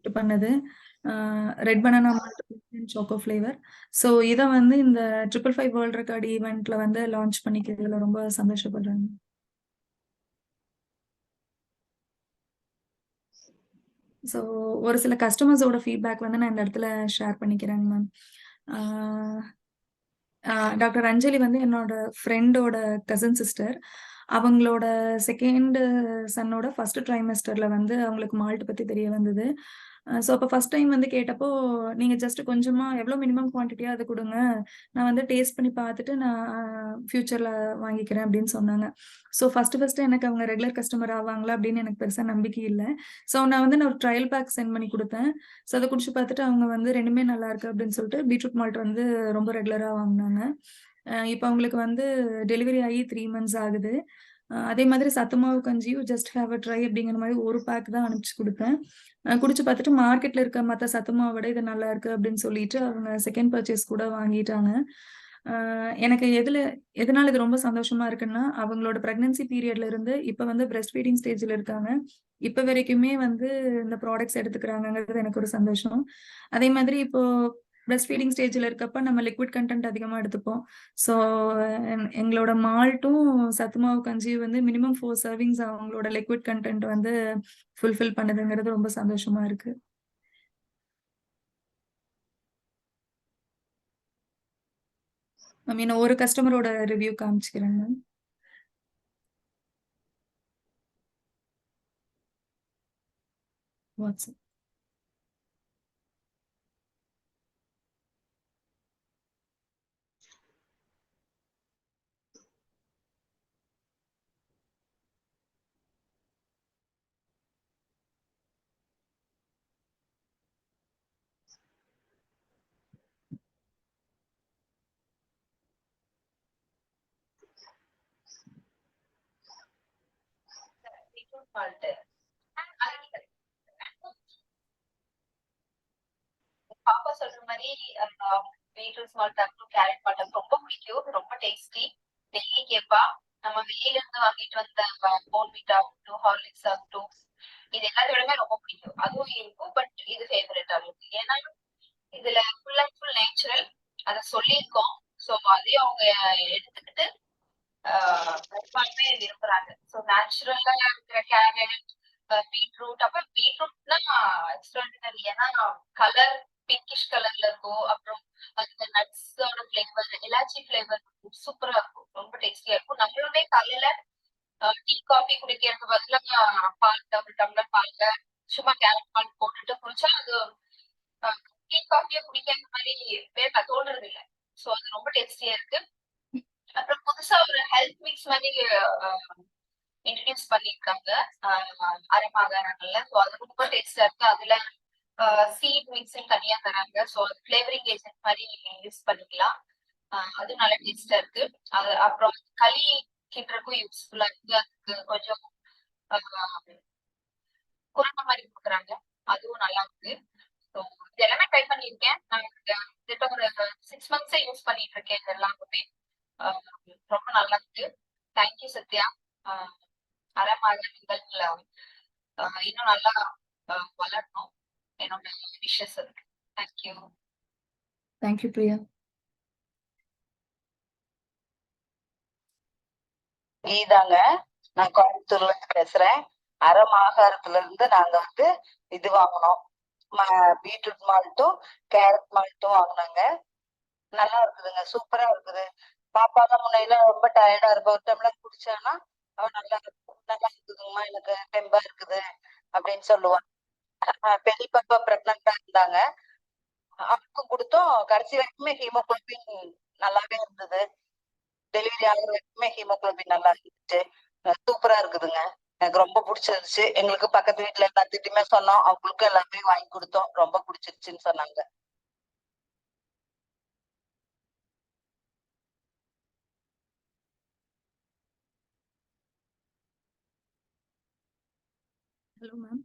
Gift பண்ணது. Red banana choco flavour. So இதை வந்து இந்த 555 வேர்ல்ட் ரெக்கார்ட் ஈவெண்ட்ல வந்து லான்ச் பண்ணிக்கிறதுல ரொம்ப சந்தோஷப்படுறாங்க. ஸோ ஒரு சில கஸ்டமர்ஸோட ஃபீட்பேக் வந்து நான் இந்த இடத்துல ஷேர் பண்ணிக்கிறேங்க மேம். டாக்டர் அஞ்சலி வந்து என்னோட ஃப்ரெண்டோட கசின் சிஸ்டர். அவங்களோட செகண்ட் சன்னோட ஃபர்ஸ்ட் ட்ரைமெஸ்டர்ல வந்து அவங்களுக்கு மால்ட் பத்தி தெரிய வந்தது. ஸோ அப்போ ஃபர்ஸ்ட் டைம் வந்து கேட்டப்போ, நீங்க ஜஸ்ட் கொஞ்சமா எவ்வளோ மினிமம் குவான்டிட்டியா அது கொடுங்க, நான் வந்து டேஸ்ட் பண்ணி பார்த்துட்டு நான் ஃபியூச்சர்ல வாங்கிக்கிறேன் அப்படின்னு சொன்னாங்க. ஸோ ஃபர்ஸ்ட் எனக்கு அவங்க ரெகுலர் கஸ்டமர் ஆவாங்களா அப்படின்னு எனக்கு பெருசா நம்பிக்கை இல்லை. ஸோ நான் ஒரு ட்ரையல் பேக் சென்ட் பண்ணி கொடுத்தேன். ஸோ அதை குடிச்சு பார்த்துட்டு அவங்க வந்து ரெண்டுமே நல்லா இருக்கு அப்படின்னு சொல்லிட்டு பீட்ரூட் மால்ட் வந்து ரொம்ப ரெகுலரா வாங்கினாங்க. இப்போ அவங்களுக்கு வந்து டெலிவரி ஆகி 3 months ஆகுது. அதே மாதிரி சத்துமாவு கஞ்சியும் ஜஸ்ட் ஹேவ் அ ட்ரை அப்படிங்கிற மாதிரி ஒரு பேக் தான் அனுப்பிச்சு கொடுத்தேன். குடிச்சு பார்த்துட்டு மார்க்கெட்ல இருக்க மற்ற சத்துமாவை விட இது நல்லா இருக்கு அப்படின்னு சொல்லிட்டு அவங்க செகண்ட் பர்ச்சேஸ் கூட வாங்கிட்டாங்க. எனக்கு எதனால இது ரொம்ப சந்தோஷமா இருக்குன்னா, அவங்களோட பிரெக்னன்சி பீரியட்ல இருந்து இப்ப வந்து பிரெஸ்ட் ஃபீடிங் ஸ்டேஜ்ல இருக்காங்க. இப்ப வரைக்குமே வந்து இந்த ப்ராடக்ட்ஸ் எடுத்துக்கிறாங்கிறது எனக்கு ஒரு சந்தோஷம். அதே மாதிரி இப்போ பிரெஸ்ட் ஃபீடிங் ஸ்டேஜ்ல இருக்கப்ப நம்ம லிக்விட் கண்டென்ட் அதிகமா எடுத்துப்போம். ஸோ எங்களோட மால்ட்டும் சத்துமாவு கஞ்சியும் வந்து மினிமம் 4 சர்விங்ஸ் அவங்களோட லிக்விட் கண்டென்ட் வந்து ஃபுல்ஃபில் பண்ணுதுங்கிறது ரொம்ப சந்தோஷமா இருக்கு. ஒரு கஸ்டமரோட ரிவ்யூ காமிச்சுக்கிறேன் மேம். வாட்ஸ்அப். பாப்பா சொல்ற மாதிரி பீட்ரூட் மால்ட் ஆகட்டும், கேரட் மால்ட் ரொம்ப பிடிக்கும், ரொம்ப டேஸ்டி. டெய்லி கேட்பா. நம்ம வெளியில இருந்து வாங்கிட்டு வந்த போர்ன்விட்டா ஆகட்டும், ஹார்லிக்ஸ் ஆகட்டும், இது எல்லாத்த விடமே ரொம்ப பிடிக்கும். அதுவும் இருக்கும், பட் இது ஃபேவரட் அவளுக்கு. ஏன்னா இதுல ஃபுல் அண்ட் ஃபுல் நேச்சுரல், அதை சொல்லியிருக்கோம். ஸோ அதையும் அவங்க எடுத்துக்கிட்டு பெரும்பாலுமே விரும்புறாங்க. ஸோ நேச்சுரலா இருக்கிற கேரட், பீட்ரூட். அப்ப பீட்ரூட்னா எக்ஸ்ட்ராடினரி, ஏன்னா கலர் பிங்கிஷ் கலர்ல இருக்கும். அப்புறம் அந்த நட்ஸோட ஃபிளேவர், எலாச்சி ஃபிளேவர் சூப்பரா இருக்கும், ரொம்ப டேஸ்டியா இருக்கும். நம்மளுமே காலையில டீ காஃபி குடிக்கிறதுக்கு பதிலா பால், டபுள் டம்ளர் பால்ல சும்மா கேரட் பால் போட்டுட்டு குடிச்சா அது டீ காஃபியா குடிக்கிற மாதிரி வேற தோன்றது இல்லை. ஸோ அது ரொம்ப டேஸ்டியா இருக்கு. அப்புறம் புதுசா ஒரு ஹெல்த் மிக்ஸ் மாதிரி இன்ட்ரடியூஸ் பண்ணிருக்காங்க அரைமாகாணங்கள்ல. ஸோ அது ரொம்ப டேஸ்டா இருக்கு. அதுல சீட் மிக்ஸிங் தனியா தராங்க. ஸோ அது ஃபிளேவரிங் ஏஜென்ட் மாதிரி யூஸ் பண்ணிக்கலாம். அது நல்ல டேஸ்டா இருக்கு. அப்புறம் களி கிண்டுறதுக்கும் யூஸ்ஃபுல்லா இருக்கு. அதுக்கு கொஞ்சம் குறைந்த மாதிரி கொடுக்குறாங்க, அதுவும் நல்லா இருக்கு. ஸோ இது எல்லாமே ட்ரை பண்ணியிருக்கேன். நான் கிட்ட ஒரு 6 months யூஸ் பண்ணிட்டு இருக்கேன். இது எல்லாமே ரொம்ப நல்லா இருக்கு. தேங்க்யூ சத்யா. அறமாதங்கள் இன்னும் நல்லா வளரணும், என்னோட விஷஸ் இருக்கு. தேங்க்யூ. தேங்க்யூ பிரியா. இதாங்க, நான் கோயம்புத்தூர்ல இருந்து பேசுறேன். அறமாகாரத்துல இருந்து நாங்க வந்து இது வாங்கினோம், பீட்ரூட் மால்ட்டும் கேரட் மால்ட்டும் வாங்கினாங்க. நல்லா இருக்குதுங்க, சூப்பரா இருக்குது. பாப்பா தான் முன்னையில ரொம்ப டயர்டா இருப்பா, ஒரு டம்ளர் குடிச்சானா அவன் நல்லா இருக்குதுங்கம்மா, எனக்கு தெம்பா இருக்குது அப்படின்னு சொல்லுவான். பெரிய பாப்பா பிரெக்னண்டா இருந்தாங்க, அவனுக்கும் கொடுத்தோம். கடைசி வரைக்குமே ஹீமோகுளோபின் நல்லாவே இருந்தது. டெலிவரி ஆகுற வரைக்குமே ஹீமோகுளோபின் நல்லா இருந்துச்சு. சூப்பரா இருக்குதுங்க, எனக்கு ரொம்ப பிடிச்சிருந்துச்சு. எங்களுக்கு பக்கத்து வீட்டுல எல்லாத்துட்டுமே சொன்னோம், அவங்களுக்கும் எல்லாமே வாங்கி கொடுத்தோம், ரொம்ப பிடிச்சிருச்சுன்னு சொன்னாங்க. Hello ma'am.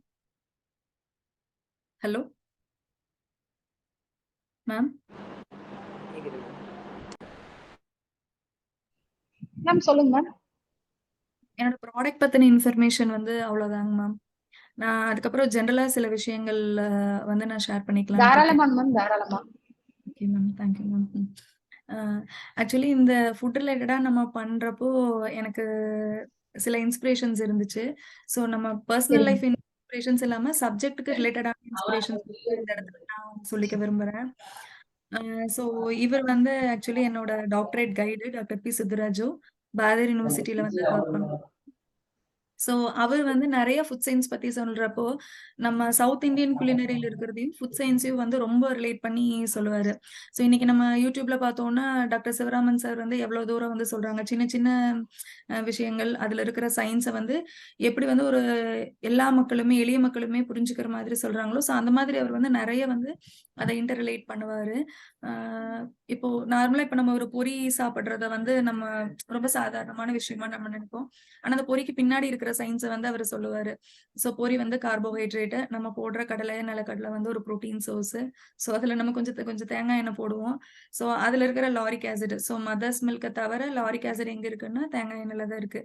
Hello ma'am. Ma'am சொல்லுங்க மேம். என்னோட ப்ராடக்ட் பத்தின இன்ஃபர்மேஷன் வந்து அவ்வளவுதாங்க மேம். நான் அதுக்கப்புறம் ஜெனரலா சில விஷயங்கள் வந்து நான் ஷேர் பண்ணிக்கலாம்னு இருக்கேன். தாராளமாங்க மேம், தாராளமா. Okay ma'am. Thank you ma'am. Actually இந்த ஃபுட் ரிலேட்டடா நம்ம பண்றப்போ எனக்கு சில இன்ஸ்பிரேஷன்ஸ் இருந்துச்சு. ஸோ நம்ம பர்சனல் சரிங்க. லைஃப் இன்ஸ்பிரேஷன்ஸ் இல்லாம சப்ஜெக்ட்டுக்கு ரிலேட்டடான இன்ஸ்பிரேஷன்ஸ் இந்த இடத்துல நான் சொல்லிக்க விரும்புறேன். ஸோ இவர் வந்து ஆக்சுவலி என்னோட doctorate guide doctor P. Siddharaju Bharathiar யூனிவர்சிட்டியில வந்து ஒர்க் பண்றாங்க. ஸோ அவர் வந்து நெறைய ஃபுட் சயின்ஸ் பத்தி சொல்றப்போ, நம்ம சவுத் இண்டியன் குலினரில இருக்கிறதையும், ஃபுட் சயின்ஸையும் வந்து ரொம்ப ரிலேட் பண்ணி சொல்லுவாரு. ஸோ இன்னைக்கு நம்ம YouTubeல பார்த்தோம்னா, டாக்டர் சிவராமன் சார் வந்து எவ்வளோ தூரம் வந்து சொல்றாங்க. சின்ன சின்ன விஷயங்கள், அதுல இருக்கிற சயின்ஸ வந்து எப்படி வந்து ஒரு எல்லா மக்களுமே, எளிய மக்களுமே புரிஞ்சுக்கிற மாதிரி சொல்றாங்களோ, ஸோ அந்த மாதிரி அவர் வந்து நெறைய வந்து அத இன்டர் ரிலேட் பண்ணுவாரு. அ இப்போ நார்மலா இப்ப நம்ம ஒரு பொரி சாப்பிடுறத வந்து நம்ம ரொம்ப சாதாரணமான விஷயமா நம்ம நினைப்போம். ஆனா அந்த பொரிக்கு பின்னாடி இருக்கிற சயின்ஸ வந்து அவரு சொல்லுவாரு. ஸோ பொரி வந்து கார்போஹைட்ரேட். நம்ம போடுற கடலை, நிலக்கடலை வந்து ஒரு புரோட்டீன் சோர்ஸ். ஸோ அதுல நம்ம கொஞ்சம் கொஞ்சம் தேங்காய் எண்ணெய் போடுவோம். ஸோ அதுல இருக்கிற லாரிக் ஆசிட். ஸோ மதர்ஸ் மில்க்க தவிர லாரிக் ஆசிட் எங்க இருக்குன்னா, தேங்காய் எண்ணெய்ல தான் இருக்கு.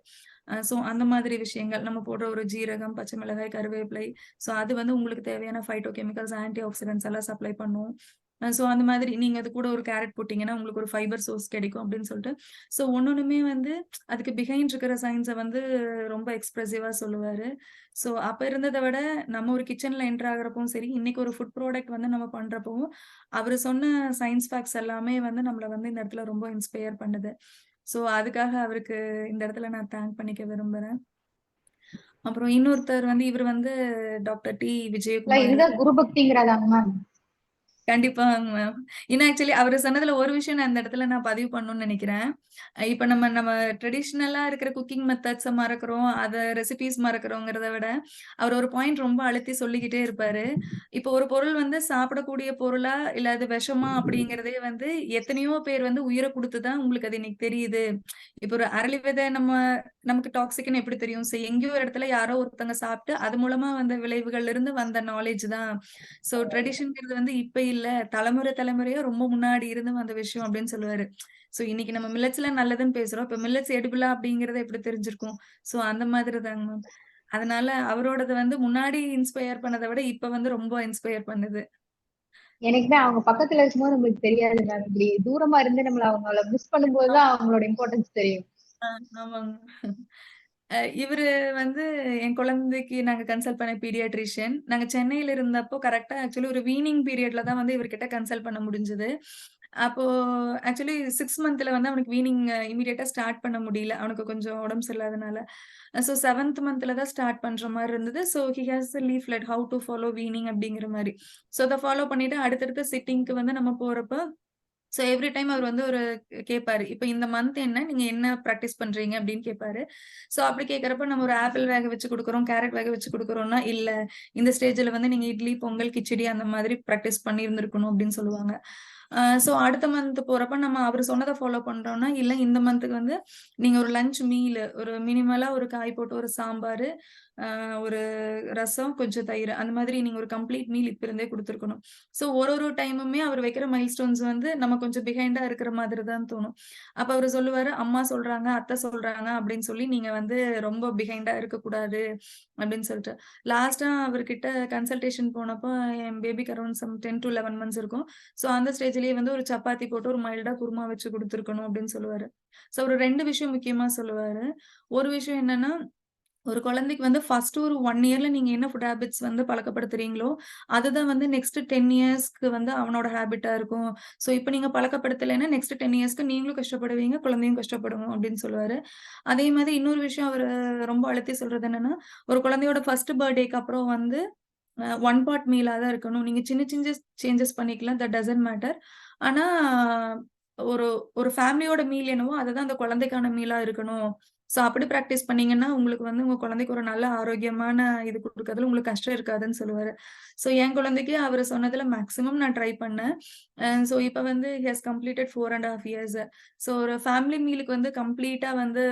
ஸோ அந்த மாதிரி விஷயங்கள். நம்ம போடுற ஒரு ஜீரகம், பச்சை மிளகாய், கருவேப்பிலை. ஸோ அது வந்து உங்களுக்கு தேவையான ஃபைட்டோ கெமிக்கல்ஸ், ஆன்டி ஆக்ஸிடென்ட்ஸ் எல்லாம் சப்ளை பண்ணும். ஸோ அந்த மாதிரி நீங்க அது கூட ஒரு கேரட் போட்டீங்கன்னா, உங்களுக்கு ஒரு ஃபைபர் சோர்ஸ் கிடைக்கும் அப்படின்னு சொல்லிட்டு, ஸோ ஒன்னொன்னுமே வந்து அதுக்கு பிஹைண்ட் இருக்கிற சயின்ஸ வந்து ரொம்ப எக்ஸ்பிரசிவா சொல்லுவாரு. ஸோ அப்ப இருந்தத விட நம்ம ஒரு கிச்சன்ல என்டர் ஆகுறப்பவும் சரி, இன்னைக்கு ஒரு ஃபுட் ப்ராடக்ட் வந்து நம்ம பண்றப்பவும், அவரு சொன்ன சயின்ஸ் ஃபேக்ட்ஸ் எல்லாமே வந்து நம்மள வந்து இந்த இடத்துல ரொம்ப இன்ஸ்பயர் பண்ணுது. ஸோ அதுக்காக அவருக்கு இந்த இடத்துல நான் தேங்க் பண்ணிக்க விரும்புறேன். அப்புறம் இன்னொருத்தர் வந்து இவரு வந்து டாக்டர் டி. விஜயகுமார். இதுதான் குரு பக்திங்கிறதாங்க மேம். கண்டிப்பாங்க மேம். இன்னும் ஆக்சுவலி அவரு சொன்னதுல ஒரு விஷயம் நான் இந்த இடத்துல நான் பதிவு பண்ணணும்னு நெனைக்கிறேன். இப்ப நம்ம ட்ரெடிஷனலா இருக்கிற குக்கிங் மெத்தட்ஸ மறக்கிறோம். ரெசிபீஸ் மறக்கிறோங்கிறத விட, அவர் ஒரு பாயிண்ட் ரொம்ப அழுத்தி சொல்லிக்கிட்டே இருப்பாரு. இப்போ ஒரு பொருள் வந்து சாப்பிடக்கூடிய பொருளா, இல்ல அது விஷமா அப்படிங்கிறதே வந்து எத்தனையோ பேர் வந்து உயிர குடுத்து தான் உங்களுக்கு அது இன்னைக்கு தெரியுது. இப்போ ஒரு அரளி விதை நமக்கு டாக்ஸிக்ன்னு எப்படி தெரியும்? எங்கேயோ ஒரு இடத்துல யாரோ ஒருத்தங்க சாப்பிட்டு, அது மூலமா வந்த விளைவுகள்ல இருந்து வந்த நாலேட்ஜ் தான். ஸோ ட்ரெடிஷன்ங்கிறது வந்து இப்ப இல்ல. தலைமுறை தலைமுறையா ரொம்ப முன்னாடி இருந்து வந்த விஷயம் அப்படின்னு சொல்லுவாரு. ஸோ இன்னைக்கு நம்ம மில்லட்ஸ்ல நல்லதுன்னு பேசுறோம். இப்ப மில்லட்ஸ் எடிபிளா அப்படிங்கிறது எப்படி தெரிஞ்சிருக்கும்? ஸோ அந்த மாதிரி தாங்க மேம். அதனால அவரோடது வந்து முன்னாடி இன்ஸ்பயர் பண்ணத விட இப்ப வந்து ரொம்ப இன்ஸ்பயர் பண்ணுது. எனக்குமே அவங்க பக்கத்துல இருக்கும்போது நம்மளுக்கு தெரியாது மேம். இப்படி தூரமா இருந்து அவங்கள மிஸ் பண்ணும்போது தான் அவங்களோட இம்பார்ட்டன்ஸ் தெரியும். ஆமாங்க. இவரு வந்து என் குழந்தைக்கு நாங்க கன்சல்ட் பண்ண பீடியாட்ரிஷியன். நாங்க சென்னையில இருந்தப்போ கரெக்ட்டா ஆக்சுவலி ஒரு வீனிங் பீரியட்ல தான் வந்து இவர்கிட்ட கன்சல்ட் பண்ண முடிஞ்சது. அப்போ ஆக்சுவலி 6 மந்த்ல வந்து அவனுக்கு வீனிங் இம்மீடியட்டா ஸ்டார்ட் பண்ண முடியல. அவனுக்கு கொஞ்சம் உடம்பு சரியில்லாதனால. ஸோ 7த் மந்த்ல தான் ஸ்டார்ட் பண்ற மாரி இருந்தது. So he has a leaflet how to follow weaning அப்படிங்கிற மாரி. ஸோ அத ஃபாலோ பண்ணிட்டு அடுத்தடுத்த சிட்டிங்க்கு வந்து நம்ம போறப்ப ஸோ எவ்ரி டைம் அவர் வந்து ஒரு கேட்பாரு. இப்ப இந்த மந்த் என்ன? நீங்க என்ன பிராக்டிஸ் பண்றீங்க? அப்படின்னு கேட்பாரு. ஸோ அப்படி கேட்கிறப்ப நம்ம ஒரு ஆப்பிள் வேக வச்சு குடுக்குறோம், கேரட் வேக வச்சு குடுக்குறோம்னா, இல்ல இந்த ஸ்டேஜ்ல வந்து நீங்க இட்லி, பொங்கல், கிச்சடி அந்த மாதிரி பிராக்டிஸ் பண்ணியிருந்திருக்கணும் அப்படின்னு சொல்லுவாங்க. ஸோ அடுத்த மந்த் போறப்ப நம்ம அவரு சொன்னத ஃபாலோ பண்றோம்னா, இல்ல இந்த மந்த்துக்கு வந்து நீங்க ஒரு லஞ்ச் மீல் ஒரு மினிமலா ஒரு காய் போட்டு ஒரு சாம்பாரு, ஒரு ரசம், கொஞ்சம் தயிர் அந்த மாதிரி நீங்க ஒரு கம்ப்ளீட் மீல் இப்ப இருந்தே குடுத்துருக்கணும். ஸோ ஒரு டைமுமே அவர் வைக்கிற மைல்ஸ்டோன்ஸ் வந்து நம்ம கொஞ்சம் பிஹைண்டா இருக்கிற மாதிரி தான் தோணும். அப்ப அவரு சொல்லுவாரு, "அம்மா சொல்றாங்க, அத்தை சொல்றாங்க அப்படின்னு சொல்லி நீங்க வந்து ரொம்ப பிஹைண்டா இருக்கக்கூடாது." அப்படின்னு சொல்லிட்டு. லாஸ்ட்டா அவர்கிட்ட கன்சல்டேஷன் போனப்போ என் பேபிக்கு அரவுண்ட் 10 டூ 11 மந்த்ஸ் இருக்கும். ஸோ அந்த ஸ்டேஜ்லயே வந்து ஒரு சப்பாத்தி போட்டு ஒரு மைல்டா குருமா வச்சு குடுத்துருக்கணும் அப்படின்னு சொல்லுவாரு. ஸோ ஒரு 2 விஷயம் முக்கியமா சொல்லுவாரு. ஒரு விஷயம் என்னன்னா, ஒரு குழந்தைக்கு வந்து ஃபர்ஸ்ட் ஒரு 1 இயர்ல நீங்க என்ன ஃபுட் ஹேபிட்ஸ் வந்து பழக்கப்படுத்துறீங்களோ, அதுதான் வந்து நெக்ஸ்ட் 10 இயர்ஸ்க்கு வந்து அவனோட ஹேபிட்டா இருக்கும். ஸோ இப்ப நீங்க பழக்கப்படுத்தலைன்னா, நெக்ஸ்ட் 10 இயர்ஸ்க்கு நீங்களும் கஷ்டப்படுவீங்க, குழந்தையும் கஷ்டப்படும் அப்படின்னு சொல்லுவாரு. அதே மாதிரி இன்னொரு விஷயம் அவரு ரொம்ப அழுத்தி சொல்றது என்னன்னா, ஒரு குழந்தையோட ஃபர்ஸ்ட் பர்த்டேக்கு அப்புறம் வந்து ஒன் பார்ட் மீலா தான் இருக்கணும். நீங்க சின்ன சின்ன சேஞ்சஸ் பண்ணிக்கலாம். That doesn't matter. ஆனா, ஒரு ஒரு ஃபேமிலியோட மீல் என்னவோ, அதுதான் அந்த குழந்தைக்கான மீலா இருக்கணும். ஸோ அப்படி பிராக்டிஸ் பண்ணீங்கன்னா, உங்களுக்கு வந்து உங்க குழந்தைக்கு ஒரு நல்ல ஆரோக்கியமான இது குடுக்கறதுல உங்களுக்கு கஷ்டம் இருக்காதுன்னு சொல்லுவாரு. ஸோ என் குழந்தைக்கு அவரு சொன்னதுல மேக்ஸிமம் நான் ட்ரை பண்ணேன். ஸோ இப்ப வந்து he has completed 4 1/2 years. So ஒரு ஃபேமிலி மீலுக்கு வந்து கம்ப்ளீட்டா வந்து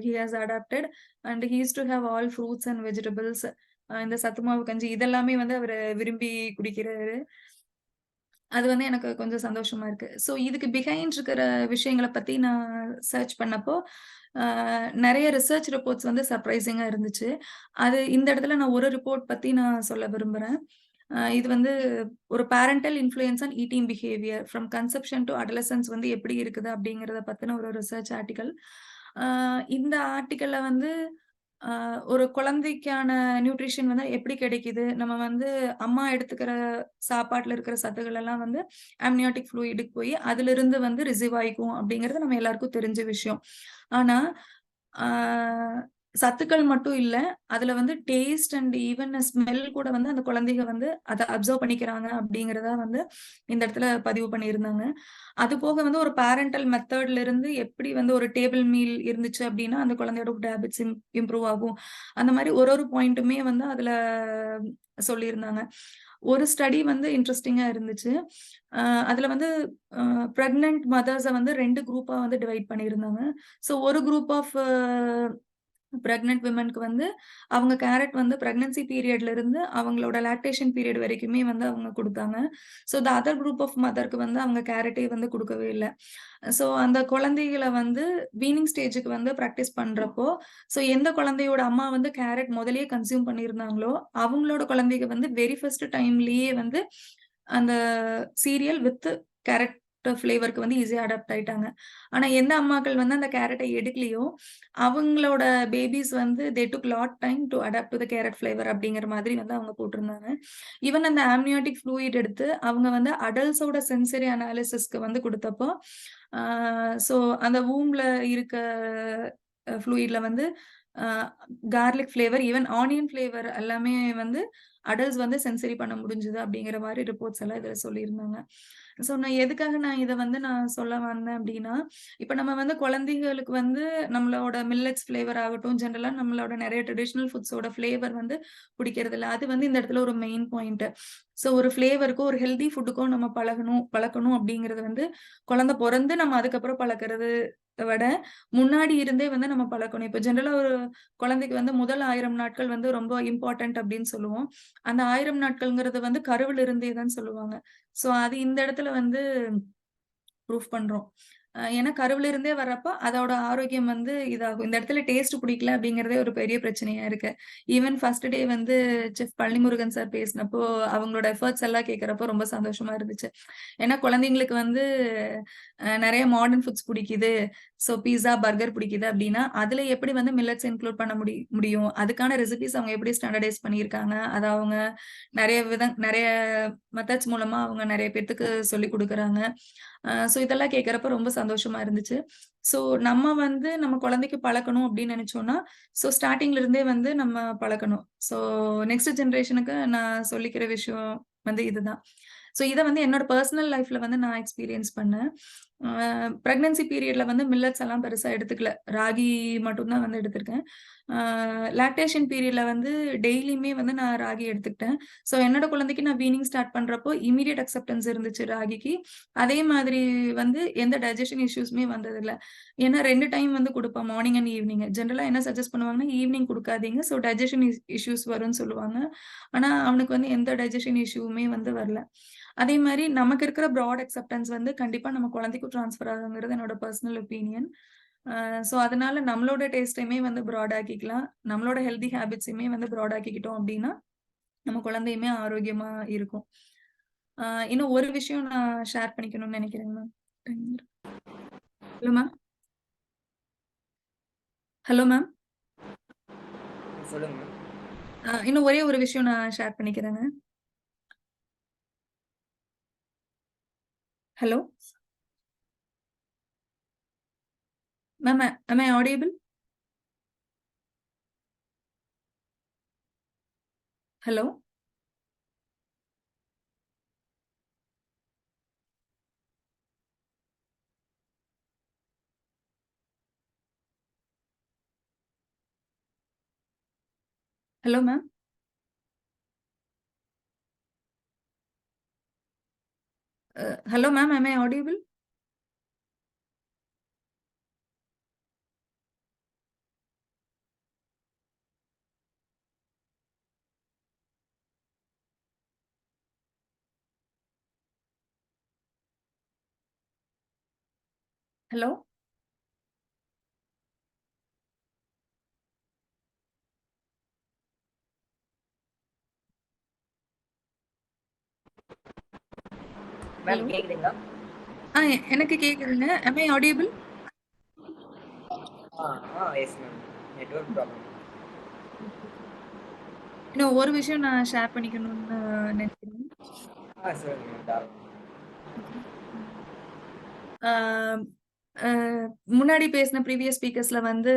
he has adapted and he used to have all fruits and vegetables. இந்த சத்து மாவு கஞ்சி இதெல்லாமே வந்து அவரு விரும்பி குடிக்கிறாரு. அது வந்து எனக்கு கொஞ்சம் சந்தோஷமா இருக்கு. ஸோ இதுக்கு பிஹைண்ட் இருக்கிற விஷயங்கள பத்தி நான் சர்ச் பண்ணப்போ, நெறைய ரிசர்ச் ரிப்போர்ட்ஸ் வந்து சர்ப்ரைசிங்கா இருந்துச்சு. அது இந்த இடத்துல நான் ஒரு ரிப்போர்ட் பத்தி நான் சொல்ல விரும்புறேன். இது வந்து ஒரு parental influence on eating behaviour from conception to adolescence வந்து எப்படி இருக்குது அப்படிங்கிறத பத்தின ஒரு ரிசர்ச் ஆர்டிக்கல். இந்த ஆர்டிக்கல்ல வந்து ஒரு குழந்தைக்கான நியூட்ரிஷன் வந்து எப்படி கிடைக்குது? நம்ம வந்து அம்மா எடுத்துக்கிற சாப்பாட்டுல இருக்கிற சத்துக்கள் எல்லாம் வந்து அம்னியாட்டிக் ஃப்ளூயிடுக்கு போய் அதிலிருந்து வந்து ரிசீவ் ஆயிக்கும் அப்படிங்கிறது நம்ம எல்லாருக்கும் தெரிஞ்ச விஷயம். ஆனா, ஆ சத்துக்கள் மட்டும் இல்ல. அதுல வந்து டேஸ்ட் அண்ட் ஈவன் ஸ்மெல் கூட வந்து அந்த குழந்தைங்க வந்து அத அப்சர்வ் பண்ணிக்கிறாங்க அப்படிங்கிறத வந்து இந்த இடத்துல பதிவு பண்ணியிருந்தாங்க. அது போக வந்து ஒரு பேரன்டல் மெத்தட்ல இருந்து எப்படி வந்து ஒரு டேபிள் மீல் இருந்துச்சு அப்படின்னா, அந்த குழந்தையோட ஃபுட் ஹேபிட்ஸ் இம்ப்ரூவ் ஆகும். அந்த மாரி ஒரு ஒரு பாயிண்ட்டுமே வந்து அதுல சொல்லியிருந்தாங்க. ஒரு ஸ்டடி வந்து இன்ட்ரஸ்டிங்கா இருந்துச்சு. அ அதுல வந்து பிரெக்னன்ட் மதர்ஸ வந்து 2 குரூப்பா வந்து டிவைட் பண்ணியிருந்தாங்க. ஸோ ஒரு குரூப் ஆஃப் பிரெக்னன்ட் விமன்க்கு வந்து அவங்க கேரட் வந்து பிரெக்னன்சி பீரியட்ல இருந்து அவங்களோட லாக்டேஷன் பீரியட் வரைக்குமே வந்து அவங்க குடுத்தாங்க. So the other group of மதர்க்கு வந்து அவங்க கேரட்டே வந்து குடுக்கவே இல்ல. ஸோ அந்த குழந்தைகள வந்து வீனிங் ஸ்டேஜ்க்கு வந்து பிராக்டிஸ் பண்றப்போ, ஸோ எந்த குழந்தையோட அம்மா வந்து கேரட் முதல்லயே கன்சியூம் பண்ணியிருந்தாங்களோ, அவங்களோட குழந்தைக வந்து வெரி ஃபர்ஸ்ட் டைம்லயே வந்து அந்த சீரியல் வித் கேரட் ஃப்ளேவருக்கு வந்து ஈஸியா அடாப்ட் ஆயிட்டாங்க. ஆனா எந்த அம்மாக்கள் வந்து அந்த கேரட்ட எடுக்கலையோ, அவங்களோட பேபீஸ் வந்து they took lot time to adapt to the carrot flavour அப்படிங்கிற மாதிரி வந்து அவங்க போட்டிருந்தாங்க. ஈவன் அந்த ஆம்னியாட்டிக் ஃப்ளூயிட் எடுத்து அவங்க வந்து அடல்ட்ஸோட சென்சரி அனாலிசிஸ்க்கு வந்து குடுத்தப்போ, ஆ ஸோ அந்த வூம்ல இருக்க ஃப்ளூயிட்ல வந்து a garlic flavour, even onion flavour எல்லாமே வந்து அடல்ட்ஸ் வந்து சென்சரி பண்ண முடிஞ்சது அப்படிங்கிற மாரி ரிப்போர்ட்ஸ் எல்லாம் இதுல சொல்லியிருந்தாங்க. ஸோ நான் எதுக்காக இத வந்து நான் சொல்ல வந்தேன் அப்டின்னா, இப்ப நம்ம வந்து குழந்தைகளுக்கு வந்து நம்மளோட மில்லட்ஸ் ஃப்ளேவர் ஆகட்டும், ஜெனரலா நம்மளோட நெறைய ட்ரெடிஷனல் ஃபுட்ஸோட ஃப்ளேவர் வந்து பிடிக்கிறதில்ல. அது வந்து இந்த இடத்துல ஒரு மெயின் பாயிண்ட். ஸோ ஒரு ஃப்ளேவருக்கும், ஒரு ஹெல்தி ஃபுட்டுக்கும் நம்ம பழக்கணும் அப்டிங்கிறது வந்து குழந்தை பொறந்து நம்ம அதுக்கப்புறம் பழக்கறது விட, முன்னாடி இருந்தே வந்து நம்ம பழக்கணும். இப்ப ஜெனரலா ஒரு குழந்தைக்கு வந்து முதல் 1000 நாட்கள் வந்து ரொம்ப இம்பார்ட்டன்ட் அப்டின்னு சொல்லுவோம். அந்த 1000 நாட்கள்ங்கிறது வந்து கருவுல இருந்தே தான் சொல்லுவாங்க. ஸோ அது இந்த இடத்துல வந்து ப்ரூஃப் பண்றோம். ஏன்னா கருவுல இருந்தே வர்றப்ப அதோட ஆரோக்கியம் வந்து இதாகும். இந்த இடத்துல டேஸ்ட் பிடிக்கல அப்படிங்கிறதே ஒரு பெரிய பிரச்சனையா இருக்கு. ஈவன் ஃபர்ஸ்ட் டே வந்து செஃப் பழனிமுருகன் சார் பேசினப்போ, அவங்களோட எஃபர்ட்ஸ் எல்லாம் கேட்கிறப்போ ரொம்ப சந்தோஷமா இருந்துச்சு. ஏன்னா குழந்தைங்களுக்கு வந்து நெறைய மாடர்ன் ஃபுட்ஸ் பிடிக்குது. ஸோ பீஸா, பர்கர் பிடிக்குது அப்படின்னா, அதுல எப்படி வந்து மில்லட்ஸ் இன்க்ளூட் பண்ண முடியும்? அதுக்கான ரெசிபீஸ் அவங்க எப்படி ஸ்டாண்டர்டைஸ் பண்ணியிருக்காங்க? அத அவங்க நெறைய மெத்தட்ஸ் மூலமா அவங்க நெறைய பேத்துக்கு சொல்லிக் குடுக்குறாங்க. ஸோ இதெல்லாம் கேட்கிறப்ப ரொம்ப சந்தோஷமா இருந்துச்சு. ஸோ நம்ம வந்து நம்ம குழந்தைக்கு பழக்கணும் அப்படின்னு நெனைச்சோம்னா, ஸோ ஸ்டார்ட்டிங்ல இருந்தே வந்து நம்ம பழக்கணும். ஸோ நெக்ஸ்ட் ஜெனரேஷனுக்கு நான் சொல்லிக்கிற விஷயம் வந்து இதுதான். ஸோ இத வந்து என்னோட பெர்சனல் லைஃப்ல வந்து நான் எக்ஸ்பீரியன்ஸ் பண்ணேன். பிரெக்னன்சி பீரியட்ல வந்து மில்லட்ஸ் எல்லாம் பெருசா எடுத்துக்கல. ராகி மட்டும் தான் வந்து எடுத்திருக்கேன். லாக்டேஷன் பீரியட்ல வந்து டெய்லியுமே வந்து நான் ராகி எடுத்துக்கிட்டேன். ஸோ என்னோட குழந்தைக்கு நான் வீனிங் ஸ்டார்ட் பண்றப்போ இம்மீடியட் அக்செப்டன்ஸ் இருந்துச்சு ராகிக்கு. அதே மாதிரி வந்து எந்த டைஜெஷன் இஷ்யூஸ்மே வந்ததில்ல. ஏன்னா 2 டைம் வந்து குடுப்பேன். Morning and evening. ஜெனரலா என்ன சஜெஸ்ட் பண்ணுவாங்கன்னா, ஈவ்னிங் குடுக்காதீங்க. ஸோ டைஜெஷன் இஷ்யூஸ் வரும்னு சொல்லுவாங்க. ஆனா அவனுக்கு வந்து எந்த டைஜெஷன் இஷ்யூமே வந்து வரல. அதே மாரி நமக்கு இருக்கிற ப்ராட் அக்செப்டன்ஸ் வந்து கண்டிப்பா நம்ம குழந்தைக்கும் ட்ரான்ஸ்ஃபர் ஆகுங்கிறது என்னோட பெர்சனல் ஒப்பீனியன். ஸோ அதனால நம்மளோட டேஸ்ட்டையுமே வந்து ப்ராட் ஆக்கிக்கலாம். நம்மளோட ஹெல்தி ஹேபிட்ஸயுமே வந்து ப்ராட் ஆக்கிக்கிட்டோம் அப்டின்னா, நம்ம குழந்தையுமே ஆரோக்கியமா இருக்கும். அ இன்னும் ஒரு விஷயம் நான் ஷேர் பண்ணிக்கணும்னு நெனைக்கிறேங்க ma'am. Hello ma'am. Hello ma'am. சொல்லுங்க மேம். இன்னும் ஒரே ஒரு விஷயம் நான் ஷேர் பண்ணிக்கிறேங்க. Hello ma'am. Am I audible? Hello hello ma'am. Hello ma'am. Am I audible? Hello hello. Ma'am கேக்குதுங்களா? எனக்கு கேக்குதுங்க. am I audible? Yes ma'am. Network problem. இன்னும் ஒரு விஷயம் நான் ஷேர் பண்ணிக்கணும்னு நினைக்கிறேன். சொல்லுங்க மேம். தாராளமா. ஓகே. முன்னாடி பேசின ப்ரீவியஸ் ஸ்பீக்கர்ஸ்ல வந்து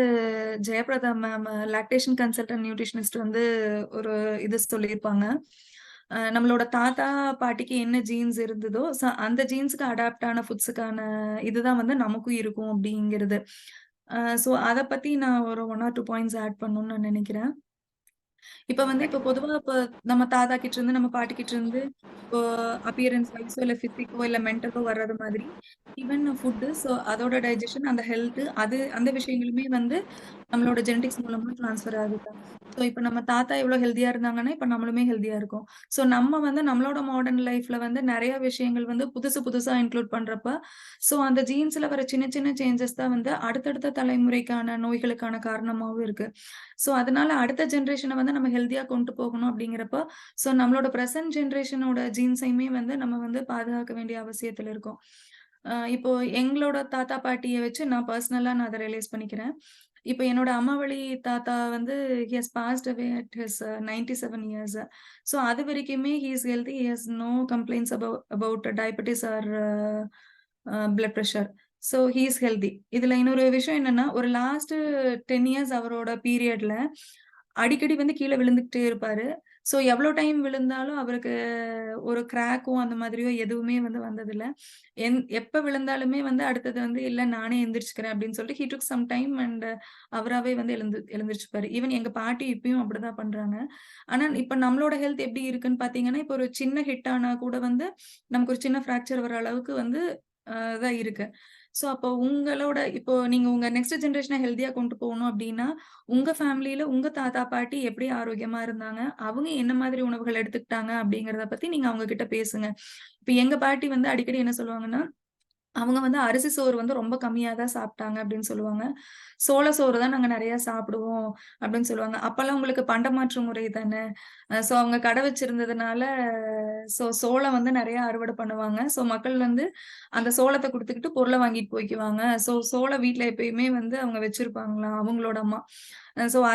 Jayaprada ma'am lactation consultant nutritionist வந்து ஒரு இது சொல்லியிருப்பாங்க. நம்மளோட தாத்தா பாட்டிக்கு என்ன ஜீன்ஸ் இருந்ததோ அந்த ஜீன்ஸுக்கு அடாப்ட் ஆன ஃபுட்ஸுக்கான இதுதான் வந்து நமக்கும் இருக்கும் அப்படிங்கிறது. ஸோ அதை பத்தி நான் ஒரு 1 or 2 பாயிண்ட்ஸ் ஆட் பண்ணணும்னு நான் நினைக்கிறேன். இப்ப பொதுவா நம்ம தாத்தா கிட்ட இருந்து நம்ம பாட்டி கிட்ட இருந்து இப்போ அப்பியரன்ஸ் வைஸோ இல்ல பிசிக்கோ இல்ல மென்டலோ வர்றது மாதிரி ஈவன் ஃபுட்டு ஸோ அதோட டைஜஷன் அந்த ஹெல்த் அந்த விஷயங்களுமே வந்து நம்மளோட ஜெனடிக்ஸ் மூலமா டிரான்ஸ்ஃபர் ஆகுது. ஸோ இப்ப நம்ம தாத்தா எவ்வளவு ஹெல்தியா இருந்தாங்கன்னா இப்ப நம்மளுமே ஹெல்தியா இருக்கோம். ஸோ நம்ம வந்து நம்மளோட மாடர்ன் லைஃப்ல வந்து நிறைய விஷயங்கள் வந்து புதுசு புதுசா இன்க்ளூட் பண்றப்ப ஸோ அந்த ஜீன்ஸ்ல வர சின்ன சின்ன சேஞ்சஸ் தான் வந்து அடுத்தடுத்த தலைமுறைக்கான நோய்களுக்கான காரணமாவும் இருக்கு. ஸோ அதனால அடுத்த ஜெனரேஷனை வந்து நம்ம ஹெல்தியா கொண்டு போகணும் அப்படிங்கிறப்ப ஸோ நம்மளோட பிரசன்ட் ஜெனரேஷனோட ஜீன்ஸையுமே வந்து நம்ம வந்து பாதுகாக்க வேண்டிய அவசியத்துல இருக்கோம். இப்போ எங்களோட தாத்தா பாட்டியை வச்சு நான் பர்சனலா நான் அதை ரியலைஸ் பண்ணிக்கிறேன். இப்போ என்னோட அம்மா வழி தாத்தா வந்து he has passed away at his 97 years. So அது வரைக்குமே he is healthy. He has no complaints about diabetes or blood pressure. So he is healthy. இதுல இன்னொரு விஷயம் என்னன்னா ஒரு லாஸ்ட் 10 years அவரோட பீரியட்ல அடிக்கடி வந்து கீழே விழுந்துகிட்டே இருப்பாரு. ஸோ எவ்வளோ டைம் விழுந்தாலும் அவருக்கு ஒரு கிராக்கும் அந்த மாதிரியோ எதுவுமே வந்து வந்ததில்ல. எப்ப விழுந்தாலுமே வந்து அடுத்தது வந்து இல்ல நானே எந்திரிச்சுக்கிறேன் அப்படின்னு சொல்லிட்டு he took some time and அவராவே வந்து எழுந்திருச்சுப்பாரு. ஈவன் எங்க பாட்டி இப்பயும் அப்படிதான் பண்றாங்க. ஆனா இப்ப நம்மளோட ஹெல்த் எப்படி இருக்குன்னு பாத்தீங்கன்னா, இப்ப ஒரு சின்ன ஹிட் ஆனா கூட வந்து நமக்கு ஒரு சின்ன ஃப்ராக்சர் வர அளவுக்கு வந்து தான் இருக்கு. ஸோ அப்போ இப்போ நீங்க உங்க நெக்ஸ்ட் ஜெனரேஷன ஹெல்தியா கொண்டு போகணும் அப்படின்னா, உங்க ஃபேமிலில உங்க தாத்தா, பாட்டி எப்படி ஆரோக்கியமா இருந்தாங்க? அவங்க என்ன மாதிரி உணவுகள் எடுத்துக்கிட்டாங்க? அப்படிங்கிறத பத்தி நீங்க அவங்க கிட்ட பேசுங்க. இப்ப எங்க பாட்டி வந்து அடிக்கடி என்ன சொல்லுவாங்கன்னா, அவங்க வந்து அரிசி சோறு வந்து ரொம்ப கம்மியா தான் சாப்பிட்டாங்க அப்படின்னு சொல்லுவாங்க. சோள சோறு தான் நாங்க நெறைய சாப்பிடுவோம் அப்படின்னு சொல்லுவாங்க. அப்பல்லாம் உங்களுக்கு பண்டமாற்று முறை தானே. ஸோ அவங்க கடை வச்சிருந்ததுனால சோளம் வந்து நெறைய அறுவடை பண்ணுவாங்க. ஸோ மக்கள் வந்து அந்த சோளத்த குடுத்துக்கிட்டு பொருள வாங்கிட்டு போய்க்குவாங்க. சோளம் வீட்ல எப்பயுமே வந்து அவங்க வச்சிருப்பாங்களாம் அவங்களோட அம்மா.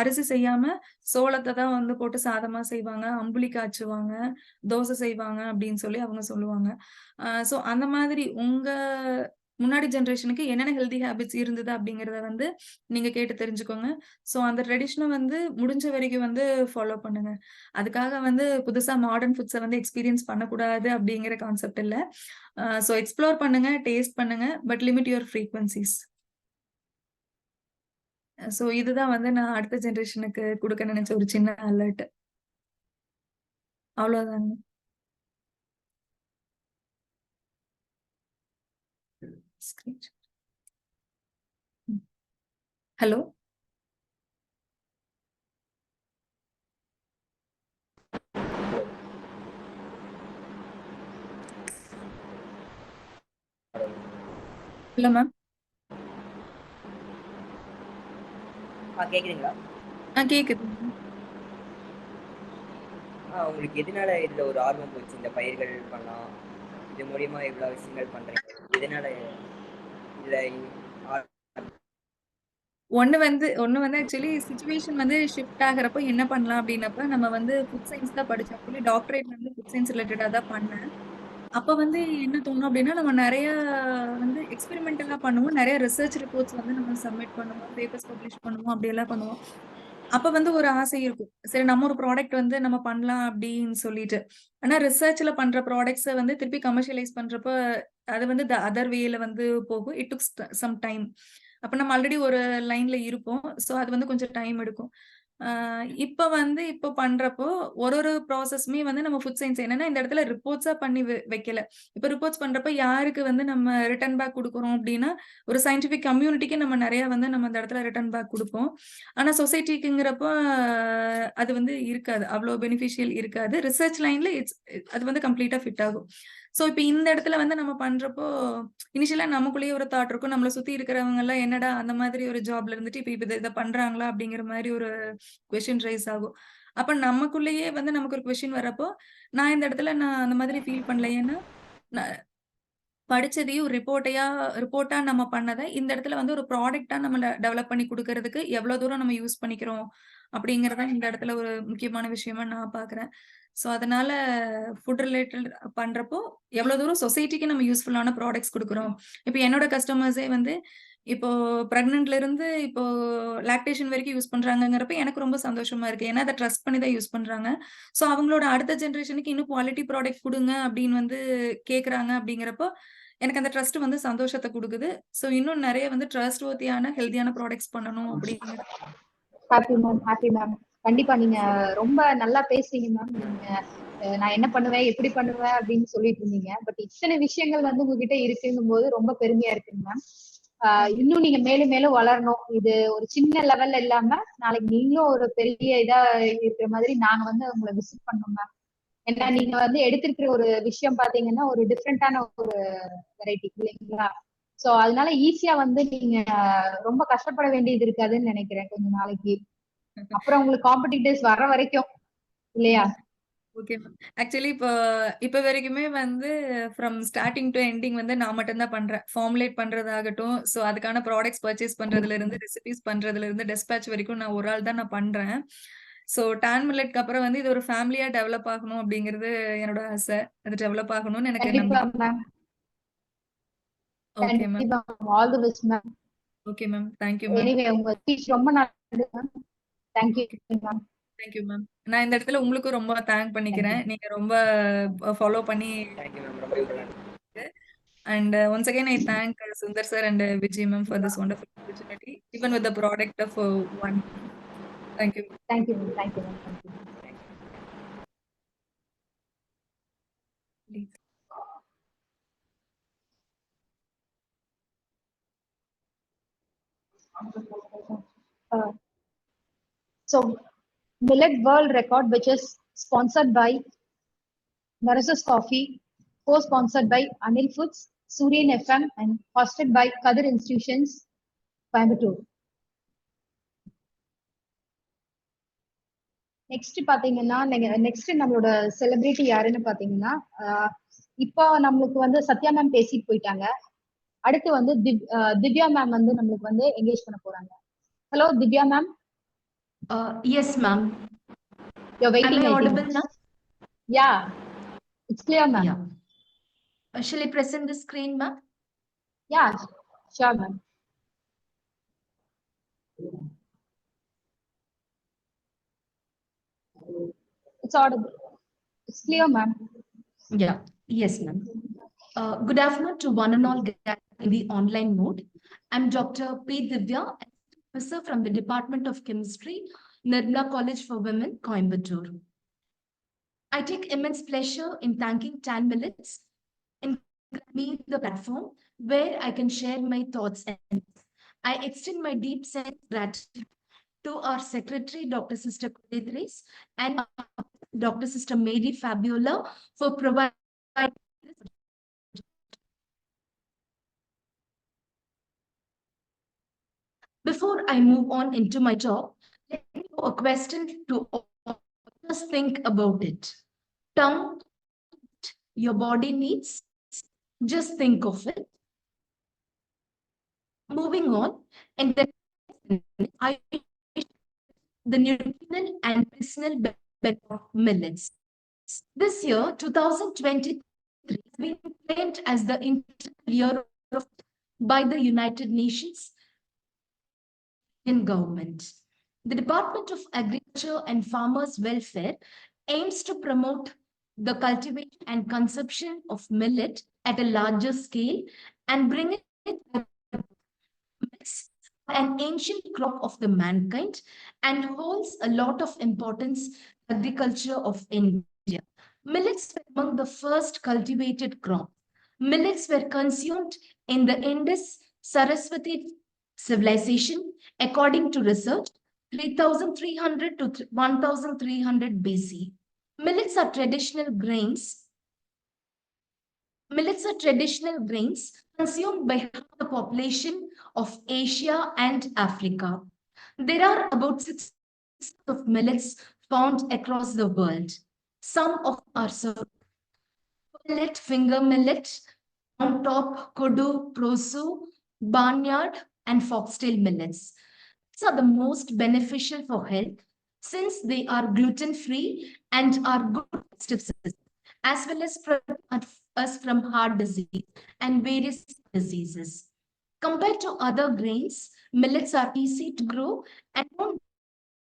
அரிசி செய்யாம சோளத்த தான் வந்து போட்டு சாதமா செய்வாங்க. அம்புலி காய்ச்சுவாங்க. தோசை செய்வாங்க அப்படின்னு சொல்லி அவங்க சொல்லுவாங்க. அந்த மாதிரி உங்க முன்னாடி ஜெனரேஷனுக்கு என்னென்ன ஹெல்தி ஹேபிட்ஸ் இருந்தது அப்படிங்கிறத வந்து நீங்க கேட்டு தெரிஞ்சுக்கோங்க. அந்த ட்ரெடிஷன வந்து முடிஞ்ச வரைக்கும் வந்து ஃபாலோ பண்ணுங்க. அதுக்காக வந்து புதுசா மாடர்ன் ஃபுட்ஸ வந்து எக்ஸ்பீரியன்ஸ் பண்ணக்கூடாது அப்படிங்கிற கான்செப்ட் இல்ல. எக்ஸ்ப்ளோர் பண்ணுங்க, டேஸ்ட் பண்ணுங்க. But limit your frequencies. இதுதான் வந்து நான் அடுத்த ஜெனரேஷனுக்கு குடுக்க நினைச்ச ஒரு சின்ன அலர்ட். அவ்வளவுதாங்க. ஹலோ. Hello ma'am. கேக்குதுங்களா? கேக்குது. உங்களுக்கு எதனால இதுல ஒரு ஆர்வம் போச்சு? இந்த பயிர்கள் பண்ணலாம், இது மூலியமா இவ்வளவு விஷயங்கள் பண்றீங்க, எதனால இதுல ஒண்ணு வந்து ஆக்சுவலி சிச்சுவேஷன் வந்து ஷிஃப்ட் ஆகுறப்போ என்ன பண்ணலாம் அப்படின்னப்ப நம்ம வந்து ஃபுட் சயின்ஸ் தான் படிச்சோம். ஆக்சுவலி டாக்டரேட் வந்து ஃபுட் சயின்ஸ் ரிலேட்டடா தான் பண்ணேன். அப்ப வந்து என்ன தோணும் அப்படின்னா, நம்ம நெறைய வந்து எக்ஸ்பெரிமெண்டலா பண்ணுவோம். நெறைய ரிசர்ச் ரிப்போர்ட்ஸ் வந்து நம்ம சப்மிட் பண்ணுவோம். பேப்பர்ஸ் பப்ளிஷ் பண்ணுவோம். அப்படியெல்லாம் பண்ணுவோம். அப்ப வந்து ஒரு ஆசை இருக்கும். சரி நம்ம ஒரு ப்ராடக்ட் வந்து நம்ம பண்ணலாம் அப்படின்னு சொல்லிட்டு. ஆனா ரிசர்ச்ல பண்ற ப்ராடக்ட்ஸ வந்து திருப்பி கமர்ஷியலைஸ் பண்றப்ப, அது வந்து அதர் வேல வந்து போகும். It took some time. அப்ப நம்ம ஆல்ரெடி ஒரு லைன்ல இருப்போம். அது வந்து கொஞ்சம் டைம் எடுக்கும். இப்ப பண்றப்போ ஒரு ப்ராசஸ்மே வந்து நம்ம ஃபுட் சயின்ஸ் என்னன்னா, இந்த இடத்துல ரிப்போர்ட்ஸா பண்ணி வைக்கல. இப்ப ரிப்போர்ட்ஸ் பண்றப்ப யாருக்கு வந்து நம்ம ரிட்டர்ன் பேக் குடுக்குறோம் அப்டின்னா, ஒரு சயின்டிஃபிக் கம்யூனிட்டிக்கு நம்ம நெறைய வந்து நம்ம அந்த இடத்துல ரிட்டர்ன் பேக் குடுப்போம். ஆனா சொசைட்டிக்குங்கிறப்ப அது வந்து இருக்காது. அவ்ளோ பெனிஃபிஷியல் இருக்காது. ரிசர்ச் லைன்ல அது வந்து கம்ப்ளீட்டா ஃபிட் ஆகும். இப்ப இந்த இடத்துல வந்து நம்ம பண்றப்போ, இனிஷியலா நமக்குள்ளேயே ஒரு தாட் இருக்கும். நம்மள சுத்தி இருக்கிறவங்க எல்லாம் என்னடா அந்த மாதிரி ஒரு ஜாப்ல இருந்துட்டு, இப்ப இத பண்றாங்களா? அப்படிங்கிற மாரி ஒரு கொஸ்டின் ரைஸ் ஆகும். அப்ப நமக்குள்ளேயே வந்து நமக்கு ஒரு கொஸ்டின் வரப்போ, நான் இந்த இடத்துல நான் அந்த மாதிரி ஃபீல் பண்ணல. ஏன்னா, படிச்சதையும் ரிப்போர்ட்டா நம்ம பண்ணத இந்த இடத்துல வந்து ஒரு ப்ராடக்ட்டா நம்ம டெவலப் பண்ணி குடுக்கறதுக்கு எவ்வளோ தூரம் நம்ம யூஸ் பண்ணிக்கிறோம் அப்படிங்கிறத இந்த இடத்துல ஒரு முக்கியமான விஷயமா நான் பார்க்குறேன். ஸோ அதனால ஃபுட் ரிலேட்டட் பண்றப்போ எவ்வளோ தூரம் சொசைட்டிக்கு நம்ம யூஸ்ஃபுல்லான ப்ராடக்ட்ஸ் குடுக்குறோம். இப்ப என்னோட கஸ்டமர்ஸே வந்து இப்போ பிரெக்னன்ட்ல இருந்து இப்போ லாக்டேஷன் வரைக்கும் யூஸ் பண்றாங்கங்கிறப்ப எனக்கு ரொம்ப சந்தோஷமா இருக்கு. ஏன்னா அத ட்ரஸ்ட் பண்ணி தான் யூஸ் பண்றாங்க. ஸோ அவங்களோட அடுத்த ஜெனரேஷனுக்கு இன்னும் குவாலிட்டி ப்ராடக்ட் குடுங்க அப்படின்னு வந்து கேட்கறாங்க அப்படிங்கிறப்போ, எனக்கு அந்த ட்ரஸ்ட் வந்து சந்தோஷத்த குடுக்குது. ஸோ இன்னும் நெறைய வந்து ட்ரஸ்ட் வொர்த்தியான ஹெல்த்தியான ப்ராடக்ட்ஸ் பண்ணணும் அப்படிங்கிறது. Happy ma'am, happy ma'am. கண்டிப்பா நீங்க ரொம்ப நல்லா பேசுறீங்க மேம். நீங்க நான் என்ன பண்ணுவேன், எப்படி பண்ணுவேன் அப்படின்னு சொல்லிட்டு இருந்தீங்க. பட் இத்தனை விஷயங்கள் வந்து உங்ககிட்ட இருக்குங்கும் போது ரொம்ப பெருமையா இருக்குங்க மேம். இன்னும் நீங்க மேலும் மேலும் வளரணும். இது ஒரு சின்ன லெவல்ல இல்லாம நாளைக்கு நீங்களும் ஒரு பெரிய இதா இருக்கிற மாதிரி நாங்க வந்து உங்களை விசிட் பண்ணோம் மேம். ஏன்னா நீங்க வந்து எடுத்திருக்கிற ஒரு விஷயம் பாத்தீங்கன்னா ஒரு டிஃப்ரெண்டான ஒரு வெரைட்டி இல்லைங்களா? சோ அதனால ஈஸியா வந்து நீங்க ரொம்ப கஷ்டப்பட வேண்டியது இருக்காதுன்னு நினைக்கிறேன் கொஞ்ச நாளைக்கு. அப்புறம் உங்களுக்கு காம்படிட்டர்ஸ் வர்ற வரைக்கும் இல்லையா? Okay ma'am. ஆக்சுவலி இப்ப வரைக்குமே வந்து ஃப்ரம் ஸ்டார்ட்டிங் டூ எண்டிங் வந்து நான் மட்டும் தான் பண்றேன். ஃபார்முலேட் பண்றதாகட்டும், ஸோ அதுக்கான ப்ராடக்ட்ஸ் பர்ச்சேஸ் பண்றதுல இருந்து, ரெசிபீஸ் பண்றதுல இருந்து, டெஸ்பேட்ச் வரைக்கும் நான் ஒரு ஆள் தான் நான் பண்றேன். ஸோ டான் மில்லட்க்கு அப்புறம் வந்து இது ஒரு ஃபேமிலியா டெவலப் ஆகணும் அப்படிங்கிறது என்னோட ஆசை. அது டெவலப் ஆகணும்னு எனக்கு கண்டிப்பா நம்பிக்கை. மேம். Okay ma'am. கண்டிப்பா all the best ma'am. Okay ma'am. Thank you ma'am. Anyway உங்க ஸ்பீச் ரொம்ப நல்லது ma'am. Thank you ma'am. Thank you ma'am. நான் இந்த இடத்துல உங்களுக்கும் ரொம்ப தேங்க் பண்ணிக்கிறேன். நீங்க ரொம்ப ஃபாலோ பண்ணி தேங்க்யூ மேம், ரொம்ப ரொம்ப நன்றி. and once again I thank Sundar sir and Vijay ma'am for this wonderful opportunity, even with the product of one. Thank you. Thank you ma'am. Thank you ma'am. Thank you. Please. So Millet World Record, which is sponsored by Narasus Coffee, co-sponsored by Anil Foods, Suryan FM, and hosted by Kadir Institutions, Coimbatore. Next பாத்தீங்கன்னா next நம்மளோட celebrity யாருன்னு பாத்தீங்கன்னா இப்போ நம்மளுக்கு வந்து Sathya ma'am பேசிட்டு போயிட்டாங்க. அடுத்து வந்து திவ்யா மேம் வந்து நம்மளுக்கு வந்து என்கேஜ் பண்ண போறாங்க. Hello Divya ma'am. Yes, ma'am. You're waiting. Am I audible now? Yeah, it's clear, ma'am. Yeah. Shall I present the screen, ma'am? Yeah, sure, ma'am. It's audible. It's clear, ma'am. Yeah. Yes, ma'am. Good afternoon to one and all in the online mode. I'm Dr. P. Divya, professor from the Department of Chemistry, Nirmala College for Women, Coimbatore. I take immense pleasure in thanking Tan Millets in me the platform where I can share my thoughts, and I extend my deep sense of gratitude to our secretary, Dr. Sister Kudetris, and Dr. Sister Mary Fabiola for providing. Before I move on into my talk, let me put a question to all. Just think about it. Tongue, your body needs. Just think of it. Moving on, and then I the nutritional and medicinal benefit of millets. This year, 2023, has been claimed as the International Year of by the United Nations government. The Department of Agriculture and Farmers Welfare aims to promote the cultivation and consumption of millet at a larger scale and bring it an ancient crop of the mankind and holds a lot of importance in agriculture of India. Millets were among the first cultivated crop. Millets were consumed in the Indus Saraswati civilization, according to research, 3300 to 1300 BC. Millets are traditional grains. Millets are traditional grains consumed by the population of Asia and Africa. There are about 6 of millets found across the world. Some of are millet, finger millet, brown top, kodu, prosu, barnyard, and foxtail millets. These are the most beneficial for health since they are gluten-free and are good digestive system, as well as protect us from heart disease and various diseases. Compared to other grains, millets are easy to grow and don't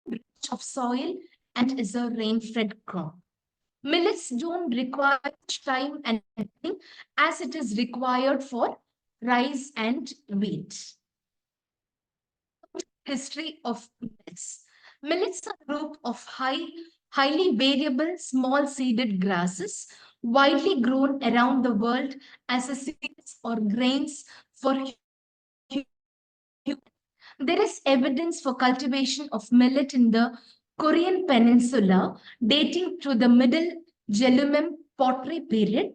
rich of soil and is a rain-fed crop. Millets don't require much time and planting as it is required for rice and wheat. History of millets. Millets are a group of highly variable small seeded grasses widely grown around the world as a seeds or grains for there is evidence for cultivation of millet in the Korean peninsula dating to the Middle Gelumim pottery period.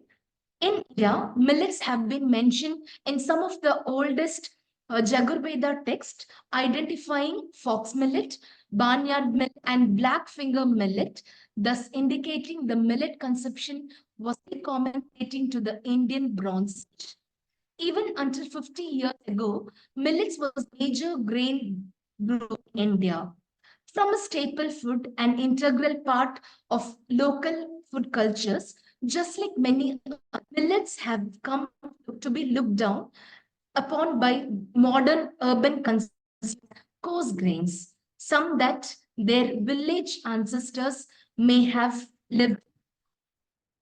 In India, millets have been mentioned in some of the oldest Jagurveda texts identifying fox millet, barnyard millet, and black finger millet, thus indicating the millet consumption was common dating to the Indian Bronze Age. Even until 50 years ago, millets was major grain group in India. From a staple food and integral part of local food cultures, just like many millets have come to be looked down upon by modern urban consumers, coarse grains, some that their village ancestors may have lived.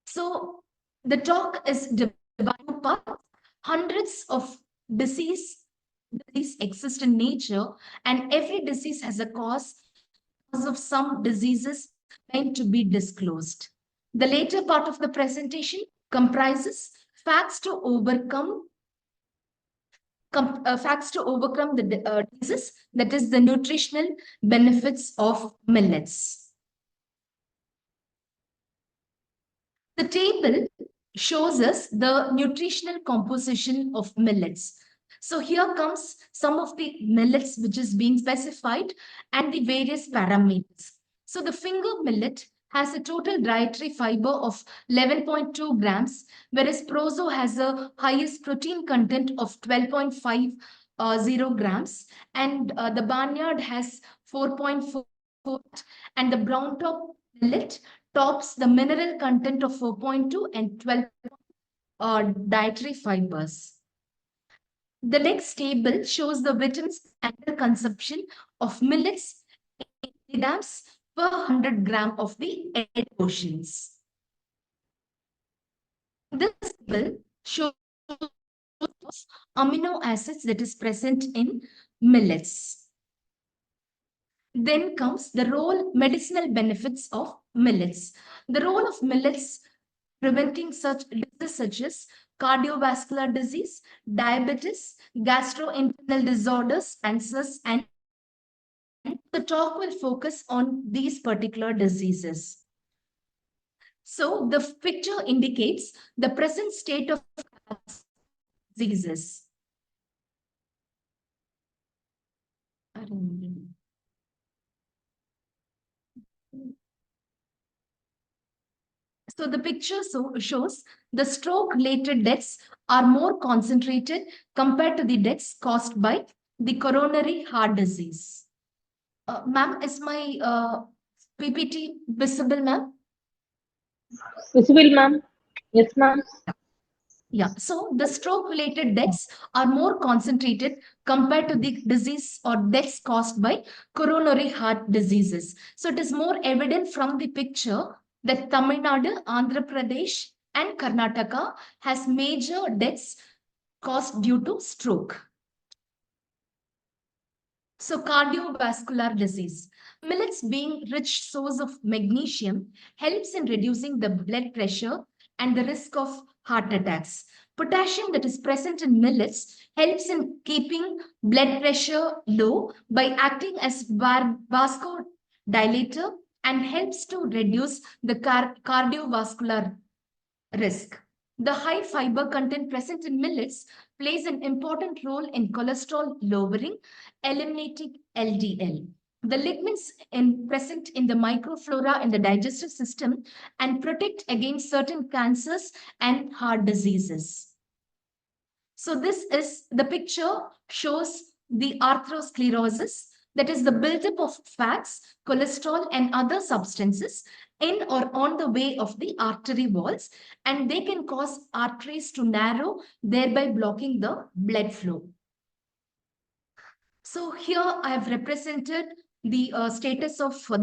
So the talk is divided parts. Hundreds of disease exist in nature, and every disease has a cause of some diseases meant to be disclosed. The later part of the presentation comprises facts to overcome the diseases, that is the nutritional benefits of millets. The table shows us the nutritional composition of millets. So here comes some of the millets which is being specified and the various parameters. So the finger millet has a total dietary fiber of 11.2 grams, whereas proso has a highest protein content of 12.50 grams, and the barnyard has 4.4, and the brown top millet tops the mineral content of 4.2 and 12 dietary fibers. The next table shows the vitamins and consumption of millets in grams per 100 gram of the air portions. This table shows amino acids that is present in millets. Then comes the medicinal benefits of millets. The role of millets preventing such diseases such as cardiovascular disease, diabetes, gastrointestinal disorders, cancers, and the talk will focus on these particular diseases. So the picture indicates the present state of diseases. So the picture shows the stroke-related deaths are more concentrated compared to the deaths caused by the coronary heart disease. Ma'am, is my PPT visible, ma'am? Visible, ma'am. Yes, ma'am. Yeah, so the stroke-related deaths are more concentrated compared to the disease or deaths caused by coronary heart diseases. So it is more evident from the picture that Tamil Nadu, Andhra Pradesh, and Karnataka has major deaths caused due to stroke. So cardiovascular disease. Millets being rich source of magnesium helps in reducing the blood pressure and the risk of heart attacks. Potassium that is present in millets helps in keeping blood pressure low by acting as vasodilator and helps to reduce the cardiovascular risk. The high fiber content present in millets plays an important role in cholesterol lowering, eliminating LDL. The lignins present in the microflora in the digestive system and protect against certain cancers and heart diseases. So the picture shows the atherosclerosis, that is the buildup of fats, cholesterol, and other substances in or on the way of the artery walls, and they can cause arteries to narrow, thereby blocking the blood flow. So here I have represented the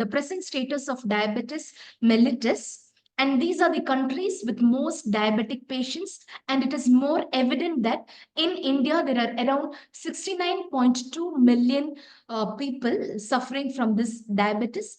present status of diabetes mellitus. And these are the countries with most diabetic patients. And it is more evident that in India, there are around 69.2 million people suffering from this diabetes.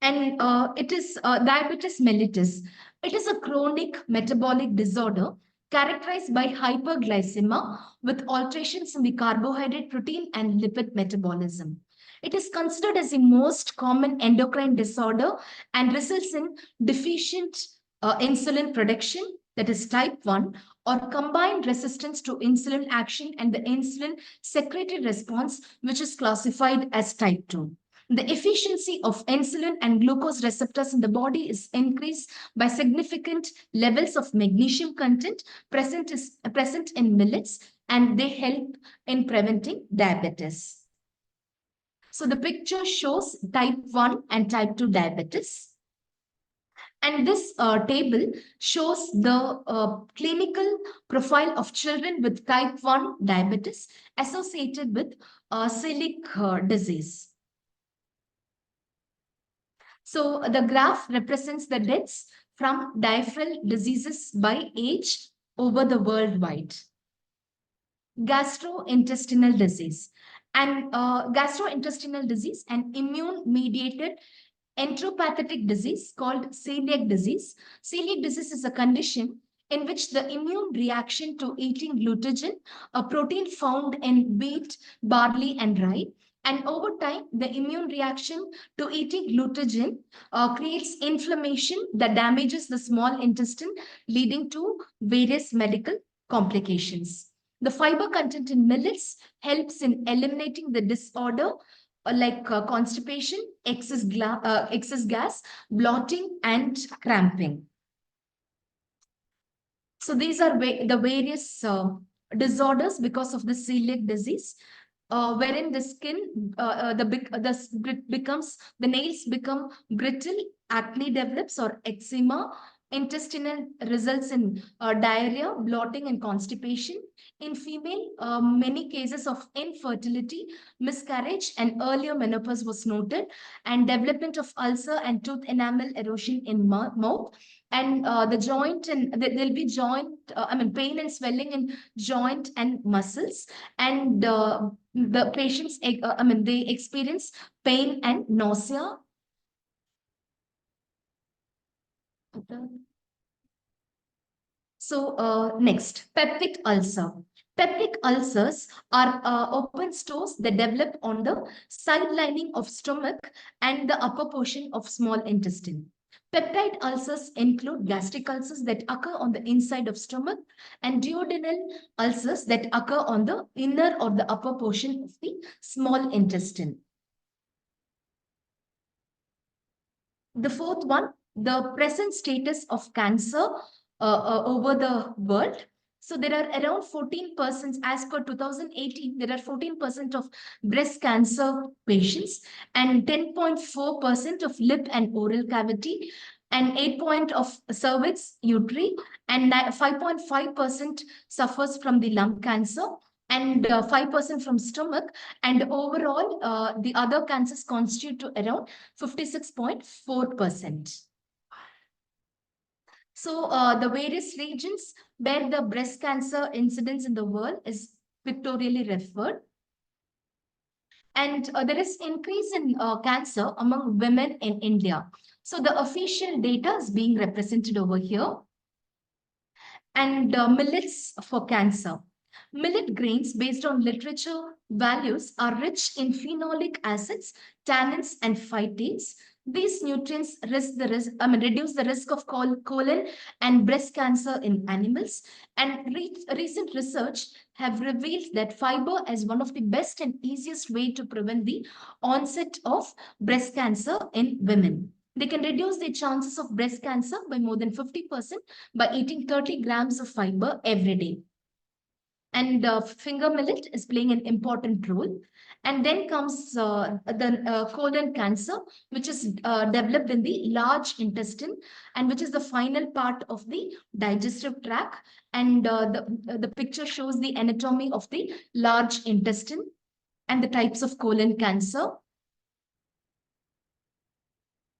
And it is diabetes mellitus. It is a chronic metabolic disorder characterized by hyperglycemia with alterations in the carbohydrate, protein, and lipid metabolism. It is considered as the most common endocrine disorder and results in deficient insulin production, that is type 1, or combined resistance to insulin action and the insulin secretory response, which is classified as type 2. The efficiency of insulin and glucose receptors in the body is increased by significant levels of magnesium content present in millets, and they help in preventing diabetes. So the picture shows type 1 and type 2 diabetes. And this table shows the clinical profile of children with type 1 diabetes associated with celiac disease. So the graph represents the deaths from diaphragm diseases by age over the worldwide. Gastrointestinal disease. And gastrointestinal disease and immune-mediated enteropathetic disease called celiac disease. Celiac disease is a condition in which the immune reaction to eating gluten, a protein found in wheat, barley, and rye, and over time, the immune reaction to eating gluten creates inflammation that damages the small intestine, leading to various medical complications. The fiber content in millets helps in eliminating the disorder like constipation, excess gas, bloating, and cramping. So these are the various disorders because of the celiac disease. Wherein the skin, the nails become brittle, acne develops or eczema, intestinal results in diarrhea, bloating, and constipation. In female, many cases of infertility, miscarriage, and earlier menopause was noted, and development of ulcer and tooth enamel erosion in mouth. And the joint, and there'll be pain and swelling in joint and muscles, and the patients, they experience pain and nausea. So next, peptic ulcer. Peptic ulcers are open stores that develop on the side lining of stomach and the upper portion of small intestine. Peptide ulcers include gastric ulcers that occur on the inside of stomach and duodenal ulcers that occur on the inner or the upper portion of the small intestine. The fourth one, the present status of cancer over the world. So there are around 14%, as per 2018, there are 14% of breast cancer patients and 10.4% of lip and oral cavity and 8% of cervix uteri and 5.5% suffers from the lung cancer and 5% from stomach, and overall the other cancers constitute to around 56.4%. So the various regions where the breast cancer incidence in the world is pictorially referred. And there is increase in cancer among women in India. So the official data is being represented over here. And millets for cancer. Millet grains, based on literature values, are rich in phenolic acids, tannins, and phytates. These nutrients reduce the risk of colon and breast cancer in animals. And recent research have revealed that fiber is one of the best and easiest way to prevent the onset of breast cancer in women. They can reduce their chances of breast cancer by more than 50% by eating 30 grams of fiber every day. And finger millet is playing an important role. And then comes the colon cancer, which is developed in the large intestine, and which is the final part of the digestive tract. And the picture shows the anatomy of the large intestine and the types of colon cancer.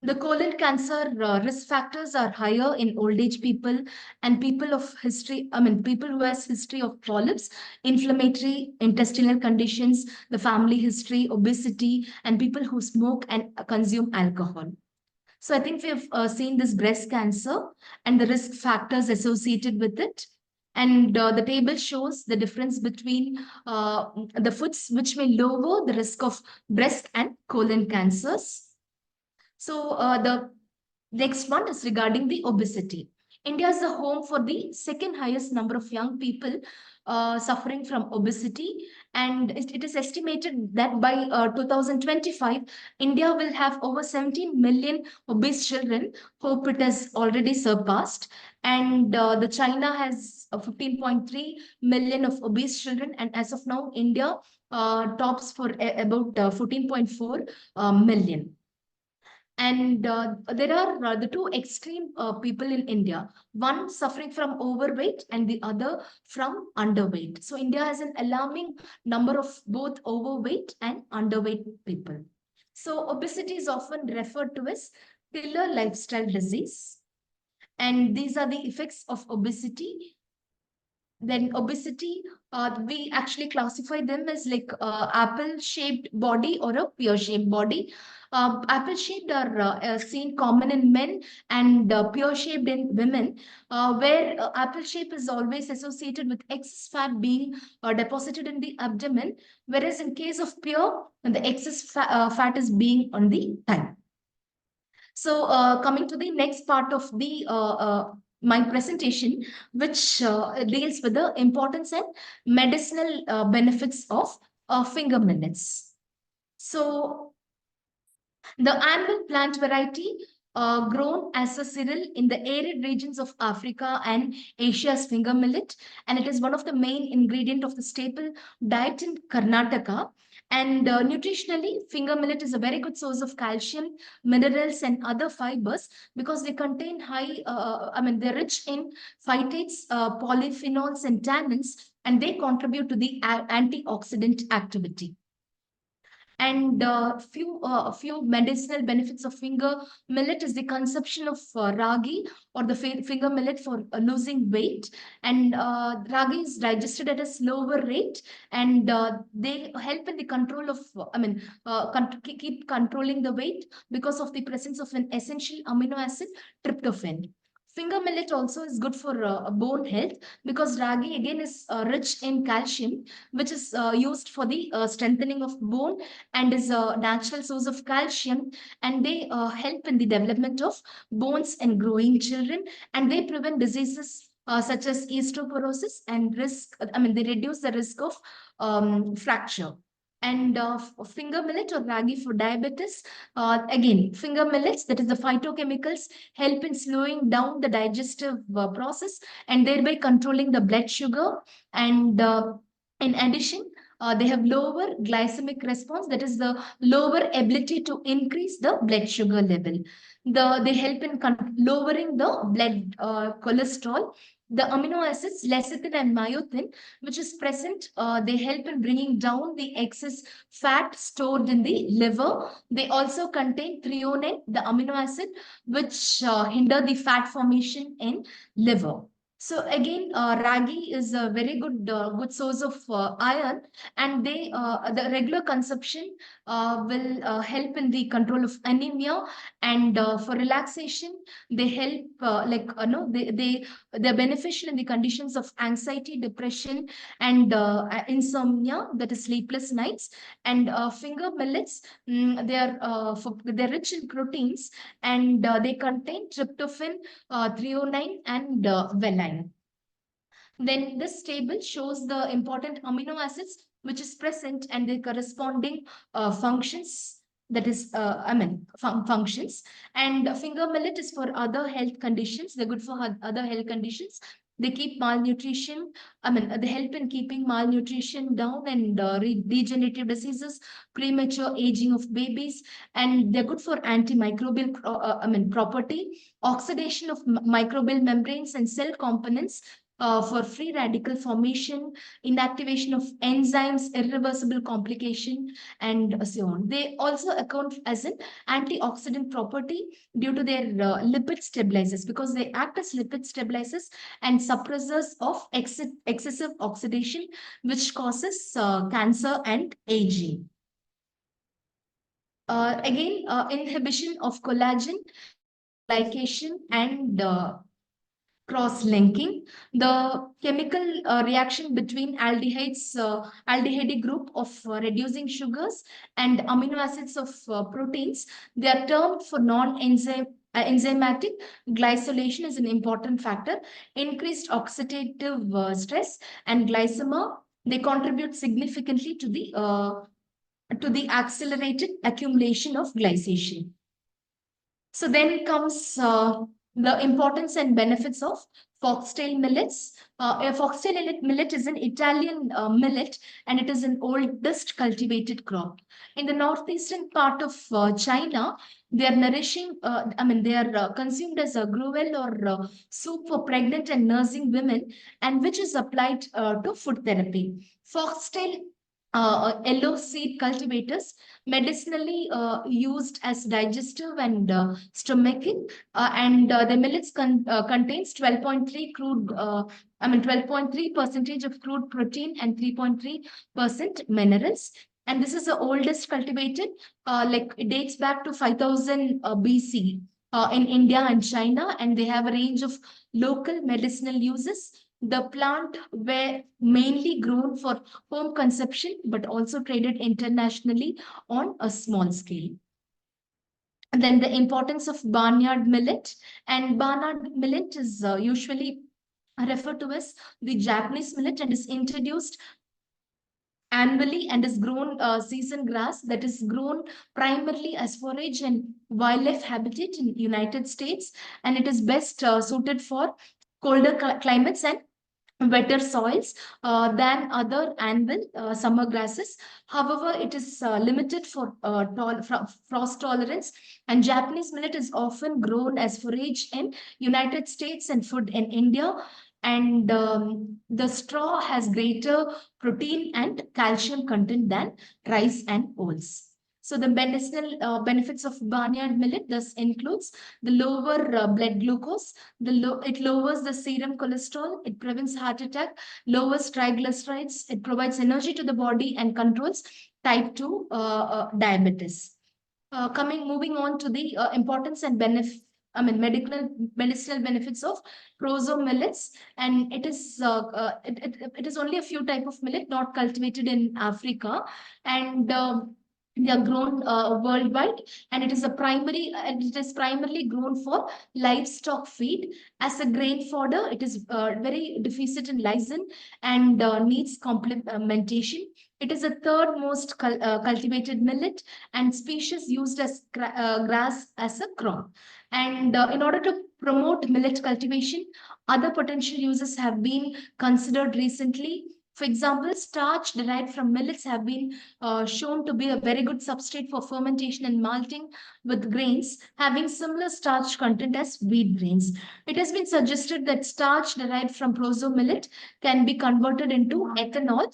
The colon cancer risk factors are higher in old age people and people of history, people who has history of polyps, inflammatory intestinal conditions, the family history, obesity, and people who smoke and consume alcohol. So I think we've seen this breast cancer and the risk factors associated with it. And the table shows the difference between the foods which may lower the risk of breast and colon cancers. So the next one is regarding the obesity. India is the home for the second highest number of young people suffering from obesity. And it is estimated that by 2025, India will have over 17 million obese children. Hope it has already surpassed. And the China has 15.3 million of obese children. And as of now, India tops for about 14.4 million. And there are the two extreme people in India, one suffering from overweight and the other from underweight. So India has an alarming number of both overweight and underweight people. So obesity is often referred to as killer lifestyle disease. And these are the effects of obesity. Then obesity, we actually classify them as like apple shaped body or a pear shaped body. Apple shaped are seen common in men and pear shaped in women, where apple shape is always associated with excess fat being deposited in the abdomen, whereas in case of pear, the excess fat is being on the thigh. So coming to the next part of the my presentation, which deals with the importance and medicinal benefits of finger millets. So the annual plant variety grown as a cereal in the arid regions of Africa and Asia's finger millet, and it is one of the main ingredient of the staple diet in Karnataka. And nutritionally, finger millet is a very good source of calcium, minerals, and other fibers because they contain they're rich in phytates, polyphenols, and tannins, and they contribute to the antioxidant activity. And few medicinal benefits of finger millet is the consumption of ragi or the finger millet for losing weight. And ragi is digested at a slower rate, and they help in the control of, keep controlling the weight because of the presence of an essential amino acid, tryptophan. Finger millet also is good for bone health because ragi again is rich in calcium, which is used for the strengthening of bone and is a natural source of calcium. And they help in the development of bones in growing children, and they prevent diseases such as osteoporosis and they reduce the risk of fracture. And finger millet or ragi for diabetes. Again, finger millets, that is the phytochemicals, help in slowing down the digestive process and thereby controlling the blood sugar. And in addition, they have lower glycemic response, that is the lower ability to increase the blood sugar level. They help in lowering the blood cholesterol. The amino acids lecithin and myosin, which is present, they help in bringing down the excess fat stored in the liver. They also contain threonine, the amino acid, which hinder the fat formation in liver. So again, ragi is a very good source of iron, and the regular consumption will help in the control of anemia. And for relaxation, they help they're beneficial in the conditions of anxiety, depression, and insomnia, that is sleepless nights. And finger millets, they're rich in proteins, and they contain tryptophan, threonine, and valine. Then this table shows the important amino acids which is present and the corresponding functions. that is, functions. And finger millet is for other health conditions. They're good for other health conditions. They keep malnutrition. They help in keeping malnutrition down and degenerative diseases, premature aging of babies, and they're good for antimicrobial, property, oxidation of microbial membranes and cell components, for free radical formation, inactivation of enzymes, irreversible complication, and so on. They also account as an antioxidant property due to their lipid stabilizers, because they act as lipid stabilizers and suppressors of excessive oxidation, which causes cancer and aging. Again, inhibition of collagen, glycation, and cross-linking. The chemical reaction between aldehyde group of reducing sugars and amino acids of proteins, they are termed for enzymatic glycylation is an important factor. Increased oxidative stress and glycemia, they contribute significantly to the accelerated accumulation of glycation. So then comes the importance and benefits of foxtail millets. A foxtail millet is an Italian millet, and it is an oldest cultivated crop. In the northeastern part of China, they are nourishing, they are consumed as a gruel or soup for pregnant and nursing women, and which is applied to food therapy. Foxtail yellow seed cultivators, medicinally used as digestive and stomachic, and the millets contains 12.3 crude 12.3 percentage of crude protein and 3.3% minerals. And this is the oldest cultivated, like it dates back to 5000 BC in India and China, and they have a range of local medicinal uses. The plant were mainly grown for home consumption, but also traded internationally on a small scale. And then the importance of barnyard millet. And barnyard millet is usually referred to as the Japanese millet, and is introduced annually and is grown season grass that is grown primarily as forage and wildlife habitat in United States, and it is best suited for colder climates and wetter soils than other annual summer grasses. However, it is limited for frost tolerance, and Japanese millet is often grown as forage in United States and food in India. And the straw has greater protein and calcium content than rice and oats. So the medicinal benefits of barnyard millet thus includes the lower blood glucose, it lowers the serum cholesterol, it prevents heart attack, lowers triglycerides, it provides energy to the body and controls type 2 diabetes. Moving on to the importance and medicinal benefits of proso millets, and it is only a few type of millet not cultivated in Africa, and they are grown worldwide, and it is primarily grown for livestock feed. As a grain fodder, it is very deficient in lysine and needs complementation. It is the third most cultivated millet and species used as grass as a crop. And in order to promote millet cultivation, other potential uses have been considered recently. For example, starch derived from millets have been shown to be a very good substrate for fermentation and malting with grains having similar starch content as wheat grains. It has been suggested that starch derived from proso millet can be converted into ethanol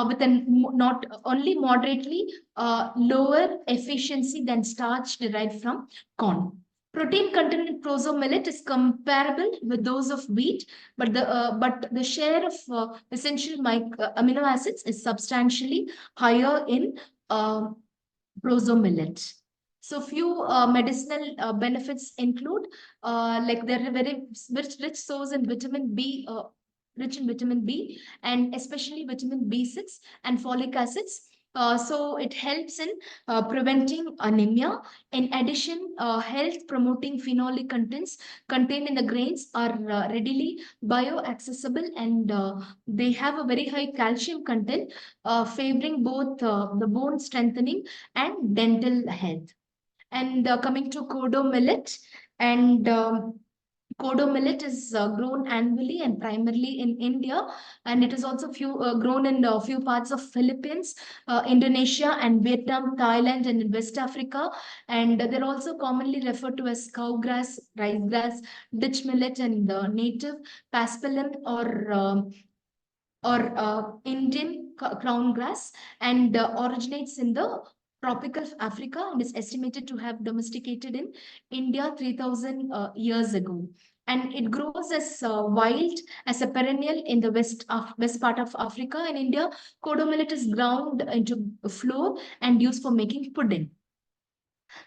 with not only moderately lower efficiency than starch derived from corn. Protein content in proso millet is comparable with those of wheat, but the share of essential amino acids is substantially higher in proso millet. So few medicinal benefits include like they're very rich source in vitamin B. Rich in vitamin B, and especially vitamin B6 and folic acids. So it helps in preventing anemia. In addition, health promoting phenolic contents contained in the grains are readily bioaccessible, and they have a very high calcium content, favoring both the bone strengthening and dental health. And coming to kodo millet, and kodo millet is grown annually and primarily in India, and it is also grown in a few parts of Philippines, Indonesia, and Vietnam, Thailand, and in West Africa. And they're also commonly referred to as cow grass, rice grass, ditch millet, and native paspalum or Indian crown grass, and originates in the tropical Africa and is estimated to have domesticated in India 3000 years ago. And it grows as wild as a perennial in the west part of Africa and India. Kodo millet is ground into flour and used for making pudding.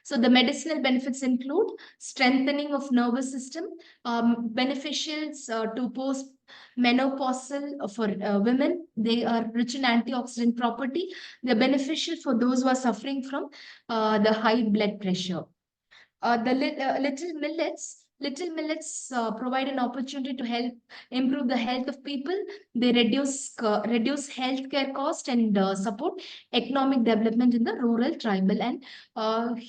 So the medicinal benefits include strengthening of nervous system, beneficials to post-menopausal for women. They are rich in antioxidant property. They're beneficial for those who are suffering from the high blood pressure. Little millets provide an opportunity to help improve the health of people. They reduce healthcare cost and support economic development in the rural, tribal, and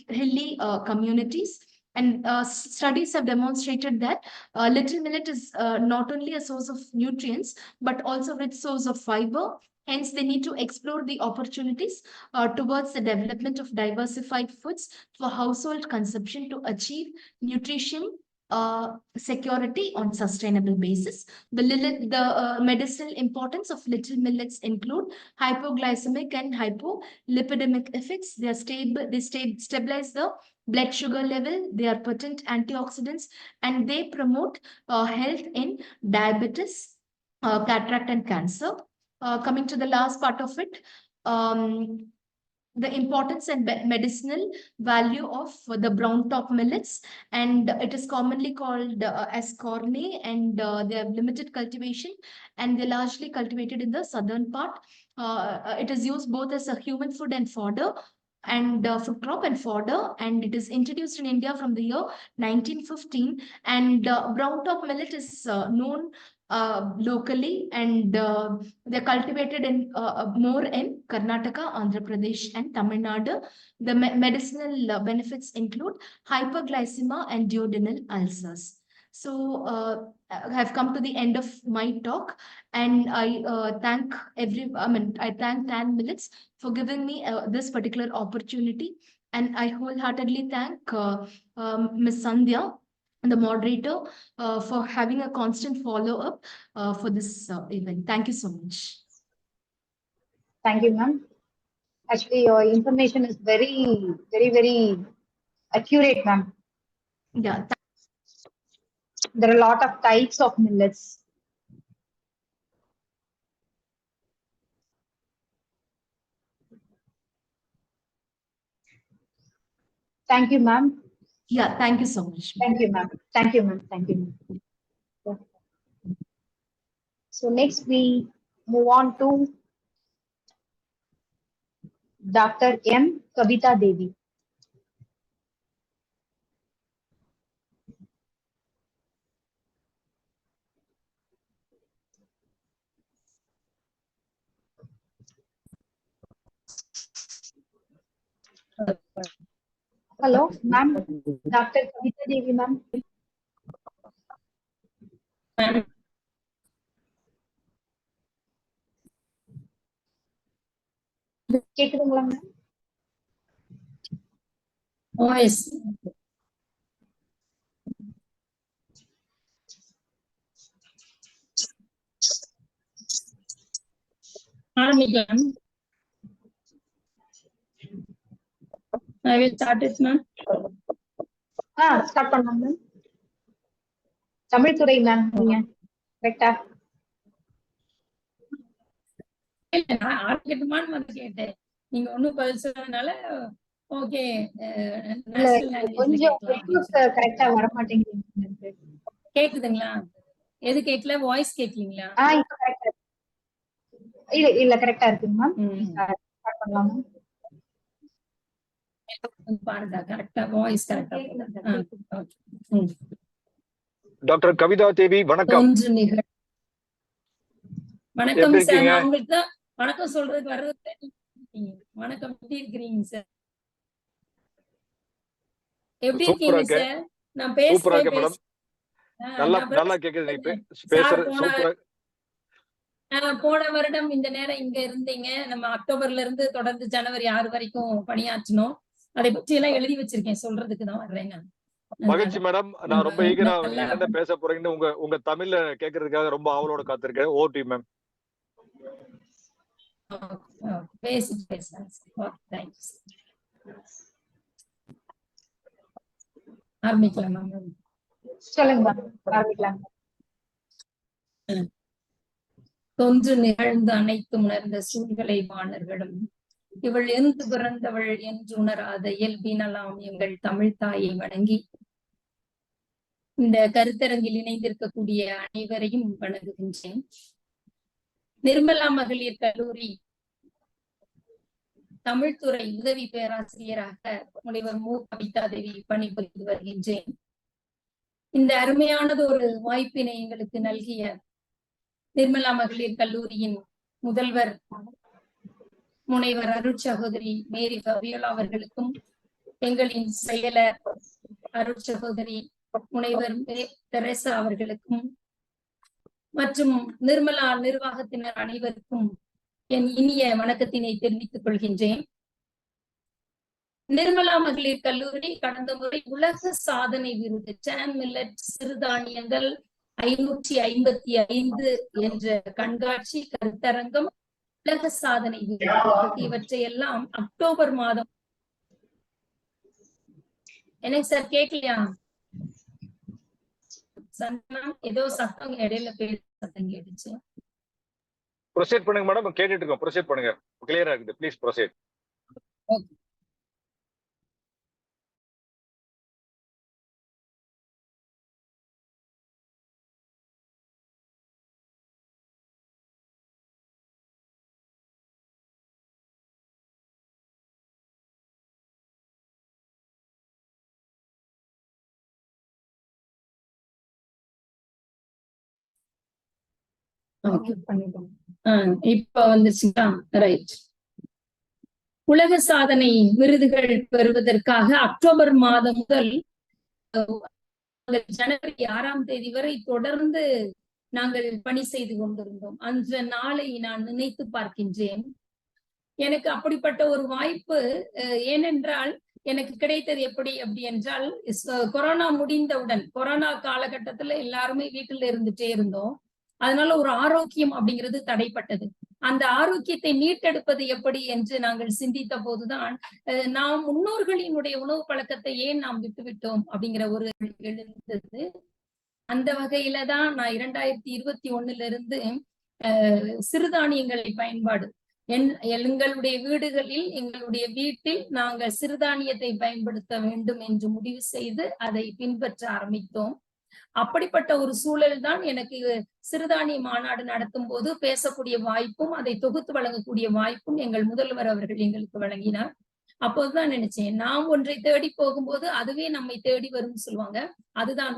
hilly communities. And studies have demonstrated that little millet is not only a source of nutrients but also rich source of fiber. Hence, they need to explore the opportunities towards the development of diversified foods for household consumption to achieve nutrition security on sustainable basis. The medicinal importance of little millets include hypoglycemic and hypolipidemic effects. They are stable. They stabilize the blood sugar level. They are potent antioxidants, and they promote health in diabetes, cataract, and cancer. Coming to the last part of it, the importance and medicinal value of the brown top millets, and it is commonly called as cornea, and they have limited cultivation, and they're largely cultivated in the southern part. It is used both as a human food and fodder, and food crop and fodder, and it is introduced in India from the year 1915. And brown top millet is known locally, and they're cultivated in more in Karnataka, Andhra Pradesh, and Tamil Nadu. The medicinal benefits include hyperglycemia and duodenal ulcers. So I have come to the end of my talk, and I thank I thank Tan Millets for giving me this particular opportunity, and I wholeheartedly thank Ms. Sandhya, the moderator, for having a constant follow-up for this event. Thank you so much. Thank you, ma'am. Actually, your information is very, very, very accurate, ma'am. Yeah. There are a lot of types of millets. Thank you, ma'am. Yeah, thank you so much. Thank you, ma'am. Thank you, ma'am. Thank you, ma'am. So next we move on to Dr. M. Kavita Devi. Hello, ma'am. Dr. Kavita Devi, ma'am. கேக்குதுங்களா ma'am? S ஆரம்பிக்கலாம். I will start it, ma'am. Start பண்ணலாம் ma'am. Tamil துறை ma'am, நீங்க கரெக்டா? நான் ஆரம்பிக்கட்டுமான்னு வந்து கேட்டேன். நீங்க ஒண்ணும் பதில் சொன்னதுனால ஓகே. கொஞ்சம் கரெக்டா வர மாட்டேங்குது. கேக்குதுங்களா? எது கேட்கல? வாய்ஸ் கேட்கலீங்களா? இப்ப கரெக்டா இல்ல கரெக்டா இருக்குங்க மேம். பண்ணலாம். பாருங்க கரெக்டா வாய்ஸ் கரெக்டா. டாக்டர் கவிதா தேவி வணக்கம். வணக்கம் சார். நான் உங்களுக்கு தான் வணக்கம் சொல்றதுக்கு வர்றது. வணக்கம், எப்படி இருக்கிறீங்க சார்? எப்படி இருக்கீங்க சார்? நான் பேசுறேன். நல்லா கேக்குது. நீ பேசுறது சூப்பரா. போன வருடம் இந்த நேரம் இங்க இருந்தீங்க. நம்ம அக்டோபர்ல இருந்து தொடர்ந்து ஜனவரி 6 வரைக்கும் பணியாற்றினோம். அதை பற்றி எல்லாம் எழுதி வச்சிருக்கேன், சொல்றதுக்கு தான் வர்றேன் நான். மகிழ்ச்சி மேடம். நான் ரொம்ப ஈகரா என்ன பேச போறீங்கன்னு உங்க தமிழ்ல கேக்குறதுக்காக ரொம்ப ஆவலோட காத்திருக்கேன். Over to you ma'am. ஆரம்பிக்கலாம். சொல்லுங்க, ஆரம்பிக்கலாம். தொன்று நிகழ்ந்து அனைத்து உணர்ந்த சூழ்களை வாணர்களும் இவள் எந்து பிறந்தவள் என்று உணராத இயல்பினலாம் எங்கள் தமிழ் தாயை வணங்கி இந்த கருத்தரங்கில் இணைந்திருக்கக்கூடிய அனைவரையும் வணங்குகின்றேன். நிர்மலா மகளிர் கல்லூரி தமிழ்துறை உதவி பேராசிரியராக முனைவர் மு. கவிதா தேவி பணிபுரிந்து வருகின்றேன். இந்த அருமையானது ஒரு வாய்ப்பினை எங்களுக்கு நல்கிய நிர்மலா மகளிர் கல்லூரியின் முதல்வர் முனைவர் அருட்சகோதரி மேரி ஃபபியோலா அவர்களுக்கும், எங்களின் செயலர் அருட்சகோதரி முனைவர் தெரேசா அவர்களுக்கும் மற்றும் நிர்மலா நிர்வாகத்தினர் அனைவருக்கும் என் இனிய வணக்கத்தினை தெரிவித்துக் கொள்கின்றேன். நிர்மலா மகளிர் கல்லூரி கடந்த முறை உலக சாதனை விருது சான் மில்லட் சிறுதானியங்கள் 555 என்ற கண்காட்சி, கருத்தரங்கம், உலக சாதனை விருது இவற்றையெல்லாம் அக்டோபர் மாதம். எனக்கு சார் கேட்கலையா? ஏதோ சத்தம் இடையில பேர் சத்தம் கேட்டுச்சு. ப்ரோசீட் பண்ணுங்க மேடம். கேட்டுட்டு இருக்கோம். ப்ரோசீட் பண்ணுங்க. கிளியரா இருக்குது. Please proceed. ஓகே. இப்ப வந்துச்சுங்களா? ரைட். உலக சாதனை விருதுகள் பெறுவதற்காக அக்டோபர் மாதம் முதல் ஜனவரி 6ஆம் தேதி வரை தொடர்ந்து நாங்கள் பணி செய்து கொண்டிருந்தோம். அந்த நாளை நான் நினைத்து பார்க்கின்றேன். எனக்கு அப்படிப்பட்ட ஒரு வாய்ப்பு ஏனென்றால் எனக்கு கிடைத்தது அப்படி என்றால், கொரோனா முடிந்தவுடன், கொரோனா காலகட்டத்துல எல்லாருமே வீட்டுல இருந்துட்டே இருந்தோம். அதனால ஒரு ஆரோக்கியம் அப்படிங்கிறது தடைப்பட்டது. அந்த ஆரோக்கியத்தை மீட்டெடுப்பது எப்படி என்று நாங்கள் சிந்தித்த போதுதான் நாம் முன்னோர்களினுடைய உணவு பழக்கத்தை ஏன் நாம் விட்டுவிட்டோம் அப்படிங்கிற ஒரு எழுந்தது. அந்த வகையில தான் நான் 2021 இருந்து சிறுதானியங்களை பயன்பாடு எங்களுடைய வீடுகளில், எங்களுடைய வீட்டில் நாங்கள் சிறுதானியத்தை பயன்படுத்த வேண்டும் என்று முடிவு செய்து அதை பின்பற்ற ஆரம்பித்தோம். அப்படிப்பட்ட ஒரு சூழல் தான் எனக்கு சிறுதானிய மாநாடு நடத்தும் போது பேசக்கூடிய வாய்ப்பும் அதை தொகுத்து வழங்கக்கூடிய வாய்ப்பும் எங்கள் முதல்வர் அவர்கள் எங்களுக்கு வழங்கினார். அப்போதுதான் நினைச்சேன், நாம் ஒன்றை தேடி போகும்போது அதுவே நம்மை தேடி வரும்னு சொல்லுவாங்க. அதுதான்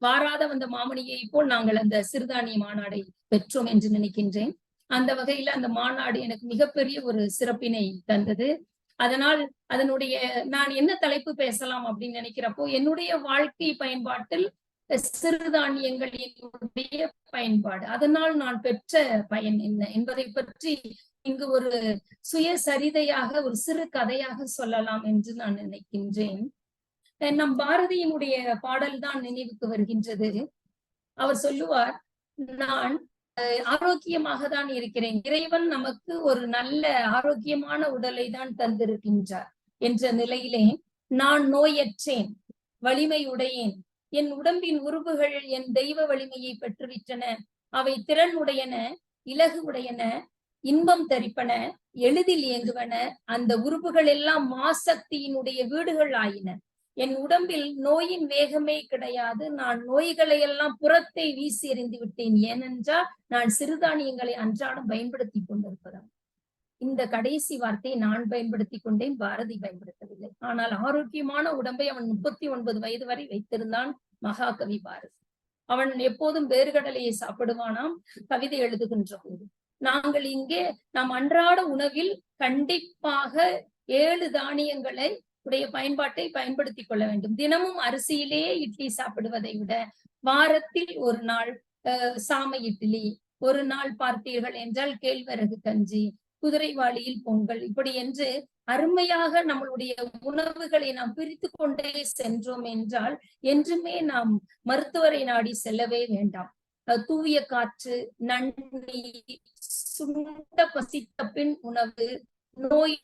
வாராத வந்த மாமணியை போல் நாங்கள் அந்த சிறுதானிய மாநாடை பெற்றோம் என்று நினைக்கின்றேன். அந்த வகையில அந்த மாநாடு எனக்கு மிகப்பெரிய ஒரு சிறப்பினை தந்தது. அதனால் அதனுடைய நான் என்ன தலைப்பு பேசலாம் அப்படின்னு நினைக்கிறப்போ, என்னுடைய வாழ்க்கை பயன்பாட்டில் சிறுதானியங்களினுடைய பயன்பாடு, அதனால் நான் பெற்ற பயன் என்ன என்பதை பற்றி இங்கு ஒரு சுயசரிதையாக ஒரு சிறு கதையாக சொல்லலாம் என்று நான் நினைக்கின்றேன். நம் பாரதியினுடைய பாடல் தான் நினைவுக்கு வருகின்றது. அவர் சொல்லுவார், நான் ஆரோக்கியமாக தான் இருக்கிறேன், இறைவன் நமக்கு ஒரு நல்ல ஆரோக்கியமான உடலை தான் தந்திருக்கின்றார் என்ற நிலையிலே நான் நோயற்றேன், வலிமையுடையேன், என் உடம்பின் உறுப்புகள் என் தெய்வ வலிமையை பெற்றுவிட்டன, அவை திறன் உடையன, இலகு உடையன, இன்பம் தரிப்பன, எளிதில் இயங்குவன, அந்த உறுப்புகள் எல்லாம் மாசக்தியினுடைய வீடுகள் ஆயின. என் உடம்பில் நோயின் வேகமே கிடையாது, நான் நோய்களை எல்லாம் புறத்தை வீசி எறிந்து விட்டேன். ஏனென்றால் நான் சிறுதானியங்களை அன்றாடம் பயன்படுத்தி கொண்டிருப்பதால். இந்த கடைசி வார்த்தையை நான் பயன்படுத்தி கொண்டேன், பாரதி பயன்படுத்தவில்லை. ஆனால் ஆரோக்கியமான உடம்பை அவன் 39 வயது வரை வைத்திருந்தான் மகாகவி பாரதி. அவன் எப்போதும் வேர்கடலையை சாப்பிடுவானாம் கவிதை எழுதுகின்ற போது. நாங்கள் இங்கே நாம் அன்றாட உணவில் கண்டிப்பாக 7 தானியங்களை உடைய பயன்பாட்டை பயன்படுத்திக் கொள்ள வேண்டும். தினமும் அரிசியிலேயே இட்லி சாப்பிடுவதை விட வாரத்தில் ஒரு நாள் சாமை இட்லி, ஒரு நாள் பார்த்தீர்கள் என்றால் கேழ்வரகு கஞ்சி, குதிரைவாளியில் பொங்கல், இப்படி என்று அருமையாக நம்மளுடைய உணவுகளை நாம் பிரித்து கொண்டே சென்றோம் என்றால் என்றுமே நாம் மருத்துவரை நாடி செல்லவே வேண்டாம். தூய காற்று, நன்னீர், சுண்ட பசித்த பின் உணவு, நோய்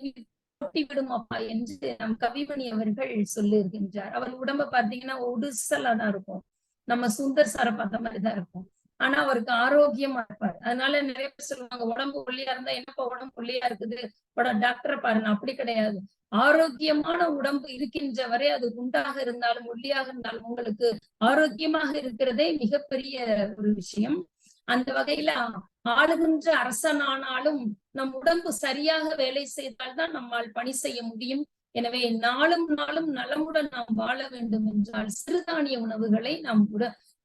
விடும் அப்பா என்று நம் கவிமணி அவர்கள் சொல்லியிருக்கின்றார். அவர் உடம்ப பார்த்தீங்கன்னா ஒடுசலா தான் இருக்கும், நம்ம சுந்தர் சாரை பார்த்த மாதிரிதான் இருக்கும். ஆனா அவருக்கு ஆரோக்கியமா இருப்பார். அதனால நிறைய பேர் சொல்லுவாங்க, உடம்பு ஒல்லியா இருந்தா என்னப்பா உடம்பு ஒல்லியா இருக்குது, டாக்டரை பாருங்க. அப்படி கிடையாது. ஆரோக்கியமான உடம்பு இருக்கின்ற வரை அது குண்டாக இருந்தாலும் ஒல்லியாக இருந்தாலும் உங்களுக்கு ஆரோக்கியமாக இருக்கிறதே மிகப்பெரிய ஒரு விஷயம். அந்த வகையில ஆளுகின்ற அரசனானாலும் நம் உடம்பு சரியாக வேலை செய்தால்தான் நம்மால் பணி செய்ய முடியும். எனவே நாளும் நலமுடன் நாம் வாழ வேண்டும் என்றால் சிறுதானிய உணவுகளை நாம்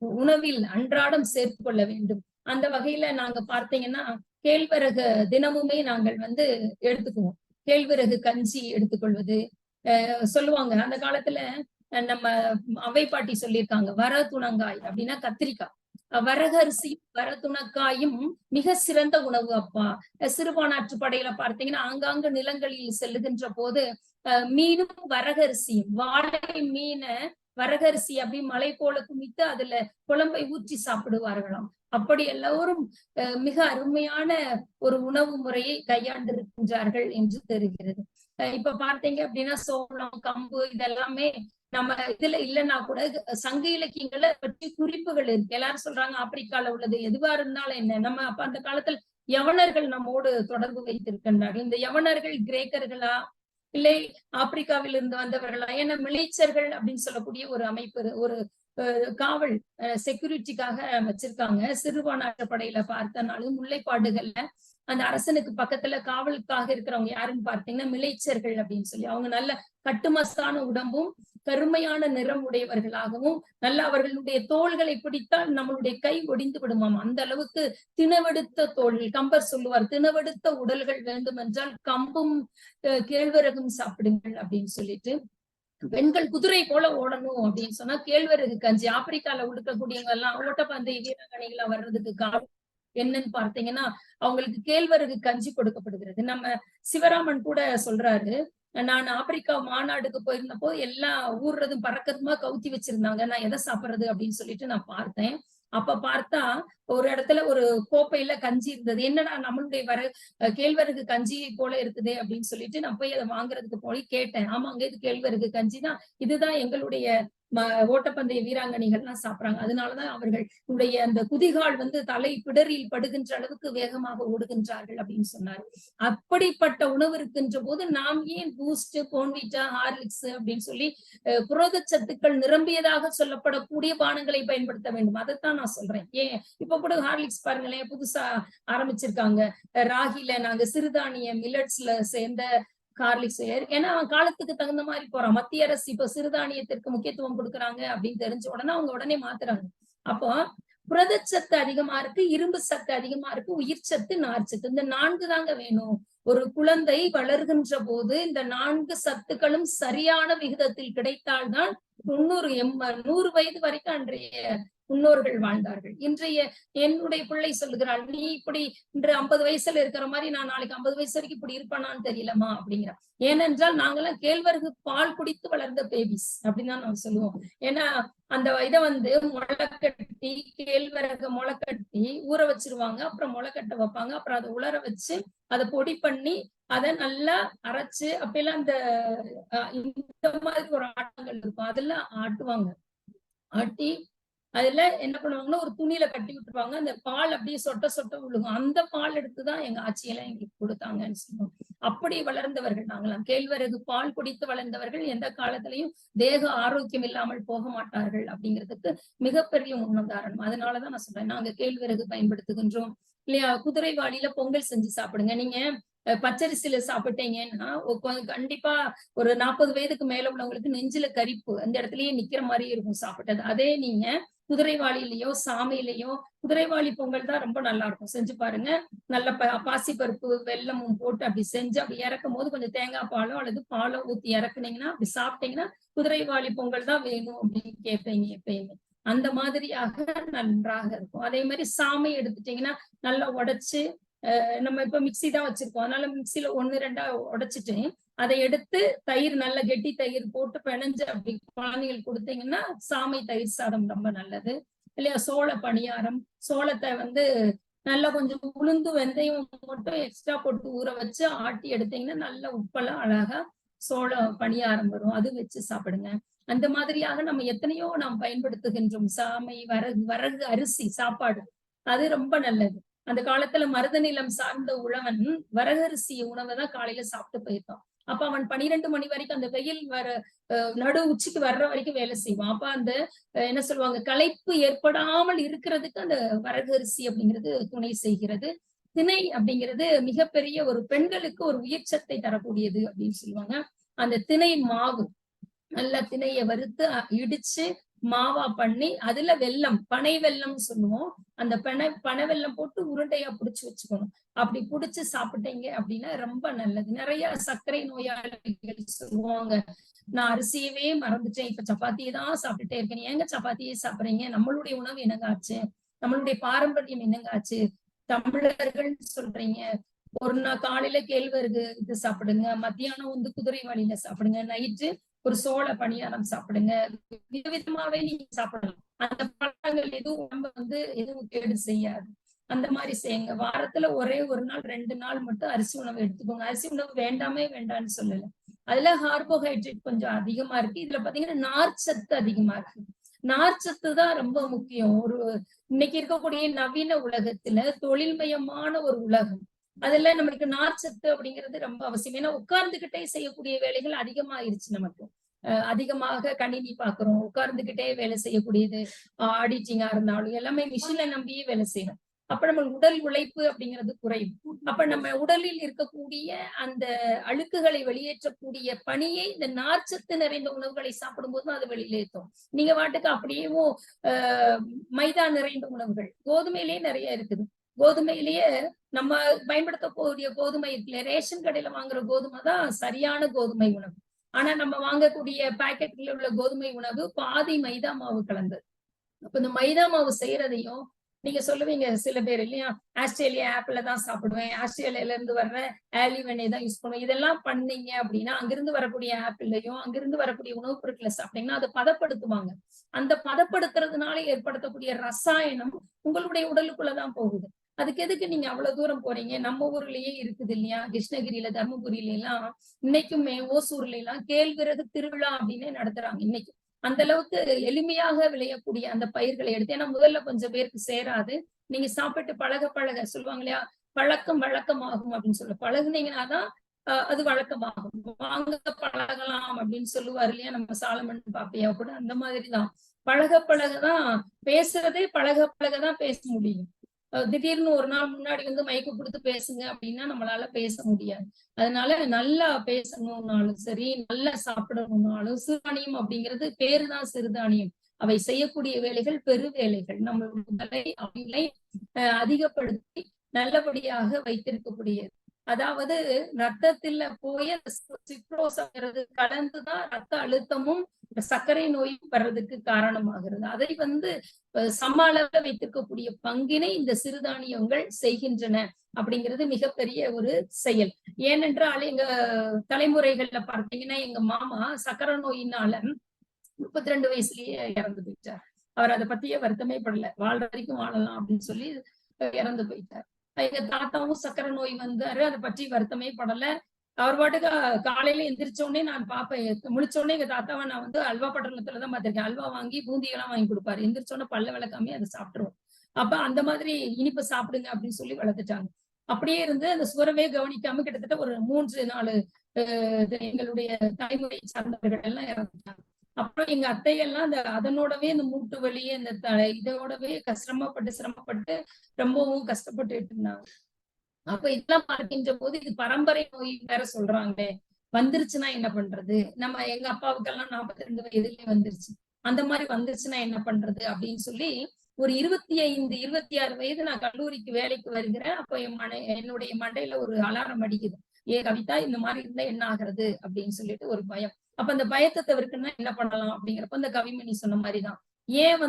உணவில் அன்றாடம் சேர்த்து கொள்ள வேண்டும். அந்த வகையில நாங்க பார்த்தீங்கன்னா கேழ்வரகு தினமுமே நாங்கள் எடுத்துக்குவோம். கேழ்வரகு கஞ்சி எடுத்துக்கொள்வது சொல்லுவாங்க. அந்த காலத்துல நம்ம அவை பாட்டி சொல்லியிருக்காங்க, வர துணங்காய் அப்படின்னா கத்திரிக்காய், வரகரிசி வரதுணக்காயும் மிக சிறந்த உணவு அப்பா. சிறுபானாற்று படையில பார்த்தீங்கன்னா ஆங்காங்கு நிலங்களில் செல்லுகின்ற போது மீனும் வரகரிசியும், வாழை மீனை வரகரிசி அப்படி மலை போல குமித்து அதுல குழம்பை ஊற்றி சாப்பிடுவார்களாம். அப்படி எல்லோரும் மிக அருமையான ஒரு உணவு முறையை கையாண்டிருக்கின்றார்கள் என்று தெரிகிறது. இப்ப பார்த்தீங்க அப்படின்னா சோளம், கம்பு இதெல்லாமே நம்ம இதுல இல்லைன்னா கூட சங்க இலக்கியங்களை பற்றி குறிப்புகள் இருக்கு. எல்லாரும் சொல்றாங்க ஆப்பிரிக்கால உள்ளது, எதுவா இருந்தாலும் என்ன. நம்ம அப்ப அந்த காலத்துல யவனர்கள் நம்மோடு தொடர்பு வைத்திருக்கின்றார்கள். இந்த யவனர்கள் கிரேக்கர்களா இல்லை ஆப்பிரிக்காவில் இருந்து வந்தவர்களா? ஏன்னா மிளைச்சர்கள் அப்படின்னு சொல்லக்கூடிய ஒரு அமைப்பு, ஒரு காவல் செக்யூரிட்டிக்காக வச்சிருக்காங்க. சிறுபானாற்று படையில பார்த்தனாலும் முல்லைப்பாடுகள்ல அந்த அரசனுக்கு பக்கத்துல காவலுக்காக இருக்கிறவங்க யாருன்னு பார்த்தீங்கன்னா மிளைச்சர்கள் அப்படின்னு சொல்லி. அவங்க நல்ல கட்டுமஸ்தான உடம்பும் கருமையான நிறம் உடையவர்களாகவும் நல்ல அவர்களுடைய தோள்களை பிடித்தால் நம்மளுடைய கை ஒடிந்து விடுமாம். அந்த அளவுக்கு தினவெடுத்த தோள்கள். கம்பர் சொல்லுவார், தினவெடுத்த உடல்கள் வேண்டும் என்றால் கம்பும் கேழ்வரகும் சாப்பிடுங்கள் அப்படின்னு சொல்லிட்டு. பெண்கள் குதிரை போல ஓடணும் அப்படின்னு சொன்னா கேழ்வரகு கஞ்சி. ஆப்பிரிக்கால உடுக்கக்கூடியவங்க எல்லாம் ஓட்டப்பந்தய வீராங்கனைகளா வர்றதுக்கு காரணம் என்னன்னு பார்த்தீங்கன்னா அவங்களுக்கு கேழ்வரகு கஞ்சி கொடுக்கப்படுகிறது. நம்ம சிவராமன் கூட சொல்றாரு, நான் ஆப்பிரிக்கா மாநாடுக்கு போயிருந்தப்போ எல்லாம் ஊர்றதும் பறக்கிறதுமா கவுத்தி வச்சிருந்தாங்க, நான் எதை சாப்பிடுறது அப்படின்னு சொல்லிட்டு நான் பார்த்தேன். அப்ப பார்த்தா ஒரு இடத்துல ஒரு கோப்பையில கஞ்சி இருந்தது. என்னடா நம்மளுடைய கேழ்வரகு கஞ்சி போல இருக்குது அப்படின்னு சொல்லிட்டு நான் போய் அதை வாங்குறதுக்கு போய் கேட்டேன். ஆமாங்க இது கேழ்வரகு கஞ்சி தான், இதுதான் எங்களுடைய ஓட்டப்பந்தய வீராங்கனைகள்லாம் சாப்பிடுறாங்க, அதனாலதான் அவர்களுடைய அந்த குதிகால் தலை பிடரில் படுகின்ற அளவுக்கு வேகமாக ஓடுகின்றார்கள் அப்படின்னு சொன்னாரு. அப்படிப்பட்ட உணவு இருக்கின்ற போது நாம் ஏன் பூஸ்ட், போன்விட்டா, ஹார்லிக்ஸ் அப்படின்னு சொல்லி புரதச்சத்துக்கள் நிரம்பியதாக சொல்லப்படக்கூடிய பானங்களை பயன்படுத்த வேண்டும்? அதைத்தான் நான் சொல்றேன். ஏன் இப்ப கூட ஹார்லிக்ஸ் பாருங்களேன், புதுசா ஆரம்பிச்சிருக்காங்க. ராகில நாங்க சிறுதானிய மில்லட்ஸ்ல சேர்ந்த ஹார்லிக்ஸ். ஏன்னா அவன் காலத்துக்கு தகுந்த மாதிரி போறான். மத்திய அரசு இப்ப சிறுதானியத்திற்கு முக்கியத்துவம் கொடுக்குறாங்க அப்படின்னு தெரிஞ்ச உடனே அவங்க உடனே மாத்துறாங்க. அப்போ புரதச்சத்து அதிகமா இருக்கு, இரும்பு சத்து அதிகமா இருக்கு, உயிர் சத்து, நார்ச்சத்து, இந்த 4 தாங்க வேணும். ஒரு குழந்தை வளர்கின்ற போது இந்த 4 சத்துக்களும் சரியான விகிதத்தில் கிடைத்தால்தான் 100 வயது வரைக்கும் அன்றைய முன்னோர்கள் வாழ்ந்தார்கள். இன்றைய என்னுடைய பிள்ளை சொல்லுகிறாள், நீ இப்படி இன்று 50 வயசுல இருக்கிற மாதிரி நான் நாளைக்கு 50 வயசு வரைக்கும் இப்படி இருப்பானான்னு தெரியலமா அப்படிங்கிறான். ஏனென்றால் நாங்கெல்லாம் கேழ்வரகு பால் குடித்து வளர்ந்த பேபிஸ் அப்படின்னு தான் நம்ம சொல்லுவோம். ஏன்னா அந்த இதை முளைக்கட்டி கேழ்வரகு முளைக்கட்டி ஊற வச்சிருவாங்க, அப்புறம் முளைக்கட்ட வைப்பாங்க, அப்புறம் அதை உலர வச்சு அதை பொடி பண்ணி அதை நல்லா அரைச்சு அப்பெல்லாம் இந்த மாதிரி ஒரு ஆட்டங்கள் இருக்கும், அதெல்லாம் ஆட்டுவாங்க. ஆட்டி அதுல என்ன பண்ணுவாங்கன்னா ஒரு துணியில கட்டி விட்டுருவாங்க, அந்த பால் அப்படியே சொட்ட சொட்ட விழுகும். அந்த பால் எடுத்துதான் எங்க ஆட்சியெல்லாம் எங்களுக்கு கொடுத்தாங்கன்னு சொல்லுவோம். அப்படி வளர்ந்தவர்கள் நாங்களாம். கேழ்வரகு பால் குடித்து வளர்ந்தவர்கள் எந்த காலத்திலையும் தேக ஆரோக்கியம் இல்லாமல் போக மாட்டார்கள் அப்படிங்கிறதுக்கு மிகப்பெரிய முன்னுதாரணம். அதனாலதான் நான் சொல்றேன், நாங்க கேழ்வரகு பயன்படுத்துகின்றோம் இல்லையா. குதிரைவாளியில பொங்கல் செஞ்சு சாப்பிடுங்க. நீங்க பச்சரிசியில சாப்பிட்டீங்கன்னா கண்டிப்பா ஒரு 40 வயதுக்கு மேல உள்ளவங்களுக்கு நெஞ்சில கரிப்பு அந்த இடத்துலயே நிக்கிற மாதிரி இருக்கும் சாப்பிட்டது. அதே நீங்க குதிரைவாளிலையோ சாமையிலையோ, குதிரைவாளி பொங்கல் தான் ரொம்ப நல்லா இருக்கும், செஞ்சு பாருங்க. நல்ல பாசிப்பருப்பு வெல்லமும் போட்டு அப்படி செஞ்சு அப்படி இறக்கும் போது கொஞ்சம் தேங்காய் பாலோ அல்லது பாலோ ஊத்தி இறக்குனீங்கன்னா அப்படி சாப்பிட்டீங்கன்னா குதிரைவாளி பொங்கல் தான் வேணும் அப்படின்னு கேட்பீங்க எப்பயுமே. அந்த மாதிரியாக நன்றாக இருக்கும். அதே மாதிரி சாமை எடுத்துட்டீங்கன்னா நல்லா உடைச்சு நம்ம இப்ப மிக்சி தான் வச்சிருக்கோம், அதனால மிக்சியில 1-2 உடைச்சிட்டு அதை எடுத்து தயிர் நல்ல கெட்டி தயிர் போட்டு பிணைஞ்சு அப்படி குழந்தைங்களுக்கு கொடுத்தீங்கன்னா சாமை தயிர் சாதம் ரொம்ப நல்லது இல்லையா. சோள பணியாரம், சோளத்தை வந்து நல்லா கொஞ்சம் உளுந்து வெந்தயம் மட்டும் எக்ஸ்ட்ரா போட்டு ஊற வச்சு ஆட்டி எடுத்தீங்கன்னா நல்ல உப்பெல்லாம் அழகா சோள பணியாரம் வரும், அது வச்சு சாப்பிடுங்க. அந்த மாதிரியாக நம்ம எத்தனையோ நாம் பயன்படுத்துகின்றோம். சாமை, வரகு அரிசி சாப்பாடு அது ரொம்ப நல்லது. அந்த காலத்துல மருத நிலம் சார்ந்த உழவன் வரகரிசி உணவை தான் காலையில சாப்பிட்டு போயிருக்கான். அப்ப அவன் 12 மணி வரைக்கும் அந்த வெயில் நடு உச்சிக்கு வர்ற வரைக்கும் வேலை செய்வான். அப்ப அந்த என்ன சொல்லுவாங்க, களைப்பு ஏற்படாமல் இருக்கிறதுக்கு அந்த வரகரிசி அப்படிங்கிறது துணை செய்கிறது. திணை அப்படிங்கிறது மிகப்பெரிய ஒரு பெண்களுக்கு ஒரு உயிர்ச்சத்தை தரக்கூடியது அப்படின்னு சொல்லுவாங்க. அந்த திணை மாவு நல்லா திணைய வறுத்து இடிச்சு மாவா பண்ணி அதுல வெல்லம், பனை வெல்லம் சொல்லுவோம், அந்த பனை வெல்லம் போட்டு உருண்டையா புடிச்சு வச்சுக்கணும். அப்படி புடிச்சு சாப்பிட்டீங்க அப்படின்னா ரொம்ப நல்லது. நிறைய சர்க்கரை நோயாளிகள் சொல்லுவாங்க, நான் அரிசியவே மறந்துட்டேன், இப்ப சப்பாத்தியை தான் சாப்பிட்டுட்டே இருக்கேன். ஏங்க சப்பாத்தியே சாப்பிடுறீங்க? நம்மளுடைய உணவு என்னங்க ஆச்சு? நம்மளுடைய பாரம்பரியம் என்னங்க ஆச்சு? தமிழர்கள் சொல்றீங்க, ஒரு நாள் காலையில கேழ்வரகு இது சாப்பிடுங்க, மத்தியானம் வந்து குதிரைவாளியில சாப்பிடுங்க, நைட்டு ஒரு சோள பணியாரம் சாப்பிடுங்க. விதவிதமாவே நீங்க சாப்பிடலாம். அந்த பழங்கள் எதுவும் உடம்ப வந்து எதுவும் கேடு செய்யாது. அந்த மாதிரி செய்யுங்க. வாரத்துல ஒரே ஒரு நாள் 2 நாள் மட்டும் அரிசி உணவு எடுத்துக்கோங்க. அரிசி உணவு வேண்டாமே வேண்டாம்னு சொல்லல, அதுல கார்போஹைட்ரேட் கொஞ்சம் அதிகமா இருக்கு. இதுல பாத்தீங்கன்னா நார்ச்சத்து அதிகமா இருக்கு. நார்ச்சத்து தான் ரொம்ப முக்கியம். இன்னைக்கு இருக்கக்கூடிய நவீன உலகத்துல தொழில்மயமான ஒரு உலகம், அதுல நம்மளுக்கு நார்ச்சத்து அப்படிங்கிறது ரொம்ப அவசியம். ஏன்னா உட்கார்ந்துகிட்டே செய்யக்கூடிய வேலைகள் அதிகமாயிருச்சு நமக்கு. அதிகமாக கணினி பாக்குறோம், உட்கார்ந்துகிட்டே வேலை செய்யக்கூடியது, ஆடிட்டிங்கா இருந்தாலும் எல்லாமே மிஷினை நம்பியே வேலை செய்யணும். அப்ப நம்ம உடல் உழைப்பு அப்படிங்கிறது குறையும். அப்ப நம்ம உடலில் இருக்கக்கூடிய அந்த அழுக்குகளை வெளியேற்றக்கூடிய பணியை இந்த நார்ச்சத்து நிறைந்த உணவுகளை சாப்பிடும்போது அது வெளியேற்றும். நீங்க வாட்டுக்கு அப்படியேவும் மைதா நிறைந்த உணவுகள், கோதுமையிலேயே நிறைய இருக்குது. கோதுமையிலேயே நம்ம பயன்படுத்தக்கூடிய கோதுமை இருக்குல்ல, ரேஷன் கடையில வாங்குற கோதுமை தான் சரியான கோதுமை உணவு. ஆனா நம்ம வாங்கக்கூடிய பாக்கெட்ல உள்ள கோதுமை உணவு பாதி மைதா மாவு கலந்தது. அப்ப இந்த மைதா மாவு செய்யறதையும் நீங்க சொல்லுவீங்க சில பேர் இல்லையா, ஆஸ்திரேலியா ஆப்பிள தான் சாப்பிடுவேன், ஆஸ்திரேலியால இருந்து வர்ற ஆலிவ் எண்ணெய் தான் யூஸ் பண்ணுவேன். இதெல்லாம் பண்ணீங்க அப்படின்னா அங்கிருந்து வரக்கூடிய ஆப்பிள்லையும் அங்கிருந்து வரக்கூடிய உணவுப் பொருட்களை சாப்பிட்டீங்கன்னா அதை பதப்படுத்துவாங்க. அந்த பதப்படுத்துறதுனால ஏற்படுத்தக்கூடிய ரசாயனம் உங்களுடைய உடலுக்குள்ளதான் போகுது. அதுக்கு எதுக்கு நீங்க அவ்வளவு தூரம் போறீங்க? நம்ம ஊர்லயே இருக்குது இல்லையா, கிருஷ்ணகிரியில, தர்மபுரியில எல்லாம் இன்னைக்குமே, ஓசூர்ல எல்லாம் கேழ்விறகு திருவிழா அப்படின்னு நடத்துறாங்க இன்னைக்கு. அந்த அளவுக்கு எளிமையாக விளையக்கூடிய அந்த பயிர்களை எடுத்து, ஏன்னா முதல்ல கொஞ்சம் பேருக்கு சேராது, நீங்க சாப்பிட்டு பழக பழக சொல்லுவாங்க இல்லையா, பழக்கம் வழக்கமாகும் அப்படின்னு சொல்ல, பழகுனீங்கன்னாதான் அது வழக்கமாகும். வாங்க பழகலாம் அப்படின்னு சொல்லுவாரு இல்லையா நம்ம சாலமன் பாப்பையா கூட, அந்த மாதிரிதான் பழக பழகதான் பேசுறதே, பழக பழகதான் பேச முடியும். திடீர்னு ஒரு நாள் முன்னாடி வந்து மைக்கு கொடுத்து பேசுங்க அப்படின்னா நம்மளால பேச முடியாது. அதனால நல்லா பேசணும்னாலும் சரி, நல்லா சாப்பிடணும்னாலும், சிறுதானியம் அப்படிங்கிறது பேருதான் சிறுதானியம், அவை செய்யக்கூடிய வேலைகள் பெரு வேலைகள். நம்ம உடலை அவங்களை அதிகப்படுத்தி நல்லபடியாக வைத்திருக்கக்கூடியது. அதாவது ரத்தத்துல போய் சிட்ரோஸ் கலந்துதான் ரத்த அழுத்தமும் சர்க்கரை நோயும் வர்றதுக்கு காரணமாகிறது. அதை வந்து சம அளவுல வைத்திருக்கக்கூடிய பங்கினை இந்த சிறுதானியங்கள் செய்கின்றன அப்படிங்கிறது மிகப்பெரிய ஒரு செயல். ஏனென்றால் எங்க தலைமுறைகள்ல பார்த்தீங்கன்னா, எங்க மாமா சர்க்கரை நோயினால 32 வயசுலயே இறந்து போயிட்டார். அவர் அதை பத்தியே வருத்தமே படல, வாழ்ற வரைக்கும் வாழலாம் அப்படின்னு சொல்லி இறந்து போயிட்டார். எங்க தாத்தாவும் சர்க்கரை நோய் வந்தாரு, அதை பற்றி வருத்தமே படல. அவர் பாட்டுக்கு காலையில எந்திரிச்ச உடனே நான் பாப்பேன், முழிச்ச உடனே எங்க தாத்தாவை நான் வந்து அல்வா பட்டணத்துலதான் பார்த்திருக்கேன். அல்வா வாங்கி பூந்தியெல்லாம் வாங்கி கொடுப்பாரு, எந்திரிச்ச உடனே பல்ல விளக்காமே அதை சாப்பிட்டுருவோம். அப்ப அந்த மாதிரி இனிப்பு சாப்பிடுங்க அப்படின்னு சொல்லி வளர்த்துட்டாங்க. அப்படியே இருந்து அந்த சுவரவே கவனிக்காம கிட்டத்தட்ட ஒரு 3-4 எங்களுடைய தலைமுறை சார்ந்தவர்கள் எல்லாம் இறந்துட்டாங்க. அப்புறம் எங்க அத்தையெல்லாம் அதனோடவே இந்த மூட்டு வலி, இந்த இதோடவே சிரமப்பட்டு ரொம்பவும் கஷ்டப்பட்டு இருந்தாங்க. அப்ப இதெல்லாம் பார்க்கின்ற போது இது பரம்பரை நோய் வேற சொல்றாங்களே, வந்துருச்சுன்னா என்ன பண்றது? நம்ம எங்க அப்பாவுக்கெல்லாம் 42 வயதுலயே வந்துருச்சு. அந்த மாதிரி வந்துருச்சுன்னா என்ன பண்றது அப்படின்னு சொல்லி ஒரு 25, 26 வயது நான் கல்லூரிக்கு வேலைக்கு வருகிறேன். அப்ப என்னுடைய மண்டையில ஒரு அலாரம் அடிக்குது. கவிதா, இந்த மாதிரி இருந்தா என்ன ஆகுறது அப்படின்னு சொல்லிட்டு ஒரு பயம். அப்ப அந்த பயத்தை தவிர்க்கணும்னா என்ன பண்ணலாம் அப்படிங்கிறப்ப இந்த கவிமணி சொன்ன மாதிரிதான். ஏன்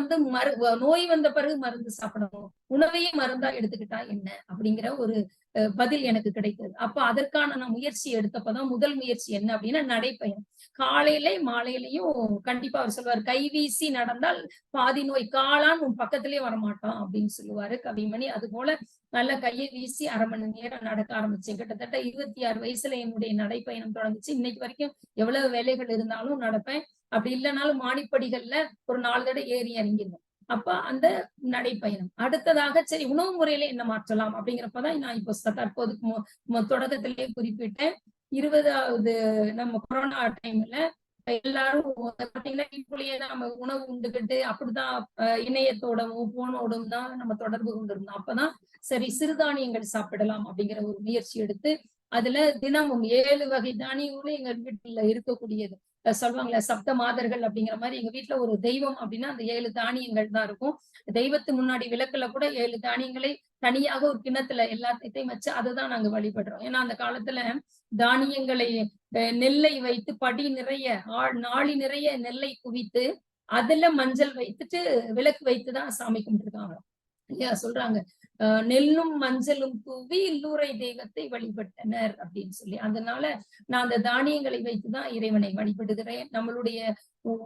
நோய் வந்த பிறகு மருந்து சாப்பிடணும், உணவையே மருந்தா எடுத்துக்கிட்டா என்ன அப்படிங்கிற ஒரு பதில் எனக்கு கிடைத்தது. அப்ப அதற்கான நான் முயற்சி எடுத்தப்பதான் முதல் முயற்சி என்ன அப்படின்னா நடைப்பயணம். காலையில மாலையிலயும் கண்டிப்பா அவர் சொல்லுவார், கைவீசி நடந்தால் பாதி நோய் காளான் உன் பக்கத்திலேயே வரமாட்டான் அப்படின்னு சொல்லுவாரு கவிமணி. அது போல நல்ல கையை வீசி 1/2 மணி நேரம் நடக்க ஆரம்பிச்சேன். கிட்டத்தட்ட 26 வயசுல என்னுடைய நடைப்பயணம் தொடங்குச்சு. இன்னைக்கு வரைக்கும் எவ்வளவு வேலைகள் இருந்தாலும் நடப்பேன். அப்படி இல்லைனாலும் மாடிப்படிகள்ல ஒரு 4 தடவை ஏறி இறங்கிடுவேன். அப்ப அந்த நடைப்பயணம். அடுத்ததாக சரி உணவு முறையில என்ன மாற்றலாம் அப்படிங்கிறப்பதான் நான் இப்போ தற்போது தொடக்கத்திலேயே குறிப்பிட்டேன். 20வது நம்ம கொரோனா டைம்ல எல்லாரும் பாத்தீங்கன்னா வீட்டுக்குள்ளேயே நம்ம உணவு உண்டுகிட்டு அப்படிதான் இணையத்தோடவும் போனோடும் தான் நம்ம தொடர்பு கொண்டிருந்தோம். அப்பதான் சரி சிறுதானியங்கள் சாப்பிடலாம் அப்படிங்கிற ஒரு முயற்சி எடுத்து அதுல தினமும் 7 வகை தானியங்களும் எங்க வீட்டுல இருக்கக்கூடியது. சொல்லுவாங்களே சப்த மாதர்கள் அப்படிங்கிற மாதிரி எங்க வீட்டுல ஒரு தெய்வம் அப்படின்னா அந்த 7 தானியங்கள் தான் இருக்கும். தெய்வத்து முன்னாடி விளக்குல கூட 7 தானியங்களை தனியாக ஒரு கிண்ணத்துல எல்லாத்தையும் வச்சு அதுதான் நாங்க வழிபடுறோம். ஏன்னா அந்த காலத்துல தானியங்களை நெல்லை வைத்து படி நிறைய நாளி நிறைய நெல்லை குவித்து அதுல மஞ்சள் வைத்துட்டு விளக்கு வைத்துதான் சாமி கும்பிட்டுருக்காங்க. ஐயா சொல்றாங்க, நெல்லும் மஞ்சளும் தூவி இல்லூரை தெய்வத்தை வழிபட்டனர் அப்படின்னு சொல்லி. அதனால நான் அந்த தானியங்களை வைத்துதான் இறைவனை வழிபடுகிறேன். நம்மளுடைய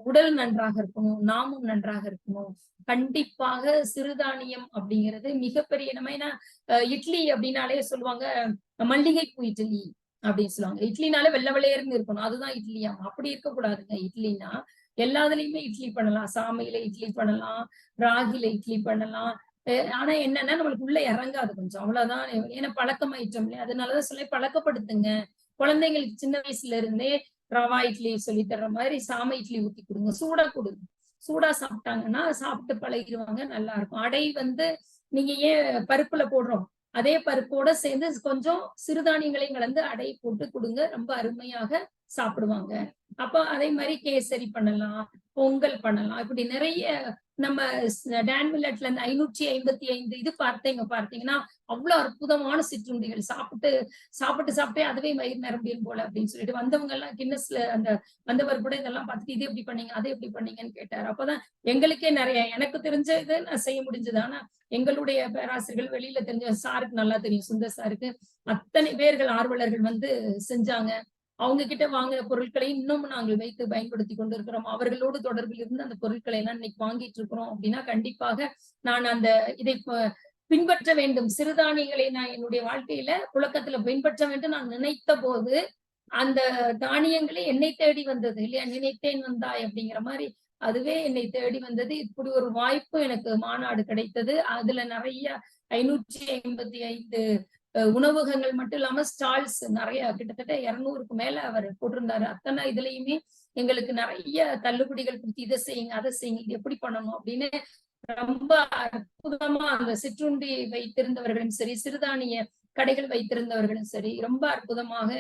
உடல் நன்றாக இருக்கணும், நாமும் நன்றாக இருக்கணும். கண்டிப்பாக சிறுதானியம் அப்படிங்கிறது மிகப்பெரிய நம்ம ஏன்னா இட்லி அப்படின்னாலே சொல்லுவாங்க மல்லிகைப்பூ இட்லி அப்படின்னு சொல்லுவாங்க. இட்லினாலே வெள்ளை வெள்ளையர்னு இருக்கணும், அதுதான் இட்லியா. அப்படி இருக்கக்கூடாதுங்க. இட்லினா எல்லாத்துலயுமே இட்லி பண்ணலாம். சாமையில இட்லி பண்ணலாம், ராகில இட்லி பண்ணலாம். ஆனா என்னன்னா நம்மளுக்கு உள்ள இறங்காது கொஞ்சம், அவ்வளவுதான். ஏன்னா பழக்கமாயிட்டோம் இல்லையா? அதனாலதான் சொல்லி பழக்கப்படுத்துங்க. குழந்தைங்களுக்கு சின்ன வயசுல இருந்தே ரவா இட்லி சொல்லி தர்ற மாதிரி சாமை இட்லி ஊத்தி கொடுங்க, சூடா கொடுங்க. சூடா சாப்பிட்டாங்கன்னா சாப்பிட்டு பழகிடுவாங்க, நல்லா இருக்கும். அடை நீங்க ஏன் பருப்புல போடுறோம், அதே பருப்போட சேர்ந்து கொஞ்சம் சிறுதானியங்களையும் கலந்து அடை போட்டு கொடுங்க, ரொம்ப அருமையாக சாப்பிடுவாங்க. அப்ப அதே மாதிரி கேசரி பண்ணலாம், பொங்கல் பண்ணலாம். இப்படி நிறைய நம்ம டான் மில்லட்ல இருந்து 555 இது பார்த்தீங்கன்னா அவ்வளவு அற்புதமான சிற்றுண்டிகள் சாப்பிட்டே அதுவே வயிறு நிரம்பியும் போல அப்படின்னு சொல்லிட்டு வந்தவங்க எல்லாம் கின்னஸ்ல வந்தவர் கூட இதெல்லாம் பார்த்துட்டு இது எப்படி பண்ணீங்க அதை எப்படி பண்ணீங்கன்னு கேட்டாரு. அப்பதான் எங்களுக்கே நிறைய எனக்கு தெரிஞ்சது நான் செய்ய முடிஞ்சது. ஆனா எங்களுடைய பேராசிரியர்கள் வெளியில தெரிஞ்ச சாருக்கு நல்லா தெரியும், சுந்தர் சாருக்கு. அத்தனை பேர்கள் ஆர்வலர்கள் செஞ்சாங்க. அவங்க கிட்ட வாங்கின பொருட்களை இன்னும் நாங்கள் வைத்து பயன்படுத்தி கொண்டிருக்கிறோம். அவர்களோடு தொடர்பில் இருந்து அந்த பொருட்களை எல்லாம் இன்னைக்கு வாங்கிட்டு இருக்கிறோம் அப்படின்னா கண்டிப்பாக நான் இதை பின்பற்ற வேண்டும். சிறுதானியங்களை நான் என்னுடைய வாழ்க்கையில புழக்கத்துல பின்பற்ற வேண்டும் நான் நினைத்த போது அந்த தானியங்களே என்னை தேடி வந்தது இல்லையா? நினைத்தேன் வந்தாய் அப்படிங்கிற மாதிரி அதுவே என்னை தேடி வந்தது. இப்படி ஒரு வாய்ப்பு எனக்கு மாநாடு கிடைத்தது. அதுல நிறைய 555 உணவகங்கள் மட்டும் இல்லாம ஸ்டால்ஸ் நிறைய கிட்டத்தட்ட 200க்கு மேல அவர் போட்டிருந்தாரு. அத்தனை இதுலயுமே எங்களுக்கு நிறைய தள்ளுபடிகள் கொடுத்து இதை செய்யுங்க அதை செய்யுங்க இது எப்படி பண்ணணும் அப்படின்னு ரொம்ப அற்புதமா அந்த சிற்றுண்டி வைத்திருந்தவர்களும் சரி, சிறுதானிய கடைகள் வைத்திருந்தவர்களும் சரி, ரொம்ப அற்புதமாக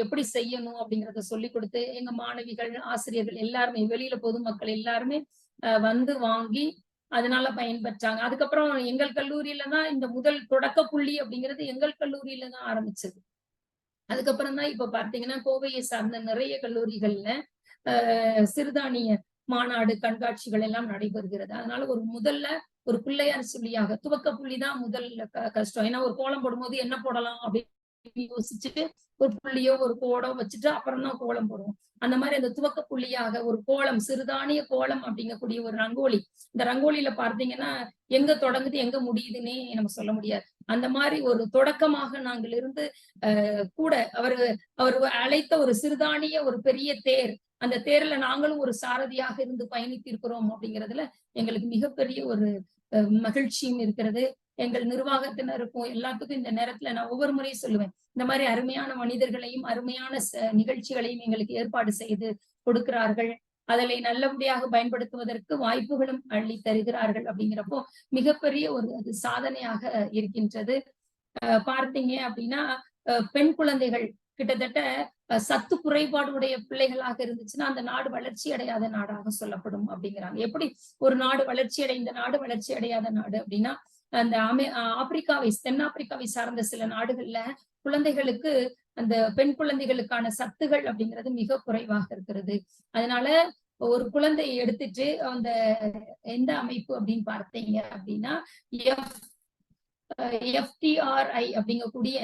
எப்படி செய்யணும் அப்படிங்கறத சொல்லி கொடுத்து எங்க மாணவிகள் ஆசிரியர்கள் எல்லாருமே வெளியில பொதுமக்கள் எல்லாருமே வாங்கி அதனால பயன்பெற்றாங்க. அதுக்கப்புறம் எங்கள் கல்லூரியில தான் இந்த முதல் தொடக்க புள்ளி அப்படிங்கிறது எங்கள் கல்லூரியில தான் ஆரம்பிச்சது. அதுக்கப்புறம் தான் இப்ப பார்த்தீங்கன்னா கோவையை சார்ந்த நிறைய கல்லூரிகள்ல சிறுதானிய மாநாடு கண்காட்சிகள் எல்லாம் நடைபெறுகிறது. அதனால முதல்ல ஒரு பிள்ளையார் சொல்லியாக துவக்க புள்ளிதான் முதல்ல கஷ்டம். ஏன்னா ஒரு கோலம் போடும்போது என்ன போடலாம் அப்படின்னு யோசிச்சுட்டு ஒரு புள்ளியோ ஒரு கோடோ வச்சுட்டு அப்புறம் தான் கோலம் போடுவோம். அந்த மாதிரி அந்த துவக்க புள்ளியாக ஒரு கோலம், சிறுதானிய கோலம் அப்படிங்கக்கூடிய ஒரு ரங்கோலி. இந்த ரங்கோலியில பார்த்தீங்கன்னா எங்க தொடங்குது எங்க முடியுதுன்னே நம்ம சொல்ல முடியாது. அந்த மாதிரி ஒரு தொடக்கமாக நாங்கள் இருந்து கூட அவர் அழைத்த ஒரு சிறுதானிய ஒரு பெரிய தேர், அந்த தேர்ல நாங்களும் ஒரு சாரதியாக இருந்து பயணித்திருக்கிறோம் அப்படிங்கிறதுல எங்களுக்கு மிகப்பெரிய ஒரு மகிழ்ச்சியும் இருக்கிறது. எங்கள் நிர்வாகத்தினருக்கும் எல்லாத்துக்கும் இந்த நேரத்துல நான் ஒவ்வொரு முறையும் சொல்லுவேன், இந்த மாதிரி அருமையான மனிதர்களையும் அருமையான நிகழ்ச்சிகளையும் எங்களுக்கு ஏற்பாடு செய்து கொடுக்கிறார்கள். அதனை நல்லபடியாக பயன்படுத்துவதற்கு வாய்ப்புகளும் அள்ளி தருகிறார்கள். அப்படிங்கிறப்போ மிகப்பெரிய ஒரு சாதனையாக இருக்கின்றது. பார்த்தீங்க அப்படின்னா பெண் குழந்தைகள் கிட்டத்தட்ட சத்து குறைபாடு உடைய பிள்ளைகளாக இருந்துச்சுன்னா அந்த நாடு வளர்ச்சி அடையாத நாடாக சொல்லப்படும் அப்படிங்கிறாங்க. எப்படி ஒரு நாடு வளர்ச்சி அடைந்த நாடு வளர்ச்சி அடையாத நாடு அப்படின்னா, அந்த ஆப்பிரிக்காவை தென்னாப்பிரிக்காவை சார்ந்த சில நாடுகள்ல குழந்தைகளுக்கு அந்த பெண் குழந்தைகளுக்கான சத்துகள் அப்படிங்கிறது மிக குறைவாக இருக்கிறது. அதனால ஒரு குழந்தையை எடுத்துட்டு அந்த எந்த அமைப்பு அப்படின்னு பார்த்தீங்க அப்படின்னா FTRI அப்படிங்கக்கூடிய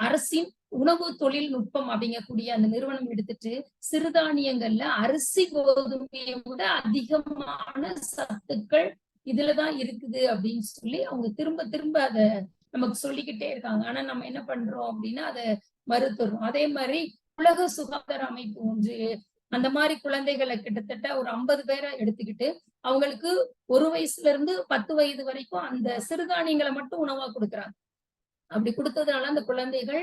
அரசின் உணவு தொழில்நுட்பம் அப்படிங்கக்கூடிய அந்த நிறுவனம் எடுத்துட்டு சிறுதானியங்கள்ல அரிசி கோதுமையை விட அதிகமான சத்துக்கள் இதுலதான் இருக்குது அப்படின்னு சொல்லி அவங்க திரும்ப திரும்ப அதை நமக்கு சொல்லிக்கிட்டே இருக்காங்க. ஆனா நம்ம என்ன பண்றோம் அப்படின்னா அதை மறுத்துறோம். அதே மாதிரி உலக சுகாதார அமைப்பு ஒன்று அந்த மாதிரி குழந்தைகளை கிட்டத்தட்ட ஒரு 50 பேரை எடுத்துக்கிட்டு அவங்களுக்கு 1 வயசுல இருந்து 10 வயது வரைக்கும் அந்த சிறுதானியங்களை மட்டும் உணவா கொடுக்குறாங்க. அப்படி கொடுத்ததுனால அந்த குழந்தைகள்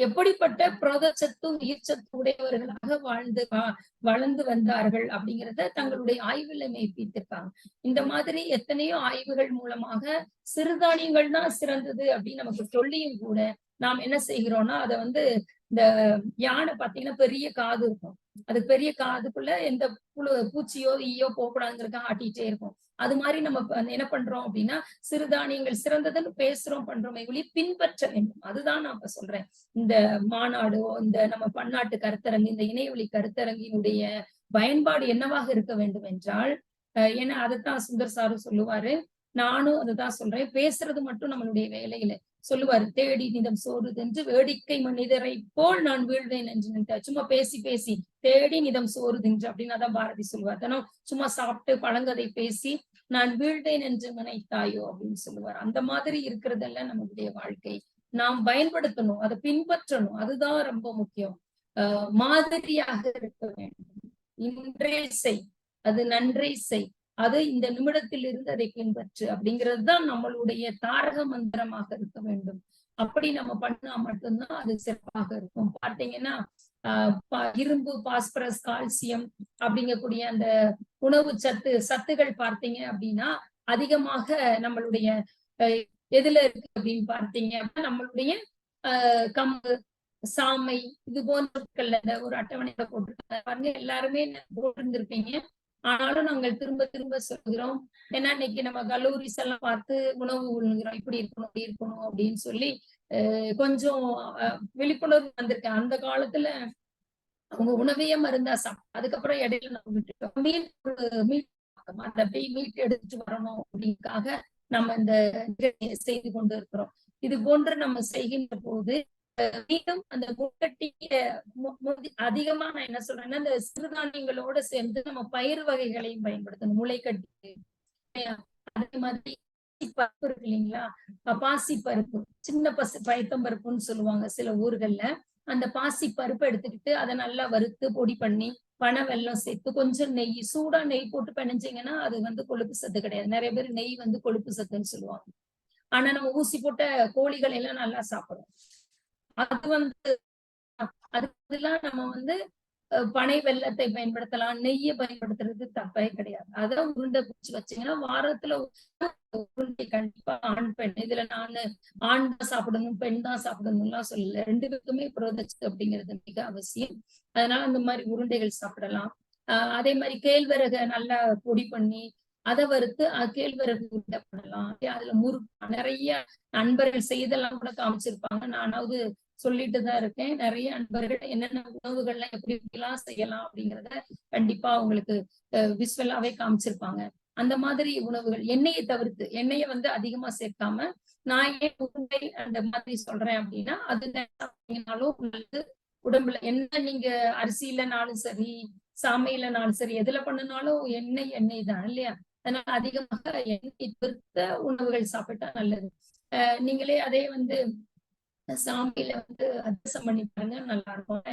எப்படிப்பட்ட புரதச்சத்து உயிர்ச்சத்து உடையவர்களாக வளர்ந்து வந்தார்கள் அப்படிங்கிறத தங்களுடைய ஆய்வுல மெய்ப்பித்திருக்காங்க. இந்த மாதிரி எத்தனையோ ஆய்வுகள் மூலமாக சிறுதானியங்கள் தான் சிறந்தது அப்படின்னு நமக்கு சொல்லியும் கூட நாம் என்ன செய்கிறோம்னா அதை வந்து இந்த யானை பாத்தீங்கன்னா பெரிய காது இருக்கும். அது பெரிய காதுக்குள்ள எந்த பூச்சியோ ஈயோ போகக்கூடாதுங்கிறதுக்காக ஆட்டிட்டே இருக்கும். அது மாதிரி நம்ம என்ன பண்றோம் அப்படின்னா சிறுதானியங்கள் சிறந்ததுன்னு பேசுறோம் பண்றோமே ஒழிய பின்பற்ற வேண்டும். அதுதான் நான் இப்ப சொல்றேன். இந்த மாநாடோ இந்த நம்ம பன்னாட்டு கருத்தரங்கு இந்த இணையவழி கருத்தரங்கினுடைய பயன்பாடு என்னவாக இருக்க வேண்டும் என்றால், ஏன்னா அதைத்தான் சுந்தர் சாரு சொல்லுவாரு, நானும் அதுதான் சொல்றேன். பேசுறது மட்டும் நம்மளுடைய வேலையில சொல்லுவாரு, தேடி நிதம் சோறுதென்று வேடிக்கை மனிதரை போல் நான் வீழ்வேன் என்று நினைத்தார். சும்மா பேசி பேசி தேடி நிதம் சோறுதென்று அப்படின்னு அதான் பாரதி சொல்லுவார். தானோ சும்மா சாப்பிட்டு பழங்கதை பேசி நான் வீழ்வேன் என்று நினைத்தாயோ அப்படின்னு சொல்லுவார். அந்த மாதிரி இருக்கிறதெல்லாம் நம்மளுடைய வாழ்க்கை. நாம் பயன்படுத்தணும், அதை பின்பற்றணும். அதுதான் ரொம்ப முக்கியம். மாதிரியாக இருக்க வேண்டும். இன்றே செய், அது நன்றே செய், அது இந்த நிமிடத்தில் இருந்து அதை பின்பற்று அப்படிங்கிறது தான் நம்மளுடைய தாரக மந்திரமாக இருக்க வேண்டும். அப்படி நம்ம பண்ணா மட்டும்தான் அது சிறப்பாக இருக்கும். பார்த்தீங்கன்னா இரும்பு, பாஸ்பரஸ், கால்சியம் அப்படிங்கக்கூடிய அந்த உணவு சத்துகள் பார்த்தீங்க அப்படின்னா அதிகமாக நம்மளுடைய எதுல இருக்கு அப்படின்னு பார்த்தீங்க அப்படின்னா நம்மளுடைய கம்பு, சாமை இது போன்ற ஒரு அட்டவணையில போட்டிருக்காங்க பாருங்க. எல்லாருமே போட்டிருந்திருப்பீங்க. ஆனாலும் நாங்கள் திரும்ப திரும்ப சொல்கிறோம். ஏன்னா இன்னைக்கு நம்ம கல்லூரிஸ் எல்லாம் பார்த்து உணவு உண்ணுகிறோம், இப்படி இருக்கணும் அப்படி இருக்கணும் அப்படின்னு சொல்லி கொஞ்சம் விழிப்புணர்வு வந்திருக்கேன். அந்த காலத்துல அவங்க உணவையே மருந்தா சாப்பிட்டோம். அதுக்கப்புறம் இடையில நம்ம விட்டுட்டோம். மீட் எடுத்துட்டு வரணும் அப்படிங்காக நம்ம இந்த செய்து கொண்டு இருக்கிறோம். இது போன்று நம்ம செய்கின்ற போது மீண்டும் அந்த முட்கட்டிய அதிகமா நான் என்ன சொல்றேன்னா இந்த சிறுதானியங்களோட சேர்ந்து நம்ம பயிர் வகைகளையும் பயன்படுத்தணும். முளைக்கட்டி, அதே மாதிரி பருப்பு இருக்கு இல்லைங்களா, பாசி பருப்பு, சின்ன பயத்தம்பருப்புன்னு சொல்லுவாங்க சில ஊர்கள்ல. அந்த பாசி பருப்பை எடுத்துக்கிட்டு அதை நல்லா வறுத்து பொடி பண்ணி பனை வெல்லம் சேர்த்து கொஞ்சம் நெய், சூடா நெய் போட்டு பிணைஞ்சிங்கன்னா அது வந்து கொழுப்பு சத்து கிடையாது. நிறைய பேர் நெய் வந்து கொழுப்பு சத்துன்னு சொல்லுவாங்க. ஆனா நம்ம ஊசி போட்ட கோழிகள் எல்லாம் நல்லா சாப்பிடுறோம். அது வந்து அதுக்கெல்லாம் நம்ம வந்து பனை வெல்லத்தை பயன்படுத்தலாம், நெய்யை பயன்படுத்துறது தப்பே கிடையாது. அதான் உருண்டை பிடிச்சு வச்சீங்கன்னா வாரத்துல உருண்டை கண்டிப்பா ஆண் பெண் இதுல நான் ஆண் தான் சாப்பிடணும் பெண் தான் சாப்பிடணும்லாம் சொல்லல. 2 பேருக்குமே புரதச்சத்து அப்படிங்கிறது மிக அவசியம். அதனால அந்த மாதிரி உருண்டைகள் சாப்பிடலாம். அதே மாதிரி கேழ்வரகை நல்லா பொடி பண்ணி அதை வறுத்து கேழ்வரகு உருண்டை பண்ணலாம். அதுல நிறைய நண்பர்கள் செய்தெல்லாம் கூட காமிச்சிருப்பாங்க. நானாவது சொல்லிட்டுதான் இருக்கேன். நிறைய நண்பர்கள் என்னென்ன உணவுகள்லாம் எப்படி எப்படிலாம் செய்யலாம் அப்படிங்கிறத கண்டிப்பா உங்களுக்கு விசுவலாவே காமிச்சிருப்பாங்க. அந்த மாதிரி உணவுகள் எண்ணெயை தவிர்த்து, எண்ணெயை வந்து அதிகமா சேர்க்காம நான் ஏன் உருண்டை அந்த மாதிரி சொல்றேன் அப்படின்னா அது சாப்பிட்டீங்கன்னாலும் உங்களுக்கு உடம்புல என்ன நீங்க அரிசியிலனாலும் சரி சாமையிலனாலும் சரி எதுல பண்ணினாலும் எண்ணெய் தான் இல்லையா. அதனால அதிகமாக எண்ணெய் தவிர்த்த உணவுகள் சாப்பிட்டா நல்லது. நீங்களே அதே வந்து சாமியில வந்து அதிரசம் பண்ணி பாருங்க, நல்லா இருக்கும்.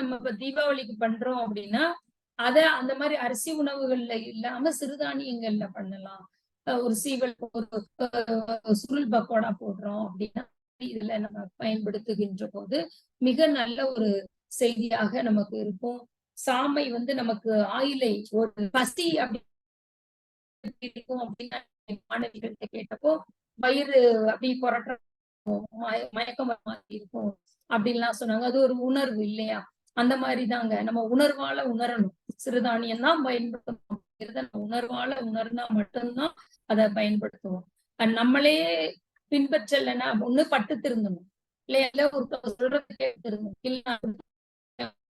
நம்ம இப்ப தீபாவளிக்கு பண்றோம் அப்படின்னா அத அந்த மாதிரி அரிசி உணவுகள்ல இல்லாம சிறுதானியங்கள்ல பண்ணலாம். ஒரு சீவல், ஒரு சுருள் பக்கோடா போடுறோம் அப்படின்னா இதுல நம்ம பயன்படுத்துகின்ற போது மிக நல்ல ஒரு செய்தியாக நமக்கு இருக்கும். சாமை வந்து நமக்கு ஆயிலை ஒரு பசி அப்படி இருக்கும் அப்படின்னா மாணவிகள்கிட்ட கேட்டப்போ வயிறு அப்படி புரட்டுற மயக்கம் வர மாதிரி இருக்கும் அப்படின்லாம் சொன்னாங்க. அது ஒரு உணர்வு இல்லையா? அந்த மாதிரி தாங்க நம்ம உணர்வால உணரணும். சிறுதானியம் தான் பயன்படுத்தணும். நம்ம உணர்வால உணர்ந்தா மட்டும்தான் அதை பயன்படுத்துவோம். நம்மளே பின்பற்றலைன்னா ஒண்ணு பட்டு திருந்தணும் இல்லையா? இல்ல ஒருத்தவங்க சொல்றது கேட்டு திருந்தணும். இல்ல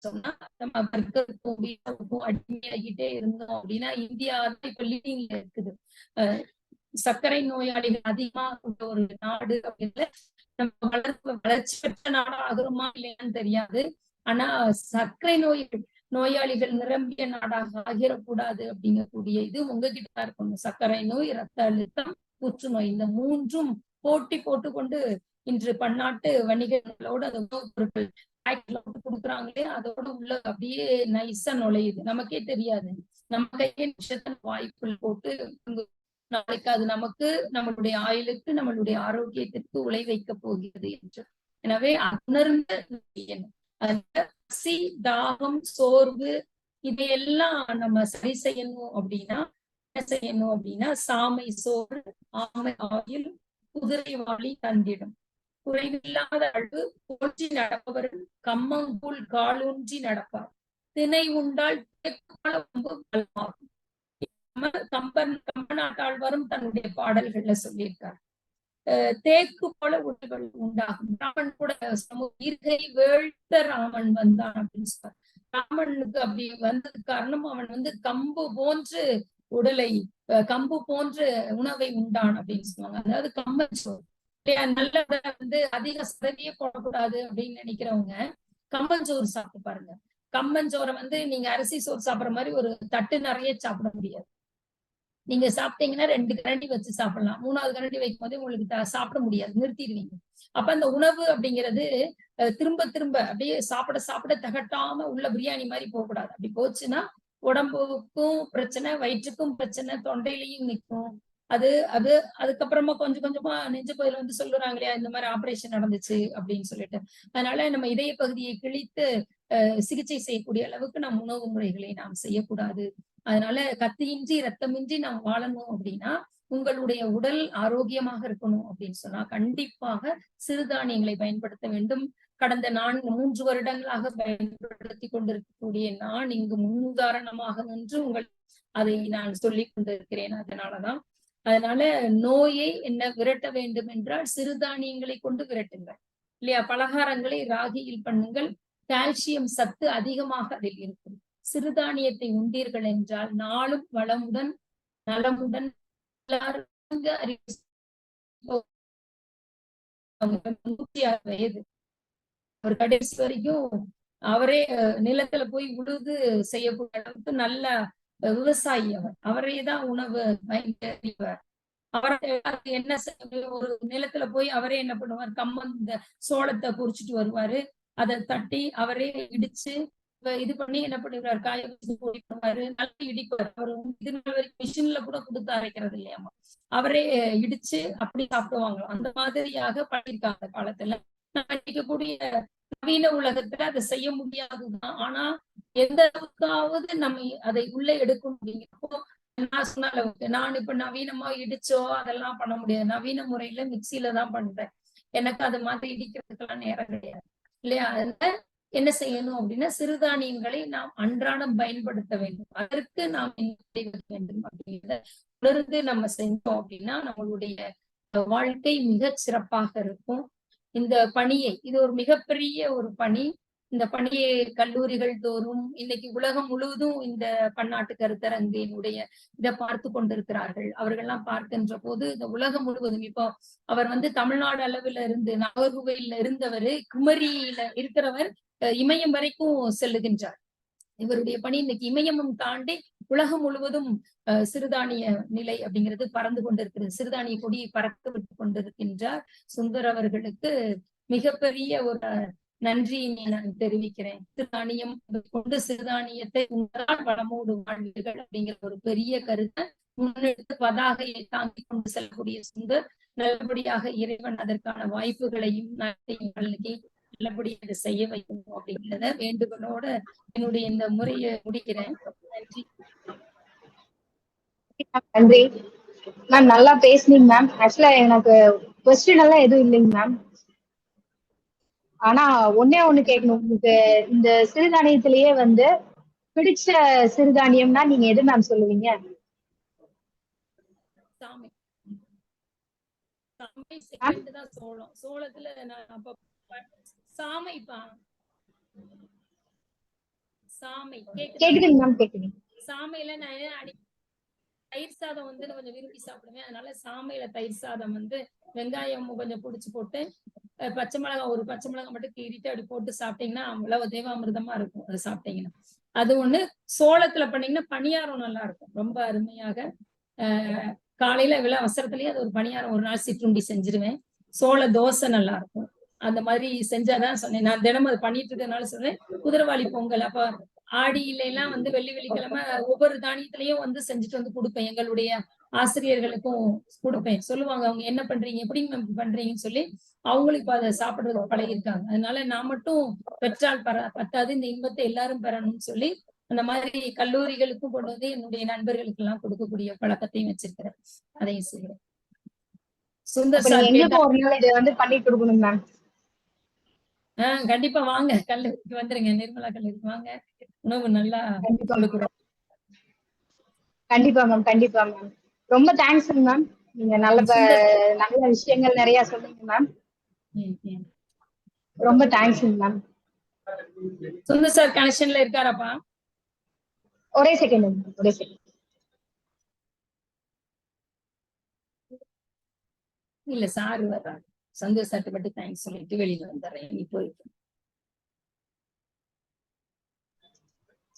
சொன்னா நம்ம வர்க்கத்துக்கும் அடிமையாகிட்டே இருந்தோம் அப்படின்னா இந்தியா இப்ப லீடிங்ல இருக்குது. சர்க்கரை நோயாளிகள் அதிகமா உள்ள ஒரு நாடு அப்படின்னு நம்ம வளர்ச்சி பெற்ற நாடா ஆகுறோமா இல்லையான்னு தெரியாது. ஆனா சர்க்கரை நோயாளிகள் நிரம்பிய நாடாக ஆகிடக்கூடாது அப்படிங்கக்கூடிய இது உங்ககிட்ட இருக்கணும். சர்க்கரை நோய், ரத்த அழுத்தம், புற்றுநோய் இந்த மூன்றும் போட்டி போட்டுக்கொண்டு இன்று பன்னாட்டு வணிகங்களோட அந்த உணவுப் பொருட்கள் கொடுக்குறாங்களே அதோட உள்ள அப்படியே நைஸா நுழையுது. நமக்கே தெரியாது. நம்ம கையே விஷயத்த வாய்ப்புகள் போட்டு நாளைக்கு அது நமக்கு நம்மளுடைய ஆயுளுக்கு நம்மளுடைய ஆரோக்கியத்திற்கு உழை வைக்க போகிறது என்று. எனவே உணர்ந்து செய்யணும். பசி, தாகம், சோர்வு இதையெல்லாம் நம்ம சரி செய்யணும் அப்படின்னா என்ன செய்யணும் அப்படின்னா சாமை சோறு, ஆமை ஆயில், குதிரை வாளி தந்திடும். குறைவில்லாத அளவு போற்றி நடப்பவர்கள் கம்மங்கூழ் காலூன்றி நடப்பார். திணை உண்டால் கம்பநாட்டாழ்வாரும் தன்னுடைய பாடல்கள்ல சொல்லியிருக்கார். தேக்கு போல உடல்கள் உண்டாகும். ராமன் கூட ஈர்கை வேழ்த்த ராமன் வந்தான் அப்படின்னு சொல்றார். ராமனுக்கு அப்படி வந்தது காரணம் அவன் கம்பு போன்று உடலை கம்பு போன்று உணவை உண்டான் அப்படின்னு சொல்லுவாங்க. அதாவது கம்பன் சோறு நல்ல அதிக சதவியே போடக்கூடாது அப்படின்னு நினைக்கிறவங்க கம்பன் சோறு சாப்பிட்டு பாருங்க. கம்பன் சோறை நீங்க அரிசி சோறு சாப்பிடுற மாதிரி ஒரு தட்டு நிறைய சாப்பிட முடியாது. நீங்க சாப்பிட்டீங்கன்னா 2 கரண்டி வச்சு சாப்பிடலாம். 3வது கரண்டி வைக்கும் போதே உங்களுக்கு சாப்பிட முடியாது, நிறுத்திடுவீங்க. அப்ப அந்த உணவு அப்படிங்கிறது திரும்ப திரும்ப அப்படியே சாப்பிட சாப்பிட தகட்டாம உள்ள பிரியாணி மாதிரி போகக்கூடாது. அப்படி போச்சுன்னா உடம்புக்கும் பிரச்சனை, வயிற்றுக்கும் பிரச்சனை, தொண்டையிலையும் நிற்கும். அதுக்கப்புறமா கொஞ்சம் கொஞ்சமா நெஞ்சு பகுதியில சொல்லுறாங்க இல்லையா, இந்த மாதிரி ஆபரேஷன் நடந்துச்சு அப்படின்னு சொல்லிட்டு. அதனால நம்ம இதய பகுதியை கிழித்து சிகிச்சை செய்யக்கூடிய அளவுக்கு நம் உணவு முறைகளை நாம் செய்யக்கூடாது. அதனால கத்தியின்றி ரத்தமின்றி நாம் வாழணும் அப்படின்னா உங்களுடைய உடல் ஆரோக்கியமாக இருக்கணும் அப்படின்னு சொன்னா கண்டிப்பாக சிறுதானியங்களை பயன்படுத்த வேண்டும். கடந்த 3 வருடங்களாக பயன்படுத்தி கொண்டிருக்கக்கூடிய நான் இங்கு முன்னுதாரணமாக நின்று அதை நான் சொல்லிக் கொண்டிருக்கிறேன். அதனால நோயை என்ன விரட்ட வேண்டும் என்றால் சிறுதானியங்களை கொண்டு விரட்டுங்கள் இல்லையா? பலகாரங்களை ராகியில் பண்ணுங்கள். கால்சியம் சத்து அதிகமாக அதில் இருக்கும். சிறுதானியத்தை உண்டீர்கள் என்றால் நாளும் வளமுடன் நலமுடன் 106 வயது அவர் கடைசி வரைக்கும் அவரே நிலத்துல போய் உழுது செய்யக்கூடிய அளவுக்கு நல்ல விவசாயி அவரே தான் உணவு பயன்படுத்துவார். அவரை என்ன ஒரு நிலத்துல போய் அவரே என்ன பண்ணுவார், கம்மன் இந்த சோளத்தை குறிச்சிட்டு வருவாரு. அதை தட்டி அவரே இடிச்சு இது பண்ணி என்ன பண்ணிடுவாரு, காய வச்சு போடுவாரு, நல்லா இடிப்பாரு. அவர் இது நாள் வரைக்கும் மிஷின்ல கூட கொடுத்து அரைக்கிறது இல்லையாமா, அவரே இடிச்சு அப்படி சாப்பிடுவாங்களாம். அந்த மாதிரியாக பண்ணியிருக்காங்க அந்த காலத்துல. நினைக்கக்கூடிய நவீன உலகத்துல அதை செய்ய முடியாதுதான். ஆனா எந்த அளவுக்காவது நம்ம அதை உள்ள எடுக்கணும் அப்படிங்கிறப்போ நான் சொன்ன அளவுக்கு நான் இப்ப நவீனமா இடிச்சோ அதெல்லாம் பண்ண முடியாது. நவீன முறையில மிக்சியில தான் பண்றேன். எனக்கு அது மாதிரி இடிக்கிறதுக்கெல்லாம் நேரம் கிடையாது இல்லையா? அதனால என்ன செய்யணும் அப்படின்னா சிறுதானியங்களை நாம் அன்றாடம் பயன்படுத்த வேண்டும். அதற்கு நாம் என்ன செய்ய வேண்டும் அப்படிங்கிறத உணர்ந்து நம்ம செஞ்சோம் அப்படின்னா நம்மளுடைய வாழ்க்கை மிக சிறப்பாக இருக்கும். இந்த பணியை இது ஒரு மிகப்பெரிய ஒரு பணி. இந்த பணியை கல்லூரிகள் தோறும் இன்னைக்கு உலகம் முழுவதும் இந்த பன்னாட்டு கருத்தரங்கினுடைய இதை பார்த்து கொண்டிருக்கிறார்கள். அவர்கள்லாம் பார்க்கின்ற போது இந்த உலகம் முழுவதும் இப்போ அவர் தமிழ்நாடு அளவுல இருந்து நாகர்கோவில்ல இருந்தவர் குமரியில இருக்கிறவர் இமயம் வரைக்கும் செல்லுகின்றார். இவருடைய பணி இன்னைக்கு இமயமும் தாண்டி உலகம் முழுவதும் சிறுதானிய நிலை அப்படிங்கிறது பறந்து கொண்டிருக்கிறது. சிறுதானிய கொடியை பறக்க விட்டு கொண்டிருக்கின்றார். சுந்தர் அவர்களுக்கு மிகப்பெரிய ஒரு நன்றியினை நான் தெரிவிக்கிறேன். சிறுதானியம் கொண்டு சிறுதானியத்தை உங்களால் வளமோடு வாழ்வீர்கள் அப்படிங்கிற ஒரு பெரிய கருத்தை முன்னெடுத்து பதாகையை தாங்கி கொண்டு செல்லக்கூடிய சுந்தர் நல்லபடியாக இறைவன் அதற்கான வாய்ப்புகளையும் நல்லபடியாக செய்ய வைக்கணும் அப்படிங்கிறத வேண்டுகோளோட என்னுடைய இந்த முறையை முடிக்கிறேன். நன்றி. நன்றி. மேம் நல்லா பேசுனீங்க மேம். ஆக்சுவலா எனக்கு கொஸ்டின் எல்லாம் எதுவும் இல்லைங்க மேம். ஆனா ஒண்ணே ஒண்ணு கேட்கணும். உங்களுக்கு இந்த சிறுதானியத்திலேயே வந்து பிடிச்ச சிறுதானியம்னா நீங்க எது மேம் சொல்லுவீங்க? சாமை. சாமை செகண்ட் தான் சோளம். சோளத்துல நான் அப்ப சாமைப்பா. சாமை கேக்குதுங்க மேம், கேக்குது. சாமையில நான் தயிர் சாதம் வந்து கொஞ்சம் விரும்பி சாப்பிடுவேன். அதனால சாமையில தயிர் சாதம் வந்து வெங்காயம் கொஞ்சம் புடிச்சு போட்டு பச்சை மிளகாய் ஒரு பச்சை மிளகாய் மட்டும் கீறிட்டு அப்படி போட்டு சாப்பிட்டீங்கன்னா அவ்வளவு தேவாமிர்தமா இருக்கும். அது சாப்பிட்டீங்கன்னா அது ஒண்ணு. சோளத்துல பண்ணீங்கன்னா பணியாரம் நல்லா இருக்கும், ரொம்ப அருமையாக. காலையில விழா அவசரத்துலயே அது ஒரு பணியாரம் ஒரு நாள் சிற்றுண்டி செஞ்சிருவேன். சோள தோசை நல்லா இருக்கும். அந்த மாதிரி செஞ்சாதான் சொன்னேன். நான் தினமும் அது பண்ணிட்டு இருக்கனால சொல்றேன். குதிரவாளி பொங்கல் அப்ப ஆடியில எல்லாம் வந்து வெள்ளிக்கிழமை ஒவ்வொரு தானியத்திலையும் வந்து செஞ்சுட்டு வந்து கொடுப்பேன். எங்களுடைய ஆசிரியர்களுக்கும் கொடுப்பேன். சொல்லுவாங்க அவங்க என்ன பண்றீங்க, எப்படி பண்றீங்கன்னு சொல்லி அவங்களுக்கு இப்ப அதை சாப்பிடுறது பழகிருக்காங்க. அதனால நான் மட்டும் பெற்றால் பத்தாது, இந்த இன்பத்தை எல்லாரும் பெறணும்னு சொல்லி அந்த மாதிரி கல்லூரிகளுக்கும் கொண்டு வந்து என்னுடைய நண்பர்களுக்கு எல்லாம் கொடுக்கக்கூடிய பழக்கத்தையும் வச்சிருக்கிறேன். அதையும் செய்யறேன். சுந்தர் சார் இதை வந்து பண்ணி கொடுக்கணும் மேம். கண்டிப்பா வாங்க, கல்லூரிக்கு வந்துருங்க, நிர்மலா கல்லூரிக்கு வாங்க, உணவு நல்லா கொடுக்குறோம். கண்டிப்பா மேம், கண்டிப்பா மேம். ரொம்ப தேங்க்ஸ் மேம். நீங்க நல்ல விஷயங்கள் நிறைய சொன்னீங்க மேம். ரொம்ப தேங்க்ஸ் மேம். சுந்தர் சார் கனெக்ஷன்ல இருக்காராப்பா? ஒரே செகண்ட், ஒரே செகண்ட். இல்ல சார் வர்றாங்க. சந்தோஷ் சார்ட்ட மட்டும் தேங்க்ஸ் சொல்லிட்டு வெளியில வந்துடுறேன். நீ போயிட்டு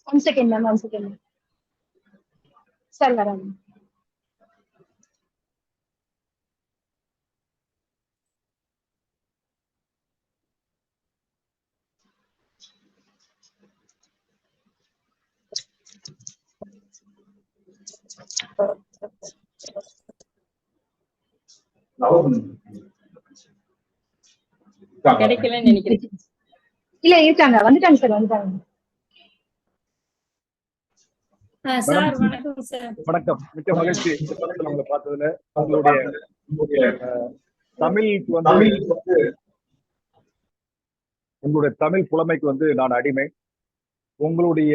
one second ma'am, one second sir வராங்க. கிடைக்கலன்னு நினைக்கிறேன். இல்ல இருக்காங்க, வந்துட்டாங்க சார், வந்துட்டாங்க. சார் வணக்கம் சார். வணக்கம், மிக்க மகிழ்ச்சி உங்களை பார்த்ததுல. உங்களுடைய தமிழுக்கு வந்து உங்களுடைய தமிழ் புலமைக்கு வந்து நான் அடிமை. உங்களுடைய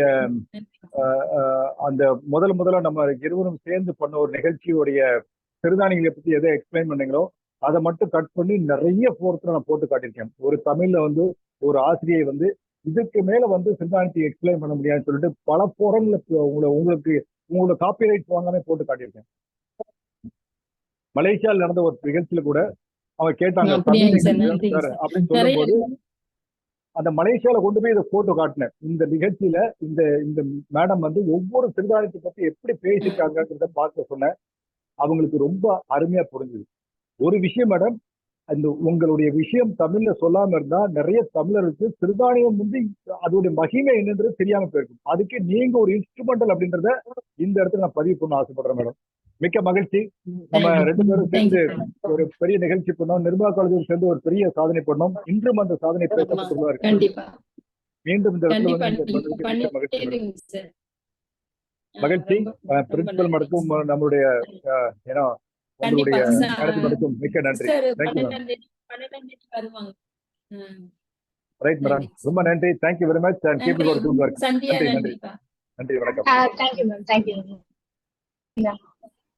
அந்த முதல்ல நம்ம இருவரும் சேர்ந்து பண்ண ஒரு நிகழ்ச்சியுடைய சிறுதானியங்களை பத்தி எதை எக்ஸ்பிளைன் பண்ணீங்களோ அதை மட்டும் கட் பண்ணி நிறைய போர்த்துல நான் போட்டு காட்டியிருக்கேன். ஒரு தமிழ்ல வந்து ஒரு ஆசிரியை வந்து இதுக்கு மேல வந்து சிறுதானியத்தை எக்ஸ்பிளைன் பண்ண முடியாதுன்னு சொல்லிட்டு பல போரன்ல உங்களோட காப்பிரைட் வாங்காம போட்டு காட்டியிருக்கேன். மலேசியாவில் நடந்த ஒரு நிகழ்ச்சியில கூட அவங்க கேட்டாங்க அப்படின்னு சொல்லும் போது அந்த மலேசியால கொண்டு போய் இதை போட்டோ காட்டினேன். இந்த நிகழ்ச்சியில இந்த மேடம் வந்து ஒவ்வொரு சிறுதானியத்தை பத்தி எப்படி பேசியிருக்காங்கிறத பார்க்க சொன்னேன். அவங்களுக்கு ரொம்ப அருமையா புரிஞ்சுது. ஒரு விஷயம் மேடம், அந்த உங்களுடைய விஷயம் தமிழ்ல சொல்லாம இருந்தா நிறைய தமிழருக்கு சிறுதானியம் வந்து அதோடைய மகிமை என்னன்றது தெரியாம போயிருக்கும். அதுக்கு நீங்க ஒரு இன்ஸ்ட்ருமெண்டல் அப்படின்றத இந்த இடத்துல நான் பதிவு பண்ண ஆசைப்படுறேன் மேடம். மிக்க மகிழ்ச்சி. நம்ம 2 பேரும் சேர்ந்து ஒரு பெரிய நிகழ்ச்சி பண்ணோம். நிர்மலா காலேஜில் சேர்ந்து ஒரு பெரிய சாதனை பண்ணோம். இன்றும் அந்த சாதனை பேசப்பட்டுள்ளதா இருக்கு. மீண்டும் இந்த இடத்துல மகிழ்ச்சி. பிரின்சிபல் மட்டும் நம்மளுடைய உங்களுடைய நடத்தும் மிக்க நன்றி. ரைட் மேடம், ரொம்ப நன்றி. Thank you very much and keep your good work. நன்றி, நன்றி, வணக்கம். Thank you ma'am, thank you.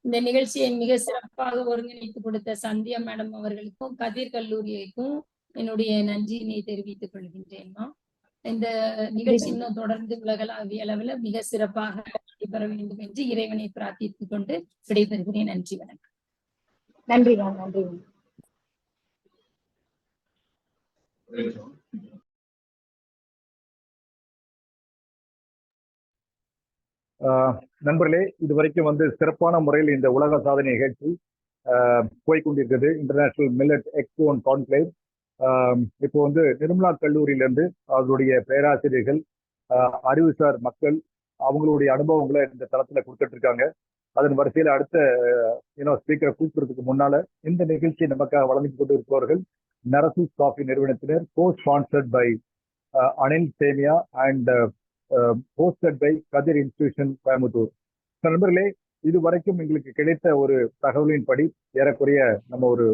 இந்த நிகழ்ச்சியை மிக சிறப்பாக ஒருங்கிணைத்து கொடுத்த சந்தியா மேடம் அவர்களுக்கும் கதிர் கல்லூரிக்கும் என்னுடைய நன்றியினை தெரிவித்துக் கொள்கின்றேன்மா. இந்த நிகழ்ச்சி இன்னும் தொடர்ந்து உலகளாவிய அளவில் மிக சிறப்பாக நடைபெற வேண்டும் என்று இறைவனை பிரார்த்தித்துக் கொண்டு விடைபெறுகிறேன். நன்றி, வணக்கம். நன்றி மேம், நன்றி. நண்பர்களே, இதுவரைக்கும் வந்து சிறப்பான முறையில் இந்த உலக சாதனை நிகழ்ச்சி போய்கொண்டிருக்கிறது. International millet expo and conclave. இப்போ வந்து நிர்மலா கல்லூரியிலிருந்து அவர்களுடைய பேராசிரியர்கள், அறிவுசார் மக்கள் அவங்களுடைய அனுபவங்களை இந்த தளத்துல கொடுத்துட்டு இருக்காங்க. அதன் வரிசையில் அடுத்த ஸ்பீக்கரை கூப்பிடுறதுக்கு முன்னால இந்த நிகழ்ச்சியை நமக்காக வழங்கி கொண்டு இருப்பவர்கள் நரசூஸ் காஃபி நிறுவனத்தினர், co sponsored by Anil Semiya and hosted by Kathir institution Coimbatore. நண்பர்களே, இது வரைக்கும் எங்களுக்கு கிடைத்த ஒரு தகவலின்படி ஏறக்குறைய நம்ம ஒரு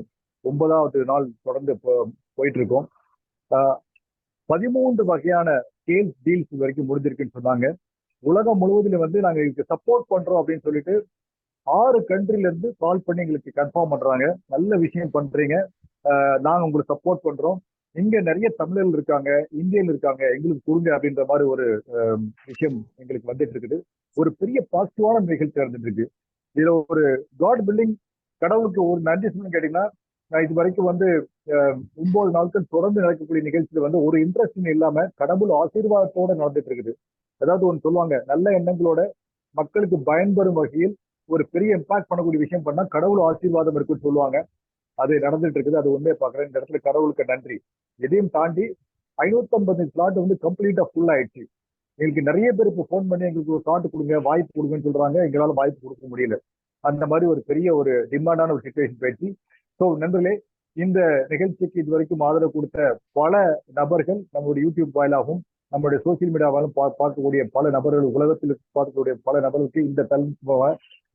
9வது நாள் தொடர்ந்து போயிட்டு இருக்கோம். 13 வகையான சேல்ஸ் டீல்ஸ் இது வரைக்கும் முடிஞ்சிருக்குன்னு சொன்னாங்க. உலகம் முழுவதிலும் வந்து நாங்க இதுக்கு சப்போர்ட் பண்றோம் அப்படின்னு சொல்லிட்டு 6 கண்ட்ரில இருந்து கால் பண்ணி எங்களுக்கு கன்ஃபார்ம் பண்றாங்க. நல்ல விஷயம் பண்றீங்க, நாங்க உங்களுக்கு சப்போர்ட் பண்றோம், இங்க நிறைய தமிழர்கள் இருக்காங்க, இந்தியர்கள் இருக்காங்க, எங்களுக்கு கொடுங்க அப்படின்ற மாதிரி ஒரு விஷயம் எங்களுக்கு வந்துட்டு இருக்குது. ஒரு பெரிய பாசிட்டிவான நிகழ்ச்சி நடந்துட்டு இருக்கு. இதுல ஒரு காட் பில்டிங், கடவுளுக்கு ஒரு நன்றி சொல்லணும்னு கேட்டீங்கன்னா, நான் இது வரைக்கும் வந்து 9 நாட்கள் தொடர்ந்து நடக்கக்கூடிய நிகழ்ச்சியில வந்து ஒரு இன்ட்ரெஸ்டிங் இல்லாம கடவுள் ஆசீர்வாதத்தோட நடந்துட்டு இருக்குது. அதாவது ஒன்று சொல்லுவாங்க, நல்ல எண்ணங்களோட மக்களுக்கு பயன்பெறும் வகையில் ஒரு பெரிய இம்பாக்ட் பண்ணக்கூடிய விஷயம் பண்ணா கடவுள் ஆசீர்வாதம் இருக்குன்னு சொல்லுவாங்க. அது நடந்துட்டு இருக்குது. அது உண்மையை பாக்குறேன். இந்த இடத்துல கடவுளுக்கு நன்றி. எதையும் தாண்டி 550 ஸ்லாட் வந்து கம்ப்ளீட்டா ஃபுல் ஆயிடுச்சு. எங்களுக்கு நிறைய பேர் இப்போ ஃபோன் பண்ணி எங்களுக்கு ஒரு ஸ்லாட் கொடுங்க, வாய்ப்பு கொடுங்கன்னு சொல்றாங்க. எங்களால வாய்ப்பு கொடுக்க முடியல. அந்த மாதிரி ஒரு பெரிய ஒரு டிமாண்டான ஒரு சிச்சுவேஷன் போயிடுச்சு. ஸோ நண்பர்களே, இந்த நிகழ்ச்சிக்கு இது வரைக்கும் ஆதரவு கொடுத்த பல நபர்கள், நம்மளுடைய யூடியூப் வாயிலாகவும் நம்மளுடைய சோசியல் மீடியாவாலும் பார்க்கக்கூடிய பல நபர்கள், உலகத்தில் பார்க்கக்கூடிய பல நபர்களுக்கு இந்த தளம்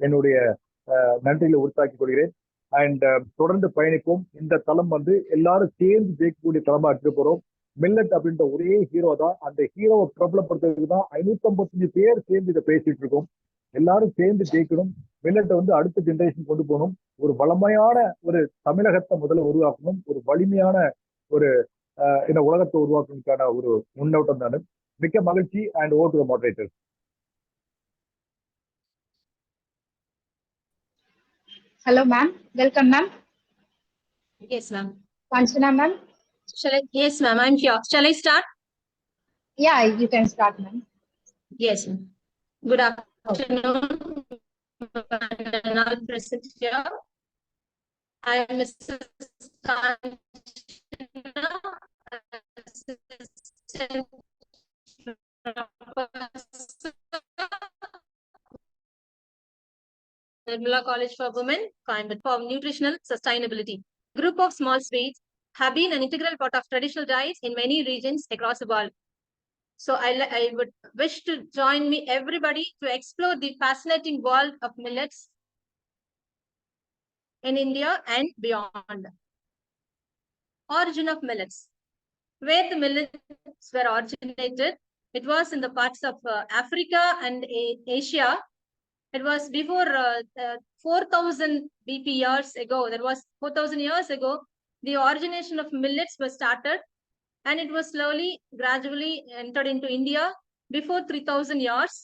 என்னுடைய நன்றிகளை உறுத்தாக்கிக் கொள்கிறேன். அண்ட் தொடர்ந்து பயணிப்போம். இந்த தளம் வந்து எல்லாரும் சேர்ந்து ஜெயிக்கக்கூடிய தளமா எடுத்துட்டு போறோம். மில்லட் அப்படின்ற ஒரே ஹீரோ தான். அந்த ஹீரோவை பிரபலப்படுத்துறதுக்கு தான் 555 பேர் சேர்ந்து இதை பேசிட்டு இருக்கோம். எல்லாரும் சேர்ந்து ஜெயிக்கணும். மில்லட்டை வந்து அடுத்த ஜெனரேஷன் கொண்டு போகணும். ஒரு வளமையான ஒரு தமிழகத்தை முதல்ல உருவாக்கணும். ஒரு வலிமையான ஒரு இந்த உலகத்தை உருவாக்குறதுக்கான ஒரு முன்னோட்டம் தானே. மிக்க மகிழ்ச்சி. And over to the moderator. Hello, ma'am. Welcome, ma'am. Yes, ma'am. Kanchana, ma'am. Yes, ma'am. I'm here. Shall I start? Yeah, you can start, ma'am. Yes, ma'am. Good afternoon. And all present here. I am Mrs. Kanchana, Assistant Professor, Nirmala College for Women, Coimbatore, for nutritional sustainability. Group of small sweets have been an integral part of traditional diets in many regions across the world. So I would wish to join me everybody to explore the fascinating world of millets in India and beyond. Origin of millets. Where the millets were originated, it was in the parts of Africa and Asia. It was before 4,000 BP years ago. That was 4,000 years ago. The origination of millets was started, and it was slowly, gradually entered into India before 3,000 years.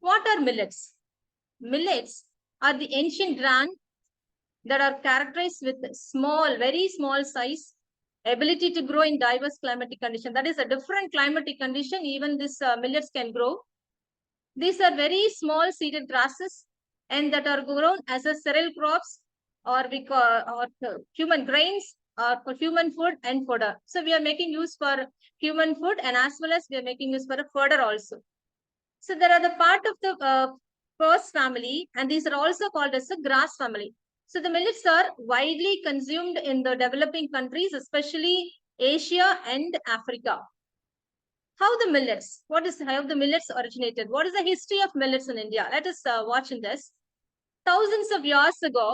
What are millets? Millets are the ancient grain that are characterized with small, very small size, ability to grow in diverse climatic conditions. That is a different climatic condition, even this millets can grow. These are very small seeded grasses and that are grown as a cereal crops or human grains or for human food and fodder. So we are making use for human food and as well as we are making use for a fodder also. So there are the part of the first family, and these are also called as a grass family. So the millets are widely consumed in the developing countries, especially Asia and Africa. How the millets? How the millets originated? What is the history of millets in India? Let us watch in this. Thousands of years ago,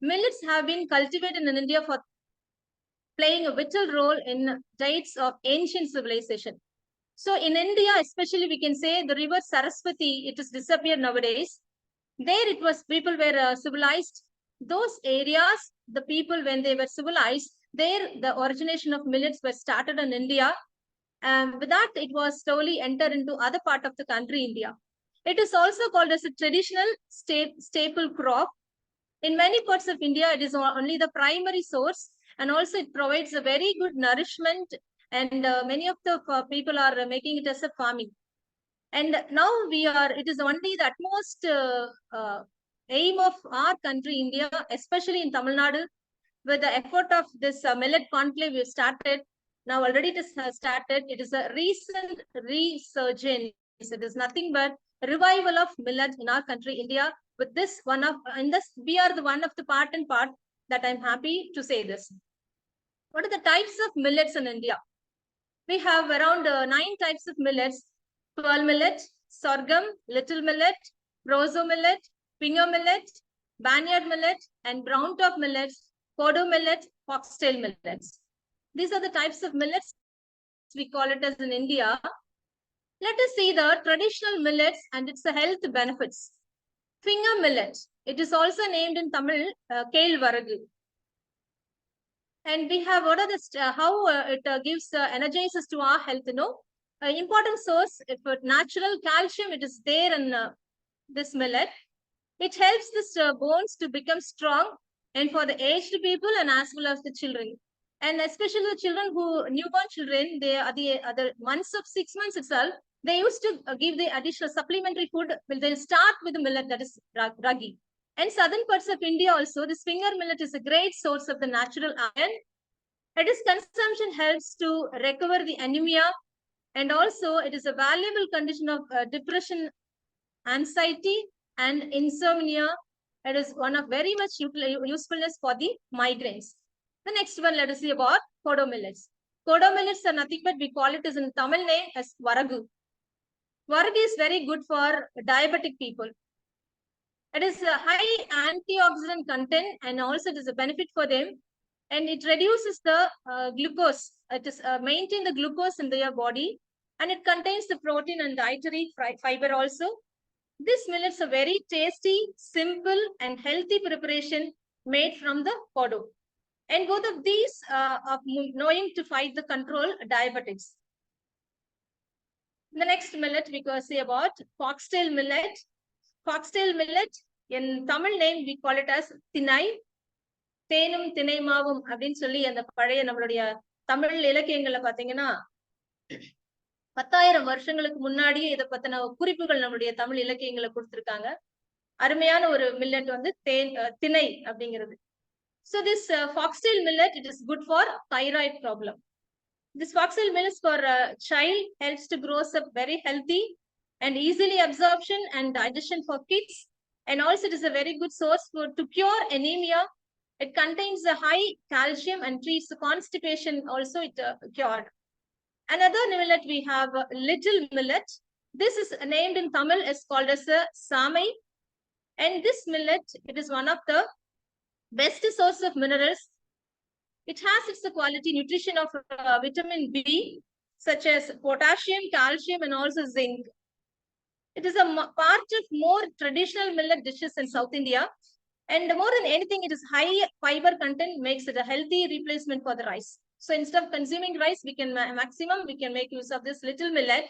millets have been cultivated in India for playing a vital role in diets of ancient civilization. So in India, especially we can say the river Saraswati, it has disappeared nowadays. There it was, people were civilized. Those areas, the people, when they were civilized, there the origination of millets was started in India. And with that, it was slowly entered into other part of the country, India. It is also called as a traditional staple crop. In many parts of India, it is only the primary source, and also it provides a very good nourishment, and many of the people are making it as a farming. And now it is only the utmost aim of our country, India, especially in Tamil Nadu, with the effort of this millet conclave we started. Now already it has started. It is a recent resurgence. It is nothing but revival of millet in our country, India. With this we are the one of the part and part that I'm happy to say this. What are the types of millets in India? We have around 9 types of millets: pearl millet, sorghum, little millet, proso millet, finger millet, barnyard millet, and brown top millet, kodo millet, foxtail millets. These are the types of millets we call it as in India. Let us see the traditional millets and its health benefits. Finger millet. It is also named in Tamil Kel Varagu. And we have what are the how it gives energizes to our health. Important source for natural calcium. It is there in this millet. It helps the bones to become strong, and for the aged people and as well as the children. And especially the children who newborn children, they are the other months of 6 months itself. They used to give the additional supplementary food. Well, they'll start with the millet that is ragi. And southern parts of India also, this finger millet is a great source of the natural iron. And its consumption helps to recover the anemia. And also it is a valuable condition of depression, anxiety, and insomnia. It is one of very much usefulness for the migraines. The next one, let us see about kodo millets. Kodo millets are nothing but we call it as in Tamil name as varagu. Varagu is very good for diabetic people. It is a high antioxidant content and also it is a benefit for them. And it reduces the glucose. It is maintain the glucose in their body, and it contains the protein and dietary fiber also. This millets are very tasty, simple, and healthy preparation made from the kodo. And both of these are knowing to fight the control diabetics. The next millet we can say about foxtail millet. Foxtail millet, in Tamil name we call it as thinai. தேனும் திணைமாவும் அப்படின்னு சொல்லி அந்த பழைய நம்மளுடைய தமிழ் இலக்கியங்கள்ல பாத்தீங்கன்னா 10,000 வருஷங்களுக்கு முன்னாடியே இதை பத்தின குறிப்புகள் நம்மளுடைய தமிழ் இலக்கியங்களை கொடுத்திருக்காங்க. அருமையான ஒரு மில்லட் வந்து திணை அப்படிங்கிறது. So this foxtail millet, it is good for thyroid problem. This foxtail millet for a child helps to grow up very healthy and easily absorption and digestion for kids. And also it is a very good source to cure anemia. It contains a high calcium and treats the constipation also it cured. Another millet we have little millet. This is named in Tamil as called as a samai. And this millet, it is one of the best source of minerals. It has its quality nutrition of vitamin B, such as potassium, calcium, and also zinc. It is a part of more traditional millet dishes in South India. And more than anything, it is high fiber content, makes it a healthy replacement for the rice. So instead of consuming rice, we can we can make use of this little millet.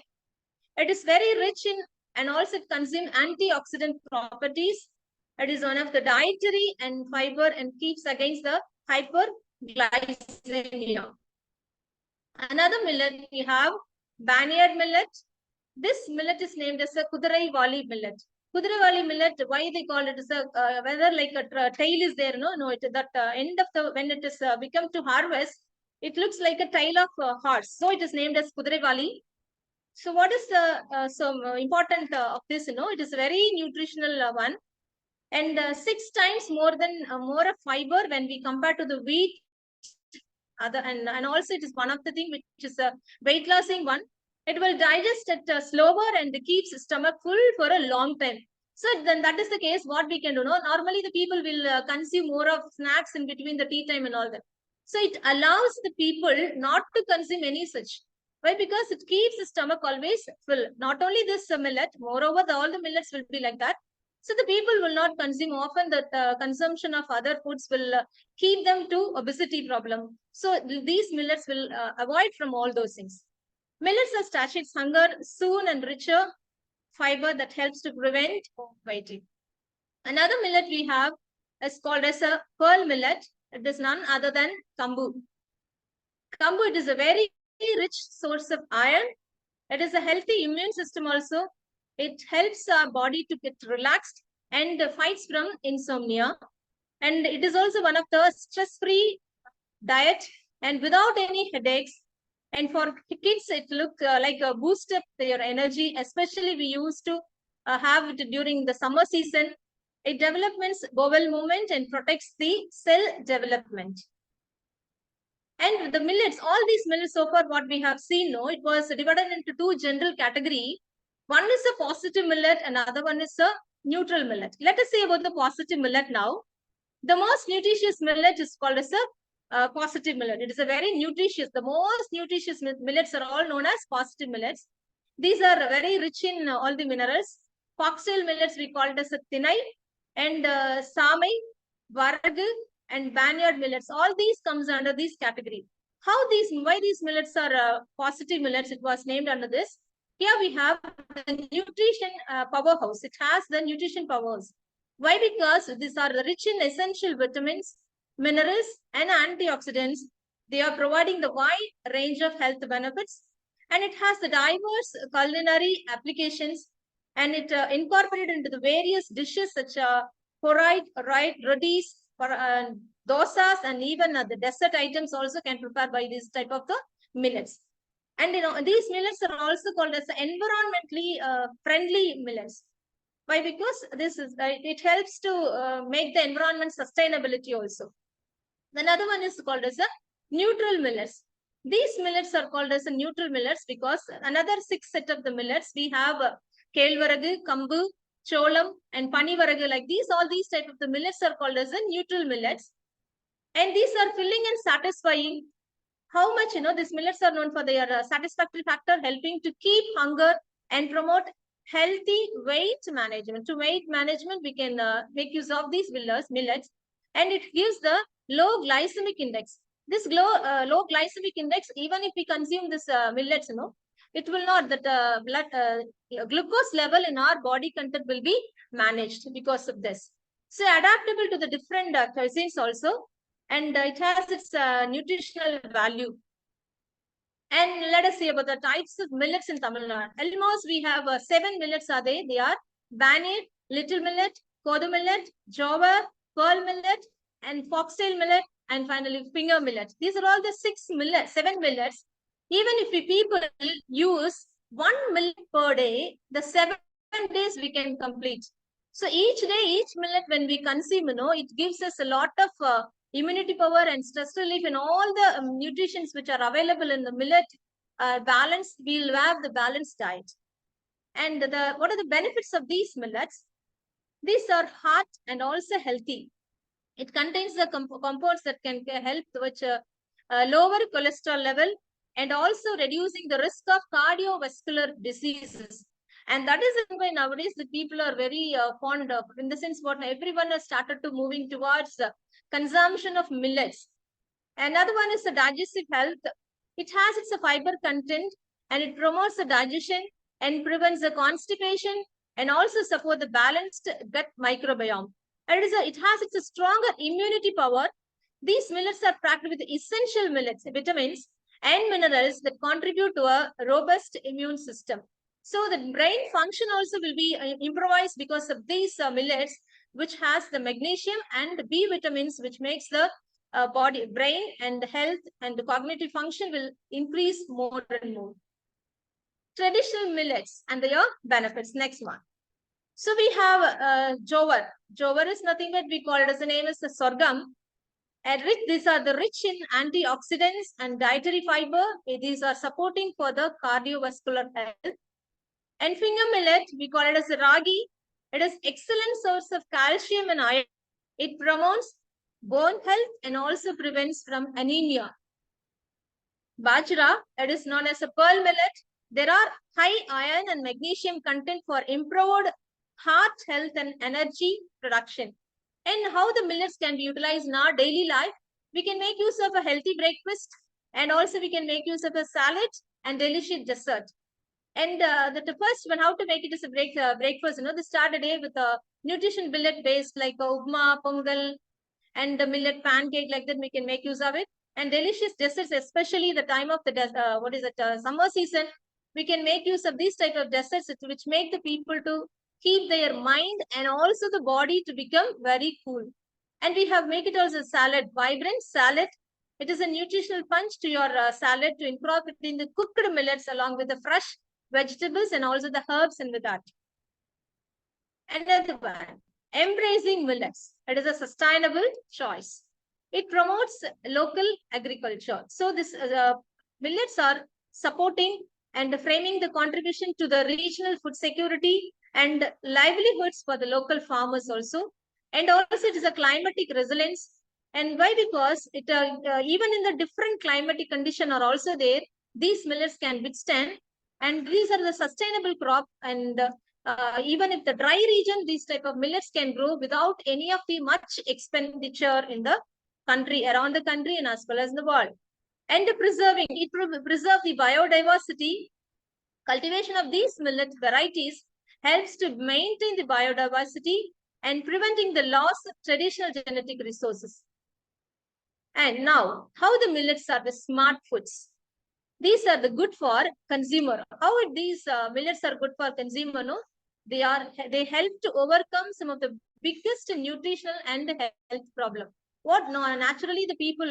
It is very rich in and also it consumes antioxidant properties. It is one of the dietary and fiber and keeps against the hyperglycemia. Another millet we have barnyard millet. This millet is named as a Kudurai Valley millet. Kudurai millet, why they call it is a whether like a tail is there, no, it that end of the when it is become to harvest, it looks like a tail of horse, so it is named as Kudurai. So what is the important of this? It is a very nutritional one, and 6 times more than more of fiber when we compare to the wheat. And also it is one of the thing which is a weight lossing one. It will digest it slower and keeps stomach full for a long time. So then that is the case. What we can do? Normally the people will consume more of snacks in between the tea time and all that. So it allows the people not to consume any such. Why? Because it keeps the stomach always full. Not only this millet, moreover, all the millets will be like that. So the people will not consume often. The consumption of other foods will keep them to obesity problem. So these millets will avoid from all those things. Millets are satiates hunger soon and richer fiber that helps to prevent overeating. Another millet we have is called as a pearl millet. It is none other than kambu. Kambu, it is a very rich source of iron. It is a healthy immune system also. It helps our body to get relaxed and fights from insomnia. And it is also one of the stress-free diet and without any headaches. And for kids, it looks like a boost up their energy, especially we used to have it during the summer season. It develops bowel movement and protects the cell development. And the millets, all these millets so far what we have seen, it was divided into 2 general categories. One is a positive millet, another one is a neutral millet. Let us say about the positive millet now. The most nutritious millet is called as a positive millet. It is a very nutritious, the most nutritious millets are all known as positive millets. These are very rich in all the minerals. Foxtail millets we call it as a thinai, and samai, varagu, and barnyard millets. All these comes under this category. Why these millets are positive millets? It was named under this. Here we have the nutrition powerhouse. It has the nutrition powers. Why? Because these are rich in essential vitamins, minerals, and antioxidants. They are providing the wide range of health benefits, and it has the diverse culinary applications, and it incorporated into the various dishes such as porridge, rotis, dosas, and even the dessert items also can prepare by this type of the millets. And these millets are also called as environmentally friendly millets. Why? Because this is it helps to make the environment sustainability also. Another one is called as a neutral millets. These millets are called as a neutral millets because another 6 set of the millets we have kelvaragu, kambu, cholam, and panivaragu. Like these, all these type of the millets are called as a neutral millets, and these are filling and satisfying. How much these millets are known for their satisfactory factor, helping to keep hunger and promote healthy weight management. To weight management, we can make use of these millets, and it gives the low glycemic index. This low glycemic index, even if we consume this millets, it will not, that blood glucose level in our body content will be managed because of this. So adaptable to the different cuisines also, and it has its nutritional value. And let us see about the types of millets in Tamil Nadu. Almost we have 7 millets are there. They are banyan, little millet, kodu millet, jowar, pearl millet, and foxtail millet, and finally finger millet. These are all the 7 millets. Even if we people use 1 millet per day, the 7 days we can complete. So each day, each millet when we consume, it gives us a lot of immunity power and stress relief, and all the nutritions which are available in the millet balance. We'll have the balanced diet. And what are the benefits of these millets? These are hot and also healthy. It contains the compounds that can help with lower cholesterol level, and also reducing the risk of cardiovascular diseases. And that is why nowadays the people are very fond of, in the sense what everyone has started to moving towards the consumption of millets. Another one is the digestive health. It has its fiber content, and it promotes the digestion and prevents the constipation, and also support the balanced gut microbiome. And it has its stronger immunity power. These millets are packed with essential millets, vitamins, and minerals that contribute to a robust immune system. So the brain function also will be improvised because of these millets, which has the magnesium and the B vitamins, which makes the body, brain, and health and the cognitive function will increase more and more. Traditional millets and their benefits. Next one. So we have jowar. Jowar is nothing but we call it as the name is the sorghum. And these are the rich in antioxidants and dietary fiber. These are supporting for the cardiovascular health. And finger millet, we call it as the ragi. It is excellent source of calcium and iron. It promotes bone health and also prevents from anemia. Bajra, it is known as a pearl millet. There are high iron and magnesium content for improved heart health and energy production. And how the millets can be utilized in our daily life. We can make use of a healthy breakfast, and also we can make use of a salad and delicious dessert. And the first one, how to make it as a breakfast, they start a day with a nutrition millet based like upma, pongal, and the millet pancake, like that we can make use of it. And delicious desserts, especially the time of the summer season, we can make use of these type of desserts which make the people to keep their mind and also the body to become very cool. And we have make it also a salad, vibrant salad. It is a nutritional punch to your salad to incorporate in the cooked millets along with the fresh vegetables and also the herbs and with that. Another one, embracing millets. It is a sustainable choice. It promotes local agriculture. So this millets are supporting and framing the contribution to the regional food security and livelihoods for the local farmers also. And also it is a climatic resilience. And why? Because it even in the different climatic condition are also there, these millets can withstand. And these are the sustainable crop. And even if the dry region, these type of millets can grow without any of the much expenditure in the country, around the country and as well as the world. And preserving, it will preserve the biodiversity. Cultivation of these millet varieties helps to maintain the biodiversity and preventing the loss of traditional genetic resources. And now, how the millets are the smart foods. These are the good for consumer. How these millets are good for consumer? No, they help to overcome some of the biggest nutritional and health problem. What? No, naturally the people,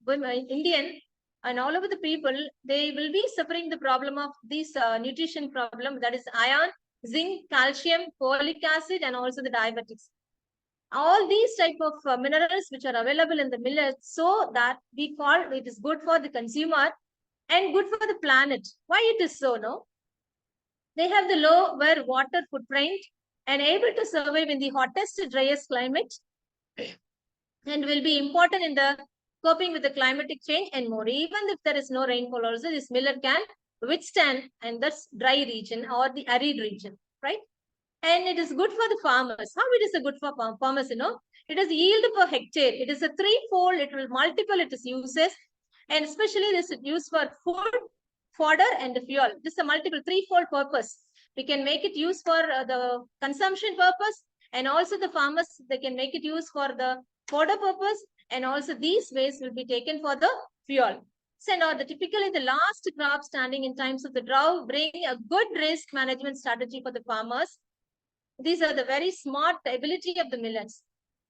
women, Indian and all over the people, they will be suffering the problem of this nutrition problem, that is iron, zinc, calcium, folic acid, and also the diabetics. All these type of minerals which are available in the millets, so that we call it is good for the consumer and good for the planet. Why it is so? No, they have the lower water footprint and able to survive in the hottest, driest climate, and will be important in the coping with the climatic change and more. Even if there is no rainfall also, this millet can withstand in the dry region or the arid region, right? And it is good for the farmers. How it is a good for farmers, you know? It is yield per hectare. It is a threefold, it will multiple it is uses. And especially this is used for food, fodder, and fuel. This is a multiple threefold purpose. We can make it used for the consumption purpose, and also the farmers, they can make it used for the fodder purpose, and also these waste will be taken for the fuel. So now typically the last crop standing in times of the drought bring a good risk management strategy for the farmers. These are the very smart ability of the millets.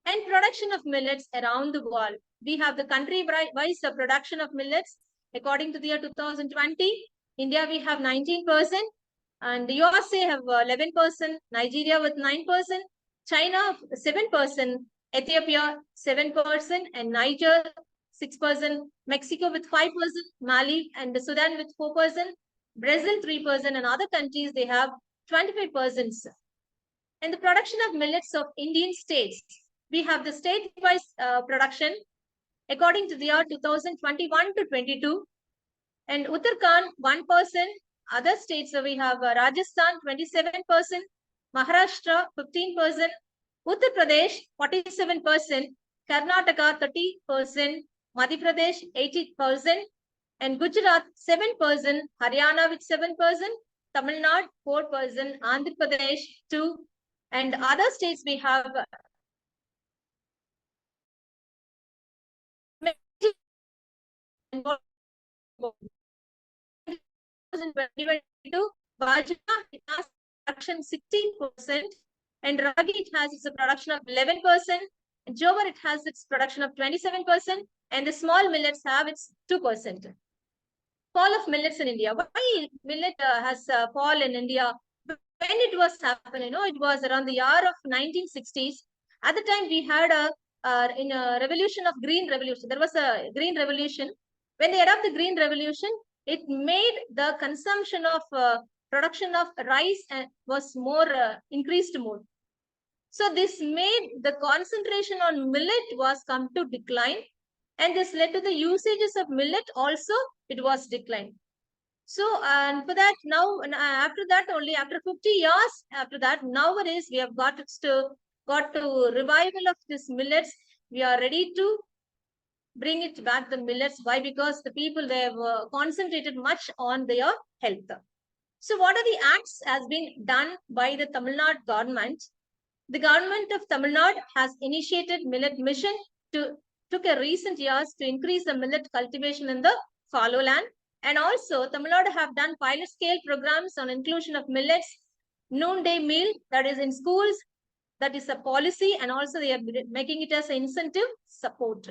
And production of millets around the world. We have the country-wise production of millets. According to the year 2020, India we have 19%, and the USA have 11%, Nigeria with 9%, China 7%, Ethiopia 7%, and Niger 6%, Mexico with 5%, Mali and Sudan with 4%, Brazil 3%, and other countries they have 25%. And the production of millets of Indian states, we have the state-wise production according to the year 2021 to 22, and Uttarakhand 1%. Other states, so we have Rajasthan 27%, Maharashtra 15%, Uttar Pradesh 47%, Karnataka 30%, Madhya Pradesh 80%, and Gujarat 7%, Haryana with 7%, Tamil Nadu 4%, Andhra Pradesh 2%, and other states we have in 2022, Bajra has production 16%, and Ragi it has its production of 11%, and Jowar it has its production of 27%, and the small millets have its 2%. Fall of millets in India. Why millet has fall in India? When it was happening, you know, it was around the year of 1960s. At the time, we had in a revolution of green revolution. There was a green revolution. When they adopted the green revolution, it made the consumption of production of rice was more increased more. So this made the concentration on millet was come to decline, and this led to the usages of millet also it was declined. So, and for that now, after that only after 50 years after that, nowadays we have got to revival of this millets. We are ready to bring it back the millets. Why? Because the people they have concentrated much on their health. So, what are the acts has been done by the Tamil Nadu government? The government of Tamil Nadu has initiated millet mission took a recent years to increase the millet cultivation in the fallow land. And also, Tamil Nadu have done pilot scale programs on inclusion of millets, noonday meal, that is in schools, that is a policy, and also they are making it as an incentive support.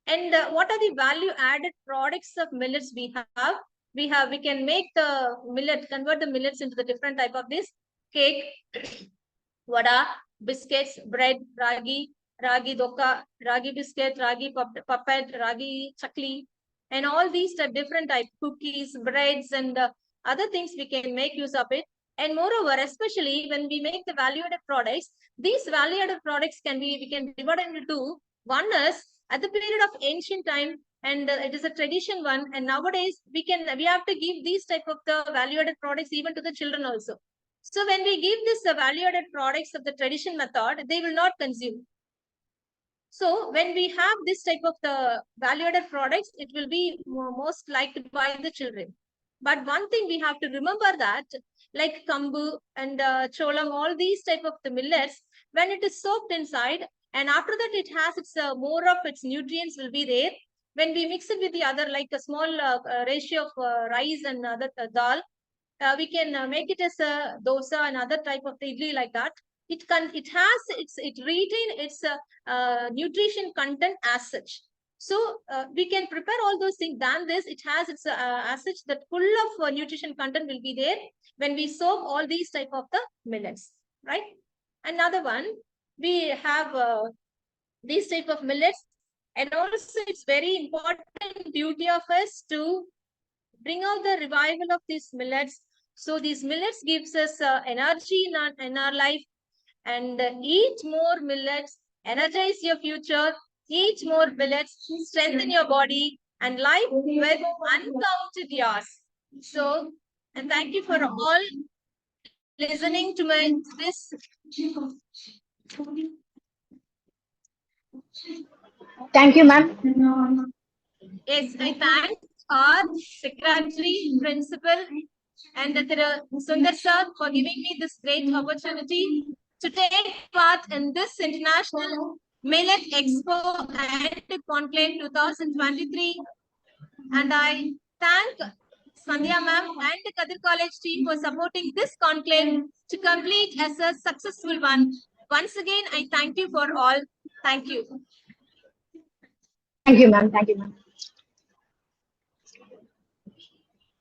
And what are the value added products of millets we have? We can make the millet, convert the millets into the different type of this cake, vada, biscuits, bread, ragi dokka, ragi biscuit, ragi puppet, ragi chakli, and all these different type cookies, breads, and other things we can make use of it. And moreover, especially when we make the value-added products, these value-added products we can divide into two. One is at the period of ancient time, and it is a tradition one. And nowadays we have to give these type of the value-added products even to the children also. So when we give this value-added products of the tradition method, they will not consume. So when we have this type of the value-added products, it will be most liked by the children. But one thing we have to remember that, like kambu and cholam, all these type of the millets, when it is soaked inside, and after that it has its more of its nutrients will be there. When we mix it with the other, like a small ratio of rice and other dal, we can make it as a dosa and other type of the idli like that. It retain its nutrition content as such. So we can prepare all those things. Than this, it has its as such that full of nutrition content will be there when we soak all these type of the millets, right? Another one, we have these type of millets, and also it's very important duty of us to bring out the revival of these millets. So these millets gives us energy in our life, and eat more millets, energize your future, eat more millets, strengthen your body, and life with uncounted years. So, and thank you for all listening to this. Thank you, ma'am. Yes, I thank our secretary, principal, and Sundar sir for giving me this great opportunity to take part in this International Millet Expo and Conclave 2023. And I thank Sandhya ma'am and the Kadir College team for supporting this conclave to complete as a successful one. Once again, I thank you for all. Thank you. Thank you, ma'am. Thank you, ma'am.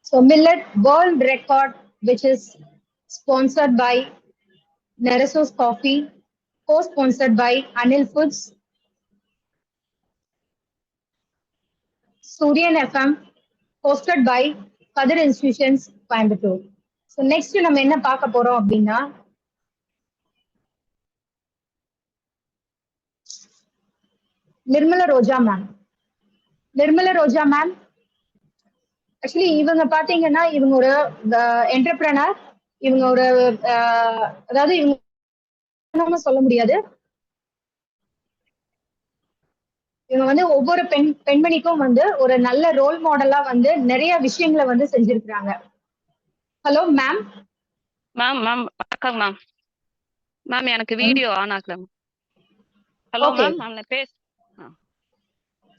So Millet World Record, which is sponsored by Nereso's Coffee, co-sponsored by Anil Foods, Suryan FM, hosted by Kadir Institutions, Coimbatore. So next நம்ம என்ன பார்க்க போறோம் அப்படின்னா நிர்மலா ரோஜா ma'am. Nirmala ரோஜா ma'am actually இவங்க பாத்தீங்கன்னா இவங்க ஒரு entrepreneur. இவங்க ஒரு அதாவது இவங்க சொல்ல முடியாது. இவங்க வந்து ஒவ்வொரு பெண்மணிக்கும் வந்து ஒரு நல்ல ரோல் மாடலா வந்து நிறைய விஷயங்களை வந்து செஞ்சிருக்கிறாங்க. Hello ma'am. மேம் மேம் வணக்கம் மேம். மேம் எனக்கு வீடியோ ஆன் ஆகல. ஹலோ மேம், நான் பேச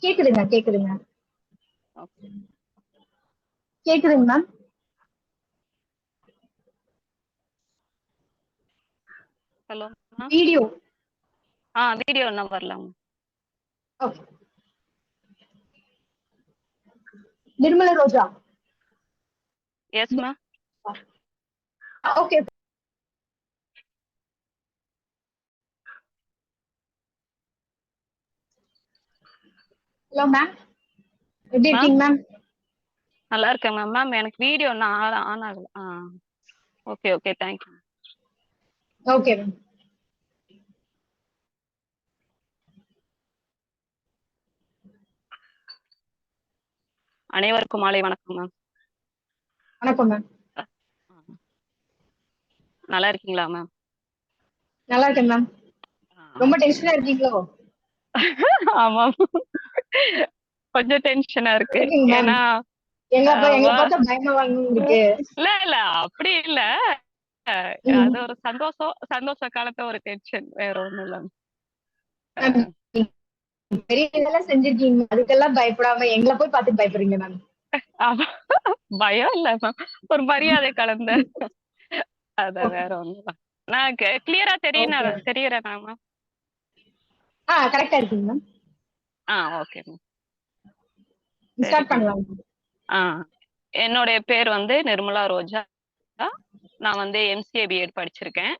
கேக்குதுங்க கேக்குதுங்க கேக்குதுங்க மேம். ஹலோ வீடியோ வீடியோ என்ன வரலாம். Okay. Nirmala Roja. Yes ma'am. Okay. Hello ma'am, எப்படி இருக்கீங்க மேம்? நல்லா இருக்கேன் மேம். மேம் எனக்கு வீடியோ ஆன் ஆகல. Okay okay, thank you. Okay ma'am. அனைவருக்கும் மாலை வணக்கம் மேம். வணக்கம் மேம். நல்லா இருக்கீங்களா மேம்? நல்லா இருக்கேன் மேம். ரொம்ப டென்ஷனா இருக்கீங்களோ? ஆமா, கொஞ்சம் டென்ஷனா இருக்கு. ஏன்னா எங்க பார்த்தா பயமா இருக்கு. இல்ல அப்படி இல்ல, அது ஒரு சந்தோஷ காலத்துல ஒரு டென்ஷன், வேற ஒண்ணும் இல்ல. பெரிய இதெல்லாம் செஞ்சிருக்கீங்க, அதுக்கெல்லாம் பயப்படாம எங்களை போய் பார்த்து பயப்படுறீங்க மேம். பயம் இல்ல மேம், ஒரு மரியாதை கலந்த. அதான், வேற ஒண்ணும். நான் கிளியரா தெரியறேன் மேம். கரெக்டா இருக்கீங்க மேம். Okay ma'am. ஸ்டார்ட் பண்ணலாம். என்னுடைய பேர் வந்து நிர்மலா ரோஜா. நான் வந்து MCA BEd படிச்சிருக்கேன்.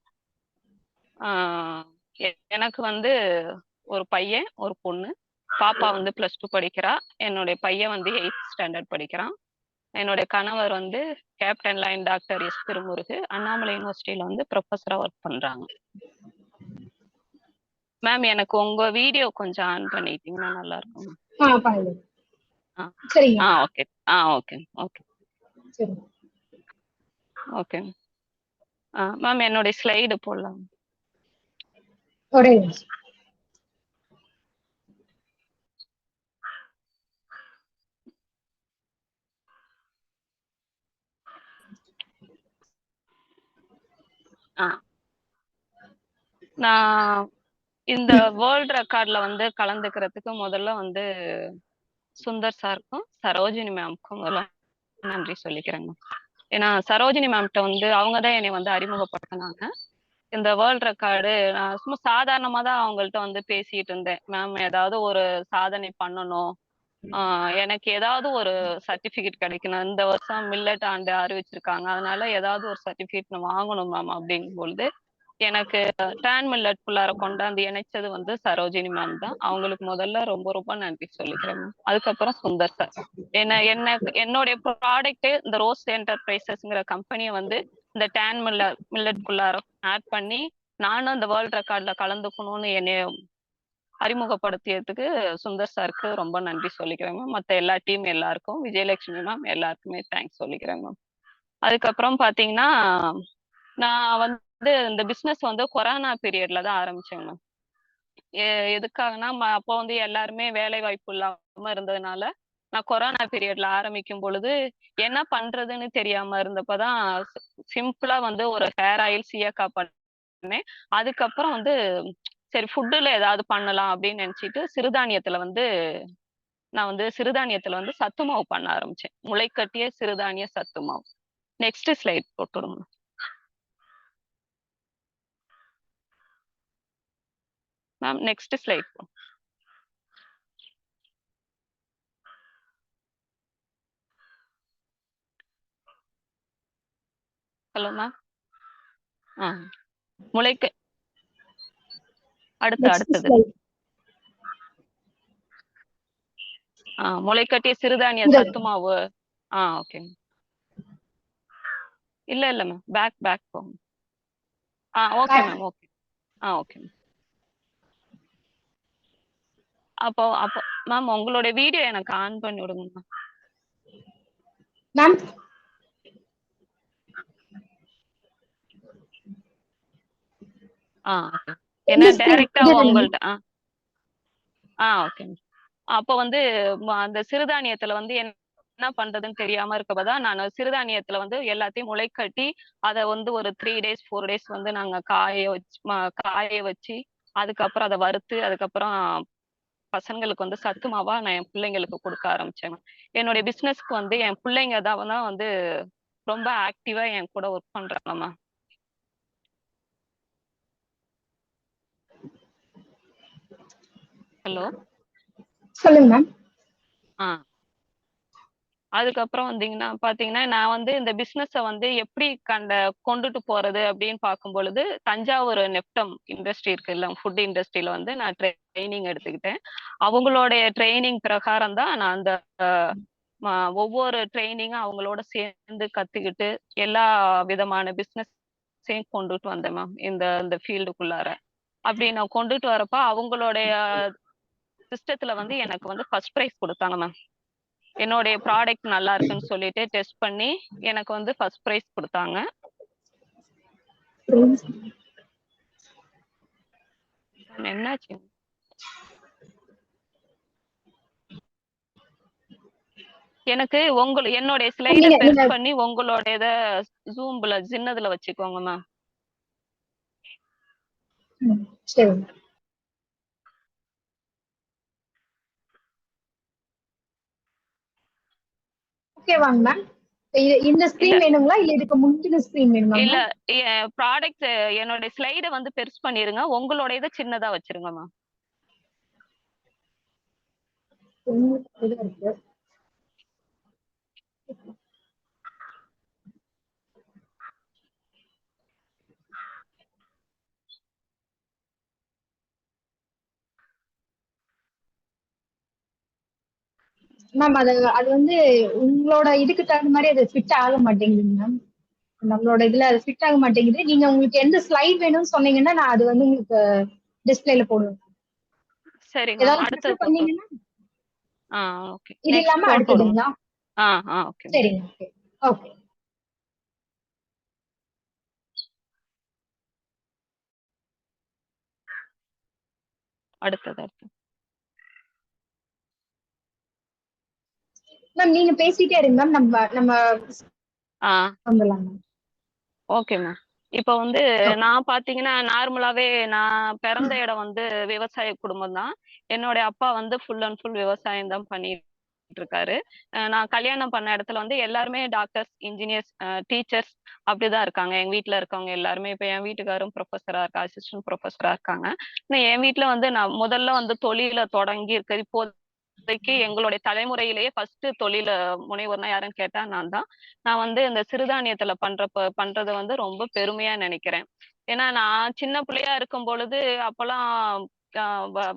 எனக்கு வந்து ஒரு பையன் ஒரு பொண்ணு. பாப்பா வந்து +2 படிக்கிறா. என்னுடைய பையன் வந்து 8th ஸ்டாண்டர்ட் படிக்கிறான். என்னுடைய கணவர் வந்து captain line doctor S Thirumurugu Annamalai யூனிவர்சிட்டியில வந்து ப்ரொஃபஸரா ஒர்க் பண்றாங்க. மேம் எனக்கு உங்க வீடியோ கொஞ்சம் ஆன் பண்ணிட்டீங்கன்னா நல்லா இருக்கும். சரிங்க. ஓகே. ஓகே ஓகே சரி. ஓகே மேம் என்னுடைய ஸ்லைடு போடலாம். ஒரே நான் இந்த வேர்ல்ட் ரெக்கார்ட்ல வந்து கலந்துக்கிறதுக்கு முதல்ல வந்து சுந்தர் சாருக்கும் சரோஜினி மேம்க்கும் முதல்ல நன்றி சொல்லிக்கிறேங்க. ஏன்னா சரோஜினி மேம்கிட்ட வந்து அவங்க தான் என்னை வந்து அறிமுகப்படுத்தினாங்க. இந்த வேர்ல்ட் ரெக்கார்டு நான் சும்மா சாதாரணமா தான் அவங்கள்ட்ட வந்து பேசிட்டு இருந்தேன். மேம் ஏதாவது ஒரு சாதனை பண்ணணும், எனக்கு ஏதாவது ஒரு சர்டிபிகேட் கிடைக்கணும். இந்த வருஷம் மில்லட் ஆண்டு அறிவிச்சிருக்காங்க, அதனால ஏதாவது ஒரு சர்டிபிகேட் நான் வாங்கணும் மேம் அப்படிங்கும் பொழுது எனக்கு டேன் மில்லட் குள்ளார கொண்டாந்து இணைச்சது வந்து சரோஜினி மேம் தான். அவங்களுக்கு முதல்ல ரொம்ப ரொம்ப நன்றி சொல்லிக்கிறேன் மேம். அதுக்கப்புறம் சுந்தர் சார் என்னுடைய ப்ராடக்ட் இந்த ரோஸ் என்டர்பிரைசஸ்ங்கிற கம்பெனியை வந்து இந்த டேன் மில்லட் குள்ளார ஆட் பண்ணி நானும் இந்த வேர்ல்ட் ரெக்கார்ட்ல கலந்துக்கணும்னு என்னை அறிமுகப்படுத்தியதுக்கு சுந்தர் சாருக்கு ரொம்ப நன்றி சொல்லிக்கிறேன் மேம். மற்ற எல்லா டீம் எல்லாருக்கும், விஜயலட்சுமி மேம் எல்லாருக்குமே தேங்க்ஸ் சொல்லிக்கிறேன் மேம். அதுக்கப்புறம் பாத்தீங்கன்னா நான் வந்து இந்த பிசினஸ் வந்து கொரோனா பீரியட்ல தான் ஆரம்பிச்சேன் மேம். எதுக்காகனா அப்போ வந்து எல்லாருமே வேலை வாய்ப்பு இல்லாம இருந்ததுனால நான் கொரோனா பீரியட்ல ஆரம்பிக்கும் பொழுது என்ன பண்றதுன்னு தெரியாம இருந்தப்பதான் சிம்பிளா வந்து ஒரு ஹேர் ஆயில் சீயக்கா பண்ணேன். அதுக்கப்புறம் வந்து சரி ஃபுட்டுல ஏதாவது பண்ணலாம் அப்படின்னு நினைச்சிட்டு சிறுதானியத்துல வந்து சத்து மாவு பண்ண ஆரம்பிச்சேன். முளைக்கட்டிய சிறுதானிய சத்து மாவு. நெக்ஸ்ட் ஸ்லைட் போட்டுடுங்க ma'am. Next slide. Hello ma'am. அடுத்தது முளைக்கட்டிய சிறுதானிய சத்து மாவு. ஓகே. இல்ல மேம், பேக் போங்க. Okay ma'am, okay. Okay ma'am. அப்போ மேம் உங்களுடைய வீடியோ எனக்கு ஆன் பண்ணி விடுங்க மேம். ஏன்னா டைரக்டா உங்கள்ட்ட ஓகே. அப்போ வந்து அந்த சிறுதானியத்துல வந்து என்ன பண்றதுன்னு தெரியாம இருக்கப்பதான் நான் சிறுதானியத்துல வந்து எல்லாத்தையும் முளைக்கட்டி அதை வந்து ஒரு 3 days 4 days வந்து நாங்க காய வச்சு அதுக்கப்புறம் அதை வறுத்து அதுக்கப்புறம் பசங்களுக்கு வந்து சத்து மாவா நான் என் பிள்ளைங்களுக்கு கொடுக்க ஆரம்பிச்சேன். என்னுடைய பிசினஸ்க்கு வந்து என் பிள்ளைங்க தான் வந்து ரொம்ப ஆக்டிவா என் கூட ஒர்க் பண்றாங்கம்மா. ஹலோ சொல்லுங்க மேம். அதுக்கப்புறம் பாத்தீங்கன்னா நான் வந்து இந்த பிசினஸ வந்து எப்படி கொண்டுட்டு போறது அப்படின்னு பார்க்கும் பொழுது தஞ்சாவூர் நெப்டம் இண்டஸ்ட்ரி இருக்கு இல்ல, ஃபுட் இண்டஸ்ட்ரியில வந்து நான் ட்ரைனிங் எடுத்துக்கிட்டேன். அவங்களுடைய ட்ரைனிங் பிரகாரம் தான் நான் அந்த ஒவ்வொரு ட்ரைனிங்கும் அவங்களோட சேர்ந்து கத்துக்கிட்டு எல்லா விதமான பிசினஸையும் கொண்டுட்டு வந்தேன் மேம் இந்த ஃபீல்டுக்குள்ளார. அப்படி நான் கொண்டுட்டு வரப்ப அவங்களுடைய சிஸ்டத்துல வந்து எனக்கு வந்து ஃபர்ஸ்ட் ப்ரைஸ் கொடுத்தாங்க மேம். என்னுடைய ப்ராடக்ட் நல்லா இருக்குன்னு சொல்லிட்டு டெஸ்ட் பண்ணி எனக்கு வந்து ஃபர்ஸ்ட் ப்ரைஸ் கொடுத்தாங்க. என்னாச்சு? எனக்கு என்னுடைய ஸ்லைட பெருசு பண்ணி உங்களோட இத ஜூம்ல சின்னதுல வச்சுக்கோங்க மேம். சரி. ஓகேவாங்க மேம். இந்த ஸ்கிரீன் வேணுங்களா இல்ல இதுக்கு முந்தின ஸ்கிரீன் வேணுமா? இல்ல ப்ராடக்ட் என்னோட ஸ்லைட வந்து பெருசு பண்ணிருங்க, உங்களோட இத சின்னதா வச்சிருங்க மேம். இருக்கு. மேம் அது அது வந்து உங்களோட இதுக்கு தகுந்த மாதிரி அது ஃபிட் ஆக மாட்டேங்குதுங்க மேம். நம்மளோட இதுல அது ஃபிட் ஆக மாட்டேங்குது. நீங்க உங்களுக்கு எந்த ஸ்லைட் வேணும்னு சொன்னீங்கன்னா நான் அது வந்து உங்களுக்கு டிஸ்பிளேல போடுவேன். சரிங்க மேம், ஏதாவது அடுத்தது ப்ரிஃபர் பண்ணீங்கன்னா ஓகே, இது நெக்ஸ்ட் இல்லாம போட்டோம். அடுத்ததுங்களா? ஓகே சரிங்க. Okay okay. அடுத்தது. மேம் நீங்க பேசிட்டே இருங்க மேம். நம்ம வந்துடலாம் மேம். Okay ma'am. இப்போ வந்து நான் பாத்தீங்கன்னா நார்மலாவே நான் பிறந்த இடம் வந்து விவசாய குடும்பம் தான். என்னோட அப்பா வந்து ஃபுல் அண்ட் ஃபுல் விவசாயம் தான் பண்ணிட்டு இருக்காரு. நான் கல்யாணம் பண்ண இடத்துல வந்து எல்லாருமே டாக்டர்ஸ், இன்ஜினியர்ஸ், டீச்சர்ஸ் அப்படிதான் இருக்காங்க. எங்க வீட்ல இருக்கவங்க எல்லாருமே. இப்ப என் வீட்டுக்காரும் ப்ரொஃபஸரா இருக்கா, அசிஸ்டன்ட் ப்ரொஃபஸரா இருக்காங்க. ஆனா என் வீட்ல வந்து நான் முதல்ல வந்து தொழில தொடங்கி இருக்கிறது இப்போதைக்கு எங்களுடைய தலைமுறையிலேயே ஃபர்ஸ்ட் தொழில முனைவோர்னா யாருன்னு கேட்டா நான் தான். நான் வந்து இந்த சிறுதானியத்துல பண்றது வந்து ரொம்ப பெருமையா நினைக்கிறேன். ஏன்னா நான் சின்ன பிள்ளையா இருக்கும் பொழுது அப்பெல்லாம்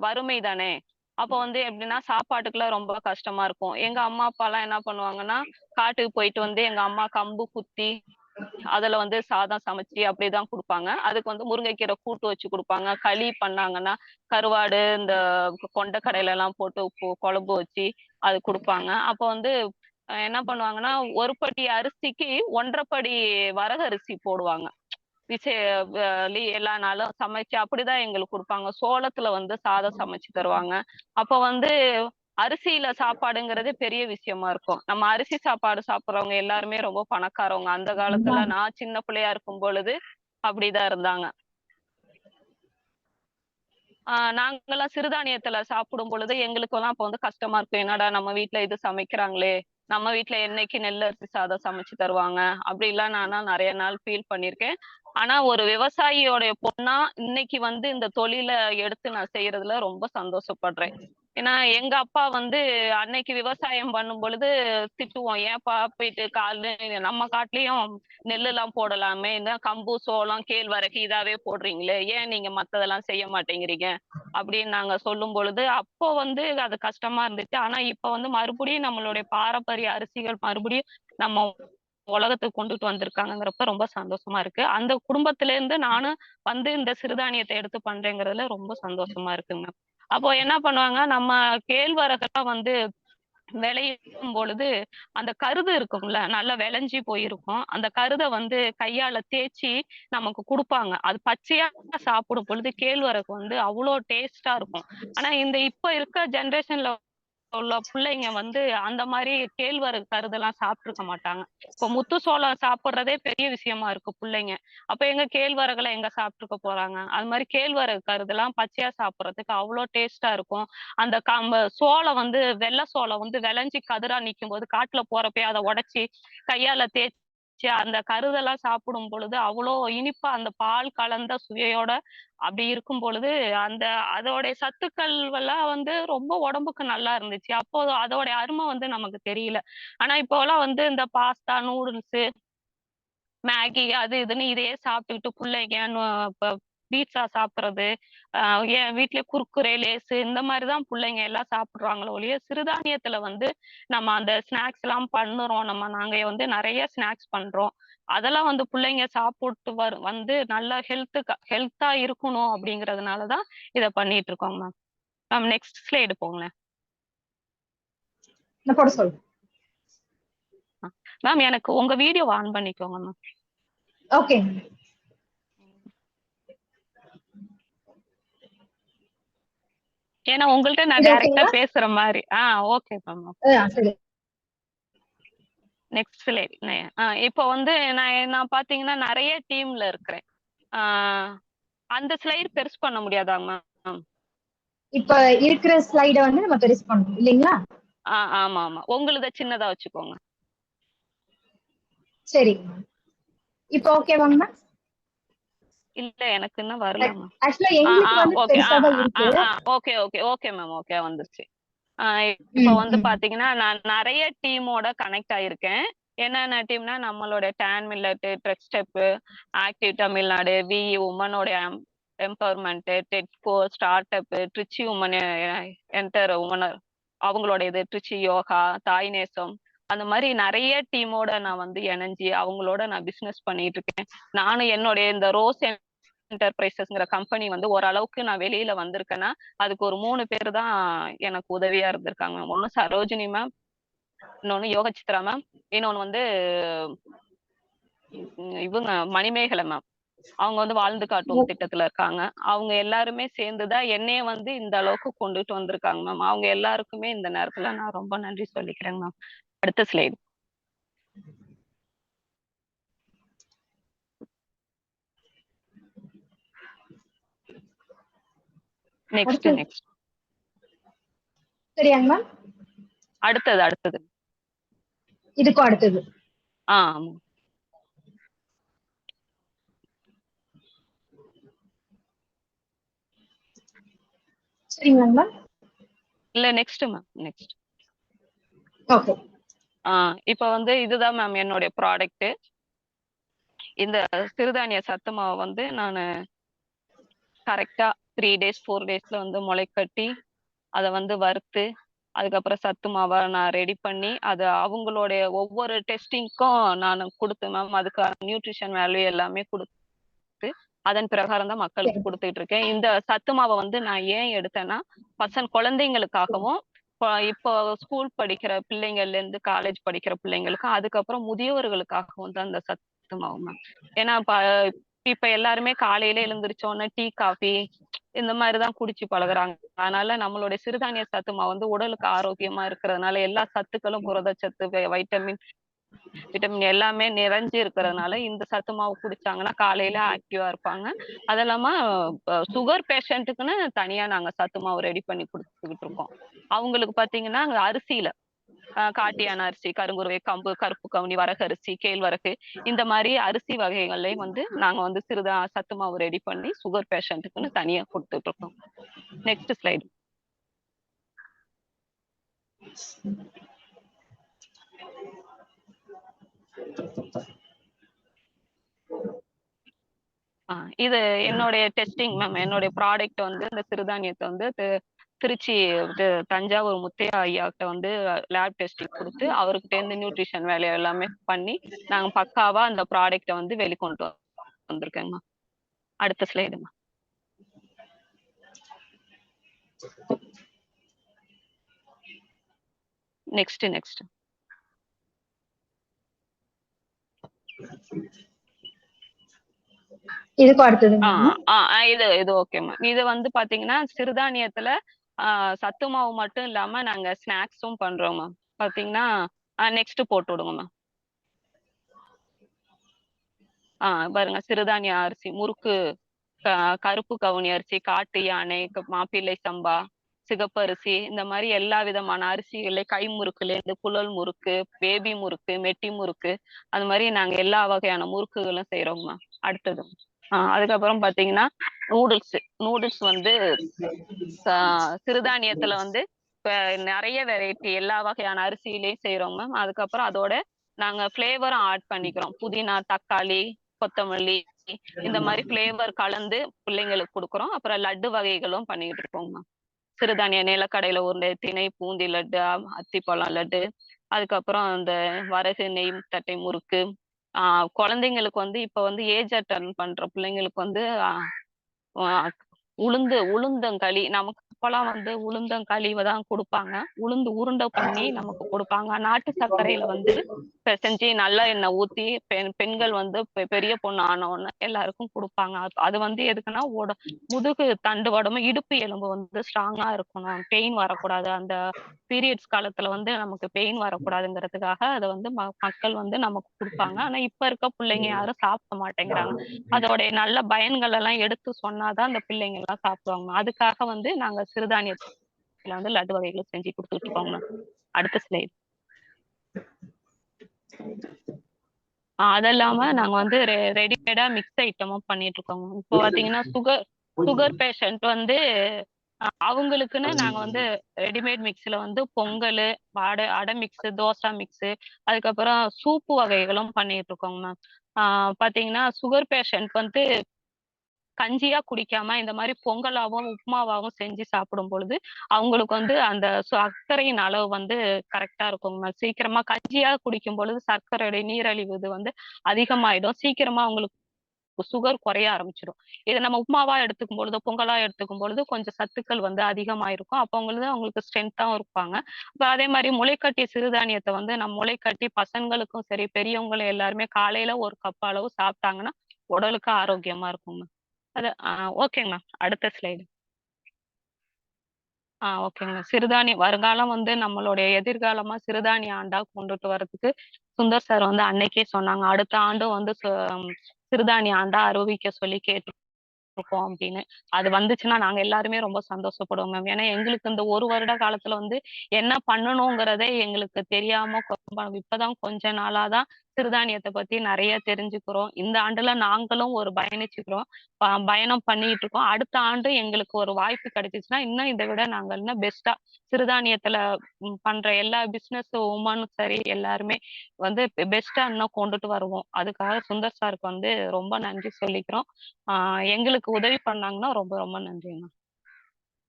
வறுமை தானே. அப்போ வந்து எப்படின்னா சாப்பாட்டுக்குலாம் ரொம்ப கஷ்டமா இருக்கும். எங்க அம்மா அப்பா எல்லாம் என்ன பண்ணுவாங்கன்னா காட்டுக்கு போயிட்டு வந்து எங்க அம்மா கம்பு குத்தி அதுல வந்து சாதம் சமைச்சு அப்படிதான் கொடுப்பாங்க. அதுக்கு வந்து முருங்கைக்கீரை கூட்டு வச்சு கொடுப்பாங்க. களி பண்ணாங்கன்னா கருவாடு இந்த கொண்ட கடையில எல்லாம் போட்டு குழம்பு வச்சு அது கொடுப்பாங்க. அப்போ வந்து என்ன பண்ணுவாங்கன்னா ஒரு படி அரிசிக்கு 1.5 படி வரகு அரிசி போடுவாங்க. எல்லா நாளும் சமைச்சு அப்படிதான் எங்களுக்கு கொடுப்பாங்க. சோளத்துல வந்து சாதம் சமைச்சு தருவாங்க. அப்ப வந்து அரிசியில சாப்பாடுங்கிறது பெரிய விஷயமா இருக்கும். நம்ம அரிசி சாப்பாடு சாப்பிடுறவங்க எல்லாருமே ரொம்ப பணக்காரவங்க. அந்த காலத்துல நான் சின்ன பிள்ளையா இருக்கும் பொழுது அப்படிதான் இருந்தாங்க. நாங்கெல்லாம் சிறுதானியத்துல சாப்பிடும் பொழுது எங்களுக்கு எல்லாம் அப்ப வந்து கஷ்டமா இருக்கும். என்னடா நம்ம வீட்டுல இது சமைக்கிறாங்களே, நம்ம வீட்டுல என்னைக்கு நெல் அரிசி சாதம் சமைச்சு தருவாங்க அப்படிலாம் நானா நிறைய நாள் ஃபீல் பண்ணிருக்கேன். ஆனா ஒரு விவசாயியோடைய பொண்ணா இன்னைக்கு வந்து இந்த தொழில எடுத்து நான் செய்யறதுல ரொம்ப சந்தோஷப்படுறேன். ஏன்னா எங்க அப்பா வந்து அன்னைக்கு விவசாயம் பண்ணும் பொழுது திட்டுவோம், ஏன்பா போயிட்டு நம்ம காட்டுலயும் நெல்லு எல்லாம் போடலாமே, இந்த கம்பு, சோளம், கேழ்வரகு இதாவே போடுறீங்களே, ஏன் நீங்க மத்ததெல்லாம் செய்ய மாட்டேங்கிறீங்க அப்படின்னு நாங்க சொல்லும் பொழுது அப்போ வந்து அது கஷ்டமா இருந்துச்சு. ஆனா இப்ப வந்து மறுபடியும் நம்மளுடைய பாரம்பரிய அரிசிகள் மறுபடியும் நம்ம உலகத்துக்கு கொண்டுட்டு வந்திருக்காங்கிறப்ப ரொம்ப சந்தோஷமா இருக்கு. அந்த குடும்பத்துல இருந்து நானும் வந்து இந்த சிறுதானியத்தை எடுத்து பண்றேங்கிறதுல ரொம்ப சந்தோஷமா இருக்குங்க. அப்போ என்ன பண்ணுவாங்க, நம்ம கேழ்வரகெல்லாம் வந்து விளையும் பொழுது அந்த கருது இருக்கும்ல, நல்லா விளைஞ்சி போயிருக்கும். அந்த கருதை வந்து கையால தேய்ச்சி நமக்கு கொடுப்பாங்க. அது பச்சையா சாப்பிடும் பொழுது கேழ்வரகு வந்து அவ்வளோ டேஸ்டா இருக்கும். ஆனா இந்த இப்ப இருக்க ஜெனரேஷன்ல உள்ள பிள்ளைங்க வந்து அந்த மாதிரி கேழ்வரகு கருதெல்லாம் சாப்பிட்டுருக்க மாட்டாங்க. இப்போ முத்து சோளம் சாப்பிடுறதே பெரிய விஷயமா இருக்கு பிள்ளைங்க. அப்ப எங்க கேழ்வரகுல எங்க சாப்பிட்டுருக்க போறாங்க. அது மாதிரி கேழ்வரகு கருதெல்லாம் பச்சையா சாப்பிடுறதுக்கு அவ்வளோ டேஸ்டா இருக்கும். அந்த சோளம் வந்து வெள்ளை சோளம் வந்து விளைஞ்சி கதிரா நிற்கும் போது காட்டுல போறப்ப அதை உடைச்சி கையால தேய்ச்சி அந்த கருதெல்லாம் சாப்பிடும் பொழுது அவ்வளோ இனிப்பா அந்த பால் கலந்த சுவையோட அப்படி இருக்கும் பொழுது அந்த அதோடைய சத்துக்கள் எல்லாம் வந்து ரொம்ப உடம்புக்கு நல்லா இருந்துச்சு. அப்போ அதோட அருமை வந்து நமக்கு தெரியல. ஆனா இப்போ எல்லாம் வந்து இந்த பாஸ்தா, நூடுல்ஸ், மேகி அது இதுன்னு இதையே சாப்பிட்டுக்கிட்டு பிள்ளைங்க பீட்சா சாப்பிடுறது, என் வீட்லயே குர்குரே, லேசு இந்த மாதிரிதான் பிள்ளைங்க எல்லாம் சாப்பிடுறாங்களோ ஒழிய சிறுதானியத்துல வந்து நம்ம அந்த ஸ்நாக்ஸ் எல்லாம் பண்ணுறோம். நாங்க வந்து நிறைய ஸ்நாக்ஸ் பண்றோம். அதெல்லாம் வந்து பிள்ளைங்க சாப்பிட்டு வந்து நல்ல ஹெல்த்தா இருக்கணும் அப்படிங்கறதுனாலதான் இதை பண்ணிட்டு இருக்கோம் மேம். மேம் நெக்ஸ்ட் ஸ்லைடு போங்களேன். மேம் எனக்கு உங்க வீடியோ ஆன் பண்ணிக்கோங்க மேம். ஓகே. ஏன்னா உங்கள்ட்ட நான் டைரக்டா பேசுற மாதிரி. Okay ma'am. Next slide. இப்போ வந்து நான் பாத்தீங்கன்னா நிறைய டீம்ல இருக்கிறேன். அந்த ஸ்லைடு பெருசு பண்ண முடியாதாங்க மேம்? இப்ப இருக்கிற ஸ்லைட வந்து நம்ம பெருசு பண்ணணும் இல்லைங்களா? ஆமா ஆமா, உங்களுத சின்னதா வச்சுக்கோங்க. சரி, இப்போ ஓகேவா மேம்? இல்ல எனக்கு இன்னும் வரலமா. ஆக்சுவலா எங்களுக்கு வந்து பெருசா தான் இருக்கு. Okay okay okay ma'am, okay வந்துருச்சு. இப்போ வந்து பாத்தீங்கன்னா நான் நிறைய டீமோட கனெக்ட் ஆயிருக்கேன். என்னென்ன டீம்னா நம்மளோட Dhan millet, TREC STEP, active Tamil Nadu, we உமனோட எம்பவர்மெண்ட், டெட்கோ, start up, Trichy women entrepreneur அவங்களோட இது ட்ரிச்சி யோகா, தாய் நேசம், அந்த மாதிரி நிறைய டீமோட நான் வந்து இணைஞ்சி அவங்களோட நான் பிசினஸ் பண்ணிட்டு இருக்கேன். நானும் என்னுடைய இந்த ரோஸ் என்டர்பிரைசஸ்ங்கிற கம்பெனி வந்து ஓரளவுக்கு நான் வெளியில வந்திருக்கேன்னா அதுக்கு ஒரு 3 பேர் தான் எனக்கு உதவியா இருந்திருக்காங்க மேம். ஒன்னு சரோஜினி மேம், இன்னொன்னு யோக சித்ரா மேம், இன்னொன்னு வந்து இவங்க மணிமேகலை மேம். அவங்க வந்து வாழ்ந்து காட்டும் திட்டத்துல இருக்காங்க. அவங்க எல்லாருமே சேர்ந்துதான் என்னைய வந்து இந்த அளவுக்கு கொண்டுட்டு வந்திருக்காங்க மேம். அவங்க எல்லாருக்குமே இந்த நேரத்துல நான் ரொம்ப நன்றி சொல்லிக்கிறேன் மேம். அடுத்த ஸ்லைடு. நெக்ஸ்ட் நெக்ஸ்ட் சரியாங்க மேம்? அடுத்தது இதுக்கும் அடுத்தது. ஆமா. சரிங்களா மேம்? இல்ல நெக்ஸ்ட் மேம், நெக்ஸ்ட். ஓகே. இப்ப வந்து இதுதான் மேம் என்னுடைய ப்ராடக்ட். இந்த சிறுதானிய சத்து மாவை வந்து நான் கரெக்டா 3 days 4 daysல வந்து முளை கட்டி அதை வந்து வறுத்து அதுக்கப்புறம் சத்து மாவை நான் ரெடி பண்ணி அதை அவங்களுடைய ஒவ்வொரு டெஸ்டிங்க்கும் நான் கொடுத்து மேம் அதுக்கு நியூட்ரிஷன் வேல்யூ எல்லாமே கொடுத்து அதன் பிரகாரம் தான் மக்களுக்கு கொடுத்துட்டு இருக்கேன். இந்த சத்து மாவை வந்து நான் ஏன் எடுத்தேன்னா குழந்தைங்களுக்காகவும் இப்போ ஸ்கூல் படிக்கிற பிள்ளைங்கள்ல இருந்து காலேஜ் படிக்கிற பிள்ளைங்களுக்கும் அதுக்கப்புறம் முதியவர்களுக்காகவும் தான் இந்த சத்து மாவு மேம். ஏன்னா இப்ப எல்லாருமே காலையில எழுந்திரிச்சோன்னு டீ காஃபி இந்த மாதிரிதான் குடிச்சு பழகுறாங்க. அதனால நம்மளுடைய சிறுதானிய சத்து மாவு வந்து உடலுக்கு ஆரோக்கியமா இருக்கிறதுனால எல்லா சத்துக்களும் புரதச்சத்து, விட்டமின் எல்லாமே நிறைஞ்சு இருக்கிறதுனால இந்த சத்து மாவு குடிச்சாங்கன்னா காலையில ஆக்டிவா இருப்பாங்க. அது இல்லாம சுகர் பேஷண்ட்டுக்குன்னு தனியா நாங்க சத்து மாவு ரெடி பண்ணி கொடுத்துக்கிட்டு இருக்கோம். அவங்களுக்கு பாத்தீங்கன்னா அரிசியில காட்டியான அரிசி, கருங்குருவை, கம்பு, கருப்பு கவுனி, வரகரிசி, கேழ்வரகு இந்த மாதிரி அரிசி வகைகள்லயும் வந்து நாங்க வந்து சத்து மாவு ரெடி பண்ணி சுகர் பேஷண்ட்டுக்குன்னு தனியா கொடுத்துட்டு இருக்கோம். Next slide. இது என்னுடைய டெஸ்டிங் மேம். என்னுடைய ப்ராடக்ட் வந்து இந்த சிறுதானியத்தை வந்து திருச்சி தஞ்சாவூர் முத்தையா ஐயாக்கிட்ட வந்து லேப் டெஸ்டிங் கொடுத்து அவர்கிட்ட இருந்து நியூட்ரிஷன் வேலையை எல்லாமே பண்ணி நாங்க பக்காவா அந்த ப்ராடக்டை வந்து வெளிக்கொண்டு வந்திருக்கேங்க. அடுத்த ஸ்லைடுமா. Next next. இதுக்கு அடுத்தது இது ஓகேமா. இது வந்து பாத்தீங்கன்னா சிறுதானியத்துல சத்து மாவு மட்டும் இல்லாம நாங்க ஸ்நாக்ஸும் பண்றோம் மேம். பாத்தீங்கன்னா நெக்ஸ்ட் போட்டு விடுங்க மேம். பாருங்க சிறுதானிய அரிசி, முறுக்கு, கருப்பு கவுனி அரிசி, காட்டு யானை, மாப்பிள்ளை சம்பா, சிகப்பு அரிசி, இந்த மாதிரி எல்லா விதமான அரிசிகளே கை முறுக்குல இருந்து குழல் முறுக்கு, பேபி முறுக்கு, மெட்டி முறுக்கு, அது மாதிரி நாங்க எல்லா வகையான முறுக்குகளும் செய்யறோம் மேம். அடுத்தது அதுக்கப்புறம் பாத்தீங்கன்னா நூடுல்ஸ் வந்து சிறுதானியத்துல வந்து நிறைய வெரைட்டி எல்லா வகையான அரிசியிலையும் செய்யறோம் மேம். அதுக்கப்புறம் அதோட நாங்க ஃபிளேவரும் ஆட் பண்ணிக்கிறோம். புதினா, தக்காளி, கொத்தமல்லி இந்த மாதிரி ஃபிளேவர் கலந்து பிள்ளைங்களுக்கு கொடுக்குறோம். அப்புறம் லட்டு வகைகளும் பண்ணிட்டு இருக்கோம் மேம். சிறுதானிய நிலக்கடையில உருண்டை, திணை பூந்தி லட்டு, அத்திப்பழம் லட்டு, அதுக்கப்புறம் அந்த வரகு நெய் தட்டை முறுக்கு. குழந்தைங்களுக்கு வந்து இப்ப வந்து ஏஜ் அட்டன் பண்ற பிள்ளைங்களுக்கு வந்து உளுந்தங்களி, நமக்கு அப்பெல்லாம் வந்து உளுந்தங்களிவை தான் கொடுப்பாங்க. உளுந்து உருண்டை பண்ணி நமக்கு கொடுப்பாங்க. நாட்டு சர்க்கரையில வந்து செஞ்சு நல்ல எண்ணெய் ஊத்தி பெண்கள் வந்து பெரிய பொண்ணு ஆன உடனே எல்லாருக்கும் கொடுப்பாங்க. அது வந்து எதுக்குன்னா முதுகு தண்டு உடம்பு, இடுப்பு எலும்பு வந்து ஸ்ட்ராங்கா இருக்கணும், பெயின் வரக்கூடாது. அந்த பீரியட்ஸ் காலத்துல வந்து நமக்கு பெயின் வரக்கூடாதுங்கிறதுக்காக அதை வந்து மக்கள் வந்து நமக்கு கொடுப்பாங்க. ஆனா இப்ப இருக்க பிள்ளைங்க யாரும் சாப்பிட மாட்டேங்கிறாங்க. அதோடைய நல்ல பயன்கள் எல்லாம் எடுத்து சொன்னாதான் அந்த பிள்ளைங்க எல்லாம் சாப்பிடுவாங்க. அதுக்காக வந்து நாங்க சிறுதானியத்துல வந்து லட்டு வகைகளை செஞ்சு கொடுத்துட்டு இருக்கோங்க. அடுத்த ஸ்லைடு. அது இல்லாம நாங்க வந்து ரெடிமேடா மிக்ஸ் ஐட்டமும் பண்ணிட்டு இருக்கோங்க. இப்போ பாத்தீங்கன்னா சுகர் பேஷண்ட் வந்து அவங்களுக்குன்னு நாங்க வந்து ரெடிமேட் மிக்ஸ்ல வந்து பொங்கல், அடை மிக்ஸ், தோசை மிக்ஸ், அதுக்கப்புறம் சூப்பு வகைகளும் பண்ணிட்டு இருக்கோங்க மேம். பாத்தீங்கன்னா சுகர் பேஷண்ட் வந்து கஞ்சியா குடிக்காம இந்த மாதிரி பொங்கலாவும் உப்புமாவாவும் செஞ்சு சாப்பிடும் பொழுது அவங்களுக்கு வந்து அந்த சர்க்கரையின் அளவு வந்து கரெக்டா இருக்குங்க. சீக்கிரமா கஞ்சியா குடிக்கும் பொழுது சர்க்கரையுடைய நீரழிவு இது வந்து அதிகமாயிடும். சீக்கிரமா அவங்களுக்கு சுகர் குறைய ஆரம்பிச்சிடும். இதை நம்ம உப்புமாவா எடுத்துக்கும் பொழுது பொங்கலா எடுத்துக்கும் பொழுது கொஞ்சம் சத்துக்கள் வந்து அதிகமாயிருக்கும். அப்போ அவங்களுக்கு ஸ்ட்ரென்த்தாவும் இருப்பாங்க. இப்போ அதே மாதிரி முளைக்கட்டிய சிறுதானியத்தை வந்து நம்ம முளைக்கட்டி பசங்களுக்கும் சரி பெரியவங்களும் எல்லாருமே காலையில ஒரு கப் அளவு சாப்பிட்டாங்கன்னா உடலுக்கு ஆரோக்கியமா இருக்குங்க. அது ஓகேங்க. அடுத்த ஸ்லைடு. ஓகேங்க. சிறுதானியம் வருங்காலம் வந்து நம்மளுடைய எதிர்காலமா சிறுதானிய ஆண்டா கொண்டுட்டு வர்றதுக்கு சுந்தர் சார் வந்து அன்னைக்கே சொன்னாங்க. அடுத்த ஆண்டும் வந்து சிறுதானிய ஆண்டா அறிவிக்க சொல்லி இருக்கோம் அப்படின்னு. அது வந்துச்சுன்னா நாங்க எல்லாருமே ரொம்ப சந்தோஷப்படுவோம் மேம். ஏன்னா எங்களுக்கு இந்த ஒரு வருட காலத்துல வந்து என்ன பண்ணணுங்கிறதே எங்களுக்கு தெரியாம இப்பதான் கொஞ்ச நாளாதான் சிறுதானியத்தை பத்தி நிறைய தெரிஞ்சுக்கிறோம். இந்த ஆண்டுல நாங்களும் ஒரு பயணிச்சுக்கிறோம், பயணம் பண்ணிட்டு இருக்கோம். அடுத்த ஆண்டு எங்களுக்கு ஒரு வாய்ப்பு கிடைச்சிச்சுன்னா இன்னும் இதை விட நாங்க இன்னும் பெஸ்டா சிறுதானியத்துல பண்ற எல்லா பிசினஸ் உமனும் சரி எல்லாருமே வந்து பெஸ்டா இன்னும் கொண்டுட்டு வருவோம். அதுக்காக சுந்தர் சாருக்கு வந்து ரொம்ப நன்றி சொல்லிக்கிறோம். எங்களுக்கு உதவி பண்ணாங்கன்னா ரொம்ப ரொம்ப நன்றிங்க.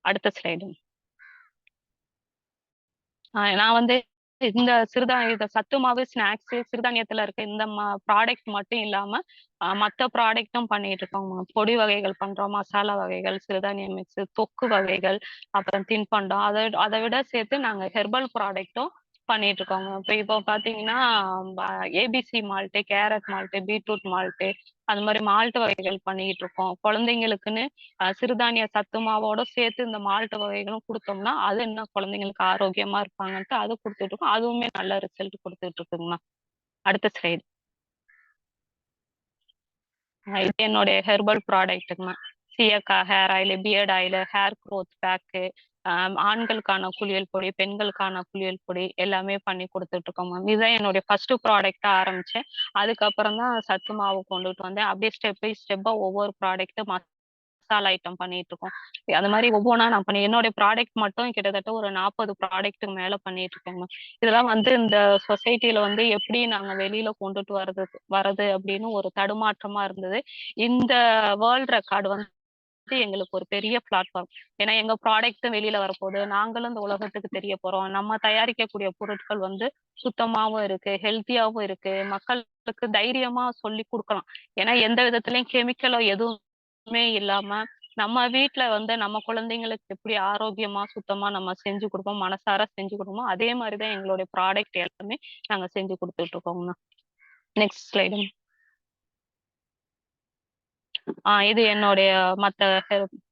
அடுத்த ஸ்லைடு. நான் வந்து இந்த சிறுதானிய சத்து மாவு ஸ்நாக்ஸ் சிறுதானியத்துல இருக்க இந்த ப்ராடக்ட் மட்டும் இல்லாம மற்ற ப்ராடக்டும் பண்ணிட்டு இருக்கோம். பொடி வகைகள் பண்றோம், மசாலா வகைகள், சிறுதானிய மிக்ஸ், தொக்கு வகைகள், அப்புறம் தின்பண்டம், அதை விட சேர்த்து நாங்க ஹெர்பல் ப்ராடக்டும் பண்ணிட்டு இருக்கோங்க. இப்போ பாத்தீங்கன்னா ABC malt, carrot malt, beetroot malt, அந்த மாதிரி மால்ட் வகைகள் பண்ணிட்டு இருக்கோம். குழந்தைங்களுக்குன்னு சிறுதானிய சத்து மாவோட சேர்த்து இந்த மால்ட் வகைகளும் கொடுத்தோம்னா அது என்ன குழந்தைங்களுக்கு ஆரோக்கியமா இருப்பாங்கன்ட்டு அது கொடுத்துட்டு இருக்கோம். அதுவுமே நல்ல ரிசல்ட் கொடுத்துட்டு இருக்குங்கண்ணா. அடுத்த ஸ்லைடு. இது என்னுடைய ஹெர்பல் ப்ராடக்ட்டுங்கண்ணா. Shikakai hair oil, beard oil, hair growth pack, ஆண்களுக்கான குளியல் பொடி, பெண்களுக்கான குளியல் பொடி எல்லாமே பண்ணி கொடுத்துட்டு இருக்கோம் மேம். இதுதான் என்னுடைய ஃபர்ஸ்ட் ப்ராடக்டா ஆரம்பிச்சேன். அதுக்கப்புறம் தான் சத்து மாவு கொண்டுட்டு வந்தேன். அப்படியே ஸ்டெப் பை ஸ்டெப்பா ஒவ்வொரு ப்ராடக்ட்டும் மசாலா ஐட்டம் பண்ணிட்டு இருக்கோம். அது மாதிரி ஒவ்வொன்றா நான் என்னுடைய ப்ராடக்ட் மட்டும் கிட்டத்தட்ட ஒரு 40 ப்ராடக்ட்டுக்கு மேல பண்ணிட்டு இருக்கேன் மேம். இதெல்லாம் வந்து இந்த சொசைட்டில வந்து எப்படி நாங்க வெளியில கொண்டுட்டு வர்றது அப்படின்னு ஒரு தடுமாற்றமா இருந்தது. இந்த வேர்ல்ட் ரெக்கார்டு வந்து எங்களுக்கு ஒரு பெரிய பிளாட்ஃபார்ம். ஏன்னா எங்க ப்ராடக்ட் வெளியில வரப்போகுது, நாங்களும் இந்த உலகத்துக்கு தெரிய போறோம். நம்ம தயாரிக்கக்கூடிய பொருட்கள் வந்து சுத்தமாவும் இருக்கு, ஹெல்த்தியாவும் இருக்கு, மக்களுக்கு தைரியமா சொல்லி கொடுக்கலாம். ஏன்னா எந்த விதத்துலயும் கெமிக்கலோ எதுவுமே இல்லாம நம்ம வீட்டுல வந்து நம்ம குழந்தைங்களுக்கு எப்படி ஆரோக்கியமா சுத்தமா நம்ம செஞ்சு கொடுப்போம், மனசார செஞ்சு கொடுப்போம், அதே மாதிரிதான் எங்களுடைய ப்ராடக்ட் எல்லாமே நாங்க செஞ்சு கொடுத்துட்டு இருக்கோம்னா. Next slide. இது என்னுடைய மத்த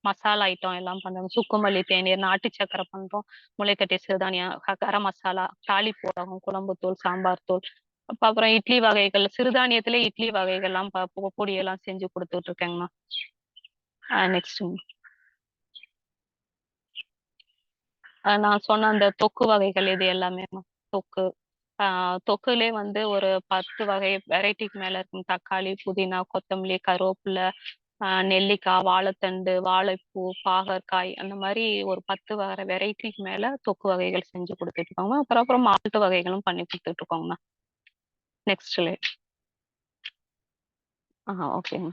மசாலா ஐட்டம் எல்லாம் பண்றோம். சுக்குமல்லி தேநீர், நாட்டு சக்கரை பண்றோம், முளைக்கட்டிய சிறுதானியம், கரம் மசாலா, தாளிப்பு வடகம், குழம்பு தூள், சாம்பார் தூள், அப்புறம் இட்லி வகைகள், சிறுதானியத்திலே இட்லி வகைகள்லாம் பொடியெல்லாம் செஞ்சு கொடுத்துட்டு இருக்கேங்கண்ணா. நெக்ஸ்ட். நான் சொன்ன அந்த தொக்கு வகைகள் இது எல்லாமே தொக்கு. தொக்குலே வந்து ஒரு 10 வகை வெரைட்டிக்கு மேல இருக்கும். தக்காளி, புதினா, கொத்தமல்லி, கருவேப்பிலை, நெல்லிக்காய், வாழைத்தண்டு, வாழைப்பூ, பாகற்காய், அந்த மாதிரி ஒரு 10 வகை வெரைட்டிக்கு மேல தொக்கு வகைகள் செஞ்சு கொடுத்துட்டு இருக்கோங்க. அப்புறம் மால்ட்டு வகைகளும் பண்ணி கொடுத்துட்டு இருக்கோங்கண்ணா. நெக்ஸ்ட்ல. ஓகேங்க.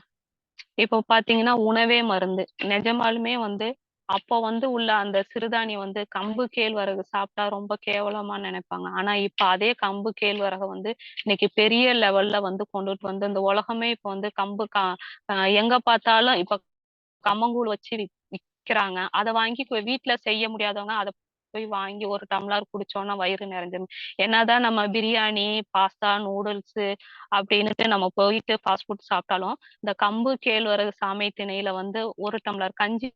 இப்போ பாத்தீங்கன்னா உணவே மருந்து. நிஜமாலுமே வந்து அப்போ வந்து உள்ள அந்த சிறுதானியம் வந்து கம்பு கேழ்வரகு சாப்பிட்டா ரொம்ப கேவலமா நினைப்பாங்க. ஆனா இப்ப அதே கம்பு கேழ்வரகு வந்து இன்னைக்கு பெரிய லெவல்ல வந்து கொண்டுட்டு வந்து இந்த உலகமே இப்ப வந்து கம்பு எங்க பார்த்தாலும் இப்ப கம்மங்கூழ் வச்சு விக்கிறாங்க. அதை வாங்கி வீட்டுல செய்ய முடியாதவங்க அதை போய் வாங்கி ஒரு டம்ளர் குடிச்சோம்னா வயிறு நிறைஞ்சிடும். என்னதான் நம்ம பிரியாணி, பாஸ்தா, நூடுல்ஸ் அப்படின்னுட்டு நம்ம போயிட்டு ஃபாஸ்ட் ஃபுட் சாப்பிட்டாலும் இந்த கம்பு கேழ்வரகு சாமை திணையில வந்து ஒரு டம்ளர் கஞ்சி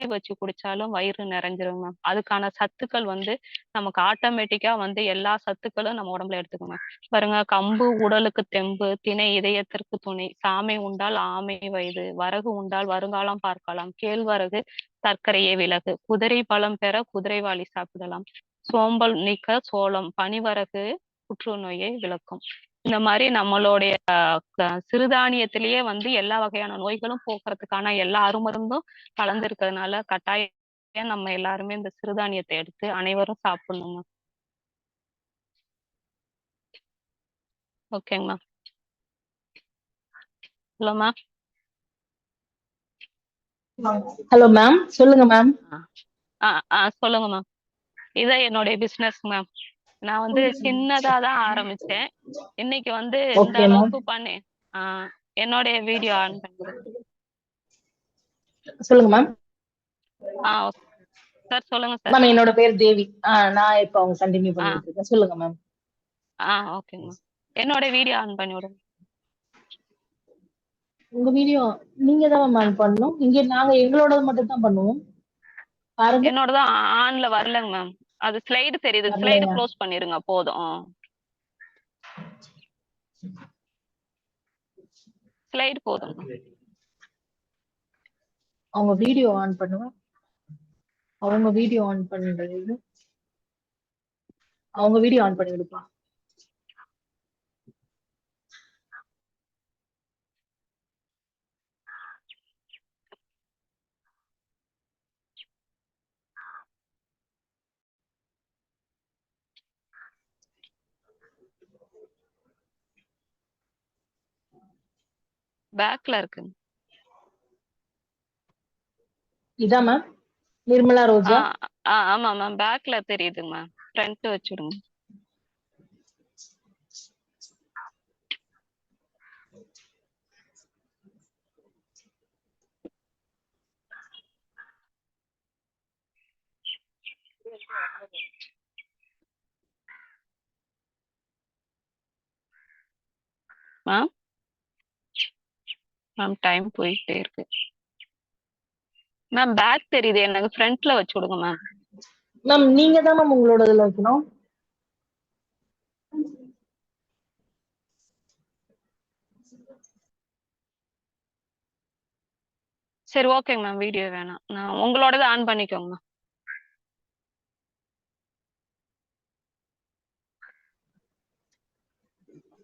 வச்சு குடிச்சாலும் வயிறு நிறைஞ்சிருங்க. அதுக்கான சத்துக்கள் வந்து நமக்கு ஆட்டோமேட்டிக்கா வந்து எல்லா சத்துக்களும் நம்ம உடம்புல எடுத்துக்கோங்க. பாருங்க, கம்பு உடலுக்கு தெம்பு, திணை இதயத்திற்கு துணை, சாமை உண்டால் ஆமை வயது, வரகு உண்டால் வருங்காலம் பார்க்கலாம், கேழ்வரகு சர்க்கரையே விலகு, குதிரை பலம் பெற குதிரைவாளி சாப்பிடலாம், சோம்பல் நீக்க சோளம், பனிவரகு புற்றுநோயை விளக்கும். இந்த மாதிரி நம்மளுடைய சிறுதானியத்திலேயே வந்து எல்லா வகையான நோய்களும் போக்குறதுக்கான எல்லா அருமருந்தும் கலந்து இருக்கிறதுனால கட்டாயம் நம்ம எல்லாருமே இந்த சிறுதானியத்தை எடுத்து அனைவரும் சாப்பிடணுங்க. ஓகேங்களா? Hello ma'am. ஹலோ மேம், சொல்லுங்க மேம். சொல்லுங்க மேம். இதான் என்னுடைய பிசினஸ் மேம். நான் வந்து சின்னதா தான் ஆரம்பிச்சேன். இன்னைக்கு வந்து இந்த ஓகே மேம். அளவுக்கு பண்ணி என்னுடைய வீடியோ ஆன் பண்ணுங்க சொல்லுங்க மேம். சார். சொல்லுங்க சார். மேம் என்னோட பேர் தேவி. நான் இப்போ அவங்க கண்டினியூ பண்ணிட்டு இருக்கேன். சொல்லுங்க மேம். ஓகேங்க மேம். என்னோட வீடியோ ஆன் பண்ணி விடுங்க. உங்க வீடியோ நீங்க தான் மேம் ஆன் பண்ணணும். இங்க நாங்க எங்களோட மட்டும் தான் பண்ணுவோம். பாருங்க. என்னோடதான் ஆன்ல வரலங்க மேம். அது ஸ்லைடு தெரியுது. ஸ்லைடு க்ளோஸ் பண்ணிருங்க போதும். ஸ்லைடு போதும். அவங்க வீடியோ ஆன் பண்ணுங்க. அவங்க வீடியோ ஆன் பண்றது. அவங்க வீடியோ ஆன் பண்ணி விடுப்பா. பேக்ல இருக்கு. இதான் மேம் நிர்மலா ரோஜா. ஆமா மேம். பேக்ல தெரியுதுங்க மேம். ஃப்ரண்ட் வச்சுடுங்க. மேம் டைம் போயிட்டே இருக்கு மேம். பேக் தெரியுது எனக்கு. ஃப்ரண்ட்ல வச்சு விடுங்க மேம். மேம் நீங்க தான் மேம் உங்களோட இதுல வைக்கணும். சரி ஓகேங்க மேம். வீடியோ வேணாம். நான் உங்களோடது ஆன் பண்ணிக்கோங்க மேம்.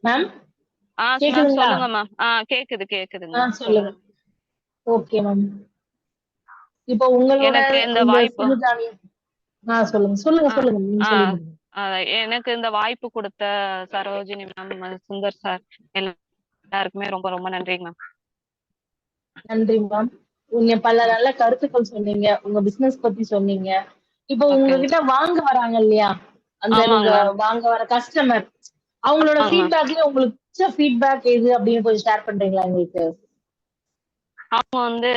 மேம். சொல்லுங்க மேம். கேக்குதுங்க. சொல்லுங்க. Okay ma'am. இப்போ உங்களோட எனக்கு இந்த வாய்ப்பு சொல்லுங்க நீங்க சொல்லுங்க. எனக்கு இந்த வாய்ப்பு கொடுத்த சரோஜினி மேம், சுந்தர் சார் எல்லாருக்குமே ரொம்ப ரொம்ப நன்றிங்க மேம். நன்றி மேம். நீங்க பல நல்ல கருத்துக்கள் சொன்னீங்க. உங்க பிசினஸ் பத்தி சொன்னீங்க. இப்போ உங்ககிட்ட வாங்க வராங்க இல்லையா, அந்த நீங்க வாங்க வர கஸ்டமர் அவங்களோட ஃபீட்பேக்ல உங்களுக்கு பிடிச்ச ஃபீட்பேக் எது அப்படின்னு கொஞ்சம் ஷேர் பண்றீங்களா எங்களுக்கு? அவங்க வந்து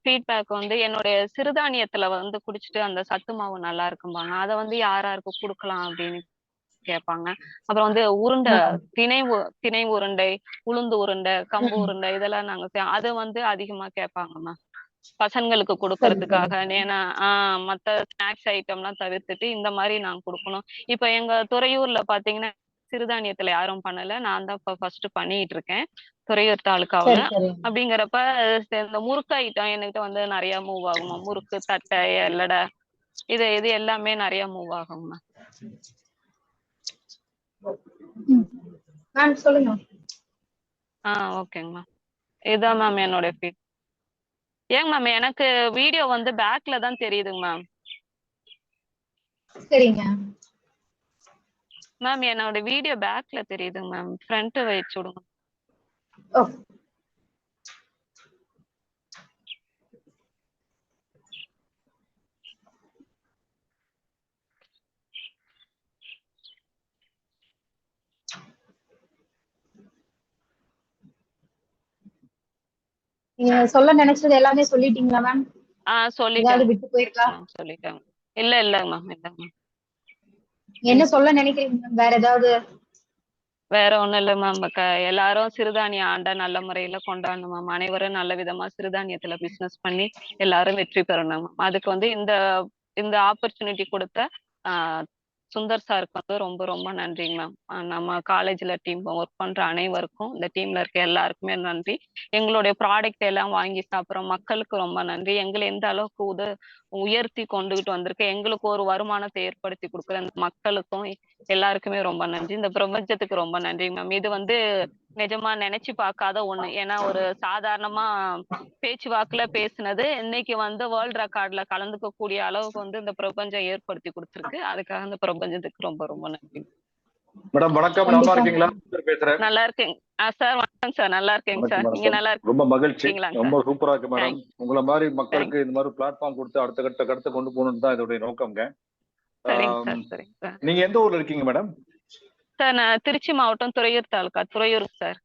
ஃபீட்பேக் வந்து என்னுடைய சிறுதானியத்துல வந்து குடிச்சிட்டு அந்த சத்து மாவு நல்லா இருக்கும்பாங்க. அதை வந்து யாராருக்கு கொடுக்கலாம் அப்படின்னு கேட்பாங்க. அப்புறம் வந்து உருண்டை, திணை உருண்டை, உளுந்து உருண்டை, கம்பு உருண்டை இதெல்லாம் நாங்க அதை வந்து அதிகமா கேட்பாங்கம்மா. பசங்களுக்கு கொடுக்கறதுக்காக. ஏன்னா மத்த ஸ்நாக்ஸ் ஐட்டம்லாம் தவிர்த்துட்டு இந்த மாதிரி நாங்க கொடுக்கணும். இப்ப எங்க துறையூர்ல பாத்தீங்கன்னா சிறுதானியத்துல யாரும் பண்ணல. நான் தான் இப்ப ஃபர்ஸ்ட் பண்ணிட்டு இருக்கேன் துறையூர் தாலுக்காவுல. அப்படிங்கிறப்ப இந்த முறுக்கு ஐட்டம் என்கிட்ட வந்து நிறைய மூவ் ஆகுமா. முறுக்கு, தட்டை, எல்லடை இது எல்லாமே நிறைய மூவ் ஆகும்மா. சொல்லுங்க. ஓகேங்க மேம். இதான் மேம் என்னோட ஃபீட். ஏங்க மேம் எனக்கு வீடியோ வந்து பேக்ல தான் தெரியுதுங்க மேம். சரிங்க மேம் என்னோட வீடியோ பேக்ல தெரியுதுங்க மேம். ஃப்ரண்ட் வச்சு விடுங்க. நீங்க சொல்ல நினைச்சது எல்லாமே சொல்லிட்டீங்களா மேம்? சொல்லிட்டேன். விட்டு போயிருக்கா? சொல்லிட்டேன். இல்ல மேம். என்ன சொல்ல நினைக்கிறீங்க மேம்? வேற ஏதாவது? வேற ஒண்ணும் இல்ல மேம். எல்லாரும் சிறுதானிய ஆண்டை நல்ல முறையில கொண்டாடணும் மேம். அனைவரும் நல்ல விதமா சிறுதானியத்துல பிசினஸ் பண்ணி எல்லாரும் வெற்றி பெறணும் மேம். அதுக்கு வந்து இந்த ஆப்பர்ச்சுனிட்டி கொடுத்த சுந்தர் சாருக்கு வந்து ரொம்ப ரொம்ப நன்றிங்க மேம். நம்ம காலேஜ்ல டீம் ஒர்க் பண்ற அனைவருக்கும், இந்த டீம்ல இருக்க எல்லாருக்குமே நன்றி. எங்களுடைய ப்ராடக்ட் எல்லாம் வாங்கி சாப்பிட்ற மக்களுக்கு ரொம்ப நன்றி. எங்களை எந்த அளவுக்கு உயர்த்தி கொண்டுகிட்டு வந்திருக்க, எங்களுக்கு ஒரு வருமானத்தை ஏற்படுத்தி கொடுக்குற அந்த மக்களுக்கும் எல்லாருக்குமே ரொம்ப நன்றி. இந்த பிரபஞ்சத்துக்கு ரொம்ப நன்றி மேம். இது வந்து நிஜமா நினைச்சு பார்க்காத ஒண்ணு. ஏன்னா ஒரு சாதாரணமா பேச்சு வாக்குல பேசுனது இன்னைக்கு வந்து வேர்ல்ட் ரெக்கார்ட்ல கலந்துக்க கூடிய அளவுக்கு வந்து இந்த பிரபஞ்சம் ஏற்படுத்தி கொடுத்துருக்கு. அதுக்காக இந்த பிரபஞ்சத்துக்கு ரொம்ப ரொம்ப நன்றி. மேடம் வணக்கம், நல்லா இருக்கீங்களா? பேசுறேன். நல்லா இருக்கேங்க சார். வணக்கம் சார், நல்லா இருக்கேங்க சார். நீங்க நல்லா ரொம்ப மகிழ்ச்சி, இருக்கீங்களா? ரொம்ப சூப்பரா இருக்கு மேடம். உங்களை மாதிரி மக்களுக்கு இந்த மாதிரி பிளாட்ஃபார்ம் கொடுத்து அடுத்த கட்ட கொண்டு போகணும்னு தான் இதோடைய நோக்கம்ங்க. நீங்க எந்த ஊர்ல இருக்கீங்க மேடம்? சார் நான் திருச்சி மாவட்டம் துறையூர் தாலுகா. துறையூர் சார்.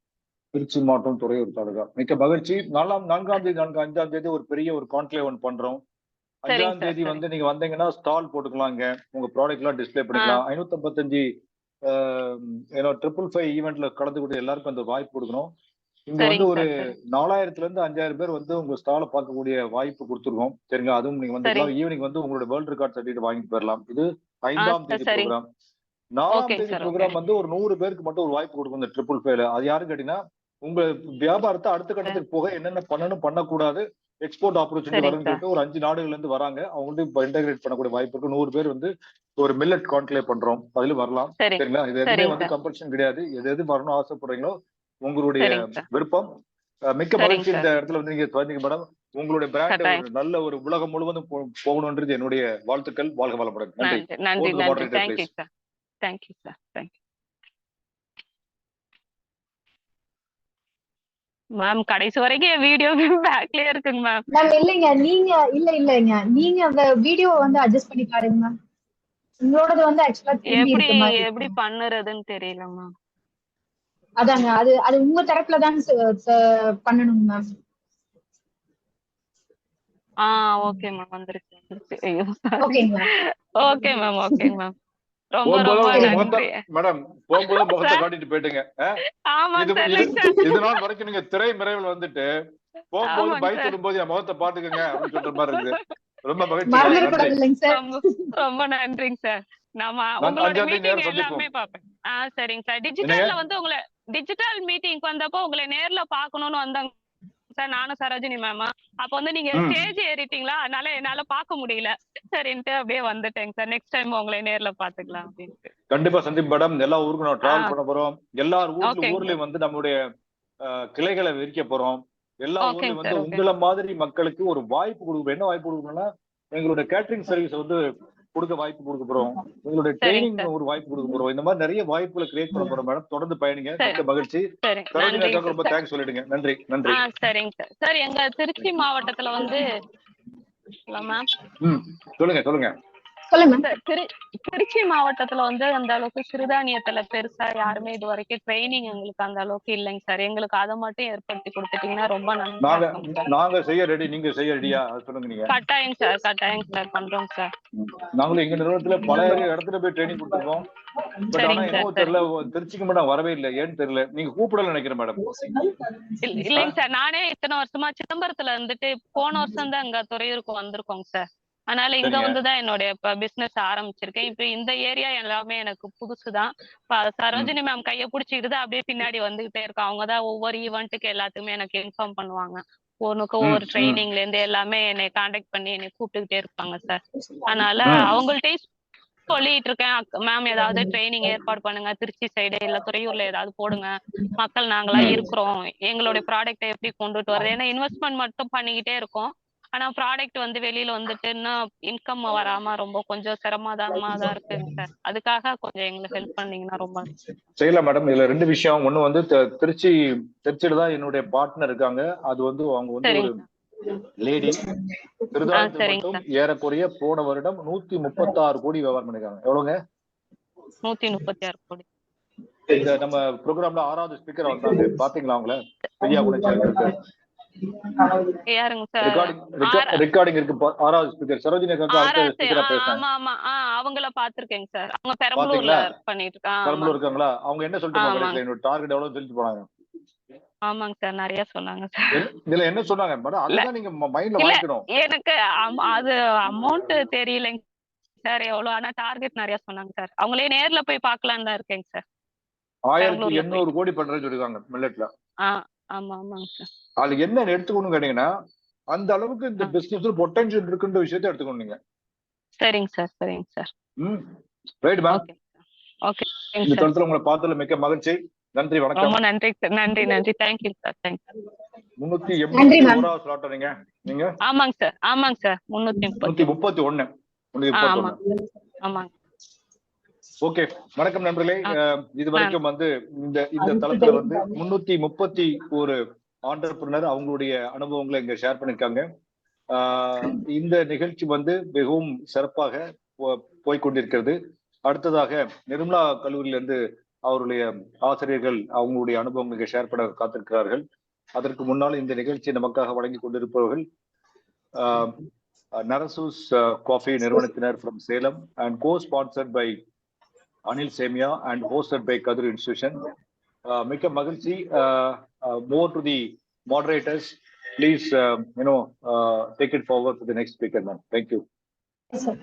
திருச்சி மாவட்டம் துறையூர் தாலுகா. மிக்க மகிழ்ச்சி. 4ஆம் தேதி 5ஆம் தேதி ஒரு பெரிய ஒரு கான்க்ளேவ் ஒன்று பண்றோம். 5ஆம் தேதி வந்து நீங்க வந்தீங்கன்னா ஸ்டால் போட்டுக்கலாங்க, உங்க ப்ராடக்ட் எல்லாம் டிஸ்பிளே பண்ணிக்கலாம். 555 555 ஈவெண்ட்ல கலந்துக்கிட்டு எல்லாருக்கும் அந்த வாய்ப்பு கொடுக்கணும். இங்க வந்து ஒரு 4000ல இருந்து 5000 பேர் வந்து உங்க ஸ்டாலை பார்க்கக்கூடிய வாய்ப்பு கொடுத்துருக்கோம். சரிங்களா? அதுவும் நீங்க வந்துக்கலாம். ஈவினிங் வந்து உங்களோட வேர்ல்ட் ரெக்கார்ட் சர்டிஃபிகேட் வாங்கிட்டு போயிடலாம். இது 5ஆம் தேதி ப்ரோக்ராம். 4ஆம் தேதி ப்ரோக்ராம் வந்து ஒரு 100 பேருக்கு மட்டும் ஒரு வாய்ப்பு கொடுக்கும் இந்த 555. அது யாருன்னு கேட்டீங்கன்னா, உங்க வியாபாரத்தை அடுத்த கட்டத்துக்கு போக என்னென்ன பண்ணணும் பண்ணக்கூடாது, எக்ஸ்போர்ட் ஆப்பர்ச்சுனிட்டி வரும்னு சொல்லிட்டு ஒரு 5 நாடுகள்ல இருந்து வராங்க. அவங்க வந்து இப்ப இன்டெகிரேட் பண்ணக்கூடிய வாய்ப்பு இருக்கு. 100 பேர் வந்து ஒரு மில்லட் கான்க்ளேவ் பண்றோம், அதுல வரலாம். சரிங்களா? இது எதுவுமே வந்து கம்பல்ஷன் கிடையாது. எது வரணும் ஆசைப்படுறீங்களோ உங்களுடைய விருப்பம். மிக்க மகிழ்ச்சி இந்த இடத்துல வந்து நீங்க சொன்னீங்க மேடம். உங்களுடைய பிராண்ட் ஒரு நல்ல ஒரு உலகம் முழுவதும் போகணும்ன்றது என்னுடைய வாழ்த்துக்கள். வாழ்க வளமுடன். நன்றி. Thank you sir. மேம் கடைசி வரைக்கும் வீடியோ பேக்லயே இருக்குங்க மேம். மேம் இல்லைங்க, இல்லைங்க நீங்க அந்த வீடியோ வந்து அட்ஜஸ்ட் பண்ணி பாருங்க மேம். உங்களோடது வந்து ஆக்சுவலா எப்படி பண்ணுறதுன்னு தெரியல மேம். அதாங்க அது உங்க தரப்புல தான் பண்ணணும் மேம். ஓகே மேம், வந்துருச்சு. Okay ma'am. ரொம்ப நன்றி மேடம். போகும்போது முகத்தை காட்டிட்டு போயிட்டுங்க. இதனால் வரைக்கும் நீங்க திரை மறைவில் வந்துட்டு போகும்போது பைக் சொல்லும்போது என் முகத்தை பாத்துக்கங்க அப்படின்னு சொல்ற மாதிரி இருக்குது. ரொம்ப மகிழ்ச்சி. ரொம்ப நன்றிங்க சார். நாம உங்களோட மீட்டிங் எல்லாமே பாப்பேன். சரிங்க சார். டிஜிட்டல்ல வந்து உங்களை டிஜிட்டல் மீட்டிங் வந்தப்போ உங்களை நேர்ல பாக்கணும்னு வந்தாங்க சார், நானும் சரோஜினி மேமா. அப்ப வந்து நீங்க ஸ்டேஜ் ஏறிட்டீங்களா, அதனால என்னால பாக்க முடியல. சரின்ட்டு அப்படியே வந்துட்டேங்க சார். நெக்ஸ்ட் டைம் உங்களை நேர்ல பாத்துக்கலாம் அப்படின்ட்டு. கண்டிப்பா சந்தீப் மேடம். எல்லா ஊருக்கும் நான் டிராவல் பண்ண போறோம். எல்லா ஊர்லயும் வந்து நம்மளுடைய கிளைகளை விரிக்க போறோம். எல்லா ஊர்லயும் வந்து உங்களை மாதிரி மக்களுக்கு ஒரு வாய்ப்பு கொடுக்குறோம். என்ன வாய்ப்பு கொடுக்கணும்னா, எங்களுடைய கேட்டரிங் சர்வீஸ் வந்து கொடுக்க வாய்ப்பு கொடுக்க போறோம். எங்களுடைய ட்ரைனிங் ஒரு வாய்ப்பு கொடுக்க போறோம். இந்த மாதிரி நிறைய வாய்ப்புகளை கிரியேட் பண்ண போறோம் மேடம். தொடர்ந்து பயணிங்க. மிக்க மகிழ்ச்சி. சரோஜினிக்காக ரொம்ப தேங்க்ஸ் சொல்லிடுங்க. நன்றி. சரிங்க சார். சார் எங்க திருச்சி மாவட்டத்துல வந்து சொல்லுங்க. திருச்சி மாவட்டத்துல வந்து அந்த அளவுக்கு சிறுதானியத்துல பெருசா யாருமே இது வரைக்கும் ட்ரைனிங் எங்களுக்கு அந்த அளவுக்கு இல்லைங்க சார். எங்களுக்கு அதை மட்டும் ஏற்படுத்தி கொடுத்துட்டீங்கன்னா ரொம்ப நல்லா. நாங்க செய்ய ரெடி, நீங்க செய்ய ரெடியா சொல்லுங்க. நீங்க கட்டாயம் சார் பண்றோம் சார். நாங்களும் எங்க நிறுவனத்துல பல இடத்துல போய் ட்ரைனிங் கொடுத்துருக்கோம். தெரியல, திருச்சிக்கு மட்டும் வரவே இல்லை. ஏன்னு தெரியல. நீங்க கூப்பிடல நினைக்கிறேன் மேடம். இல்லைங்க சார், நானே இத்தனை வருஷமா சிதம்பரத்துல இருந்துட்டு போன வருஷம் தான் அங்க துறையூருக்கு வந்திருக்கோங்க சார். அதனால இங்க வந்துதான் என்னுடைய பிசினஸ் ஆரம்பிச்சிருக்கேன். இப்ப இந்த ஏரியா எல்லாமே எனக்கு புதுசுதான். சரோஜினி மேம் கைய பிடிச்சிக்கிட்டு அப்படியே பின்னாடி வந்துகிட்டே இருக்கோம். அவங்கதான் ஒவ்வொரு ஈவெண்ட்டுக்கு எல்லாத்துக்குமே எனக்கு இன்ஃபார்ம் பண்ணுவாங்க. ஒன்னுக்கு ஒவ்வொரு ட்ரைனிங்ல இருந்து எல்லாமே என்னை கான்டாக்ட் பண்ணி என்னை கூப்பிட்டுக்கிட்டே இருப்பாங்க சார். அதனால அவங்கள்ட்ட சொல்லிட்டு இருக்கேன், மேம் ஏதாவது ட்ரைனிங் ஏற்பாடு பண்ணுங்க, திருச்சி சைடு இல்ல துறையூர்ல ஏதாவது போடுங்க, மக்கள் நாங்களா இருக்கிறோம், எங்களுடைய ப்ராடக்ட்டை எப்படி கொண்டுட்டு வர்றது. ஏன்னா இன்வெஸ்ட்மெண்ட் மட்டும் பண்ணிக்கிட்டே இருக்கோம். ஆனா ப்ராடக்ட் வந்து வெளியில வந்துட்டுன்னா இன்கம் வராம ரொம்ப கொஞ்சம் சிரமமா தான் இருக்குங்க சார். அதுக்காக கொஞ்சம் எங்களுக்கு ஹெல்ப் பண்ணீங்கன்னா ரொம்ப செய்யலாம் மேடம். இதுல 2 விஷயம். ஒண்ணு வந்து திருச்சியில தான் என்னுடைய பார்ட்னர் இருக்காங்க. அது வந்து அவங்க வந்து ஒரு லேடி. மட்டும் ஏறக்குறைய போன வருடம் 136 கோடி வியாபாரம் பண்ணிருக்காங்க. எவ்வளவுங்க? 136 கோடி. இந்த நம்ம ப்ரோக்ராம்ல 6வது ஸ்பீக்கர் வந்தாங்க, பாத்தீங்களா? அவங்கள பெரியா குணச்சேகர் ரெக்கார்டிங் இருக்கு. 6வது ஸ்பீக்கர் சரோஜினி அக்கா அடுத்த ஸ்பீக்கரா பேசுறாங்க. ஆமா அவங்கள பாத்துர்க்கேங்க சார். அவங்க பெரம்பலூர்ல பண்ணிட்டு இருக்காங்க. பெரம்பலூர் இருக்காங்களா? அவங்க என்ன சொல்லிட்டு என்னோட டார்கெட் எவ்வளவு சொல்லிட்டு போனாங்க? ஆமாங்க சார், நிறைய சொன்னாங்க சார். இதுல என்ன சொன்னாங்க மேடம்? அதுதான் நீங்க மைண்ட்ல வாங்கிக்கணும். எனக்கு அது அமௌண்ட் தெரியலைங்க சார் எவ்வளவு, ஆனா டார்கெட் நிறைய சொன்னாங்க சார். அவங்களே நேர்ல போய் பார்க்கலான்னு தான் இருக்கேங்க சார். 1800 கோடி பண்றேன்னு சொல்லிருக்காங்க மில்லட்ல. ஆமாங்க சார். அது என்ன எடுத்துக்கணும் கேட்டீங்கன்னா, அந்த அளவுக்கு இந்த பிசினஸ்ல பொட்டன்ஷியல் இருக்குன்ற விஷயத்தை எடுத்துக்கணும் நீங்க. சரிங்க சார். Right ma'am. ஓகே. இந்த தளத்துல உங்களை பார்த்ததுல மிக்க மகிழ்ச்சி. நன்றி, வணக்கம். ரொம்ப நன்றி சார். நன்றி. Thank you sir. 381 ஸ்லாட் நீங்க? ஆமாங்க சார் 331. ஆமாங்க. ஓகே, வணக்கம் நண்பர்களே. இது வரைக்கும் வந்து இந்த தளத்துல வந்து 331 ஆண்டர்பிரினர் அவங்களுடைய அனுபவங்களை இங்க ஷேர் பண்ணிருக்காங்க. இந்த நிகழ்ச்சி வந்து மிகவும் சிறப்பாக போய்கொண்டிருக்கிறது. அடுத்ததாக நிர்மலா கல்லூரியிலிருந்து அவருடைய ஆசிரியர்கள் அவங்களுடைய அனுபவங்களை ஷேர் பண்ண காத்திருக்கிறார்கள். அதற்கு முன்னால் இந்த நிகழ்ச்சியை நமக்காக வழங்கி கொண்டிருப்பவர்கள் நரசூஸ் காஃபி நிறுவனத்தினர் from Salem and co-sponsored by Anil Semia and hosted by Kadir Institution. மிக்க மகிழ்ச்சி. More to the moderators, please take it forward to the next speaker, ma'am. Thank you. Yes, sir.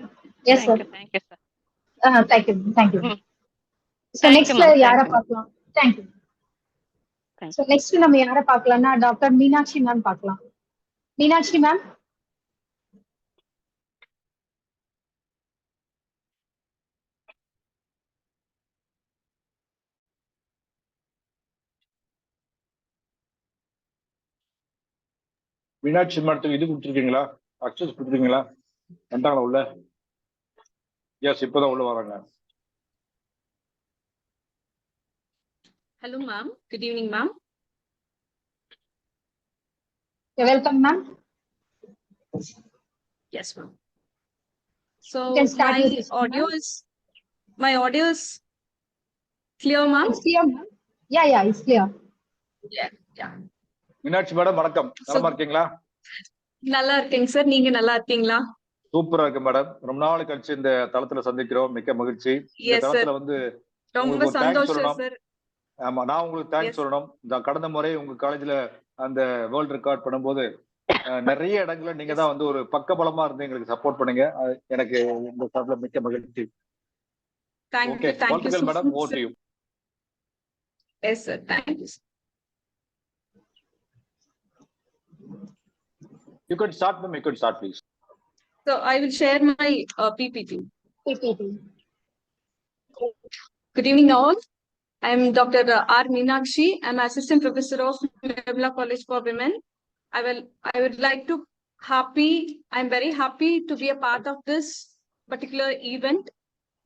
Yes, sir. Thank you, sir. Thank you. So next யாரை பார்க்கலாம்? Thank you. So next நம்ம யாரை பார்க்கலாம்னா doctor Meenakshi ma'am பார்க்கலாம். Meenakshi ma'am. Meenakshi மேடத்துக்கு இது கொடுத்துருக்கீங்களா? Access கொடுத்துருக்கீங்களா? வந்தாங்களா உள்ள? S, இப்போதான் உள்ள வராங்க. Hello, ma'am. Good evening, ma'am. Welcome, ma'am. Yes, ma'am. So my audio is clear, ma'am? It's clear, ma'am. Yeah, it's clear. Yeah. Meenakshi madam வணக்கம். நல்லா இருக்கீங்களா? நல்லா இருக்கேங்க சார். நீங்க நல்லா இருக்கீங்களா? சூப்பரா இருக்கு மேடம். ரொம்ப நாள் கழிச்சு இந்த தளத்துல சந்திக்கிறோம். மிக்க மகிழ்ச்சி. இந்த தளத்துல வந்து ரொம்ப சந்தோஷம் சார். ஆமா, நான் உங்களுக்கு தேங்க்ஸ் சொல்லணும். கடந்த முறை உங்க காலேஜ்ல அந்த வேர்ல்ட் ரெக்கார்ட் பண்ணும்போது நிறைய இடங்கள்ல நீங்க தான் வந்து ஒரு பக்கபலமா இருந்து எங்களுக்கு சப்போர்ட் பண்ணுங்க. எனக்கு இந்த தளத்துல மிக்க மகிழ்ச்சி. ஓகே, வாழ்த்துக்கள் madam. Over to you. Yes sir, thank you. You could start, ma'am. You could start, please. So I will share my PPT. Good evening, all. I am Dr. R. Meenakshi. I am Assistant Professor of Nirmala College for Women. I would like to I am very happy to be a part of this particular event,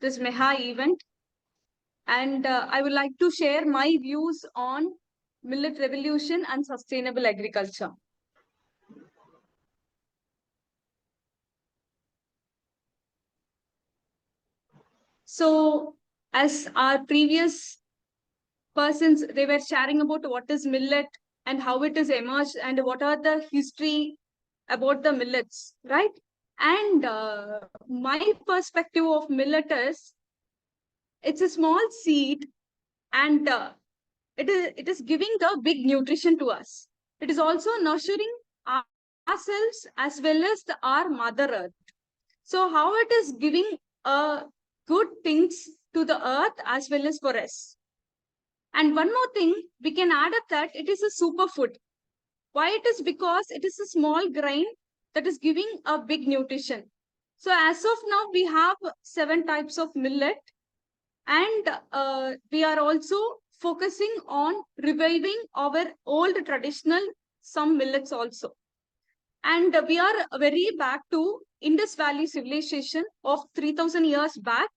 this Meha event. And I would like to share my views on millet revolution and sustainable agriculture. So as our previous persons, they were sharing about what is millet and how it is emerged and what are the history about the millets, right? And my perspective of millet is, it's a small seed and it is giving the big nutrition to us. It is also nurturing ourselves as well as our mother earth. So how it is giving good things to the earth as well as for us. And one more thing, we can add up that it is a superfood. Why it is? Because it is a small grain that is giving a big nutrition. So as of now, we have 7 types of millet, and we are also focusing on reviving our old traditional some millets also. And we are very back to Indus Valley civilization of 3000 years back.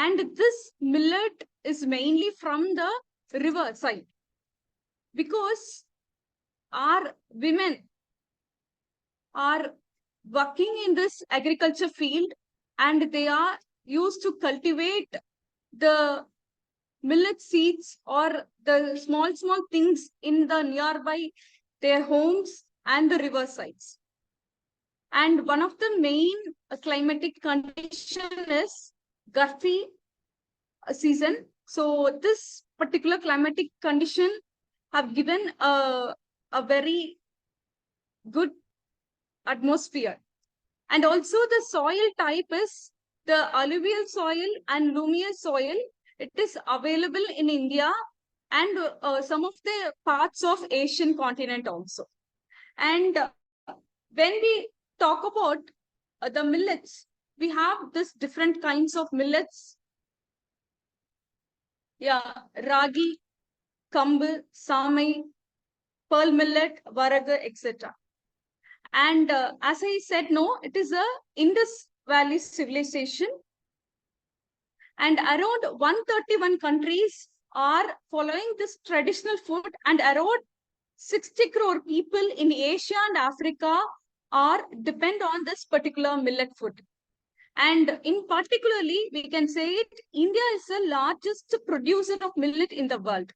And this millet is mainly from the river side, because our women are working in this agriculture field and they are used to cultivate the millet seeds or the small things in the nearby their homes and the river sides. And one of the main climatic condition is gusty season. So this particular climatic condition have given a very good atmosphere. And also the soil type is the alluvial soil and luminous soil. It is available in India and some of the parts of Asian continent also. And when we talk about the millets, we have this different kinds of millets. Yeah, ragi, kambu, samai, pearl millet, varaga, etc. And as I said, no, it is a Indus Valley civilization. And around 131 countries are following this traditional food, and around 60 crore people in Asia and Africa are depend on this particular millet food. And in particularly, we can say it, India is the largest producer of millet in the world.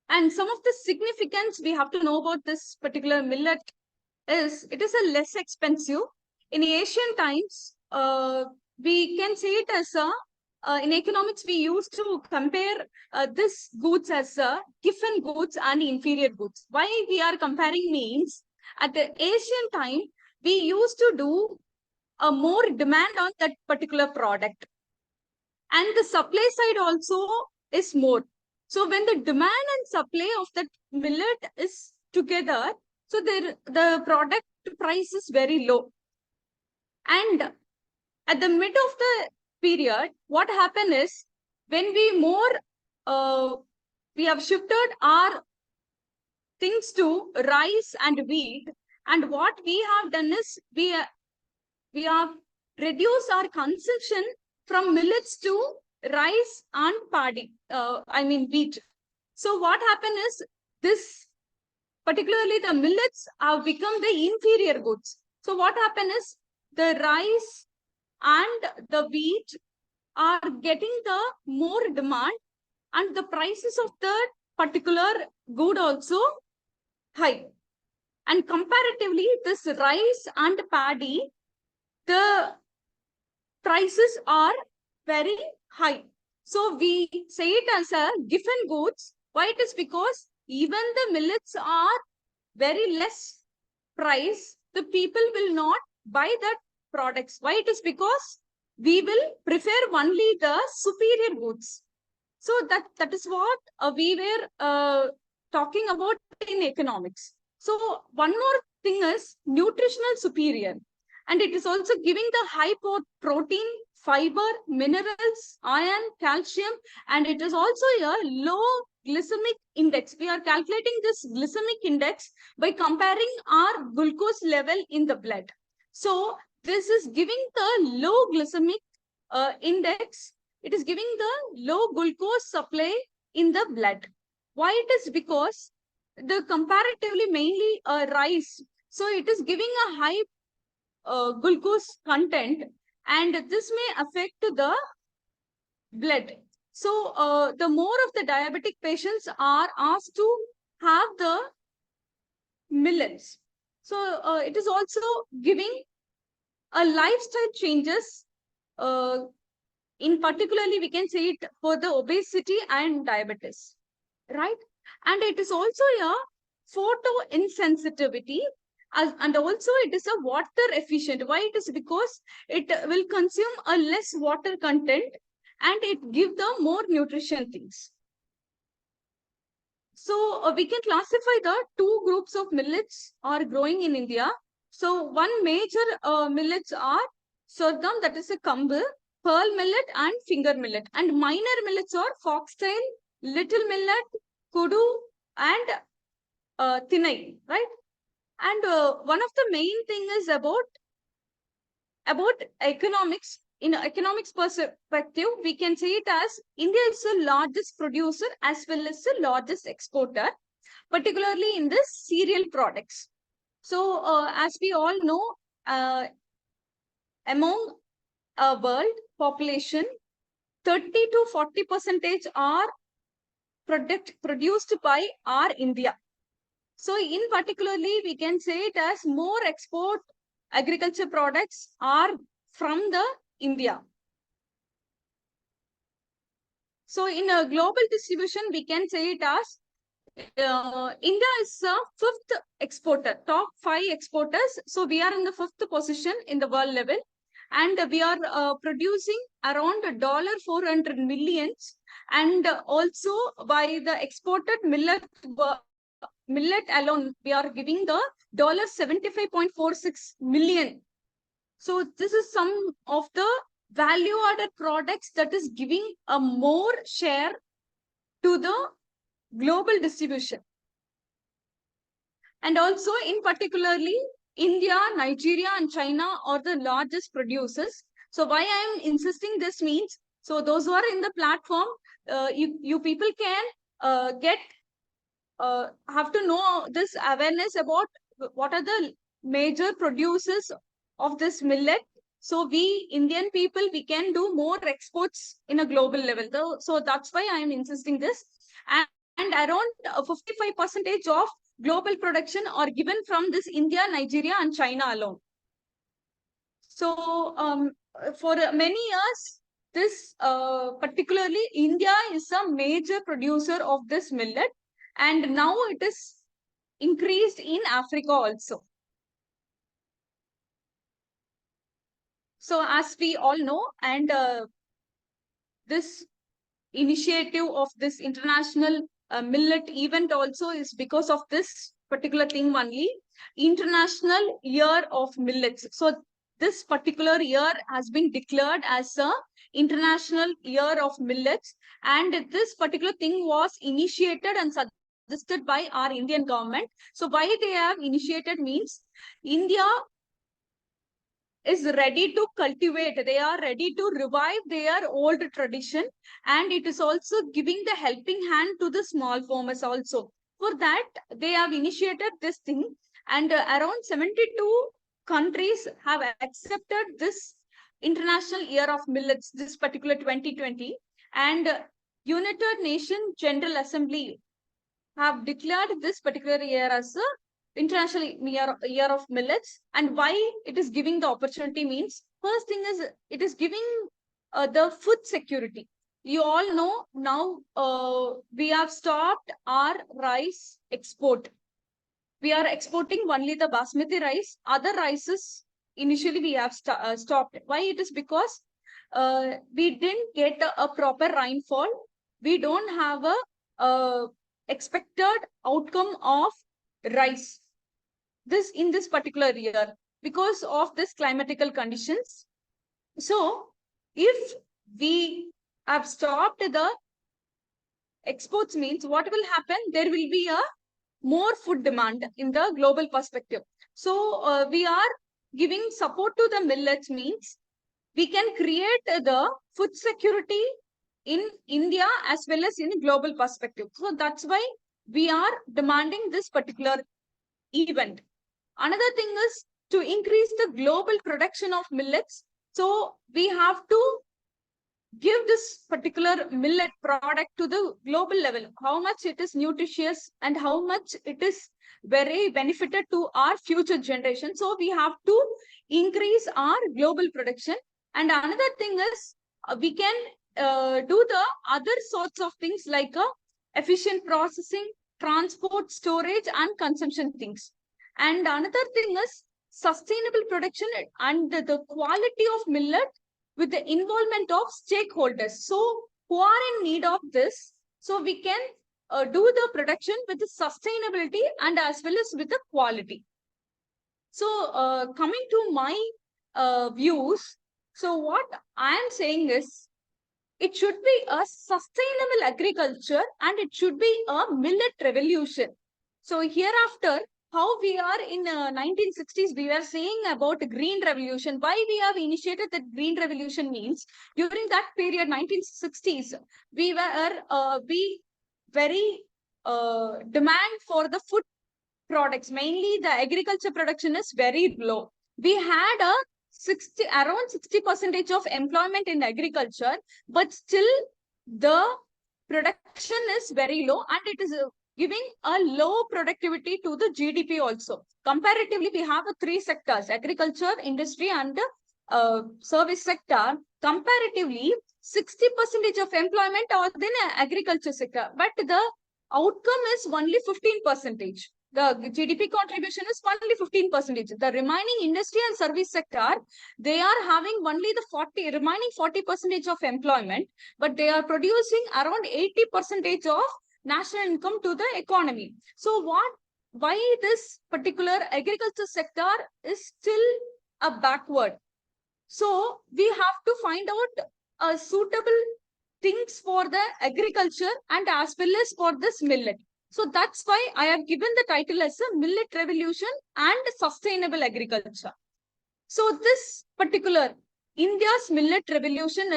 And some of the significance we have to know about this particular millet is it is a less expensive. In ancient times, we can say it as a, in economics, we used to compare this goods as given goods and inferior goods. Why we are comparing means, at the ancient time, we used to do a more demand on that particular product. And the supply side also is more. So when the demand and supply of that millet is together, so the product price is very low. And at the mid of the period, what happened is when we have shifted our things to rice and wheat, and what we have done is we have reduced our consumption from millets to rice and paddy, wheat. So what happened is this, particularly the millets have become the inferior goods. So what happened is the rice and the wheat are getting the more demand, and the prices of the particular good also high. And comparatively, this rice and paddy, the prices are very high. So we say it as a given goods. Why? It is because even the millets are very less price, the people will not buy that products. Why? It is because we will prefer only the superior goods. So that is what we were talking about in economics. So one more thing is nutritional superior. And it is also giving the high protein, fiber, minerals, iron, calcium, and it is also a low glycemic index. We are calculating this glycemic index by comparing our glucose level in the blood. So this is giving the low glycemic index. It is giving the low glucose supply in the blood. Why? It is because the comparatively mainly rice. So it is giving a high glucose content, and this may affect the blood. So the more of the diabetic patients are asked to have the millets. So it is also giving a lifestyle changes. In particularly, we can say it for the obesity and diabetes, right? And it is also a photo insensitivity. And also it is a water efficient. Why? It is because it will consume a less water content and it gives the more nutrition things. So we can classify the two groups of millets are growing in India. So one major millets are sorghum, that is a kambu, pearl millet and finger millet. And minor millets are foxtail, little millet, kudu and thinai, right? And one of the main thing is about economics. In economics perspective, we can say it as India is the largest producer as well as the largest exporter, particularly in the cereal products. So as we all know, among a world population, 30 to 40% are produced by our India. So in particularly, we can say it as more export agriculture products are from the India. So in a global distribution, we can say it as India is the 5th exporter, top 5 exporters. So we are in the 5th position in the world level. And we are producing around $400 million. And also by the exported millet alone, we are giving the $75.46 million. So this is some of the value-added products that is giving a more share to the global distribution. And also in particularly, India, Nigeria and China are the largest producers. So why I am insisting this means, so those who are in the platform, you people can get have to know this awareness about what are the major producers of this millet. So we Indian people, we can do more exports in a global level. So that's why I am insisting this. And around 55% of global production are given from this India, Nigeria, and China alone. So for many years, this particularly India is a major producer of this millet, and now it is increased in Africa also. So as we all know, and this initiative of this international millet event also is because of this particular thing only, International Year of Millets. So this particular year has been declared as a International Year of Millets, and this particular thing was initiated and suggested by our Indian government. So why they have initiated means, India is ready to cultivate, they are ready to revive their old tradition, and it is also giving the helping hand to the small farmers also. For that, they have initiated this thing, and around 72 countries have accepted this International Year of Millets, this particular 2020, and United Nations General Assembly have declared this particular year as a International Year of Millets. And why it is giving the opportunity means, first thing is it is giving the food security. You all know now we have stopped our rice export. We are exporting only the basmati rice. Other rices initially we have stopped. Why? It is because we didn't get a proper rainfall. We don't have a expected outcome of rice in this particular year because of this climatical conditions. So if we have stopped the exports means, what will happen? There will be a more food demand in the global perspective. So we are giving support to the millets means we can create the food security in India as well as in global perspective. So that's why we are demanding this particular event. Another thing is to increase the global production of millets. So we have to give this particular millet product to the global level, how much it is nutritious and how much it is very benefited to our future generation. So we have to increase our global production. And another thing is we can do the other sorts of things like efficient processing, transport, storage, and consumption things. And another thing is sustainable production and the quality of millet with the involvement of stakeholders. So who are in need of this, so we can do the production with the sustainability and as well as with the quality. So coming to my views, so what I am saying is, it should be a sustainable agriculture and it should be a millet revolution. So hereafter, how we are in 1960s, we were saying about green revolution. Why we have initiated that green revolution means, during that period, 1960s, we were very demand for the food products. Mainly the agriculture production is very low. We had a around 60% of employment in agriculture, but still the production is very low and it is giving a low productivity to the GDP also. Comparatively, we have three sectors: agriculture, industry, and service sector. Comparatively, 60% of employment are in agriculture sector, but the outcome is only 15%. The GDP contribution is only 15%. The remaining industry and service sector, they are having only the remaining 40% of employment, but they are producing around 80% of national income to the economy. So why this particular agriculture sector is still a backward? So we have to find out suitable things for the agriculture and as well as for this millet. So that's why I have given the title as a Millet Revolution and Sustainable Agriculture. So this particular India's millet revolution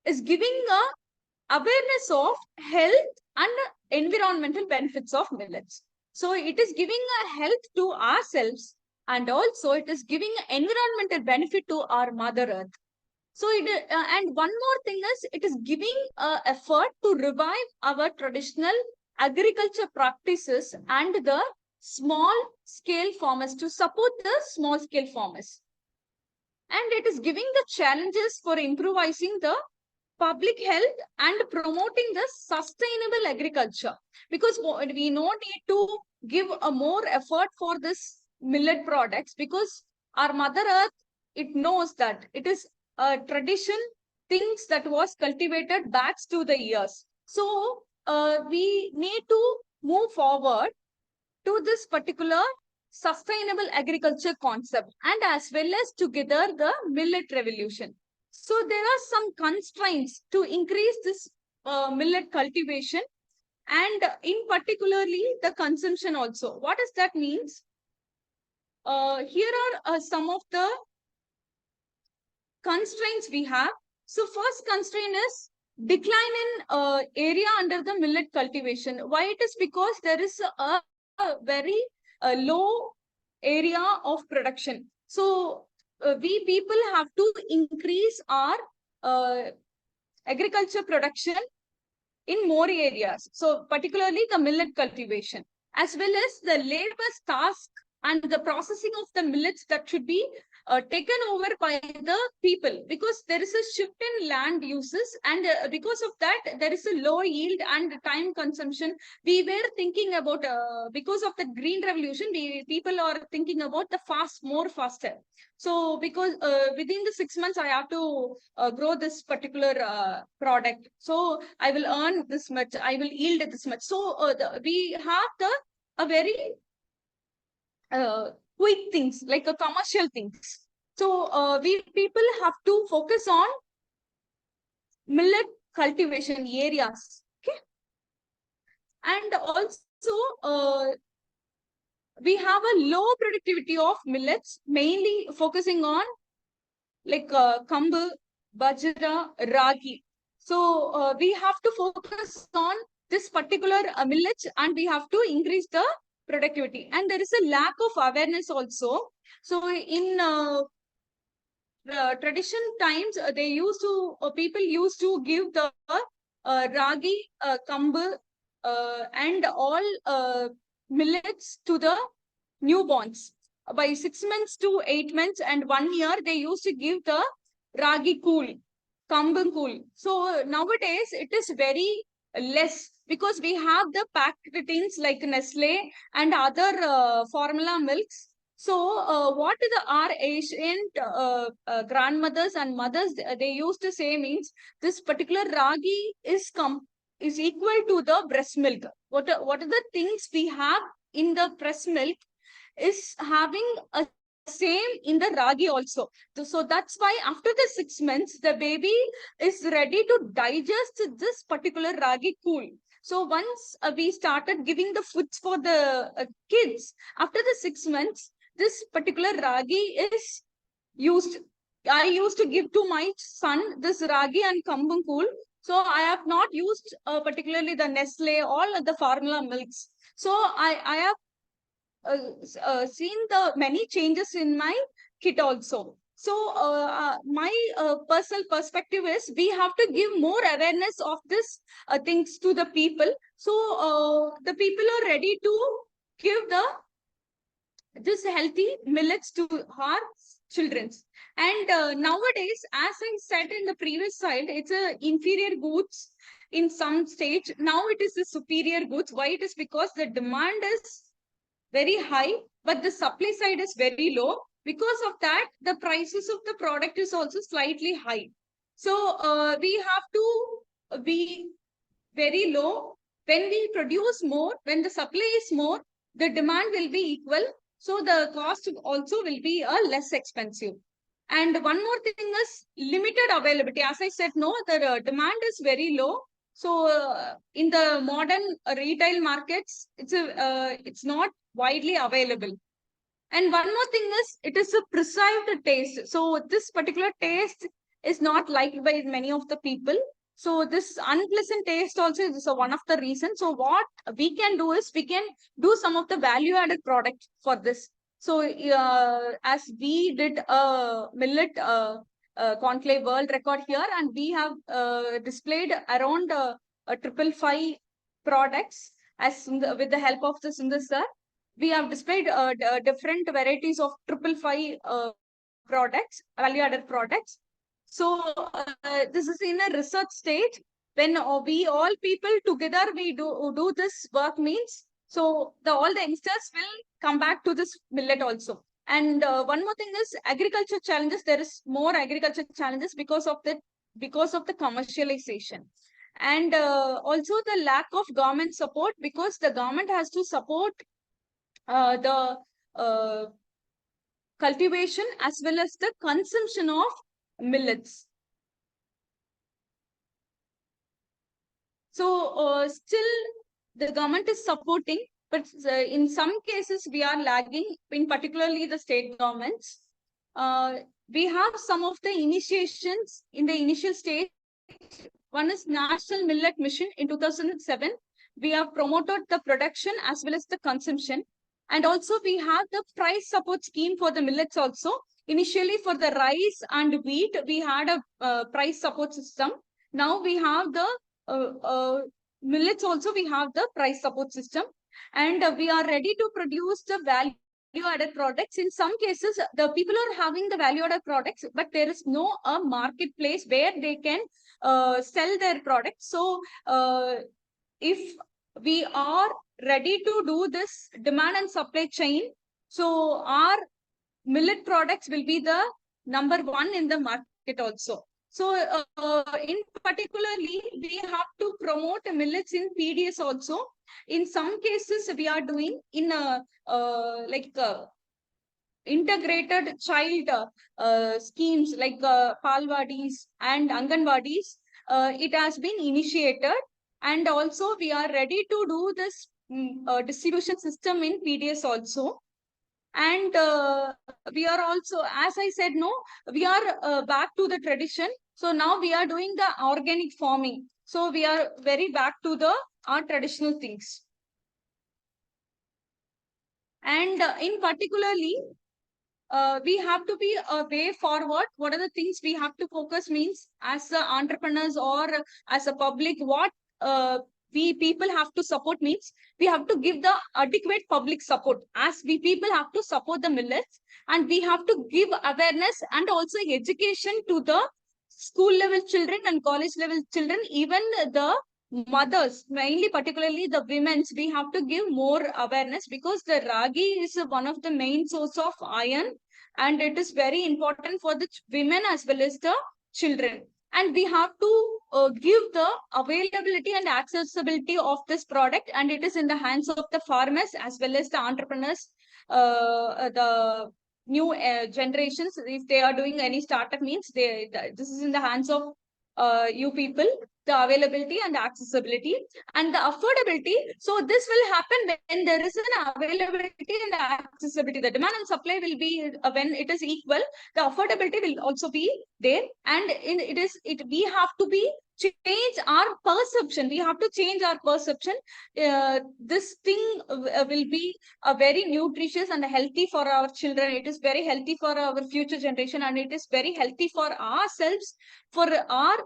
is giving a awareness of health and environmental benefits of millets. So it is giving a health to ourselves, and also it is giving environmental benefit to our Mother Earth. So and one more thing is, it is giving effort to revive our traditional agriculture practices and the small scale farmers, to support the small scale farmers. And it is giving the challenges for improvising the public health and promoting the sustainable agriculture, because we no need to give a more effort for this millet products, because our Mother Earth, it knows that it is a tradition, things that was cultivated back to the years. So we need to move forward to this particular sustainable agriculture concept, and as well as together the millet revolution. So there are some constraints to increase this millet cultivation, and in particularly the consumption also. What does that means? Here are some of the constraints we have. So first constraint is decline in area under the millet cultivation. Why it is? Because there is a very low area of production. So we people have to increase our agriculture production in more areas. So particularly the millet cultivation, as well as the labor's task and the processing of the millets that should be taken over by the people, because there is a shift in land uses, and because of that there is a low yield and time consumption. We were thinking about because of the green revolution, people are thinking about the more faster. So because within the 6 months I have to grow this particular product, so I will earn this much, I will yield this much. So we have a very quick things, like a commercial things. So we people have to focus on millet cultivation areas. Okay, and also we have a low productivity of millets, mainly focusing on like kambu, bajra, ragi. So we have to focus on this particular millets, and we have to increase the productivity. And there is a lack of awareness also. So in tradition times, they used to people used to give the ragi, kambu, and all millets to the newborns. By 6 months to 8 months and 1 year, they used to give the ragi cool, kambu cool. So nowadays it is very less, because we have the packed things like Nestle and other formula milks. So what our ancient grandmothers and mothers, they used to say means, this particular ragi is equal to the breast milk. What are the things we have in the breast milk is having a same in the ragi also. So that's why after the 6 months, the baby is ready to digest this particular ragi cool. So once we started giving the foods for the kids, after the 6 months, this particular ragi is used. I used to give to my son this ragi and kambu cool. So I have not used particularly the Nestle, all the formula milks. So I have seen the many changes in my kit also. So my personal perspective is, we have to give more awareness of this things to the people. So the people are ready to give this healthy millets to our children. And nowadays, as I said in the previous slide, it's a inferior goods in some stage. Now it is a superior goods. Why? It is because the demand is very high, but the supply side is very low. Because of that, the prices of the product is also slightly high. So we have to be very low. When we produce more, when the supply is more, the demand will be equal. So the cost also will be less expensive. And one more thing is limited availability. As I said, no, the demand is very low. So in the modern retail markets, it's not widely available. And one more thing is, it is a preserved taste. So this particular taste is not liked by many of the people. So this unpleasant taste also is one of the reasons. So what we can do is, we can do some of the value added product for this. So as we did a millet conclave world record here, and we have displayed around 555 products as with the help of the Sundar sir. We have displayed different varieties of 555 products, value-added products. So this is in a research stage. When we all people together we do this work means, so all the youngsters will come back to this millet also. And one more thing is agriculture challenges. There is more agriculture challenges because of the commercialization. And also the lack of government support, because the government has to support the cultivation as well as the consumption of millets. So still the government is supporting, but in some cases we are lagging, in particularly the state governments. We have some of the initiations in the initial stage. One is National Millet Mission in 2007. We have promoted the production as well as the consumption. And also we have the price support scheme for the millets also. Initially for the rice and wheat, we had a price support system. Now we have the millets also, we have the price support system. And we are ready to produce the value-added products. In some cases, the people are having the value-added products, but there is no marketplace where they can sell their products. So if we are ready to do this demand and supply chain, so our millet products will be the #1 in the market also. So in particularly, we have to promote millets in PDS also. In some cases, we are doing in integrated child schemes like Palwadis and Anganwadis. It has been initiated, and also we are ready to do this distribution system in PDS also. And we are also, as I said, we are back to the tradition. So now we are doing the organic farming. So we are very back to our traditional things. And in particularly, we have to be a way forward. What are the things we have to focus means, as entrepreneurs or as a public, what we people have to support means, we have to give the adequate public support, as we people have to support the millets, and we have to give awareness and also education to the school level children and college level children, even the mothers, mainly particularly the women's. We have to give more awareness, because the ragi is one of the main source of iron, and it is very important for the women as well as the children. And we have to give the availability and accessibility of this product, and it is in the hands of the farmers as well as the entrepreneurs, the new generations. If they are doing any startup means, this is in the hands of you people, the availability and accessibility and the affordability. So this will happen when there is an availability and accessibility. The demand and supply will be when it is equal. The affordability will also be there, and we have to change our perception. We have to change our perception. This thing will be a very nutritious and healthy for our children. It is very healthy for our future generation, and it is very healthy for ourselves, for our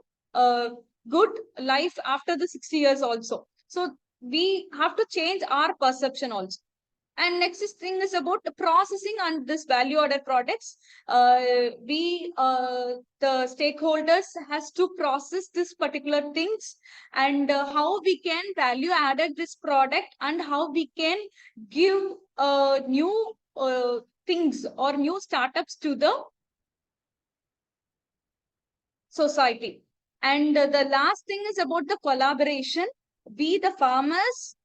good life after the 60 years also. So we have to change our perception also. And next thing is about the processing and this value added products. The stakeholders has to process this particular things, and how we can value added this product, and how we can give new things or new startups to the society. And the last thing is about the collaboration. We the farmers,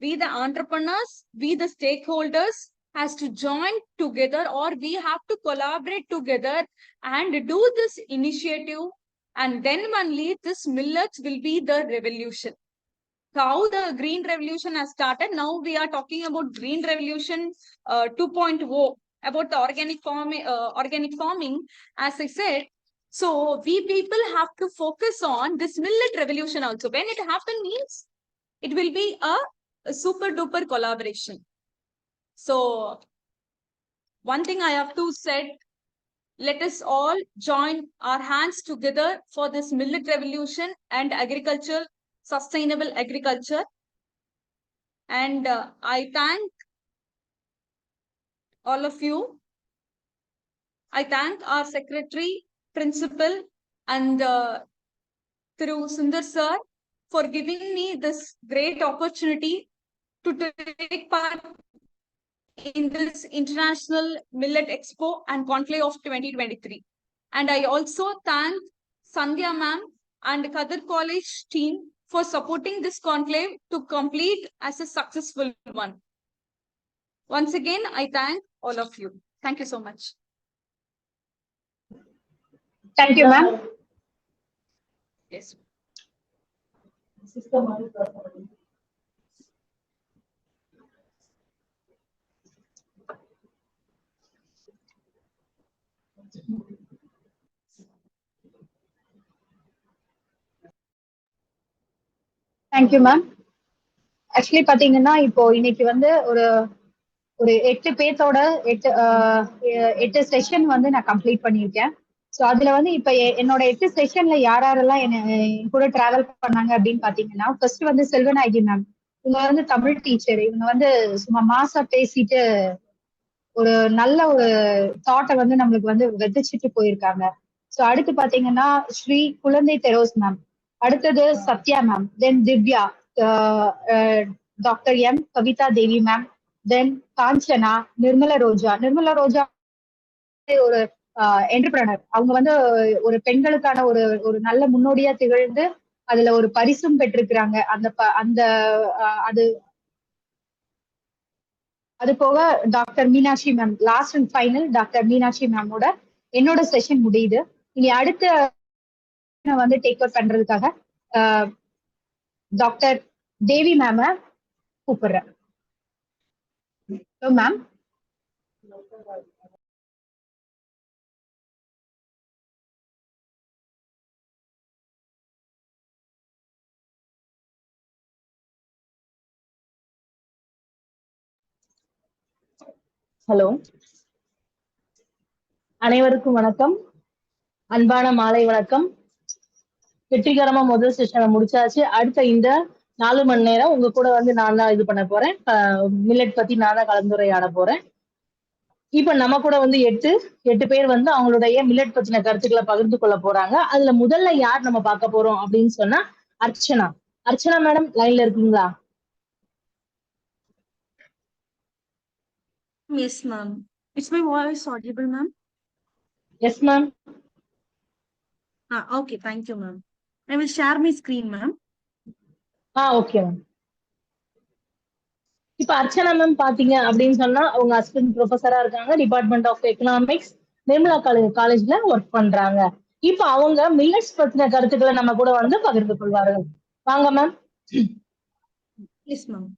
we the entrepreneurs, we the stakeholders has to join together, or we have to collaborate together and do this initiative, and then only this millets will be the revolution. how the green revolution has started. Now we are talking about green revolution 2.0, about the organic farming, as I said. So we people have to focus on this millet revolution also. When it happens means it will be a super duper collaboration. So one thing I have to say, let us all join our hands together for this millet revolution and agriculture, sustainable agriculture. And I thank all of you. I thank our secretary, principal, and through Sundar sir for giving me this great opportunity to take part in this International Millet Expo and Conclave of 2023. And I also thank Sandhya ma'am and Kadir College team for supporting this conclave to complete as a successful one. Once again, I thank all of you. Thank you so much. Thank you, ma'am. Yes. Thank you, ma'am. Actually பாத்தீங்கன்னா இப்போ இன்னைக்கு வந்து ஒரு 8 பேர்த்தோட 8 session வந்து நான் complete பண்ணியிருக்கேன். So அதுல வந்து இப்ப என்னோட 8 செஷன்ல யாரெல்லாம் என் கூட டிராவல் பண்ணாங்க அப்படின்னு பாத்தீங்கன்னா, ஃபர்ஸ்ட் வந்து செல்வநாயகி மேம். இவங்க வந்து தமிழ் டீச்சர். இவங்க வந்து சும்மா மாசா பேசிட்டு ஒரு நல்ல ஒரு தாட்டை வந்து நம்மளுக்கு வந்து விதைச்சிட்டு போயிருக்காங்க. ஸோ அடுத்து பாத்தீங்கன்னா ஸ்ரீ குழந்தை தெரோஸ் மேம், அடுத்தது சத்யா மேம், தென் திவ்யா, டாக்டர் எம் கவிதா தேவி மேம், தென் காஞ்சனா, நிர்மலா ரோஜா ஒரு என்டர்பிரனர். அவங்க வந்து ஒரு பெண்களுக்கான ஒரு நல்ல முன்னோடியா திகழ்ந்து அதுல ஒரு பரிசும் பெற்றிருக்கிறாங்க. அது போக doctor Meenakshi ma'am, last and final doctor Meenakshi மேமோட என்னோட செஷன் முடியுது. இனி அடுத்த வந்து டேக் அவுட் பண்றதுக்காக டாக்டர் தேவி மேம கூப்பிடுறேன். மேம், ஹலோ, அனைவருக்கும் வணக்கம், அன்பான மாலை வணக்கம். வெற்றிகரமா முதல் செஷனை முடிச்சாச்சு. அடுத்த இந்த 4 மணி நேரம் உங்க கூட வந்து நான் தான் இது பண்ண போறேன். மில்லட் பத்தி நான் தான் கலந்துரையாட போறேன். இப்ப நம்ம கூட வந்து 8 பேர் வந்து அவங்களுடைய மில்லட் பத்தின கருத்துக்களை பகிர்ந்து கொள்ள போறாங்க. அதுல முதல்ல யார் நம்ம பார்க்க போறோம் அப்படின்னு சொன்னா அர்ச்சனா மேடம் லைன்ல இருக்கீங்களா? Yes, ma'am. Is my voice audible, ma'am? Yes, ma'am. Okay, thank you, ma'am. I will share my screen, ma'am. Okay, ma'am. இப்ப அர்ச்சனா மேம் பாத்தீங்க அப்படின்னு சொன்னா அவங்க அசிஸ்டன்ட் ப்ரொஃபஸரா இருக்காங்க, டிபார்ட்மெண்ட் ஆஃப் எக்கனாமிக்ஸ், நிர்மலா காலேஜ்ல ஒர்க் பண்றாங்க. இப்ப அவங்க மில்லட்ஸ் பத்தின கருத்துக்களை நம்ம கூட வந்து பகிர்ந்து கொள்வார்கள். வாங்க மேம். Yes ma'am.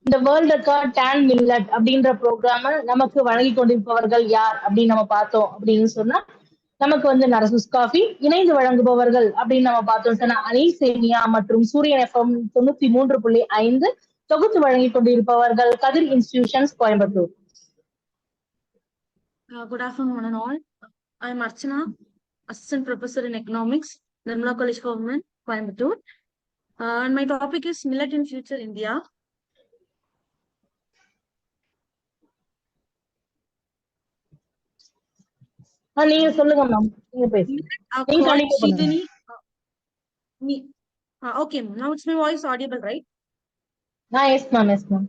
இந்த வேர்ல்ட் ரெக்கார்ட் டேன் மில்லட் அப்படின்ற ப்ரோக்ராம நமக்கு வழங்கி கொண்டிருப்பவர்கள் யார் அப்படின்னு நம்ம பார்த்தோம் அப்படின்னு சொன்னா, நமக்கு வந்து நரசுஸ் காஃபி இணைந்து வழங்குபவர்கள் அப்படின்னு நம்ம பார்த்தோம் சொன்னா அனீசேமியா மற்றும் சூரியன் எஃப்எம் 93.5 தொகுத்து வழங்கி கொண்டிருப்பவர்கள் Kathir institutions Coimbatore. Good afternoon, one and all. I am Archana, assistant professor in economics, Nirmala College Government, Coimbatore. And my topic is millet in future India. நீங்க சொல்லுங்க மேம். நீங்க பேசுங்க. Okay, now it's my voice audible, right? Yes, ma'am. Yes, ma'am.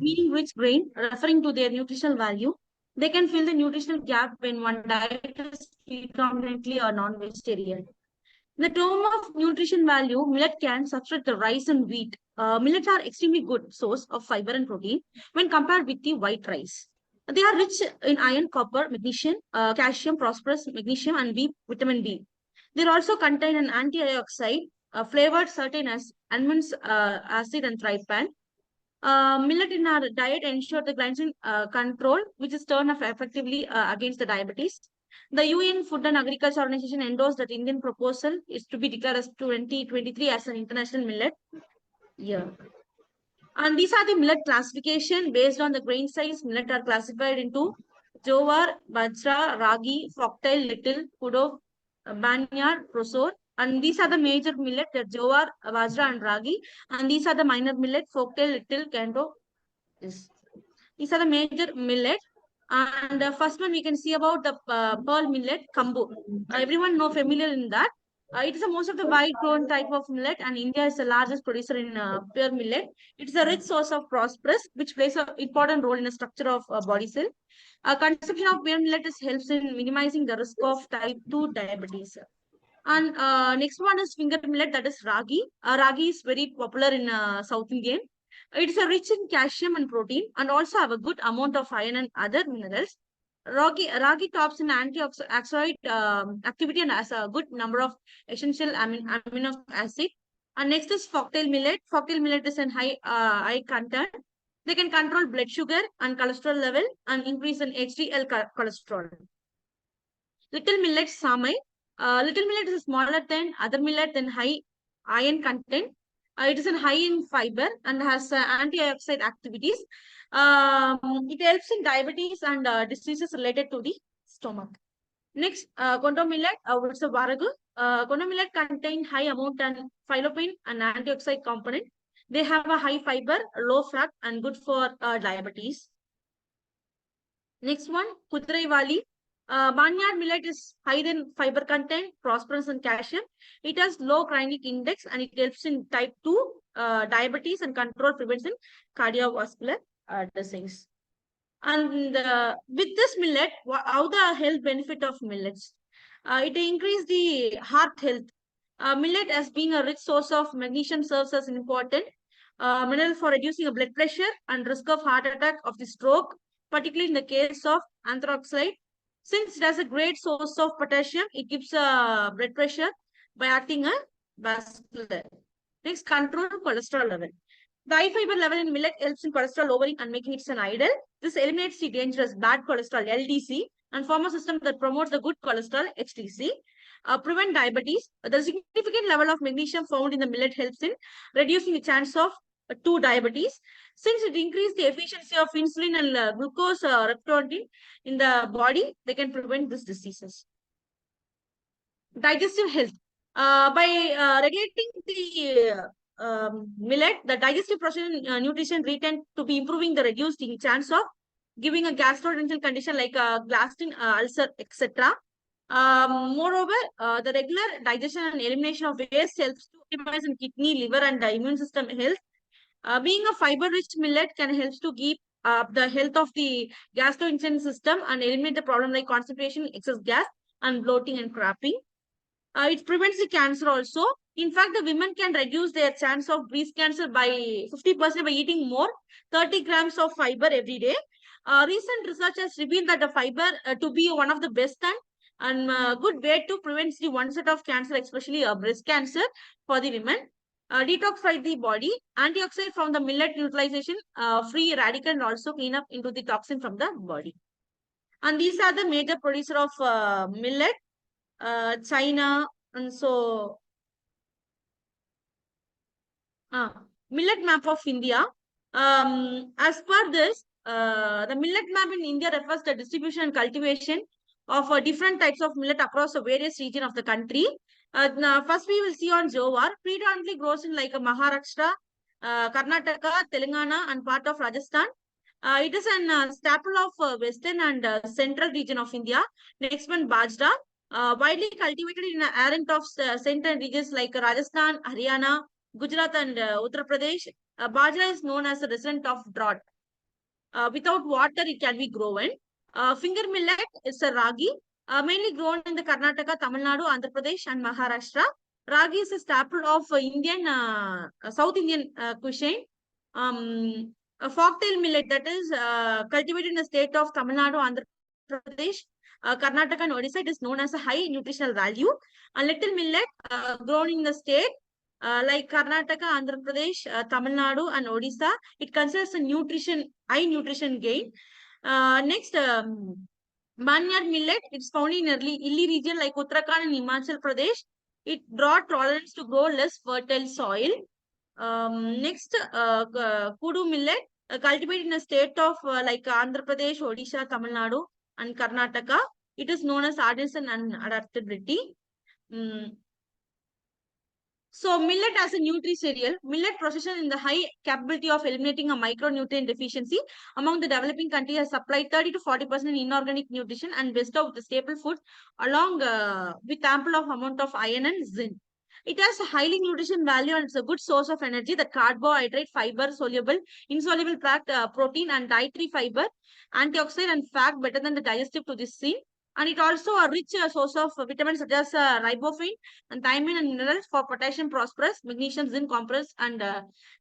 Meaning which grain, referring to their nutritional value, they can fill the nutritional gap when one diet is predominantly or non-vegetarian. In the term of nutrition value, millet can substitute the rice and wheat. Millets are extremely good source of fiber and protein when compared with the white rice. They are rich in iron, copper, magnesium, calcium, phosphorus, magnesium, and vitamin B. They also contain an antioxide, flavored certain as almonds, acid, and trypan. Millet in our diet ensure the glycemic control, which is turned off effectively against the diabetes. The UN Food and Agriculture Organization endorsed that Indian proposal is to be declared as 2023 as an international millet year. And these are the millet classification based on the grain size. Millet are classified into jowar, bajra, ragi, folktail, little, kudo, banyar, prosor. And these are the major millet, the jowar, bajra, and ragi. And these are the minor millet, folktail, little, kendo. These are the major millet. And the first one we can see about the pearl millet, kambu. Everyone know familiar in that. It is a most of the wide grown type of millet, and India is the largest producer in pure millet. It is a rich source of phosphorus, which plays an important role in the structure of body cell. Consumption of pure millet helps in minimizing the risk of type 2 diabetes. And next one is finger millet, that is ragi. Ragi is very popular in South Indian. It is rich in calcium and protein, and also have a good amount of iron and other minerals. Ragi tops in antioxidant activity and has a good number of essential amino acid. And next is folktail millet. Folktail millet is in high content. They can control blood sugar and cholesterol level and increase in HDL cholesterol. Little millet samai. Little millet is smaller than other millet than high iron content. It is high in fiber and has antioxidant activities. It helps in diabetes and diseases related to the stomach. Next, kondo millet, which is a varagu. Kondo millet contain high amount and phyllopene and antioxidant component. They have a high fiber, low fat, and good for diabetes. Next one, Kudraiwali. Barnyard millet is high in fiber content, phosphorus, and calcium. It has low glycemic index and it helps in type 2 diabetes and control prevention cardiovascular disease. And with this millet, how the health benefit of millets? It increases the heart health. Millet, as being a rich source of magnesium, serves as an important mineral for reducing blood pressure and risk of heart attack of the stroke, particularly in the case of anthoxide. Since it has a great source of potassium, it keeps blood pressure by acting a vascular. Next, control cholesterol level. The high fiber level in millet helps in cholesterol lowering and making it an ideal. This eliminates the dangerous bad cholesterol, LDC, and form a system that promotes the good cholesterol, HDC. Prevent diabetes. The significant level of magnesium found in the millet helps in reducing the chance of 2 diabetes. Since it increases the efficiency of insulin and glucose receptor in the body, they can prevent these diseases. Digestive health. By regulating the millet, the digestive process nutrition return to be improving the reduced chance of giving a gastrointestinal condition like gastric ulcer, etc. Moreover, the regular digestion and elimination of waste helps to optimize in kidney, liver, and the immune system health. Being a fiber-rich millet can help to keep the health of the gastrointestinal system and eliminate the problem like constipation, excess gas, and bloating and cramping. It prevents the cancer also. In fact, the women can reduce their chance of breast cancer by 50% by eating more 30 grams of fiber every day. Recent research has revealed that the fiber to be one of the best and good way to prevent the onset of cancer, especially breast cancer for the women. Detoxify the body. Antioxidant from the millet utilization, free radical and also clean up into the toxin from the body. And these are the major producer of millet. China, and so millet map of India. As per this, the millet map in India refers to the distribution and cultivation of different types of millet across the various regions of the country. Now, first, we will see on jowar. Predominantly grows in like Maharashtra, Karnataka, Telangana, and part of Rajasthan. It is a staple of western and central region of India. Next one, bajra. Widely cultivated in arent of central regions like Rajasthan, Haryana, Gujarat, and Uttar Pradesh. Bajra is known as a resident of drought. Without water, it can be grown. Finger millet is a ragi, mainly grown in the Karnataka, Tamil Nadu, Andhra Pradesh, and Maharashtra. Ragi is a staple of Indian, South Indian cuisine. A folktail millet that is cultivated in the state of Tamil Nadu, Andhra Pradesh. Karnataka and Odisha, it is known as a high nutritional value. A little millet grown in the state like Karnataka, Andhra Pradesh, Tamil Nadu, and Odisha, it considers a high nutrition gain. Next, Barnyard millet, it's found in hilly region like Uttarakhand and Himachal Pradesh. It drought tolerance to grow less fertile soil. Next, Kudu millet, cultivated in a state of like Andhra Pradesh, Odisha, Tamil Nadu, and Karnataka. It is known as artisan and adaptability. So millet as a nutri-cereal, millet procession in the high capability of eliminating a micronutrient deficiency among the developing countries has supplied 30 to 40% in inorganic nutrition and bestowed the staple food along with ample of amount of iron and zinc. It has a highly nutrition value and it's a good source of energy. The carbohydrate, fiber, soluble, insoluble protein and dietary fiber, antioxidant and fat better than the digestive to this scene. And it also a rich source of vitamins such as riboflavin and thiamine and minerals for potassium, phosphorus, magnesium, zinc, copper, and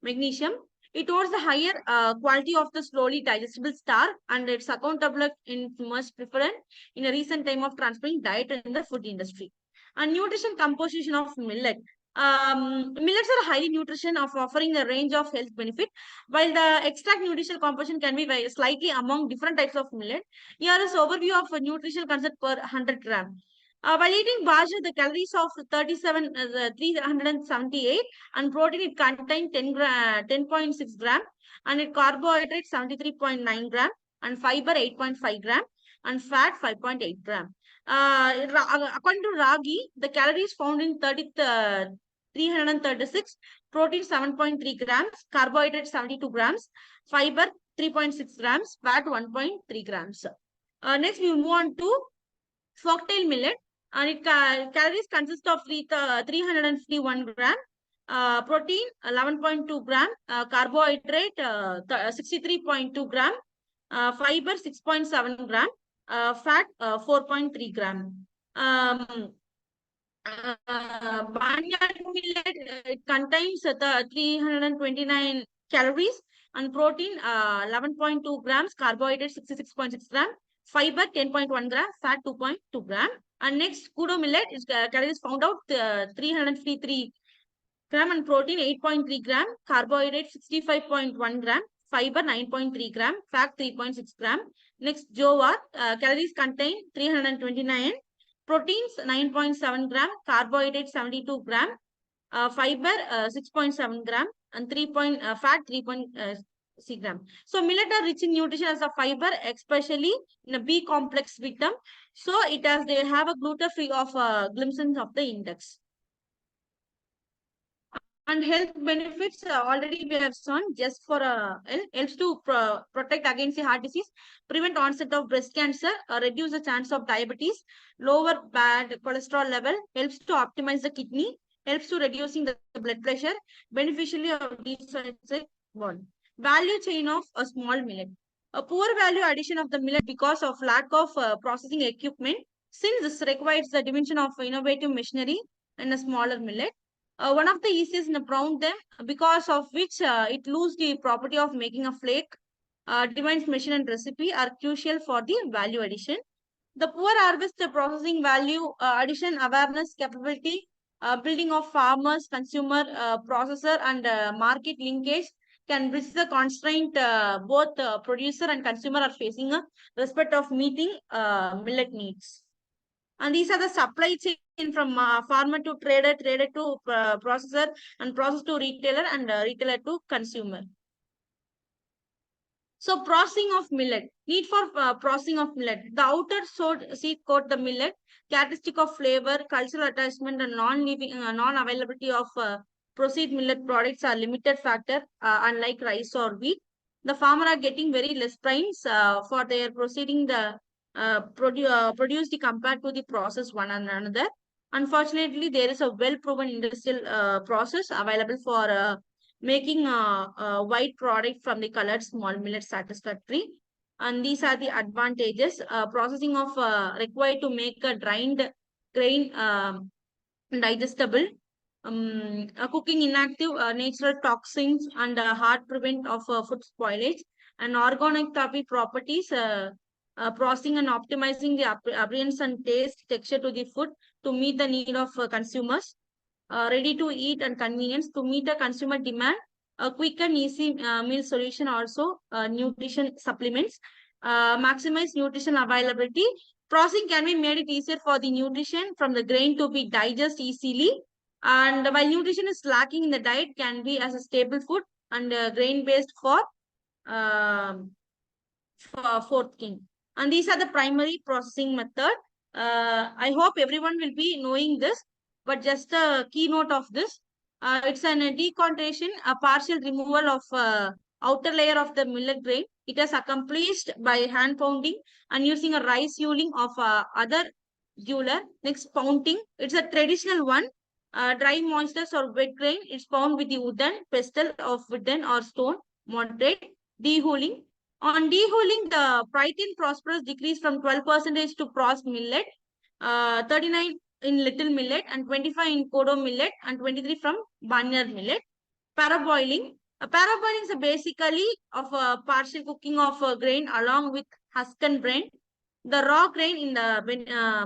magnesium. It holds the higher quality of the slowly digestible starch, and it's accountable in much preferred in a recent time of transferring diet in the food industry. And nutrition composition of millet. Millets are highly nutrition of offering a range of health benefit, while the extract nutritional composition can be slightly among different types of millet. Here is overview of nutritional content per 100 gram. While eating bajra, the calories of 378 and protein it contains 10.6 gram and it carbohydrate 73.9 gram and fiber 8.5 gram and fat 5.8 gram. According to Ragi, the calories found in 336, protein 7.3 grams, carbohydrate 72 grams, fiber 3.6 grams, fat 1.3 grams. Next, we move on to folktale millet. And it calories consist of 351 gram, protein 11.2 gram, carbohydrate 63.2 gram, fiber 6.7 gram, fat 4.3 gram. Barnyard millet, it contains 329 calories and protein 11.2 grams, carbohydrate 66.6 gram, fiber 10.1 gram, fat 2.2 gram. And next, Kudu millet is calories found out 353 gram and protein 8.3 gram, carbohydrate 65.1 gram, fiber 9.3 gram, fat 3.6 gram. Next, Jowar calories contain 329, proteins 9.7 gram, carbohydrate 72 gram, fiber 6.7 gram, and fat 3.6 gram. So millet are rich in nutrition as a fiber, especially in a B complex vitamin. So they have a gluten-free of glimpses of the index. And health benefits already we have shown just for helps to protect against the heart disease, prevent onset of breast cancer, reduce the chance of diabetes, lower bad cholesterol level, helps to optimize the kidney, helps to reducing the blood pressure, beneficially of decentralized bone. Value chain of a small millet. A poor value addition of the millet because of lack of processing equipment, since this requires the dimension of innovative machinery and a smaller millet. One of the easiest in brown them, because of which it loses the property of making a flake. Device machine and recipe are crucial for the value addition. The poor harvest the processing value addition awareness capability, building of farmers, consumer, processor and market linkage can bridge the constraint both producer and consumer are facing a respect of meeting millet needs. And these are the supply chain from farmer to trader, trader to processor, and process to retailer, and retailer to consumer. So processing of millet. Need for processing of millet. The outer seed coat the millet. Characteristic of flavor, cultural attachment, and non-availability of proceed millet products are limited factor, unlike rice or wheat. The farmer are getting very less price for their proceeding the produced compared to the process one and another. Unfortunately, there is a well-proven industrial process available for making a white product from the colored small millet satisfactory. And these are the advantages. Processing of required to make a dried grain digestible. Cooking inactive natural toxins and hard prevent of food spoilage. And organic therapy properties processing and optimizing the appearance and taste, texture to the food to meet the need of consumers. Ready to eat and convenience to meet the consumer demand. A quick and easy meal solution also, nutrition supplements, maximize nutrition availability. Processing can be made it easier for the nutrition from the grain to be digest easily. And while nutrition is lacking in the diet, can be as a staple food and grain-based for fourth king. And these are the primary processing method. I hope everyone will be knowing this, but just a keynote of this. It's an decontamination, a partial removal of outer layer of the millet grain. It is accomplished by hand pounding and using a rice huling of other jeweler. Next, pounding. It's a traditional one. Dry moistures or wet grain. It's pound with the wooden pestle of wooden or stone. Moderate. Dehuling. On dehuling, the protein phosphorus decreased from 12% to processed millet, 39 in little millet, and 25 in kodo millet, and 23 from barnyard millet. Paraboiling. Paraboiling is basically of a partial cooking of a grain along with husk and bran. The raw grain in the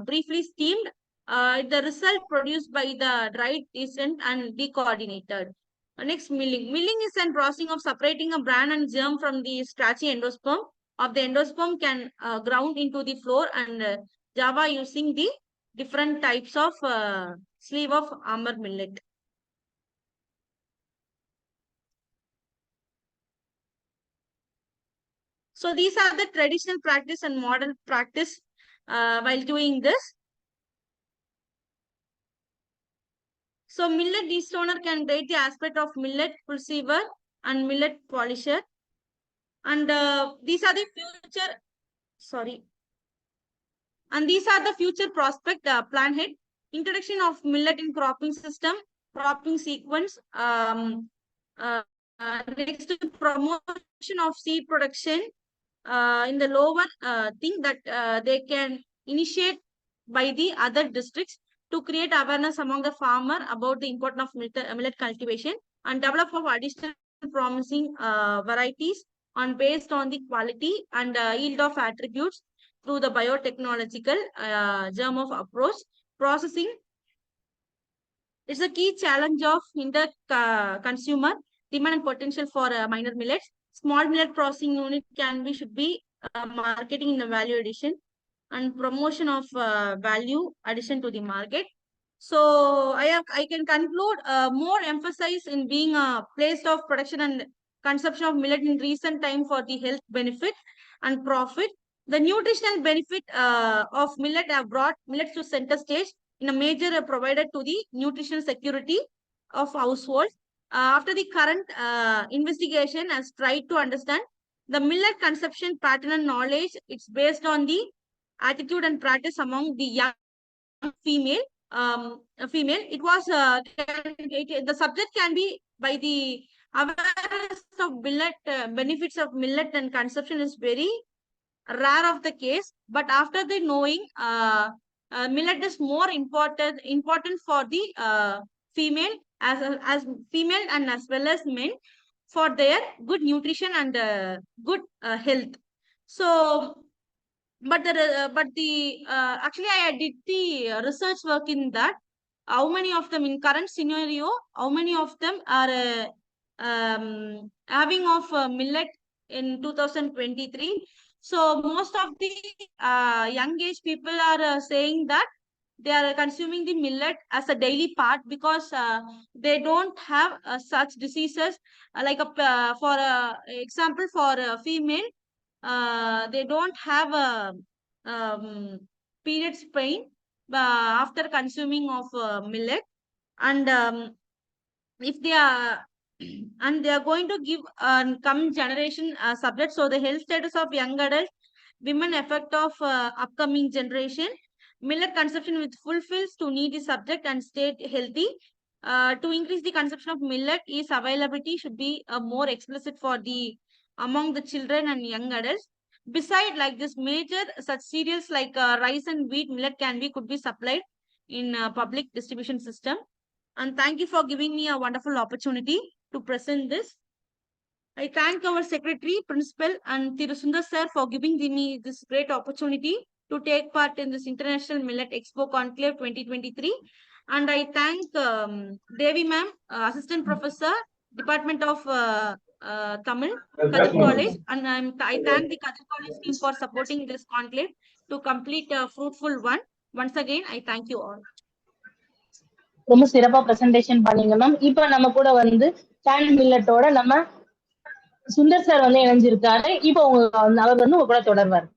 briefly steamed. The result produced by the dried descent and decoordinated. Next, milling. Milling is an processing of separating a bran and germ from the starchy endosperm. Of the endosperm can ground into the flour and java using the different types of sleeve of armor millet. So these are the traditional practice and modern practice while doing this. So millet destoner can rate the aspect of millet pulsiver and millet polisher. And these are the future, and these are the future prospect plan head. Introduction of millet in cropping system, cropping sequence. Next, promotion of seed production in the lower thing that they can initiate by the other districts to create awareness among the farmer about the importance of millet cultivation and develop of additional promising varieties based on the quality and yield of attributes through the biotechnological germ of approach. Processing is a key challenge of consumer demand and potential for minor millets. Small millet processing unit should be marketing in the value addition and promotion of value addition to the market. So I can conclude more emphasis in being a place of production and consumption of millet in recent time for the health benefit and profit. The nutritional benefit of millet have brought millets to center stage in a major provided to the nutritional security of households. After the current investigation has tried to understand the millet consumption pattern and knowledge, it's based on the attitude and practice among the young female. It was the subject can be by the awareness of millet benefits of millet and consumption is very rare of the case, but after the knowing millet is more important for the female as female and as well as men for their good nutrition and good health. So actually I did the research work in that. How many of them in current scenario, how many of them are having of millet in 2023? So most of the young age people are saying that they are consuming the millet as a daily part because they don't have such diseases like for example for a female they don't have a periods pain after consuming of millet, and if they are and they are going to give coming generation subject. So the health status of young adults, women effect of upcoming generation, millet consumption with fulfills to need the subject and stay healthy. To increase the consumption of millet, is availability should be more explicit for the among the children and young adults. Beside like this major such cereals like rice and wheat, millet could be supplied in public distribution system. And thank you for giving me a wonderful opportunity to present this. I thank our secretary, principal, and Thiru Sundar sir for giving me this great opportunity to take part in this International Millet Expo Conclave 2023. And I thank Devi ma'am, assistant professor, Department of Tamil, Kadir College, and I thank the Kadir College team for supporting this conclave to complete a fruitful one. Once again, I thank you all. ரொம்ப சிறப்பா presentation பண்ணீங்க ma'am. இப்ப நம்ம கூட வந்து can மில்லட்டோட நம்ம Sundar sir வந்து இணைஞ்சிருக்காரு. இப்போ அவர் வந்து உங்க கூட தொடர்வார்.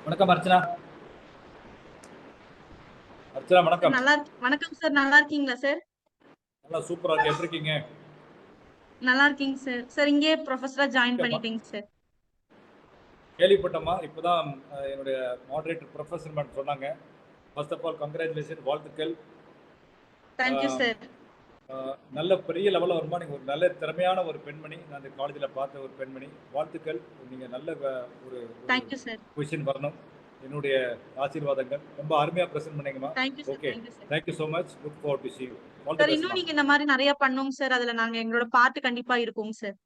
வணக்கம் அர்ச்சனா. அர்ச்சனா வணக்கம். வணக்கம் சார், நல்லா இருக்கீங்களா சார்? நல்லா சூப்பரா இருக்கு. எப்படி இருக்கீங்க? நல்லா இருக்கீங்க சார். சார் இங்கே ப்ரொஃபஸரா ஜாயின் பண்ணிட்டீங்க சார். கேள்விப்பட்டமா, இப்பதான் என்னுடைய மாடரேட்டர் ப்ரொஃபஸர் மேடம் சொன்னாங்க. ஃபர்ஸ்ட் ஆஃப் ஆல் கங்க்ராச்சுலேஷன், வாழ்த்துக்கள். Thank you sir. நல்ல பெரிய லெவலில் வருமா? நீங்கள் ஒரு நல்ல திறமையான ஒரு பெண்மணி, நான் அந்த காலேஜில் பார்த்த ஒரு பெண்மணி. வாழ்த்துக்கள், நீங்கள் நல்ல ஒரு பொசிஷன் வரணும். என்னுடைய ஆசீர்வாதங்கள். ரொம்ப அருமையா பிரசன்ட் பண்ணீங்கம்மா. Okay, thank you so much. Look forward to see you. Sir இன்னும் நீங்க இந்த மாதிரி நிறைய பண்ணுங்க சார். அதுல நாங்க எங்களோட பார்ட் கண்டிப்பா இருக்குங்க sir.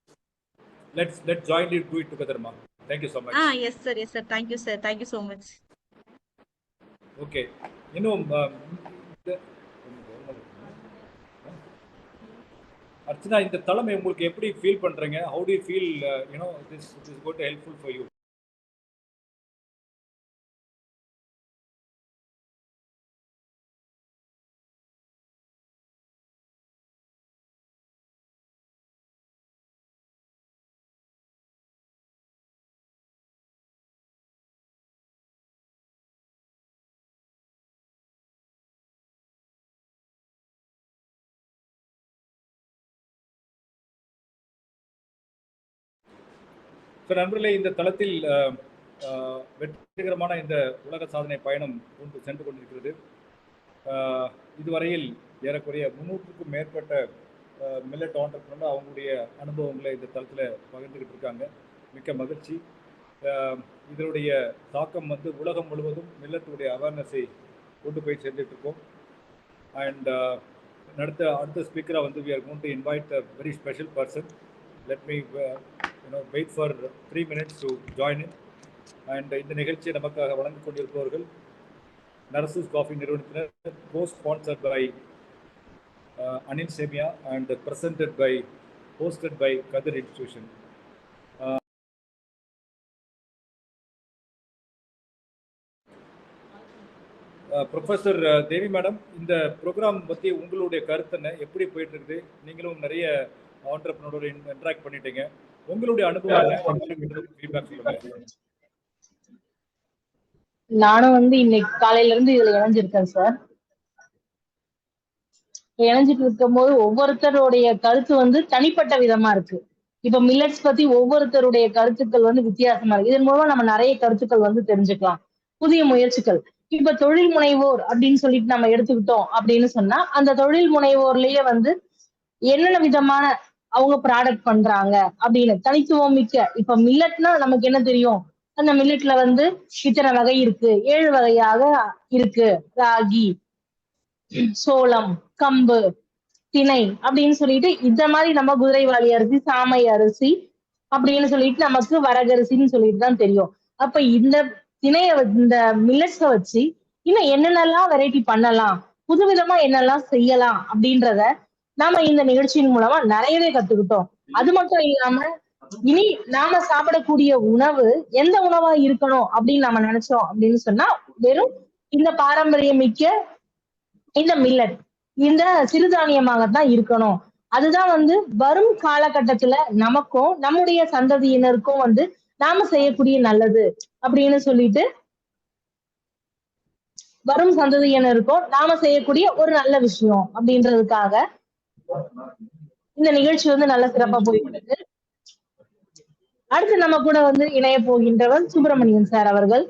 Let's jointly do it together, ma. Thank you so much. Yes sir, yes sir. Thank you sir. Thank you so much. Okay. இன்னும் அர்ச்சனா, இந்த தலைமை உங்களுக்கு எப்படி ஃபீல் பண்றீங்க? How do you feel, this is going to helpful for you? நண்பர்களே, இந்த தளத்தில் வெற்றிகரமான இந்த உலக சாதனை பயணம் சென்று கொண்டிருக்கிறது. இதுவரையில் ஏறக்குறைய 300க்கும் மேற்பட்ட மில்லட் ஆண்டர்பிரனர் அவங்களுடைய அனுபவங்களை இந்த தளத்தில் பகிர்ந்துக்கிட்டு இருக்காங்க. மிக்க மகிழ்ச்சி. இதனுடைய தாக்கம் வந்து உலகம் முழுவதும் மில்லட்டுடைய அவேர்னஸை கொண்டு போய் சேர்ந்துட்டு இருக்கோம். அண்ட் அடுத்த ஸ்பீக்கராக வந்து we are going to invite a very special person. Let me wait for 3 minutes to join in. And இந்த நிகழ்ச்சியை நமக்காக வழங்கிக் கொண்டிருப்பவர்கள் நரசூஸ் காஃபி நிறுவனத்தினர், co-sponsored by Anil Semia and hosted by Kadir Institution. Professor Devi madam, இந்த program பற்றி உங்களுடைய கருத்து என்ன? எப்படி போயிட்டு இருக்குது? நீங்களும் நிறைய ஆண்டர்பிரனரோட இன்டராக்ட் பண்ணிட்டீங்க. உங்களுடைய அனுபவம் ஃபீட்பேக் சொல்லுங்க. நானும் வந்து இன்னைக்கு காலையில இருந்து இதுல இணைஞ்சிருக்கேன் சார். இணைஞ்சிட்டு இருக்கும் போது ஒவ்வொருத்தருடைய கருத்து வந்து தனிப்பட்ட விதமா இருக்கு. இப்ப மில்லட்ஸ் பத்தி ஒவ்வொருத்தருடைய கருத்துக்கள் வந்து வித்தியாசமா இருக்கு. இதன் மூலமா நம்ம நிறைய கருத்துக்கள் வந்து தெரிஞ்சுக்கலாம். புதிய முயற்சிகள். இப்ப தொழில் முனைவோர் அப்படின்னு சொல்லிட்டு நம்ம எடுத்துக்கிட்டோம் அப்படின்னு சொன்னா, அந்த தொழில் முனைவோர்லயே வந்து என்னென்ன விதமான அவங்க ப்ராடக்ட் பண்றாங்க அப்படின்னு தனித்துவம் மிக்க. இப்ப மில்லட்னா நமக்கு என்ன தெரியும்? அந்த மில்லட்ல வந்து இத்தனை வகை இருக்கு, 7 வகையாக இருக்கு. ராகி, சோளம், கம்பு, திணை அப்படின்னு சொல்லிட்டு இந்த மாதிரி நம்ம குதிரைவாலி அரிசி, சாமை அரிசி அப்படின்னு சொல்லிட்டு நமக்கு வரகரிசின்னு சொல்லிட்டு தான் தெரியும். அப்ப இந்த இந்த மில்லட்ஸ வச்சு இன்னும் என்னென்னலாம் வெரைட்டி பண்ணலாம், புதுவிதமா என்னெல்லாம் செய்யலாம் அப்படின்றத நாம இந்த நிகழ்ச்சியின் மூலமா நிறையவே கத்துக்கிட்டோம். அது மட்டும் இல்லாம இனி நாம சாப்பிடக்கூடிய உணவு எந்த உணவா இருக்கணும் அப்படின்னு நாம நினைச்சோம் அப்படின்னு சொன்னா, வெறும் இந்த பாரம்பரியமிக்க இந்த மில்லட், இந்த சிறுதானியமாகத்தான் இருக்கணும். அதுதான் வந்து வரும் காலகட்டத்துல நமக்கும் நம்முடைய சந்ததியினருக்கும் வந்து நாம செய்யக்கூடிய நல்லது அப்படின்னு சொல்லிட்டு, வரும் சந்ததியினருக்கும் நாம செய்யக்கூடிய ஒரு நல்ல விஷயம் அப்படின்றதுக்காக இந்த நிகழ்ச்சி வந்து நல்ல சிறப்பா போயிட்டு இருக்கு. அடுத்து நம்ம கூட வந்து இணைய போகின்றவர் சுப்பிரமணியன் சார் அவர்கள்.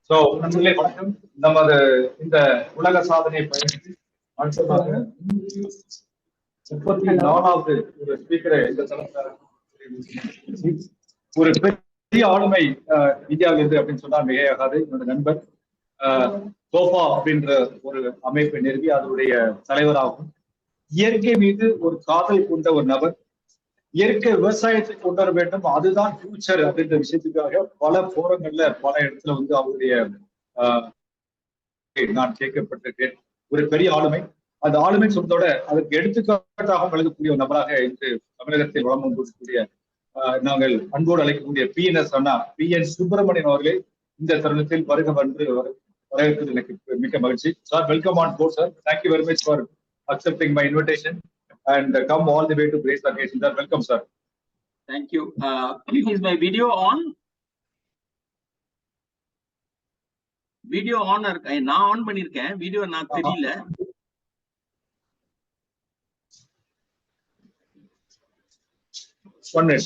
ஸோ நண்பர்களே வணக்கம். நமது இந்த உலக சாதனை பயணத்தில் அடுத்ததாக 34வது ஒரு ஸ்பீக்கரை இந்த தளத்தில் ஒரு பெரிய ஆளுமை இந்தியாவில் இருந்து அப்படின்னு சொன்னா மிகையாகாது. என்னோட நண்பர் சோஃபா அப்படின்ற ஒரு அமைப்பை நிறுவி அதனுடைய தலைவராகும். இயற்கை மீது ஒரு காதல் கொண்ட ஒரு நபர். இயற்கை விவசாயத்தை கொண்டு வர வேண்டும், அதுதான் ஃபியூச்சர் அப்படின்ற விஷயத்துக்காக பல போரங்கள்ல பல இடத்துல வந்து அவருடைய நான் கேட்கப்பட்டிருக்கேன். ஒரு பெரிய ஆளுமை. அந்த ஆளுமை சொன்னதோட அதற்கு எடுத்துக்காட்டாக வழங்கக்கூடிய ஒரு நபராக இன்று தமிழகத்தில் வளம் கொண்டிருக்கக்கூடிய நாங்கள் அன்போடு அழைக்கக்கூடிய PNS அண்ணா PN சுப்பிரமணியன் அவர்களே இந்த தருணத்தில் வருக வந்து வரவேற்பது எனக்கு மிக்க மகிழ்ச்சி. Sir, welcome on board sir. Thank you very much for accepting my invitation and come all the way to grace the occasion. Sir, welcome sir. Thank you. Is my video on? Video on நான் on பண்ணிருக்கேன். Video நான் தெரியல. One minute.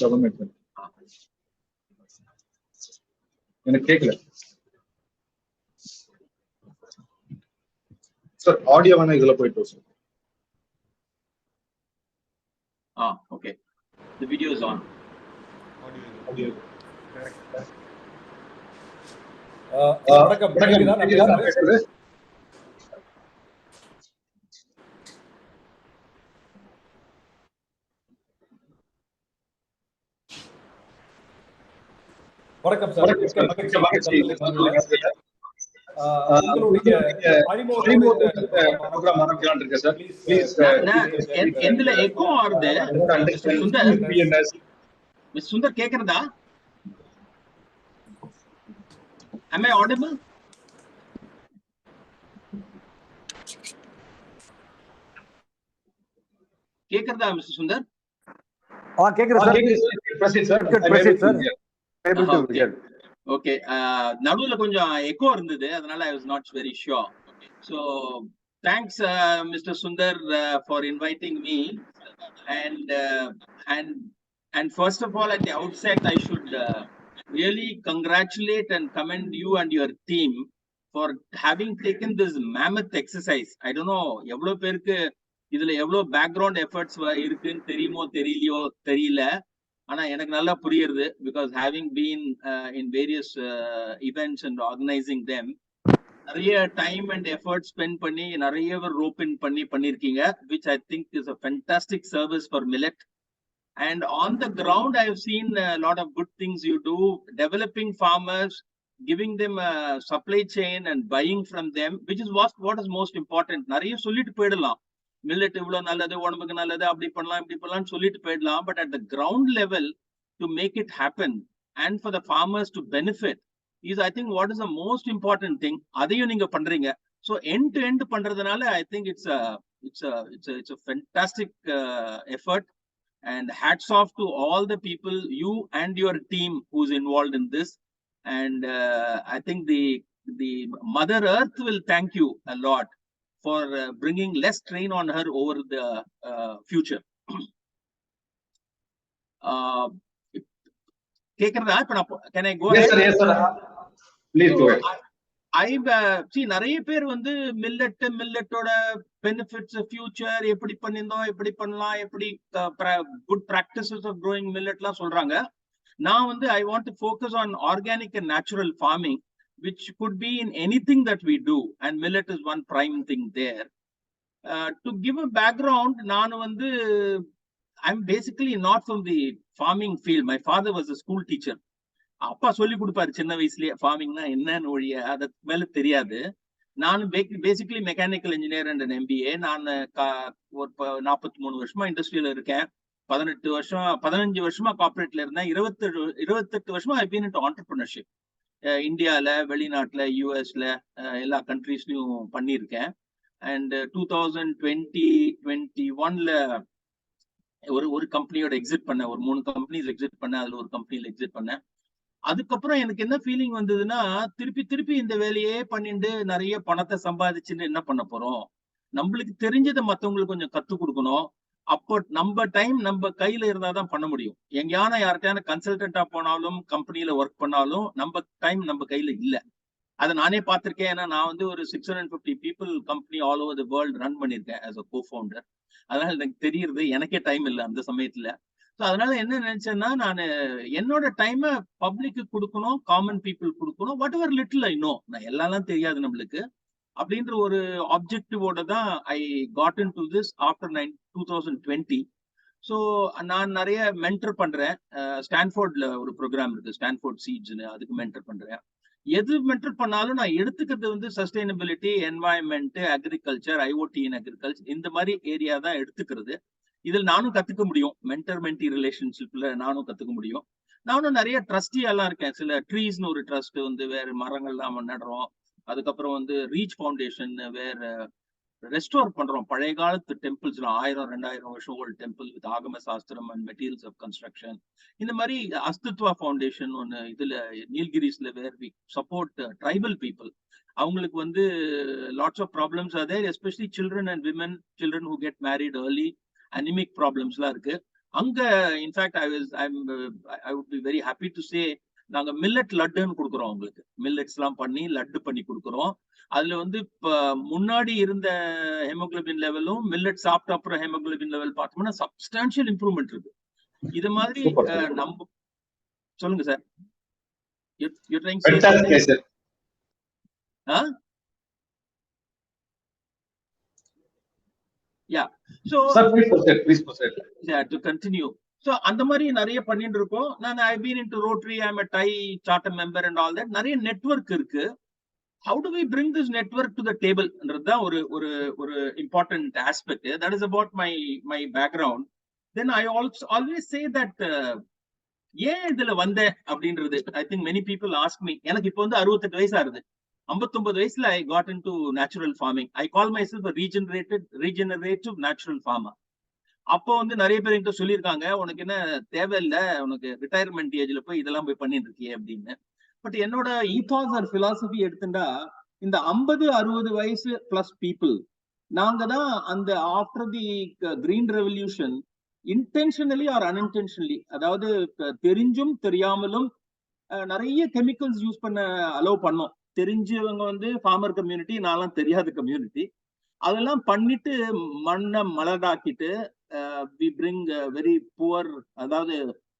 எனக்கு கேட்கல sir. Audio வேணா இதுல போயிட்டு sir. Okay. The video is on. வணக்கம். வணக்கம் சார். எதுல எக்கோ ஆறுது? சுந்தர் கேக்குறதா? Am I audible? கேக்குறதா மிஸ்டர் சுந்தர்? கேக்குது சார். ஓகே. நடுவுல கொஞ்சம் எக்கோ இருந்தது, அதனால I was not very sure. So thanks Mr. Sundar for inviting me, and first of all, at the outset I should really congratulate and commend you and your team for having taken this mammoth exercise. I don't know எவ்வளவு பேருக்கு இதுல எவ்வளவு background efforts இருக்குன்னு தெரியுமோ தெரியலையோ தெரியல. ஆனா எனக்கு நல்லா புரியுது, because having been in various events and organizing them, நிறைய டைம் அண்ட் எஃபர்ட் ஸ்பெண்ட் பண்ணி நிறைய ரோப் இன் பண்ணிருக்கீங்க, which I think is a fantastic service for millet. And on the ground I have seen a lot of good things you do, developing farmers, giving them a supply chain and buying from them, which is what is most important. நிறைய சொல்லிட்டு போயிடலாம், millet இவ்வளவு நல்லது, உடம்புக்கு நல்லது, அப்படி பண்ணலாம் இப்படி பண்ணலாம்னு சொல்லிட்டு போயிடலாம். But at the ground level, to make it happen and for the farmers to benefit is, I think, what is the most important thing. அதையும் நீங்க பண்றீங்க. So end to end பண்றதுனால I think it's a fantastic effort, and hats off to all the people, you and your team who's involved in this. And I think the Mother Earth will thank you a lot for bringing less strain on her over the future. Can I go ahead? Yes sir. Please go ahead. நிறைய பேர் வந்து மில்லட்டோட benefits, future, எப்படி பண்ணிருந்தோம், எப்படி பண்ணலாம், எப்படி good practices of growing மில்லட்லாம் சொல்றாங்க. நான் வந்து I want to focus on organic and natural farming, which could be in anything that we do, and millet is one prime thing there. To give a background, I'm basically not from the farming field. My father was a school teacher. அப்பா சொல்லி கொடுப்பாரு சின்ன வயசுலயே ஃபார்மிங்னா என்னன்னு ஒழிய அதுக்கு மேல தெரியாது. நான் basically mechanical engineer and MBA. நான் ஒரு 43 வருஷமா இண்டஸ்ட்ரியில இருக்கேன். 15 வருஷமா கார்பரேட்ல இருந்தேன். 28 வருஷமா ஐ பீன் இன்டு ஆண்டர்பிரினர்ஷிப். இந்தியால, வெளிநாட்டுல, யூஎஸ்ல, எல்லா கண்ட்ரீஸ்லயும் பண்ணியிருக்கேன். அண்ட் 2021ல ஒரு கம்பெனியோட எக்ஸிட் பண்ணேன். ஒரு 3 கம்பெனிஸ் எக்ஸிட் பண்ணேன். அதுல ஒரு கம்பெனில எக்ஸிட் பண்ணேன். அதுக்கப்புறம் எனக்கு என்ன ஃபீலிங் வந்ததுன்னா, திருப்பி இந்த வேலையே பண்ணிட்டு நிறைய பணத்தை சம்பாதிச்சுன்னு என்ன பண்ண போறோம், நம்மளுக்கு தெரிஞ்சதை மத்தவங்களுக்கு கொஞ்சம் கத்து கொடுக்கணும். அப்போ நம்ம டைம் நம்ம கையில இருந்தாதான் பண்ண முடியும். எங்கேயான யார்கிட்டயான கன்சல்டன்டா போனாலும், கம்பெனில ஒர்க் பண்ணாலும் நம்ம டைம் நம்ம கையில இல்ல. அதை நானே பார்த்திருக்கேன். ஏன்னா நான் வந்து ஒரு 650 people company all over the world run பண்ணியிருக்கேன் ஆஸ் அ கோஃபவுண்டர். அதனால எனக்கு தெரியுது, எனக்கே டைம் இல்லை அந்த சமயத்துல. ஸோ அதனால என்ன நினைச்சேன்னா, நான் என்னோட டைமை பப்ளிக்கு கொடுக்கணும், காமன் பீப்புள் கொடுக்கணும், what ever little I know. நான் எல்லாம் தெரியாது நம்மளுக்கு அப்படின்ற ஒரு ஆப்ஜெக்டிவோட தான் ஐ got in to this after 2020. So நான் நிறைய மென்டர் பண்றேன். ஸ்டான்ஃபோர்ட்ல ஒரு ப்ரோக்ராம் இருக்கு, ஸ்டான்ஃபோர்ட் சீட்ஸ்னு, அதுக்கு மென்டர் பண்றேன். எது மென்டர் பண்ணாலும் நான் எடுத்துக்கிறது வந்து சஸ்டைனபிலிட்டி, என்வாயன்மெண்ட், அக்ரிகல்ச்சர், ஐஓடி இன் அக்ரிகல்ச்சர், இந்த மாதிரி ஏரியா தான் எடுத்துக்கிறது. இதில் நானும் கத்துக்க முடியும், மென்டர் மென்டி ரிலேஷன்ஷிப்ல நானும் கத்துக்க முடியும். நானும் நிறைய ட்ரஸ்டியெல்லாம் இருக்கேன். சில ட்ரீஸ்னு ஒரு ட்ரஸ்ட் வந்து வேற மரங்கள்லாம் நடுறோம். அதுக்கப்புறம் வந்து ரீச் ஃபவுண்டேஷன் வேற ரெஸ்டோர் பண்றோம் பழைய காலத்து டெம்பிள்ஸ்ல, 1000-2000 வருஷம் ஓல்டு டெம்பிள் வித் ஆகம சாஸ்திரம் அண்ட் மெட்டீரியல்ஸ் ஆஃப் கன்ஸ்ட்ரக்ஷன். இந்த மாதிரி அஸ்தித்வா ஃபவுண்டேஷன் ஒன்று இதுல நீல்கிரிஸ்ல where we support tribal people. அவங்களுக்கு வந்து lots of problems are there, especially children and women, children who get married early, anaemic ப்ராப்ளம்ஸ்லாம் இருக்கு அங்க. In fact I would be very happy to say, நாங்க மில்லட் லட்டுன்னு கொடுக்குறோம் அவங்களுக்கு. மில்லட்ஸ் எல்லாம் பண்ணி லட்டு பண்ணி கொடுக்குறோம். அதுல வந்து இப்ப முன்னாடி இருந்த ஹெமோகுளோபின் லெவலும் மில்லட் சாப்பிட்ட அப்புறம் ஹெமோகுளோபின் லெவல் பார்த்தோம்னா சப்ஸ்டான்ஷியல் இம்ப்ரூவ்மெண்ட் இருக்கு. இது மாதிரி நம்ம சொல்லுங்க சார். To continue. So அந்த மாதிரி நிறைய பண்ணிட்டு இருக்கோம். நான் ஐ பீன் இன்டு ரோட்டரி, ஐ அம் a Thai charter member and all that. நிறைய நெட்வொர்க் இருக்கு. How do we bring this network to the table? That's ஒரு important aspect. That is about my background. Then I also always say that ஏன் இதுல வந்தேன் அப்படின்றது. I think many people ask me. எனக்கு இப்போ வந்து 68 வயசு ஆகுது. 59 வயசுல I got into natural farming. I call myself a regenerative natural farmer. அப்போ வந்து நிறைய பேர் என்கிட்ட சொல்லியிருக்காங்க, உனக்கு என்ன தேவையில்லை, உனக்கு ரிட்டையர்மெண்ட் ஏஜ்ல போய் இதெல்லாம் போய் பண்ணிட்டு இருக்கியே அப்படின்னு. பட் என்னோட ஈத்தாஸ் ஆர் பிலாசபி எடுத்துட்டா, இந்த 50-60 வயசு பிளஸ் பீப்புள் நாங்க தான் அந்த after the green revolution intentionally or unintentionally, அதாவது தெரிஞ்சும் தெரியாமலும் நிறைய கெமிக்கல்ஸ் யூஸ் பண்ண அலோவ் பண்ணோம். தெரிஞ்சவங்க வந்து ஃபார்மர் கம்யூனிட்டி, நான்லாம் தெரியாத கம்யூனிட்டி. அதெல்லாம் பண்ணிட்டு மண்ணை மலடாக்கிட்டு வி பிரிங் வெரி புவர். அதாவது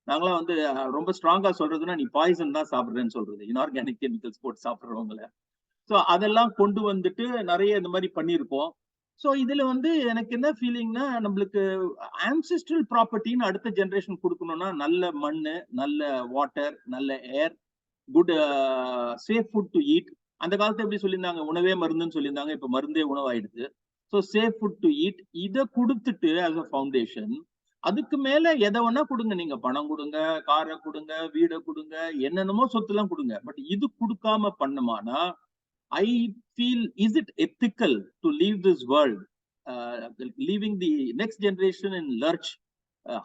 நாங்களாம் வந்து ரொம்ப ஸ்ட்ராங்கா சொல்றதுன்னா, நீ பாய்சன் தான் சாப்பிடுறேன்னு சொல்றது, இன்ஆர்கானிக் கெமிக்கல்ஸ் போட்டு சாப்பிடுறவங்கள. ஸோ அதெல்லாம் கொண்டு வந்துட்டு நிறைய இந்த மாதிரி பண்ணியிருக்கோம். ஸோ இதுல வந்து எனக்கு என்ன ஃபீலிங்னா, நம்மளுக்கு ஆன்செஸ்ட்ரல் ப்ராப்பர்ட்டின்னு அடுத்த ஜென்ரேஷன் கொடுக்கணும்னா, நல்ல மண், நல்ல வாட்டர், நல்ல air, good safe food to eat. அந்த காலத்துல எப்படி சொல்லியிருந்தாங்க, உணவே மருந்துன்னு சொல்லியிருந்தாங்க, இப்ப மருந்தே உணவாயிடுது. So safe food to eat, இதை கொடுத்துட்டு ஆஸ் அ ஃபவுண்டேஷன், அதுக்கு மேல எதை வேணா கொடுங்க. நீங்க பணம் கொடுங்க, காரை கொடுங்க, வீடை கொடுங்க, என்னென்னமோ சொத்துலாம் கொடுங்க. பட் இது கொடுக்காம பண்ணுமானா, I feel, is it ethical to leave this world, leaving the next generation in lurch,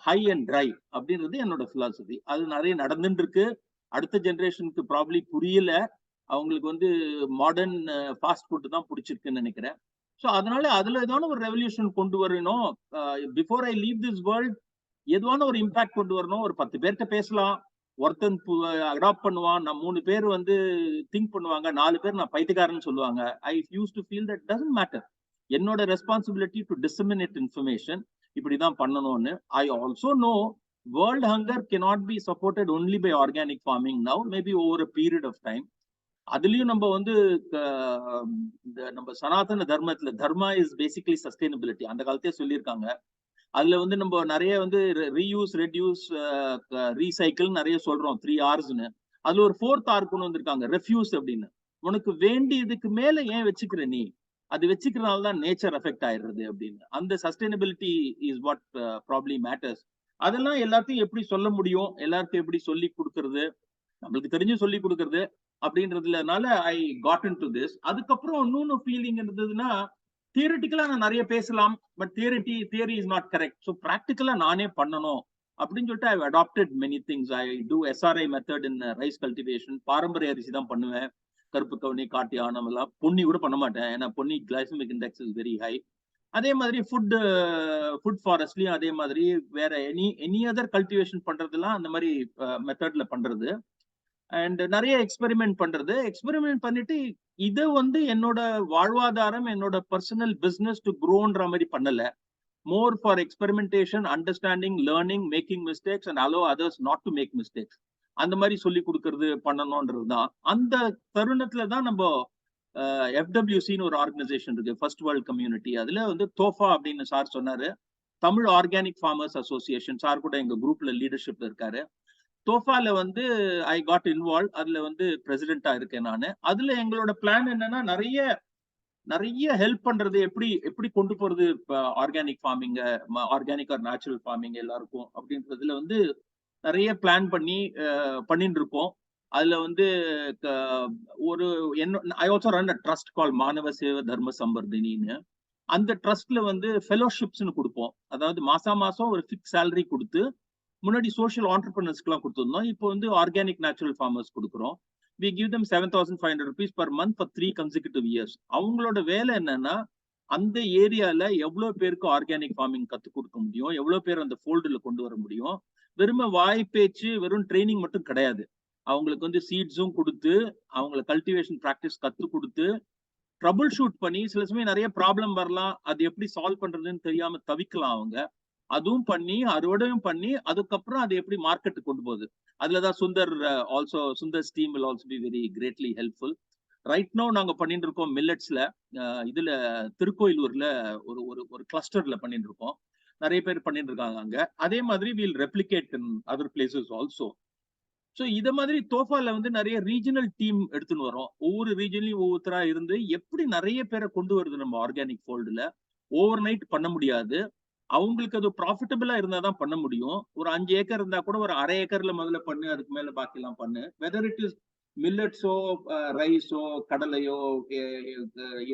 high and dry அப்படின்றது என்னோட பிலாசபி. அது நிறைய நடந்துட்டு இருக்கு. அடுத்த ஜென்ரேஷனுக்கு ப்ராப்ளி புரியல, அவங்களுக்கு வந்து மாடர்ன் ஃபாஸ்ட் ஃபுட் தான் பிடிச்சிருக்குன்னு நினைக்கிறேன். ஸோ அதனால அதுல ஏதான ஒரு ரெவல்யூஷன் கொண்டு வரணும். Before I leave this world எதுவான ஒரு இம்பாக்ட் கொண்டு வரணும். ஒரு 10 பேர்கிட்ட பேசலாம், ஒருத்தன் அடாப்ட் பண்ணுவான், நான் 3 பேர் வந்து திங்க் பண்ணுவாங்க, 4 பேர் நான் பைத்தியக்காரன்னு சொல்லுவாங்க. I use to feel that doesn't matter. என்னோட ரெஸ்பான்சிபிலிட்டி டு டிசமினேட் இன்ஃபர்மேஷன், இப்படிதான் பண்ணணும்னு. I also know world hunger cannot be supported only by organic farming now, maybe over a period of time. அதுலயும் நம்ம வந்து நம்ம சனாதன தர்மத்துல, தர்மா இஸ் பேசிக்கலி சஸ்டைனபிலிட்டி, அந்த காலத்தே சொல்லியிருக்காங்க. அதுல வந்து நம்ம நிறைய வந்து ரீயூஸ், ரெடியூஸ், ரீசைக்கிள் நிறைய சொல்றோம், 3 Rsன்னு. அதுல ஒரு 4th R கொண்டு வந்திருக்காங்க, ரெஃப்யூஸ் அப்படின்னு. உனக்கு வேண்டியதுக்கு மேல ஏன் வச்சுக்கிற நீ, அது வச்சுக்கிறதுனால தான் நேச்சர் எஃபெக்ட் ஆயிடுறது அப்படின்னு. அந்த sustainability is what probably matters. அதெல்லாம் எல்லாத்தையும் எப்படி சொல்ல முடியும், எல்லாருக்கும் எப்படி சொல்லி கொடுக்கறது, நம்மளுக்கு தெரிஞ்சு சொல்லி கொடுக்கறது அப்படின்றதுலனால I got in to this. அதுக்கப்புறம் இன்னொன்னு ஃபீலிங் இருந்ததுன்னா, தியரிட்டிக்கலா நான் நிறைய பேசலாம், but theory is not correct. So ப்ராக்டிக்கலா நானே பண்ணணும் அப்படின்னு சொல்லிட்டு I adapted many things. I do SRI method in rice cultivation. பாரம்பரிய அரிசி தான் பண்ணுவேன், கருப்பு கவுனி, காட்டு யானம் எல்லாம். பொன்னி கூட பண்ண மாட்டேன், ஏன்னா Ponni glycemic index is very high. அதே மாதிரி ஃபுட் ஃபாரஸ்ட்லயும் அதே மாதிரி வேற எனி அதர் கல்டிவேஷன் பண்றதுலாம் அந்த மாதிரி மெத்தட்ல பண்றது. அண்ட் நிறைய எக்ஸ்பெரிமெண்ட் பண்ணிட்டு இதை வந்து என்னோட வாழ்வாதாரம், என்னோட பர்சனல் பிசினஸ் டு க்ரோன்ற மாதிரி பண்ணல. More for experimentation, understanding, learning, making mistakes and allow others not to make mistakes. அந்த மாதிரி சொல்லி கொடுக்கறது பண்ணணும்ன்றது தான். அந்த தருணத்துல தான் நம்ம FWCன்னு ஒரு ஆர்கனைசேஷன் இருக்கு, ஃபர்ஸ்ட் வேர்ல்ட் கம்யூனிட்டி. அதுல வந்து தோஃபா அப்படின்னு சார் சொன்னாரு, Tamil organic farmers association. Sir கூட எங்க குரூப்ல லீடர்ஷிப்ல இருக்காரு. தோஃபால வந்து ஐ காட் இன்வால்வ். அதுல வந்து பிரசிடென்டா இருக்கேன் நான். அதுல எங்களோட பிளான் என்னன்னா, நிறைய ஹெல்ப் பண்றது, எப்படி கொண்டு போறது organic farming, organic or natural farming எல்லாருக்கும் அப்படின்றதுல வந்து நிறைய பிளான் பண்ணிட்டு இருக்கோம். அதுல வந்து ஒரு I also run a trust call மாணவ சேவ தர்ம சம்பர்தினின்னு. அந்த ட்ரஸ்ட்ல வந்து ஃபெலோஷிப்ஸ்னு கொடுப்போம். அதாவது மாசம் ஒரு ஃபிக்ஸ் சேலரி கொடுத்து, முன்னாடி சோஷியல் ஆண்டர்பிரினர்ஸ்க்குலாம் கொடுத்துருந்தோம். இப்போ வந்து ஆர்கானிக் நேச்சுரல் ஃபார்மர்ஸ் கொடுக்குறோம். we give them 7,500 rupees per month for 3 consecutive years. அவங்களோட வேலை என்னன்னா, அந்த ஏரியால எவ்வளவு பேருக்கு ஆர்கானிக் ஃபார்மிங் கத்து கொடுக்க முடியும், எவ்வளவு பேர் அந்த ஃபோல்டுல கொண்டு வர முடியும். வெறும் வாய்ப்பேச்சு, வெறும் ட்ரைனிங் மட்டும் கிடையாது. அவங்களுக்கு வந்து சீட்ஸும் கொடுத்து, அவங்கள கல்டிவேஷன் பிராக்டிஸ் கத்து கொடுத்து, ட்ரபிள் ஷூட் பண்ணி, சில சமயம் நிறைய ப்ராப்ளம் வரலாம், அது எப்படி சால்வ் பண்றதுன்னு தெரியாம தவிக்கலாம் அவங்க. அதுவும் பண்ணி, அறுவடையும் பண்ணி, அதுக்கப்புறம் அதை எப்படி மார்க்கெட்டுக்கு கொண்டு போகுது. அதுலதான் Sundar team will also be very greatly helpful. Right no நாங்க பண்ணிட்டு இருக்கோம் மில்லட்ஸ்ல. இதுல திருக்கோயிலூர்ல ஒரு கிளஸ்டர்ல பண்ணிட்டு இருக்கோம். நிறைய பேர் பண்ணிட்டு இருக்காங்க அங்க. அதே மாதிரி we'll replicate in other places also. So இத மாதிரி தோஃபால வந்து நிறைய ரீஜனல் டீம் எடுத்துன்னு வரோம். ஒவ்வொரு ரீஜன்லயும் ஒவ்வொருத்தரா இருந்து எப்படி நிறைய பேரை கொண்டு வருது நம்ம ஆர்கானிக் ஃபோல்டுல. ஓவர் நைட் பண்ண முடியாது. அவங்களுக்கு அது ப்ராஃபிட்டபிளா இருந்தாதான் பண்ண முடியும். ஒரு 5 ஏக்கர் இருந்தா கூட ஒரு அரை ஏக்கர்ல முதல்ல பண்ணு, அதுக்கு மேல பாக்கி எல்லாம் பண்ணு. வெதர் இட் இஸ் மில்லட்ஸோ, ரைஸோ, கடலையோ,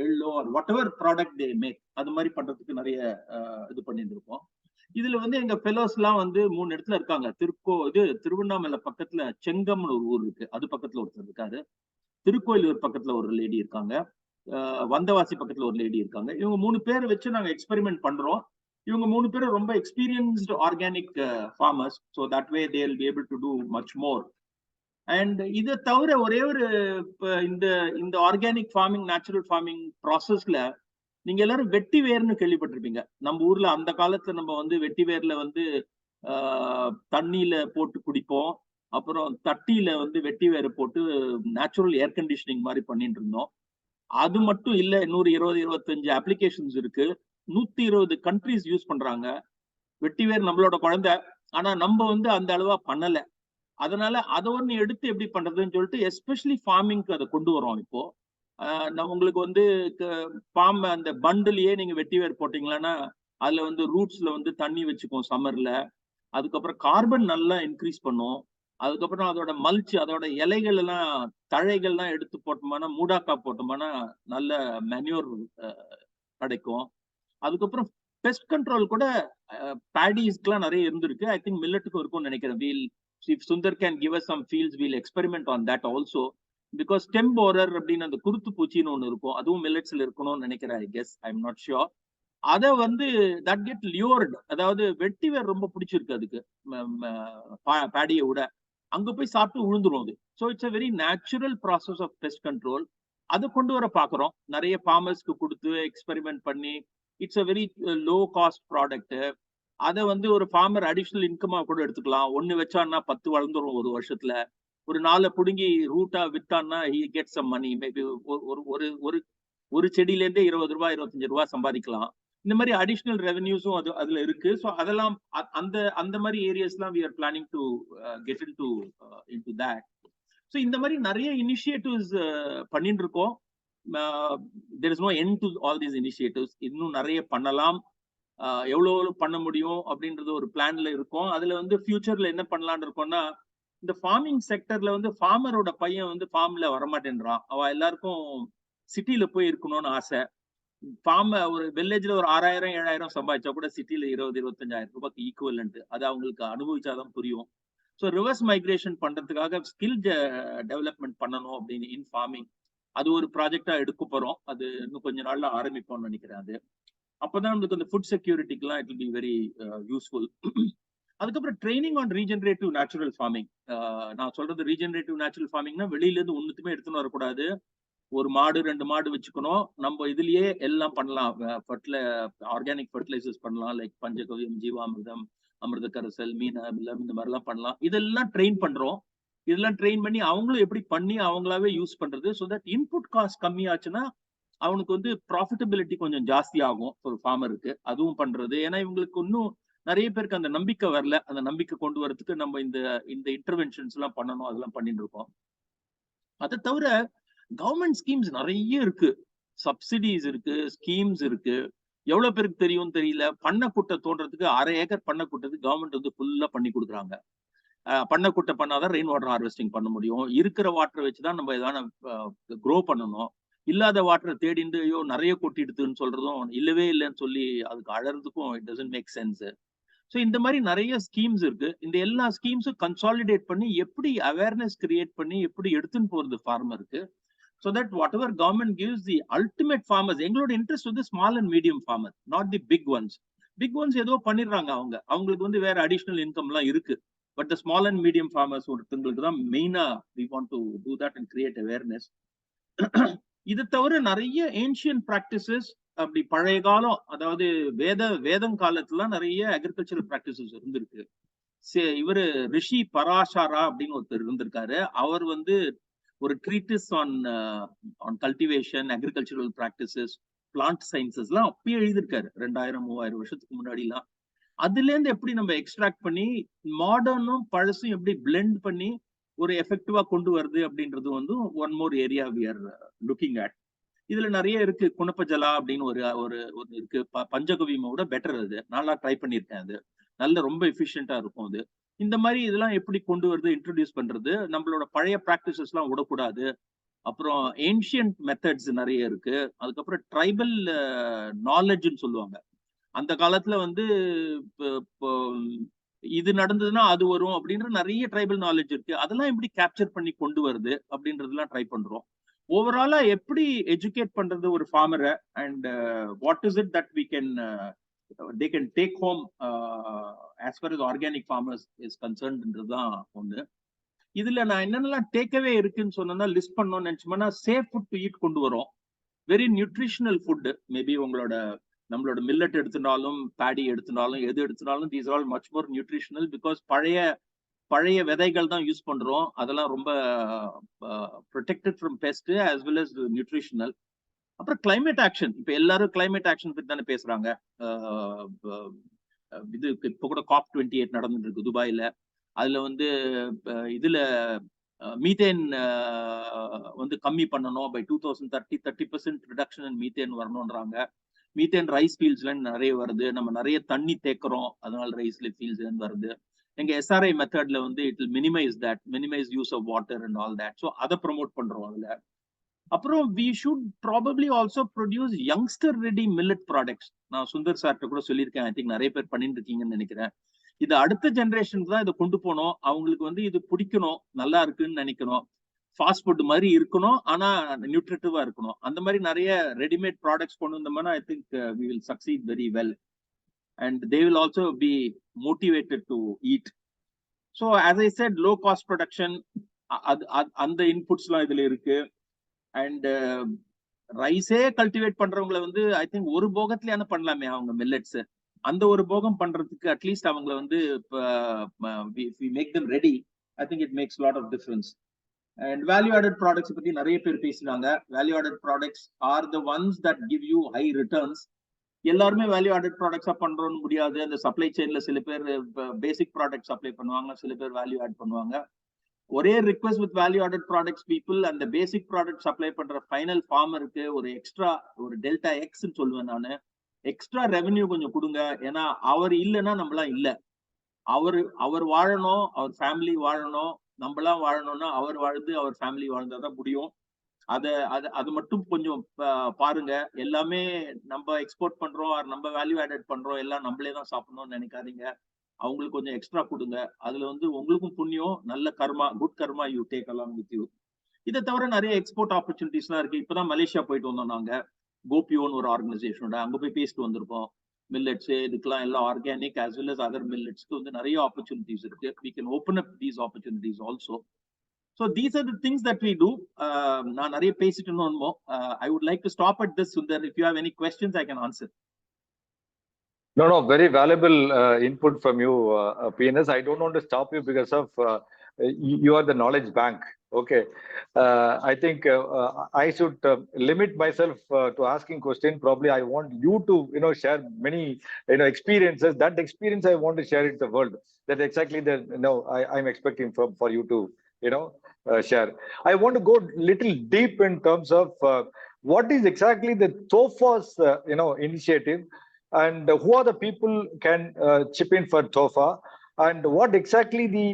எள்ளோ, whatever product they make, அது மாதிரி பண்றதுக்கு நிறைய இது பண்ணிட்டு இருக்கோம். இதுல வந்து எங்க ஃபெலோஸ் எல்லாம் வந்து 3 இடத்துல இருக்காங்க. திருவண்ணாமலை பக்கத்துல செங்கம்னு ஒரு ஊர் இருக்கு, அது பக்கத்துல ஒருத்தர் இருக்காரு. திருக்கோயிலூர் பக்கத்துல ஒரு லேடி இருக்காங்க. வந்தவாசி பக்கத்துல ஒரு லேடி இருக்காங்க. இவங்க 3 பேரை வச்சு நாங்க எக்ஸ்பெரிமெண்ட் பண்றோம். இவங்க 3 பேரும் ரொம்ப experienced organic farmers. So that way they will be able to too much more. And இதை தவிர ஒரே ஒரு இந்த ஆர்கானிக் ஃபார்மிங், நேச்சுரல் ஃபார்மிங் ப்ராசஸ்ல நீங்க எல்லாரும் வெட்டி வேர்னு கேள்விப்பட்டிருப்பீங்க. நம்ம ஊர்ல அந்த காலத்துல நம்ம வந்து வெட்டி வேர்ல வந்து தண்ணியில போட்டு குடிப்போம். அப்புறம் தட்டியில வந்து வெட்டி வேரை போட்டு நேச்சுரல் ஏர் கண்டிஷனிங் மாதிரி பண்ணிட்டு இருந்தோம். அது மட்டும் இல்ல, 120-125 அப்ளிகேஷன்ஸ் இருக்கு. 120 கண்ட்ரிஸ் யூஸ் பண்றாங்க. வெட்டிவேர் நம்மளோட குழந்தை, ஆனா நம்ம வந்து அந்த அளவா பண்ணல. அதனால அதை ஒண்ணு எடுத்து எப்படி பண்றதுன்னு சொல்லிட்டு எஸ்பெஷலி ஃபார்மிங்க்கு அதை கொண்டு வரோம். இப்போ உங்களுக்கு வந்து ஃபார்ம் அந்த பண்டிலேயே நீங்க வெட்டிவேர் போட்டீங்களான்னா அதுல வந்து ரூட்ஸ்ல வந்து தண்ணி வச்சுக்கும் சம்மர்ல. அதுக்கப்புறம் கார்பன் நல்லா இன்க்ரீஸ் பண்ணும். அதுக்கப்புறம் அதோட மல்ச், அதோட இலைகள் எல்லாம், தழைகள்லாம் எடுத்து போட்டோம்னா, மூடாக்கா போட்டோம்னா நல்ல மேன்யூர் கிடைக்கும். அதுக்கப்புறம் பெஸ்ட் கண்ட்ரோல் கூட பேடிஸ்க்குலாம் நிறைய இருந்திருக்கு. ஐ திங்க் மில்லட்டுக்கும் இருக்கும்னு நினைக்கிறேன். if Sundar can give us some fields, we'll experiment on that also. Because stem borer அப்படின்னு அந்த குருத்து பூச்சின்னு ஒன்று இருக்கும், அதுவும் மில்லட்ஸ்ல இருக்கணும்னு நினைக்கிறேன். I guess, I am not sure. அதை வந்து தட் கெட் லியோர்டு, அதாவது வெட்டிவேர் ரொம்ப பிடிச்சிருக்கு அதுக்கு பேடியை விட. அங்க போய் சாப்பிட்டு விழுந்துரும் அது. So it's a very natural process of pest control. அதை கொண்டு வர பாக்குறோம். நிறைய ஃபார்மர்ஸ்க்கு கொடுத்து எக்ஸ்பெரிமெண்ட் பண்ணி, it's a very low cost product. அதை வந்து ஒரு ஃபார்மர் அடிஷனல் இன்கமா கூட எடுத்துக்கலாம். 1 வச்சான்னா 10 வளர்ந்துரும் ஒரு வருஷத்துல. ஒரு 4 புடுங்கி ரூட்டா வித்தான்னா he gets some money. Maybe ஒரு செடியில இருந்தே 20 ரூபாய் 25 ரூபாய் சம்பாதிக்கலாம். இந்த மாதிரி அடிஷனல் ரெவென்யூஸும் அதுல இருக்கு. ஸோ அதெல்லாம் அந்த மாதிரி ஏரியாஸ்லாம் we are planning to get into that. So இந்த மாதிரி நிறைய இனிஷியேட்டிவ்ஸ் பண்ணிட்டு இருக்கோம். there is no end to all these initiatives. இன்னும் நிறைய பண்ணலாம். எவ்வளவு பண்ண முடியும் அப்படின்றது ஒரு பிளான்ல இருக்கும். அதுல வந்து ஃபியூச்சர்ல என்ன பண்ணலான்னு இருக்கோம்னா, இந்த ஃபார்மிங் செக்டர்ல வந்து ஃபார்மரோட பையன் வந்து ஃபார்ம்ல வரமாட்டேன்றான். அவ எல்லாருக்கும் சிட்டில போய் இருக்கணும்னு ஆசை. ஃபார்ம் ஒரு வில்லேஜ்ல ஒரு 6,000-7,000 சம்பாதிச்சா கூட சிட்டில 20,000-25,000 ரூபாய்க்கு ஈக்குவலண்ட். அது அவங்களுக்கு அனுபவிச்சாதான் புரியும். ஸோ ரிவர்ஸ் மைக்ரேஷன் பண்றதுக்காக ஸ்கில் டெவலப்மெண்ட் பண்ணணும் அப்படின்னு இன் ஃபார்மிங், அது ஒரு ப்ராஜெக்டா எடுக்க போறோம். அது இன்னும் கொஞ்ச நாள்ல ஆரம்பிப்போம்னு நினைக்கிறேன். அது அப்பதான் நம்மளுக்கு அந்த ஃபுட் செக்யூரிட்டிக்குலாம் it will be very useful. அதுக்கப்புறம் training on regenerative natural farming. நான் சொல்றது ரீஜெனரேட்டிவ் நேச்சுரல் ஃபார்மிங்னா வெளியில இருந்து ஒண்ணுத்துமே எடுத்துன்னு வரக்கூடாது. ஒரு மாடு 2 மாடு வச்சுக்கணும். நம்ம இதுலயே எல்லாம் பண்ணலாம். ஆர்கானிக் ஃபர்டிலைசர்ஸ் பண்ணலாம். லைக் பஞ்சகவ்யம், ஜீவாமிர்தம், அமிர்த கரைசல், மீன் அமிலம், இந்த மாதிரிலாம் பண்ணலாம். இதெல்லாம் ட்ரெயின் பண்றோம். இதெல்லாம் ட்ரெயின் பண்ணி அவங்களும் எப்படி பண்ணி அவங்களாவே யூஸ் பண்றது. ஸோ தட் இன்புட் காஸ்ட் கம்மியாச்சுன்னா அவனுக்கு வந்து ப்ராஃபிட்டபிலிட்டி கொஞ்சம் ஜாஸ்தி ஆகும் ஒரு ஃபார்மருக்கு. அதுவும் பண்றது. ஏன்னா இவங்களுக்கு இன்னும் நிறைய பேருக்கு அந்த நம்பிக்கை வரல. அந்த நம்பிக்கை கொண்டு வரதுக்கு நம்ம இந்த இன்டர்வென்ஷன்ஸ் எல்லாம் பண்ணணும். அதெல்லாம் பண்ணிட்டு இருக்கோம். அதை தவிர கவர்மெண்ட் ஸ்கீம்ஸ் நிறைய இருக்கு. சப்சிடிஸ் இருக்கு, ஸ்கீம்ஸ் இருக்கு. எவ்வளவு பேருக்கு தெரியும் தெரியல. பண்ணைக்குட்டை தோன்றதுக்கு 1/2 ஏக்கர் பண்ணைக்குட்டத்துக்கு கவர்மெண்ட் வந்து ஃபுல்லா பண்ணி கொடுக்குறாங்க. பண்ணைக்குட்டை பண்ணாதான் ரெயின் வாட்டர் ஹார்வெஸ்டிங் பண்ண முடியும். இருக்கிற வாட்டரை வச்சுதான் நம்ம எதான க்ரோ பண்ணணும். இல்லாத வாட்டரை தேடிண்டு ஐயோ நிறைய கொட்டிடுதுன்னு சொல்றதும் இல்லவே இல்லைன்னு சொல்லி அதுக்கு அழறதுக்கும் it doesn't make sense. So இந்த மாதிரி நிறைய ஸ்கீம்ஸ் இருக்கு. இந்த எல்லா ஸ்கீம்ஸும் கன்சாலிடேட் பண்ணி எப்படி அவேர்னஸ் கிரியேட் பண்ணி எப்படி எடுத்துன்னு போறது ஃபார்மருக்கு. So that whatever government gives the ultimate farmers. எங்களோட இன்ட்ரெஸ்ட் வந்து small and medium farmer, not the big ones. Big ones ஏதோ பண்ணிடுறாங்க. அவங்களுக்கு வந்து வேற அடிஷனல் இன்கம் எல்லாம் இருக்கு. But the small and medium farmers ஒருத்தங்களுக்கு தான் மெயினா we want to do that and create awareness. இது தவிர நிறைய ஏன்ஷியன்ட் பிராக்டிசஸ், அப்படி பழைய காலம், அதாவது வேதம் காலத்துல நிறைய அக்ரிகல்ச்சரல் பிராக்டிசஸ் இருந்திருக்கு. இவரு ரிஷி பராசாரா அப்படின்னு ஒருத்தர் இருந்திருக்காரு. அவர் வந்து ஒரு treaties on cultivation, agricultural practices, plant sciences எல்லாம் அப்பயே எழுதியிருக்காரு 2000-3000 வருஷத்துக்கு முன்னாடி எல்லாம். அதுல இருந்து எப்படி நம்ம எக்ஸ்ட்ராக்ட் பண்ணி மாடர்னும் பழசும் எப்படி பிளெண்ட் பண்ணி ஒரு எஃபெக்டிவா கொண்டு வருது அப்படின்றது வந்து one more area we are looking at. இதுல நிறைய இருக்கு. குணப்பஜலா அப்படின்னு ஒரு இருக்கு. பஞ்சகவியமோட பெட்டர். அது நல்லா ட்ரை பண்ணியிருக்கேன். அது நல்ல ரொம்ப எஃபிஷியன்டா இருக்கும். அது இந்த மாதிரி இதெல்லாம் எப்படி கொண்டு வருது, இன்ட்ரோடியூஸ் பண்றது. நம்மளோட பழைய பிராக்டிசஸ் எல்லாம் விடக்கூடாது. அப்புறம் ஏன்ஷியன்ட் மெத்தட்ஸ் நிறைய இருக்கு. அதுக்கப்புறம் ட்ரைபல் நாலேஜ்ன்னு சொல்லுவாங்க. அந்த காலத்துல வந்து இது நடந்ததுன்னா அது வரும் அப்படின்ற நிறைய ட்ரைபல் நாலேஜ் இருக்கு. அதெல்லாம் எப்படி கேப்சர் பண்ணி கொண்டு வருது அப்படின்றதெல்லாம் ட்ரை பண்றோம். ஓவராலா எப்படி எஜுகேட் பண்றது ஒரு ஃபார்மரை, and what is it that we can they can take home as far as organic farmers is concerned என்றுதான் ஒண்ணு. இதுல நான் என்னென்னலாம் டேக்அவே இருக்குன்னு சொன்னா லிஸ்ட் பண்ணணும்னு நினைச்சோம்னா, சேஃப் ஃபுட் டு ஈட் கொண்டு வரோம். Very nutritional food. மேபி நம்மளோட மில்லட் எடுத்துனாலும் பேடி எடுத்துனாலும் எது எடுத்துனாலும் these all much more nutritional. Because பழைய விதைகள் தான் யூஸ் பண்றோம். அதெல்லாம் ரொம்ப protected from pest as well as nutritional. அப்புறம் கிளைமேட் ஆக்ஷன். இப்ப எல்லாரும் கிளைமேட் ஆக்ஷன் பத்தி தானே பேசுறாங்க. இது இப்ப கூட COP28 நடந்துட்டு இருக்கு துபாயில. அதுல வந்து இதுல மீத்தேன் வந்து கம்மி பண்ணணும். பை 2030 30% ரிடக்ஷன் இன் மீத்தேன் வரணும்ன்றாங்க. மீத்தேன் ரைஸ் ஃபீல்ட்ஸ்ல நிறைய வருது. நம்ம நிறைய தண்ணி தேக்கிறோம், அதனால ரைஸ் ஃபீல்ட்ஸ்ல வருது. எங்க SRI மெத்தட்ல வந்து it will minimise use of water and all that. So அதை ப்ரொமோட் பண்றோம் அதுல. அப்புறம் we should probably also produce youngster ready millet products. நான் சுந்தர் சார்ட்ட கூட சொல்லியிருக்கேன். ஐ திங்க் நிறைய பேர் பண்ணிட்டு இருக்கீங்கன்னு நினைக்கிறேன். இது அடுத்த ஜெனரேஷனுக்கு தான் இதை கொண்டு போனோம். அவங்களுக்கு வந்து இது பிடிக்கணும், நல்லா இருக்குன்னு நினைக்கணும். ஃபாஸ்ட் ஃபுட் மாதிரி இருக்கணும், ஆனா நியூட்ரிட்டிவா இருக்கணும். அந்த மாதிரி நிறைய ரெடிமேட் ப்ராடக்ட்ஸ் கொண்டு வந்தோம்னா I think we will succeed very well and they will also be motivated to eat. So as I said, low cost production, அந்த இன்புட்ஸ் எல்லாம் இதுல இருக்கு. அண்ட் ரைஸே கல்டிவேட் பண்றவங்களை வந்து ஐ திங்க் ஒரு போகத்திலேயான பண்ணலாமே அவங்க மில்லட்ஸ். அந்த ஒரு போகம் பண்றதுக்கு அட்லீஸ்ட் அவங்களை வந்து make them ready. I think it makes lot of difference. And value added products பத்தி நிறைய பேர் பேசினாங்க. Value added products are the ones that give you high returns. எல்லாருமே வேல்யூ ஆடட் ப்ராடக்ட்ஸா பண்றோம்னு முடியாது. அந்த சப்ளை செயின்ல சில பேர் பேசிக் ப்ராடக்ட் சப்ளை பண்ணுவாங்க, சில பேர் வேல்யூ ஆட் பண்ணுவாங்க. ஒரே request with value added products people, அந்த பேசிக் ப்ராடக்ட் சப்ளை பண்ற ஃபைனல் ஃபார்மருக்கு ஒரு எக்ஸ்ட்ரா ஒரு டெல்டா எக்ஸ்ன்னு சொல்லுவேன் நான். எக்ஸ்ட்ரா ரெவன்யூ கொஞ்சம் கொடுங்க. ஏன்னா அவர் இல்லைன்னா நம்மளாம் இல்லை. அவர் வாழணும், அவர் ஃபேமிலி வாழணும். நம்மளாம் வாழணும்னா அவர் வாழ்ந்து அவர் ஃபேமிலி வாழ்ந்தாதான் முடியும். அது மட்டும் கொஞ்சம் பாருங்க. எல்லாமே நம்ம எக்ஸ்போர்ட் பண்றோம், நம்ம வேல்யூ ஆடட் பண்றோம், எல்லாம் நம்மளே தான் சாப்பிடணும்னு நினைக்காதீங்க. அவங்களுக்கு கொஞ்சம் எக்ஸ்ட்ரா கொடுங்க. அதுல வந்து உங்களுக்கும் புண்ணியம், நல்ல கர்மா, good karma you take along with you. இதை தவிர நிறைய எக்ஸ்போர்ட் ஆப்பர்ச்சுனிட்டிஸ்லாம் இருக்கு. இப்பதான் மலேசியா போயிட்டு வந்தோம் நாங்க. கோபியோன்னு ஒரு ஆர்கனைசேஷனோட அங்க போய் பேசிட்டு வந்திருக்கோம். மில்லட்ஸ் இதுக்கெல்லாம் எல்லாம் organic as well as other மில்லட்ஸ்க்கு வந்து நிறைய ஆப்பர்ச்சுனிட்டிஸ் இருக்கு. we can open up these opportunities also. So these are the things that we do. நான் நிறைய பேசிட்டு இருந்தோம். I would like to stop at this, Sundar. If you have any questions, I can answer. No, very valuable input from you, PNS. I don't want to stop you because of you are the knowledge bank. Okay, I think I should limit myself to asking question. Probably I want you to share many experiences. That experience I want to share it the world. That exactly the I'm expecting for you to share. I want to go little deep in terms of what is exactly the TOFA's initiative. And who are the people can chip in for TOFA, and what exactly the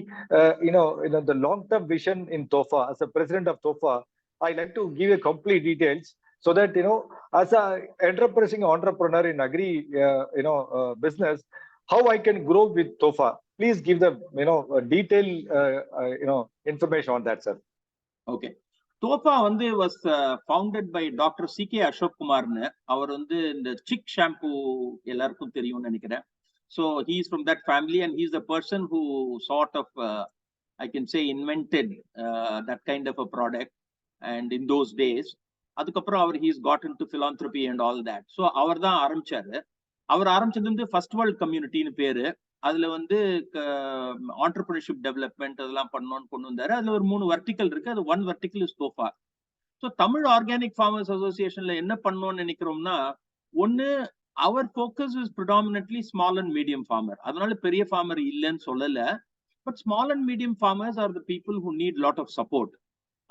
the long-term vision in TOFA? As a president of TOFA, I like to give you complete details so that as a enterprising entrepreneur in agri business, how I can grow with TOFA. Please give the detailed information on that, sir. Okay. TOFA வந்து was founded by Dr. C.K. Ashok Kumarன்னு. அவர் வந்து இந்த sick shampoo எல்லாருக்கும் தெரியும்னு நினைக்கிறேன். So he is from that family and he is the person who sort of I can say invented that kind of a product. And in those days, அதுக்கப்புறம் அவர் he's got into philanthropy and all that. So அவர் தான் ஆரம்பிச்சாரு. அவர் ஆரம்பிச்சது வந்து first world கம்யூனிட்டின்னு பேரு. அதுல வந்து entrepreneurship development அதெல்லாம் பண்ணணும்னு கொண்டு வந்தாரு. அதுல ஒரு 3 வெர்டிக்கல் இருக்கு. அது 1 vertical is TOFA. So Tamil organic farmers அசோசியேஷன்ல என்ன பண்ணணும்னு நினைக்கிறோம்னா, ஒன்னு our focus is predominantly small and medium farmer. அதனால பெரிய ஃபார்மர் இல்லைன்னு சொல்லல. But small and medium farmers are the people who need lot of support.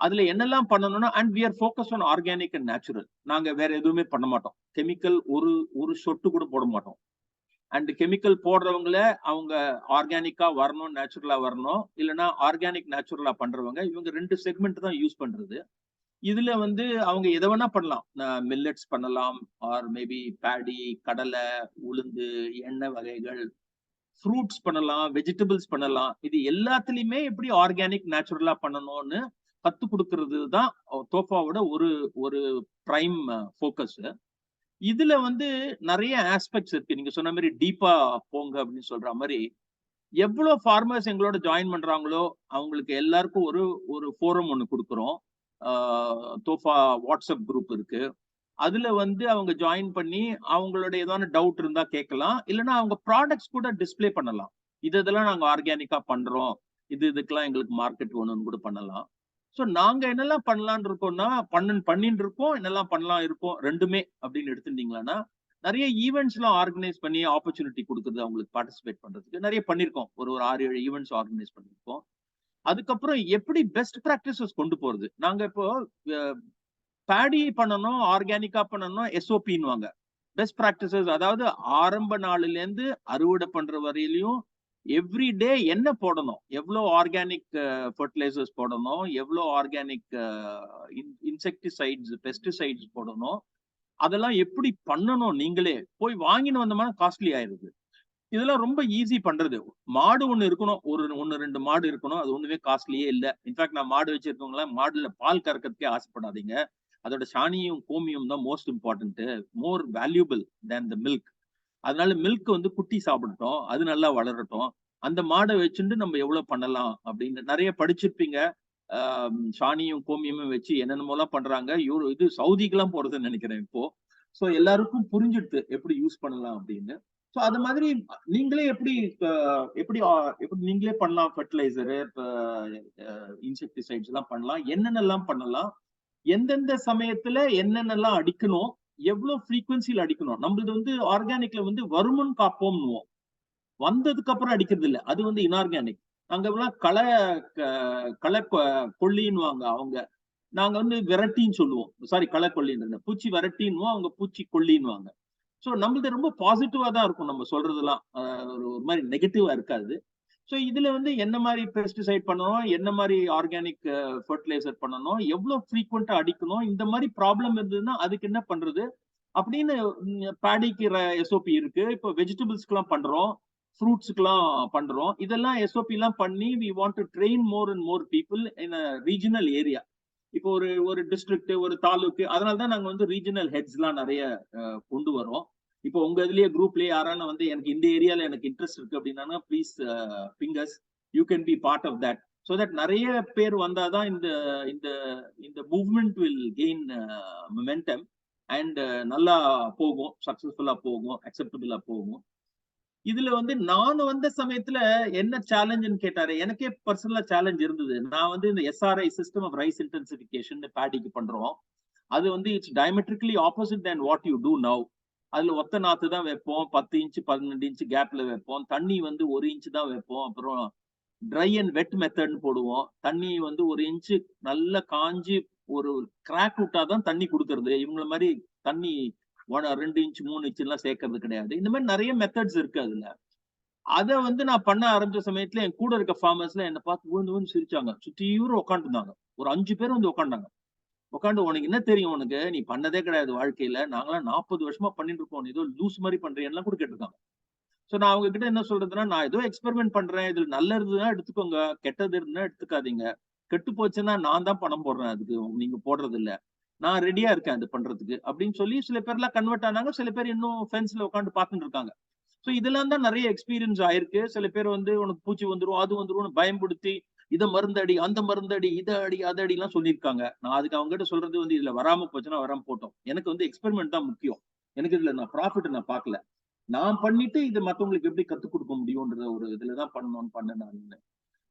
அதுல என்னெல்லாம் பண்ணணும்னா, and we are focus on organic and natural. நாங்க வேற எதுவுமே பண்ண மாட்டோம். கெமிக்கல் ஒரு சொட்டு கூட போட மாட்டோம். அண்ட் கெமிக்கல் போடுறவங்கள அவங்க ஆர்கானிக்கா வரணும், நேச்சுரலா வரணும், இல்லைன்னா ஆர்கானிக் நேச்சுரலா பண்றவங்க, இவங்க 2 செக்மெண்ட் தான் யூஸ் பண்றது. இதுல வந்து அவங்க எதை வேணா பண்ணலாம். மில்லட்ஸ் பண்ணலாம், ஆர் மேபி பேடி, கடலை, உளுந்து, எண்ணெய் வகைகள், ஃப்ரூட்ஸ் பண்ணலாம், வெஜிடபிள்ஸ் பண்ணலாம். இது எல்லாத்துலயுமே எப்படி ஆர்கானிக் நேச்சுரலா பண்ணணும்னு கத்து கொடுக்கறது தான் தோஃபாவோட ஒரு பிரைம் ஃபோக்கஸ். இதுல வந்து நிறைய ஆஸ்பெக்ட்ஸ் இருக்கு. நீங்க சொன்ன மாதிரி டீப்பா போங்க அப்படின்னு சொல்ற மாதிரி, எவ்வளவு ஃபார்மர்ஸ் எங்களோட ஜாயின் பண்றாங்களோ அவங்களுக்கு எல்லாருக்கும் ஒரு ஃபோரம் ஒண்ணு கொடுக்குறோம். தோஃபா வாட்ஸ்அப் குரூப் இருக்கு. அதுல வந்து அவங்க ஜாயின் பண்ணி அவங்களோட ஏதாவது டவுட் இருந்தா கேட்கலாம், இல்லைன்னா அவங்க ப்ராடக்ட்ஸ் கூட டிஸ்பிளே பண்ணலாம். இதெல்லாம் நாங்க ஆர்கானிக்கா பண்றோம், இதுக்கெல்லாம் எங்களுக்கு மார்க்கெட் வேணும்னு கூட பண்ணலாம். ஸோ நாங்க என்னெல்லாம் பண்ணலான் இருக்கோம்னா பண்ணிட்டு இருக்கோம், என்னெல்லாம் பண்ணலாம் இருக்கோம் ரெண்டுமே அப்படின்னு எடுத்துட்டீங்களான்னா, நிறைய ஈவெண்ட்ஸ் எல்லாம் ஆர்கனைஸ் பண்ணி ஆப்பர்ச்சுனிட்டி கொடுக்குறது அவங்களுக்கு பார்ட்டிசிபேட் பண்றதுக்கு நிறைய பண்ணிருக்கோம். ஒரு 6-7 ஈவெண்ட்ஸ் ஆர்கனைஸ் பண்ணிருக்கோம். அதுக்கப்புறம் எப்படி பெஸ்ட் ப்ராக்டிசஸ் கொண்டு போறது, நாங்க இப்போ பேடி பண்ணணும், ஆர்கானிக்கா பண்ணணும், SOPன்னுவாங்க பெஸ்ட் ப்ராக்டிசஸ். அதாவது ஆரம்ப நாள்ல இருந்து அறுவடை பண்ற வரையிலையும் எவ்ரி டே என்ன போடணும், எவ்வளோ ஆர்கானிக் ஃபர்டிலைசர்ஸ் போடணும், எவ்வளோ ஆர்கானிக் இன்செக்டிசைட்ஸ் பெஸ்டிசைட்ஸ் போடணும், அதெல்லாம் எப்படி பண்ணணும். நீங்களே போய் வாங்கின்னு வந்தோம்னா காஸ்ட்லி ஆயிருது. இதெல்லாம் ரொம்ப ஈஸி பண்றது. மாடு ஒண்ணு இருக்கணும், 1-2 மாடு இருக்கணும், அது ஒண்ணுமே காஸ்ட்லியே இல்லை. இன்ஃபேக்ட் நான் மாடு வச்சிருக்கவங்களா மாடுல பால் கறக்கிறதுக்கே ஆசைப்படாதீங்க. அதோட சாணியும் கோமியம் தான் most important, more valuable than the milk. அதனால மில்க் வந்து குட்டி சாப்பிடட்டும், அது நல்லா வளரட்டும், அந்த மாடை வச்சுட்டு நம்ம எவ்வளவு பண்ணலாம் அப்படின்னு நிறைய படிச்சிருப்பீங்க. சாணியும் கோமியமும் வச்சு என்னென்னமோலாம் பண்றாங்க. இது சவுதிக்கெல்லாம் போறதுன்னு நினைக்கிறேன் இப்போ. ஸோ எல்லாருக்கும் புரிஞ்சுடுது எப்படி யூஸ் பண்ணலாம் அப்படின்னு. ஸோ அது மாதிரி நீங்களே எப்படி நீங்களே பண்ணலாம். ஃபர்டிலைசரு, இன்செக்டிசைட்ஸ் எல்லாம் பண்ணலாம், என்னென்னலாம் பண்ணலாம், எந்தெந்த சமயத்துல என்னென்னலாம் அடிக்கணும், எவ்வளவு ஃப்ரீக்வன்சியில் அடிக்கணும். நம்மளது வந்து ஆர்கானிக்ல வந்து வருமுன் காப்போம்னுவோம், வந்ததுக்கு அப்புறம் அடிக்கிறது இல்லை. அது வந்து இன்ஆர்கானிக். நாங்க எல்லாம் களை கொல்லின்னுவாங்க அவங்க, நாங்க வந்து விரட்டின்னு சொல்லுவோம். சாரி, களை கொல்லின்னு, பூச்சி விரட்டின்னுவோம், அவங்க பூச்சி கொல்லின்னுவாங்க. ஸோ நம்மளது ரொம்ப பாசிட்டிவா தான் இருக்கும் நம்ம சொல்றதுலாம், ஒரு மாதிரி நெகட்டிவா இருக்காது. ஸோ இதுல வந்து என்ன மாதிரி பெஸ்டிசைட் பண்ணணும், என்ன மாதிரி ஆர்கானிக் ஃபர்டிலைசர் பண்ணணும், எவ்வளவு ஃப்ரீக்வெண்டா அடிக்கணும், இந்த மாதிரி ப்ராப்ளம் இருந்ததுன்னா அதுக்கு என்ன பண்றது அப்படின்னு பேடிக்கு SOP இருக்கு. இப்போ வெஜிடபிள்ஸ்க்குலாம் பண்றோம், ஃப்ரூட்ஸுக்கெல்லாம் பண்றோம். இதெல்லாம் SOP எல்லாம் பண்ணி we want to train more and more people in a regional area. இப்போ ஒரு டிஸ்ட்ரிக்ட், ஒரு தாலுக்கு, அதனால தான் நாங்க வந்து ரீஜனல் ஹெட்ஸ் எல்லாம் நிறைய கொண்டு வரோம். இப்போ உங்க இதுலயே குரூப்லயே யாரான வந்து எனக்கு இந்த ஏரியால எனக்கு இன்ட்ரெஸ்ட் இருக்கு அப்படின்னா please fingers you can be part of that. So that நிறைய பேர் வந்தாதான் இந்த இந்த இந்த movement will gain momentum and நல்லா போகும், சக்சஸ்ஃபுல்லா போகும், அக்செப்டபிளா போகும். இதுல வந்து நான் வந்த சமயத்துல என்ன சேலஞ்சுன்னு கேட்டாரு. எனக்கே பர்சனலா சேலஞ்ச் இருந்தது. நான் வந்து இந்த SRI system of rice intensification பேடிக்கு பண்றோம். அது வந்து it's diametrically opposite than what you do now. அதுல ஒத்த நாத்து தான் வைப்போம், 10 இன்ச்சு 12 இன்ச்சு கேப்ல வைப்போம், தண்ணி வந்து 1 இன்ச்சு தான் வைப்போம், அப்புறம் ட்ரை அண்ட் வெட் மெத்தட்னு போடுவோம். தண்ணி வந்து 1 இன்ச்சு நல்லா காஞ்சி ஒரு கிராக் விட்டாதான் தண்ணி கொடுக்கறது. இவங்கள மாதிரி தண்ணி 2 இன்ச்சு 3 இன்ச்சு எல்லாம் சேர்க்கறது கிடையாது. இந்த மாதிரி நிறைய மெத்தட்ஸ் இருக்கு அதுல. அதை வந்து நான் பண்ண ஆரம்பிச்ச சமயத்துல என் கூட இருக்க ஃபார்மர்ஸ்ல என்னை பார்த்து விழுந்து சிரிச்சாங்க. சுத்தியூரும் உட்காந்துருந்தாங்க. ஒரு 5 பேர் வந்து உட்காண்டாங்க. உட்காந்து உனக்கு என்ன தெரியும், உனக்கு நீ பண்ணதே கிடையாது வாழ்க்கையில, நாங்களாம் 40 வருஷமா பண்ணிட்டு இருக்கோம், ஏதோ லூஸ் மாதிரி பண்றேன் கூட கேட்டிருக்காங்க. சோ நான் அவங்க கிட்ட என்ன சொல்றதுன்னா, நான் ஏதோ எக்ஸ்பெரிமெண்ட் பண்றேன், இதுல நல்லதுதான் எடுத்துக்கோங்க, கெட்டது இருந்தா எடுத்துக்காதீங்க, கெட்டு போச்சுன்னா நான் தான் பணம் போடுறேன், அதுக்கு நீங்க போடுறது இல்ல, நான் ரெடியா இருக்கேன் அது பண்றதுக்கு அப்படின்னு சொல்லி சில பேர்லாம் கன்வெர்ட் ஆனாங்க. சில பேர் இன்னும் ஃபென்ஸ்ல உட்காந்து பார்த்துட்டு இருக்காங்க. ஸோ இதெல்லாம் தான் நிறைய எக்ஸ்பீரியன்ஸ் ஆயிருக்கு. சில பேர் வந்து உனக்கு பூச்சி வந்துரும் அது வந்துரும் பயன்படுத்தி இதை மருந்தடி அந்த மருந்தடி இதை அடி அதை அடிலாம் சொல்லியிருக்காங்க. நான் அதுக்கு அவங்க கிட்ட சொல்றது வந்து இதுல வராம போச்சுன்னா வராம போட்டோம், எனக்கு வந்து எக்ஸ்பெரிமெண்ட் தான் முக்கியம், எனக்கு இதுல நான் ப்ராஃபிட் நான் பார்க்கல, நான் பண்ணிட்டு இது மற்றவங்களுக்கு எப்படி கத்துக் கொடுக்க முடியும்ன்ற ஒரு இதுலதான் பண்ணணும்னு நான்.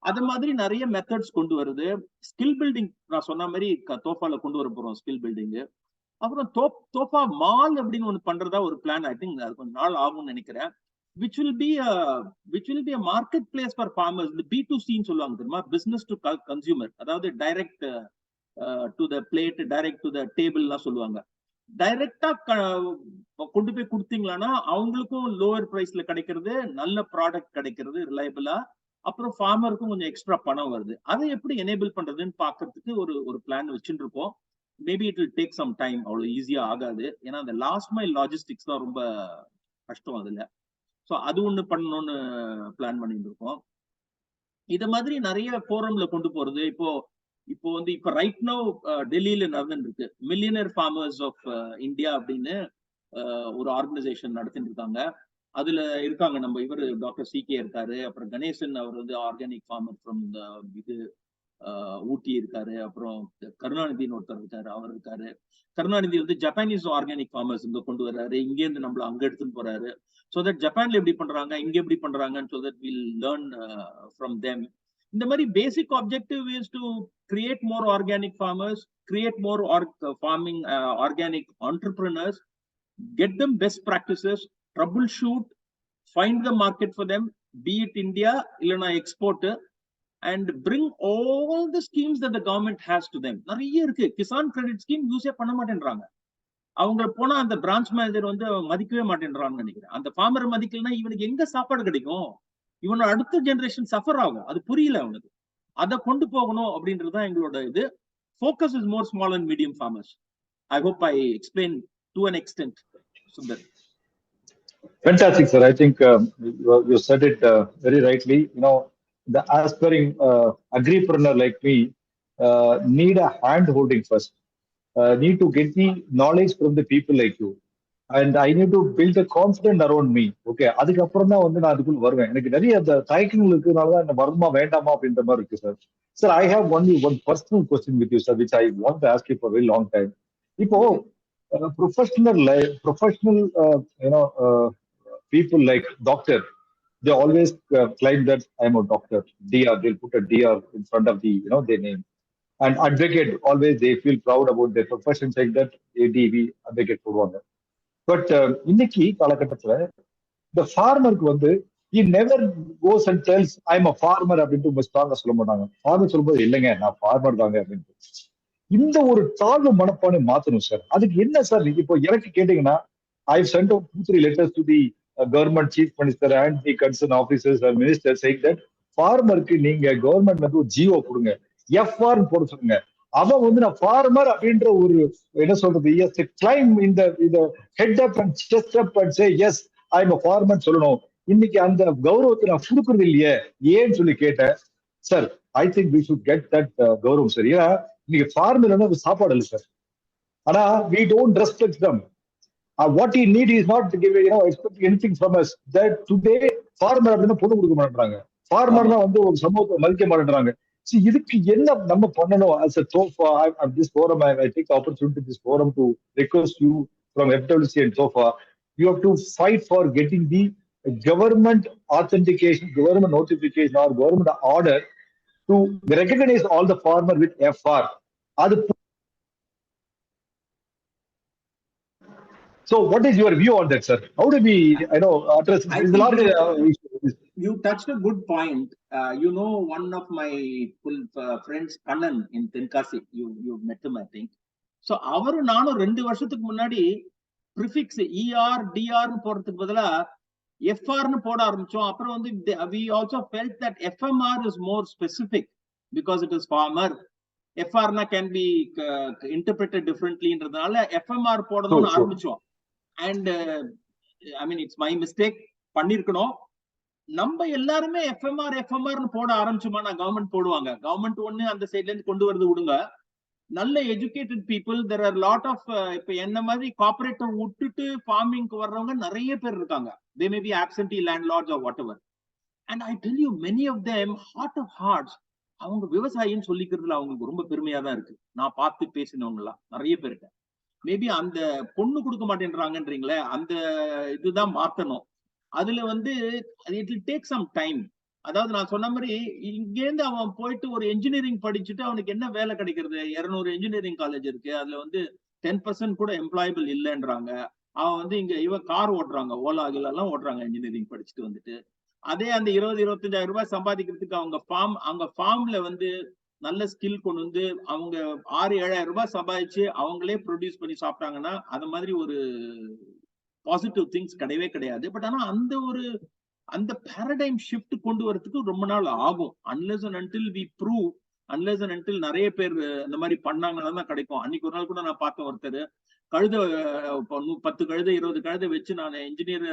அது மாதிரி நிறைய மெத்தட்ஸ் கொண்டு வருது. ஸ்கில் பில்டிங் நான் சொன்ன மாதிரி தோஃபால கொண்டு வர போறோம் ஸ்கில் பில்டிங். அப்புறம் தோஃபா மால் அப்படின்னு ஒண்ணு பண்றதா ஒரு பிளான். ஐ திங்க் அது கொஞ்சம் நாள் ஆகும்னு நினைக்கிறேன். which will be a marketplace for farmers. இந்த B2C ன்னு சொல்லுவாங்க தெரியுமா, பிசினஸ் டு கன்சியூமர், அதாவது direct to the plate, direct to the table எல்லாம் சொல்லுவாங்க. டைரக்டா கொண்டு போய் கொடுத்தீங்களான்னா அவங்களுக்கும் லோவர் பிரைஸ்ல கிடைக்கிறது, நல்ல ப்ராடக்ட் கிடைக்கிறது ரிலையபிளா, அப்புறம் ஃபார்மருக்கும் கொஞ்சம் எக்ஸ்ட்ரா பணம் வருது. அதை எப்படி எனேபிள் பண்றதுன்னு பாக்குறதுக்கு ஒரு பிளான் வச்சுட்டு இருக்கோம். Maybe it will take some time, அவ்வளவு ஈஸியா ஆகாது. ஏன்னா அந்த லாஸ்ட் மைல் லாஜிஸ்டிக்ஸ் தான் ரொம்ப கஷ்டம் அதுல. ஸோ அது ஒண்ணு பண்ணணும்னு பிளான் பண்ணிட்டு இருக்கோம். இது மாதிரி நிறைய ஃபோரம்ல கொண்டு போறது. இப்போ வந்து இப்ப ரைட் நோ டெல்லியில நடந்துட்டு இருக்கு மில்லியனர் ஃபார்மர்ஸ் ஆஃப் இந்தியா அப்படின்னு ஒரு ஆர்கனைசேஷன் நடத்திட்டு இருக்காங்க. அதுல இருக்காங்க நம்ம இவர் டாக்டர் CK இருக்காரு, அப்புறம் கணேசன் அவர் வந்து ஆர்கானிக் ஃபார்மர் ஃப்ரம் இது ஊட்டி இருக்காரு, அப்புறம் கருணாநிதினு ஒருத்தர் இருக்காரு, அவர் இருக்காரு. கருணாநிதி வந்து ஜப்பானீஸ் ஆர்கானிக் ஃபார்மர்ஸ் இங்க கொண்டு வர்றாரு, இங்க இருந்து நம்மள அங்க எடுத்துன்னு போறாரு. ஸோ தட் ஜப்பான்ல எப்படி பண்றாங்க, இங்க எப்படி பண்றாங்கன்னு so that will learn from them. இந்த மாதிரி basic objective is to create more organic farmers, create more farming organic entrepreneurs, get them best practices, troubleshoot, find the market for them, be it India இல்லனா export, and bring all the schemes that the government has to them. நிறைய இருக்கு. Kisan credit scheme யூஸே பண்ண மாட்டேன்றாங்க. அவங்க போனா அந்த branch manager வந்து மதிக்கவே மாட்டேன்றான்னு நினைக்கிறேன். அந்த ஃபார்மர் மதிக்கலன்னா இவனுக்கு எங்க சாப்பாடு கிடைக்கும், இவனோட அடுத்த ஜெனரேஷன் சஃபர் ஆகும். அது புரியல அவனுக்கு. அதை கொண்டு போகணும் அப்படின்றதுதான் எங்களோட இது. Focus is more small and medium farmers. I hope I explain to an extent, Sundar. Fantastic, sir. I think you said it very rightly. You know, the aspiring agripreneur like me need a hand holding first. Need to get the knowledge from the people like you, and I need to build a confidence around me. Okay, அதுக்கப்புறம் தான் வந்து நான் அதுக்குள்ள வருவேன். எனக்கு நிறைய அந்த தயக்கங்கள் இருக்கிறதுனால தான் என்ன வருமா வேண்டாமா அப்படின்ற மாதிரி இருக்கு sir. Sir, I have only one personal question with you, sir, which I want to ask you for a very long time. இப்போ professional people like doctor, they always claim that I'm a doctor. DR, they'll put a DR in front of the their name. And advocate, always they feel proud about their profession, saying that ADV advocate போடுவாங்க. But இன்னைக்கு காலகட்டத்துல இந்த ஃபார்மருக்கு வந்து he never goes and tells I'm a farmer அப்படின்ட்டு ஸ்ட்ராங்கா சொல்ல மாட்டாங்க. Farmer சொல்லும்போது இல்லைங்க நான் ஃபார்மர் தாங்க அப்படின்ட்டு. இந்த ஒரு தாழ்வு மனப்பானை மாத்தணும் சார். அதுக்கு என்ன சார், இப்போ எனக்கு கேட்டீங்கன்னா I've sent out 2-3 letters to the government chief minister and the concerned officers and ministers saying that ஃபார்மருக்கு நீங்க கவர்மெண்ட்ல இருந்து ஒரு ஜியோ கொடுங்க, FR போட சொல்லுங்க. அவன் வந்து நான் ஃபார்மர் அப்படின்ற ஒரு என்ன சொல்றது, எஸ் கிளைம் இந்த head up and chest up and say yes I am a farmer சொல்லணும். இன்னைக்கு அந்த கௌரவத்தை நான் கொடுக்கறது இல்லையே ஏன்னு சொல்லி கேட்டேன். Sir, I think we should get that கௌரவம் சார். ஏன்னா இன்னைக்கு ஃபார்மர் சாப்பாடு இல்லை சார், ஆனா we don't respect them. What he need is not to give, expecting anything from us. That today farmer அப்படின்னா பொண்ணு கொடுக்க மாட்டேன்றாங்க. ஃபார்மர்னா வந்து ஒரு சமூகத்தை மதிக்க மாட்டேன்றாங்க. See, இதுக்கு என்ன நம்ம பண்ணணும்? As a SOFA, at this forum, I take the opportunity this forum to request you from FWC and SOFA, you have to fight for getting the government authentication, government notification or government order to recognize all the farmer with FR. So what is your view on that, sir? How do we, address this? You touched a good point. One of my friends, Kannan in Tenkasi, you met him, I think. So avaru naanu 2 வருஷத்துக்கு முன்னாடி prefix ER, DR போறதுக்கு பதிலா FR னு போட ஆரம்பிச்சோம். அப்புறம் வந்து we also felt that FMR is more specific because it is farmer. FR na can be interpreted differently ன்றதால FMR போடணும்னு ஆரம்பிச்சோம். And I mean, it's my mistake. பண்ணிருக்கணும். நம்ம எல்லாருமே எஃப்எம்ஆர்னு போட ஆரம்பிச்சோம்னா கவர்மெண்ட் போடுவாங்க. கவர்மெண்ட் ஒண்ணு அந்த சைட்ல இருந்து கொண்டு வரது விடுங்க. நல்ல educated people, there are lot of இப்ப என்ன மாதிரி கார்ப்பரேட்டை விட்டுட்டு ஃபார்மிங்க்கு வர்றவங்க நிறைய பேர் இருக்காங்க. they may be absentee landlords or whatever, and I tell you, many of them, heart of hearts, அவங்க விவசாயின்னு சொல்லிக்கிறதுல அவங்களுக்கு ரொம்ப பெருமையா தான் இருக்கு. நான் பார்த்து பேசினவங்க எல்லாம் நிறைய பேருக்கு மேபி அந்த பொண்ணு கொடுக்க மாட்டேன்றாங்கன்றீங்களே, அந்த இதுதான் மாத்தணும். அதுல வந்து it will take some time. அதாவது நான் சொன்ன மாதிரி இங்கேருந்து அவன் போயிட்டு ஒரு என்ஜினியரிங் படிச்சுட்டு அவனுக்கு என்ன வேலை கிடைக்கிறது? 200 என்ஜினியரிங் காலேஜ் இருக்கு, அதுல வந்து 10% கூட எம்ப்ளாயபிள் இல்லைன்றாங்க. அவன் வந்து இவ கார் ஓட்டுறாங்க, ஓலா எல்லாம் ஓட்டுறாங்க என்ஜினியரிங் படிச்சுட்டு வந்துட்டு. அதே அந்த 20-25,000 ரூபாய் சம்பாதிக்கிறதுக்கு அவங்க ஃபார்ம்ல வந்து நல்ல ஸ்கில் கொண்டு வந்து அவங்க 6,000-7,000 ரூபாய் சம்பாதிச்சு அவங்களே ப்ரொடியூஸ் பண்ணி சாப்பிட்டாங்கன்னா அது மாதிரி ஒரு பாசிட்டிவ் திங்ஸ் கிடையவே கிடையாது. பட் ஆனா அந்த பேரடைம் ஷிஃப்ட் கொண்டு வரதுக்கு ரொம்ப நாள் ஆகும். Unless and until we prove, unless and until நிறைய பேர் இந்த மாதிரி பண்ணாங்கன்னா தான் கிடைக்கும். அன்னைக்கு ஒரு நாள் கூட நான் பார்த்தேன், ஒருத்தர் கழுத 10 கழுத 20 கழுத வச்சு நான் இன்ஜினியர்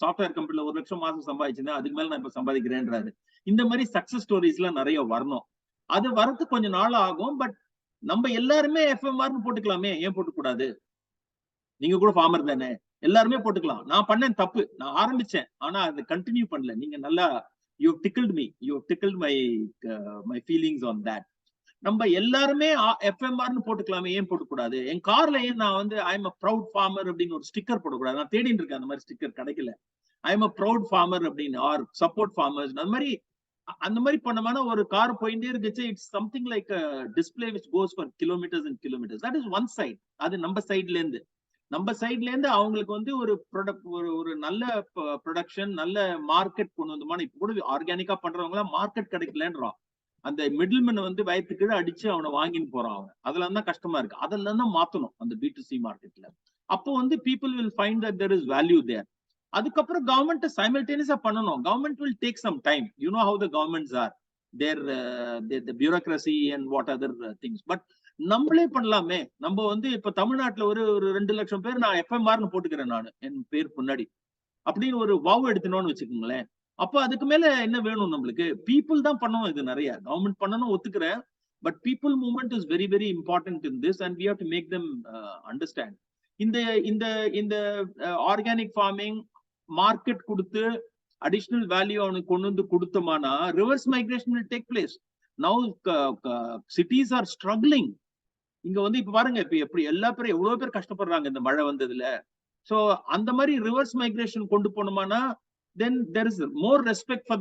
சாஃப்ட்வேர் கம்பெனில 1 லட்சம் மாசம் சம்பாதிச்சிருந்தேன், அதுக்கு மேல நான் இப்ப சம்பாதிக்கிறேன்றாரு. இந்த மாதிரி சக்சஸ் ஸ்டோரிஸ் எல்லாம் நிறைய வரணும். அது வரதுக்கு கொஞ்சம் நாள் ஆகும். பட் நம்ம எல்லாருமே எஃப்எம்ஆர்னு போட்டுக்கலாமே, ஏன் போட்டுக்கூடாது? நீங்க கூட ஃபார்மர் தானே, எல்லாருமே போட்டுக்கலாம். நான் பண்ணேன் தப்பு, நான் ஆரம்பிச்சேன், ஆனா அது கண்டினியூ பண்ணல. நீங்க நல்லா you tickled me, you tickled my feelings on that. நம்ம எல்லாருமே எஃப்எம்ஆர்னு போட்டுக்கலாமே, ஏன் போட்டுக்கூடாது? என் கார்ல ஏன் நான் வந்து I am a proud farmer அப்படின்னு ஒரு ஸ்டிக்கர் போடக்கூடாது? நான் தேடிட்டு இருக்கேன், அந்த மாதிரி ஸ்டிக்கர் கிடைக்கல. I am a proud farmer அப்படின்னு, ஆர் சப்போர்ட் ஃபார்மர்ஸ், அந்த மாதிரி பண்ணமான ஒரு கார் போயிட்டே இருந்துச்சு. It's something like display which goes for kilometres and kilometres. That is one side. அது நம்ம சைட்ல இருந்து அவங்களுக்கு வந்து ஒரு ப்ராடக்ட், ஒரு நல்ல ப்ரொடக்ஷன், நல்ல மார்க்கெட் கொண்டு வந்தோம்னா, இப்ப கூட ஆர்கானிக்கா பண்றவங்க எல்லாம் மார்க்கெட் கிடைக்கலன்றான். அந்த மிடில்மேன் வந்து வயிற்றுக்கு அடிச்சு அவனை வாங்கின்னு போறான் அவன். அதெல்லாம் தான் கஷ்டமா இருக்கு. அதெல்லாம் தான் மாத்தணும் அந்த B2C மார்க்கெட்ல. அப்போ வந்து people will find that there is value there. அதுக்கப்புறம் கவர்மெண்ட் சைமல்டேனியஸா பண்ணணும். Government will take some time. You know how the governments are, their bureaucracy and what other things. But நம்மளே பண்ணலாமே. நம்ம வந்து இப்ப தமிழ்நாட்டுல ஒரு 2 லட்சம் பேர் நான் எஃப்எம்ஆர்னு போட்டுக்கிறேன், நான் என் பேர் முன்னாடி அப்படின்னு ஒரு வாவ் எடுத்துனோன்னு வச்சுக்கோங்களேன். அப்போ அதுக்கு மேல என்ன வேணும் நம்மளுக்கு? பீப்புள் தான் பண்ணணும். இது நிறைய கவர்மெண்ட் பண்ணணும், ஒத்துக்கிறேன். But people movement is very very important in this, and we have to make them understand. இந்த ஆர்கானிக் ஃபார்மிங் மார்க்கெட் கொடுத்து அடிஷனல் வேல்யூ அவனுக்கு கொண்டு வந்து கொடுத்தோம்னா reverse migration will take place. Now cities are struggling. இங்க வந்து இப்ப பாருங்க, இப்ப எப்படி எல்லா பேரும் எவ்வளவு பேர் கஷ்டப்படுறாங்க இந்த மழை வந்ததுல. சோ அந்த மாதிரி ரிவர்ஸ் மைக்ரேஷன் கொண்டு போனோம்னா then there is more respect for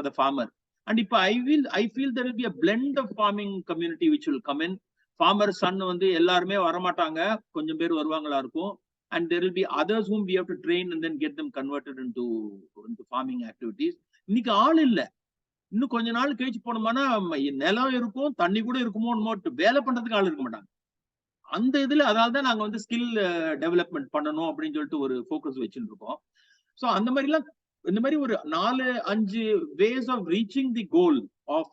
the farmer. And if I feel there will be a blend of farming community which will come in. Farmer son வந்து எல்லாருமே வர மாட்டாங்க, கொஞ்சம் பேர் வருவாங்களா இருக்கும். And there will be others whom we have to train and then get them converted into farming activities. இன்னைக்கு ஆள் இல்ல. இன்னும் கொஞ்ச நாள் கழிச்சு போனோம்னா நிலம் இருக்கும், தண்ணி கூட இருக்குமோ, வேலை பண்றதுக்கு ஆள் இருக்க மாட்டாங்க. அந்த இதுல அதனாலதான் நாங்க வந்து ஸ்கில் டெவலப்மெண்ட் பண்ணணும் அப்படின்னு சொல்லிட்டு ஒரு ஃபோக்கஸ் வச்சுட்டு இருக்கோம். ஸோ அந்த மாதிரிலாம் இந்த மாதிரி ஒரு 4-5 ways of reaching the goal of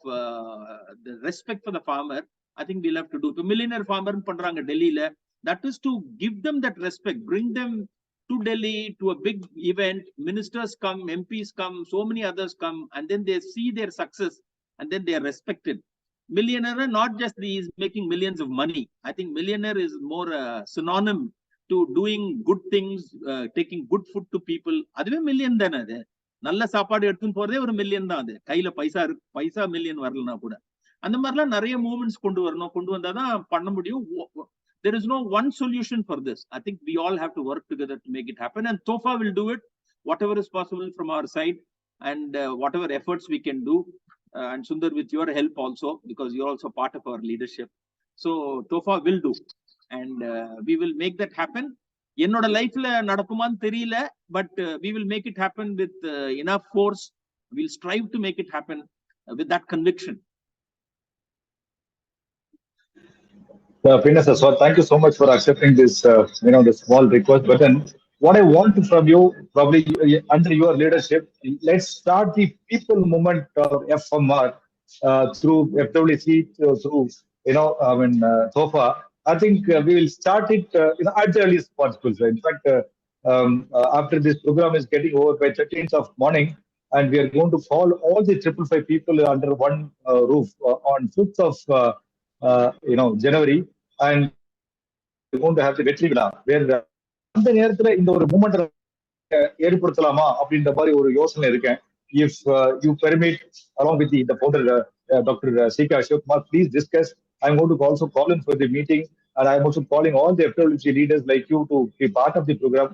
the respect for the farmer, I think we'll have to do. இப்போ millionaire farmer பண்றாங்க டெல்லியில. That is to give them that respect, bring them to Delhi to a big event. Ministers come, MPs come, so many others come, and then they see their success and then they are respected. Millionaire not just he is making millions of money. I think millionaire is more a synonym to doing good things, taking good food to people, அதுவே million தானே. அது நல்ல சாப்பாடு எடுத்துன்னு போறதே ஒரு million தான். அது கையில பைசா மில்லியன் வரலன்னா கூட அந்த மாதிரிலாம் நிறைய மூவ்மெண்ட்ஸ் கொண்டு வரணும். கொண்டு வந்தாதான் பண்ண முடியும். There is no one solution for this. I think we all have to work together to make it happen, and TOFA will do it whatever is possible from our side, and whatever efforts we can do, and Sundar, with your help also, because you're also part of our leadership. So TOFA will do, and we will make that happen. என்னோட லைஃப்ல நடக்குமான்னு தெரியல, but we will make it happen with enough force. We'll strive to make it happen with that conviction. Pinna sir, so thank you so much for accepting this, this small request. But then, what I want from you, probably under your leadership, let's start the people movement of FMR through FWC, through TOFA. I think we will start it at the earliest possible. So in fact, after this program is getting over by 13th of morning, and we are going to call all the 555 people under one roof on 5th of January, and we're going to have the Vetri Villa, where அந்த நேரத்துல இந்த ஒரு moment ஏற்படுத்தலாமா அப்படின்ற மாதிரி ஒரு யோசனை இருக்கேன். If you permit, along with the founder, Dr. C.K. Ashok Kumar, please discuss. I'm going to also call him for the meeting, and I'm also calling all the FWC leaders like you to be part of the program.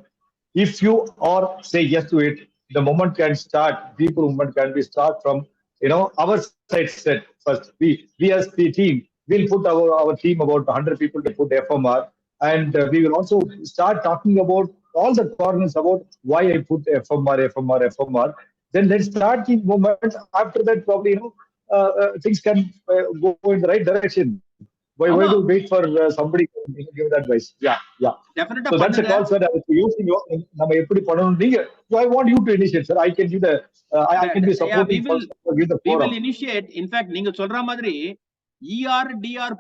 If you or say yes to it, the movement can start. People movement can be start from our side set first. We as the team will put our team about 100 people to put FMR, and we will also start talking about all the corners about why I put FMR. Then let's start the movement. After that, probably things can go in the right direction. Why do we wait for somebody to give that advice? Yeah. Definitely. So that's a call, sir. I was using you. I want you to initiate, sir. I can give the. I can be supporting. We will initiate. In fact, நீங்க சொல்ற மாதிரி ER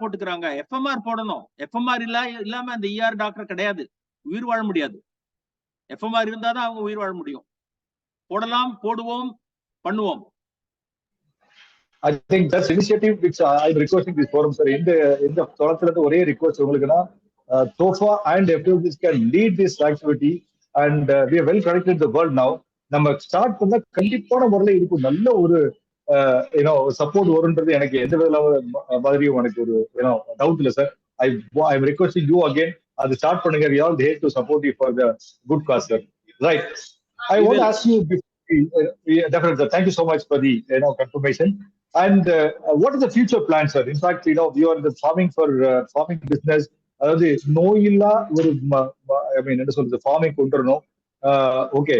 போட்டுக்கறாங்க, FMR போடணும். FMR இல்லாம அந்த ER doctor கிடையாது, உயிர் வாழ முடியாது. FMR இருந்தாதான் அவங்க உயிர் வாழ முடியும். போடலாம், போடுவோம், பண்ணுவோம். I think that's initiative which I'm requesting this forum, sir. இந்த தொடக்கத்துல இருந்து ஒரே request உங்களுக்குன்னா, TOFA and FWC can lead this activity, and we are well connected in the world now. நம்ம ஸ்டார்ட் பண்ணா கண்டிப்பான முறையில் இதுக்கு நல்ல ஒரு சப்போர்ட் வரும்ன்றது எனக்கு எந்த மாதிரியும் எனக்கு ஒரு டவுட் இல்லை sir. I'm requesting you again, அது ஸ்டார்ட் பண்ணுங்க. We all here to support you for the good cause, sir. Right. I want to ask you, definitely, sir. Thank you so much for the confirmation. And what is the future plan, sir? In fact, we are the farming business. அதாவது நோயில்லா ஒரு என்ன சொல்றது, farming கொண்டு வரணும். Okay,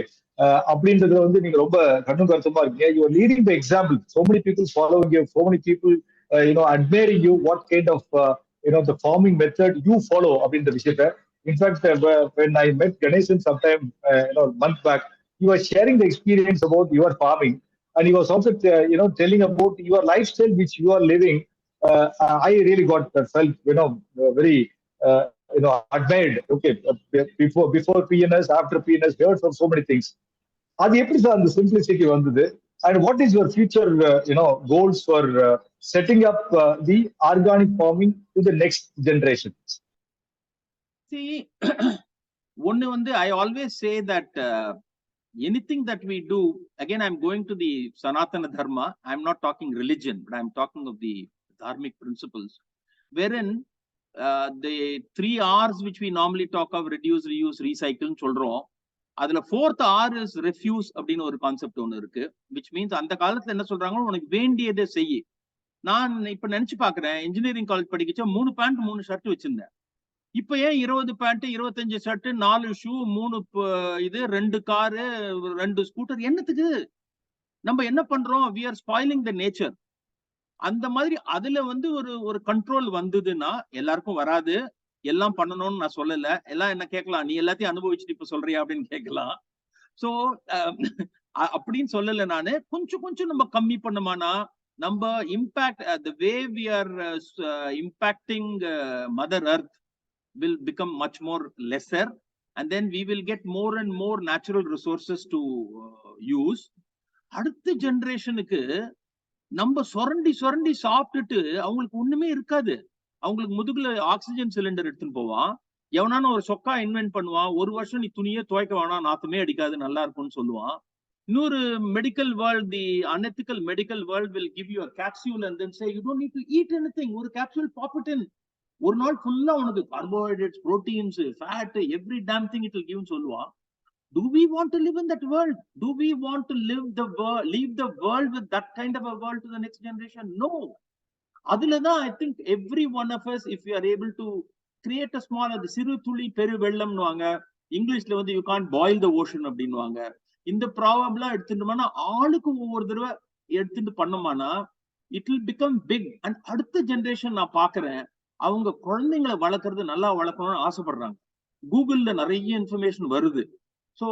அப்படின்றதுல வந்து நீங்க ரொம்ப கண்ணும் கருத்துமா இருக்கீங்க. You are leading by example. So many people following you, so many people admiring you. What kind of the farming method you follow அப்படின்ற விஷயத்த. In fact, when I met Ganesan sometime a month back, he was sharing the experience about your farming, and he was also telling about your lifestyle which you are living. I really got felt very admired. Okay, before PNS, after PNS, heard from so many things. அது எப்படி sir அந்த simplicity வந்தது? And what is your future goals for setting up the organic farming to the next generation? See, one வந்து I always say that anything that we do, again I'm going to the Sanatana Dharma. I'm not talking religion, but I'm talking of the dharmic principles, wherein the 3 R's which we normally talk of, reduce, reuse, recycle சொல்றோம். அதுல 4th R is refuse அப்படின்னு ஒரு concept ஒண்ணு இருக்கு. which means அந்த காலத்துல என்ன சொல்றாங்க, உனக்கு வேண்டியதை செய்யி. நான் இப்ப நினைச்சு பாக்குறேன், இன்ஜினியரிங் காலேஜ் படிக்கச்சா 3 பேண்ட் 3 ஷர்ட் வச்சிருந்தேன். இப்ப ஏன் 20 pant 25 shirt 4 shoe 3 2 car 2 scooter? என்னத்துக்கு? நம்ம என்ன பண்றோம்? we are spoiling the nature. அந்த மாதிரி அதுல வந்து ஒரு கண்ட்ரோல் வந்ததுன்னா, எல்லாருக்கும் வராது, எல்லாம் பண்ணணும்னு நான் சொல்லல. எல்லாம் என்ன கேட்கலாம், நீ எல்லாத்தையும் அனுபவிச்சுட்டு இப்ப சொல்றியா அப்படின்னு கேட்கலாம். சோ அப்படின்னு சொல்லல நானு. கொஞ்சம் நம்ம கம்மி பண்ணோம்னா நம்ம impact, the way we are impacting mother earth will become much more lesser, and then we will get more and more natural resources to use. அடுத்த ஜெனரேஷனுக்கு நம்ம சொரண்டி சாப்பிட்டுட்டு அவங்களுக்கு ஒண்ணுமே இருக்காது. அவங்களுக்கு முதுகுல ஆக்சிஜன் சிலிண்டர் எடுத்துன்னு போவான், எவனான ஒரு சொக்கா இன்வென்ட் பண்ணுவான், 1 வருஷம் நீ துணியே துவைக்க வேணாம், நாத்தமே அடிக்காது, நல்லா இருக்கும்னு சொல்லுவான். இன்னொரு medical world, the unethical medical world will give you a capsule and then say you don't need to eat anything. ஒரு capsule pop it in. ஒரு நாள் ஃபுல்லா உனக்கு carbohydrates, proteins, fat, every damn thing it will கிவ்னு சொல்லுவான். Do we want to live in that world? Do we want to leave the world with that kind of a world to the next generation? No. அதுலதான் I think every one of us, if we are able to create a small, அது சிறு துளி பெரு வெள்ளம்னுவாங்க, இங்கிலீஷ்ல வந்து you can't boil the ocean அப்படின்னுவாங்க. இந்த ப்ராப்ளம்லாம் எடுத்துட்டோம்னா ஆளுக்கு ஒவ்வொரு தடவை எடுத்துட்டு பண்ணோம்னா it will become big. And அடுத்த ஜெனரேஷன் நான் பாக்குறேன், அவங்க குழந்தைங்களை வளர்க்கறது நல்லா வளர்க்கணும்னு ஆசைப்படுறாங்க. கூகுள்ல நிறைய இன்ஃபர்மேஷன் வருது. சோ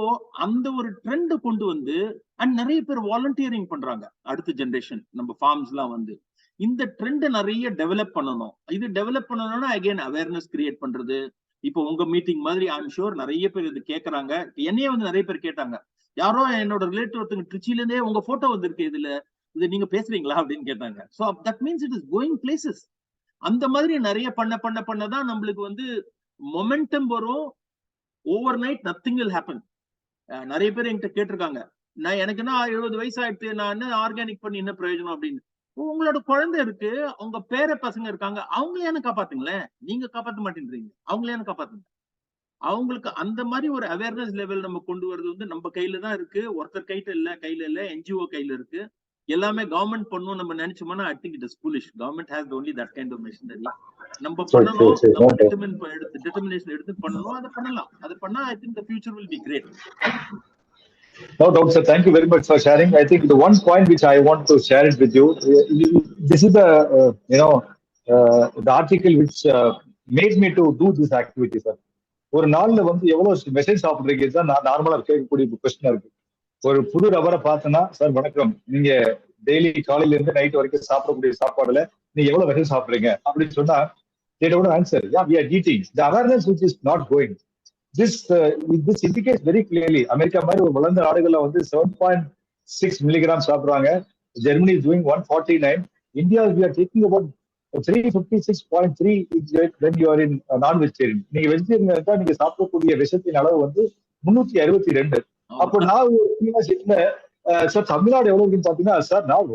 அந்த ஒரு ட்ரெண்ட் கொண்டு வந்து அண்ட் நிறைய பேர் வாலண்டியரிங் பண்றாங்க. அடுத்த ஜெனரேஷன் நம்ம ஃபார்ம்ஸ் எல்லாம் வந்து இந்த ட்ரெண்ட் நிறைய டெவலப் பண்ணணும். இது டெவலப் பண்ணணும்னா அகைன் அவேர்னஸ் கிரியேட் பண்றது. இப்போ உங்க மீட்டிங் மாதிரி ஐம் ஷூர் நிறைய பேர் இது கேட்கறாங்க. என்னையே வந்து நிறைய பேர் கேட்டாங்க, யாரோ என்னோட ரிலேட்டிவ் ஒருத்தங்க ட்ரிச்சில இருந்தே உங்க போட்டோ வந்திருக்கு, இதுல இது நீங்க பேசுறீங்களா அப்படின்னு கேட்டாங்க. So that means it is going places. அந்த மாதிரி நிறைய பண்ணதான் நம்மளுக்கு வந்து மொமெண்டம் வரும். Over night nothing will happen. நிறைய பேர் என்கிட்ட கேட்டிருக்காங்க, நான் எனக்கு என்ன 70 வயசு ஆயிடுச்சு, நான் என்ன ஆர்கானிக் பண்ணி என்ன பிரயோஜனம் அப்படின்னு. உங்களோட குழந்தை இருக்கு, உங்க பேர பசங்க இருக்காங்க, அவங்களையான காப்பாத்துங்களேன். நீங்க காப்பாற்ற மாட்டேன்றீங்க, அவங்களையான காப்பாத்துங்க. அவங்களுக்கு அந்த மாதிரி ஒரு அவேர்னஸ் லெவல் நம்ம கொண்டு வரது வந்து நம்ம கையில தான் இருக்கு. ஒருத்தர் கையில இல்ல, என்ஜிஓ கையில இருக்கு. எல்லாமே கவர்மெண்ட் பண்ணும் நம்ம நினைச்சோம்னா ஐ think it is foolish. Government has only that kind of machinery. நம்ம பண்ணணும், நம்ம டிட்டர்மினேஷன் எடுத்து பண்ணணும், அதை பண்ணலாம். அதை பண்ணா I think the future will be great. No doubt, sir. Thank you very much for sharing. I think the one point which I want to share it with you, this is the the article which made me to do this activity, sir. ஒரு நாள்ல வந்து எவ்வளவு message சாப்பிடுறீங்க தான் நான் நார்மலா கேட்கக்கூடிய கொஸ்டினா இருக்கு. ஒரு புது நபரை பார்த்தனா, சார் வணக்கம், நீங்க டெய்லி காலையில இருந்து நைட் வரைக்கும் சாப்பிடக்கூடிய சாப்பாடுல நீங்க எவ்வளவு மெசேஜ் சாப்பிடுறீங்க அப்படின்னு சொன்னா they don't answer. Yeah, we are eating. The awareness which is not going. This indicates very clearly. America மாதிரி ஒரு வளர்ந்த நாடுகள்ல வந்து 7.6 milligrams சாப்பிடுறாங்க. Germany is doing 149. India we are taking about 356.3 when you are in non-vegetarian. நீங்க vegetarian இருந்தா நீங்க சாப்பிடக்கூடிய விஷத்தின் அளவு வந்து 362. அப்போ நான் சார் தமிழ்நாடு எவ்வளவு இருக்குன்னு பாத்தீங்கன்னா, சார் நான்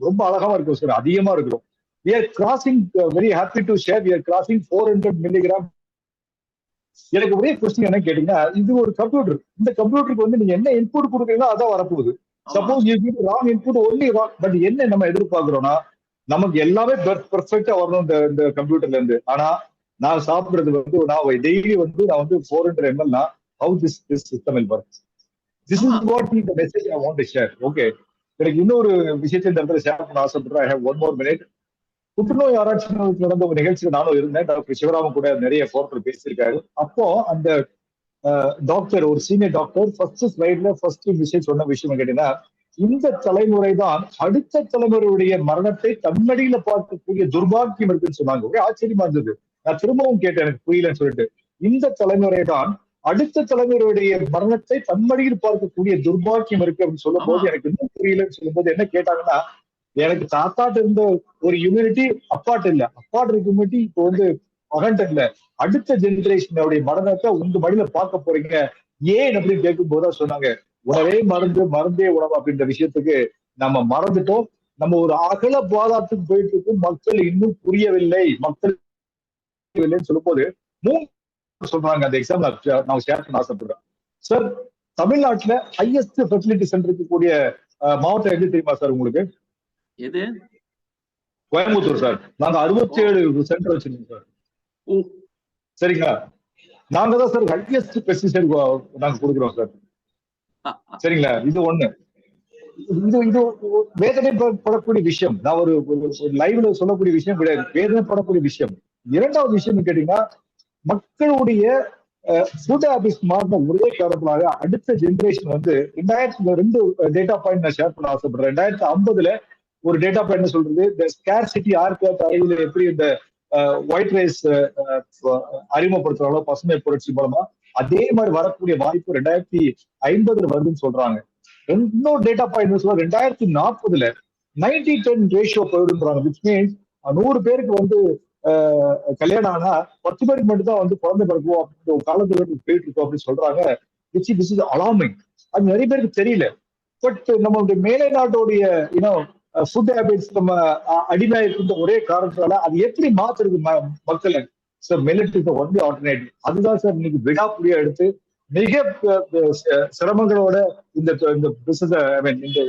ரொம்ப அழகா இருக்கும் சார், அதிகமா இருக்கிறோம். We are crossing, very happy to share, we are crossing 400 milligram. எனக்கு ஒரே கொஸ்டின் என்ன கேட்டீங்கன்னா, இது ஒரு கம்ப்யூட்டர். இந்த கம்ப்யூட்டருக்கு வந்து நீங்க என்ன இன்புட் கொடுக்குறீங்களோ அதான் வரப்போகுது. Suppose you give wrong input only wrong. But என்ன நம்ம எதிர்பார்க்கிறோம்னா, நமக்கு எல்லாமே பெர்ஃபெக்ட்டா வரணும் இந்த கம்ப்யூட்டர்ல இருந்து. ஆனா நான் சாப்பிடுறது வந்து நான் டெய்லி வந்து நான் வந்து 400 ml. how this system will work. This is what the message I want to share. Okay, எனக்கு இன்னொரு விஷயத்தை இந்த இடத்துல ஷேர் பண்ண ஆசைப்படுறேன். I have one more minute. புற்றுநோய் ஆராய்ச்சி நடந்த ஒரு நிகழ்ச்சியில் நானும் இருந்தேன். டாக்டர் சிவராமன் கூட நிறைய போர்ட்டர் பேசியிருக்காரு. அப்போ அந்த டாக்டர், ஒரு சீனியர் டாக்டர், ஃபர்ஸ்ட் ஸ்லைட்ல ஃபர்ஸ்ட் விஷயம் சொன்ன விஷயம் கேட்டீங்கன்னா, இந்த தலைமுறை தான் அடுத்த தலைமுறையுடைய மரணத்தை கண்ணடியில பார்க்கக்கூடிய துர்பாக்கியம் இருக்குன்னு சொன்னாங்க. ஒரே ஆச்சரியமா இருந்தது. நான் திரும்பவும் கேட்டேன், எனக்கு புரியலன்னு சொல்லிட்டு. இந்த தலைமுறை தான் அடுத்த தலைமுறையுடைய மரணத்தை தன்மடியில் பார்க்கக்கூடிய துர்பாக்கியம் இருக்கு அப்படின்னு சொல்லும் போது எனக்கு இன்னும் புரியலன்னு சொல்லும் போது என்ன கேட்டாங்கன்னா, எனக்கு தாத்தாட்டு இருந்த ஒரு இம்யூனிட்டி அப்பாட்டு இல்ல, அப்பாட்டு இருக்க இம்யூனிட்டி இப்போ வந்து மகன்ட்டு இல்ல, அடுத்த ஜெனரேஷனுடைய மரணத்தை உங்க மடியில பார்க்க போறீங்க ஏன் அப்படின்னு கேட்கும் போதுதான் சொன்னாங்க, உணவே மருந்து மருந்தே உணவு அப்படின்ற விஷயத்துக்கு நம்ம மறந்துட்டோம். நம்ம ஒரு அகல பாதாத்துக்கு போயிட்டு இருக்கும், மக்கள் இன்னும் புரியவில்லை, மக்கள் சொல்லும் போது சொல்றாங்க. அந்த எக்ஸாம் நான் ஷேர் பண்ண ஆசைப்படுறேன். சார், தமிழ்நாட்டுல ஹையஸ்ட் ஃபெர்டிலிட்டி சென்டர் இருக்கக்கூடிய மாவட்டம் எது தெரியுமா சார் உங்களுக்கு? எது? கோயம்புத்தூர் சார். நாங்க 67 சென்டர் வச்சிருக்கோம் சார். சரிங்களா? நாங்க தான் சார் ஹையஸ்ட் பெஸ்டிசைட் நாங்க கொடுக்குறோம் சார். சரிங்களா? இது ஒண்ணு. இது வேதனைப்படக்கூடிய விஷயம். நான் ஒரு லைவ்ல சொல்லக்கூடிய விஷயம் கிடையாது, வேதனைப்படக்கூடிய விஷயம். இரண்டாவது விஷயம் கேட்டீங்கன்னா, மக்களுடைய ஃபுட் ஹேபிட்ஸ் மாறின ஒரே காரணத்தினால அடுத்த ஜெனரேஷன் வந்து 2002 டேட்டா பாயிண்ட் நான் ஷேர் பண்ண ஆசைப்படுறேன். 2050 ஒரு டேட்டா பாயிண்ட் சொல்றது, இந்த ஸ்கேர்சிட்டி 1960 எப்படி இந்த ஒயிட் ரைஸ் அறிமுகப்படுத்துறாங்களோ பசுமை புரட்சி மூலமா, அதே மாதிரி வரக்கூடிய வாய்ப்பு 2050 வருதுன்னு சொல்றாங்க. இன்னொரு டேட்டா பாயிண்ட் சொல்ல 2040 90-10 ரேஷியோ போயிடுன்றாங்க. விச் மீன்ஸ் 100 பேருக்கு வந்து கல்யாணம் ஆனா 10 பேருக்கு மட்டும் தான் வந்து குழந்தை பிறக்கும் அப்படின்ற ஒரு காலத்துல போயிட்டு இருக்கோம் அப்படின்னு சொல்றாங்க. This is alarming. அது நிறைய பேருக்கு தெரியல. பட் நம்மளுடைய மேலை நாட்டோடைய ஃபுட் ஹேபிட்ஸ் நம்ம அடிமையா இருக்கின்ற ஒரே காரணத்தால அது எப்படி மாத்துறது மக்களை. Sir millet is only alternative. அதுதான் சார் இன்னைக்கு விடாப்புடியா எடுத்து மிக சிரமங்களோட இந்த பிசினஸ் இந்த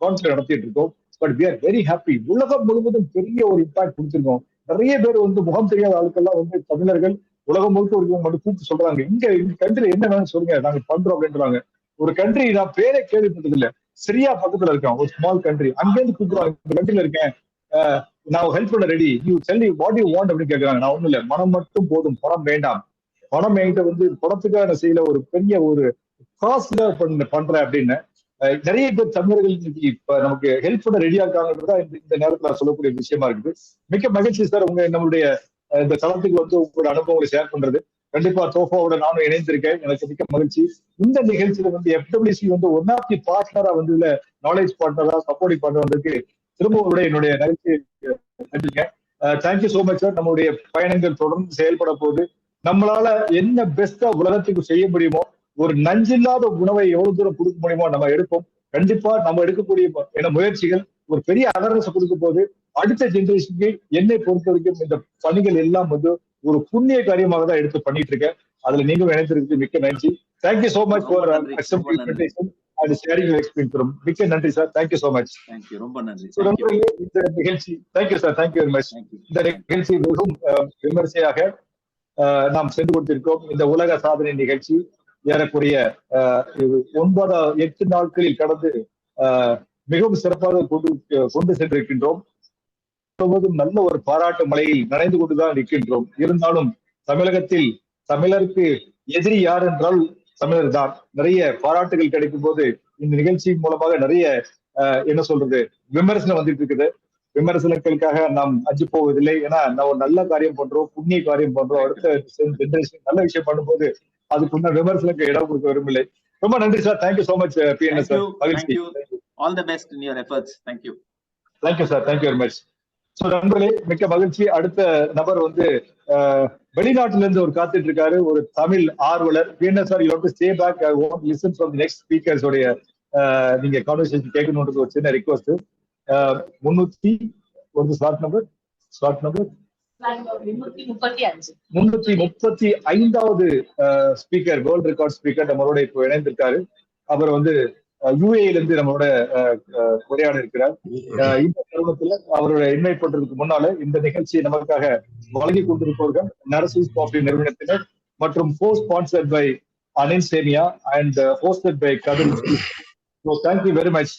கான்செப்ட் நடத்திட்டு இருக்கோம். But we are very happy. உலகம் முழுவதும் பெரிய ஒரு இம்பாக்ட் கொடுத்திருக்கோம். நிறைய பேர் வந்து முகம் தெரியாத ஆட்கள்லாம் வந்து தமிழர்கள் உலகம் முழுக்க இருக்கவங்க மட்டும் கூப்பிட்டு சொல்றாங்க, இங்க இந்த கண்ட்ரி என்ன வேணும்னு சொல்லுங்க, நாங்க பண்றோம் அப்படின்றாங்க. ஒரு கண்ட்ரி நான் பேரே கேள்விப்பட்டது இல்ல, சிரியா பக்கத்துல இருக்கேன், ஒரு ஸ்மால் கண்ட்ரி. அங்கேருந்து கூப்பிடுவாங்க, இந்த கண்ட்ரில இருக்கேன், நான் ஹெல்ப் பண்ண ready, you tell me what you want அப்படின்னு கேட்கறாங்க. நான் ஒண்ணும் இல்ல, மனம் மட்டும் போதும், பணம் வேண்டாம். பணம் என்கிட்ட வந்து பணத்துக்காக நான் செய்யல, ஒரு பெரிய ஒரு காசுல பண்றேன் அப்படின்னு நிறைய பேர் தமிழர்கள் இன்னைக்கு இப்ப நமக்கு ஹெல்ப் பண்ண ரெடியா இருக்காங்கன்றதா இந்த நேரத்துல சொல்லக்கூடிய விஷயமா இருக்குது. மிக்க மகிழ்ச்சி சார் நம்மளுடைய இந்த தளத்துக்கு வந்து உங்களோட அனுபவங்களை ஷேர் பண்றது. கண்டிப்பா தோஃபாவோட நானும் இணைந்திருக்கேன், எனக்கு மிக்க மகிழ்ச்சி. இந்த நிகழ்ச்சியில வந்து FWC வந்து ஒன் ஆஃப் தி பார்ட்னரா வந்து நாலேஜ் பார்ட்னரா சப்போர்ட்டிங் பார்ட்னர் திரும்ப என்னுடைய நிகழ்ச்சி கண்டிருக்கேன். Thank you so much sir. நம்மளுடைய பயணங்கள் தொடர்ந்து செயல்பட போகுது. நம்மளால என்ன பெஸ்டா உலகத்துக்கு செய்ய முடியுமோ, ஒரு நஞ்சில்லாத உணவை எவ்வளவு தூரம் கொடுக்க முடியுமோ நம்ம எடுப்போம். கண்டிப்பா நம்ம எடுக்கக்கூடிய முயற்சிகள் ஒரு பெரிய அவேர்னஸ் கொடுக்க போது அடுத்த ஜெனரேஷனுக்கு என்னை பொறுத்த வரைக்கும் இந்த பணிகள் எல்லாம் வந்து ஒரு புண்ணிய காரியமாக தான் எடுத்து பண்ணிட்டு இருக்கேன். அதுல நீங்களும் இணைந்திருக்கு, மிக்க நன்றி. Thank you so much for accepting invitation and sharing your experience. மிக்க நன்றி சார். Thank you so much. ரொம்ப நன்றி. இந்த நிகழ்ச்சி thank you sir, thank you very much. இந்த நிகழ்ச்சி மிகவும் விமர்சையாக நாம் சென்று கொடுத்திருக்கோம். இந்த உலக சாதனை நிகழ்ச்சி ஏறக்குறைய 8 நாட்களில் கடந்து மிகவும் சிறப்பாக கொண்டு சென்றிருக்கின்றோம். நல்ல ஒரு பாராட்டு மலையில் நனைந்து கொண்டுதான் இருக்கின்றோம். இருந்தாலும் தமிழகத்தில் தமிழருக்கு எதிரி யார் என்றால் தமிழர் தான். நிறைய பாராட்டுகள் கிடைக்கும் போது இந்த நிகழ்ச்சி மூலமாக நிறைய என்ன சொல்றது விமர்சனம் வந்துட்டு இருக்குது. விமர்சனங்களுக்காக நாம் அஞ்சு போவதில்லை. ஏன்னா நான் ஒரு நல்ல காரியம் பண்றோம், புண்ணிய காரியம் பண்றோம். அடுத்த ஜெனரேஷன் நல்ல விஷயம் பண்ணும்போது அதுக்குள்ள விமர்சனக்கு இடம் கொடுக்க விரும்பவில்லை. ரொம்ப நன்றி sir. Thank you so much PNS sir. மகிழ்ச்சி. All the best in your efforts. Thank you. Thank you sir. Thank you very much. So நண்பர்களே, மிக்க மகிழ்ச்சி. அடுத்த நபர் வந்து வெளிநாட்டுல இருந்து ஒரு காத்துட்டு இருக்காரு, ஒரு தமிழ் ஆர்வலர். PNS sir, you have to stay back. I want listen from the next speakers உடைய நீங்க கான்வர்சேஷன் கேட்கணும்ன்றது ஒரு சின்ன ரிக்வெஸ்ட். 335வது ஸ்பீக்கர், வேர்ல்ட் ரெக்கார்ட் ஸ்பீக்கர் நம்மளோட இப்போ இணைந்திருக்காரு. அவர் வந்து UAE இருந்து நம்மளோட உரையாட இருக்கிறார். இந்த தருணத்துல அவருடைய இன்வைட் பண்றதுக்கு முன்னால இந்த நிகழ்ச்சியை நமக்காக வழங்கி கொண்டிருப்பவர்கள் நரசூஸ் காஃபி நிறுவனத்தினர் மற்றும் co-sponsored by அனில் சேமியா and hosted by Kathir. So thank you very much.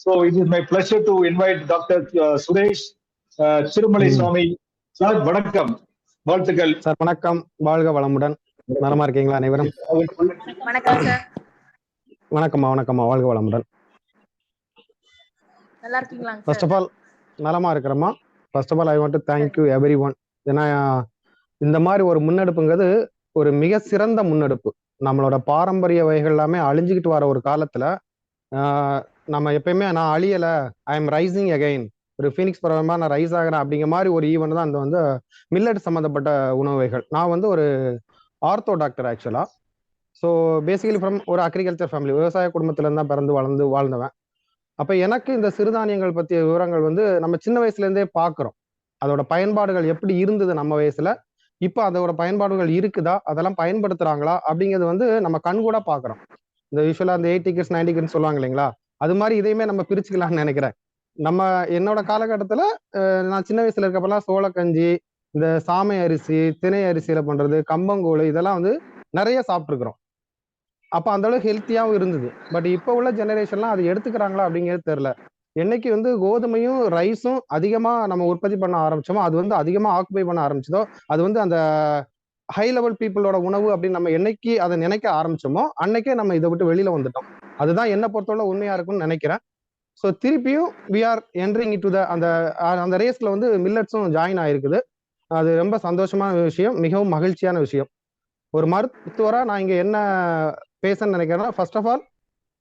So it is my pleasure to invite Dr. Suresh Chirumalai Swami. Sir வணக்கம், வாழ்த்துக்கள் சார். வணக்கம், வாழ்க வளமுடன். நலமா இருக்கீங்களா அனைவரும்? வணக்கம் சார். வணக்கம்மா, வணக்கம்மா, வாழ்க வளமுடன். நல்லா இருக்கீங்களா? ஃபர்ஸ்ட் ஆஃப் ஆல் நலமா இருக்கிறோமா. First of all I want to thank you everyone. ஏன்னா இந்த மாதிரி ஒரு முன்னெடுப்புங்கிறது ஒரு மிக சிறந்த முன்னெடுப்பு. நம்மளோட பாரம்பரிய வகைகள் எல்லாமே அழிஞ்சுக்கிட்டு வர ஒரு காலத்துல நம்ம எப்பயுமே நான் அழியலை, ஐ எம் ரைசிங் அகைன், ஒரு ஃபீனிக்ஸ் பறவைமா நான் ரைஸ் ஆகிறேன் அப்படிங்கிற மாதிரி ஒரு ஈவெண்ட் தான் அந்த வந்து மில்லட் சம்மந்தப்பட்ட உணவு வகைகள். நான் வந்து ஒரு ஆர்த்தோ டாக்டர் ஆக்சுவலா. ஸோ பேசிக்கலி ஃப்ரம் ஒரு அக்ரிகல்ச்சர் ஃபேமிலி, விவசாய குடும்பத்துல தான் பிறந்து வாழ்ந்தவன். அப்ப எனக்கு இந்த சிறுதானியங்கள் பற்றிய விவரங்கள் வந்து நம்ம சின்ன வயசுல இருந்தே பார்க்குறோம். அதோட பயன்பாடுகள் எப்படி இருந்தது நம்ம வயசுல, இப்போ அதோட பயன்பாடுகள் இருக்குதா, அதெல்லாம் பயன்படுத்துறாங்களா அப்படிங்கிறது வந்து நம்ம கண்கூட பார்க்குறோம். இந்த யூஸ்வலா அந்த 80 கிட்ஸ் 90 கிட்ஸ் சொல்லுவாங்க இல்லைங்களா, அது மாதிரி இதையுமே நம்ம பிரிச்சுக்கலாம்னு நினைக்கிறேன். என்னோட காலகட்டத்துல நான் சின்ன வயசுல இருக்கப்பெல்லாம் சோளக்கஞ்சி, இந்த சாமை அரிசி, திணை அரிசியில பண்றது, கம்பங்கூழ், இதெல்லாம் வந்து நிறைய சாப்பிட்டுருக்குறோம். அப்ப அந்த அளவுக்கு ஹெல்த்தியாவும் இருந்தது. பட் இப்போ உள்ள ஜெனரேஷன்லாம் அது எடுத்துக்கிறாங்களா அப்படிங்கிறது தெரியல. என்னைக்கு வந்து கோதுமையும் ரைஸும் அதிகமா நம்ம உற்பத்தி பண்ண ஆரம்பிச்சோமோ, அது வந்து அதிகமா ஆக்குபை பண்ண ஆரம்பிச்சதோ, அது வந்து அந்த ஹை லெவல் பீப்புளோட உணவு அப்படின்னு நம்ம என்னைக்கு அதை நினைக்க ஆரம்பிச்சோமோ அன்னைக்கே நம்ம இதை விட்டு வெளியில வந்துட்டோம். அதுதான் என்ன பொறுத்தவரை உண்மையா இருக்கும்னு நினைக்கிறேன். ஸோ திருப்பியும் we are entering into the அந்த ரேஸ்ல வந்து மில்லட்ஸும் ஜாயின் ஆயிருக்குது. அது ரொம்ப சந்தோஷமான விஷயம், மிகவும் மகிழ்ச்சியான விஷயம். ஒரு மருத்துவரா நான் இங்க என்ன பேசன்னு நினைக்கிறேன்னா, ஃபர்ஸ்ட் ஆஃப் ஆல்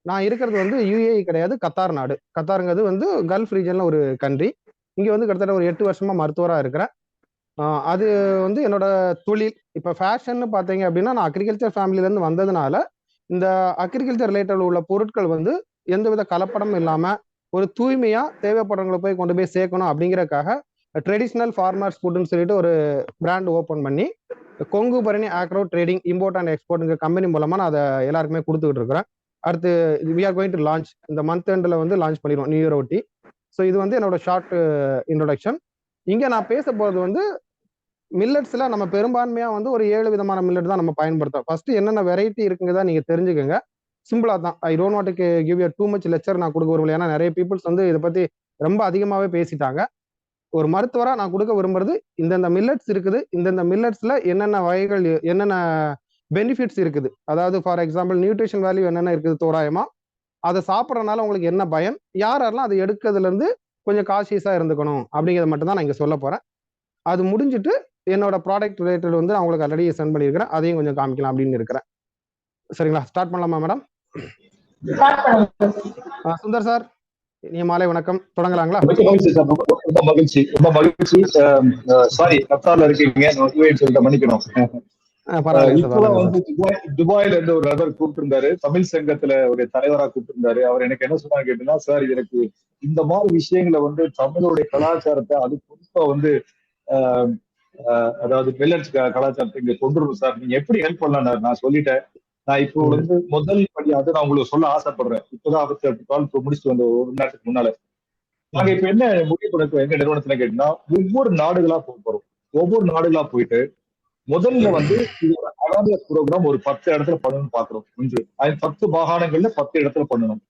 நான் இருக்கிறது வந்து UAE கிடையாது, கத்தார் நாடு. கத்தாருங்கிறது வந்து கல்ஃப் ரீஜன்ல ஒரு கண்ட்ரி. இங்க வந்து கிட்டத்தட்ட ஒரு 8 வருஷமா மருத்துவரா இருக்கிறேன். அது வந்து என்னோட தொழில். இப்போ ஃபேஷன்னு பார்த்தீங்க அப்படின்னா, நான் அக்ரிகல்ச்சர் ஃபேமிலியிலேருந்து வந்ததுனால இந்த அக்ரிகல்ச்சர் ரிலேட்டட் உள்ள பொருட்கள் வந்து எந்தவித கலப்படமும் இல்லாமல் ஒரு தூய்மையாக தேவைப்படுறவங்களை போய் கொண்டு போய் சேர்க்கணும் அப்படிங்கிறதுக்காக ட்ரெடிஷ்னல் ஃபார்மர்ஸ் ஃபுட்னு சொல்லிட்டு ஒரு பிராண்ட் ஓப்பன் பண்ணி Kongu Bharani agro trading import and எக்ஸ்போர்ட்டுங்கிற கம்பெனி மூலமாக நான் அதை எல்லாருக்குமே கொடுத்துக்கிட்டு இருக்கிறேன். அடுத்து we are going to launch இந்த மந்த் எண்டில் வந்து லான்ச் பண்ணிடுவோம் நியூ இயர் ஒட்டி. ஸோ இது வந்து என்னோட ஷார்ட் இன்ட்ரொடக்ஷன். இங்கே நான் பேச போகிறது வந்து மில்லட்ஸ்ல நம்ம பெரும்பான்மையா வந்து ஒரு 7 விதமான மில்லட் தான் நம்ம பயன்படுத்துறோம். ஃபர்ஸ்ட் என்னென்ன வெரைட்டி இருக்குங்கிறத நீங்க தெரிஞ்சுக்கோங்க. சிம்பிளா தான். I don't want to give you too much lecture நான் கொடுக்க விரும்பல. ஏன்னா நிறைய பீப்புள்ஸ் வந்து இதை பத்தி ரொம்ப அதிகமாவே பேசிட்டாங்க. ஒரு மருத்துவரா நான் கொடுக்க விரும்புறது இந்தந்த மில்லட்ஸ் இருக்குது, இந்தந்த மில்லட்ஸ்ல என்னென்ன வகைகள் என்னென்ன பெனிஃபிட்ஸ் இருக்குது, அதாவது ஃபார் எக்ஸாம்பிள் நியூட்ரிஷன் வேல்யூ என்னென்ன இருக்குது தோராயமா, அதை சாப்பிட்றதுனால உங்களுக்கு என்ன பயன், யாரெல்லாம் அதை எடுக்கிறதுல இருந்து கொஞ்சம் காஷியஸா இருந்துக்கணும் அப்படிங்கிறத மட்டும் தான் நான் இங்க சொல்ல போறேன். அது முடிஞ்சிட்டு என்னோட ப்ராடக்ட் ரிலேட்டட் வந்து நான் உங்களுக்கு ஆல்ரெடி சென்ட் பண்ணியிருக்கிறேன், அதையும் கொஞ்சம் காமிக்கலாம் அப்படின்னு இருக்கிறேன். சரிங்களா, ஸ்டார்ட் பண்ணலாமா மேடம்? சுந்தர் சார், இனிய மாலை வணக்கம். தொடங்கலாங்களா? ரொம்ப மகிழ்ச்சி, ரொம்ப மகிழ்ச்சி. சாரி, கத்தார்ல இருக்கீங்க, மன்னிக்கணும். இப்பதான் வந்து துபாயில இருந்து ஒரு நபர் கூப்பிட்டிருந்தாரு, தமிழ் சங்கத்துல ஒரு தலைவரா கூப்பிட்டிருந்தாரு. அவர் எனக்கு என்ன சொன்னாங்க கேட்டீங்கன்னா, சார் எனக்கு இந்த மாதிரி விஷயங்களை வந்து தமிழருடைய கலாச்சாரத்தை அது குறிப்பா வந்து அதாவது மில்லட்ஸ் கலாச்சாரத்தை இங்க கொண்டு வரணும் சார், நீங்க எப்படி ஹெல்ப் பண்ணலாம்? நான் சொல்லிட்டேன். நான் இப்போ வந்து முதல் படியாக நான் உங்களுக்கு சொல்ல ஆசைப்படுறேன். இப்பதான் 68 கால் முடிச்சுட்டு வந்த ஒரு மணி நேரத்துக்கு முன்னால நாங்க இப்ப என்ன முடிவு பண்ண எங்க நிறுவனத்துல கேட்டீங்கன்னா, ஒவ்வொரு நாடுகளா போறோம். ஒவ்வொரு நாடுகளா போயிட்டு முதல்ல வந்து இது ஒரு அவேர்னஸ் ப்ரோக்ராம் ஒரு 10 இடத்துல பண்ணணும்னு பாக்குறோம். 10 மாகாணங்கள்ல 10 இடத்துல பண்ணணும்.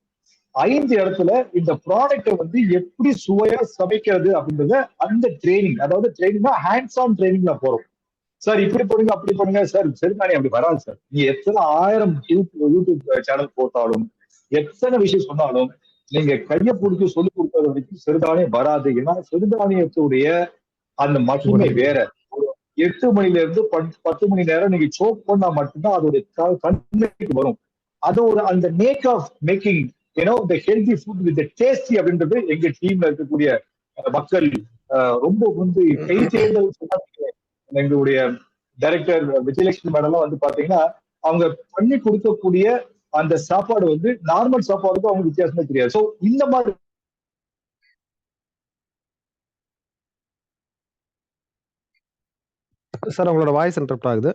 5 இடத்துல இந்த ப்ராடக்டை வந்து எப்படி சுவையா சமைக்கிறது அப்படின்றத அந்த ட்ரைனிங், அதாவது ட்ரைனிங்னா ஹேண்ட்ஸ் ஆன் ட்ரைனிங்ல போறோம். சார் இப்படி பண்ணுங்க அப்படி பண்ணுங்க சார், சரிதானே? அப்படி வராது சார். நீ எத்தனை 1000 யூடியூப் சேனல் போட்டாலும் எத்தனை விஷயம் சொன்னாலும் நீங்க கையை பிடிச்சி சொல்லி கொடுக்கறது வரைக்கும் சிறுதானியம் வராது. ஏன்னா சிறுதானியத்துடைய அந்த மகிமை வேற. 8 மணில இருந்து 10 மணி நேரம் நீங்க சோக் பண்ணா மட்டும்தான் அதோட தன்மைக்கு வரும். அது ஒரு அந்த make of making the healthy food with the tasty அப்படின்றது எங்க டீம்ல இருக்கக்கூடிய மக்கள் ரொம்ப வந்து கை தேர்தல். எங்களுடைய டைரக்டர் விஜயலட்சுமி மேடம் வந்து பாத்தீங்கன்னா, அவங்க பண்ணி கொடுக்கக்கூடிய அந்த சாப்பாடு வந்து நார்மல் சாப்பாடுக்கும் அவங்க வித்தியாசமே தெரியாது. சோ இந்த மாதிரி சார் உங்களோட வாய்ஸ் இன்டரப்ட் ஆகுது.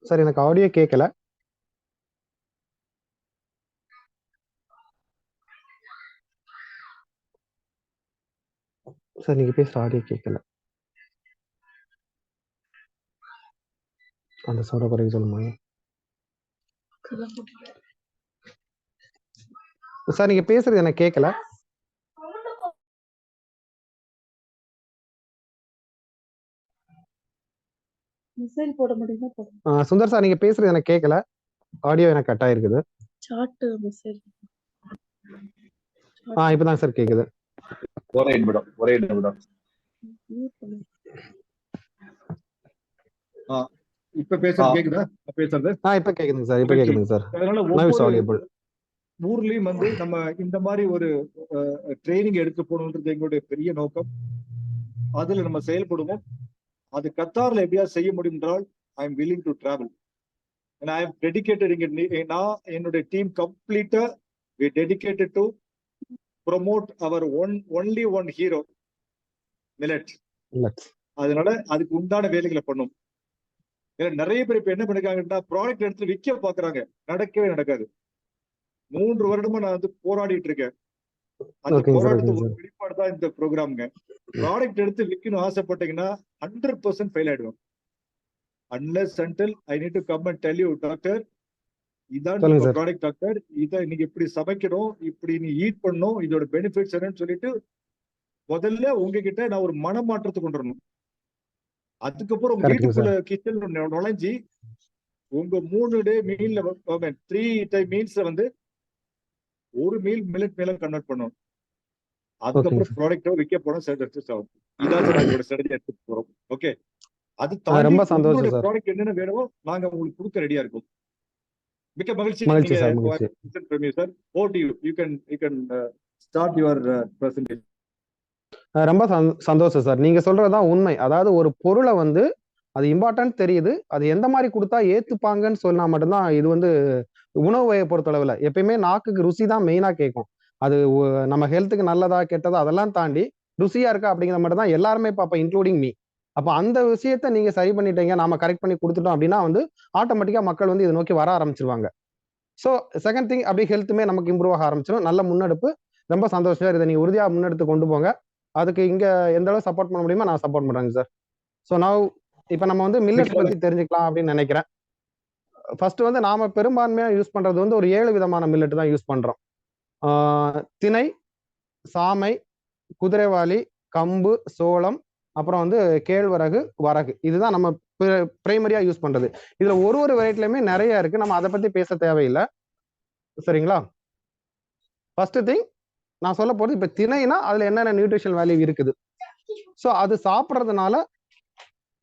சார் எனக்கு ஆடியோ கேட்கல. சார் நீங்க பேசுற ஆடியோ கேட்கல. அந்த சவுண்ட குறைக்க சொல்லுங்க சார். நீங்க பேசுறது எனக்கு கேட்கல. சுந்தர் சார் நீங்க பேசுறது எனக்கு கேட்கல. ஆடியோ எனக்கு கட் ஆயிருக்குது. இப்பதான் சார் கேக்குது. ஒரே நிமிடம். இப்ப பேசுறது கேக்குதா? பேசுறது இப்ப கேக்குதுங்க சார். இப்ப கேக்குதுங்க சார். அதனால ஊர்லயும் வந்து நம்ம இந்த மாதிரி ஒரு ட்ரைனிங் எடுத்து போகணுன்றது எங்களுடைய பெரிய நோக்கம். அதுல நம்ம செயல்படுவோம். அது கத்தார்ல எப்படியா செய்ய முடியும் என்றால் I am willing to travel. I am dedicated. நான் என்னுடைய டீம் கம்ப்ளீட்டா we dedicated to promote our only one hero millet. அதனால அதுக்கு உண்டான வேலைகளை பண்ணும். ஏன்னா நிறைய பேர் இப்ப என்ன பண்ணிருக்காங்கன்னா, ப்ராடக்ட் எடுத்து விற்க பாக்குறாங்க. நடக்கவே நடக்காது. 3 வருடமா நான் வந்து போராடிட்டு இருக்கேன். அந்த போராட்டத்துக்கு ஒரு வெளிப்பாடு தான் இந்த ப்ரோக்ராம்ங்க. ப்ராடக்ட் எடுத்து விற்கணும் ஆசைப்பட்டீங்கன்னா 100% ஃபெயில் ஆயிடுவோம். Unless until I need to come and tell you doctor, இதான் ப்ராடக்ட் டாக்டர், இதை நீங்க இப்படி சமைக்கணும், இப்படி நீ ஈட் பண்ணணும், இதோட பெனிஃபிட்ஸ் என்னன்னு சொல்லிட்டு முதல்ல உங்ககிட்ட நான் ஒரு மனமாற்றத்தை கொண்டு வரணும். அதுக்கப்புறம் வீட்டுக்குள்ள கிச்சன் நுழைஞ்சி உங்க 3 டே மீல்ல 3 டைம் மீல்ஸ்ல வந்து ஒரு மீல் மில்லட் மீல கன்வெர்ட் பண்ணணும். அதுக்கப்புறம் ப்ராடக்ட்டை விற்க போறோம். சக்சஸ் ஆகும். இதான் சார் எங்களோட ஸ்ட்ராட்டஜி எடுத்து போறோம். ஓகே, அது தாண்டி உங்களோட ப்ராடக்ட் என்னென்ன வேணுமோ நாங்க உங்களுக்கு கொடுக்க ரெடியா இருக்கோம். மிக்க மகிழ்ச்சி. மகிழ்ச்சி சார், மகிழ்ச்சி. Sir, over to you. You can start your presentation. ரொம்ப சந்தோஷம் சார். நீங்க சொல்றதுதான் உண்மை. அதாவது ஒரு பொருளை வந்து அது இம்பார்ட்டன்ட் தெரியுது, அது எந்த மாதிரி கொடுத்தா ஏத்துப்பாங்கன்னு சொன்னா மட்டும்தான். இது வந்து உணவு வகையை பொறுத்தளவுல எப்பயுமே நாக்குக்கு ருசி தான் மெயினா கேட்கும். அது நம்ம ஹெல்த்துக்கு நல்லதா கெட்டதா அதெல்லாம் தாண்டி ருசியா இருக்கா அப்படிங்கிற மட்டும் தான் எல்லாருமே பார்ப்போம், இன்க்ளூடிங் மீ. அப்ப அந்த விஷயத்த நீங்க சரி பண்ணிட்டீங்க, நாம கரெக்ட் பண்ணி கொடுத்துட்டோம் அப்படின்னா வந்து ஆட்டோமேட்டிக்கா மக்கள் வந்து இதை நோக்கி வர ஆரம்பிச்சிருவாங்க. ஸோ செகண்ட் திங், அப்படி ஹெல்த்துமே நமக்கு இம்ப்ரூவ் ஆக ஆரம்பிச்சிடும். நல்ல முன்னெடுப்பு, ரொம்ப சந்தோஷம் சார். இதை நீங்க உறுதியா முன்னெடுத்து கொண்டு போங்க. அதுக்கு இங்க எந்த அளவு சப்போர்ட் பண்ண முடியுமோ நான் சப்போர்ட் பண்றேங்க சார். ஸோ நான் இப்ப நம்ம வந்து மில்லட்ஸ் பத்தி தெரிஞ்சுக்கலாம் அப்படின்னு நினைக்கிறேன். ஃபர்ஸ்ட் வந்து நாம பெரும்பான்மையா யூஸ் பண்றது வந்து ஒரு 7 விதமான மில்லட் தான் யூஸ் பண்றோம். திணை, சாமை, குதிரைவாலி, கம்பு, சோளம், அப்புறம் வந்து கேழ்வரகு, வரகு. இதுதான் நம்ம பிரைமரியா யூஸ் பண்றது. இதுல ஒரு வெரைட்டிலுமே நிறைய இருக்கு, நம்ம அதை பத்தி பேச தேவையில்லை. சரிங்களா? ஃபர்ஸ்ட் திங் நான் சொல்ல போறது, இப்ப திணைனா அதுல என்னென்ன நியூட்ரிஷன் வேல்யூ இருக்குது, ஸோ அது சாப்பிட்றதுனால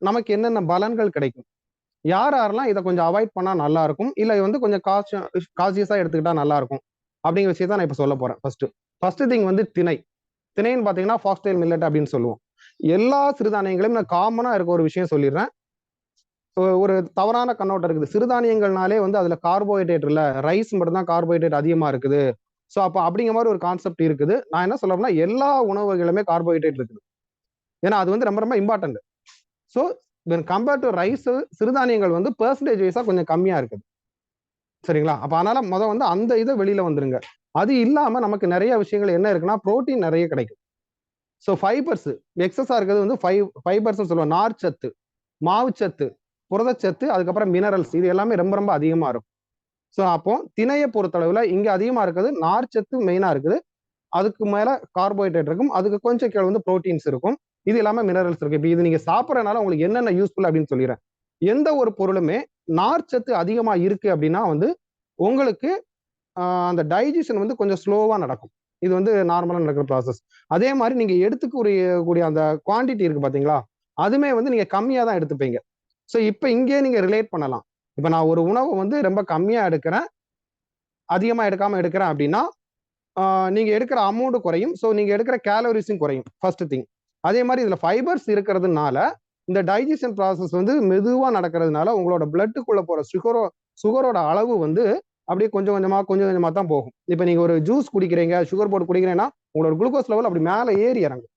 நமக்கு என்னென்ன பலன்கள் கிடைக்கும், யாரெல்லாம் இதை கொஞ்சம் அவாய்ட் பண்ணா நல்லா இருக்கும், இல்ல வந்து கொஞ்சம் கான்சியஸா எடுத்துக்கிட்டா நல்லா இருக்கும் அப்படிங்கிற விஷயத்த நான் இப்ப சொல்ல போறேன். ஃபர்ஸ்ட் திங் வந்து திணைன்னு பாத்தீங்கன்னா ஃபாக்ஸ்டைல் மில்லட் அப்படின்னு சொல்லுவோம். எல்லா சிறுதானியங்களையும் நான் காமனா இருக்க ஒரு விஷயம் சொல்லிடுறேன். ஒரு தவறான கண்ணோட்டம் இருக்குது, சிறுதானியங்கள்னாலே வந்து அதுல கார்போஹைட்ரேட் இல்ல, ரைஸ் மட்டும் தான் கார்போஹைட்ரேட் அதிகமா இருக்குது. ஸோ அப்போ அப்படிங்கிற மாதிரி ஒரு கான்செப்ட் இருக்குது. நான் என்ன சொல்றேன்னா எல்லா உணவு வகைகளுமே கார்போஹைட்ரேட் இருக்குது, ஏன்னா அது வந்து ரொம்ப ரொம்ப important. So compare to rice, சிறுதானியங்கள் வந்து பெர்சன்டேஜ் வைஸா கொஞ்சம் கம்மியா இருக்குது. சரிங்களா? அப்ப அதனால வந்து அந்த இதை வெளியில வந்துருங்க. அது இல்லாம நமக்கு நிறைய விஷயங்கள் என்ன இருக்குன்னா, புரோட்டீன் நிறைய கிடைக்கும். ஸோ ஃபைபர்ஸ் எக்ஸஸா இருக்கிறது வந்து ஃபைபர்ஸ் சொல்லுவோம். நார்ச்சத்து, மாவுச்சத்து, புரதச்சத்து, அதுக்கப்புறம் மினரல்ஸ், இது எல்லாமே ரொம்ப ரொம்ப அதிகமா இருக்கும். ஸோ அப்போ திணையை பொறுத்தளவுல இங்க அதிகமா இருக்குது நார்ச்சத்து மெயினா இருக்குது, அதுக்கு மேல கார்போஹைட்ரேட் இருக்கும், அதுக்கு கொஞ்சம் கீழே வந்து புரோட்டீன்ஸ் இருக்கும், இது இல்லாம மினரல்ஸ் இருக்கு. இப்போ இது நீங்க சாப்பிட்றதுனால உங்களுக்கு என்னென்ன யூஸ்ஃபுல் அப்படின்னு சொல்லிடுறேன். எந்த ஒரு பொருளுமே நார்ச்சத்து அதிகமா இருக்கு அப்படின்னா வந்து உங்களுக்கு அந்த டைஜஷன் வந்து கொஞ்சம் ஸ்லோவா நடக்கும். இது வந்து நார்மலா நடக்கிற ப்ராசஸ். அதே மாதிரி நீங்க எடுத்துக்கூடிய அந்த குவான்டிட்டி இருக்கு பாத்தீங்களா, அதுமே வந்து நீங்க கம்மியா தான் எடுத்துப்பீங்க. ஸோ இப்போ இங்கே நீங்க ரிலேட் பண்ணலாம். இப்ப நான் ஒரு உணவை வந்து ரொம்ப கம்மியா எடுக்கிறேன், அதிகமா எடுக்காம எடுக்கிறேன் அப்படின்னா நீங்க எடுக்கிற அமௌண்ட் குறையும், ஸோ நீங்க எடுக்கிற கேலரிஸும் குறையும், ஃபர்ஸ்ட் திங். அதே மாதிரி இதுல ஃபைபர்ஸ் இருக்கிறதுனால இந்த டைஜஷன் ப்ராசஸ் வந்து மெதுவா நடக்கிறதுனால உங்களோட பிளட்டுக்குள்ள போற சுகரோட அளவு வந்து அப்படியே கொஞ்சம் கொஞ்சமா தான் போகும். இப்ப நீங்க ஒரு ஜூஸ் குடிக்கிறீங்க, சுகர் போட்டு குடிக்கிறீங்கன்னா உங்களோட குளுக்கோஸ் லெவல் அப்படி மேலே ஏறி இறங்கும்.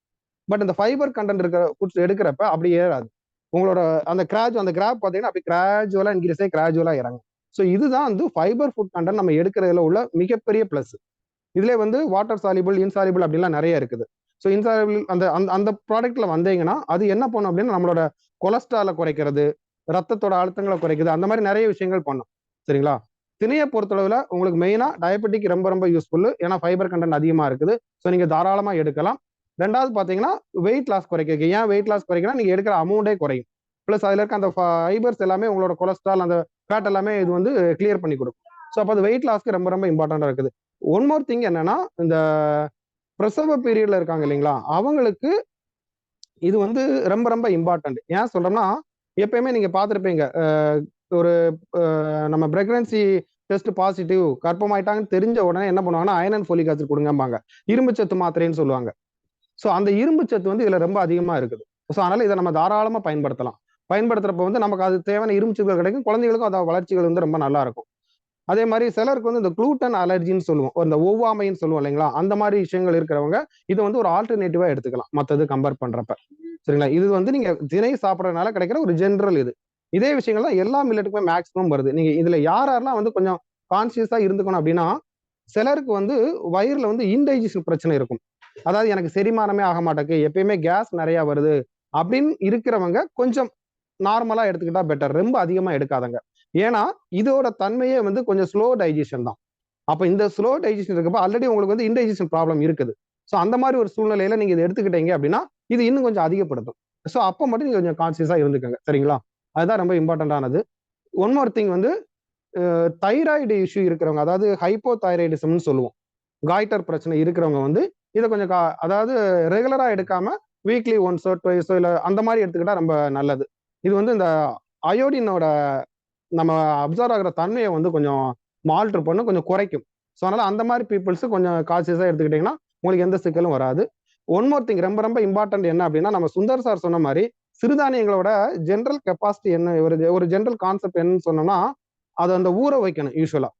பட் இந்த ஃபைபர் கண்டென்ட் இருக்கிற ஃபுட்ஸ் எடுக்கிறப்ப அப்படி ஏறாது. உங்களோட அந்த கிராப் பார்த்தீங்கன்னா அப்படி கிராஜுவலா இன்க்ரீஸ் ஆகி கிராஜுவலா இறங்கும். ஸோ இதுதான் வந்து ஃபைபர் ஃபுட் கண்டென்ட் நம்ம எடுக்கிறதுல உள்ள மிகப்பெரிய பிளஸ். இதுல வந்து வாட்டர் சாலிபிள், இன்சாலிபிள் அப்படிலாம் நிறைய இருக்குது. ஸோ இன்சாலிபிள் அந்த ப்ராடக்ட்ல வந்தீங்கன்னா அது என்ன பண்ணும் அப்படின்னா நம்மளோட கொலஸ்ட்ராலை குறைக்கிறது, ரத்தத்தோட அழுத்தங்களை குறைக்குது, அந்த மாதிரி நிறைய விஷயங்கள் பண்ணும். சரிங்களா? திணையை பொறுத்தளவுல உங்களுக்கு மெயினா டயபெட்டிக் ரொம்ப ரொம்ப யூஸ்ஃபுல், ஏன்னா ஃபைபர் கண்டென்ட் அதிகமா இருக்குது. ஸோ நீங்க தாராளமா எடுக்கலாம். ரெண்டாவது பாத்தீங்கன்னா வெயிட் லாஸ் குறைக்க. ஏன் வெயிட் லாஸ் குறைக்கணும், நீங்க எடுக்கிற அமௌண்டே குறையும். பிளஸ் அதுல இருக்க அந்த ஃபைபர்ஸ் எல்லாமே உங்களோட கொலஸ்ட்ரால், அந்த ஃபேட் எல்லாமே இது வந்து கிளியர் பண்ணி கொடுக்கும். ஸோ அப்போ அது வெயிட் லாஸ்க்கு ரொம்ப ரொம்ப இம்பார்ட்டண்டா இருக்குது. ஒன் மோர் திங் என்னன்னா, இந்த பிரசவ பீரியட்ல இருக்காங்க இல்லைங்களா, அவங்களுக்கு இது வந்து ரொம்ப ரொம்ப இம்பார்ட்டன்ட். ஏன் சொல்றோம்னா, எப்பயுமே நீங்க பார்த்துருப்பீங்க, ஒரு நம்ம பிரெக்னன்சி டெஸ்ட் பாசிட்டிவ், கர்ப்பமாயிட்டாங்கன்னு தெரிஞ்ச உடனே என்ன பண்ணுவாங்கன்னா அயன் அண்ட் ஃபோலிக் ஆசிட் கொடுங்கம்பாங்க, இரும்பு சத்து மாத்திரைன்னு சொல்லுவாங்க. ஸோ அந்த இரும்பு சத்து வந்து இதுல ரொம்ப அதிகமா இருக்குது. ஸோ அதனால இதை நம்ம தாராளமா பயன்படுத்தலாம். பயன்படுத்துறப்ப வந்து நமக்கு அது தேவையான இரும்பு சத்துக்கள் கிடைக்கும், குழந்தைகளுக்கும் அதோட வளர்ச்சிகள் வந்து ரொம்ப நல்லா இருக்கும். அதே மாதிரி சிலருக்கு வந்து இந்த குளூட்டன் அலர்ஜின்னு சொல்லுவோம், இந்த ஒவ்வாமைன்னு சொல்லுவோம் இல்லைங்களா, அந்த மாதிரி விஷயங்கள் இருக்கிறவங்க இதை வந்து ஒரு ஆல்டர்னேட்டிவா எடுத்துக்கலாம் மற்றது கம்பேர் பண்றப்ப. சரிங்களா? இது வந்து நீங்க திணை சாப்பிட்றதுனால கிடைக்கிற ஒரு ஜென்ரல் இது. இதே விஷயங்கள் தான் எல்லா மில்லட்டுக்குமே மேக்ஸிமம் வருது. நீங்க இதுல யாரெல்லாம் வந்து கொஞ்சம் கான்சியஸா இருந்துக்கணும் அப்படின்னா, சிலருக்கு வந்து வயிறுல வந்து இன்டைஜஷன் பிரச்சனை இருக்கும். அதாவது எனக்கு செரிமானமே ஆக மாட்டேங்குது, எப்பயுமே கேஸ் நிறைய வருது அப்படின்னு இருக்கிறவங்க கொஞ்சம் நார்மலா எடுத்துக்கிட்டா பெட்டர், ரொம்ப அதிகமா எடுக்காதங்க. ஏன்னா இதோட தன்மையே வந்து கொஞ்சம் ஸ்லோ டைஜஷன் தான். அப்ப இந்த ஸ்லோ டைஜஷன் இருக்கப்ப ஆல்ரெடி உங்களுக்கு வந்து இன்டைஜஷன் ப்ராப்ளம் இருக்குது. ஸோ அந்த மாதிரி ஒரு சூழ்நிலையில நீங்க இதை எடுத்துக்கிட்டீங்க அப்படின்னா இது இன்னும் கொஞ்சம் அதிகப்படுத்தும். ஸோ அப்போ மட்டும் நீங்க கொஞ்சம் கான்சியஸா இருந்துக்கங்க. சரிங்களா? அதுதான் ரொம்ப இம்பார்ட்டன்டானது. ஒன் மோர் திங் வந்து தைராய்டு இஷ்யூ இருக்கிறவங்க, அதாவது ஹைப்போ தைராய்டிசம்னு சொல்லுவோம், காய்டர் பிரச்சனை இருக்கிறவங்க வந்து இதை கொஞ்சம் அதாவது ரெகுலரா எடுக்காம வீக்லி ஒன்ஸோ டுவைஸோ இல்லை அந்த மாதிரி எடுத்துக்கிட்டா ரொம்ப நல்லது. இது வந்து இந்த அயோடினோட நம்ம அப்சர்வ் ஆகிற தன்மையை வந்து கொஞ்சம் மால்ட்ரு பண்ணும், கொஞ்சம் குறைக்கும். ஸோ அதனால அந்த மாதிரி பீப்புள்ஸ் கொஞ்சம் கான்சியஸாக எடுத்துக்கிட்டிங்கன்னா உங்களுக்கு எந்த சிக்கலும் வராது. ஒன் மோர் திங் ரொம்ப ரொம்ப இம்பார்ட்டன்ட் என்ன அப்படின்னா, நம்ம சுந்தர் சார் சொன்ன மாதிரி சிறுதானியங்களோட ஜென்ரல் கெப்பாசிட்டி என்ன, ஒரு ஜென்ரல் கான்செப்ட் என்னன்னு சொன்னோம்னா, அதை அந்த ஊற வைக்கணும். யூஸ்வலா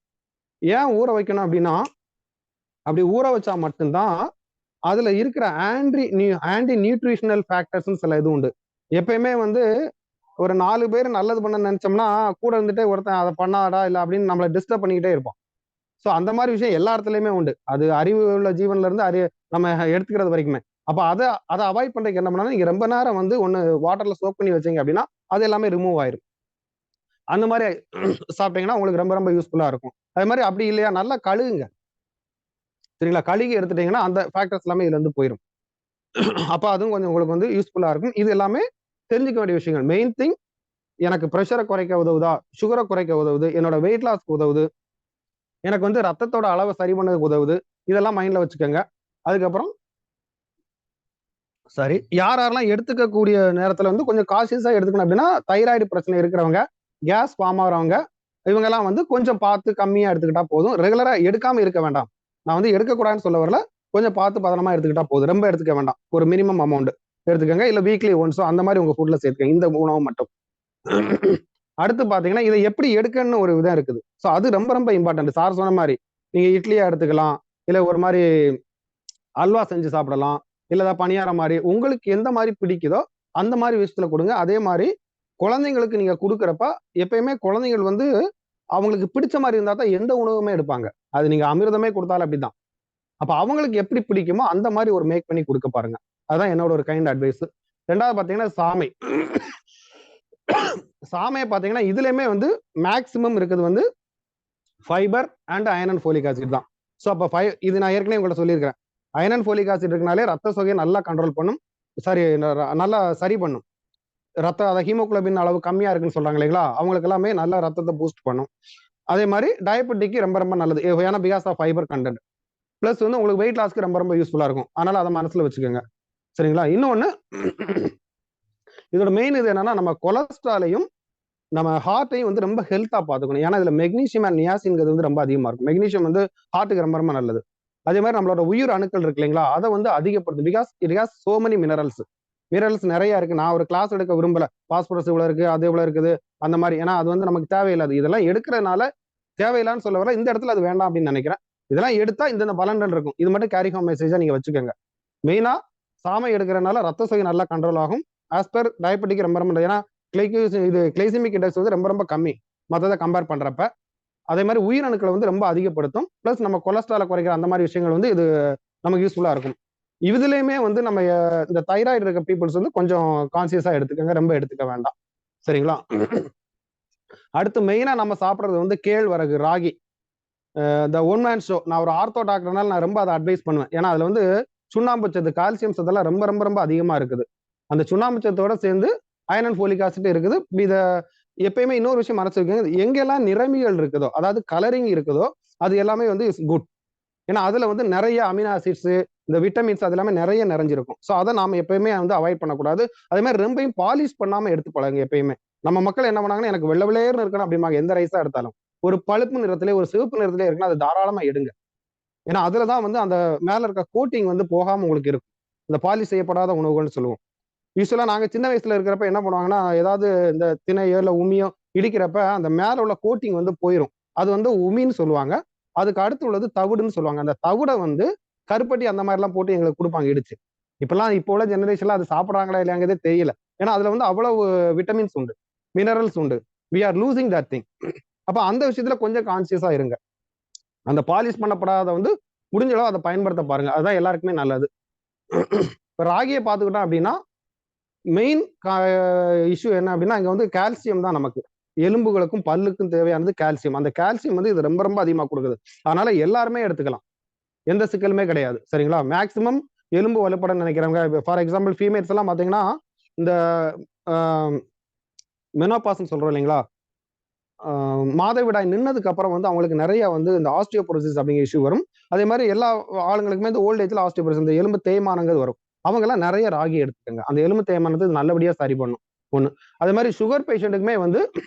ஏன் ஊற வைக்கணும் அப்படின்னா, அப்படி ஊற வச்சா மட்டும்தான் அதுல இருக்கிற ஆன்டி நியூட்ரிஷனல் ஃபேக்டர்ஸ் சில இது உண்டு. எப்பயுமே வந்து ஒரு 4 பேர் நல்லது பண்ண நினைச்சோம்னா கூட இருந்துட்டே ஒருத்தன் அதை பண்ணாடா இல்லை அப்படின்னு நம்மளை டிஸ்டர்ப் பண்ணிக்கிட்டே இருப்போம். ஸோ அந்த மாதிரி விஷயம் எல்லா இடத்துலயுமே உண்டு. அது அறிவு உள்ள ஜீவன்ல இருந்து நம்ம எடுத்துக்கிறது வரைக்குமே. அப்ப அதை அவாய்ட் பண்றதுக்கு என்ன பண்ணா, நீங்க ரொம்ப நேரம் வந்து ஒண்ணு வாட்டர்ல சோக் பண்ணி வச்சீங்க அப்படின்னா அது எல்லாமே ரிமூவ் ஆயிரும். அந்த மாதிரி சாப்பிட்டீங்கன்னா உங்களுக்கு ரொம்ப ரொம்ப யூஸ்ஃபுல்லா இருக்கும். அதே மாதிரி அப்படி இல்லையா, நல்லா கழுகுங்க. சரிங்களா, கழுகி எடுத்துட்டீங்கன்னா அந்த ஃபேக்டர்ஸ் எல்லாமே இதுல இருந்து போயிடும். அப்ப அதுவும் கொஞ்சம் உங்களுக்கு வந்து யூஸ்ஃபுல்லா இருக்கும். இது எல்லாமே தெரிஞ்சுக்க வேண்டிய விஷயங்கள். மெயின் திங், எனக்கு ப்ரெஷரை குறைக்க உதவுதா, சுகரை குறைக்க உதவுது, என்னோட வெயிட் லாஸ்க்கு உதவுது, எனக்கு வந்து ரத்தத்தோட அளவை சரி பண்ணதுக்கு உதவுது. இதெல்லாம் மைண்ட்ல வச்சுக்கோங்க. அதுக்கப்புறம் சரி, யாரெல்லாம் எடுத்துக்கக்கூடிய நேரத்துல வந்து கொஞ்சம் கான்சியஸா எடுத்துக்கணும் அப்படின்னா, தைராய்டு பிரச்சனை இருக்கிறவங்க, கேஸ் ஃபார்ம் ஆகிறவங்க, இவங்க எல்லாம் வந்து கொஞ்சம் பார்த்து கம்மியா எடுத்துக்கிட்டா போதும். ரெகுலரா எடுக்காம இருக்க வேண்டாம். நான் வந்து எடுக்கக்கூடாதுன்னு சொல்ல வரல, கொஞ்சம் பார்த்து பதனமா எடுத்துக்கிட்டா போதும். ரொம்ப எடுத்துக்க வேண்டாம். ஒரு மினிமம் அமௌண்ட் எடுத்துக்கோங்க. இல்ல வீக்லி ஒன்ஸோ அந்த மாதிரி உங்க ஃபுட்ல சேர்த்துக்கங்க, இந்த உணவு மட்டும். அடுத்து பாத்தீங்கன்னா இதை எப்படி எடுக்கணும்னு ஒரு விதம் இருக்குது. ஸோ அது ரொம்ப ரொம்ப இம்பார்ட்டன்ட். சார் சொன்ன மாதிரி நீங்க இட்லியா எடுத்துக்கலாம், இல்ல ஒரு மாதிரி அல்வா செஞ்சு சாப்பிடலாம், இல்ல பணியாரம் மாதிரி உங்களுக்கு எந்த மாதிரி பிடிக்குதோ அந்த மாதிரி விஷயத்துல கொடுங்க. அதே மாதிரி குழந்தைங்களுக்கு நீங்க கொடுக்குறப்ப எப்பயுமே குழந்தைகள் வந்து அவங்களுக்கு பிடிச்ச மாதிரி இருந்தா தான் எந்த உணவுமே எடுப்பாங்க. அது நீங்க அமிர்தமே கொடுத்தாலும் அப்படிதான். அப்ப அவங்களுக்கு எப்படி பிடிக்குமோ அந்த மாதிரி ஒரு மேக் பண்ணி கொடுக்க பாருங்க. அதுதான் என்னோட ஒரு கைண்ட் அட்வைஸ். ரெண்டாவது பாத்தீங்கன்னா சாமை. சாமையை பாத்தீங்கன்னா இதுலயுமே வந்து மேக்சிமம் இருக்குது வந்து fibre and iron and folic acid தான். ஸோ அப்போ இது நான் ஏற்கனவே உங்கள்ட்ட சொல்லியிருக்கிறேன். அயன் அண்ட் ஃபோலிக் ஆசிட் இருக்கனாலே ரத்த சோகையை நல்லா கண்ட்ரோல் பண்ணும், நல்லா சரி பண்ணும். அதை ஹீமோகுளோபின் அளவு கம்மியா இருக்குன்னு சொல்றாங்க இல்லைங்களா, அவங்களுக்கு எல்லாமே நல்லா ரத்தத்தை பூஸ்ட் பண்ணும். அதே மாதிரி டயபெட்டிக்கு ரொம்ப ரொம்ப நல்லது, ஏன்னா because of fibre content. Plus வந்து உங்களுக்கு வெயிட் லாஸ்க்கு ரொம்ப ரொம்ப யூஸ்ஃபுல்லா இருக்கும். அதனால அதை மனசுல வச்சுக்கோங்க. சரிங்களா. இன்னொன்னு, இதோட மெயின் இது என்னன்னா, நம்ம கொலஸ்ட்ராலையும் நம்ம ஹார்ட்டையும் வந்து ரொம்ப ஹெல்த்தா பாத்துக்கணும். ஏன்னா இதுல மெக்னீசியம் அண்ட் நியாசின்ங்கிறது வந்து ரொம்ப அதிகமா இருக்கும். மெக்னீசியம் வந்து ஹார்ட்டுக்கு ரொம்ப ரொம்ப நல்லது. அதே மாதிரி நம்மளோட உயிர் அணுக்கள் இருக்கு இல்லைங்களா, அதை வந்து அதிகப்படுத்தும். Because it has so many minerals நிறைய இருக்கு. நான் ஒரு கிளாஸ் எடுக்க விரும்பல, பாஸ்பரஸ் இவ்வளவு இருக்கு, அது இவ்வளவு இருக்குது அந்த மாதிரி. ஏன்னா அது வந்து நமக்கு தேவையில்லாது. இதெல்லாம் எடுக்கிறதுனால தேவையில்லான்னு சொல்ல வர, இந்த இடத்துல அது வேண்டாம் அப்படின்னு நினைக்கிறேன். இதெல்லாம் எடுத்தா இந்த பலன்கள் இருக்கும். இது மட்டும் கேரி ஹோம் மெசேஜா நீங்க வச்சுக்கோங்க. மெயினா சாமை எடுக்கிறதுனால ரத்த சோகை நல்லா கண்ட்ரோல் ஆகும். ஆஸ் பர் டயபெட்டிக் ரொம்ப ரொம்ப, ஏன்னா கிளைசிமிக் இண்டெக்ஸ் வந்து ரொம்ப ரொம்ப கம்மி மற்றதை கம்பேர் பண்றப்ப. அதே மாதிரி உயிரணுக்களை வந்து ரொம்ப அதிகப்படுத்தும். பிளஸ் நம்ம கொலஸ்ட்ராலை குறைக்கிற அந்த மாதிரி விஷயங்கள் வந்து இது நமக்கு யூஸ்ஃபுல்லா இருக்கும். இதுலயுமே வந்து நம்ம இந்த தைராய்டு இருக்க பீப்புள்ஸ் வந்து கொஞ்சம் கான்சியஸா எடுத்துக்கோங்க, ரொம்ப எடுத்துக்க வேண்டாம். சரிங்களா. அடுத்து மெயினா நம்ம சாப்பிட்றது வந்து கேழ்வரகு, ராகி. இந்த ஒன் மேன் ஷோ. நான் ஒரு ஆர்த்தோ டாக்டர்னால நான் ரொம்ப அதை அட்வைஸ் பண்ணுவேன். ஏன்னா அதுல வந்து சுண்ணாம்பு சத்து, கால்சியம் சத்தெல்லாம் ரொம்ப ரொம்ப ரொம்ப அதிகமா இருக்குது. அந்த சுண்ணாம்பு சத்தோட சேர்ந்து அயன் அண்ட் ஃபோலிக் ஆசிட் இருக்குது. இதை எப்பயுமே இன்னொரு விஷயம் மறைச்சு வைக்கங்க, எங்கெல்லாம் நிறமிகள் இருக்குதோ, அதாவது கலரிங் இருக்குதோ, அது எல்லாமே வந்து இஸ் குட். ஏன்னா அதுல வந்து நிறைய அமினோ ஆசிட்ஸ், இந்த விட்டமின்ஸ் அது எல்லாமே நிறைய நிறைஞ்சிருக்கும். ஸோ அதை நாம எப்பயுமே வந்து அவாய்ட் பண்ணக்கூடாது. அதே மாதிரி ரொம்பையும் பாலிஷ் பண்ணாம எடுத்து பழங்க எப்பயுமே. நம்ம மக்கள் என்ன பண்ணாங்கன்னா, எனக்கு வெள்ளை வெள்ளையர்னு இருக்கணும் அப்படிம்பாங்க. எந்த ரைஸா எடுத்தாலும் ஒரு பழுப்பு நிறத்திலே ஒரு சிவப்பு நிறத்திலே இருக்குன்னா அது தாராளமா எடுங்க. ஏன்னா அதுலதான் வந்து அந்த மேல இருக்க கோட்டிங் வந்து போகாம உங்களுக்கு இருக்கும். இந்த பாலிஷ் செய்யப்படாத உணவுகள்னு சொல்லுவோம். யூஸ்வலா நாங்க சின்ன வயசுல இருக்கிறப்ப என்ன பண்ணுவாங்கன்னா, ஏதாவது இந்த திணையோ இல்ல உமியோ இடிக்கிறப்ப அந்த மேல உள்ள கோட்டிங் வந்து போயிடும். அது வந்து உமின்னு சொல்லுவாங்க. அதுக்கு அடுத்து உள்ளது தவிடுன்னு சொல்லுவாங்க. அந்த தவிடை வந்து கருப்பட்டி அந்த மாதிரி எல்லாம் போட்டு எங்களுக்கு கொடுப்பாங்க இடிச்சு. இப்போ உள்ள ஜெனரேஷன்ல அது சாப்பிட்றாங்களா இல்லையாங்கிறதே தெரியல. ஏன்னா அதுல வந்து அவ்வளவு விட்டமின்ஸ் உண்டு, மினரல்ஸ் உண்டு. We are losing that thing. அப்ப அந்த விஷயத்துல கொஞ்சம் கான்சியஸா இருங்க. அந்த பாலிஷ் பண்ணப்படாத வந்து முடிஞ்ச அளவு அதை பயன்படுத்த பாருங்க. அதுதான் எல்லாருக்குமே நல்லது. இப்ப ராகியை பார்த்துக்கிட்டோம் அப்படின்னா, மெயின் இஷ்யூ என்ன அப்படின்னா, இங்க வந்து கால்சியம் தான் நமக்கு. எலும்புகளுக்கும் பல்லுக்கும் தேவையானது கால்சியம். அந்த கால்சியம் வந்து இது ரொம்ப ரொம்ப அதிகமா கொடுக்குது. அதனால எல்லாருமே எடுத்துக்கலாம், எந்த சிக்கலுமே கிடையாது. சரிங்களா. மேக்சிமம் எலும்பு வலுப்பட நினைக்கிறவங்க, ஃபார் எக்ஸாம்பிள் ஃபீமேல்ஸ் எல்லாம் பாத்தீங்கன்னா, இந்த மெனோபாஸ்ன்னு சொல்றோம் இல்லைங்களா, மாதவிடாய் நின்னதுக்கு அப்புறம் வந்து அவங்களுக்கு நிறைய வந்து இந்த ஆஸ்டியோபோரோசிஸ் அப்படிங்கிற இஷ்யூ வரும். அதே மாதிரி எல்லா ஆளுங்களுக்குமே இந்த ஓல்ட் ஏஜ்ல ஆஸ்டியோபோரோசிஸ், இந்த எலும்பு தேய்மானங்கள் வரும். அவங்க எல்லாம் நிறைய ராகி எடுத்துக்கங்க. அந்த எலும்பு தேய்மானத்தை நல்லபடியா சரி பண்ணும் ஒண்ணு. அதே மாதிரி சுகர் பேஷண்ட்டுக்குமே வந்து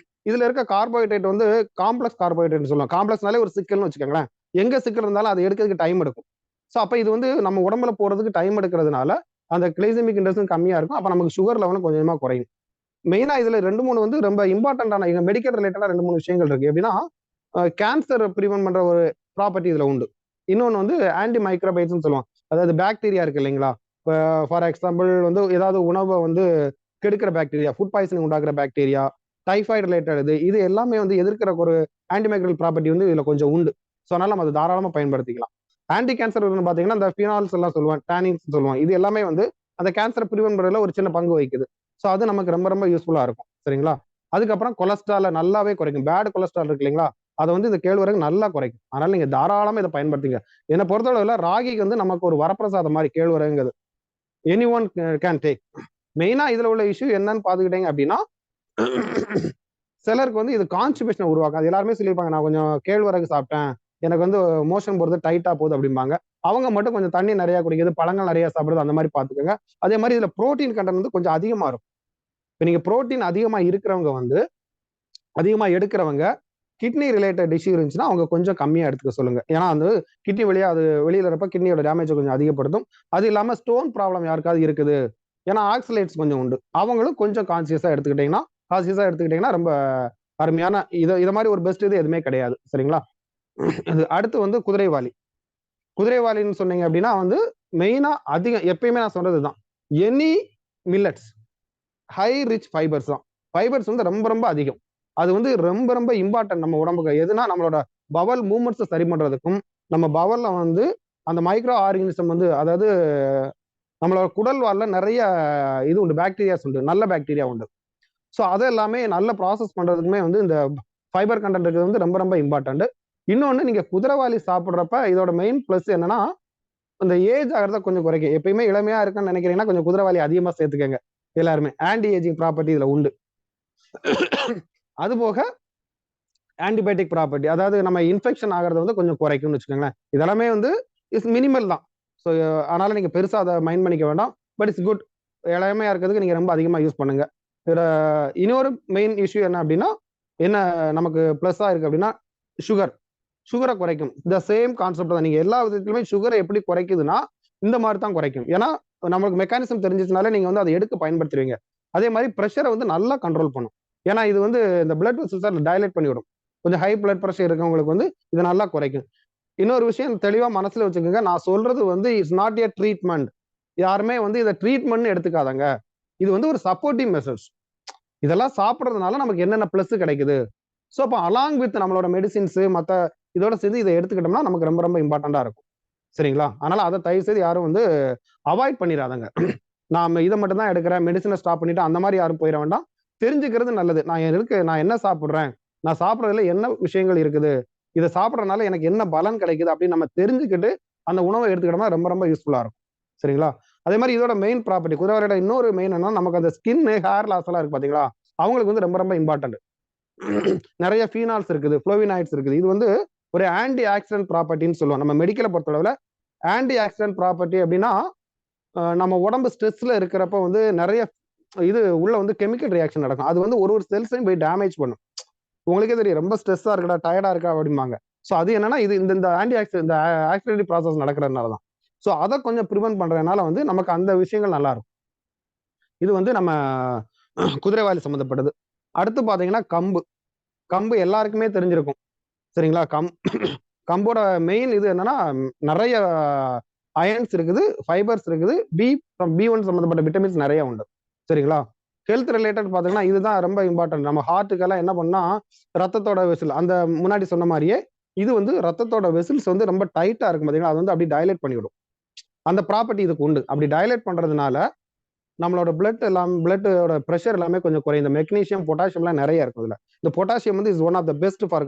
இதுல இருக்க கார்போஹைட்ரேட் வந்து காம்ப்ளெக்ஸ் கார்போஹைட்ரேட் சொல்லுவாங்க. காம்ப்ளெக்ஸ்னாலே ஒரு சிக்கல்னு வச்சுக்கோங்களேன். எங்க சிக்கல் இருந்தாலும் அதை எடுக்கிறதுக்கு டைம் எடுக்கும். ஸோ அப்ப இது வந்து நம்ம உடம்புல போறதுக்கு டைம் எடுக்கிறதுனால அந்த கிளைசெமிக் இண்டெக்ஸும் கம்மியா இருக்கும். அப்ப நமக்கு சுகர் லெவலும் கொஞ்சமா குறையும். மெயினா இதுல 2-3 வந்து ரொம்ப இம்பார்ட்டன்டான மெடிக்கல் ரிலேட்டடா 2-3 விஷயங்கள் இருக்கு. எப்படின்னா கேன்சர் ப்ரிவென்ட் பண்ற ஒரு ப்ராப்பர்ட்டி இதுல உண்டு. இன்னொன்னு வந்து ஆன்டி மைக்ரோபைட்ஸ்னு சொல்லுவோம். அதாவது பாக்டீரியா இருக்கு இல்லைங்களா? இப்போ ஃபார் எக்ஸாம்பிள் வந்து ஏதாவது உணவை வந்து கெடுக்கிற பாக்டீரியா, ஃபுட் பாய்சனிங் உண்டாக்குற பாக்டீரியா, டைஃபாய்டு ரிலேட்டட் இது எல்லாமே வந்து எதிர்க்கிற ஒரு ஆன்டிமைக்ரல் ப்ராப்பர்ட்டி வந்து இதுல கொஞ்சம் உண்டு. ஸோ அதனால நம்ம அதை தாராளமா பயன்படுத்திக்கலாம். ஆன்டி கேன்சர் பாத்தீங்கன்னா இந்த ஃபினால்ஸ் எல்லாம் சொல்லுவாங்க, டானின்ஸ் சொல்லுவாங்க. இது எல்லாமே வந்து அந்த கேன்சரை ப்ரிவென்ட் பண்றதுல ஒரு சின்ன பங்கு வகிக்குது. ஸோ அது நமக்கு ரொம்ப ரொம்ப யூஸ்ஃபுல்லா இருக்கும். சரிங்களா? அதுக்கப்புறம் கொலஸ்ட்ரால நல்லாவே குறைக்கும். பேட் கொலஸ்ட்ரால் இருக்கு இல்லைங்களா? அதை வந்து இந்த கேழ்வரகு நல்லா குறைக்கும். அதனால நீங்க தாராளமா இதை பயன்படுத்திங்க. என்னை பொறுத்தளவுல ராகிக்கு வந்து நமக்கு ஒரு வரப்பிரசாதம் மாதிரி கேழ்வரகுங்கிறது. Any one can take. மெயினா இதுல உள்ள இஷ்யூ என்னன்னு பாத்துக்கிட்டீங்க அப்படின்னா சிலருக்கு வந்து இது கான்ஸ்டிபேஷனை உருவாக்கும். அது எல்லாருமே சொல்லியிருப்பாங்க, நான் கொஞ்சம் கேழ்வரகு சாப்பிட்டேன், எனக்கு வந்து மோஷன் போறது டைட்டா போகுது அப்படிம்பாங்க. அவங்க மட்டும் கொஞ்சம் தண்ணி நிறைய குடிக்கிறது, பழங்கள் நிறைய சாப்பிடுறது, அந்த மாதிரி பாத்துக்கோங்க. அதே மாதிரி இதுல புரோட்டீன் கண்டென்ட் வந்து கொஞ்சம் அதிகமா இருக்கும். இப்போ நீங்க புரோட்டீன் அதிகமா இருக்கிறவங்க வந்து அதிகமா எடுக்கிறவங்க கிட்னி ரிலேட்டட் இஷ்யூ இருந்துச்சுன்னா அவங்க கொஞ்சம் கம்மியா எடுத்துக்க சொல்லுங்க. ஏன்னா அந்த கிட்னி வழியா அது வெளியில இருப்ப கிட்னியோட டேமேஜ் கொஞ்சம் அதிகப்படுத்தும். அது இல்லாம ஸ்டோன் ப்ராப்ளம் யாருக்காவது இருக்குது, ஏன்னா ஆக்சலேட்ஸ் கொஞ்சம் உண்டு, அவங்களும் கொஞ்சம் கான்சியஸா எடுத்துக்கிட்டீங்கன்னா ரொம்ப அருமையான இதை மாதிரி ஒரு பெஸ்ட் இது எதுவுமே கிடையாது. சரிங்களா? இது அடுத்து வந்து குதிரைவாலி. குதிரைவாலின்னு சொன்னீங்க அப்படின்னா வந்து மெயினா அதிகம் எப்பயுமே நான் சொல்றதுதான், any millets high rich fibres தான். ஃபைபர்ஸ் வந்து ரொம்ப ரொம்ப அதிகம். அது வந்து ரொம்ப ரொம்ப இம்பார்ட்டன்ட் நம்ம உடம்புக்கு. எதுனா நம்மளோட பவல் மூவ்மெண்ட்ஸை சரி பண்றதுக்கும், நம்ம பவல்ல வந்து அந்த மைக்ரோ ஆர்கானிசம் வந்து, அதாவது நம்மளோட குடல் வால்ல நிறைய இது உண்டு, பாக்டீரியாஸ் உண்டு, நல்ல பாக்டீரியா உண்டு. ஸோ அதை எல்லாமே நல்ல ப்ராசஸ் பண்றதுக்குமே வந்து இந்த ஃபைபர் கண்டென்ட் இருக்கிறது வந்து ரொம்ப ரொம்ப இம்பார்ட்டன்ட். இன்னொன்னு, நீங்க குதிரைவாலி சாப்பிட்றப்ப இதோட மெயின் பிளஸ் என்னன்னா, அந்த ஏஜ் ஆகிறத கொஞ்சம் குறைக்கும். எப்பயுமே இளமையா இருக்குன்னு நினைக்கிறீங்கன்னா கொஞ்சம் குதிரைவாலி அதிகமா சேர்த்துக்கங்க. எல்லாருமே ஆன்டி ஏஜிங் ப்ராப்பர்ட்டி இதுல உண்டு. அது போக ஆன்டிபயோட்டிக் ப்ராப்பர்ட்டி, அதாவது நம்ம இன்ஃபெக்ஷன் ஆகிறத வந்து கொஞ்சம் குறைக்கும்னு வச்சுக்கோங்களேன். இதெல்லாமே வந்து இஸ் மினிமல் தான். ஸோ அதனால நீங்க பெருசா அதை மைண்ட் பண்ணிக்க வேண்டாம். But it's good. இளமையா இருக்கிறதுக்கு நீங்க ரொம்ப அதிகமா யூஸ் பண்ணுங்க. இதுல இன்னொரு மெயின் இஷ்யூ என்ன அப்படின்னா, என்ன நமக்கு பிளஸ்ஸா இருக்கு அப்படின்னா, சுகரை குறைக்கும். இந்த சேம் கான்செப்ட் தான். நீங்க எல்லா விதத்திலுமே சுகரை எப்படி குறைக்குதுன்னா இந்த மாதிரி தான் குறைக்கும். ஏன்னா நமக்கு மெக்கானிசம் தெரிஞ்சிச்சுனாலே நீங்க வந்து அதை எடுக்க பயன்படுத்துவீங்க. அதே மாதிரி ப்ரெஷரை வந்து நல்லா கண்ட்ரோல் பண்ணும். ஏன்னா இது வந்து இந்த பிளட் வெசல்ஸை டைலேட் பண்ணிவிடும். கொஞ்சம் ஹை பிளட் ப்ரெஷர் இருக்கவங்களுக்கு வந்து இது நல்லா குறைக்கும். இன்னொரு விஷயம் தெளிவா மனசுல வச்சுக்கோங்க, நான் சொல்றது வந்து இட்ஸ் நாட் எ ட்ரீட்மெண்ட். யாருமே வந்து இதை ட்ரீட்மெண்ட் எடுத்துக்காதங்க. இது வந்து ஒரு சப்போர்ட்டிவ் மெசேஜ். இதெல்லாம் சாப்பிட்றதுனால நமக்கு என்னென்ன பிளஸ் கிடைக்குது. ஸோ அப்போ அலாங் வித் நம்மளோட மெடிசின்ஸ் மற்ற இதோட சேர்ந்து இதை எடுத்துக்கிட்டோம்னா நமக்கு ரொம்ப ரொம்ப இம்பார்ட்டண்டா இருக்கும். சரிங்களா? அதனால அதை தயவு செய்து யாரும் வந்து அவாய்ட் பண்ணிடாதங்க. நாம இதை மட்டும் தான் எடுக்கிறேன், மெடிசனை ஸ்டாப் பண்ணிட்டு அந்த மாதிரி யாரும் போயிட வேண்டாம். தெரிஞ்சுக்கிறது நல்லது. நான் என்ன சாப்பிட்றேன், நான் சாப்பிட்றதுல என்ன விஷயங்கள் இருக்குது, இதை சாப்பிட்றதுனால எனக்கு என்ன பலன் கிடைக்குது அப்படின்னு நம்ம தெரிஞ்சுக்கிட்டு அந்த உணவை எடுத்துக்கிட்டோம்னா ரொம்ப ரொம்ப யூஸ்ஃபுல்லா இருக்கும். சரிங்களா? அதே மாதிரி இதோட மெயின் ப்ராப்பர்ட்டி, குதிரைவாலியோட இன்னொரு மெயின் என்ன, நமக்கு அந்த ஸ்கின் ஹேர் லாஸ் எல்லாம் இருக்கு பாத்தீங்களா, அவங்களுக்கு வந்து ரொம்ப ரொம்ப இம்பார்ட்டன்ட். நிறைய ஃபீனால்ஸ் இருக்குது, ஃப்ளோவினாய்ட்ஸ் இருக்குது. இது வந்து ஒரு ஆன்டி ஆக்சிடென்ட் ப்ராப்பர்ட்டின்னு சொல்லுவோம். நம்ம மெடிக்கலை பொறுத்தளவுல ஆன்டி ஆக்சிடென்ட் ப்ராப்பர்ட்டி அப்படின்னா, நம்ம உடம்பு ஸ்ட்ரெஸ்ல இருக்கிறப்ப வந்து நிறைய இது உள்ள வந்து கெமிக்கல் ரியாக்ஷன் நடக்கும். அது வந்து ஒரு செல்ஸையும் போய் டேமேஜ் பண்ணும். உங்களுக்கே தெரியும், ரொம்ப ஸ்ட்ரெஸ்ஸா இருக்கா, டயர்டா இருக்கா அப்படிம்பாங்க. ஸோ அது என்னன்னா, இது இந்த ஆன்டி ஆக்சிடென்ட், இந்த ஆக்சிடென்ட் ப்ராசஸ் நடக்கிறதுனால தான். ஸோ அதை கொஞ்சம் ப்ரிவென்ட் பண்றதுனால வந்து நமக்கு அந்த விஷயங்கள் நல்லா இருக்கும். இது வந்து நம்ம குதிரைவாலி சம்மந்தப்பட்டது. அடுத்து பாத்தீங்கன்னா கம்பு எல்லாருக்குமே தெரிஞ்சிருக்கும். சரிங்களா? கம்போட மெயின் இது என்னன்னா, நிறைய அயன்ஸ் இருக்குது, ஃபைபர்ஸ் இருக்குது, B1 சம்பந்தப்பட்ட விட்டமின்ஸ் நிறைய உண்டு. சரிங்களா? ஹெல்த் ரிலேட்டட் பாத்தீங்கன்னா இதுதான் ரொம்ப இம்பார்ட்டன்ட். நம்ம ஹார்ட்டுக்கெல்லாம் என்ன பண்ணா, ரத்தத்தோட வெசில் அந்த முன்னாடி சொன்ன மாதிரியே இது வந்து ரத்தத்தோட வெசில்ஸ் வந்து ரொம்ப டைட்டா இருக்கும் பாத்தீங்களா, அது வந்து அப்படி டைலேட் பண்ணிவிடும். அந்த ப்ராப்பர்ட்டி இதுக்கு உண்டு. அப்படி டைலேட் பண்றதுனால நம்மளோட பிளட்டோட ப்ரெஷர் எல்லாமே கொஞ்சம் குறையும். இந்த மெக்னீசியம், பொட்டாசியம்லாம் நிறைய இருக்கும் இதுல. இந்த பொட்டாசியம் வந்து is one of the best for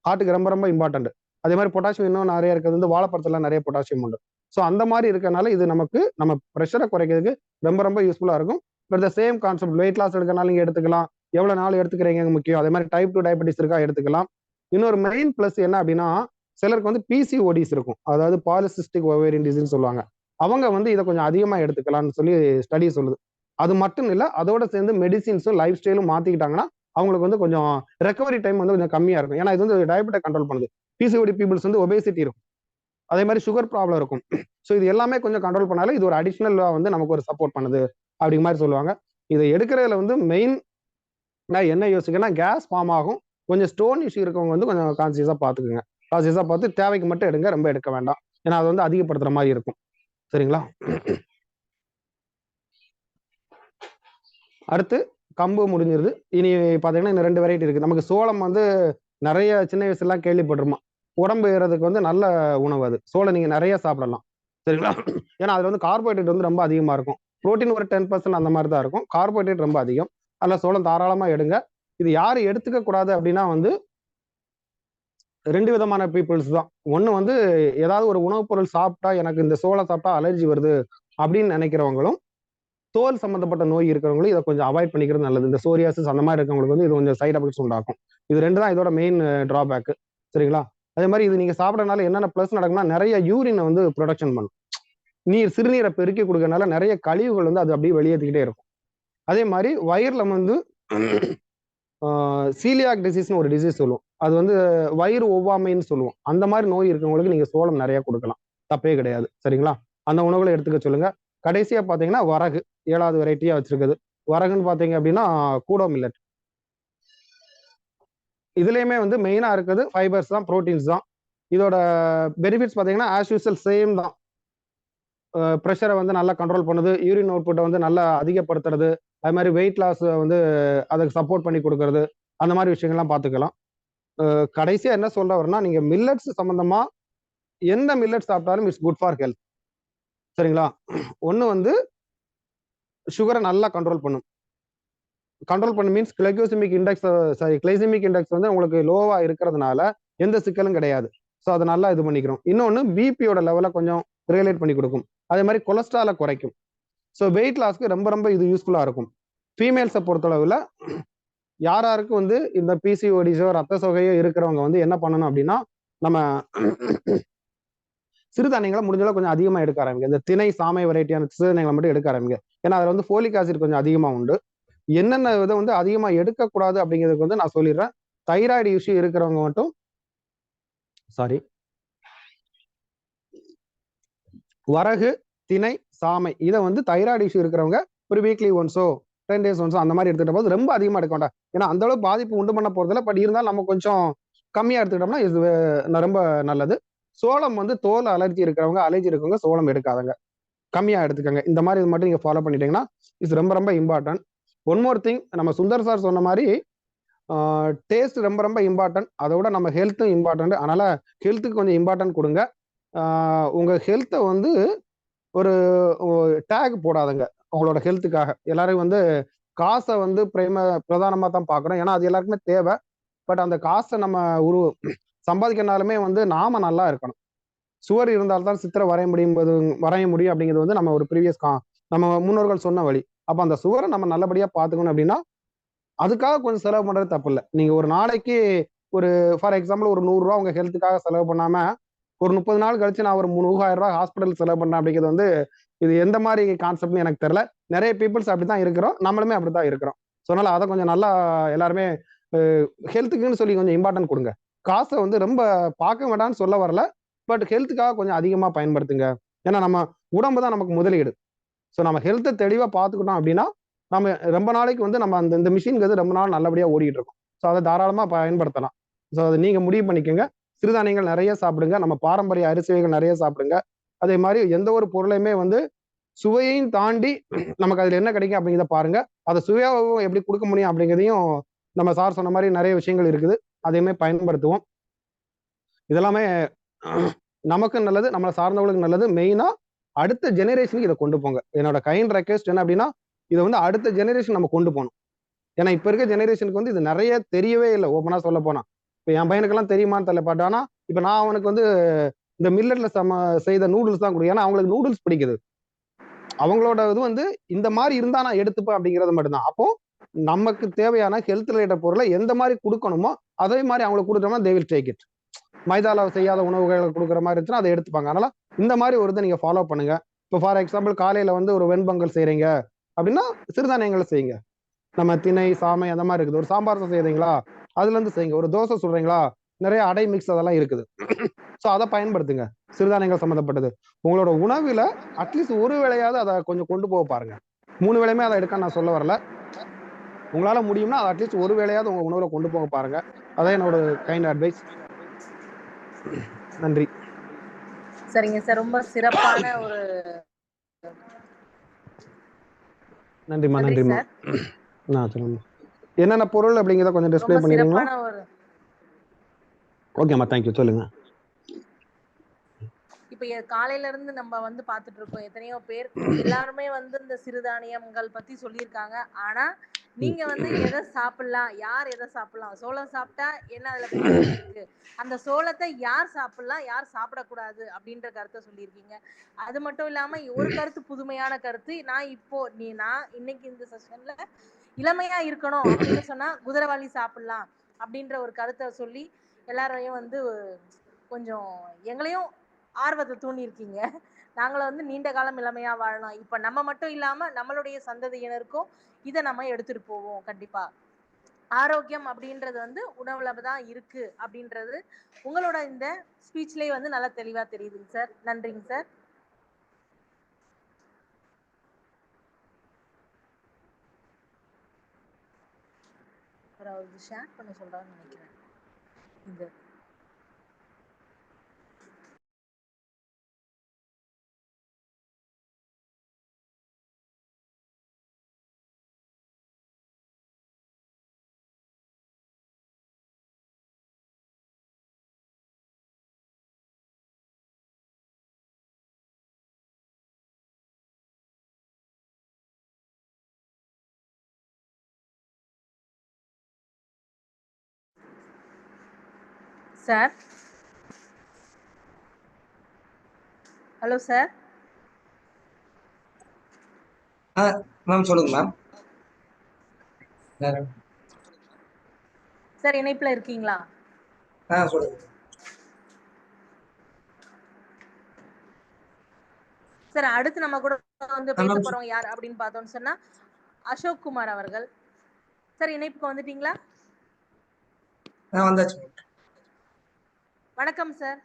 ஹார்ட்டுக்கு ரொம்ப ரொம்ப இம்பார்ட்டன்ட். அதே மாதிரி பொட்டாசியம் இன்னும் நிறைய இருக்கிறது வந்து வாழைப்பழத்துல நிறைய பொட்டாசியம் உண்டு. ஸோ அந்த மாதிரி இருக்கனால இது நமக்கு நம்ம ப்ரெஷரை குறைக்கிறதுக்கு ரொம்ப ரொம்ப யூஸ்ஃபுல்லா இருக்கும். But the same concept, weight loss எடுக்கனால நீங்க எடுத்துக்கலாம், எவ்வளவு நாள் எடுத்துக்கிறீங்க முக்கியம். அதே மாதிரி டைப் 2 டயபெட்டிஸ் இருக்கா எடுத்துக்கலாம். இன்னொரு மெயின் பிளஸ் என்ன அப்படின்னா, சிலருக்கு வந்து PCODs இருக்கும், அதாவது பாலிசிஸ்டிக் ஓவேரியன் டிசீஸ் சொல்லுவாங்க. அவங்க வந்து இதை கொஞ்சம் அதிகமா எடுத்துக்கலாம்னு சொல்லி ஸ்டடி சொல்லுது. அது மட்டும் இல்ல, அதோட சேர்ந்து மெடிசின்ஸும் லைஃப் ஸ்டைலும் மாத்திக்கிட்டாங்கன்னா அவங்களுக்கு வந்து கொஞ்சம் ரெக்கவரி டைம் வந்து கொஞ்சம் கம்மியா இருக்கும். ஏன்னா இது வந்து டயபெட்டை கண்ட்ரோல் பண்ணுது. பிசிஓடி பீப்புள்ஸ் வந்து ஒபேசிட்டி இருக்கும், அதே மாதிரி சுகர் ப்ராப்ளம் இருக்கும். ஸோ இது எல்லாமே கொஞ்சம் கண்ட்ரோல் பண்ணாலும் இது ஒரு அடிஷ்னலா வந்து நமக்கு ஒரு சப்போர்ட் பண்ணுது அப்படிங்கிற மாதிரி சொல்லுவாங்க. இதை எடுக்கிறதுல வந்து மெயின் நான் என்ன யோசிக்கிறேன்னா, கேஸ் ஃபார்ம் ஆகும். கொஞ்சம் ஸ்டோன் இஷ்யூ இருக்கவங்க வந்து கொஞ்சம் கான்சியஸா பார்த்துக்குங்க. கான்சியஸா பார்த்து தேவைக்கு மட்டும் எடுங்க, ரொம்ப எடுக்க வேண்டாம். ஏன்னா அது வந்து அதிகப்படுத்துற மாதிரி இருக்கும். சரிங்களா? அடுத்து கம்பு முடிஞ்சிருது. இனி பார்த்தீங்கன்னா இந்த 2 வெரைட்டி இருக்கு. நமக்கு சோளம் வந்து நிறைய சின்ன வயசுலாம் கேள்விப்பட்டிருமா, உடம்பு ஏறதுக்கு வந்து நல்ல உணவு அது. சோளம் நீங்க நிறைய சாப்பிடலாம். சரிங்களா? ஏன்னா அதுல வந்து கார்போஹைட்ரேட் வந்து ரொம்ப அதிகமா இருக்கும். புரோட்டீன் ஒரு 10% அந்த மாதிரி தான் இருக்கும். கார்போஹைட்ரேட் ரொம்ப அதிகம். அதில் சோளம் தாராளமா எடுங்க. இது யாரு எடுத்துக்க கூடாது அப்படின்னா வந்து 2 விதமான பீப்புள்ஸ் தான். ஒண்ணு வந்து ஏதாவது ஒரு உணவுப் பொருள் சாப்பிட்டா எனக்கு இந்த சோளம் சாப்பிட்டா அலர்ஜி வருது அப்படின்னு நினைக்கிறவங்களும், தோல் சம்பந்தப்பட்ட நோய் இருக்கிறவங்களும் இதை கொஞ்சம் அவாய்ட் பண்ணிக்கிறது நல்லது. இந்த சோரியாசிஸ் அந்த மாதிரி இருக்கவங்களுக்கு வந்து இது கொஞ்சம் சைட் எஃபெக்ட்ஸ் உண்டாக்கும். இது 2 தான் இதோட மெயின் டிராபேக். சரிங்களா? அதே மாதிரி இது நீங்க சாப்பிடறதுனால என்னென்ன பிளஸ் நடக்கும்னா, நிறைய யூரினை வந்து ப்ரொடக்ஷன் பண்ணும். சிறுநீரை பெருக்கி கொடுக்கறதுனால நிறைய கழிவுகள் வந்து அது அப்படியே வெளியேற்றிக்கிட்டே இருக்கும். அதே மாதிரி வயிறுல வந்து சீலியாக் டிசீஸ்னு ஒரு டிசீஸ் சொல்லுவோம். அது வந்து வயிறு ஒவ்வாமைன்னு சொல்லுவோம். அந்த மாதிரி நோய் இருக்கவங்களுக்கு நீங்க சோளம் நிறைய கொடுக்கலாம், தப்பே கிடையாது. சரிங்களா? அந்த உணவுகளை எடுத்துக்க சொல்லுங்க. கடைசியா பாத்தீங்கன்னா வரகு 7வது வெரைட்டியா வச்சிருக்குது. வரகுன்னு பாத்தீங்க அப்படின்னா கூடோ மில்லட். இதுலயுமே வந்து மெயினா இருக்குது ஃபைபர்ஸ் தான், ப்ரோட்டீன்ஸ் தான். இதோட பெனிஃபிட்ஸ் பாத்தீங்கன்னா ஆஸ் யூசுவல் சேம் தான். ப்ரெஷரை வந்து நல்லா கண்ட்ரோல் பண்ணுது, யூரின் அவுட்புட்டை வந்து நல்லா அதிகப்படுத்துறது, அது மாதிரி வெயிட் லாஸ் வந்து அதுக்கு சப்போர்ட் பண்ணி கொடுக்கறது, அந்த மாதிரி விஷயங்கள்லாம் பார்த்துக்கலாம். கடைசியா என்ன சொல்ல வரேன்னா, நீங்க மில்லட்ஸ் சம்பந்தமா எந்த மில்லட் சாப்பிட்டாலும் இட்ஸ் குட் ஃபார் ஹெல்த். சரிங்களா? ஒண்ணு வந்து சுகரை நல்லா கண்ட்ரோல் பண்ணும். கண்ட்ரோல் பண்ண means glycosemic index, sorry glycemic index வந்து உங்களுக்கு லோவா இருக்கிறதுனால எந்த சிக்கலும் கிடையாது. ஸோ அதை நல்லா இது பண்ணிக்கிறோம். இன்னொன்று பிபியோட லெவலை கொஞ்சம் ரெகுலேட் பண்ணி கொடுக்கும். அதே மாதிரி கொலஸ்ட்ராலை குறைக்கும். ஸோ வெயிட் லாஸ்க்கு ரொம்ப ரொம்ப இது யூஸ்ஃபுல்லா இருக்கும். ஃபீமேல்ஸை பொறுத்தளவுல யாராருக்கு வந்து இந்த பிசிஓடிஸோ ரத்த சோகையோ இருக்கிறவங்க வந்து என்ன பண்ணணும் அப்படின்னா, நம்ம சிறுதானியங்களை முடிஞ்சளவு கொஞ்சம் அதிகமா எடுக்க ஆரம்பிங்க. இந்த திணை சாமை வெரைட்டியான சிறுதானியங்களை மட்டும் எடுக்க ஆரம்பிங்க. ஏன்னா அதுல வந்து ஃபோலிக் ஆசிட் கொஞ்சம் அதிகமா உண்டு. என்னென்ன இதை வந்து அதிகமா எடுக்கக்கூடாது அப்படிங்கிறதுக்கு வந்து நான் சொல்லிடுறேன். தைராய்டு இஷ்யூ இருக்கிறவங்க மட்டும், சாரி, வரகு, திணை, சாமை இதை வந்து தைராய்டு இஷ்யூ இருக்கிறவங்க ஒரு வீக்லி ஒன்ஸோ 10 days ஒன்ஸோ அந்த மாதிரி எடுத்துக்கிட்ட போது ரொம்ப அதிகமா எடுக்க வேண்டாம். ஏன்னா அந்த அளவு பாதிப்பு உண்டு பண்ண போறதில்ல. பட் இருந்தாலும் நம்ம கொஞ்சம் கம்மியா எடுத்துக்கிட்டோம்னா இது ரொம்ப நல்லது. சோளம் வந்து தோல் அலர்ஜி இருக்கவங்க சோளம் எடுக்காதங்க, கம்மியா எடுத்துக்கங்க. இந்த மாதிரி இது மட்டும் நீங்க ஃபாலோ பண்ணிட்டீங்கன்னா இது ரொம்ப ரொம்ப இம்பார்ட்டன்ட். ஒன் மோர் திங், நம்ம சுந்தர் சார் சொன்ன மாதிரி டேஸ்ட் ரொம்ப ரொம்ப இம்பார்ட்டன்ட். அதோட நம்ம ஹெல்த்தும் இம்பார்ட்டன்ட். அதனால ஹெல்த்துக்கு கொஞ்சம் இம்பார்ட்டன்ட் கொடுங்க. உங்க ஹெல்த்தை வந்து ஒரு டேக் போடாதுங்க உங்களோட ஹெல்த்துக்காக. எல்லாரும் வந்து காசை வந்து பிரதானமா தான் பார்க்கணும். ஏன்னா அது எல்லாருக்குமே தேவை. பட் அந்த காசை நம்ம சம்பாதிக்கிறனாலுமே வந்து நாம நல்லா இருக்கணும். சுவர் இருந்தால்தான் சித்திரை வரைய முடியும் அப்படிங்கிறது வந்து நம்ம ஒரு ப்ரீவியஸ் நம்ம முன்னோர்கள் சொன்ன வழி. அப்ப அந்த சுவரை நம்ம நல்லபடியா பார்த்துக்கணும் அப்படின்னா அதுக்காக கொஞ்சம் செலவு பண்றது தப்பு இல்லை. நீங்க ஒரு நாளைக்கு ஒரு ஃபார் எக்ஸாம்பிள் ஒரு 100 ரூபா உங்க ஹெல்த்துக்காக செலவு பண்ணாம ஒரு 30 நாள் கழிச்சு நான் ஒரு 3000 ரூபாய் ஹாஸ்பிட்டல் செலவு பண்ணேன் அப்படிங்கிறது வந்து இது எந்த மாதிரி கான்செப்ட்னு எனக்கு தெரியல. நிறைய பீப்புள்ஸ் அப்படித்தான் இருக்கிறோம், நம்மளுமே அப்படித்தான் இருக்கிறோம். ஸோ அதனால அதை கொஞ்சம் நல்லா எல்லாருமே ஹெல்த்துக்குன்னு சொல்லி கொஞ்சம் இம்பார்ட்டன்ட் கொடுங்க. காசை வந்து ரொம்ப பார்க்க வேண்டாம்னு சொல்ல வரல, பட் ஹெல்த்துக்காக கொஞ்சம் அதிகமா பயன்படுத்துங்க. ஏன்னா நம்ம உடம்பு தான் நமக்கு முதலீடு. ஸோ நம்ம ஹெல்த்தை தெளிவா பார்த்துக்கிட்டோம் அப்படின்னா நம்ம ரொம்ப நாளைக்கு வந்து நம்ம இந்த மிஷின்ங்கிறது ரொம்ப நாள் நல்லபடியா ஓடிட்டு இருக்கும். ஸோ அதை தாராளமா பயன்படுத்தலாம். ஸோ அதை நீங்க முடிவு பண்ணிக்கோங்க. சிறுதானியங்கள் நிறைய சாப்பிடுங்க, நம்ம பாரம்பரிய அரிசி வகைகள் நிறைய சாப்பிடுங்க. அதே மாதிரி எந்த ஒரு பொருளையுமே வந்து சுவையையும் தாண்டி நமக்கு அதுல என்ன கிடைக்கும் அப்படிங்கிறத பாருங்க. அதை சுவையாகவும் எப்படி கொடுக்க முடியும் அப்படிங்கிறதையும் நம்ம சார் சொன்ன மாதிரி நிறைய விஷயங்கள் இருக்குது, அதையுமே பயன்படுத்துவோம். இதெல்லாமே நமக்கு நல்லது, நம்மளை சார்ந்தவங்களுக்கு நல்லது. மெயினா அடுத்த ஜெனரேஷனுக்கு இதை கொண்டு போங்க. என்னோட கைண்ட் ரெக்வெஸ்ட் என்ன அப்படின்னா, இதை வந்து அடுத்த ஜெனரேஷன் நம்ம கொண்டு போகணும். ஏன்னா இப்ப இருக்க ஜெனரேஷனுக்கு வந்து இது நிறைய தெரியவே இல்லை. ஓப்பனா சொல்ல போனா இப்ப என் பையனுக்கெல்லாம் தெரியுமான்னு தெரியல. பட் ஆனா இப்ப நான் அவனுக்கு வந்து இந்த மில்லட்ல செய்த நூடுல்ஸ் தான் கொடுக்கும். ஏன்னா அவங்களுக்கு நூடுல்ஸ் பிடிக்குது. அவங்களோட இது வந்து இந்த மாதிரி இருந்தா நான் எடுத்துப்பேன் அப்படிங்கிறது மட்டும்தான். அப்போ நமக்கு தேவையான ஹெல்த் ரிலேட்டட் பொருளை எந்த மாதிரி கொடுக்கணுமோ அதே மாதிரி அவங்களுக்கு கொடுத்தோம்னா தே வில் டேக் இட். மைதால செய்யாத உணவுகளை கொடுக்குற மாதிரி இருந்துச்சுன்னா அதை எடுத்துப்பாங்க. அதனால இந்த மாதிரி ஒரு இதை நீங்க ஃபாலோ பண்ணுங்க. இப்போ ஃபார் எக்ஸாம்பிள் காலையில வந்து ஒரு வெண்பொங்கல் செய்றீங்க அப்படின்னா சிறுதானியங்களை செய்யுங்க. நம்ம திணை சாமை அந்த மாதிரி இருக்குது. ஒரு சாம்பார் செய்யறீங்களா, அதுல இருந்து செய்யுங்க. ஒரு தோசை சொல்றீங்களா, நிறைய அடை மிக்ஸ் அதெல்லாம் இருக்குது. ஸோ அதை பயன்படுத்துங்க, சிறுதானியங்கள் சம்மந்தப்பட்டது. உங்களோட உணவுல அட்லீஸ்ட் ஒரு வேளையாவது அதை கொஞ்சம் கொண்டு போக பாருங்க. 3 வேளையுமே அதை எடுக்க நான் சொல்ல வரல. உங்களால முடியும்னா அதை அட்லீஸ்ட் ஒரு வேளையாவது உங்க உணவுல கொண்டு போக பாருங்க. அதான் என்னோட கைண்ட் அட்வைஸ். நன்றி. சரிங்க சார், ரொம்ப சிறப்பான ஒரு நன்றிம்மா. நன்றிம்மா. சொல்லுங்க என்னென்ன பொருள் அப்படிங்கிறத கொஞ்சம் டிஸ்பிளே பண்ணிடுறீங்களா? ஒரு ஓகேம்மா, தேங்க்யூ. சொல்லுங்க. இப்ப காலையில இருந்து நம்ம வந்து பாத்துட்டு இருக்கோம், எத்தனையோ பேர் எல்லாருமே வந்து இந்த சிறுதானியங்கள் பத்தி சொல்லியிருக்காங்க. ஆனா நீங்க வந்து எதை சாப்பிடலாம், யார் எதை சாப்பிடலாம், சோளம் சாப்பிட்டா என்ன அதுல பெனிஃபிட் இருக்கு, அந்த சோளத்தை யார் சாப்பிடலாம் யார் சாப்பிடக்கூடாது அப்படின்ற கருத்தை சொல்லியிருக்கீங்க. அது மட்டும் இல்லாம ஒரு கருத்து, புதுமையான கருத்து, நான் இன்னைக்கு இந்த செஷன்ல இளமையா இருக்கணும் அப்படின்னு சொன்னா குதிரைவாலி சாப்பிடலாம் அப்படின்ற ஒரு கருத்தை சொல்லி எல்லாரையும் வந்து கொஞ்சம் எங்களையும் ஆர்வத்தை தூண்டியிருக்கீங்க. நாங்கள வந்து நீண்ட காலம் இளமையா வாழலாம். இப்ப நம்ம மட்டும் இல்லாம நம்மளுடைய சந்ததியினருக்கும் இதை நம்ம எடுத்துட்டு போவோம். கண்டிப்பா ஆரோக்கியம் அப்படின்றது வந்து உணவுல தான் இருக்கு அப்படின்றது உங்களோட இந்த ஸ்பீச்லயே வந்து நல்லா தெளிவா தெரியுதுங்க சார். நன்றிங்க சார். அவர் ஷேர் பண்ண சொல்றாருன்னு நினைக்கிறேன். இந்த சார், ஹலோ சார். மேம் சொல்லுங்க மேம். சார் இணைப்புல இருக்கீங்களா? சொல்லுங்க சார். அடுத்து நம்ம கூட வந்து பேச போறவங்க யார் அப்படின்னு பார்த்தோம்னு சொன்னா அசோக் குமார் அவர்கள். சார் இணைப்புக்கு வந்துட்டீங்களா? வந்தாச்சு. வணக்கம் சார்.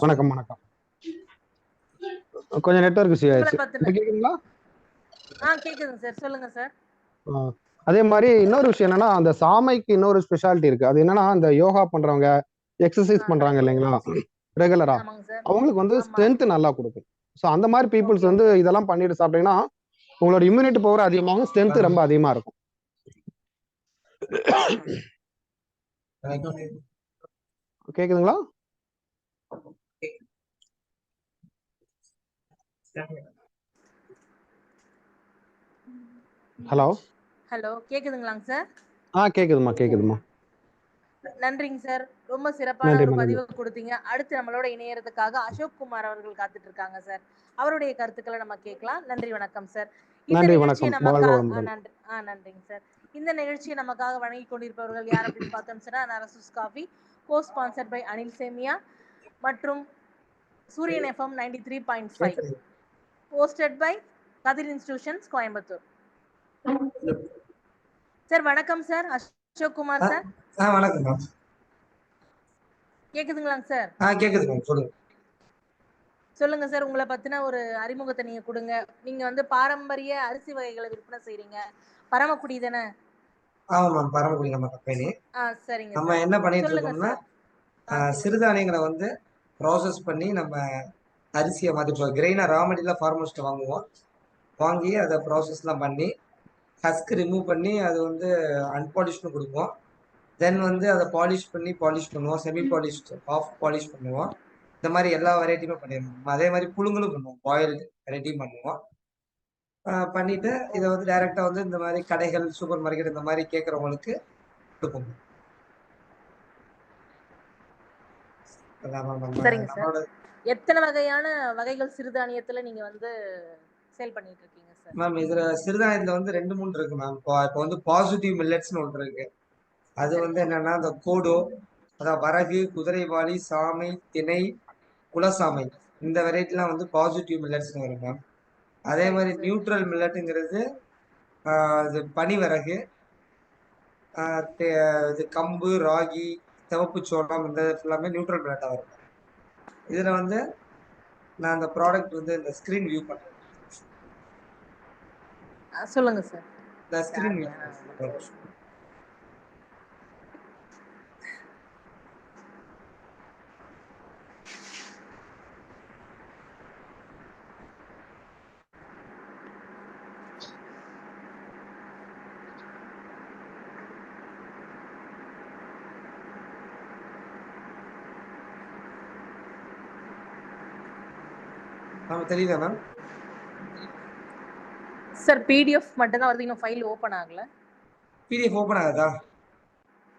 வணக்கம். வணக்கம். கொஞ்சம் நெட்வொர்க் இஷ்யூ ஆயிடுச்சு. கேக்குதுங்களா? கேக்குதுங்க சார், சொல்லுங்க சார். அதே மாதிரி இன்னொரு விஷயம் என்னன்னா, அந்த சாமைக்கு இன்னொரு ஸ்பெஷாலிட்டி இருக்கு. அது என்னன்னா, அந்த யோகா பண்றவங்க, எக்ஸசைஸ் பண்றாங்க இல்லைங்களா ரெகுலரா, அவங்களுக்கு வந்து ஸ்ட்ரென்த் நல்லா கொடுக்கும். ஸோ அந்த மாதிரி பீப்புள்ஸ் வந்து இதெல்லாம் பண்ணிட்டு சாப்பிட்டீங்கன்னா உங்களோட இம்யூனிட்டி பவர் அதிகமாகும், ஸ்ட்ரென்த் ரொம்ப அதிகமா இருக்கும். கேக்குதுங்களா? ஹலோ ஹலோ, கேக்குதுங்களாங்க சார்? கேக்குதுமா. நன்றிங்க சார், ரொம்ப சிறப்பான ஒரு பதிவு கொடுத்தீங்க. அடுத்து நம்மளோட இணையறதுக்காக அசோக் குமார் அவர்கள் காத்துட்டு இருக்காங்க சார். அவருடைய கருத்துக்களை நம்ம கேட்கலாம். நன்றி, வணக்கம் சார். இந்த நிகழ்ச்சியை நமக்காக நன்றிங்க சார். இந்த நிகழ்ச்சியை நமக்காக வழங்கி கொண்டிருப்பவர்கள் யார் அப்படின்னு பார்த்தோம் சொன்னா Narasus coffee, co sponsored by Anil Semiya மற்றும் Suryan FM 93.5, posted by Kathir institutions Coimbatore. Sir வணக்கம் சார். அசோக் குமார் சார். வணக்கம். கேக்குதுங்களாங்க சார்? கேக்குது மேம். சொல்லுங்க. சொல்லுங்க சார், உங்களை பத்தின ஒரு அறிமுகத்தை நீங்க கொடுங்க. நீங்க வந்து பாரம்பரிய அரிசி வகைகளை விற்பனை செய்றீங்க, பரமக்குடி தானே? ஆமா மேம், பரமக்குடி நம்ம கம்பெனி. சரிங்க. நம்ம என்ன பண்ணிட்டு இருக்கோம்னா, சிறுதானியங்களை வந்து ப்ராசஸ் பண்ணி நம்ம அரிசியை மாற்றி கிரெயினா ரா மெட்டீரியலாக ஃபார்மர்ஸ்ட்டை வாங்கி அதை ப்ராசஸ்லாம் பண்ணி ஹஸ்க் ரிமூவ் பண்ணி அது வந்து அன்பாலிஷ்னு கொடுப்போம். தென் வந்து அதை பாலிஷ் பண்ணுவோம், செமி பாலிஷ்ட், ஆஃப் பாலிஷ் பண்ணுவோம். இந்த மாதிரி எல்லா வெரைட்டியுமே பண்ணிடுவோம். அதே மாதிரி புழுங்கலும் பண்ணுவோம், பாயில்டு வெரைட்டியும் பண்ணுவோம். பண்ணிட்டு இதை வந்து டைரக்டா வந்து இந்த மாதிரி கடைகள், சூப்பர் மார்க்கெட் இந்த மாதிரி கேட்கறவங்களுக்கு கொடுப்போம். சரிங்க சார். எத்தனை வகையான வகைகள் சிறுதானியத்துல நீங்க வந்து சேல் பண்ணிட்டு இருக்கீங்க சார்? மேம் இதுல சிறுதானியத்துல வந்து 2-3 இருக்கு மேம். இப்போ வந்து பாசிட்டிவ் மில்லட்ஸ்னு ஒன்று இருக்கு. அது வந்து என்னன்னா இந்த கோடோ, அதான் வரகு, குதிரைவாலி, சாமை, திணை, குலசாமை, இந்த வெரைட்டிலாம் வந்து பாசிட்டிவ் மில்லட்ஸ்னு வரும் மேம். அதே மாதிரி நியூட்ரல் மில்லட்டுங்கிறது இது பனிவரகு, இது கம்பு, ராகி, சிவப்பு சோளம், இந்த எல்லாமே நியூட்ரல் மில்லட்டா வரும். இதுல வந்து நான் அந்த ப்ராடக்ட் வந்து இந்த ஸ்கிரீன் வியூ பண்றேன். சொல்லுங்க சார். இந்த ஸ்கிரீன் வியூ தெரியுதா மேம்? சார் பிடிஎஃப் மட்டும் தான் வருது, இன்னும் ஃபைல் ஓபன் ஆகல. பிடிஎஃப் ஓபன் ஆகுதா?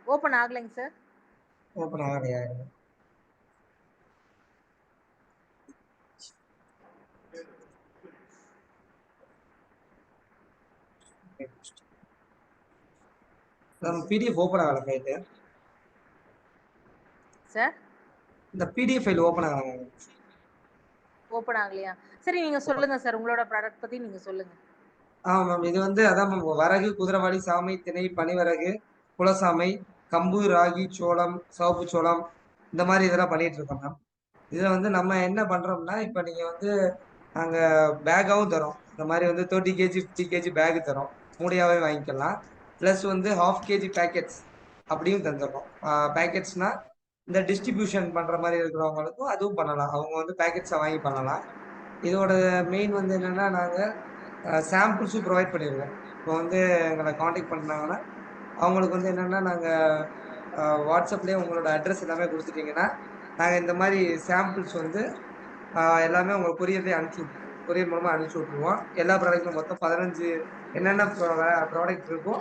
ஓபன் ஆகலைங்க சார். ஓபன் ஆகலையா? பிடிஎஃப் ஓபன் ஆகல ஃபைல். சார் இந்த பிடிஎஃப் ஃபைல் ஓபன் ஆகல. ஓபன் ஆகலையா? சரி நீங்க சொல்லுங்க சார், உங்களோட ப்ராடக்ட் பத்தி நீங்க சொல்லுங்க. மேம் இது வந்து அதான் மேம் வரகு, குதிரைவாளி, சாமை, திணை, பனிவரகு, குலசாமை, கம்பு, ராகி, சோளம், சிவப்பு சோளம், இந்த மாதிரி இதெல்லாம் பண்ணிட்டு இருக்கோம் மேம். இதுல வந்து நம்ம என்ன பண்றோம்னா, இப்ப நீங்க வந்து நாங்க பேக்காவும் தரோம். இந்த மாதிரி வந்து 30 kg 50 kg பேக் தரோம், மூடையாவே வாங்கிக்கலாம். பிளஸ் வந்து 1/2 kg பேக்கெட்ஸ் அப்படியும் தந்துடுறோம். பேக்கெட்ஸ்னா இந்த டிஸ்ட்ரிபியூஷன் பண்ற மாதிரி இருக்கிறவங்களுக்கும் அதுவும் பண்ணலாம். அவங்க வந்து பேக்கெட்ஸை வாங்கி பண்ணலாம். இதோட மெயின் வந்து என்னன்னா, நாங்க சாம்பிள்ஸும் ப்ரொவைட் பண்ணிடுவோம். இப்போ வந்து எங்களை காண்டாக்ட் பண்ணாங்கன்னா அவங்களுக்கு வந்து என்னென்னா, நாங்கள் வாட்ஸ்அப்லேயே உங்களோட அட்ரஸ் எல்லாமே கொடுத்துட்டிங்கன்னா, நாங்கள் இந்த மாதிரி சாம்பிள்ஸ் வந்து எல்லாமே உங்களுக்கு கொரியர்லேயே அனுப்பிச்சி விட்ருவோம். கொரியர் மூலமாக அனுப்பிச்சி விட்ருவோம். எல்லா ப்ராடக்ட்டும் மொத்தம் 15 என்னென்ன ப்ராடக்ட் இருக்கோ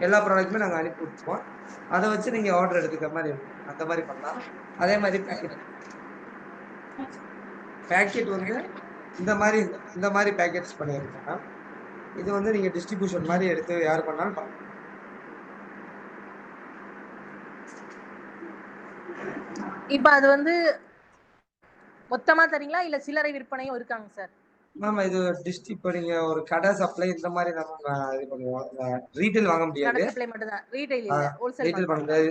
எல்லா ப்ராடக்ட்டுமே நாங்கள் அனுப்பி விட்ருவோம். அதை வச்சு நீங்கள் ஆர்டர் எடுத்துக்கிற மாதிரி இருக்கும். அந்த மாதிரி பண்ணலாம். அதே மாதிரி பேக்கெட் வந்து இந்த மாதிரி பேக்கெட்ஸ் பண்ணியிருக்கோம் மேம். இது வந்து நீங்க டிஸ்ட்ரிபியூஷன் மாதிரி எடுத்து யார் பண்ணாலும் பண்ணலாம். இப்ப அது வந்து மொத்தமா தரீங்களா இல்ல சில்லறை விற்பனையும் இருக்காங்க சார்? மேம் இது இப்போ நீங்க ஒரு கடை சப்ளை இந்த மாதிரி நம்ம இது பண்ணுவோம். ரீட்டைல் வாங்க முடியாது. கடை சப்ளை மட்டும் தான், ரீட்டைல் இல்ல, ஹோல்சேல் ரீட்டைல் பண்ண முடியாது.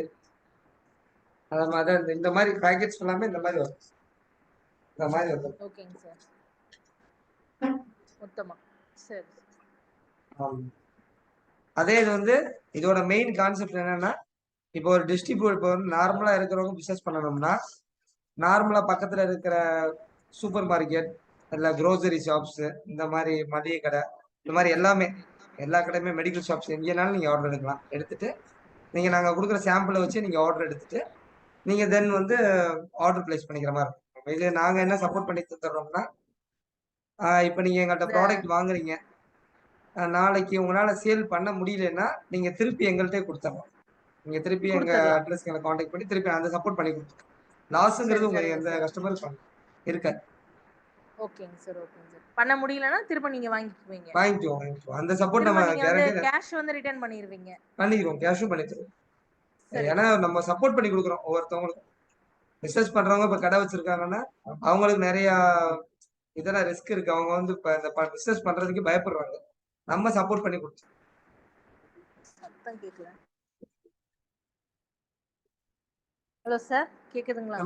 அத மாதிரி இந்த மாதிரி பேக்கெட்ஸ் எல்லாமே இந்த மாதிரி வரும். இந்த மாதிரி வரும். ஓகேங்க சார். மொத்தமா சரி. அதே இது வந்து இதோட மெயின் கான்செப்ட் என்னன்னா, இப்போ ஒரு டிஸ்ட்ரிபியூட் இப்போ வந்து நார்மலா இருக்கிறவங்க பிசினஸ் பண்ணணும்னா, நார்மலா பக்கத்துல இருக்கிற சூப்பர் மார்க்கெட் இல்ல க்ரோசரி ஷாப்ஸ், இந்த மாதிரி மளிகை கடை, இந்த மாதிரி எல்லாமே எல்லா கடையுமே மெடிக்கல் ஷாப்ஸ் எங்கேனாலும் நீங்க ஆர்டர் எடுக்கலாம். எடுத்துட்டு நீங்க நாங்க கொடுக்குற சாம்பிளை வச்சு நீங்க ஆர்டர் எடுத்துட்டு நீங்க தென் வந்து ஆர்டர் பிளேஸ் பண்ணிக்கிற மாதிரி இருக்கும். இது நாங்க என்ன சப்போர்ட் பண்ணி தந்துடுறோம்னா, இப்போ நீங்க எங்கள்கிட்ட ப்ராடக்ட் வாங்குறீங்க, நாளைக்கு உங்களால சேல் பண்ண முடியலன்னா நீங்க திருப்பி எங்கள்கிட்ட கொடுத்துடலாம். நீங்க திருப்பி எங்க அட்ரஸ்க்கு எங்களை காண்டாக்ட் பண்ணி திருப்பி அந்த சப்போர்ட் பண்ணி கொடுத்துருக்கோம். லாஸ்ங்கிறது உங்க எந்த கஸ்டமருக்கு இருக்காது. ஓகேங்க சார். ஓகேங்க சார். பண்ண முடியலன்னா திரும்ப நீங்க வாங்கிக்குவீங்க. வாங்கிக்குவோம். அந்த சப்போர்ட் நம்ம கேரண்டி கேஷ் வந்து ரிட்டர்ன் பண்ணிடுவீங்க. பண்ணிடுவோம். கேஷும் பண்ணி தருவோம். ஏன்னா நம்ம சப்போர்ட் பண்ணி கொடுக்குறோம். ஒவ்வொருத்தவங்களுக்கும் பிசினஸ் பண்றவங்க இப்ப கடை வச்சிருக்காங்கன்னா அவங்களுக்கு நிறைய இதெல்லாம் ரிஸ்க் இருக்கு. அவங்க வந்து இப்ப இந்த பிசினஸ் பண்றதுக்கு பயப்படுறாங்க. நம்ம சப்போர்ட் பண்ணி கொடுத்தோம். சத்தம் கேட்கல. ஹலோ சார், கேக்குதுங்களா?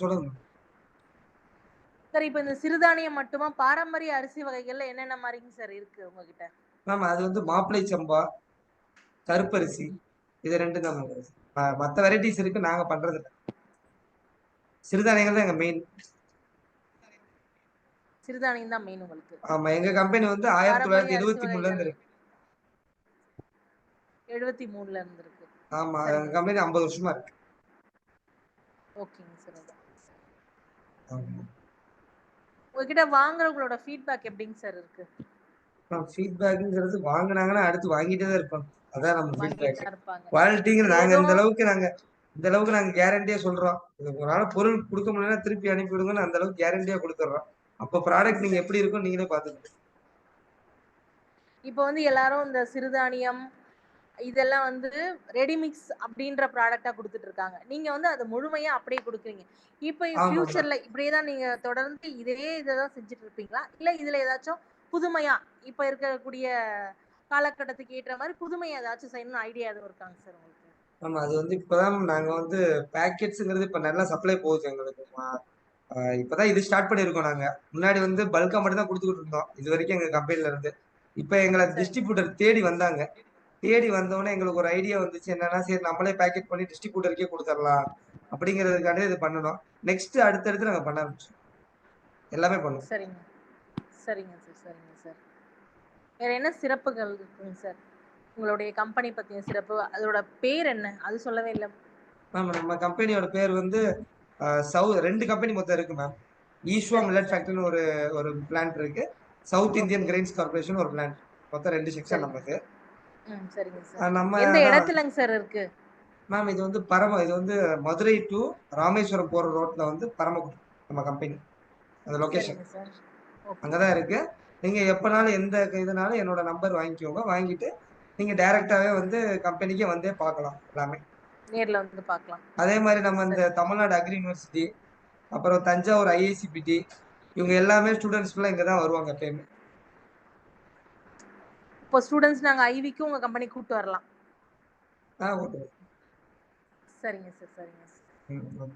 சொல்லுங்க சார். இப்போ இந்த சிறுதானியம் மட்டுமா, பாரம்பரிய அரிசி வகைகள்ல என்னென்ன மாதிரிங்க சார் இருக்கு உங்ககிட்ட? மேம் அது வந்து மாப்பிளை சம்பா, கருப்பரிசி, இது ரெண்டு தான். மற்ற வெரைட்டிஸ் இருக்கு, நாங்க பண்றது இல்லை. சிறுதானியங்கள் தான் எங்க மெயின். சிறுதானியம் தான் மெயின் உங்களுக்கு? ஆமா, எங்க கம்பெனி வந்து 1973ல இருந்து இருக்கு. 73ல இருந்து இருக்கு. ஆமா, எங்க கம்பெனி 50 வருஷமா இருக்கு. ஓகேங்க சார். உங்ககிட்ட வாங்குறவங்களோட ஃபீட்பேக் எப்படிங்க சார் இருக்கு? ஃபீட்பேக்ங்கிறது வாங்குனாங்கன்னா அடுத்து வாங்கிட்டே தான் இருப்பாங்க. அதான் நம்ம ஃபீட்பேக். குவாலிட்டிங்க நாங்க இந்த அளவுக்கு நாங்க கேரண்டியா சொல்றோம். உங்களால பொருள் கொடுக்க முடியலன்னா திருப்பி அனுப்பி விடுங்கன்னு அந்த அளவுக்கு கேரண்டியா கொடுத்துறோம். அப்ப ப்ராடக்ட் நீங்க எப்படி இருக்கும் நீங்களே பாத்துக்கணும். இப்போ வந்து எல்லாரும் இந்த சிறுதானியம் இதெல்லாம் வந்து ரெடிமிக்ஸ் அப்படின்ற ப்ராடக்டா கொடுத்துட்டு இருக்காங்க. நீங்க வந்து அது முழுமையா அப்படியே கொடுக்குறீங்க. இப்போ ஃபியூச்சர்ல இப்படியே தான் நீங்க தொடர்ந்து இதே இதான் செஞ்சுட்டு இருப்பீங்களா, இல்ல இதுல ஏதாச்சும் புதுமையா இப்ப இருக்கக்கூடிய காலகட்டத்துக்கு ஏற்ற மாதிரி புதுமையா ஏதாச்சும் செய்யணும்னு ஐடியா எதுவும் இருக்காங்க சார் உங்களுக்கு? ஆமா, அது வந்து இப்பதான் நாங்க வந்து பேக்கெட்ஸ்ங்கிறது இப்ப நல்லா சப்ளை போகுது எங்களுக்கு. இப்பதான் இது ஸ்டார்ட் பண்ணிருக்கோம் நாங்க. முன்னாடி வந்து பல்கா மட்டும் தான் கொடுத்துக்கிட்டு இருந்தோம் இது வரைக்கும் எங்க கம்பெனில இருந்து. இப்ப எங்களை டிஸ்ட்ரிபியூட்டர் தேடி வந்தாங்க. தேடி வந்தோடனே எங்களுக்கு ஒரு ஐடியா வந்துச்சு, என்னன்னா சரி நம்மளே பேக்கெட் பண்ணி டிஸ்ட்ரிபியூட்டருக்கே கொடுத்துடலாம் அப்படிங்கிறதுக்காண்டி இது பண்ணணும். நெக்ஸ்ட் அடுத்தடுத்து நாங்க பண்ண ஆரம்பிச்சோம், எல்லாமே பண்ணுவோம். சரிங்க சரிங்க சார் சரிங்க சார். வேற என்ன சிறப்புகள் இருக்குங்க சார் உங்களுடைய கம்பெனி பத்திய சிறப்பு? அதோட பேர் என்ன, அது சொல்லவே இல்லை மேம். நம்ம கம்பெனியோட பேர் வந்து 2 கம்பெனி மொத்தம் இருக்கு மேம். ஈஸ்வா மில்லட் ஃபேக்டரின்னு ஒரு ஒரு பிளான்ட் இருக்கு, சவுத் இந்தியன் கிரெயின்ஸ் கார்பரேஷன் ஒரு பிளான்ட். மொத்தம் 2 செக்ஷன் நமக்கு. சரிங்க சார். நம்ம எந்த இடத்துலங்க சார் இருக்கு மேம்? இது வந்து இது வந்து மதுரை டு ராமேஸ்வரம் போற ரோட்ல வந்து பரமக்குடி நம்ம கம்பெனி, அந்த லொகேஷன் அங்கதான் இருக்கு. நீங்க எப்பனாலும் எந்த இதனாலும் என்னோட நம்பர் வாங்கிக்கோங்க, வாங்கிட்டு நீங்க டைரக்டாவே வந்து கம்பெனிக்கே வந்தே பார்க்கலாம், எல்லாமே நேர்ல வந்து பார்க்கலாம். அதே மாதிரி நம்ம இந்த தமிழ்நாடு அக்ரி யூனிவர்சிட்டி, அப்புறம் தஞ்சாவூர் ஐஐசிபிடி, இவங்க எல்லாமே ஸ்டூடெண்ட்ஸ் ஃபுல்லா இங்க தான் வருவாங்க எப்பயுமே. இப்போ ஸ்டூடெண்ட்ஸ் நாங்க ஐவிக்கு உங்க கம்பெனி கூப்பிட்டு வரலாம். ஓகே. சரிங்க சார் சரிங்க சார்.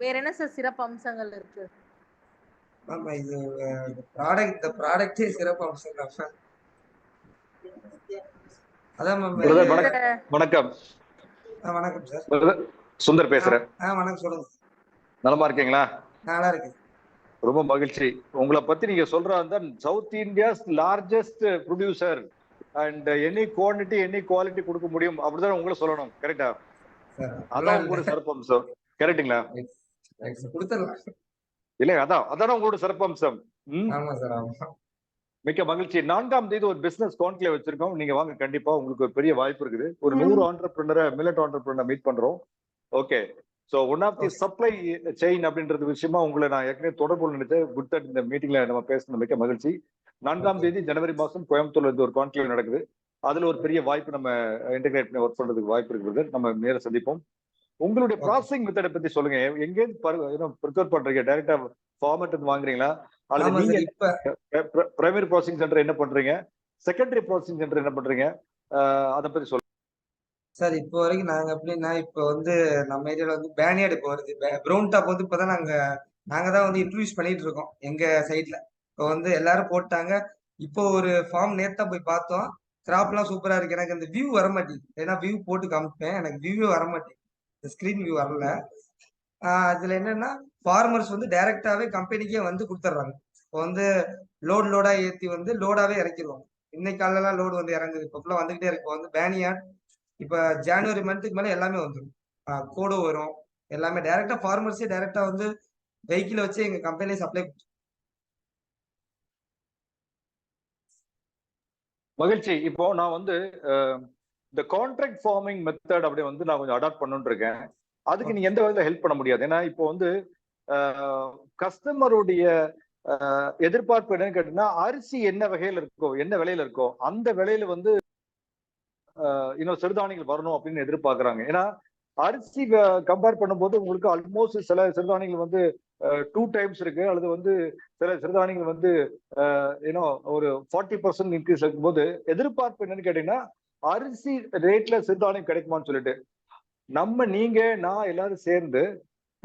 வேற என்ன சார் சிறப்பு அம்சங்கள் இருக்கு? ஆமா, இது இந்த ப்ராடக்ட்டே சிறப்பு அம்சம் தான். அதான் மேம். வணக்கம். வணக்கம் சார். சுந்தர் பேசுறேன். வணக்கம், சொல்லுங்க. நலமா இருக்கீங்களா? நல்லா இருக்கு. ரொம்ப மகிழ்ச்சி. உங்களை பத்தி நீங்க சொல்ற south India's largest producer and any quantity any quality கொடுக்க முடியும் அப்படிதான் உங்களை சொல்லணும். கரெக்டா? அதான் உங்களோட சிறப்பம்சம். கரெக்டுங்களா? இல்ல, அதான் உங்களோட சிறப்பம்சம். மிக்க மகிழ்ச்சி. 4ஆம் தேதி ஒரு பிசினஸ் கான்க்ளேவ் வச்சிருக்கோம், நீங்க வாங்க. கண்டிப்பா உங்களுக்கு ஒரு பெரிய வாய்ப்பு இருக்குது. ஒரு 100 ஆண்டர்பிரினரை, மில்லட் ஆண்டர்பிரினர் மீட் பண்றோம். Okay. So one of the supply chain அப்படின்றது விஷயமா உங்களை நான் ஏற்கனவே தொடர்பு நினைச்சேன். குட் தட் இந்த மீட்டிங்ல நம்ம பேசணும். மிக்க மகிழ்ச்சி. 4ஆம் தேதி ஜனவரி மாசம் கோயம்புத்தூர்ல இருந்து ஒரு கான்க்ளேவ் நடக்குது. அதுல ஒரு பெரிய வாய்ப்பு, நம்ம இன்டெகிரேட் பண்ணி ஒர்க் பண்றதுக்கு வாய்ப்பு இருக்குது. நம்ம நேர சந்திப்போம். உங்களுடைய ப்ராசஸிங் மெத்தடை பத்தி சொல்லுங்க. எங்கேருந்து ப்ரிப்பேர் பண்றீங்க? டைரக்டா ஃபார்மேட் வாங்குறீங்களா, அல்லது நீங்க பிரைமரி ப்ராசஸிங் சென்டர் என்ன பண்றீங்க, செகண்டரி ப்ராசஸிங் சென்டர் என்ன பண்றீங்க, அதை பத்தி சொல்லுங்க சார். இப்போ வரைக்கும் நாங்க எப்படின்னா, இப்போ வந்து நம்ம ஏரியால வந்து பேனியார்டு இப்போ வருது. ப்ரௌன் டாப் வந்து இப்பதான் நாங்க தான் வந்து இன்ட்ரடியூஸ் பண்ணிட்டு இருக்கோம் எங்க சைட்ல. இப்போ வந்து எல்லாரும் போட்டாங்க. இப்போ ஒரு ஃபார்ம் நேத்தா போய் பார்த்தோம். கிராப்லாம் சூப்பரா இருக்கு. எனக்கு அந்த வியூ வர மாட்டேங்குது. ஏன்னா வியூ போட்டு காமிப்பேன், எனக்கு வியூவே வர மாட்டேங்குது. ஸ்கிரீன் வியூ வரல. அதுல என்னன்னா, ஃபார்மர்ஸ் வந்து டைரக்டாவே கம்பெனிக்கே வந்து கொடுத்துட்றாங்க. இப்போ வந்து லோடா ஏத்தி வந்து லோடாவே இறக்கிடுவாங்க. இன்னைக்கு காலையில லோடு வந்து இறங்குது. இப்போ ஃபுல்லா வந்துகிட்டே இருக்கு. இப்போ வந்து பேனியார்ட் இப்ப ஜனவரி மந்த்துக்கு மேல எல்லாமே வந்துடும். கோடு வரும். எல்லாமே டைரக்டா ஃபார்மர்ஸே டைரக்டா வந்து வெஹிக்கிள் வச்சு எங்க கம்பெனிலே சப்ளை. மகிழ்ச்சி. இப்போ நான் வந்து இந்த கான்ட்ராக்ட் ஃபார்மிங் மெத்தட் அப்படி வந்து நான் கொஞ்சம் அடாப்ட் பண்ணணும்னு இருக்கேன். அதுக்கு நீங்க எந்த வகையில ஹெல்ப் பண்ண முடியாது? ஏன்னா இப்போ வந்து கஸ்டமருடைய எதிர்பார்ப்பு என்னன்னு கேட்டீங்கன்னா, அரிசி என்ன வகையில இருக்கோ, என்ன விலையில இருக்கோ அந்த விலையில வந்து இன்னும் சிறுதானியங்கள் வரணும் அப்படின்னு எதிர்பார்க்கறாங்க. ஏன்னா அரிசி கம்பேர் பண்ணும்போது உங்களுக்கு ஆல்மோஸ்ட் சில சிறுதானியங்கள் வந்து 2 டைம்ஸ் இருக்கு, அல்லது வந்து சில சிறுதானியங்கள் வந்து ஒரு 40% இன்க்ரீஸ் இருக்கும்போது எதிர்பார்ப்பு என்னன்னு கேட்டீங்கன்னா, அரிசி ரேட்ல சிறுதானியம் கிடைக்குமான்னு சொல்லிட்டு நீங்க நான் எல்லாரும் சேர்ந்து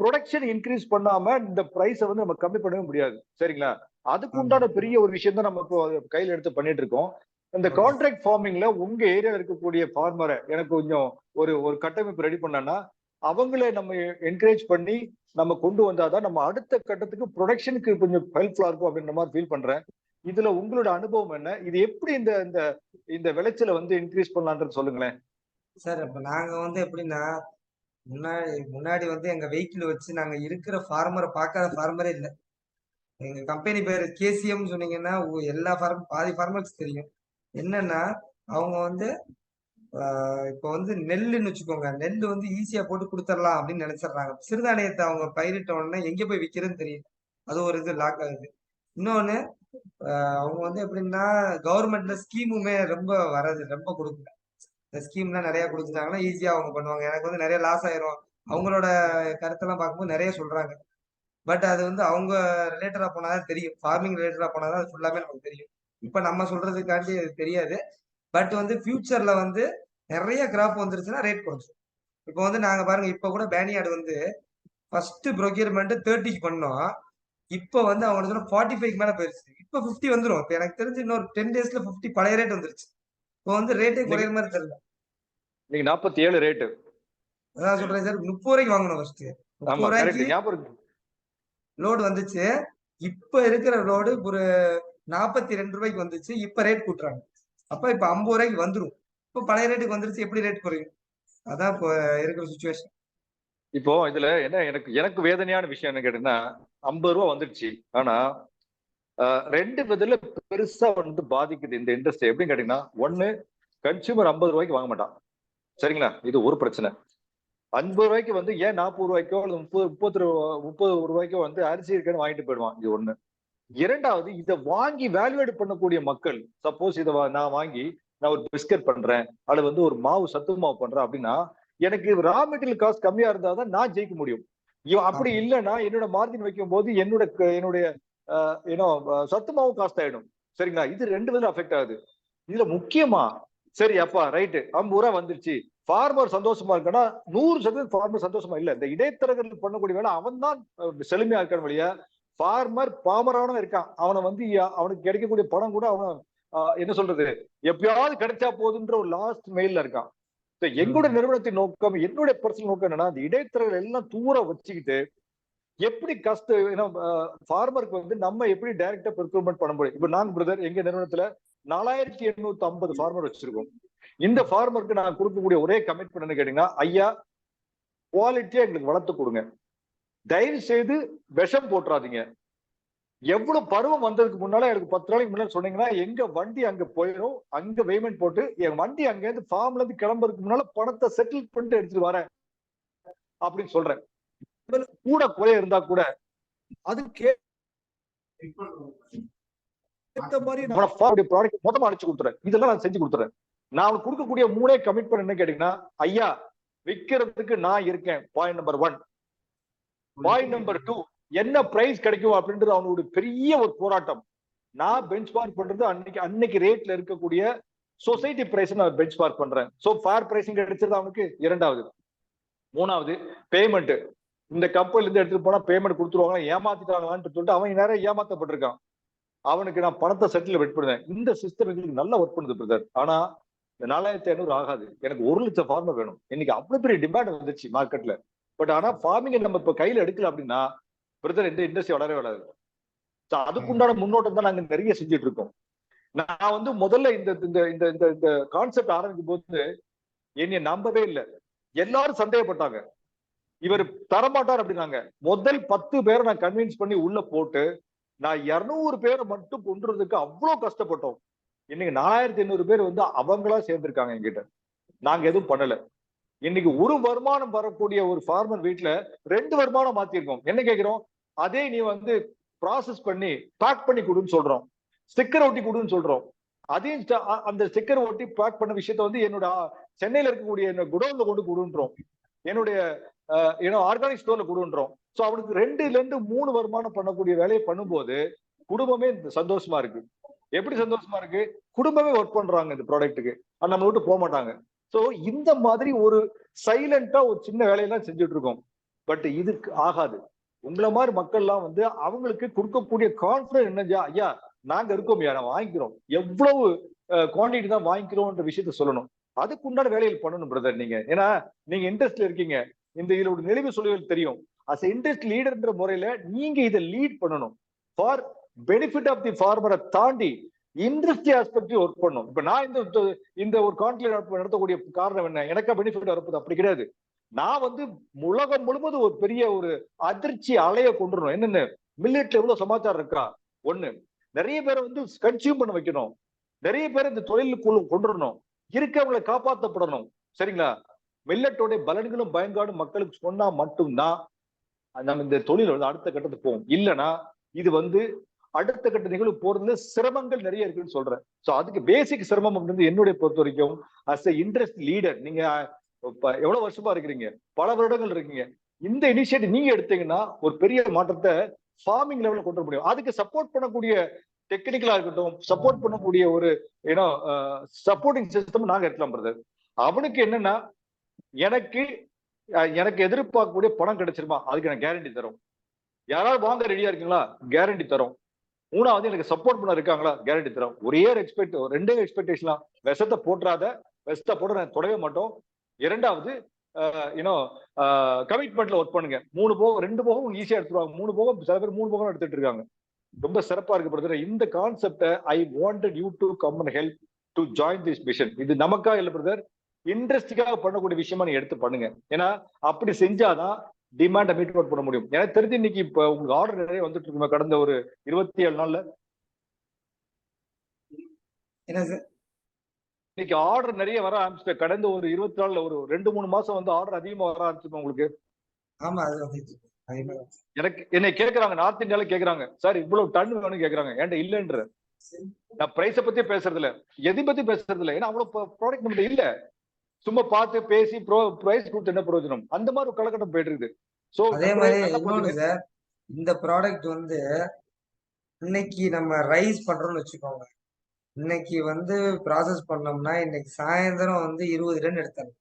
ப்ரொடக்ஷன் இன்க்ரீஸ் பண்ணாம இந்த பிரைஸை வந்து நம்ம கம்மி பண்ணவே முடியாது. சரிங்களா? அதுக்கு உண்டான பெரிய ஒரு விஷயம் தான் நம்ம இப்போ கையில எடுத்து பண்ணிட்டு இருக்கோம். இந்த கான்ட்ராக்ட் ஃபார்மிங்ல உங்க ஏரியாவில் இருக்கக்கூடிய ஃபார்மரை எனக்கு கொஞ்சம் ஒரு கட்டமைப்பு ரெடி பண்ணா, அவங்களே நம்ம என்கரேஜ் பண்ணி நம்ம கொண்டு வந்தாதான் நம்ம அடுத்த கட்டத்துக்கு ப்ரொடக்ஷனுக்கு கொஞ்சம் ஹெல்ப்ஃபுல்லா இருக்கும் அப்படின்ற மாதிரி ஃபீல் பண்றேன். இதுல உங்களோட அனுபவம் என்ன? இது எப்படி இந்த விளைச்சலை வந்து இன்க்ரீஸ் பண்ணலான்றது சொல்லுங்களேன் சார். இப்ப நாங்க வந்து எப்படின்னா, முன்னாடி வந்து எங்க வெஹிக்கிள் வச்சு நாங்க இருக்கிற ஃபார்மரை பார்க்காத ஃபார்மரே இல்லை. எங்க கம்பெனி பேரு கேசிஎம் சொன்னீங்கன்னா எல்லா பாதி ஃபார்மர்ஸ் தெரியும். என்னன்னா, அவங்க வந்து இப்போ வந்து நெல்லுன்னு வச்சுக்கோங்க, நெல் வந்து ஈஸியா போட்டு கொடுத்துடலாம் அப்படின்னு நினைச்சிடுறாங்க. சிறுதானியத்தை அவங்க பயிரிட்ட உடனே எங்க போய் விற்கிறதுன்னு தெரியும். அது ஒரு இது லாக் ஆகுது. இன்னொன்னு அவங்க வந்து எப்படின்னா கவர்மெண்ட்ல ஸ்கீமுமே ரொம்ப வர்றது ரொம்ப கொடுக்கல. இந்த ஸ்கீம்லாம் நிறைய கொடுத்துட்டாங்கன்னா ஈஸியா அவங்க பண்ணுவாங்க. எனக்கு வந்து நிறைய லாஸ் ஆயிரும். அவங்களோட கருத்தெல்லாம் பார்க்கும்போது நிறைய சொல்றாங்க. பட் அது வந்து அவங்க ரிலேட்டடா போனாதான் தெரியும். ஃபார்மிங் ரிலேட்டடா போனாதான் அது ஃபுல்லாமே நமக்கு தெரியும். இப்ப நம்ம சொல்றதுக்காண்டி அது தெரியாது. பட் வந்து ஃபியூச்சர்ல வந்து நிறைய கிராப் வந்துருச்சுன்னா ரேட் குறைஞ்சிடும். இப்போ வந்து நாங்க பாருங்க, இப்ப கூட பேனியாடு வந்து ஃபர்ஸ்ட் ப்ரொக்யூர்மெண்ட் 30க்கு பண்ணோம். இப்ப வந்து அவங்க சொன்ன 45க்கு மேல போயிருச்சு. இப்ப 50 வந்துடும். இப்ப எனக்கு தெரிஞ்சு இன்னொரு 10 டேஸ்ல 50 பழைய ரேட் வந்துருச்சு. இப்போ வந்து ரேட்டே குறையிற மாதிரி தெரியல. நீங்க 47 ரேட்டு. அதான் சொல்றேன் சார், 30 ரூபாய்க்கு வாங்கணும் ஃபர்ஸ்ட். 30 ரூபாய்க்கு லோடு வந்துச்சு. இப்ப இருக்கிற லோடு ஒரு 42 ரூபாய்க்கு வந்துச்சு. இப்ப ரேட் கூட்டுறாங்க. அப்ப இப்ப 50 ரூபாய்க்கு வந்துடும். இப்ப பழைய ரேட்டுக்கு வந்துருச்சு, எப்படி ரேட் குறையும்? அதான் இப்போ இருக்கிற சுச்சுவேஷன். இப்போ இதுல என்ன எனக்கு வேதனையான விஷயம் என்ன கேட்டீங்கன்னா, 50 ரூபா வந்துடுச்சு. ஆனா 2 விதத்துல பெருசா வந்து பாதிக்குது இந்த இண்டஸ்ட்ரி. எப்படின்னு கேட்டீங்கன்னா, ஒண்ணு கன்சியூமர் 50 ரூபாய்க்கு வாங்க மாட்டான். சரிங்களா? இது ஒரு பிரச்சனை. 50 ரூபாய்க்கு வந்து ஏன் 40 ரூபாய்க்கோ அல்லது 30 ரூபாய்க்கோ வந்து அரிசி இருக்குன்னு வாங்கிட்டு போயிடுவான். இது ஒண்ணு. இரண்டாவது, இதை வாங்கி வேல்யூவேட் பண்ணக்கூடிய மக்கள், சப்போஸ் இதை நான் வாங்கி நான் ஒரு பிஸ்கட் பண்றேன் அல்லது வந்து ஒரு மாவு சத்து மாவு பண்றேன் அப்படின்னா, எனக்கு ரா மெட்டீரியல் காஸ்ட் கம்மியா இருந்தாதான் நான் ஜெயிக்க முடியும். அப்படி இல்லைன்னா என்னோட மார்ஜின் வைக்கும் போது என்னுடைய சத்து மாவு காஸ்ட் ஆயிடும். சரிங்களா? இது 2 விதத்துல அஃபெக்ட் ஆகுது. இதுல முக்கியமா சரி அப்பா ரைட்டு 50 ரூபா வந்துருச்சு, ஃபார்மர் சந்தோஷமா இருக்கா? 100% ஃபார்மர் சந்தோஷமா இல்ல. இந்த இடைத்தரகர்கள் பண்ணக்கூடிய வேலை அவன் தான் செழுமையா இருக்கான் வழியா, ஃபார்மர் பாமரானவன் இருக்கான். அவனை வந்து அவனுக்கு கிடைக்கக்கூடிய பணம் கூட அவன் என்ன சொல்றது, எப்பயாவது கிடைச்சா போதுன்ற ஒரு லாஸ்ட் மெயில்ல இருக்கான். எங்களுடைய நிறுவனத்தின் நோக்கம், என்னுடைய பர்சனல் நோக்கம் என்னன்னா, அந்த இடைத்தரகர்கள் எல்லாம் தூர வச்சுக்கிட்டு எப்படி ஃபார்மருக்கு வந்து நம்ம எப்படி டைரக்டா ப்ரொக்யூர்மெண்ட் பண்ண முடியும். இப்ப நாங்க பிரதர் எங்க நிறுவனத்துல 4850 ஃபார்மர் வச்சிருக்கோம். இந்த ஃபார்மருக்கு நாங்க கொடுக்கக்கூடிய ஒரே கமிட்மெண்ட் என்ன கேட்டீங்கன்னா, ஐயா குவாலிட்டியா எங்களுக்கு வளர்த்து கொடுங்க, தயவு செய்து விஷம் போட்டுறாதீங்க. எவ்வளவு பருவம் வந்ததுக்கு முன்னால எனக்கு 10 நாளைக்கு முன்னாடி சொன்னீங்கன்னா எங்க வண்டி அங்க போயிடும், அங்க பேமெண்ட் போட்டு என் வண்டி அங்க இருந்து ஃபார்ம்ல இருந்து கிளம்புறதுக்கு முன்னால பணத்தை செட்டில் பண்ணிட்டு எடுத்துட்டு வரேன் அப்படின்னு சொல்றேன். கூட குறைய இருந்தா கூட அதுக்கு ஏத்த மாதிரி ப்ராடக்ட் மொத்தமா அடிச்சு கொடுத்துறேன். இதெல்லாம் நான் செஞ்சு கொடுத்துறேன். நான் கொடுக்கக்கூடிய 3 கமிட்மெண்ட் என்ன கேட்டீங்கன்னா, ஐயா விற்கிறதுக்கு நான் இருக்கேன், பாயிண்ட் நம்பர் 1. பாயிண்ட் நம்பர் 2, என்ன பிரைஸ் கிடைக்கும் அப்படின்றது அவனுடைய பெரிய ஒரு போராட்டம். நான் பெஞ்ச்மார்க் பண்றது அன்னைக்கு ரேட்ல இருக்கக்கூடிய சொசைட்டி பிரைஸ் நான் பெஞ்ச்மார்க் பண்றேன். சோ ஃபேர் பிரைசிங் கிடைச்சது அவனுக்கு. இரண்டாவது. மூணாவது, பேமெண்ட். இந்த கம்பெனில இருந்து எடுத்துட்டு போனா பேமெண்ட் கொடுத்துருவாங்க, ஏமாத்திட்டாங்களான்னு சொல்லிட்டு அவன் நேரம் ஏமாத்தப்பட்டிருக்கான். அவனுக்கு நான் பணத்தை செட்டில் வெட்படுவேன். இந்த சிஸ்டம் எங்களுக்கு நல்லா ஒர்க் பண்ணுது பிரதர். ஆனா இந்த 4500 ஆகாது, எனக்கு 1 லட்சம் ஃபார்மர் வேணும். இன்னைக்கு அவ்வளவு பெரிய டிமாண்ட் வந்துச்சு மார்க்கெட்ல. பட் ஆனா ஃபார்மிங் நம்ம இப்ப கையில எடுக்கல அப்படின்னா பிரதர் இந்த இண்டஸ்ட்ரி வளரவே வளராது. அதுக்குண்டான முன்னோட்டம் தான் நாங்க நிறைய செஞ்சுட்டு இருக்கோம். நான் வந்து முதல்ல இந்த கான்செப்ட் ஆரம்பிக்கும் போது என்னைய நம்பவே இல்லை. எல்லாரும் சந்தேகப்பட்டாங்க, இவர் தரமாட்டார் அப்படின்னாங்க. முதல் 10 பேரை நான் கன்வின்ஸ் பண்ணி உள்ள போட்டு நான் 200 பேரை மட்டும் கொண்டுறதுக்கு அவ்வளவு கஷ்டப்பட்டோம். இன்னைக்கு 4800 பேர் வந்து அவங்களா சேர்ந்திருக்காங்க என்கிட்ட. நாங்க எதுவும் பண்ணல. இன்னைக்கு ஒரு வருமானம் வரக்கூடிய ஒரு ஃபார்மர் வீட்டுல 2 வருமானம் மாத்திருக்கோம். என்ன கேட்கிறோம், அதே நீ வந்து ப்ராசஸ் பண்ணி பேக் பண்ணி கொடுன்னு சொல்றோம், ஸ்டிக்கர் ஒட்டி கொடுன்னு சொல்றோம். அதையும் அந்த ஸ்டிக்கர் ஒட்டி பேக் பண்ண விஷயத்த வந்து என்னோட சென்னையில இருக்கக்கூடிய என்ன குடோன்ல கொண்டு கொடுன்றோம், என்னுடைய ஆர்கானிக் ஸ்டோர்ல கொடுன்றோம். சோ அவனுக்கு 2ல இருந்து 3 வருமானம் பண்ணக்கூடிய வேலையை பண்ணும்போது குடும்பமே சந்தோஷமா இருக்கு. எப்படி சந்தோஷமா இருக்கு, குடும்பமே ஒர்க் பண்றாங்க இந்த ப்ராடக்ட்டுக்கு, நம்ம விட்டு போக மாட்டாங்க. சோ இந்த மாதிரி ஒரு சைலண்டா ஒரு சின்ன வேலையெல்லாம் செஞ்சுட்டு இருக்கோம். பட் இதுக்கு ஆகாது. உங்களை மாதிரி மக்கள் எல்லாம் வந்து அவங்களுக்கு கொடுக்கக்கூடிய கான்பிடன்ஸ் என்ன, ஐயா நாங்க இருக்கோம், நான் வாங்கிக்கிறோம், எவ்வளவு குவான்டிட்டி தான் வாங்கிக்கிறோம்ன்ற விஷயத்த சொல்லணும். அதுக்குண்டான வேலைகள் பண்ணணும் பிரதர் நீங்க. ஏன்னா நீங்க இண்டஸ்ட்ரியில இருக்கீங்க, இந்த இதுல ஒரு நெளிவு சொல்லுவது தெரியும். அஸ் இண்டஸ்ட்ரி லீடர்ன்ற முறையில நீங்க இதை லீட் பண்ணணும். ஃபார் பெனிஃபிட் ஆஃப் தி ஃபார்மரை தாண்டி இண்டஸ்ட்ரி ஆஸ்பெக்ட் ஒர்க் பண்ணணும். இப்ப நான் இந்த ஒரு கான்க்ளேவ் நடத்தக்கூடிய காரணம் என்ன, எனக்கா பெனிஃபிட் வரப்போது அப்படி கிடையாது. நான் வந்து உலகம் முழுவதும் ஒரு பெரிய ஒரு அதிர்ச்சி அலைய கொண்டுறணும். என்னன்னு, மில்லட்ல எவ்வளவு சமாச்சாரம் இருக்கா, ஒண்ணு நிறைய பேரை வந்து கன்சியூம் பண்ண வைக்கணும், நிறைய பேர் இந்த தொழிலுக்குள்ள கொண்டுறணும், இருக்கவங்களை காப்பாற்றப்படணும். சரிங்களா? மில்லட்டோட பலன்களும் பயன்பாடும் மக்களுக்கு சொன்னா மட்டும்தான் நம்ம இந்த தொழில் வந்து அடுத்த கட்டத்துக்கு போகும். இல்லைன்னா இது வந்து அடுத்த கட்ட நிகழ்வு போறதுல சிரமங்கள் நிறைய இருக்குன்னு சொல்றேன். சோ அதுக்கு பேசிக் சிரமம் வந்து என்னுடைய பொறுத்த வரைக்கும் அஸ் எ இன்ட்ரெஸ்ட் லீடர், நீங்க எவ்வளவு வருஷமா இருக்கிறீங்க, பல வருடங்கள் இருக்கீங்க, இந்த இனிஷியேட்டிவ் நீங்க எடுத்தீங்கன்னா ஒரு பெரிய மாற்றத்தை ஃபார்மிங் லெவல்ல கொண்டு வர முடியும். அதுக்கு சப்போர்ட் பண்ணக்கூடிய டெக்னிக்கலா இருக்கட்டும், சப்போர்ட் பண்ணக்கூடிய ஒரு ஏன்னா சப்போர்ட்டிங் சிஸ்டம் நாங்க இருக்கலாம் பிரதர். அவனுக்கு என்னன்னா எனக்கு எதிர்பார்க்கக்கூடிய பணம் கிடைச்சிருமா, அதுக்கு எனக்கு கேரண்டி தரும். யாராவது வாங்க ரெடியா இருக்கீங்களா, கேரண்டி தரும். மூணாவது எனக்கு சப்போர்ட் பண்ண இருக்காங்களா, கேரண்டி தரும். ரெண்டே எக்ஸ்பெக்டேஷன், விஷத்தை போட்டுறாத, விஷத்தை போட்டு நான் தொடவே மாட்டோம். இரண்டாவது கமிட்மெண்ட்ல ஒர்க் பண்ணுங்க. 3 போகம் 2 போகம் ஈஸியா எடுத்துருவாங்க, 3 போகம் சில பேர் 3 போகம் எடுத்துட்டு இருக்காங்க. ரொம்ப சிறப்பா இருக்கு பிரதர். இந்த கான்செப்டை I wanted you to come and help to join this mission. இது நமக்கா இல்ல பிரதர், இண்டஸ்ட்ரிக்காக பண்ணக்கூடிய விஷயமா நீங்க எடுத்து பண்ணுங்க. ஏன்னா அப்படி செஞ்சாதான் டிமாண்டை மீட் அவுட் பண்ண முடியும். எனக்கு தெரிஞ்சு இன்னைக்கு இப்ப உங்களுக்கு ஆர்டர் நிறைய வந்துட்டு இருக்குமா கடந்த ஒரு 27 நாள்ல? என்ன சார் இன்னைக்கு ஆர்டர் நிறைய வர ஆரம்பிச்சு, கடந்த ஒரு 24 ஒரு 2-3 மாசம் வந்து ஆர்டர் அதிகமா வர ஆரம்பிச்சு உங்களுக்கு? ஆமா, அது எனக்கு என்னை கேக்குறாங்க, நார்த் இந்தியால கேக்குறாங்க, சார் இவ்வளவு டன் வேணும்னு கேக்குறாங்க. ஏன்டா இல்லன்ற, நான் பிரைஸ பத்தி பேசுறது இல்ல, எதை பத்தி பேசுறது இல்ல. ஏன்னா அவ்வளவு ப்ராடக்ட் நம்மகிட்ட இல்ல. சும்மா பார்த்து பேசி பிரைஸ் கொடுத்து என்ன பிரயோஜனம்? அந்த மாதிரி ஒரு காலகட்டம் போயிட்டு இருக்குது. சோ அதே மாதிரி இன்னொன்னு சார், இந்த ப்ராடக்ட் வந்து இன்னைக்கு நம்ம ரைஸ் பண்றோம்னு வச்சுக்கோங்க, இன்னைக்கு வந்து ப்ராசஸ் பண்ணோம்னா இன்னைக்கு சாயந்தரம் வந்து 20 டன் எடுத்தாங்க.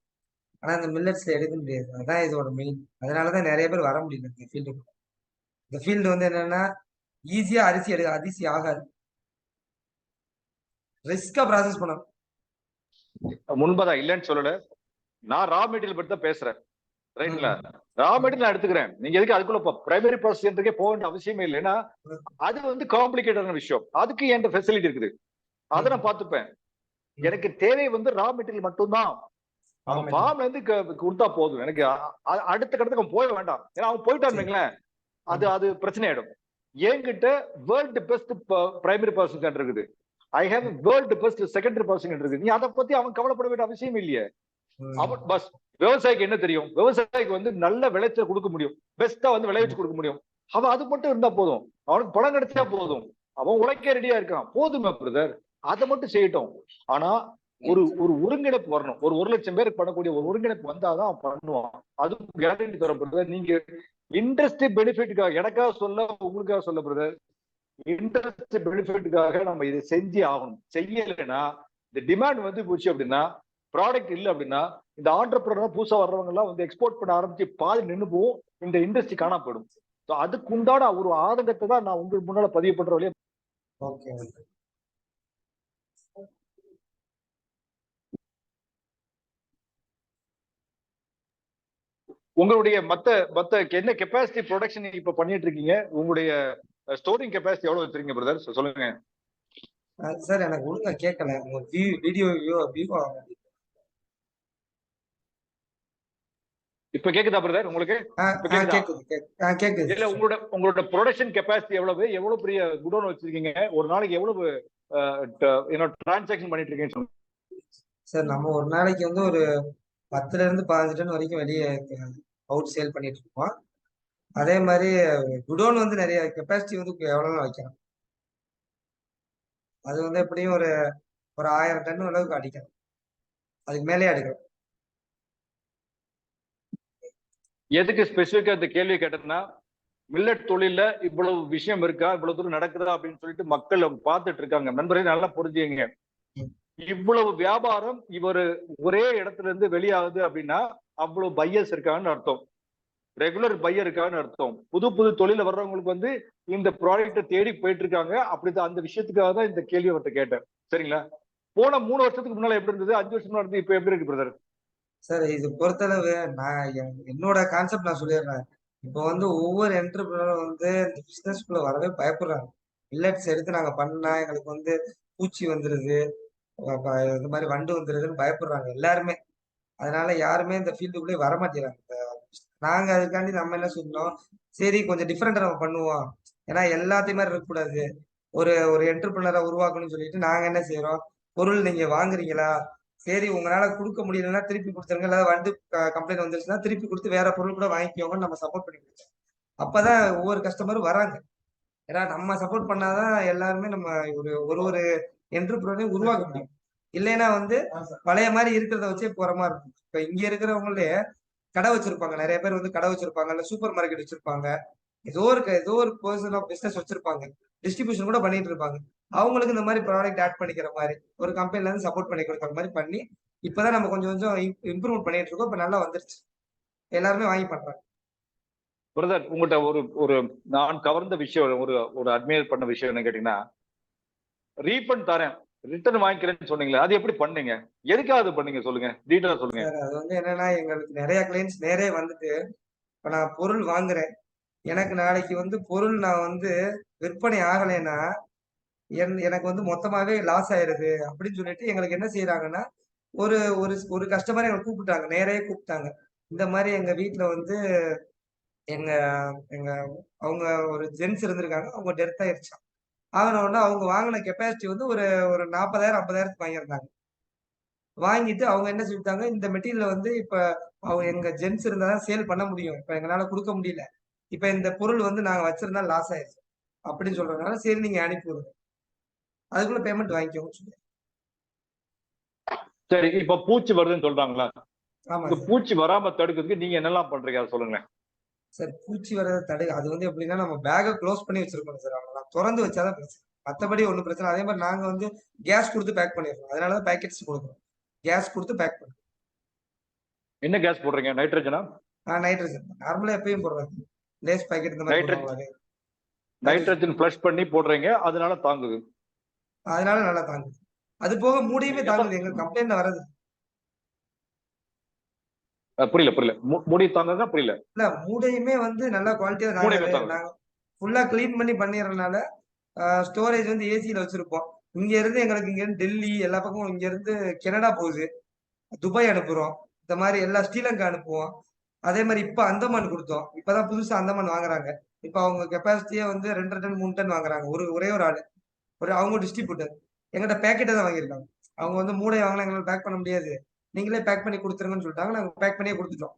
ஆனா இந்த மில்லட்ஸ்ல எடுக்க முடியாது. அதான் இதோட மெயின். அதனாலதான் நிறைய பேர் வர முடியல இந்த ஃபீல்டுக்கு. இந்த ஃபீல்டு வந்து என்னன்னா ஈஸியா அரிசி ஆகாது, ரிஸ்கா ப்ராசஸ் பண்ணணும். முன்பதான் இல்லைன்னு சொல்லல, நான் ரா மெட்டீரியல் பத்தி தான் பேசுறேன், ரைட்டுங்களா? ரா மெட்டீரியல் நான் எடுத்துக்கிறேன். நீங்க எதுக்கு அதுக்குள்ள பிரைமரி ப்ராசஸிங்கே போக வேண்டிய அவசியமே இல்லை. ஏன்னா அது வந்து காம்ப்ளிகேட்டடான விஷயம். அதுக்கு என்கிட்ட ஃபெசிலிட்டி இருக்குது, அதை நான் பார்த்துப்பேன். எனக்கு தேவை வந்து ரா மெட்டீரியல் மட்டும்தான். அவன் ஃபார்ம்ல இருந்து கொடுத்தா போதும். எனக்கு அடுத்த கட்டத்துக்கு அவன் போக வேண்டாம். ஏன்னா அவன் போயிட்டான்னு வைங்களேன், அது பிரச்சனை ஆயிடும். என்கிட்ட வேர்ல்டு பெஸ்ட் பிரைமரி ப்ராசஸிங் இருக்குது, I have world best secondary processing இருக்குது. நீ அதை பத்தி அவன் கவலைப்பட வேண்டிய அவசியம் இல்லையே. அவன் பஸ் விவசாயிக்கு என்ன தெரியும்? விவசாயிக்கு வந்து நல்ல விளைச்சல் கொடுக்க முடியும், பெஸ்டா வந்து விளைவிச்சு கொடுக்க முடியும். அவன் அது மட்டும் இருந்தா போதும், அவனுக்கு பணம் கிடைச்சா போதும், அவன் உழைக்க ரெடியா இருக்கான், போதுமே பிரதர், அதை மட்டும் செய்யட்டும். ஆனா ஒரு ஒருங்கிணைப்பு வரணும். ஒரு 1 லட்சம் பேருக்கு பண்ணக்கூடிய ஒரு ஒருங்கிணைப்பு வந்தாதான் அவன் பண்ணுவான். அதுவும் கேரண்டி தர பிரதர். நீங்க இண்டஸ்ட்ரி பெனிஃபிட்டுக்காக, எனக்காக சொல்ல, உங்களுக்காக சொல்ல பிரதர், இண்டஸ்ட்ரி பெனிஃபிட்டுக்காக நம்ம இதை செஞ்சு ஆகணும். செய்யலைன்னா இந்த டிமாண்ட் வந்து போச்சு அப்படின்னா, ப்ராடக்ட் இல்லை அப்படின்னா, இந்த ஆண்டர்பிரனர் புதுசா வர்றவங்க எல்லாம் வந்து எக்ஸ்போர்ட் பண்ண ஆரம்பிச்சு பாதி நின்று போகும், இந்த இண்டஸ்ட்ரி காணா போயிடும். அதுக்கு உண்டான ஒரு ஆதங்கத்தை தான் நான் உங்களுக்கு முன்னால பதிவு பண்ற வழியா. ஓகே, உங்களுடைய மத்த என்ன கெப்பாசிட்டி ப்ரொடக்ஷன் இப்ப பண்ணிட்டு இருக்கீங்க? உங்களுடைய ஸ்டோரிங் கெப்பாசிட்டி எவ்வளவு வச்சிருக்கீங்க பிரதர், சொல்லுங்க சார். எனக்கு ஒழுங்கா கேட்கல, உங்க வீடியோ வியூ இப்ப கேக்குதா பிரதர் உங்களுக்கு? கேக்குது. இல்ல உங்களோட ப்ரொடக்ஷன் கெப்பாசிட்டி எவ்வளவு பெரிய குடோன் வச்சிருக்கீங்க? ஒரு நாளைக்கு எவ்வளவு டிரான்சாக்ஷன் பண்ணிட்டு இருக்கீங்க சார்? நம்ம ஒரு நாளைக்கு வந்து ஒரு 10 இருந்து 15 டன் வரைக்கும் வெளியே அவுட் சேல் பண்ணிட்டு இருக்கோம். அதே மாதிரி குடோன் வந்து நிறைய கெப்பாசிட்டி வந்து எவ்வளவு வைக்கிறோம், அது வந்து எப்படியும் ஒரு 1000 டன் அளவுக்கு அடிக்கிறோம், அதுக்கு மேலே அடிக்கிறோம். எதுக்கு ஸ்பெசிபிக்கா இந்த கேள்வி கேட்டேன்னா, மில்லட் தொழில இவ்வளவு விஷயம் இருக்கா, இவ்வளவு தூரம் நடக்குதா அப்படின்னு சொல்லிட்டு மக்கள் பார்த்துட்டு இருக்காங்க. நண்பர்களே நல்லா புரிஞ்சுங்க, இவ்வளவு வியாபாரம் இவர் ஒரே இடத்துல இருந்து வெளியாகுது அப்படின்னா அவ்வளவு பையர்ஸ் இருக்காங்கன்னு அர்த்தம், ரெகுலர் பையர் இருக்காங்கன்னு அர்த்தம். புது தொழில வர்றவங்களுக்கு வந்து இந்த ப்ராடக்ட்டை தேடி போயிட்டு இருக்காங்க. அப்படிதான் அந்த விஷயத்துக்காக தான் இந்த கேள்வி அவர்கிட்ட கேட்டேன். சரிங்களா? போன 3 வருஷத்துக்கு முன்னால எப்படி இருந்தது, 5 வருஷம் முன்னாடி இப்ப எப்படி இருக்கு பிரதர்? சார் இது பொறுத்தளவு நான் என்னோட கான்செப்ட் நான் சொல்லிடுறேன். இப்போ வந்து ஒவ்வொரு என்டர்பிரினரும் வந்து இந்த பிசினஸ்குள்ள வரவே பயப்படுறாங்க. மில்லட்ஸ் எடுத்து நாங்க பண்ணா எங்களுக்கு வந்து பூச்சி வந்துருது, இந்த மாதிரி வண்டு வந்துருதுன்னு பயப்படுறாங்க எல்லாருமே. அதனால யாருமே இந்த ஃபீல்டுக்குள்ளே வரமாட்டேறாங்க. நாங்க அதுக்காண்டி நம்ம என்ன சொன்னோம், சரி கொஞ்சம் டிஃப்ரெண்டா நம்ம பண்ணுவோம், ஏன்னா எல்லாத்தையும் மாதிரி இருக்கக்கூடாது, ஒரு என்டர்பிரினரை உருவாக்கணும்னு சொல்லிட்டு நாங்க என்ன செய்யறோம், பொருள் நீங்க வாங்குறீங்களா, சரி உங்களால கொடுக்க முடியலன்னா திருப்பி கொடுத்துருங்க, இல்லாத வந்து கம்ப்ளைண்ட் வந்துருச்சுன்னா திருப்பி கொடுத்து வேற பொருள் கூட வாங்கிக்கோங்கன்னு நம்ம சப்போர்ட் பண்ணி கொடுத்தோம். அப்பதான் ஒவ்வொரு கஸ்டமரும் வராங்க. ஏன்னா நம்ம சப்போர்ட் பண்ணாதான் எல்லாருமே நம்ம ஒரு என்டர்பிரனையும் உருவாக்க முடியும். இல்லைன்னா வந்து பழைய மாதிரி இருக்கிறத வச்சே போற மாதிரி இருக்கும். இப்ப இங்க இருக்கிறவங்களே கடை வச்சிருப்பாங்க, நிறைய பேர் வந்து கடை வச்சிருப்பாங்க, இல்ல சூப்பர் மார்க்கெட் வச்சிருப்பாங்க, ஏதோ ஒரு பர்சன் ஆஃப் பிசினஸ் வச்சிருப்பாங்க, டிஸ்ட்ரிபியூஷன் கூட பண்ணிட்டு இருப்பாங்க. அவங்களுக்கு இந்த மாதிரி ப்ராடக்ட் ஆட் பண்ணிக்கிற மாதிரி ஒரு கம்பெனில இருந்து சப்போர்ட் பண்ணி கொடுக்குற மாதிரி பண்ணி இப்பதான் நம்ம கொஞ்சம் கொஞ்சம் இம்ப்ரூவ் பண்ணிட்டு இருக்கோம். இப்ப நல்லா வந்துருச்சு, எல்லாருமே வாங்கி பண்றாங்க. பிரதர், உங்கள்கிட்ட ஒரு நான் கவர்ந்த விஷயம், ஒரு அட்மையர் பண்ண விஷயம் என்ன கேட்டீங்கன்னா, ரீஃபண்ட் தரேன், ரிட்டர்ன் வாங்கிக்கிறேன்னு சொன்னீங்களே, அது எப்படி பண்ணீங்க? எதுக்காக அது பண்ணீங்க சொல்லுங்க, டீட்டெயிலா சொல்லுங்க. சார் அது வந்து என்னன்னா, எங்களுக்கு நிறைய கிளைண்ட்ஸ் நேரே வந்துட்டு, இப்ப நான் பொருள் வாங்குறேன், எனக்கு நாளைக்கு வந்து பொருள் நான் வந்து விற்பனை ஆகலைன்னா எனக்கு வந்து மொத்தமாவே லாஸ் ஆயிருது அப்படின்னு சொல்லிட்டு எங்களுக்கு என்ன செய்யறாங்கன்னா, ஒரு ஒரு கஸ்டமர் எங்களை கூப்பிட்டாங்க, நேரே கூப்பிட்டாங்க. இந்த மாதிரி எங்க வீட்டுல வந்து எங்க எங்க அவங்க ஒரு ஜென்ஸ் இருந்திருக்காங்க, அவங்க டெத் ஆயிருச்சான். ஆகணும்னா அவங்க வாங்கின கெப்பாசிட்டி வந்து ஒரு ஒரு 40,000 50,000 வாங்கியிருந்தாங்க. வாங்கிட்டு அவங்க என்ன சொல்லிட்டாங்க, இந்த மெட்டீரியல் வந்து இப்ப அவங்க எங்க ஜென்ஸ் இருந்தாதான் சேல் பண்ண முடியும், இப்ப எங்களால கொடுக்க முடியல, இப்ப இந்த பொருள் வந்து நாங்க வச்சிருந்தா லாஸ் ஆயிடுச்சு அப்படின்னு சொல்றதுனால, சரி நீங்க அனுப்பி விடுங்க, அதுக்குள்ள பேமெண்ட் வாங்கிக்கோங்க சொல்லி. சரி, இப்ப பூச்சி வருதுன்னு சொல்றாங்களா? ஆமா இந்த சார். பூச்சி வராம தடுக்கிறதுக்கு நீங்க என்னெல்லாம் பண்றீங்க அதை சொல்லுங்க. சார் பூச்சி வரதை தடு, அது வந்து எப்படின்னா நம்ம பேக்கை க்ளோஸ் பண்ணி வச்சிருக்கோம் சார், அவ்வளவுதான். திறந்து வச்சாதான் பிரச்சனை, மற்றபடி ஒன்றும் பிரச்சனை. அதே மாதிரி நாங்க வந்து கேஸ் கொடுத்து பேக் பண்ணிடுறோம், அதனாலதான் பேக்கெட்ஸ் கொடுக்குறோம், கேஸ் கொடுத்து பேக் பண்ணுறோம். என்ன கேஸ் போடுறீங்க? நைட்ரஜனா? நைட்ரஜன் நார்மலா எப்பயும் போடுறாங்க, லேஸ் பாக்கெட் இந்த மாதிரி போடுவாங்க. நைட்ரஜன் ஃப்ளஷ் பண்ணி போடுறீங்க, அதனால தாங்குது. அதனால நல்லா தாங்குது. அது போக மூடியுமே தாங்குது, எங்க கம்ப்ளைண்ட்ல வரது. புரியல மூடி தாங்குங்க, புரியல. இல்ல மூடையுமே வந்து நல்ல குவாலிட்டியா தாங்குது. நாங்க ஃபுல்லா கிளீன் பண்ணி பண்ணிடுறதுனால ஸ்டோரேஜ் வந்து ஏசியில வச்சிருப்போம். இங்க இருந்து எங்களுக்கு இங்க இருந்து டெல்லி எல்லா பக்கமும், இங்க இருந்து கனடா போகுது, துபாய் அனுப்புறோம், இந்த மாதிரி எல்லா ஸ்ரீலங்கா அனுப்புவோம். அதே மாதிரி இப்ப அந்தமான் கொடுத்தோம், இப்பதான் புதுசா அந்தமான் வாங்குறாங்க. இப்ப அவங்க கெப்பாசிட்டியே வந்து 2 டன் 3 டன் வாங்குறாங்க, ஒரே ஒரு ஆளு, அவங்க டிஸ்ட்ரிபியூட்டர். எங்கிட்ட பேக்கெட்டை தான் வாங்கியிருக்காங்க. அவங்க வந்து மூளை வாங்கினா எங்களால் பேக் பண்ண முடியாது, நீங்களே பேக் பண்ணி கொடுத்துருங்கன்னு சொல்லிட்டாங்க, நாங்க பேக் பண்ணியே கொடுத்துட்டோம்.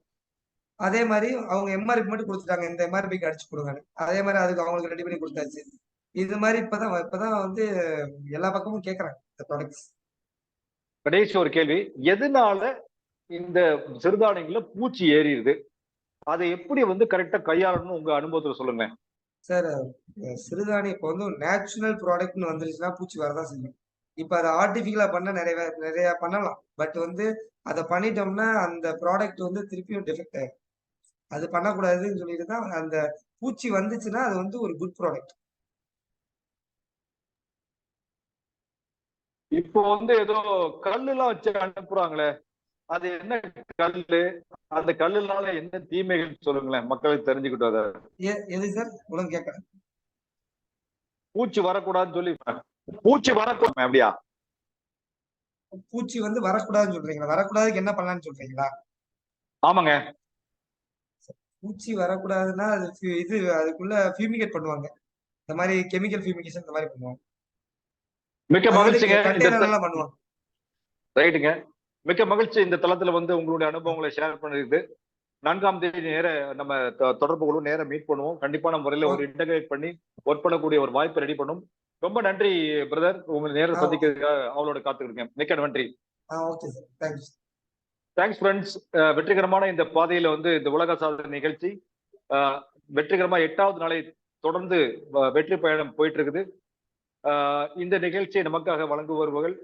அதே மாதிரி அவங்க எம்ஆர்பி மட்டும் கொடுத்துட்டாங்க, இந்த எம்ஆர்பிக்கு அடிச்சு கொடுங்கன்னு. அதே மாதிரி அதுக்கு அவங்களுக்கு ரெடி பண்ணி கொடுத்தாச்சு. இது மாதிரி இப்பதான் வந்து எல்லா பக்கமும் கேட்கறாங்க இந்த ப்ராடக்ட்ஸ். கடைசி ஒரு கேள்வி, எதனால இந்த சிறுதானியங்கள பூச்சி ஏறிடுது, அதை எப்படி வந்து கரெக்டா கையாளணும்னு உங்க அனுபவத்துல சொல்லுங்க சார். சிறுதானியம் இப்போ வந்து நேச்சுரல் ப்ராடக்ட்னு வந்துருச்சுன்னா பூச்சி வரதான் செய்யும். இப்ப அதை ஆர்டிபிஷியலா பண்ண நிறைய பண்ணலாம், பட் வந்து அதை பண்ணிட்டோம்னா அந்த ப்ராடக்ட் வந்து திருப்பியும் டிஃபெக்ட் ஆயிடும். அது பண்ணக்கூடாதுன்னு சொல்லிட்டு தான் அந்த பூச்சி வந்துச்சுன்னா அது வந்து ஒரு குட் ப்ராடக்ட். இப்போ வந்து ஏதோ கல்லு எல்லாம் வச்சு அனுப்புறாங்களே, அது என்ன கல்லு, அந்த கல்லுனால என்ன தீமைகள் சொல்லுங்களேன், மக்களுக்கு தெரிஞ்சுக்கிட்டோம். அதை எது சார் உனக்கு கேட்கறேன்? பூச்சி வரக்கூடாதுன்னு சொல்லி, பூச்சி வரக்கூடாது அப்படியா? பூச்சி வந்து வரக்கூடாதுன்னு சொல்றீங்களா? வரக்கூடாதுக்கு என்ன பண்ணலாம்னு சொல்றீங்களா? ஆமாங்க. பூச்சி வரக்கூடாதுன்னா அது இது அதுக்குள்ள ஃபியூமிகேட் பண்ணுவாங்க, இந்த மாதிரி கெமிக்கல் ஃபியூமிகேஷன் இந்த மாதிரி பண்ணுவாங்க. மிக்க மகிழ்ச்சிங்க. கண்டெய்னர்லாம் பண்ணுவாங்க. ரைட்டுங்க, மிக்க மகிழ்ச்சி. இந்த தளத்துல வந்து உங்களுடைய அனுபவங்களை ஷேர் பண்ணிருக்கு. 4ஆம் தேதி நேர நம்ம தொடர்பு கொள்ளும், நேரம் மீட் பண்ணுவோம். கண்டிப்பான முறையில ஒரு இன்டகிரேட் பண்ணி ஒர்க் பண்ணக்கூடிய ஒரு வாய்ப்பை ரெடி பண்ணும். ரொம்ப நன்றி பிரதர், உங்க நேரம் சந்திக்கிறதுக்காக அவளோட காத்துக்கிருக்கேன். மிக்க நன்றி. Okay sir, thanks. Thanks friends. வெற்றிகரமான இந்த பாதையில வந்து இந்த உலக சாதனை நிகழ்ச்சி வெற்றிகரமா 8வது நாளை தொடர்ந்து வெற்றி பயணம் போயிட்டு இருக்குது. இந்த நிகழ்ச்சியை நமக்காக வழங்குபவர்கள்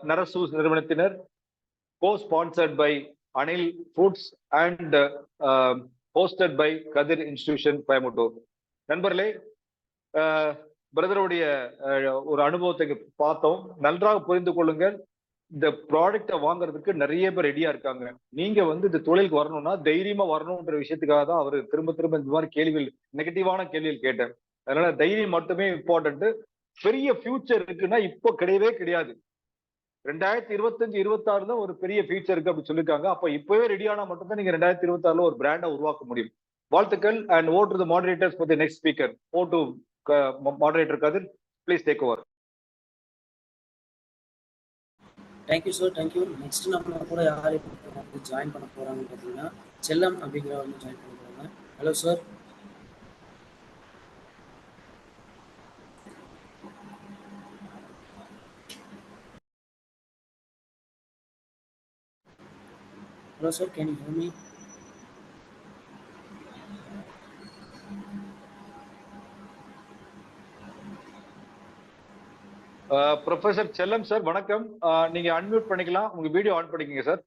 நரசூஸ் நிறுவனத்தினர், co sponsored by Anil foods and hosted by Kathir institution Coimbatore. நண்பர்களே, பிரதருடைய ஒரு அனுபவத்தை பார்த்தோம், நன்றாக புரிந்து கொள்ளுங்கள். இந்த ப்ராடக்டை வாங்குறதுக்கு நிறைய பேர் ரெடியா இருக்காங்க. நீங்க வந்து இந்த தொழிலுக்கு வரணும்னா தைரியமா வரணும்ன்ற விஷயத்துக்காக தான் அவர் திரும்ப திரும்ப இந்த மாதிரி கேள்விகள், நெகட்டிவான கேள்விகள் கேட்டேன். அதனால தைரியம் மட்டுமே இம்பார்ட்டன்ட். பெரிய ஃபியூச்சர் இருக்குன்னா இப்போ கிடையவே கிடையாது. 2025 26 தான் ஒரு பெரிய ஃபியூச்சர் இருக்கு அப்படின்னு சொல்லியிருக்காங்க. அப்ப இப்பவே ரெடியானா மட்டும்தான் நீங்க 2026 ஒரு பிராண்டை உருவாக்க முடியும். வாழ்த்துக்கள். And over to the moderators for the next speaker. Over to moderator Kathir, please take over. Thank you sir, thank you. Next நம்ம கூட யார் வந்து ஜாயின் பண்ண போறாங்கன்னு பார்த்தீங்கன்னா செல்லம் அப்படிங்கிறவங்க ஜாயின் பண்ண போறாங்க. Hello sir. Hello, sir. Can you hear me? Professor Chellam sir வணக்கம். நீங்க அன்மியூட் பண்ணிக்கலாம், உங்க வீடியோ ஆன் பண்ணிக்கங்க சார்.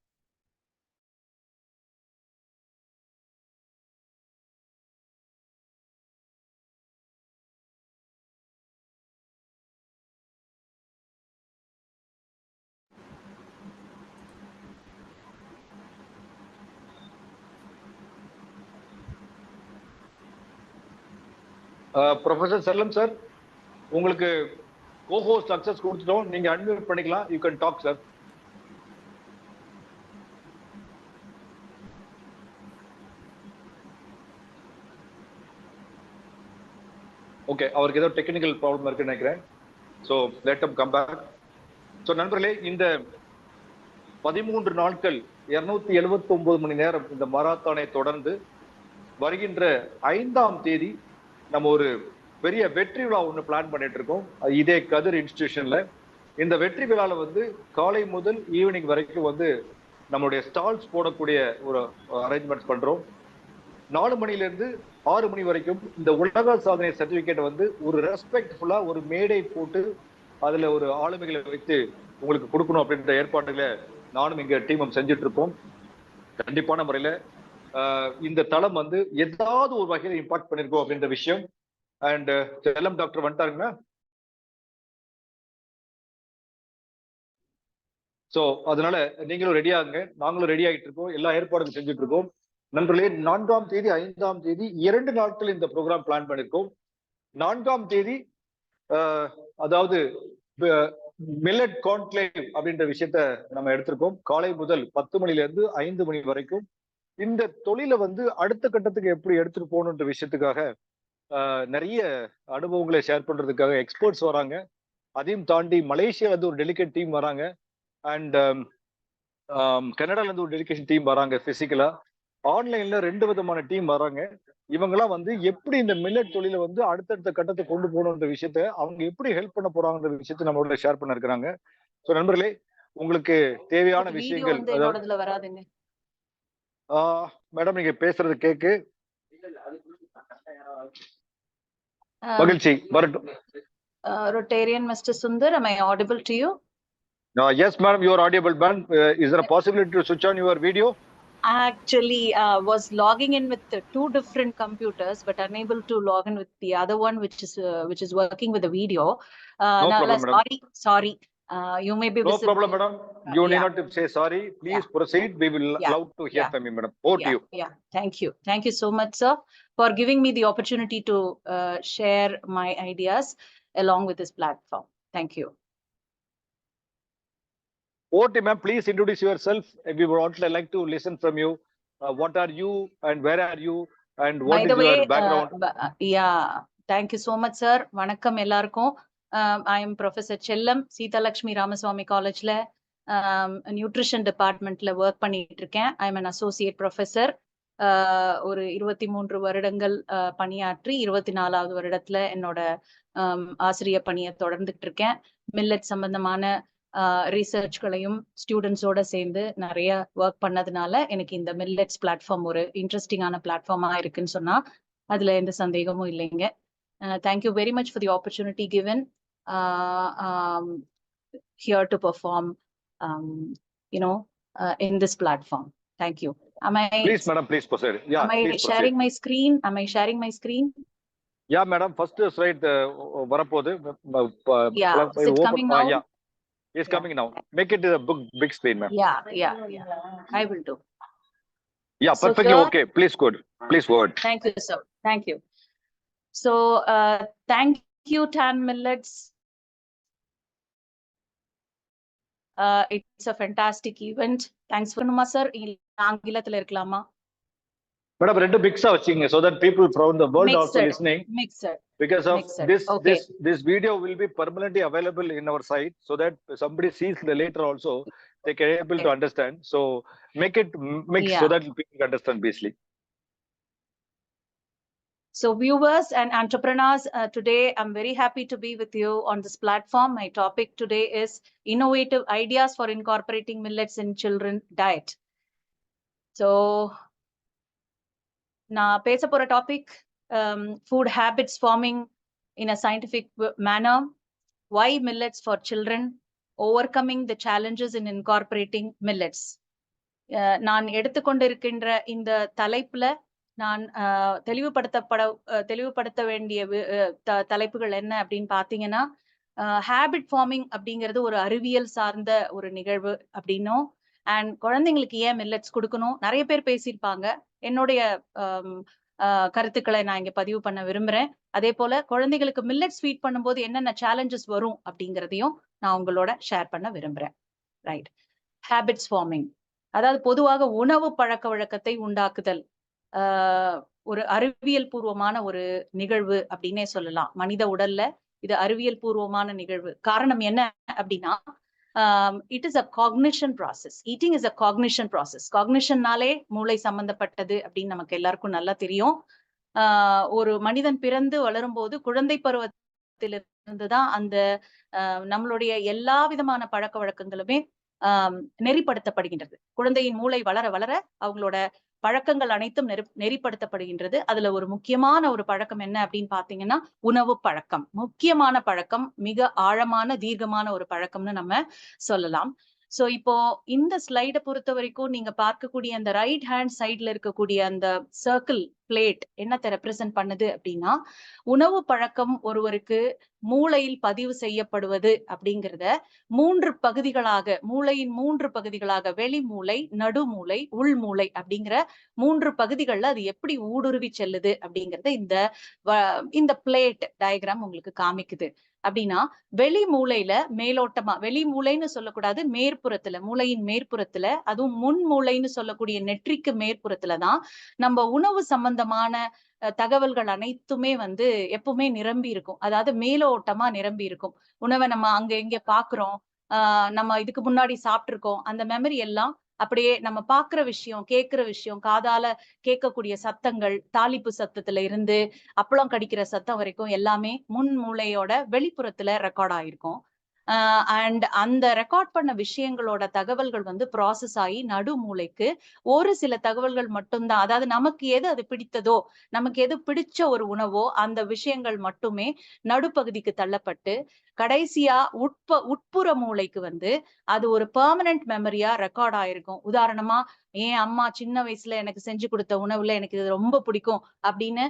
ப்ரொஃபசர் செல்லம் சார், உங்களுக்கு கோஹோஸ்ட் அக்சஸ் கொடுத்துட்டோம், நீங்க அன்மியூட் பண்ணிக்கலாம். You can talk sir. Okay, அவருக்கு ஏதோ டெக்னிக்கல் ப்ராப்ளம் இருக்குன்னு நினைக்கிறேன். So let him come back. So நண்பர்களே, இந்த 13 நாட்கள் 279 மணி நேரம் இந்த மராத்தானை தொடர்ந்து வருகின்ற 5ஆம் தேதி நம்ம ஒரு பெரிய வெற்றி விழா ஒன்று பிளான் பண்ணிட்டு இருக்கோம். இதே கதிர் இன்ஸ்டிடியூஷன்ல. இந்த வெற்றி விழால வந்து காலை முதல் ஈவினிங் வரைக்கும் வந்து நம்மளுடைய ஸ்டால்ஸ் போடக்கூடிய ஒரு அரேஞ்ச்மெண்ட்ஸ் பண்றோம். 4 மணிலிருந்து 6 மணி வரைக்கும் இந்த உலக சாதனை சர்டிபிகேட் வந்து ஒரு ரெஸ்பெக்ட்ஃபுல்லா ஒரு மேடை போட்டு அதுல ஒரு ஆளுமைகளை வைத்து உங்களுக்கு கொடுக்கணும் அப்படின்ற ஏற்பாடுகளை நானும் இங்க டீமும் செஞ்சுட்டு இருக்கோம். கண்டிப்பான முறையில இந்த தளம் வந்து ஏதாவது ஒரு வகையில இம்பாக்ட் பண்ணிருக்கோம் அப்படின்ற விஷயம். அண்ட் செல்லம் டாக்டர் வந்துட்டாருங்களா? ஸோ அதனால நீங்களும் ரெடி ஆகுங்க, நாங்களும் ரெடி ஆகிட்டு இருக்கோம், எல்லா ஏற்பாடுகளும் செஞ்சுட்டு இருக்கோம். நண்பர்களே, 4ஆம் தேதி 5ஆம் தேதி 2 நாட்கள் இந்த ப்ரோக்ராம் பிளான் பண்ணிருக்கோம். 4ஆம் தேதி அதாவது மில்லட் கான்க்ளேவ் அப்படின்ற விஷயத்த நம்ம எடுத்திருக்கோம். காலை முதல் 10 மணிலிருந்து 5 மணி வரைக்கும் இந்த தொழிலை வந்து அடுத்த கட்டத்துக்கு எப்படி எடுத்துட்டு போகணுன்ற விஷயத்துக்காக நிறைய அனுபவங்களை ஷேர் பண்றதுக்காக எக்ஸ்பர்ட்ஸ் வராங்க. அதையும் தாண்டி மலேசியால இருந்து ஒரு டெலிகேட் டீம் வராங்க. அண்ட் கனடால இருந்து ஒரு டெலிகேஷன் டீம் வராங்க. பிசிக்கலா ஆன்லைன்ல 2 விதமான டீம் வராங்க. இவங்கெல்லாம் வந்து எப்படி இந்த மில்லட் தொழிலை வந்து அடுத்தடுத்த கட்டத்தை கொண்டு போகணுன்ற விஷயத்த அவங்க எப்படி ஹெல்ப் பண்ண போறாங்கன்ற விஷயத்தை நம்மளோட ஷேர் பண்ண இருக்கிறாங்க. ஸோ நண்பர்களே, உங்களுக்கு தேவையான விஷயங்கள் வராதுங்க மேடம், நீங்க பேசுறது கேக்கு. மகிழ்ச்சி, வரட்டும். Rotarian Mr. Sundar, am I audible to you? Yes, madam, you are audible, ma'am. Is there a possibility to switch on your video? Actually, was logging in with 2 different computers, but unable to log in with the other one, which is working with the video. No problem, madam. Sorry. You may be no visible. problem, madam. You need not to say sorry. Please proceed. We will allow to hear from you, madam. Over to you. Yeah, thank you. Thank you so much, sir, for giving me the opportunity to share my ideas along with this platform. Thank you. Over to you, ma'am. Please introduce yourself. We would like to listen from you. What are you and where are you and what is your background? Thank you so much, sir. Vanakkam ellarkum. I am Professor Chellam, Sita Lakshmi Ramaswamy College la nutrition department la work பண்ணிட்டு இருக்கேன். I am an associate professor. ஒரு 23 வருடங்கள் பணியாற்றி 24வது வருடத்துல என்னோட ஆசிரியர் பணியை தொடர்ந்துட்டு இருக்கேன். மில்லட் சம்பந்தமான ரிசர்ச்களையும் ஸ்டூடெண்ட்ஸோட சேர்ந்து நிறைய ஒர்க் பண்ணதுனால எனக்கு இந்த மில்லட்ஸ் பிளாட்ஃபார்ம் ஒரு இன்ட்ரெஸ்டிங்கான பிளாட்ஃபார்மா இருக்குன்னு சொன்னா அதுல எந்த சந்தேகமும் இல்லைங்க. Thank you very much for the opportunity given here to perform in this platform. Thank you. Please, madam, please proceed. Yeah, am I please sharing proceed. my screen? Am I sharing my screen? Yeah, madam. First slide வரப்போகுது. Yeah, is it coming now? Yeah, it's coming now. Make it a big screen, ma'am. Yeah. I will do. Yeah, perfectly okay. Please go ahead. Thank you, sir. Thank you. So, thank you, Tan Millets. It's a fantastic event. Thanks for Numa, sir. ஆங்கிலத்துல இருக்கலாமா? Madam, ரெண்டு மிக்ஸா வச்சீங்க so that people from the world also listening. Mixed. Because of this video will be permanently available in our site so that somebody sees the later also they can able to understand. So make it mixed so that people can understand basically. So viewers and entrepreneurs, today I'm very happy to be with you on this platform. My topic today is innovative ideas for incorporating millets in children's diet. So நான் பேச போற topic food habits forming in a scientific manner, why millets for children, overcoming the challenges in incorporating millets. நான் எடுத்துக்கொண்டிருக்கின்ற இந்த தலைப்புல நான் தெளிவுபடுத்த வேண்டிய தலைப்புகள் என்ன அப்படின்னு பாத்தீங்கன்னா, ஹேபிட் ஃபார்மிங் அப்படிங்கிறது ஒரு அறிவியல் சார்ந்த ஒரு நிகழ்வு அப்படின்னும், அண்ட் குழந்தைங்களுக்கு ஏன் மில்லட்ஸ் கொடுக்கணும், நிறைய பேர் பேசியிருப்பாங்க. என்னுடைய கருத்துக்களை நான் இங்க பதிவு பண்ண விரும்புறேன். அதே போல குழந்தைகளுக்கு மில்லட்ஸ் ஃபீட் பண்ணும்போது என்னென்ன சேலஞ்சஸ் வரும் அப்படிங்கிறதையும் நான் உங்களோட ஷேர் பண்ண விரும்புறேன். ரைட், ஹேபிட்ஸ் ஃபார்மிங் அதாவது பொதுவாக உணவு பழக்க வழக்கத்தை உண்டாக்குதல் ஒரு அறிவியல் பூர்வமான ஒரு நிகழ்வு அப்படின்னே சொல்லலாம். மனித உடல்ல இது அறிவியல் பூர்வமான நிகழ்வு. காரணம் என்ன அப்படின்னா, it is a cognition process. Eating is a cognition process. Cognitionனாலே மூளை சம்பந்தப்பட்டது அப்படின்னு நமக்கு எல்லாருக்கும் நல்லா தெரியும். ஒரு மனிதன் பிறந்து வளரும் போது குழந்தை பருவத்திலிருந்துதான் அந்த நம்மளுடைய எல்லா விதமான பழக்க வழக்கங்களுமே நெறிப்படுத்தப்படுகின்றது. குழந்தையின் மூளை வளர வளர அவங்களோட பழக்கங்கள் அனைத்தும் நெறிப்படுத்தப்படுகின்றது. அதுல ஒரு முக்கியமான ஒரு பழக்கம் என்ன அப்படின்னு பாத்தீங்கன்னா, உணவு பழக்கம். முக்கியமான பழக்கம், மிக ஆழமான தீர்க்கமான ஒரு பழக்கம்னு நம்ம சொல்லலாம். சோ இப்போ இந்த ஸ்லைடை பொறுத்த வரைக்கும் நீங்க பார்க்கக்கூடிய அந்த ரைட் ஹேண்ட் சைட்ல இருக்கக்கூடிய அந்த சர்க்கிள் பிளேட் என்னத்தை ரெப்ரசென்ட் பண்ணுது அப்படின்னா, உணவு பழக்கம் ஒருவருக்கு மூளையில் பதிவு செய்யப்படுவது அப்படிங்கிறத 3 பகுதிகளாக, மூளையின் 3 பகுதிகளாக, வெளிமூளை, நடுமூளை, உள்மூளை அப்படிங்கிற 3 பகுதிகள்ல அது எப்படி ஊடுருவி செல்லுது அப்படிங்கறத இந்த பிளேட் டயக்ராம் உங்களுக்கு காமிக்குது. அப்படின்னா வெளி மூளையில மேலோட்டமா, வெளி மூளைன்னு சொல்லக்கூடாது, மேற்புறத்துல, மூளையின் மேற்புறத்துல, அதுவும் முன் மூளைன்னு சொல்லக்கூடிய நெற்றிக்கு மேற்புறத்துலதான் நம்ம உணவு சம்பந்தமான தகவல்கள் அனைத்துமே எப்பவுமே நிரம்பி இருக்கும். அதாவது மேலோட்டமா நிரம்பி இருக்கும். உணவை நம்ம அங்க இங்க பாக்குறோம், நம்ம இதுக்கு முன்னாடி சாப்பிட்டிருக்கோம், அந்த மெமரி எல்லாம் அப்படியே நம்ம பாக்குற விஷயம், கேட்கிற விஷயம், காதால கேட்கக்கூடிய சத்தங்கள், தாளிப்பு சத்தத்துல இருந்து அப்பளம் கடிக்கிற சத்தம் வரைக்கும் எல்லாமே முன் மூளையோட வெளிப்புறத்துல ரெக்கார்ட் ஆயிருக்கும். அண்ட் அந்த ரெக்கார்ட் பண்ண விஷயங்களோட தகவல்கள் ப்ராசஸ் ஆகி நடு மூளைக்கு ஒரு சில தகவல்கள் மட்டும்தான், அதாவது நமக்கு எது அது பிடித்ததோ, நமக்கு எது பிடிச்ச ஒரு உணவோ அந்த விஷயங்கள் மட்டுமே நடுப்பகுதிக்கு தள்ளப்பட்டு கடைசியா உட்புற மூளைக்கு அது ஒரு பெர்மனன்ட் மெமரியா ரெக்கார்ட் ஆயிருக்கும். உதாரணமா, என் அம்மா சின்ன வயசுல எனக்கு செஞ்சு கொடுத்த உணவுல எனக்கு இது ரொம்ப பிடிக்கும் அப்படின்னு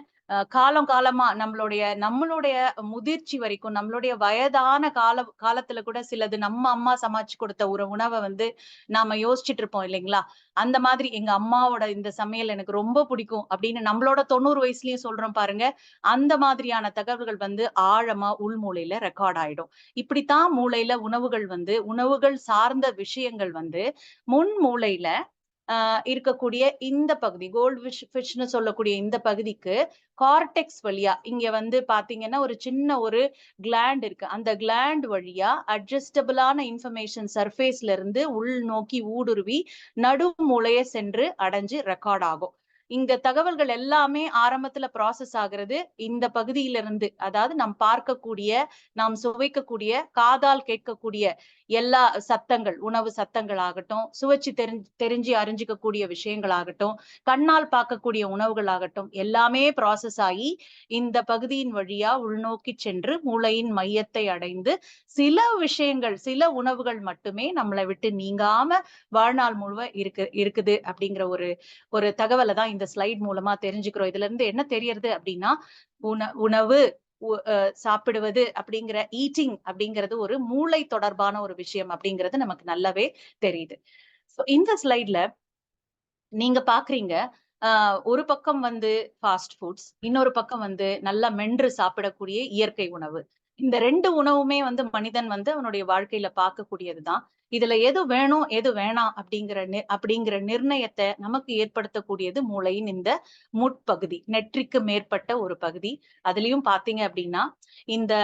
காலமா நம்மளுடைய முதிர்ச்சி வரைக்கும், நம்மளுடைய வயதான காலத்துல கூட சிலது நம்ம அம்மா சமைச்சு கொடுத்த ஒரு உணவை நாம யோசிச்சுட்டு இருப்போம் இல்லைங்களா? அந்த மாதிரி எங்க அம்மாவோட இந்த சமையல் எனக்கு ரொம்ப பிடிக்கும் அப்படின்னு நம்மளோட 90 வயசுலயும் சொல்றோம் பாருங்க. அந்த மாதிரியான தகவல்கள் ஆழமா உள்மூளையில ரெக்கார்ட் ஆயிடும். இப்படித்தான் மூளையில உணவுகள் சார்ந்த விஷயங்கள் முன் மூளையில இருக்கக்கூடிய இந்த பகுதி, கோல்டு ஃபிஷ்னு சொல்லக்கூடிய இந்த பகுதிக்கு கார்டெக்ஸ் வழியா, இங்க பாத்தீங்கன்னா ஒரு சின்ன ஒரு கிளாண்ட் இருக்கு. அந்த கிளாண்ட் வழியா அட்ஜஸ்டபிளான இன்ஃபர்மேஷன் சர்ஃபேஸ்ல இருந்து உள் நோக்கி ஊடுருவி நடு மூளையை சென்று அடைஞ்சு ரெக்கார்ட் ஆகும். இங்க தகவல்கள் எல்லாமே ஆரம்பத்துல ப்ராசஸ் ஆகுறது இந்த பகுதியிலிருந்து, அதாவது நாம் பார்க்கக்கூடிய, நாம் சுவைக்கக்கூடிய, காதால் கேட்கக்கூடிய எல்லா சத்தங்கள், உணவு சத்தங்கள் ஆகட்டும், சுவைச்சு தெரிஞ்சு அறிஞ்சிக்கக்கூடிய விஷயங்கள் ஆகட்டும், கண்ணால் பார்க்கக்கூடிய உணவுகள் ஆகட்டும், எல்லாமே ப்ராசஸ் ஆகி இந்த பகுதியின் வழியா உள்நோக்கி சென்று மூளையின் மையத்தை அடைந்து சில விஷயங்கள், சில உணவுகள் மட்டுமே நம்மளை விட்டு நீங்காம வாழ்நாள் முழுவ இருக்குது அப்படிங்கிற ஒரு தகவலை தான் இந்த ஸ்லைட் மூலமா தெரிஞ்சுக்கிறோம். இதுல இருந்து என்ன தெரியறது அப்படின்னா, உணவு சாப்பிடுவது அப்படிங்கிற ஈட்டிங் அப்படிங்கிறது ஒரு மூளை தொடர்பான ஒரு விஷயம் அப்படிங்கிறது நமக்கு நல்லாவே தெரியுது. இந்த ஸ்லைட்ல நீங்க பாக்குறீங்க, ஒரு பக்கம் ஃபாஸ்ட் ஃபுட்ஸ், இன்னொரு பக்கம் நல்லா மென்று சாப்பிடக்கூடிய இயற்கை உணவு. இந்த 2 உணவுமே மனிதன் அவனுடைய வாழ்க்கையில பார்க்கக்கூடியதுதான். இதுல எது வேணும் எது வேணாம் அப்படிங்கிற நிர்ணயத்தை நமக்கு ஏற்படுத்தக்கூடியது மூளையின் இந்த முட்பகுதி, நெற்றிக்கு மேற்பட்ட ஒரு பகுதி. அதுலயும் பாத்தீங்க அப்படின்னா இந்த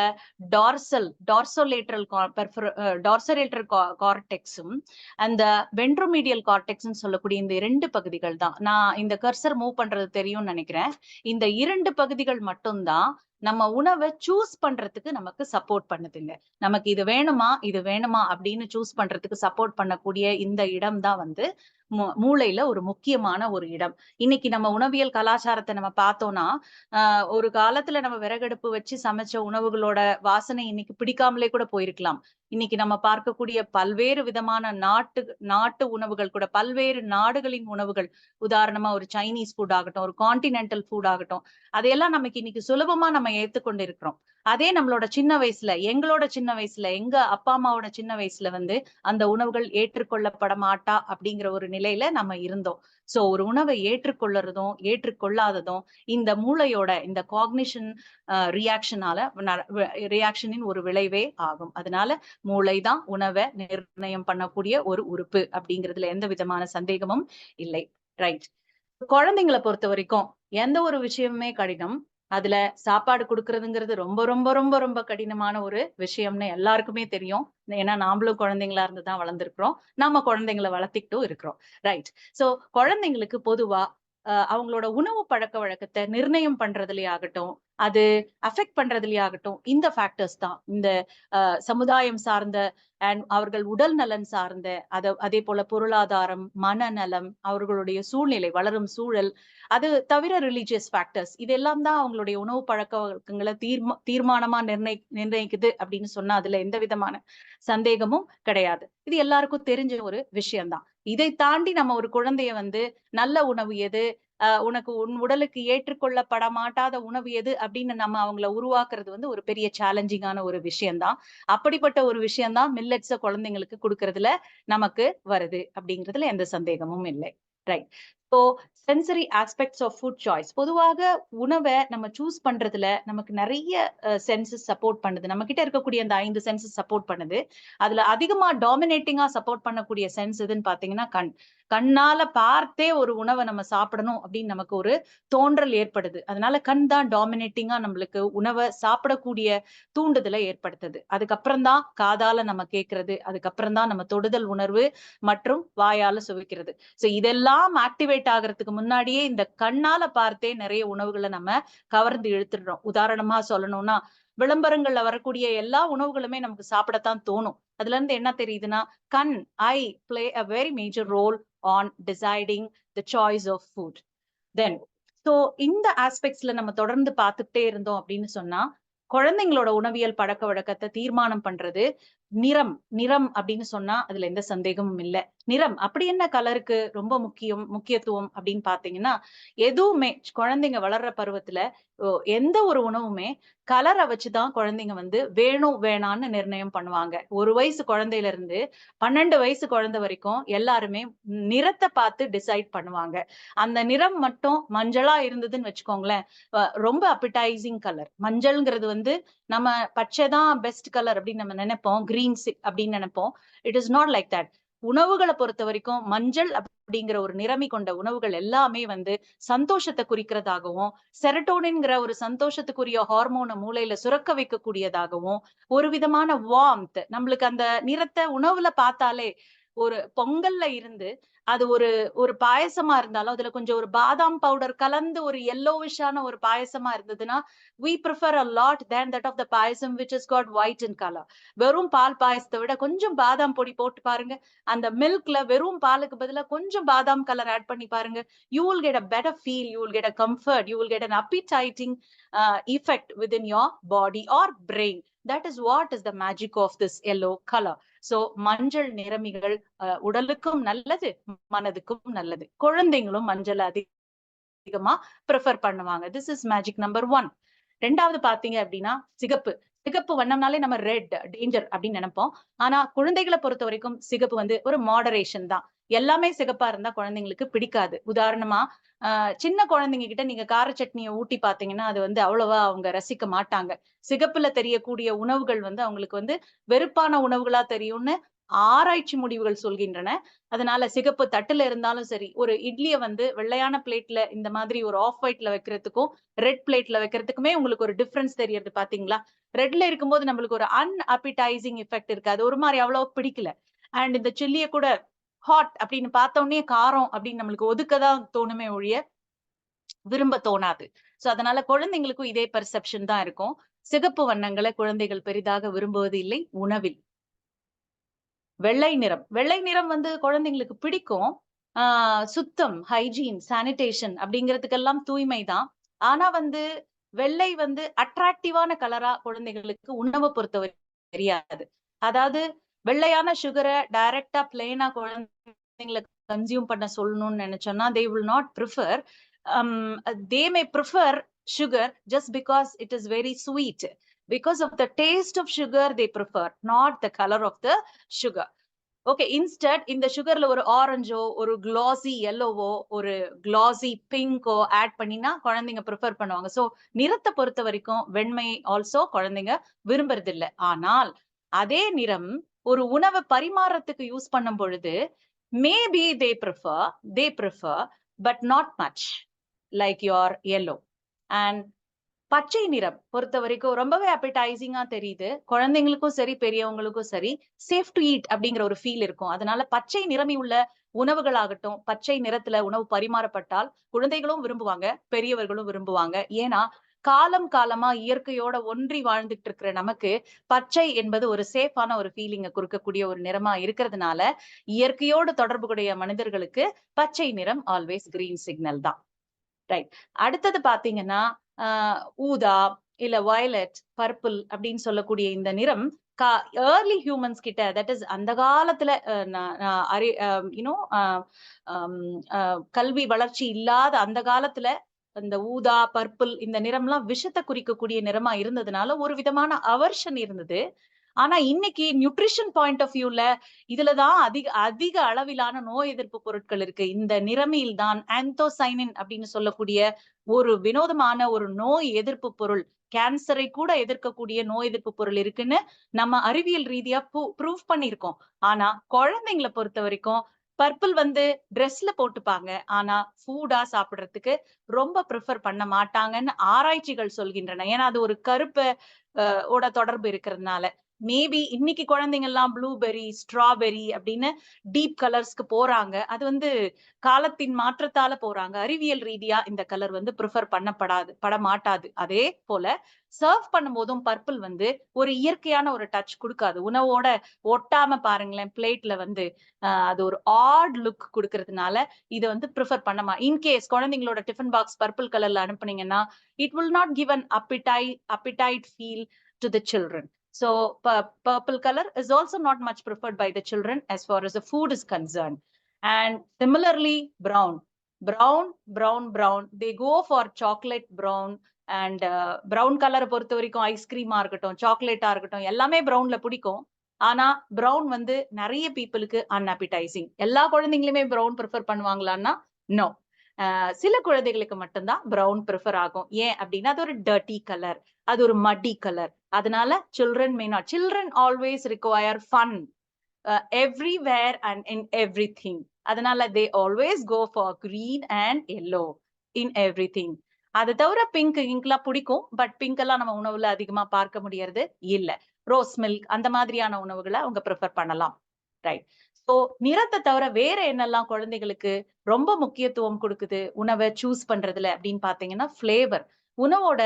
டார்சோலேட்ரல் கார்டெக்ஸும் அந்த வென்ட்ரோமீடியல் கார்டெக்ஸ் சொல்லக்கூடிய இந்த 2 பகுதிகள் தான். நான் இந்த கர்சர் மூவ் பண்றது தெரியும்னு நினைக்கிறேன். இந்த 2 பகுதிகள் மட்டும்தான் நம்ம உணவை சூஸ் பண்றதுக்கு நமக்கு சப்போர்ட் பண்ணுதுங்க. நமக்கு இது வேணுமா அப்படின்னு சூஸ் பண்றதுக்கு சப்போர்ட் பண்ணக்கூடிய இந்த இடம் தான் மூளையில ஒரு முக்கியமான ஒரு இடம். இன்னைக்கு நம்ம உணவியல் கலாச்சாரத்தை நம்ம பார்த்தோம்னா ஒரு காலத்துல நம்ம விறகடுப்பு வச்சு சமைச்ச உணவுகளோட வாசனை இன்னைக்கு பிடிக்காமலே கூட போயிருக்கலாம். இன்னைக்கு நம்ம பார்க்கக்கூடிய பல்வேறு விதமான நாட்டு உணவுகள் கூட, பல்வேறு நாடுகளின் உணவுகள், உதாரணமா ஒரு சைனீஸ் ஃபுட் ஆகட்டும், ஒரு கான்டினென்டல் ஃபுட் ஆகட்டும், அதையெல்லாம் நமக்கு இன்னைக்கு சுலபமா நம்ம ஏத்துக்கொண்டு இருக்கிறோம். அதே நம்மளோட சின்ன வயசுல, எங்களோட சின்ன வயசுல, எங்க அப்பா அம்மாவோட சின்ன வயசுல அந்த உணவுகள் ஏற்றுக்கொள்ளப்பட மாட்டா அப்படிங்கிற ஒரு நிலையில நம்ம இருந்தோம். சோ ஒரு உணவை ஏற்றுக்கொள்ளுறதும் ஏற்றுக்கொள்ளாததும் இந்த மூளையோட இந்த காக்னிஷன் ரியாக்ஷனின் ஒரு விளைவே ஆகும். அதனால மூளைதான் உணவை நிர்ணயம் பண்ணக்கூடிய ஒரு உறுப்பு அப்படிங்கிறதுல எந்த விதமான சந்தேகமும் இல்லை. ரைட். குழந்தைங்களை பொறுத்த வரைக்கும் எந்த ஒரு விஷயமுமே கடினம். அதுல சாப்பாடு கொடுக்கறதுங்கிறது ரொம்ப ரொம்ப ரொம்ப ரொம்ப கடினமான ஒரு விஷயம்னு எல்லாருக்குமே தெரியும். ஏன்னா நாமளும் குழந்தைங்களா இருந்துதான் வளர்ந்துருக்கிறோம், நம்ம குழந்தைங்களை வளர்த்திக்கிட்டும் இருக்கிறோம். ரைட். சோ குழந்தைங்களுக்கு பொதுவா அவங்களோட உணவு பழக்க வழக்கத்தை நிர்ணயம் பண்றதுலயே ஆகட்டும், அது அஃபெக்ட் பண்றதுலயே ஆகட்டும், இந்த ஃபேக்டர்ஸ் தான் இந்த சமுதாயம் சார்ந்த அண்ட் அவர்கள் உடல் நலன் சார்ந்த அதே போல பொருளாதாரம், மனநலம், அவர்களுடைய சூழ்நிலை, வளரும் சூழல், அது தவிர ரிலீஜியஸ் ஃபேக்டர்ஸ், இதெல்லாம் தான் அவங்களுடைய உணவு பழக்க வழக்கங்களை தீர்மானமா நிர்ணயிக்குது அப்படின்னு சொன்னா அதுல எந்த விதமான சந்தேகமும் கிடையாது. இது எல்லாருக்கும் தெரிஞ்ச ஒரு விஷயம்தான். இதை தாண்டி நம்ம ஒரு குழந்தைய நல்ல உணவு எது, உனக்கு உன் உடலுக்கு ஏற்றுக்கொள்ளப்பட மாட்டாத உணவு எது அப்படின்னு நம்ம அவங்கள உருவாக்குறது ஒரு பெரிய சேலஞ்சிங்கான ஒரு விஷயம்தான். அப்படிப்பட்ட ஒரு விஷயம்தான் மில்லட்ஸ குழந்தைங்களுக்கு கொடுக்கறதுல நமக்கு வருது அப்படிங்கிறதுல எந்த சந்தேகமும் இல்லை. Right. So sensory aspects of food choice. பொதுவாக உணவை நம்ம சூஸ் பண்றதுல நமக்கு நிறைய சென்சஸ் சப்போர்ட் பண்ணுது. நம்ம கிட்ட இருக்கக்கூடிய அந்த 5 சென்சஸ் சப்போர்ட் பண்ணுது. அதுல அதிகமா டாமினேட்டிங்கா சப்போர்ட் பண்ணக்கூடிய சென்ஸ் எதுன்னு பாத்தீங்கன்னா கண். கண்ணால பார்த்தே ஒரு உணவை நம்ம சாப்பிடணும் அப்படின்னு நமக்கு ஒரு தோன்றல் ஏற்படுது. அதனால கண் தான் டாமினேட்டிங்கா நம்மளுக்கு உணவை சாப்பிடக்கூடிய தூண்டுதலை ஏற்படுத்துது. அதுக்கப்புறம் தான் காதால நம்ம கேட்கறது, அதுக்கப்புறம் தான் நம்ம தொடுதல் உணர்வு மற்றும் வாயால சுவைக்கிறது. சோ இதெல்லாம் ஆக்டிவேட் ஆகிறதுக்கு முன்னாடியே இந்த கண்ணால பார்த்தே நிறைய உணவுகளை நம்ம கவர்ந்து இழுத்துடுறோம். உதாரணமா சொல்லணும்னா விளம்பரங்கள்ல வரக்கூடிய எல்லா உணவுகளுமே நமக்கு சாப்பிடத்தான் தோணும். அதுல இருந்து என்ன தெரியுதுன்னா கண், eye play a very major role on deciding the choice of food. Then so இந்த ஆஸ்பெக்ட்ஸ்ல நம்ம தொடர்ந்து பார்த்துட்டே இருந்தோம் அப்படின்னு சொன்னா குழந்தைங்களோட உணவியல் பழக்க வழக்கத்தை தீர்மானம் பண்றது நிறம். நிறம் அப்படின்னு சொன்னா அதுல எந்த சந்தேகமும் இல்லை. நிறம் அப்படி என்ன கலருக்கு ரொம்ப முக்கியத்துவம் அப்படின்னு பாத்தீங்கன்னா, எதுவுமே குழந்தைங்க வளர்ற பருவத்துல எந்த ஒரு உணவுமே கலரை வச்சுதான் குழந்தைங்க வேணும் வேணான்னு நிர்ணயம் பண்ணுவாங்க. 1 வயசு குழந்தையில இருந்து 12 வயசு குழந்தை வரைக்கும் எல்லாருமே நிறத்தை பார்த்து டிசைட் பண்ணுவாங்க. அந்த நிறம் மட்டும் மஞ்சளா இருந்ததுன்னு வச்சுக்கோங்களேன், ரொம்ப அப்பிடைசிங் கலர். மஞ்சள்ங்கிறது நம்ம பச்சைதான் பெஸ்ட் கலர் அப்படின்னு நம்ம நினைப்போம், கிரீன் அப்படின்னு நினைப்போம். It is not like that. உணவுகளை பொறுத்த வரைக்கும் மஞ்சள் அப்படிங்கிற ஒரு நிறமி கொண்ட உணவுகள் எல்லாமே சந்தோஷத்தை குறிக்கிறதாகவும், செரட்டோனின்ங்கிற ஒரு சந்தோஷத்துக்குரிய ஹார்மோனை மூளையில சுரக்க வைக்கக்கூடியதாகவும், ஒரு விதமான வார்ம்த், நம்மளுக்கு அந்த நிறத்தை உணவுல பார்த்தாலே, ஒரு பொங்கல்ல இருந்து அது ஒரு பாயசமா இருந்தாலும் அதுல கொஞ்சம் ஒரு பாதாம் பவுடர் கலந்து ஒரு yellowish-ஆன ஒரு பாயசமா இருந்ததுன்னா we prefer a lot than that of the payasam which has got white in color. வெறும் பால் பாயசத்தை விட கொஞ்சம் பாதாம் பொடி போட்டு பாருங்க, அந்த மில்க்ல வெறும் பாலுக்கு பதிலா கொஞ்சம் பாதாம் கலர் ஆட் பண்ணி பாருங்க, you will get a better feel, you will get a comfort, you will get an appetizing effect within your body or brain. That is what is the magic of this yellow color. So மஞ்சள் நிறமிகள் உடலுக்கும் நல்லது, மனதுக்கும் நல்லது. குழந்தைங்களும் மஞ்சள் அதிகமா prefer பண்ணுவாங்க. This is magic number 1. 2வது பாத்தீங்க அப்படின்னா சிகப்பு. சிகப்பு வண்ணம்னாலே நம்ம ரெட் டேஞ்சர் அப்படின்னு நினைப்போம். ஆனா குழந்தைகளை பொறுத்த வரைக்கும் சிகப்பு ஒரு மாடரேஷன் தான். எல்லாமே சிகப்பா இருந்தா குழந்தைங்களுக்கு பிடிக்காது. உதாரணமா சின்ன குழந்தைங்க கிட்ட நீங்க கார சட்னியை ஊட்டி பாத்தீங்கன்னா அது அவ்வளவா அவங்க ரசிக்க மாட்டாங்க. சிகப்புல தெரியக்கூடிய உணவுகள் அவங்களுக்கு வெறுப்பான உணவுகளா தெரியும்னு ஆராய்ச்சி முடிவுகள் சொல்கின்றன. அதனால சிகப்பு தட்டுல இருந்தாலும் சரி, ஒரு இட்லியை வெள்ளையான பிளேட்ல இந்த மாதிரி ஒரு ஆஃப் ஒயிட்ல வைக்கிறதுக்கும் ரெட் பிளேட்ல வைக்கிறதுக்குமே உங்களுக்கு ஒரு டிஃபரன்ஸ் தெரியறது பாத்தீங்களா? ரெட்ல இருக்கும்போது நம்மளுக்கு ஒரு அன்அப்பிடைசிங் எஃபெக்ட் இருக்காது, ஒரு மாதிரி அவ்வளவு பிடிக்கல. அண்ட் இந்த சில்லியை கூட ஹாட் அப்படின்னு பார்த்தோன்னே காரம் அப்படின்னு நம்மளுக்கு ஒதுக்கதான் தோணுமே ஒழிய விரும்ப தோணாது. சோ அதனால குழந்தைங்களுக்கும் இதே பெர்செப்ஷன் தான் இருக்கும். சிகப்பு வண்ணங்களை குழந்தைகள் பெரிதாக விரும்புவது இல்லை உணவில். வெள்ளை நிறம் குழந்தைங்களுக்கு பிடிக்கும். சுத்தம், ஹைஜீன், சானிடேஷன் அப்படிங்கிறதுக்கெல்லாம் தூய்மை தான். ஆனா வந்து வெள்ளை வந்து அட்ராக்டிவான கலரா குழந்தைகளுக்கு உணவை பொறுத்தவரை தெரியாது. அதாவது வெள்ளையான சுகரை டைரக்டா பிளெயினா குழந்தைங்களுக்கு கன்சியூம் பண்ண சொல்லணும்னு நினைச்சோம்னா they will not prefer. They may prefer sugar just because it is very sweet. Because of the taste of sugar they prefer, not the color of the sugar. Okay, instead இந்த சுகர்ல ஒரு ஆரஞ்சோ, ஒரு கிளாசி எல்லோவோ, ஒரு கிளாசி Bingo add பண்ணினா குழந்தைங்க prefer பண்ணுவாங்க. So நிறத்தை பொறுத்த வரைக்கும் வெண்மை ஆல்சோ குழந்தைங்க விரும்புறது இல்லை. ஆனால் அதே நிறம் ஒரு உணவை பரிமாறத்துக்கு யூஸ் பண்ணும் பொழுது maybe they prefer but not much like your yellow. And பச்சை நிறம் பொறுத்த வரைக்கும் ரொம்பவே அப்படைசிங்கா தெரியுது. குழந்தைங்களுக்கும் சரி, பெரியவங்களுக்கும் சரி, சேஃப் டு ஈட் அப்படிங்கிற ஒரு ஃபீல் இருக்கும். அதனால பச்சை நிறமி உள்ள உணவுகளாகட்டும், பச்சை நிறத்துல உணவு பரிமாறப்பட்டால் குழந்தைகளும் விரும்புவாங்க, பெரியவர்களும் விரும்புவாங்க. ஏன்னா காலம் காலமா இயற்கையோட ஒன்றி வாழ்ந்துட்டு இருக்கிற நமக்கு பச்சை என்பது ஒரு சேஃபான ஒரு ஃபீலிங்கை கொடுக்கக்கூடிய ஒரு நிறமா இருக்கிறதுனால இயற்கையோடு தொடர்புடைய மனிதர்களுக்கு பச்சை நிறம் ஆல்வேஸ் கிரீன் சிக்னல் தான். ரைட். அடுத்தது பாத்தீங்கன்னா ஊதா இல்ல வயலட், பர்பிள் அப்படின்னு சொல்லக்கூடிய இந்த நிறம் ஏர்லி ஹியூமன்ஸ் கிட்ட, தட் இஸ் அந்த காலத்துல கல்வி வளர்ச்சி இல்லாத அந்த காலத்துல இந்த ஊதா, பர்பிள் இந்த நிறம்லாம் விஷத்தை குறிக்கக்கூடிய நிறமா இருந்ததுனால ஒரு விதமான அவர்ஷன் இருந்தது. ஆனா இன்னைக்கு நியூட்ரிஷன் பாயிண்ட் ஆஃப் வியூல இதுலதான் அதிக அளவிலான நோய் எதிர்ப்பு பொருட்கள் இருக்கு. இந்த நிறமியில் தான் ஆந்தோசைனின் அப்படின்னு சொல்லக்கூடிய ஒரு வினோதமான ஒரு நோய் எதிர்ப்பு பொருள், கேன்சரை கூட எதிர்க்கக்கூடிய நோய் எதிர்ப்பு பொருள் இருக்குன்னு நம்ம அறிவியல் ரீதியா ப்ரூவ் பண்ணிருக்கோம். ஆனா குழந்தைங்களை பொறுத்த வரைக்கும் பர்பிள் வந்து ட்ரெஸ்ல போட்டுப்பாங்க, ஆனா ஃபுட்டா சாப்பிடுறதுக்கு ரொம்ப ப்ரிஃபர் பண்ண மாட்டாங்கன்னு ஆராய்ச்சிகள் சொல்கின்றன. ஏன்னா அது ஒரு கருப்பு ஓட தொடர்பு இருக்கிறதுனால. மேபி இன்னைக்கு குழந்தைங்க எல்லாம் ப்ளூபெரி, ஸ்ட்ராபெரி அப்படின்னு டீப் கலர்ஸ்க்கு போறாங்க. அது வந்து காலத்தின் மாற்றத்தால போறாங்க. அறிவியல் ரீதியா இந்த கலர் வந்து ப்ரிஃபர் பட மாட்டாது. அதே போல சர்வ் பண்ணும் போதும் பர்பிள் வந்து ஒரு இயற்கையான ஒரு டச் கொடுக்காது. உணவோட ஒட்டாம பாருங்களேன், பிளேட்ல வந்து அது ஒரு ஆட் லுக் கொடுக்கறதுனால இதை வந்து ப்ரிஃபர் பண்ணமா. இன்கேஸ் குழந்தைங்களோட டிஃபன் பாக்ஸ் பர்பிள் கலர்ல அனுப்புனீங்கன்னா it will not give an appetite feel to the children. So purple color is also not much preferred by the children as far as the food is concerned. And similarly brown, they go for chocolate brown. And brown color பொறுத்த வரைக்கும் ஐஸ்கிரீமா இருக்கட்டும், சாக்லேட்டா இருக்கட்டும், எல்லாமே ப்ரௌன்ல பிடிக்கும். ஆனா brown வந்து நிறைய பீப்புளுக்கு அன்அப்பிடைசிங். எல்லா குழந்தைங்களுமே ப்ரௌன் ப்ரிஃபர் பண்ணுவாங்களான்னா நோ. சில குழந்தைகளுக்கு மட்டும்தான் ப்ரௌன் ப்ரிஃபர் ஆகும். ஏன் அப்படின்னா அது ஒரு டர்ட்டி கலர், அது ஒரு மட்டி கலர். அதனால children always require fun everywhere and in everything. அதனால they always go for green and yellow in everything. அது தவிர பிங்க் இங்கெல்லாம் பிடிக்கும், பட் பிங்க் எல்லாம் நம்ம உணவுல அதிகமா பார்க்க முடியறது இல்ல. ரோஸ் மில்க் அந்த மாதிரியான உணவுகளை அவங்க ப்ரிஃபர் பண்ணலாம். ரைட். ஸோ நிறத்தை தவிர வேற என்னெல்லாம் குழந்தைகளுக்கு ரொம்ப முக்கியத்துவம் கொடுக்குது உணவை சூஸ் பண்றதுல அப்படின்னு பாத்தீங்கன்னா ஃபிளேவர். உணவோட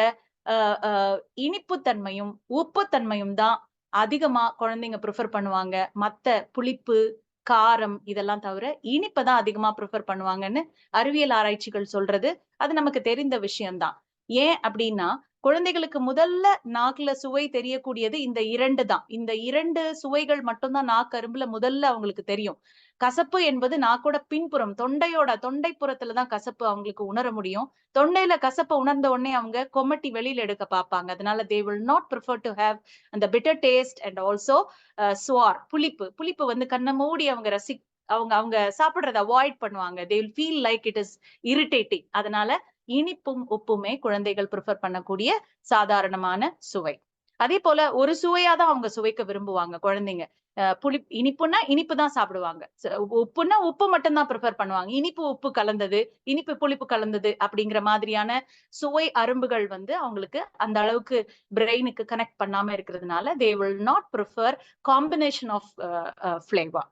இனிப்புத்தன்மையும் உப்புத்தன்மையும் தான் அதிகமா குழந்தைங்க ப்ரிஃபர் பண்ணுவாங்க. மத்த புளிப்பு, காரம் இதெல்லாம் தவிர இனிப்பை தான் அதிகமா ப்ரிஃபர் பண்ணுவாங்கன்னு அறிவியல் ஆராய்ச்சிகள் சொல்றது. அது நமக்கு தெரிந்த விஷயம்தான். ஏன் அப்படின்னா குழந்தைகளுக்கு முதல்ல நாக்குல சுவை தெரியக்கூடியது இந்த இரண்டு தான். இந்த இரண்டு சுவைகள் மட்டும்தான் நாக்கரும்புல முதல்ல அவங்களுக்கு தெரியும். கசப்பு என்பது நாக்கோட பின்புறம், தொண்டைப்புறத்துலதான் கசப்பு அவங்களுக்கு உணர முடியும். தொண்டையில கசப்பை உணர்ந்த உடனே அவங்க கொமட்டி வெளியில எடுக்க பார்ப்பாங்க. அதனால they will not prefer to have அந்த bitter taste and also sour, புளிப்பு வந்து கண்ணை மூடி அவங்க சாப்பிடுறத அவாய்ட் பண்ணுவாங்க. they will feel like it is irritating. அதனால இனிப்பும் உப்புமே குழந்தைகள் ப்ரிஃபர் பண்ணக்கூடிய சாதாரணமான சுவை. அதே போல ஒரு சுவையாதான் அவங்க சுவைக்க விரும்புவாங்க குழந்தைங்க. இனிப்புன்னா இனிப்பு தான் சாப்பிடுவாங்க, உப்புன்னா உப்பு மட்டும் தான் ப்ரிஃபர் பண்ணுவாங்க. இனிப்பு உப்பு கலந்தது, இனிப்பு புளிப்பு கலந்தது அப்படிங்கிற மாதிரியான சுவை அரும்புகள் வந்து அவங்களுக்கு அந்த அளவுக்கு பிரெயினுக்கு கனெக்ட் பண்ணாம இருக்கிறதுனால they will not prefer combination of flavor.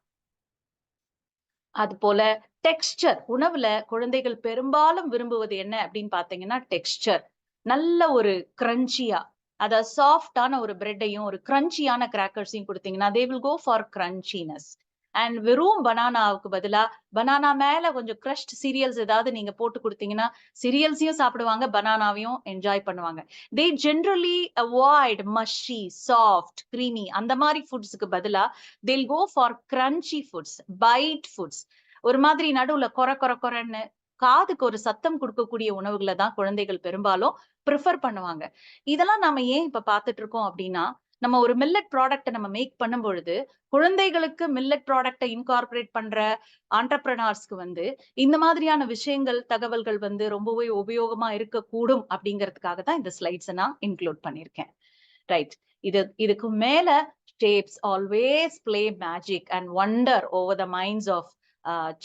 அது போல டெக்ஸ்டர், உணவுல குழந்தைகள் பெரும்பாலும் விரும்புவது என்ன அப்படின்னு பாத்தீங்கன்னா டெக்ஸ்டர். நல்ல ஒரு கிரன்ச்சியா, அத சாஃப்டான ஒரு பிரெட்டையும் ஒரு கிரன்ச்சியான கிராக்கர்ஸையும் கொடுத்தீங்கன்னா they will go for crunchiness. And வெறும் பனானாவுக்கு பதிலா பனானா மேல கொஞ்சம் crushed cereals ஏதாவது நீங்க போட்டு கொடுத்தீங்கன்னா cerealஸையும் சாப்பிடுவாங்க, பனானாவையும் என்ஜாய் பண்ணுவாங்க. They generally avoid mushy, soft, creamy அந்த மாதிரி ஃபுட்ஸ்க்கு பதிலா they'll go for crunchy foods, bite foods. ஒரு மாதிரி நடுவுல கொரன்னு காதுக்கு ஒரு சத்தம் கொடுக்கக்கூடிய உணவுகளை தான் குழந்தைகள் பெரும்பாலும் ப்ரிஃபர் பண்ணுவாங்க. இதெல்லாம் நாம ஏன் இப்ப பார்த்துட்டு இருக்கோம் அப்படின்னா, நம்ம ஒரு மில்லட் ப்ராடக்ட்டை நம்ம மேக் பண்ணும் பொழுது குழந்தைகளுக்கு மில்லட் ப்ராடக்ட்டை இன்கார்பரேட் பண்ற ஆண்டர்பிரனர்ஸ்க்கு வந்து இந்த மாதிரியான விஷயங்கள், தகவல்கள் வந்து ரொம்பவே உபயோகமா இருக்கக்கூடும் அப்படிங்கிறதுக்காக தான் இந்த ஸ்லைட்ஸை நான் இன்க்ளூட் பண்ணியிருக்கேன். ரைட், இதுக்கு மேல shapes always play magic and wonder over the minds of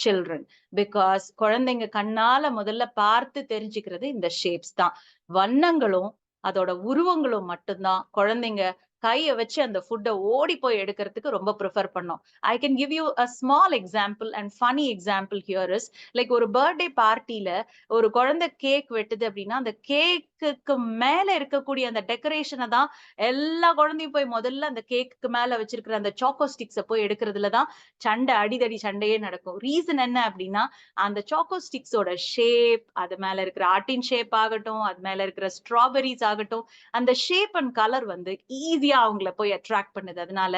children, because குழந்தைங்க கண்ணால முதல்ல பார்த்து தெரிஞ்சுக்கிறது இந்த ஷேப்ஸ் தான். வண்ணங்களும் அதோட உருவங்களும் மட்டும்தான் குழந்தைங்க கையை வச்சு அந்த ஃபுட்டை ஓடி போய் எடுக்கிறதுக்கு ரொம்ப ப்ரிஃபர் பண்ணோம். I can give you a small example and funny example here is like ஒரு பர்த்டே பார்ட்டியில ஒரு குழந்தை கேக் வெட்டுது அப்படின்னா அந்த கேக்குக்கு மேல இருக்கக்கூடிய அந்த டெக்கரேஷனை தான் எல்லா குழந்தையும் போய் முதல்ல அந்த கேக்கு மேல வச்சிருக்கிற அந்த சாக்கோ ஸ்டிக்ஸை போய் எடுக்கிறதுல தான் அடிதடி சண்டையே நடக்கும். ரீசன் என்ன அப்படின்னா அந்த சாக்கோ ஸ்டிக்ஸோட ஷேப், அது மேல இருக்கிற ஆர்டின் ஷேப் ஆகட்டும், அது மேல இருக்கிற ஸ்ட்ராபெரிஸ் ஆகட்டும், அந்த ஷேப் அண்ட் கலர் வந்து ஈஸியா அவங்கள போய் அட்ராக்ட் பண்ணுது. அதனால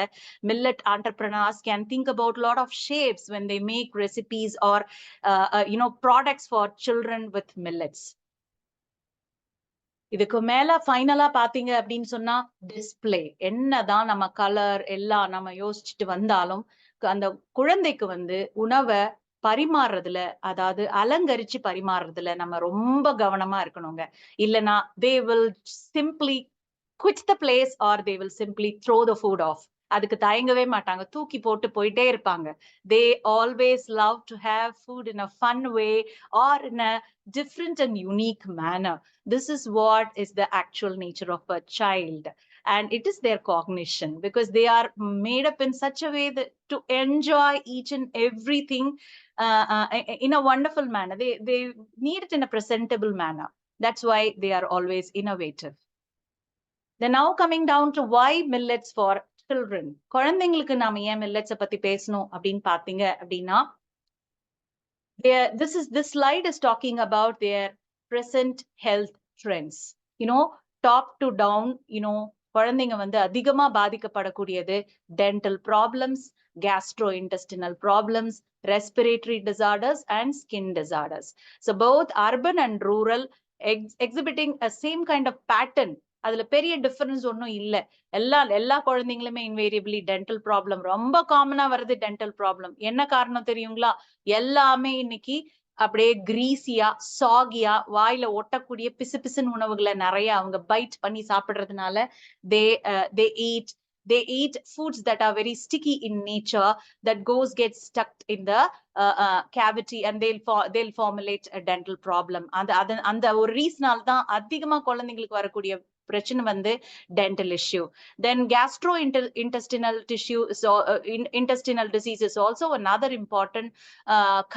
millet entrepreneurs can think about a lot of shapes when they make recipes or products for children with millets. இதுக்கு மேல ஃபைனலா பாத்தீங்க அப்படின்னு சொன்னா டிஸ்பிளே. என்னதான் நம்ம கலர் எல்லாம் நம்ம யோசிச்சுட்டு வந்தாலும் அந்த குழந்தைக்கு வந்து உணவை பரிமாறுறதுல, அதாவது அலங்கரிச்சு பரிமாறுறதுல நம்ம ரொம்ப கவனமா இருக்கணுங்க. இல்லைன்னா they will simply quit the place or they will simply throw the food off. அதுக்கு தயங்கவே மாட்டாங்க, தூக்கி போட்டு போயிட்டே இருப்பாங்க. They always love to have food in a fun way or in a different and unique manner. This is what is the actual nature of a child, and it is their cognition, because they are made up in such a way that to enjoy each and everything in a wonderful manner. They need it in a presentable manner. That's why they are always innovative. Then now coming down to why millets for children. குழந்தைங்களுக்கு நாம ஏன் millets பத்தி பேசணும் அப்படின்னு பாத்தீங்க அப்படின்னா, this slide is talking about their present health trends. Top to down, குழந்தைங்க வந்து அதிகமா பாதிக்கப்படக்கூடியது dental problems, gastrointestinal problems, respiratory disorders and skin disorders. So both urban and rural exhibiting a same kind of pattern. அதுல பெரிய difference ஒன்றும் இல்லை. எல்லா குழந்தைங்களுமே invariably dental problem ரொம்ப காமனா வருது. டென்டல் ப்ராப்ளம் என்ன காரணம் தெரியுங்களா? எல்லாமே இன்னைக்கு அப்படியே கிரீசியா, சாகியா, வாயில ஒட்டக்கூடிய பிசு பிசுன்னு உணவுகளை நிறைய அவங்க பைட் பண்ணி சாப்பிடுறதுனால they eat foods that are very sticky in nature, that gets stuck in the cavity and they'll formulate a dental problem. அந்த ஒரு ரீசனால தான் அதிகமா குழந்தைங்களுக்கு வரக்கூடிய பிரச்சனை வந்து dental issue. Then gastrointestinal tissue, intestinal disease is also another important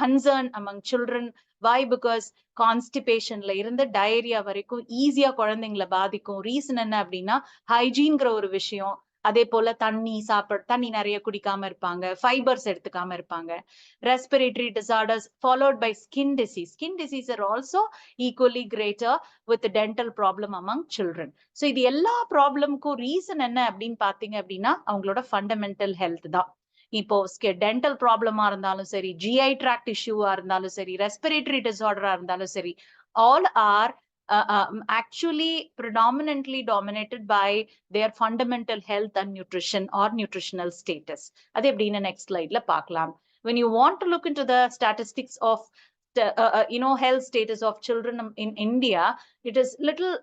concern among children. Why? Because கான்ஸ்டிபேஷன்ல இருந்து diarrhoea வரைக்கும் ஈஸியா குழந்தைங்களை பாதிக்கும். ரீசன் என்ன அப்படின்னா ஹைஜீன்ங்கிற ஒரு விஷயம். அதே போல தண்ணி நிறைய குடிக்காம இருப்பாங்க, ஃபைபர்ஸ் எடுத்துக்காம இருப்பாங்க. Respiratory disorders followed by skin disease. Skin disease are also equally greater with dental problem among children. So இது எல்லா ப்ராப்ளம்க்கும் ரீசன் என்ன அப்படின்னு பாத்தீங்க அப்படின்னா அவங்களோட ஃபண்டமெண்டல் ஹெல்த் தான். இப்போ டென்டல் ப்ராப்ளமா இருந்தாலும் சரி, ஜிஐ ட்ராக்ட் இஷ்யூவா இருந்தாலும் சரி, ரெஸ்பிரேட்டரி டிசார்டரா இருந்தாலும் சரி, all are actually predominantly dominated by their fundamental health and nutrition or nutritional status. அது எப்படின்னு next slideல பார்க்கலாம். When you want to look into the statistics of health status of children in India, it is little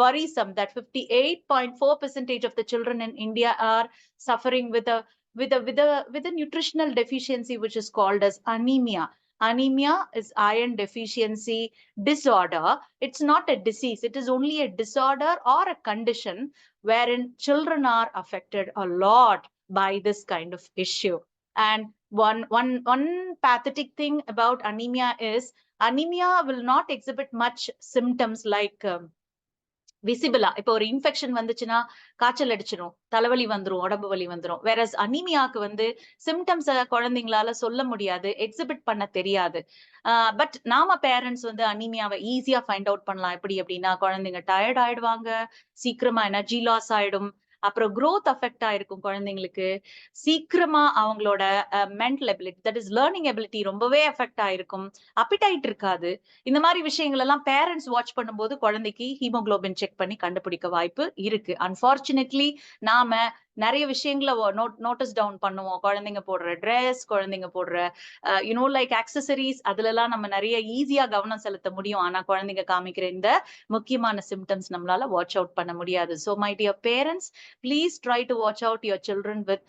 worrisome that 58.4% of the children in India are suffering with a nutritional deficiency which is called as anemia. Anemia is iron deficiency disorder. It's not a disease. It is only a disorder or a condition wherein children are affected a lot by this kind of issue. And one pathetic thing about anemia is anemia will not exhibit much symptoms like விசிபிளா இப்போ ஒரு infection வந்துச்சுன்னா காய்ச்சல் அடிச்சிடும், தலைவலி வந்துரும், உடம்பு வலி வந்துரும். வேறஸ் அனீமியாக்கு வந்து சிம்டம்ஸ குழந்தைங்களால சொல்ல முடியாது, எக்ஸிபிட் பண்ண தெரியாது. பட் நாம பேரண்ட்ஸ் வந்து அனீமியாவை ஈஸியா ஃபைண்ட் அவுட் பண்ணலாம். எப்படி அப்படின்னா, குழந்தைங்க டயர்ட் ஆயிடுவாங்க, சீக்கிரமா எனர்ஜி லாஸ் ஆயிடும், அப்புறம் growth அஃபெக்ட் ஆயிருக்கும் குழந்தைங்களுக்கு, சீக்கிரமா அவங்களோட mental ability, that is learning ability ரொம்பவே அஃபெக்ட் ஆயிருக்கும், அப்பிடைட் இருக்காது. இந்த மாதிரி விஷயங்கள் எல்லாம் பேரண்ட்ஸ் வாட்ச் பண்ணும்போது குழந்தைக்கு ஹீமோகுளோபின் செக் பண்ணி கண்டுபிடிக்க வாய்ப்பு இருக்கு. அன்பார்ச்சுனேட்லி நாம நிறைய விஷயங்களை நோட்டீஸ் டவுன் பண்ணுவோம். குழந்தைங்க போடுற ட்ரெஸ், குழந்தைங்க போடுற லைக் ஆக்சசரிஸ், அதுல எல்லாம் நம்ம நிறைய ஈஸியா கவனம் செலுத்த முடியும். ஆனா குழந்தைங்க காமிக்கிற இந்த முக்கியமான சிம்டம்ஸ் நம்மளால வாட்ச் அவுட் பண்ண முடியாது. So my dear parents, please try to watch out your children with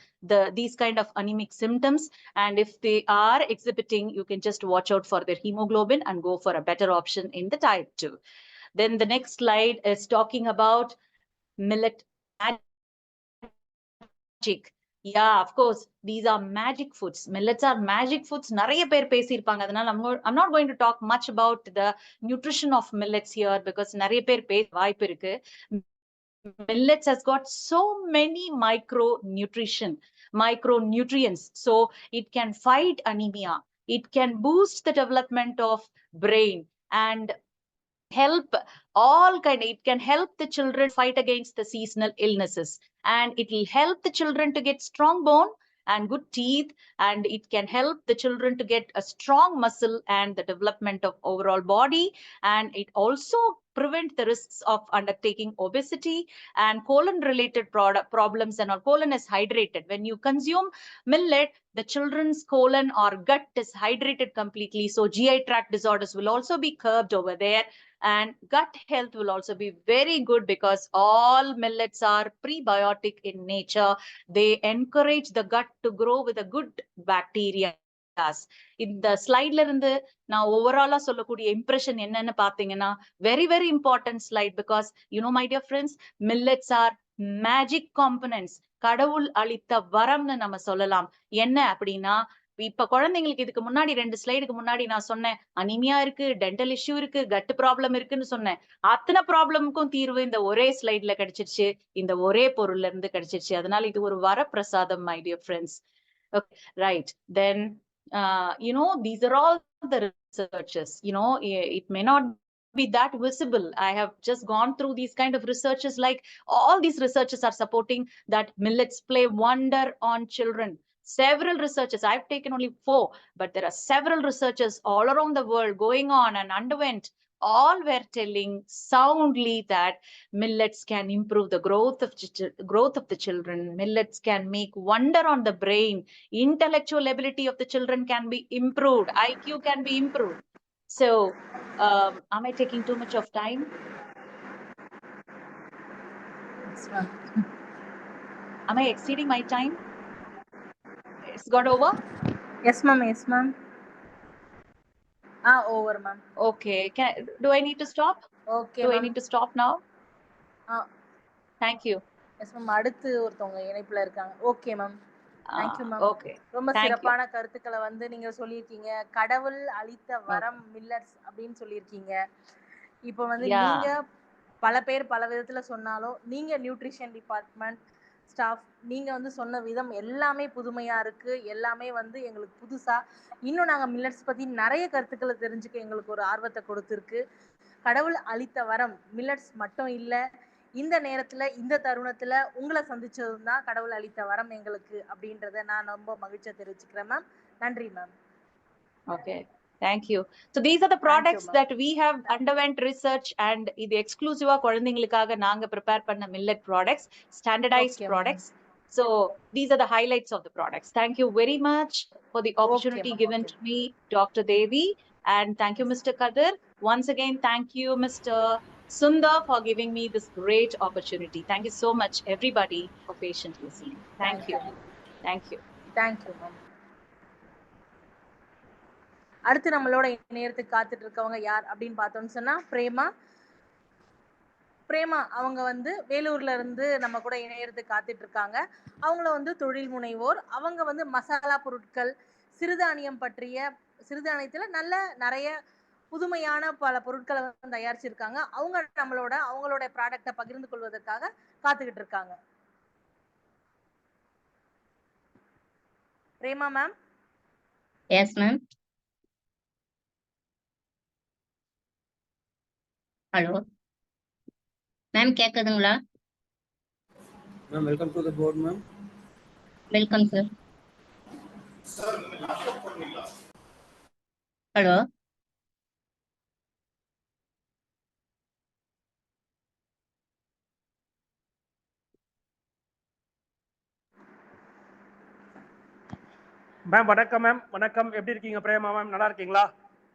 these kind of anemic symptoms, and if they are exhibiting, you can just watch out for their hemoglobin and go for a better option in the type 2. Then the next slide is talking about millet magic. Yeah, of course, these are magic foods. Millets are magic foods. நிறைய பேர் பேசியிருப்பாங்க. அதனால I'm not going to talk much about the nutrition of millets here because நிறைய பேர் பேச வாய்ப்பு இருக்கு. Millets has got so many micronutrients, so it can fight anemia, it can boost the development of brain and help it can help the children fight against the seasonal illnesses, and it will help the children to get strong bone and good teeth, and it can help the children to get a strong muscle and the development of overall body, and it also prevent the risks of undertaking obesity and colon related problems. And our colon is hydrated when you consume millet, the children's colon or gut is hydrated completely, so GI tract disorders will also be curbed over there, and gut health will also be very good because all millets are prebiotic in nature. They encourage the gut to grow with a good bacteria. இந்த ஸ்லைட்ல இருந்து நான் ஓவராலா சொல்லக்கூடிய impression என்னன்னு பாத்தீங்கன்னா, very very important slide because my dear friends, millets are magic components, கடவுள் அளித்த வரம்னு நம்ம சொல்லலாம். என்ன அப்படின்னா, இப்ப குழந்தைங்களுக்கு இதுக்கு முன்னாடி 2 ஸ்லைடுக்கு முன்னாடி நான் சொன்னேன், அனிமியா இருக்கு, டென்டல் இஷ்யூ இருக்கு, கட் ப்ராப்ளம் இருக்குன்னு சொன்னேன். அத்தனை ப்ராப்ளமுக்கும் தீர்வு இந்த ஒரே ஸ்லைட்ல கிடைச்சிருச்சு, இந்த ஒரே பொருள்ல இருந்து கிடைச்சிருச்சு. அதனால இது ஒரு வரப்பிரசாதம் my dear friends. Okay, right. Then these are all the researches. It may not be that visible. I have just gone through these kind of researches. Like all these researches are supporting that millets play wonder on children. Several researches, I've taken only 4, but there are several researches all around the world going on and underwent. All were telling soundly that millets can improve the growth of the children. Millets can make wonder on the brain. Intellectual ability of the children can be improved. IQ can be improved. So, am I taking too much of time? Yes, ma'am. Am I exceeding my time? It's got over? Yes, ma'am. Yes, ma'am. Over, ma'am. Okay. Do I need to stop? Okay, Do ma'am. I need to stop now? Thank you. Yes ma'am. அடுத்து ஒருத்தவங்க இணைப்புல இருக்காங்க. Okay ma'am. Thank you ma'am. Okay. ரொம்ப Thank you. சிறப்பான கருத்துக்களை வந்து நீங்க சொல்லியிருக்கீங்க. கடவுள் அளித்த வரம் மில்லட்ஸ் அப்படின்னு சொல்லியிருக்கீங்க. இப்போ வந்து Yeah. நீங்க பல பேர் பல விதத்துல சொன்னாலும், நீங்க நியூட்ரிஷன் டிபார்ட்மெண்ட் ஸ்டாஃப், நீங்க வந்து சொன்ன விதம் எல்லாமே புதுமையா இருக்கு. எல்லாமே வந்து எங்களுக்கு புதுசா, இன்னும் நாங்க மில்லட்ஸ் பத்தி நிறைய கருத்துக்களை தெரிஞ்சுக்க எங்களுக்கு ஒரு ஆர்வத்தை கொடுத்துருக்கு. கடவுள் அளித்த வரம் மில்லட்ஸ் மட்டும் இல்ல, இந்த நேரத்துல இந்த தருணத்துல உங்களை சந்திச்சதும் தான் கடவுள் அளித்த வரம் எங்களுக்கு அப்படின்றத நான் ரொம்ப மகிழ்ச்சியா தெரிவிச்சுக்கிறேன் மேம். நன்றி ma'am. Okay, thank you. So these are the products that we have underwent research and இது எக்ஸ்க்ளூசிவா குழந்தைங்களுக்காக நாங்க prepare பண்ண millet products, standardized Okay, products. So these are the highlights of the products. Thank you very much for the opportunity given to me, Dr. Devi, and thank you, Mr. Kadir. Once again, thank you, Mr. Sundar, for giving me this great opportunity. Thank you so much, everybody, for patiently listening. Thank you. Thank you. Thank you, ma'am. அடுத்து நம்மளோட நேரத்துக்கு காத்துட்டு இருக்கவங்க யார் அப்படின்னு பார்த்தோம்னு சொன்னா பிரேமா அவங்க வந்து வேலூர்ல இருந்து நம்ம கூட இணையறதுக்கு காத்துட்டு இருக்காங்க. அவங்கள வந்து தொழில் முனைவோர். அவங்க வந்து மசாலா பொருட்கள், சிறுதானியம் பற்றிய, சிறுதானியத்துல நல்ல நிறைய புதுமையான பல பொருட்களை வந்து தயாரிச்சிருக்காங்க. அவங்க அவங்களோட ப்ராடக்டை பகிர்ந்து கொள்வதற்காக காத்துக்கிட்டு இருக்காங்க. Rema ma'am. Yes ma'am. Hello ma'am, கேக்குதுங்களா? Ma'am welcome to the board ma'am. Welcome sir. Hello ma'am வணக்கம். மேம் வணக்கம். எப்படி இருக்கீங்க பிரேமா மேம்? நல்லா இருக்கீங்களா?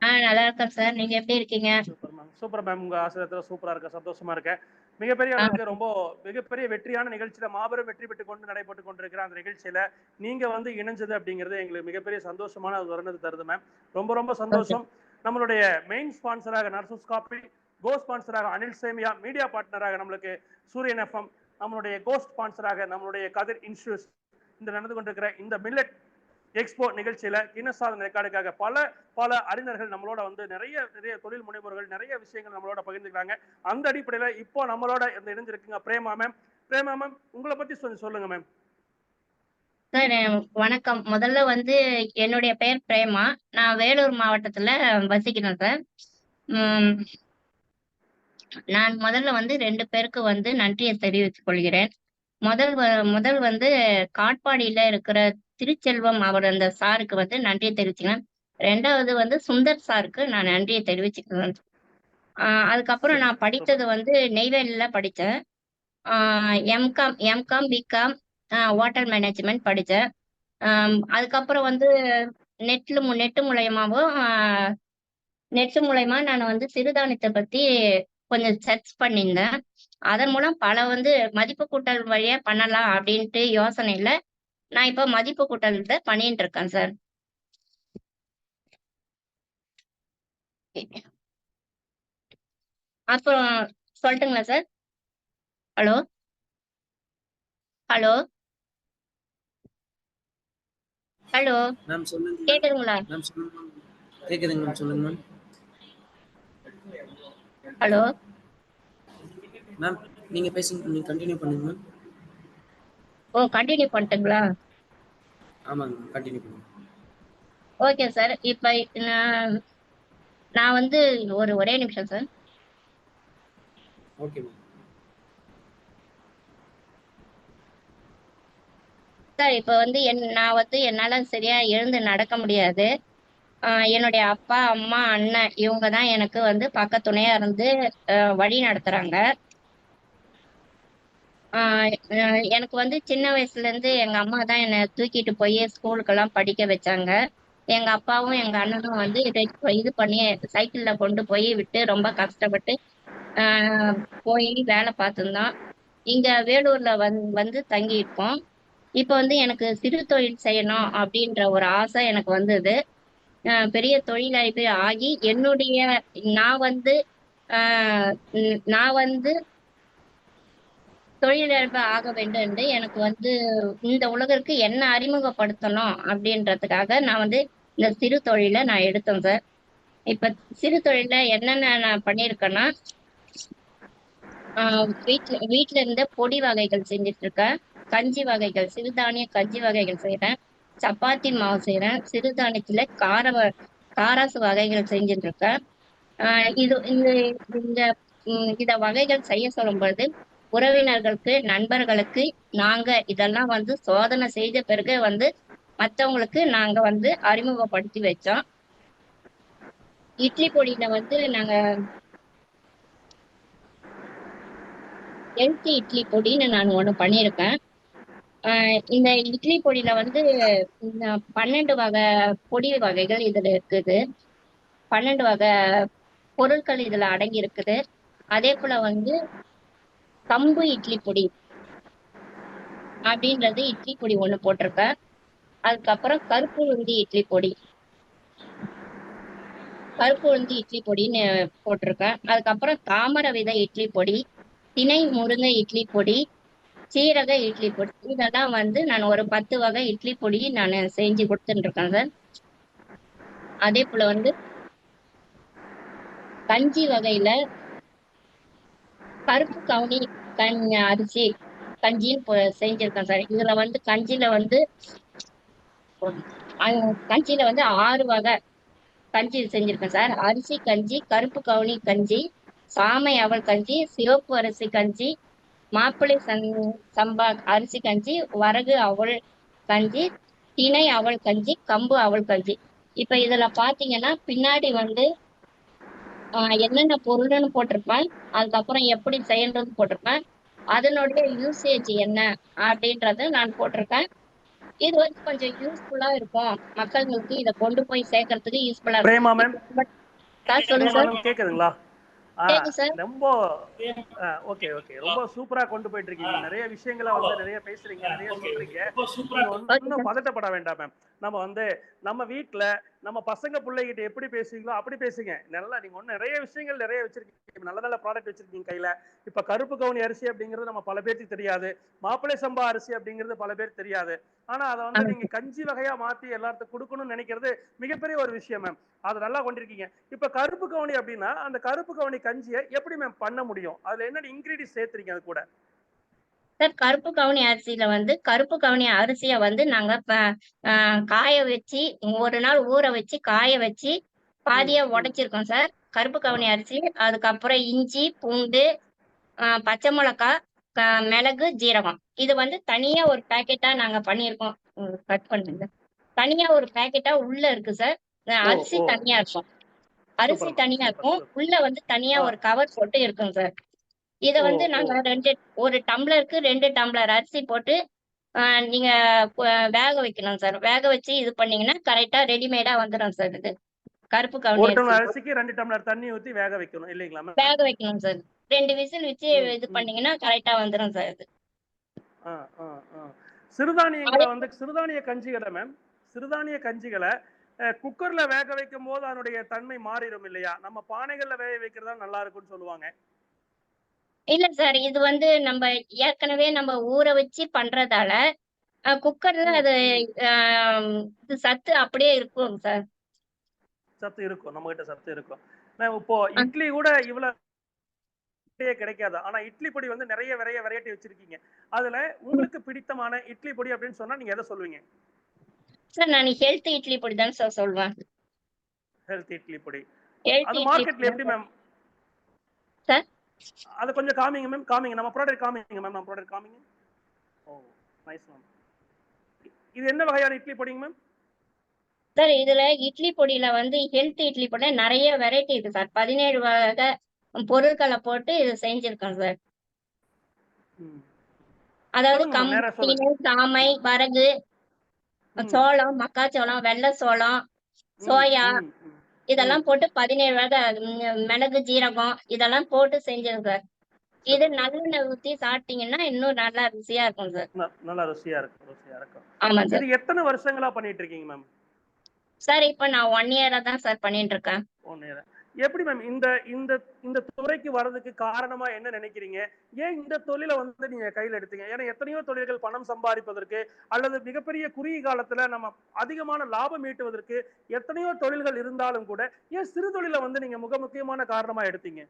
நல்லா இருக்கேன் சார். நீங்க எப்படி இருக்கீங்க? Super ma'am. Super ma'am. உங்க ஆசிரியத்துல சூப்பரா இருக்க, சந்தோஷமா இருக்கேன். மிகப்பெரிய அளவுக்கு மிகப்பெரிய வெற்றியான நிகழ்ச்சியில மாபெரும் வெற்றி பெற்று கொண்டு நடைபெற்று கொண்டிருக்கிற அந்த நிகழ்ச்சியில நீங்க வந்து இணைஞ்சது அப்படிங்கிறது எங்களுக்கு மிகப்பெரிய சந்தோஷமான ஒரு தருணத்தை தருது மேம். ரொம்ப ரொம்ப சந்தோஷம். நம்மளுடைய மெயின் ஸ்பான்சராக நர்சஸ் காப்பி, கோ ஸ்பான்சராக அனில் சேமியா, மீடியா பார்ட்னராக நம்மளுக்கு சூரியன் எஃப்எம், நம்மளுடைய கோ ஸ்பான்சராக நம்மளுடைய கதிர் இன்ஸ்டியூட், இந்த நடந்து கொண்டிருக்கிற இந்த மில்லட் எக்ஸ்போ நிகழ்ச்சியில கின்னஸ் சாதனை ரெக்கார்டுக்காக பல அறிஞர்கள் நம்மளோட வந்து நிறைய தொழில் முனைவோர்கள் நிறைய விஷயங்கள் நம்மளோட பகிர்ந்துக்கிறாங்க. அந்த அடிப்படையில இப்போ நம்மளோட இணைஞ்சிருக்குங்க பிரேமா மேம். பிரேமா மேம், உங்களை பத்தி சொல்லுங்க மேம். சார் வணக்கம். முதல்ல வந்து என்னுடைய பெயர் பிரேமா. நான் வேலூர் மாவட்டத்துல வசிக்கிறேன் சார். நான் முதல்ல வந்து 2 பேருக்கு வந்து நன்றியை தெரிவித்துக் கொள்கிறேன். முதல் வந்து காட்பாடியில இருக்கிற திருச்செல்வம் அவர் அந்த சாருக்கு வந்து நன்றியை தெரிவிச்சுக்கிறேன். 2வது வந்து சுந்தர் சாருக்கு நான் நன்றியை தெரிவிச்சுக்கிறேன். அதுக்கப்புறம் நான் படித்தது வந்து நெய்வேலியில படித்தேன். எம்காம் பிகாம் வாட்டர் மேனேஜ்மெண்ட் படித்தேன். அதுக்கப்புறம் வந்து நெட் மூலயமா நான் வந்து சிறுதானியத்தை பத்தி கொஞ்சம் சர்ச் பண்ணியிருந்தேன். அதன் மூலம் பல வந்து மதிப்பு கூட்டல் வழியா பண்ணலாம் அப்படின்ட்டு யோசனையில நான் இப்ப மதிப்பு கூட்டல் பண்ணிட்டு இருக்கேன் சார். அப்புறம் சொல்லட்டுங்களா sir? Hello hello hello ma'am சொல்லுங்க. கேக்குதுங்களா? மேம் சொல்லுங்க மேம். கேக்குதுங்க மேம், சொல்லுங்க மேம். ஹலோ மேம் நீங்க பேசுங்க, நீங்க கண்டினியூ பண்ணுங்க மேம். கண்டினியூ பண்ணிட்டுங்களா? ஆமாங்க மேம், கண்டினியூ பண்ணுங்க. Okay sir. இப்ப நான் வந்து ஒரே நிமிஷம் சார். Okay ma'am. சார் இப்ப வந்து நான் வந்து என்னால சரியா எழுந்து நடக்க முடியாது. என்னுடைய அப்பா, அம்மா, அண்ணன் இவங்க தான் எனக்கு வந்து பக்கத்துணையா இருந்து வழி நடத்துறாங்க. எனக்கு வந்து சின்ன வயசுல இருந்து எங்க அம்மா தான் என்னை தூக்கிட்டு போய் ஸ்கூலுக்கெல்லாம் படிக்க வச்சாங்க. எங்க அப்பாவும் எங்க அண்ணனும் வந்து இது பண்ணி சைக்கிள்ல கொண்டு போய் விட்டு ரொம்ப கஷ்டப்பட்டு போய் வேலை பார்த்துருந்தோம். இங்க வேலூர்ல வந்து தங்கி இருக்கோம். இப்ப வந்து எனக்கு சிறு தொழில் செய்யணும் அப்படின்ற ஒரு ஆசை எனக்கு வந்தது. பெரிய தொழிலதிபர் ஆகி நான் வந்து நான் வந்து தொழிலதிபர் ஆக வேண்டும் என்று எனக்கு வந்து இந்த உலகிற்கு என்ன அறிமுகப்படுத்தணும் அப்படின்றதுக்காக நான் வந்து இந்த சிறு தொழிலை நான் எடுத்தேன் சார். இப்ப சிறு தொழில என்னென்ன நான் பண்ணியிருக்கேன்னா, வீட்டுல இருந்த பொடி வகைகள் செஞ்சுட்டு இருக்கேன். கஞ்சி வகைகள், சிறுதானிய கஞ்சி வகைகள் செய்யறேன். சப்பாத்தி மாவு செய்யறேன். சிறுதானியத்துல காராசு வகைகள் செஞ்சுட்டு இருக்கேன். இத வகைகள் செய்ய சொல்லும் பொழுது உறவினர்களுக்கு, நண்பர்களுக்கு நாங்க இதெல்லாம் வந்து சோதனை செய்த பிறகு வந்து மற்றவங்களுக்கு நாங்க வந்து அறிமுகப்படுத்தி வச்சோம். இட்லி பொடியில வந்து நாங்க ஹெல்த்தி இட்லி பொடின்னு நான் ஒண்ணு பண்ணியிருக்கேன். இந்த இட்லி பொடியில வந்து 12 வகை பொடி வகைகள் இதுல இருக்குது. 12 வகை பொருட்கள் இதுல அடங்கி இருக்குது. அதே போல வந்து கம்பு இட்லி பொடி அப்படின்றது இட்லி பொடி ஒண்ணு போட்டிருக்கேன். அதுக்கப்புறம் கருப்பு உளுந்தி இட்லி பொடின்னு போட்டிருக்கேன். அதுக்கப்புறம் தாமரை விதை இட்லி பொடி, திணை முருங்கை இட்லி பொடி, சீரக இட்லி பொடி, இதெல்லாம் வந்து நான் ஒரு 10 வகை இட்லி பொடி நான் செஞ்சு கொடுத்துட்டு இருக்கேன் சார். அதே போல வந்து கஞ்சி வகையில கருப்பு கவுனி அரிசி கஞ்சின்னு செஞ்சிருக்கேன் சார். இதுல வந்து கஞ்சியில வந்து 6 வகை கஞ்சி செஞ்சிருக்கேன் சார். அரிசி கஞ்சி, கருப்பு கவுனி கஞ்சி, சாமை அவல் கஞ்சி, சிவப்பு அரிசி கஞ்சி, மாப்பிள்ளை சம்பா அரிசி கஞ்சி, வரகு அவல் கஞ்சி, திணை அவல் கஞ்சி, கம்பு அவல் கஞ்சி. இப்ப இதுல பாத்தீங்கன்னா பின்னாடி வந்து என்னென்ன பொருள்னு போட்டிருப்பேன், அதுக்கப்புறம் எப்படி செய்யணும்னு போட்டிருப்பேன், அதனுடைய யூசேஜ் என்ன அப்படின்றத நான் போட்டிருக்கேன். இது வந்து கொஞ்சம் யூஸ்ஃபுல்லா இருக்கும், மக்களுக்கு இதை கொண்டு போய் சேர்க்கறதுக்கு யூஸ்ஃபுல்லா பிரேமா இருக்கும். மேம், சார் சொல்லுங்க பிரேமா சார். மேம் கேக்குதுங்களா? கேக்கு சார். ரொம்ப ஓகே ஓகே, ரொம்ப சூப்பரா கொண்டு போயிட்டு இருக்கீங்க. நிறைய விஷயங்களை வந்து நிறைய பேசுறீங்க, நிறைய சொல்றீங்க. நீங்க ஒன்னும் பதட்டப்பட வேண்டாம் மேம். நம்ம வந்து நம்ம வீட்டுல நம்ம பசங்க பிள்ளைகிட்ட எப்படி பேசுவீங்களோ அப்படி பேசுங்க. நல்லா நீங்க நிறைய விஷயங்கள் நிறைய வச்சிருக்கீங்க, நல்ல நல்ல ப்ராடக்ட் வச்சிருக்கீங்க கையில. இப்ப கருப்பு கவுனி அரிசி அப்படிங்கிறது நம்ம பல பேருக்கு தெரியாது, மாப்பிள்ளை சம்பா அரிசி அப்படிங்கிறது பல பேருக்கு தெரியாது. ஆனா அதை வந்து நீங்க கஞ்சி வகையா மாத்தி எல்லாத்துக்கும் கொடுக்கணும்னு நினைக்கிறது மிகப்பெரிய ஒரு விஷயம் மேம். அது நல்லா கொண்டிருக்கீங்க. இப்ப கருப்பு கவுனி அப்படின்னா அந்த கருப்பு கவுனி கஞ்சியை எப்படி மேம் பண்ண முடியும்? அதுல என்ன இன்கிரீடியன்ஸ் சேர்த்துறீங்க அது கூட? சார் கருப்பு கவுனி அரிசியில வந்து கருப்பு கவுனி அரிசியை வந்து நாங்க காய வச்சு 1 நாள் ஊற வச்சு காய வச்சு பாதியா உடைச்சிருக்கோம் சார். கருப்பு கவுனி அரிசி, அதுக்கப்புறம் இஞ்சி, பூண்டு, பச்சை மிளகாய், மிளகு, ஜீரகம், இது வந்து தனியா ஒரு பேக்கெட்டா நாங்க பண்ணியிருக்கோம். கட் பண்ணுங்க. தனியா ஒரு பேக்கெட்டா உள்ள இருக்கு சார். அரிசி தனியா இருக்கும், அரிசி தனியா இருக்கும், உள்ள வந்து தனியா ஒரு கவர் போட்டு இருக்கும் சார். இத வந்து நாங்க 1 டம்ளருக்கு 2 டம்ளர் அரிசி போட்டு நீங்க வேக வைக்கணும் சார். வேக வச்சு இது பண்ணீங்கன்னா கரெக்டா ரெடிமேடா வந்துடும் சார். இது கருப்பு கவுனி 1 டம்ளர் அரிசிக்கு 2 டம்ளர் தண்ணி ஊத்தி வேக வைக்கணும் இல்லைங்களா மேம்? வேக வைக்கணும் சார். 2 விசில் வச்சு இது பண்ணீங்கன்னா கரெக்டா வந்துடும் சார். இது சிறுதானியங்களை வந்து சிறுதானிய கஞ்சிகளை மேம், சிறுதானிய கஞ்சிகளை குக்கர்ல வேக வைக்கும் போது அதனுடைய தன்மை மாறிடும் இல்லையா? நம்ம பானைகள்ல வேக வைக்கிறதா நல்லா இருக்கும்னு சொல்லுவாங்க. இல்ல சார், இது வந்து நம்ம ஏற்கனவே நம்ம ஊற வச்சு பண்றதால குக்கர்ல அது சத்து அப்படியே இருக்கும் சார். சத்து இருக்கும், நம்ம கிட்ட சத்து இருக்கும். இப்போ இட்லி கூட இவ்வளவு கிடைக்காது, ஆனா இட்லி பொடி வந்து நிறைய வெரைட்டி வச்சிருக்கீங்க. அதுல உங்களுக்கு பிடித்தமான இட்லி பொடி அப்படின்னு சொன்னா நீங்க எதை சொல்லுவீங்க? சார் நான் ஹெல்த் இட்லி பொடி தான் சார் சொல்வேன். ஹெல்த் இட்லி பொடி அது மார்க்கெட்ல எப்படி மேம் சார்? அது கொஞ்சம் காமிங்க மேம், காமிங்க நம்ம ப்ராடக்ட் காமிங்க மேம், நம்ம ப்ராடக்ட் காமிங்க. ஓ நைஸ் மேம். இது என்ன வகையான இட்லி பொடிங்க மேம்? சார் இதுல இட்லி பொடியில வந்து ஹெல்த் இட்லி பொடி நிறைய வெரைட்டி இருக்கு சார். 17 வகை பொருட்களை போட்டு இது செஞ்சிருக்கோம் சார். அதாவது கம்பு, சாமை, வரகு, சோளம், மக்காச்சோளம், வெள்ளை சோளம், சோயா, இதெல்லாம் போட்டு 17 வகை, மிளகு, ஜீரகம், இதெல்லாம் போட்டு செஞ்சிருக்கோம் சார். இது நல்லெண்ணெய் ஊத்தி சாப்பிட்டீங்கன்னா இன்னும் நல்லா ருசியா இருக்கும் சார். நல்லா ருசியா இருக்கும். ஆமா சார். இது எத்தனை வருஷங்களா பண்ணிட்டு இருக்கீங்க மேம்? சார் இப்ப நான் 1 இயரா தான் சார் பண்ணிட்டு இருக்கேன். 1 இயர். எப்படி மேம் இந்த துறைக்கு வர்றதுக்கு காரணமா என்ன நினைக்கிறீங்க? ஏன் இந்த தொழிலை வந்து நீங்க கையில எடுத்தீங்க? ஏன்னா எத்தனையோ தொழில்கள் பணம் சம்பாதிப்பதற்கு அல்லது மிகப்பெரிய குறுகிய காலத்துல நம்ம அதிகமான லாபம் ஈட்டுவதற்கு எத்தனையோ தொழில்கள் இருந்தாலும் கூட ஏன் சிறு தொழிலை வந்து நீங்க முக்கியமான காரணமா எடுத்தீங்க?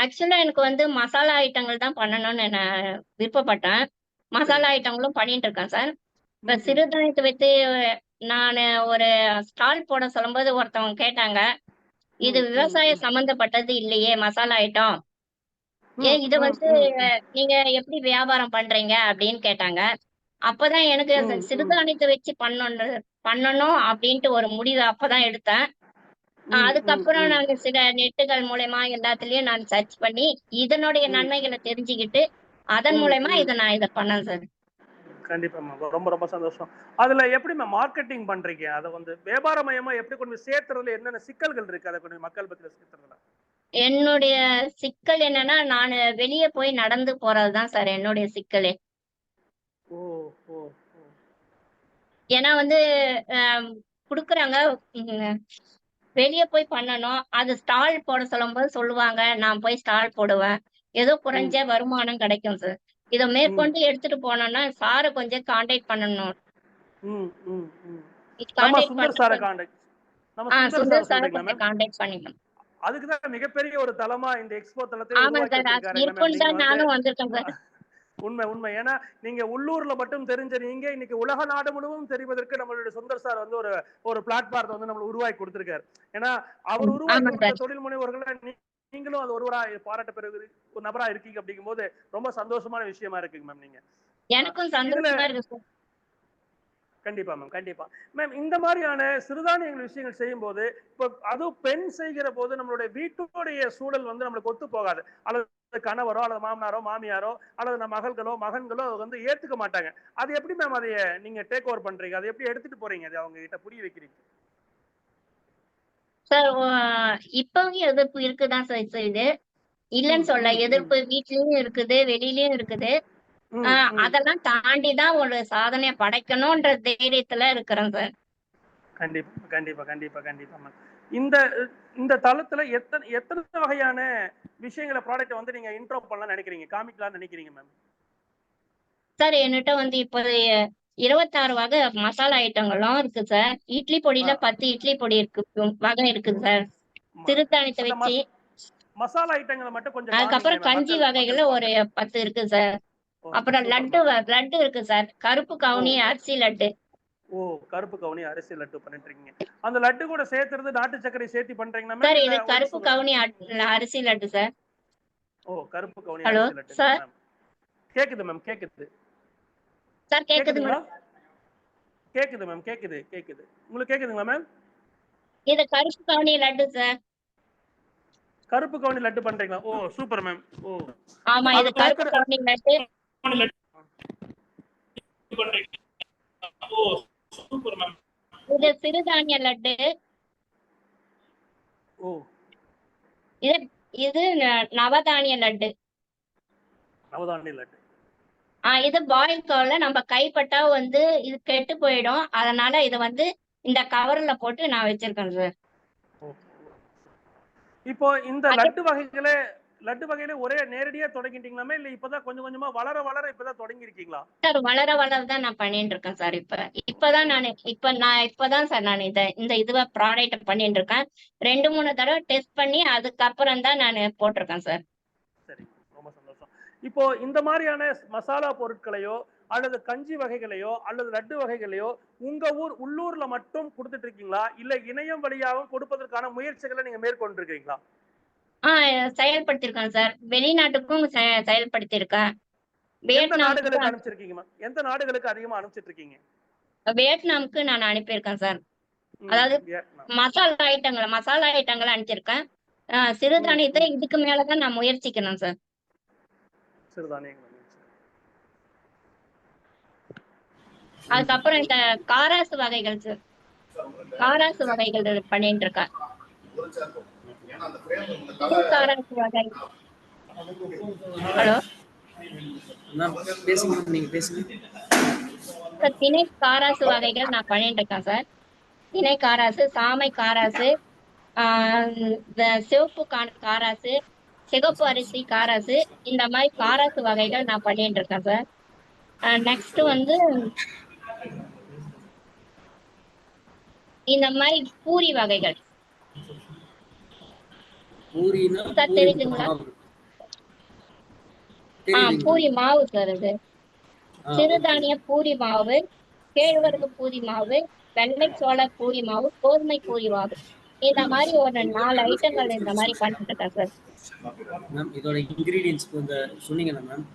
ஆக்சுவலா எனக்கு வந்து மசாலா ஐட்டங்கள் தான் பண்ணணும்னு நான் விருப்பப்பட்டேன். மசாலா ஐட்டங்களும் பண்ணிட்டு இருக்கேன் சார். இப்ப சிறுதானியத்தை வைத்து நான் ஒரு ஸ்டால் போட சொல்லும்போது ஒருத்தவங்க கேட்டாங்க, இது விவசாய சம்பந்தப்பட்டது இல்லையே மசாலா ஐட்டம், ஏன் இதை வந்து நீங்க எப்படி வியாபாரம் பண்றீங்க அப்படின்னு கேட்டாங்க. அப்பதான் எனக்கு சிறுதானியத்தை வச்சு பண்ணணும் அப்படின்ட்டு ஒரு முடிவு அப்பதான் எடுத்தேன். அதுக்கப்புறம் நாங்க சில நெட்டுகள் மூலமா எல்லாத்துலயும் நான் சர்ச் பண்ணி இதனுடைய நன்மைகளை தெரிஞ்சுக்கிட்டு அதன் மூலமா இதை பண்ணேன் சார். கண்டிப்பா மேம், ரொம்ப ரொம்ப சந்தோஷம். அதுல எப்படி மேம் மார்க்கெட்டிங் பண்றீங்க? அதை வந்து வியாபாரமயமா எப்படி கொண்டு போய் சேர்த்துறதுல என்னென்ன சிக்கல்கள் இருக்கு? அதை கொண்டு மக்கள் பத்தியில சேர்த்துறதுல என்னுடைய சிக்கல் என்னன்னா, நான் வெளியே போய் நடந்து போறதுதான் சார் என்னுடைய சிக்கலே. ஏன்னா வந்து குடுக்குறாங்க, வெளியே போய் பண்ணணும், அது ஸ்டால் போட சொல்லும்போது சொல்லுவாங்க, நான் போய் ஸ்டால் போடுவேன், ஏதோ குறைஞ்ச வருமானம் கிடைக்கும் சார். இதை மேற்கொண்டு எடுத்துட்டு போனோம்னா சாரை கொஞ்சம் கான்டாக்ட் பண்ணணும். நம்ம சுந்தர் சாரை கான்டாக்ட் நம்ம சுந்தர் சுந்தர் சார் சார் சொல்றீங்களா மேம்? கான்டாக்ட் பண்ணிக்கலாம். அதுக்குதான் மிகப்பெரிய ஒரு தளமா இந்த எக்ஸ்போ தளத்தை ஆமா உருவாக்கி சார், வச்சிருக்காருங்களா மேம்? இருக்குன்னு நீங்க தான் வந்து நானும் வந்திருக்கேன் சார். உண்மை. ஏன்னா நீங்க உள்ளூர்ல மட்டும் தெரிஞ்ச நீங்க இன்னைக்கு உலக நாடு முழுவதும் தெரிவதற்கு நம்மளுடைய சுந்தர் சார் வந்து ஒரு பிளாட்ஃபார்ம் வந்து நம்ம உருவாக்கி கொடுத்திருக்காரு. ஏன்னா அவர் உருவாக்கி கொடுத்த தொழில் முனைவோர்களை நீங்களும் அது ஒருவரா பாராட்ட பெறுவது ஒரு நபரா இருக்கீங்க அப்படிங்கும் போது ரொம்ப சந்தோஷமான விஷயமா இருக்குங்க மேம். நீங்க எனக்கும் சந்தோஷமா இருக்கு சார். கண்டிப்பா மேம், கண்டிப்பா மேம். இந்த மாதிரியான சிறுதானியங்கள் விஷயங்கள் செய்யும் போது இப்போ அதுவும் பெண் செய்கிற போது நம்மளுடைய வீட்டுடைய சூழல் வந்து நம்மளுக்கு ஒத்து போகாது. அல்லது கணவரோ அல்லது மாமனாரோ மாமியாரோ அல்லது நம்ம மகன்களோ வந்து ஏத்துக்க மாட்டாங்க. அது எப்படி மேம் அதைய நீங்க டேக் ஓவர் பண்றீங்க? அதை எப்படி எடுத்துட்டு போறீங்க? அதை அவங்க கிட்ட புரிய வைக்கிறீங்க? சார் இப்பவும் எதிர்ப்பு இருக்குதான் சார் செய்யுது. இல்லன்னு சொல்ல, எதிர்ப்பு வீட்லயும் இருக்குது, வெளியிலயும் இருக்குது. அதெல்லாம் தாண்டிதான் ஒரு சாதனையை படைக்கணும்ன்ற தைரியத்துல இருக்கிறேன் சார். கண்டிப்பா கண்டிப்பா கண்டிப்பா கண்டிப்பா மேம். இந்த தளத்துல எத்தனை வகையான விஷயங்களை ப்ராடக்ட் வந்து நீங்க இன்ட்ரோ பண்ணலாம் நினைக்கிறீங்க, காமிக்கலாம்னு நினைக்கிறீங்க மேம்? சார் என்கிட்ட வந்து இப்போ 26 வகை மசாலா ஐட்டங்களும் இருக்கு சார். இட்லி பொடியில 10 இட்லி பொடி இருக்கு வகை இருக்குது சார். சிறுதானியத்தை வச்சு மசாலா ஐட்டங்களை மட்டும் கொஞ்சம் அதுக்கப்புறம் கஞ்சி வகைகள்ல ஒரு 10 இருக்கு சார். அப்புறம் லட்டு இருக்கு சார். கருப்பு கவுனி அரிசி லட்டு. கருப்பு கவுனி அரிசி லட்டு பண்ணிட்டு இருக்கீங்க. அந்த லட்டு கூட சேர்த்துறது நாட்டு சர்க்கரை சேர்த்து பண்றீங்களா சார்? இது கருப்பு கவுனி அரிசி லட்டு சார். கருப்பு கவுனி அரிசி லட்டு சார். கேக்குது மேம், கேக்குது சார். கேக்குதுங்களா? கேக்குது மேம், கேக்குது. உங்களுக்கு கேக்குதுங்களா மேம்? இது கருப்பு கவுனி லட்டு சார். கருப்பு கவுனி லட்டு பண்றீங்களா? Super ma'am. ஆமா, இது கருப்பு கவுனி லட்டு. Super ma'am. இது சிறுதானிய லட்டு. இது நவதானிய லட்டு. இது பாயில் கவர்ல நம்ம கைப்பட்டா வந்து இது கெட்டு போயிடும். அதனால இத வந்து இந்த கவர்ல போட்டு நான் வச்சிருக்கேன் சார். இப்போ இந்த லட்டு வகையில ஒரே நேரடியா தொடங்கிட்டீங்களாமே, இல்ல இப்பதான் கொஞ்சம் கொஞ்சமா வளர இப்பதான் தொடங்கி இருக்கீங்களா? சார் வளர தான் நான் பண்ணிட்டு இருக்கேன் சார். இப்பதான் சார் நான் இந்த இதுவா ப்ராடக்ட் பண்ணிட்டு இருக்கேன். 2-3 தடவை டெஸ்ட் பண்ணி அதுக்கப்புறம் தான் நான் போட்டிருக்கேன் சார். சரி, ரொம்ப சந்தோஷம். இப்போ இந்த மாதிரியான மசாலா பொருட்களையோ அல்லது கஞ்சி வகைகளையோ அல்லது லட்டு வகைகளையோ உங்க உள்ளூர்ல மட்டும் கொடுத்துட்டு இருக்கீங்களா, இல்ல இணையம் வழியாகவும் கொடுப்பதற்கான முயற்சிகளை நீங்க மேற்கொண்டிருக்கீங்களா? செயல்படுத்திருக்கேன் சார். வெளிநாட்டுக்கும் செயல்படுத்திருக்கேன். எந்த நாடுகளுக்கு அனுப்பிச்சிருக்கீங்க? எந்த நாடுகளுக்கு அதிகமா அனுப்பிச்சிட்டு இருக்கீங்க? வியட்நாமுக்கு நான் அனுப்பியிருக்கேன் சார். அதாவது மசாலா ஐட்டங்களை அனுப்பிச்சிருக்கேன். சிறுதானியத்தை இதுக்கு மேலதான் நான் முயற்சிக்கணும் சார். அதுக்கப்புறம் இந்த காராசு வகைகள் சார். காராசு வகைகள் பண்ணிட்டு இருக்கேன். காராசு வகை. Hello sir. திணை காராசு வகைகள் நான் பண்ணிட்டு இருக்கேன் சார். திணை காராசு, சாமை காராசு, சிவப்பு காராசு, சிகப்பு அரிசி காராசு, இந்த மாதிரி காராசு வகைகள் நான் பண்ணிட்டு இருக்கேன் சார். நெக்ஸ்ட் வந்து இந்த மாதிரி பூரி வகைகள் சார். தெரியுதுங்களா? பூரி மாவு சார். இது சிறுதானிய பூரி மாவு, கேழ்வரகு பூரி மாவு, வெள்ளை சோள பூரி மாவு, கோதுமை பூரி மாவு, இந்த மாதிரி ஒரு 4 ஐட்டங்கள் இந்த மாதிரி பண்ணிட்டு இருக்கேன் சார். மேம் இதோட இன்கிரிடியன்ஸ் சொன்னீங்களா மேம்?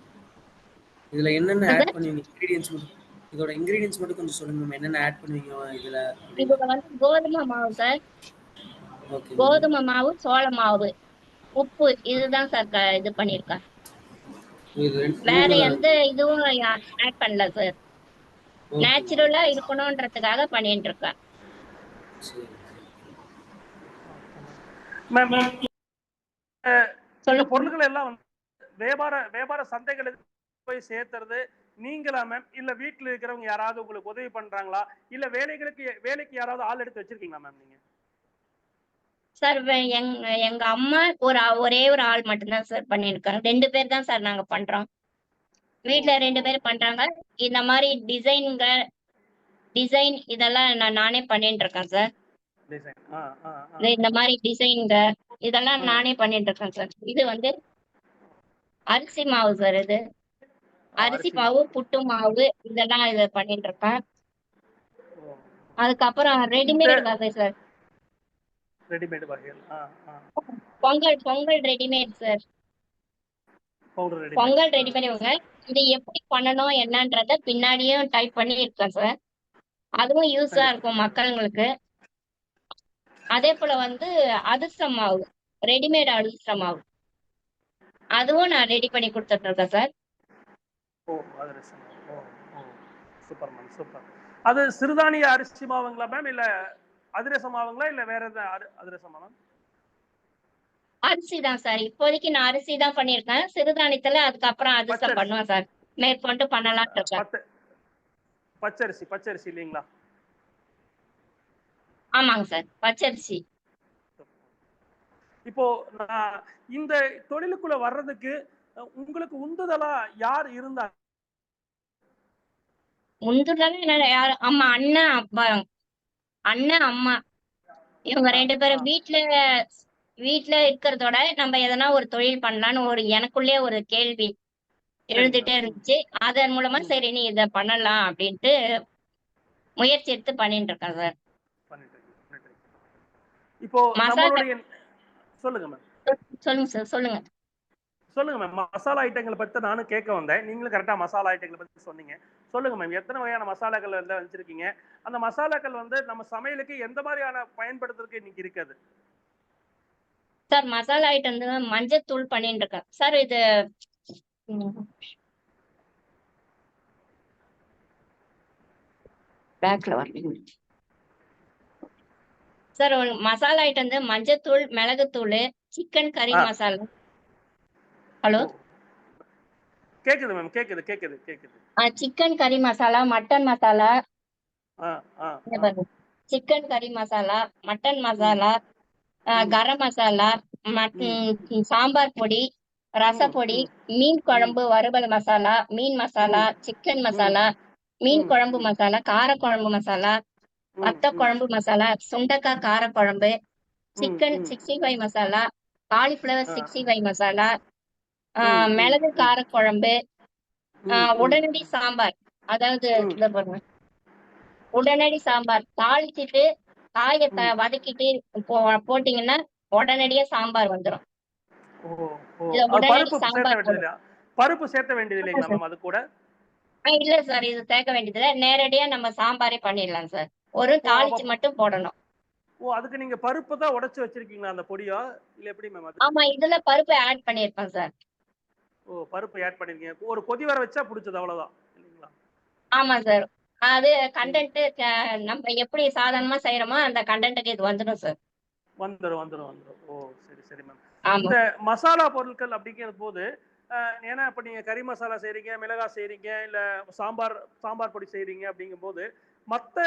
இதுல என்னென்ன ஆட் பண்ணுவீங்க? இதோட இன்கிரிடியன்ஸ் மட்டும் கொஞ்சம் சொல்லுங்க மேம். என்னென்ன ஆட் பண்ணுவீங்க இதுல? இதுல வந்து கோதுமை மாவு சார். கோதுமை மாவு, சோள மாவு, உப்பு, இதுதான் சார் இது பண்ணிருக்கேன். வேற எந்த இதுவும் ஆட் பண்ணல சார். நேச்சுரலா இருக்கணும்ன்றதுக்காக பண்ணிட்டு இருக்கேன். பொருட்கள் எல்லாம் வியாபார சந்தைகளுக்கு போய் சேர்த்துறது நீங்களா மேம், இல்ல வீட்டுல இருக்கிறவங்க யாராவது உங்களுக்கு உதவி பண்றாங்களா, இல்ல வேலைக்கு யாராவது ஆள் எடுத்து வச்சிருக்கீங்களா மேம் நீங்க? சார் எங்க அம்மா ஒரே ஒரு ஆள் மட்டும்தான் சார் பண்ணிருக்காங்க. 2 பேர் தான் சார் நாங்க பண்றோம். வீட்டுல 2 பேர் பண்றாங்க. இந்த மாதிரி டிசைன் இதெல்லாம் நானே பண்ணிட்டு இருக்கேன் சார். டிசைன் இந்த மாதிரி டிசைனுங்க இதெல்லாம் நானே பண்ணிட்டு இருக்கேன் சார். இது வந்து அரிசி மாவு சார். இது அரிசி மாவு, புட்டு மாவு இதெல்லாம் இது பண்ணிட்டு இருக்கேன். அதுக்கப்புறம் ரெடிமேட் வகை சார். ரெடிமேட் வகைகள் Pongal readymade sir. Pongal readymade வகை. இது எப்படி பண்ணணும் என்னன்றத பின்னாடியும் டைப் பண்ணி இருக்கேன் சார். அதுவும் யூஸா இருக்கும் மக்களுங்களுக்கு. அதே போல வந்து அதிர்ஷ்டம் மாவு, ரெடிமேட் அதிர்ஷ்டம் மாவு அதுவும் நான் ரெடி பண்ணி கொடுத்துட்டு இருக்கேன் சார். Super ma'am, super. அது சிறுதானிய அரிசி மாவுங்களா மேம், இல்ல அதிரச மாவுங்களா, இல்ல வேற எதாவது அதிரசமா மேம்? அரிசி தான் சார். இப்போதைக்கு நான் அரிசி தான் பண்ணியிருக்கேன். சிறுதானியத்துல அதுக்கப்புறம் அதிர்ஷ்டம் பண்ணுவேன் சார். மேற்கொண்டு பண்ணலாம் இருக்கேன். பச்சரிசி இல்லைங்களா? ஆமாங்க சார், பச்சரிசி. இப்போ இந்த தொழிலுக்குள்ள வர்றதுக்கு உங்களுக்கு உந்துதலா யார் இருந்தா? உந்துதலா யாரு? அம்மா, அண்ணன், அப்பா, அண்ணன், அம்மா இவங்க 2 பேரும் வீட்டுல இருக்கிறதோட நம்ம எதனா ஒரு தொழில் பண்ணலான்னு ஒரு எனக்குள்ளே ஒரு கேள்வி எழுந்துட்டே இருந்துச்சு. அதன் மூலமா சரி நீ இத பண்ணலாம் அப்படின்ட்டு முயற்சி எடுத்து பண்ணிட்டு இருக்கேன் சார். இப்போ நம்மளுடைய சொல்லுங்க மேம். சொல்லுங்க சார், சொல்லுங்க. சொல்லுங்க மேம். மசாலா ஐட்டங்களை பத்தி நானும் கேட்க வந்தேன். நீங்களும் கரெக்டா மசாலா ஐட்டங்களை பத்தி சொன்னீங்க. சொல்லுங்க மேம், எத்தனை வகையான மசாலாக்கள் வந்து வச்சிருக்கீங்க? அந்த மசாலாக்கள் வந்து நம்ம சமையலுக்கு எந்த மாதிரியான பயன்படுத்துறதுக்கு இன்னைக்கு இருக்குது? சார் மசாலா ஐட்டம் வந்து மஞ்சத்தூள் பண்ணிட்டு இருக்கேன் சார். இது பேக்ல வரீங்க சார். மசாலா ஐட்டம் வந்து மஞ்சத்தூள், மிளகுத்தூள், சிக்கன் கறி மசாலா. ஹலோ, கேக்குது மேம், கேக்குது. சிக்கன் கறி மசாலா, மட்டன் மசாலா, சிக்கன் கறி மசாலா, மட்டன் மசாலா, கரம் மசாலா, சாம்பார் பொடி, ரசப்பொடி, மீன் குழம்பு வறுவல் மசாலா, மீன் மசாலா, சிக்கன் மசாலா, மீன் குழம்பு மசாலா, காரக்குழம்பு மசாலா, வத்த குழம்பு மசாலா, சுண்டக்காய் காரக்குழம்பு, சிக்கன் 65 மசாலா, காலிஃபிளவர் 65 மசாலா, மிளகு காரக்குழம்பு, உடனடி சாம்பார். அதாவது இத பாருங்க, உடனடி சாம்பார் தாளிச்சிட்டு காயத்தை வதக்கிட்டு போட்டீங்கன்னா உடனடியா சாம்பார் வந்துடும். பருப்பு சேர்த்த வேண்டியது இல்லைங்களா மேம் அது கூட? இல்ல சார், இது சேர்க்க வேண்டியதுல நேரடியா நம்ம சாம்பாரே பண்ணிடலாம் சார். ஒரு தாளிச்சு மட்டும் போடணும். அதுக்கு நீங்க பருப்பு தான் உடைச்சு வச்சிருக்கீங்களா அந்த பொடியா, இல்ல எப்படி மேம் அது? ஆமா, இதுல பருப்பு ஆட் பண்ணிருப்பேன் சார். பருப்பு ஆட் பண்ணிருக்கீங்க. ஒரு கொதி வர வச்சா புடிச்சது அவ்வளவுதான் இல்லீங்களா? ஆமா சார். அது கண்டென்ட் நம்ம எப்படி சாதாரணமா செய்யறோமோ அந்த கண்டென்ட்டுக்கு இது வந்துடும் சார். வந்துடும். சரி மேம். இந்த மசாலா பொருட்கள் அப்படிங்கிற போது ஏன்னா இப்ப நீங்க கறி மசாலா செய்றீங்க, மிளகாய் செய்றீங்க, இல்ல சாம்பார் பொடி செய்றீங்க அப்படிங்கும் போது மத்த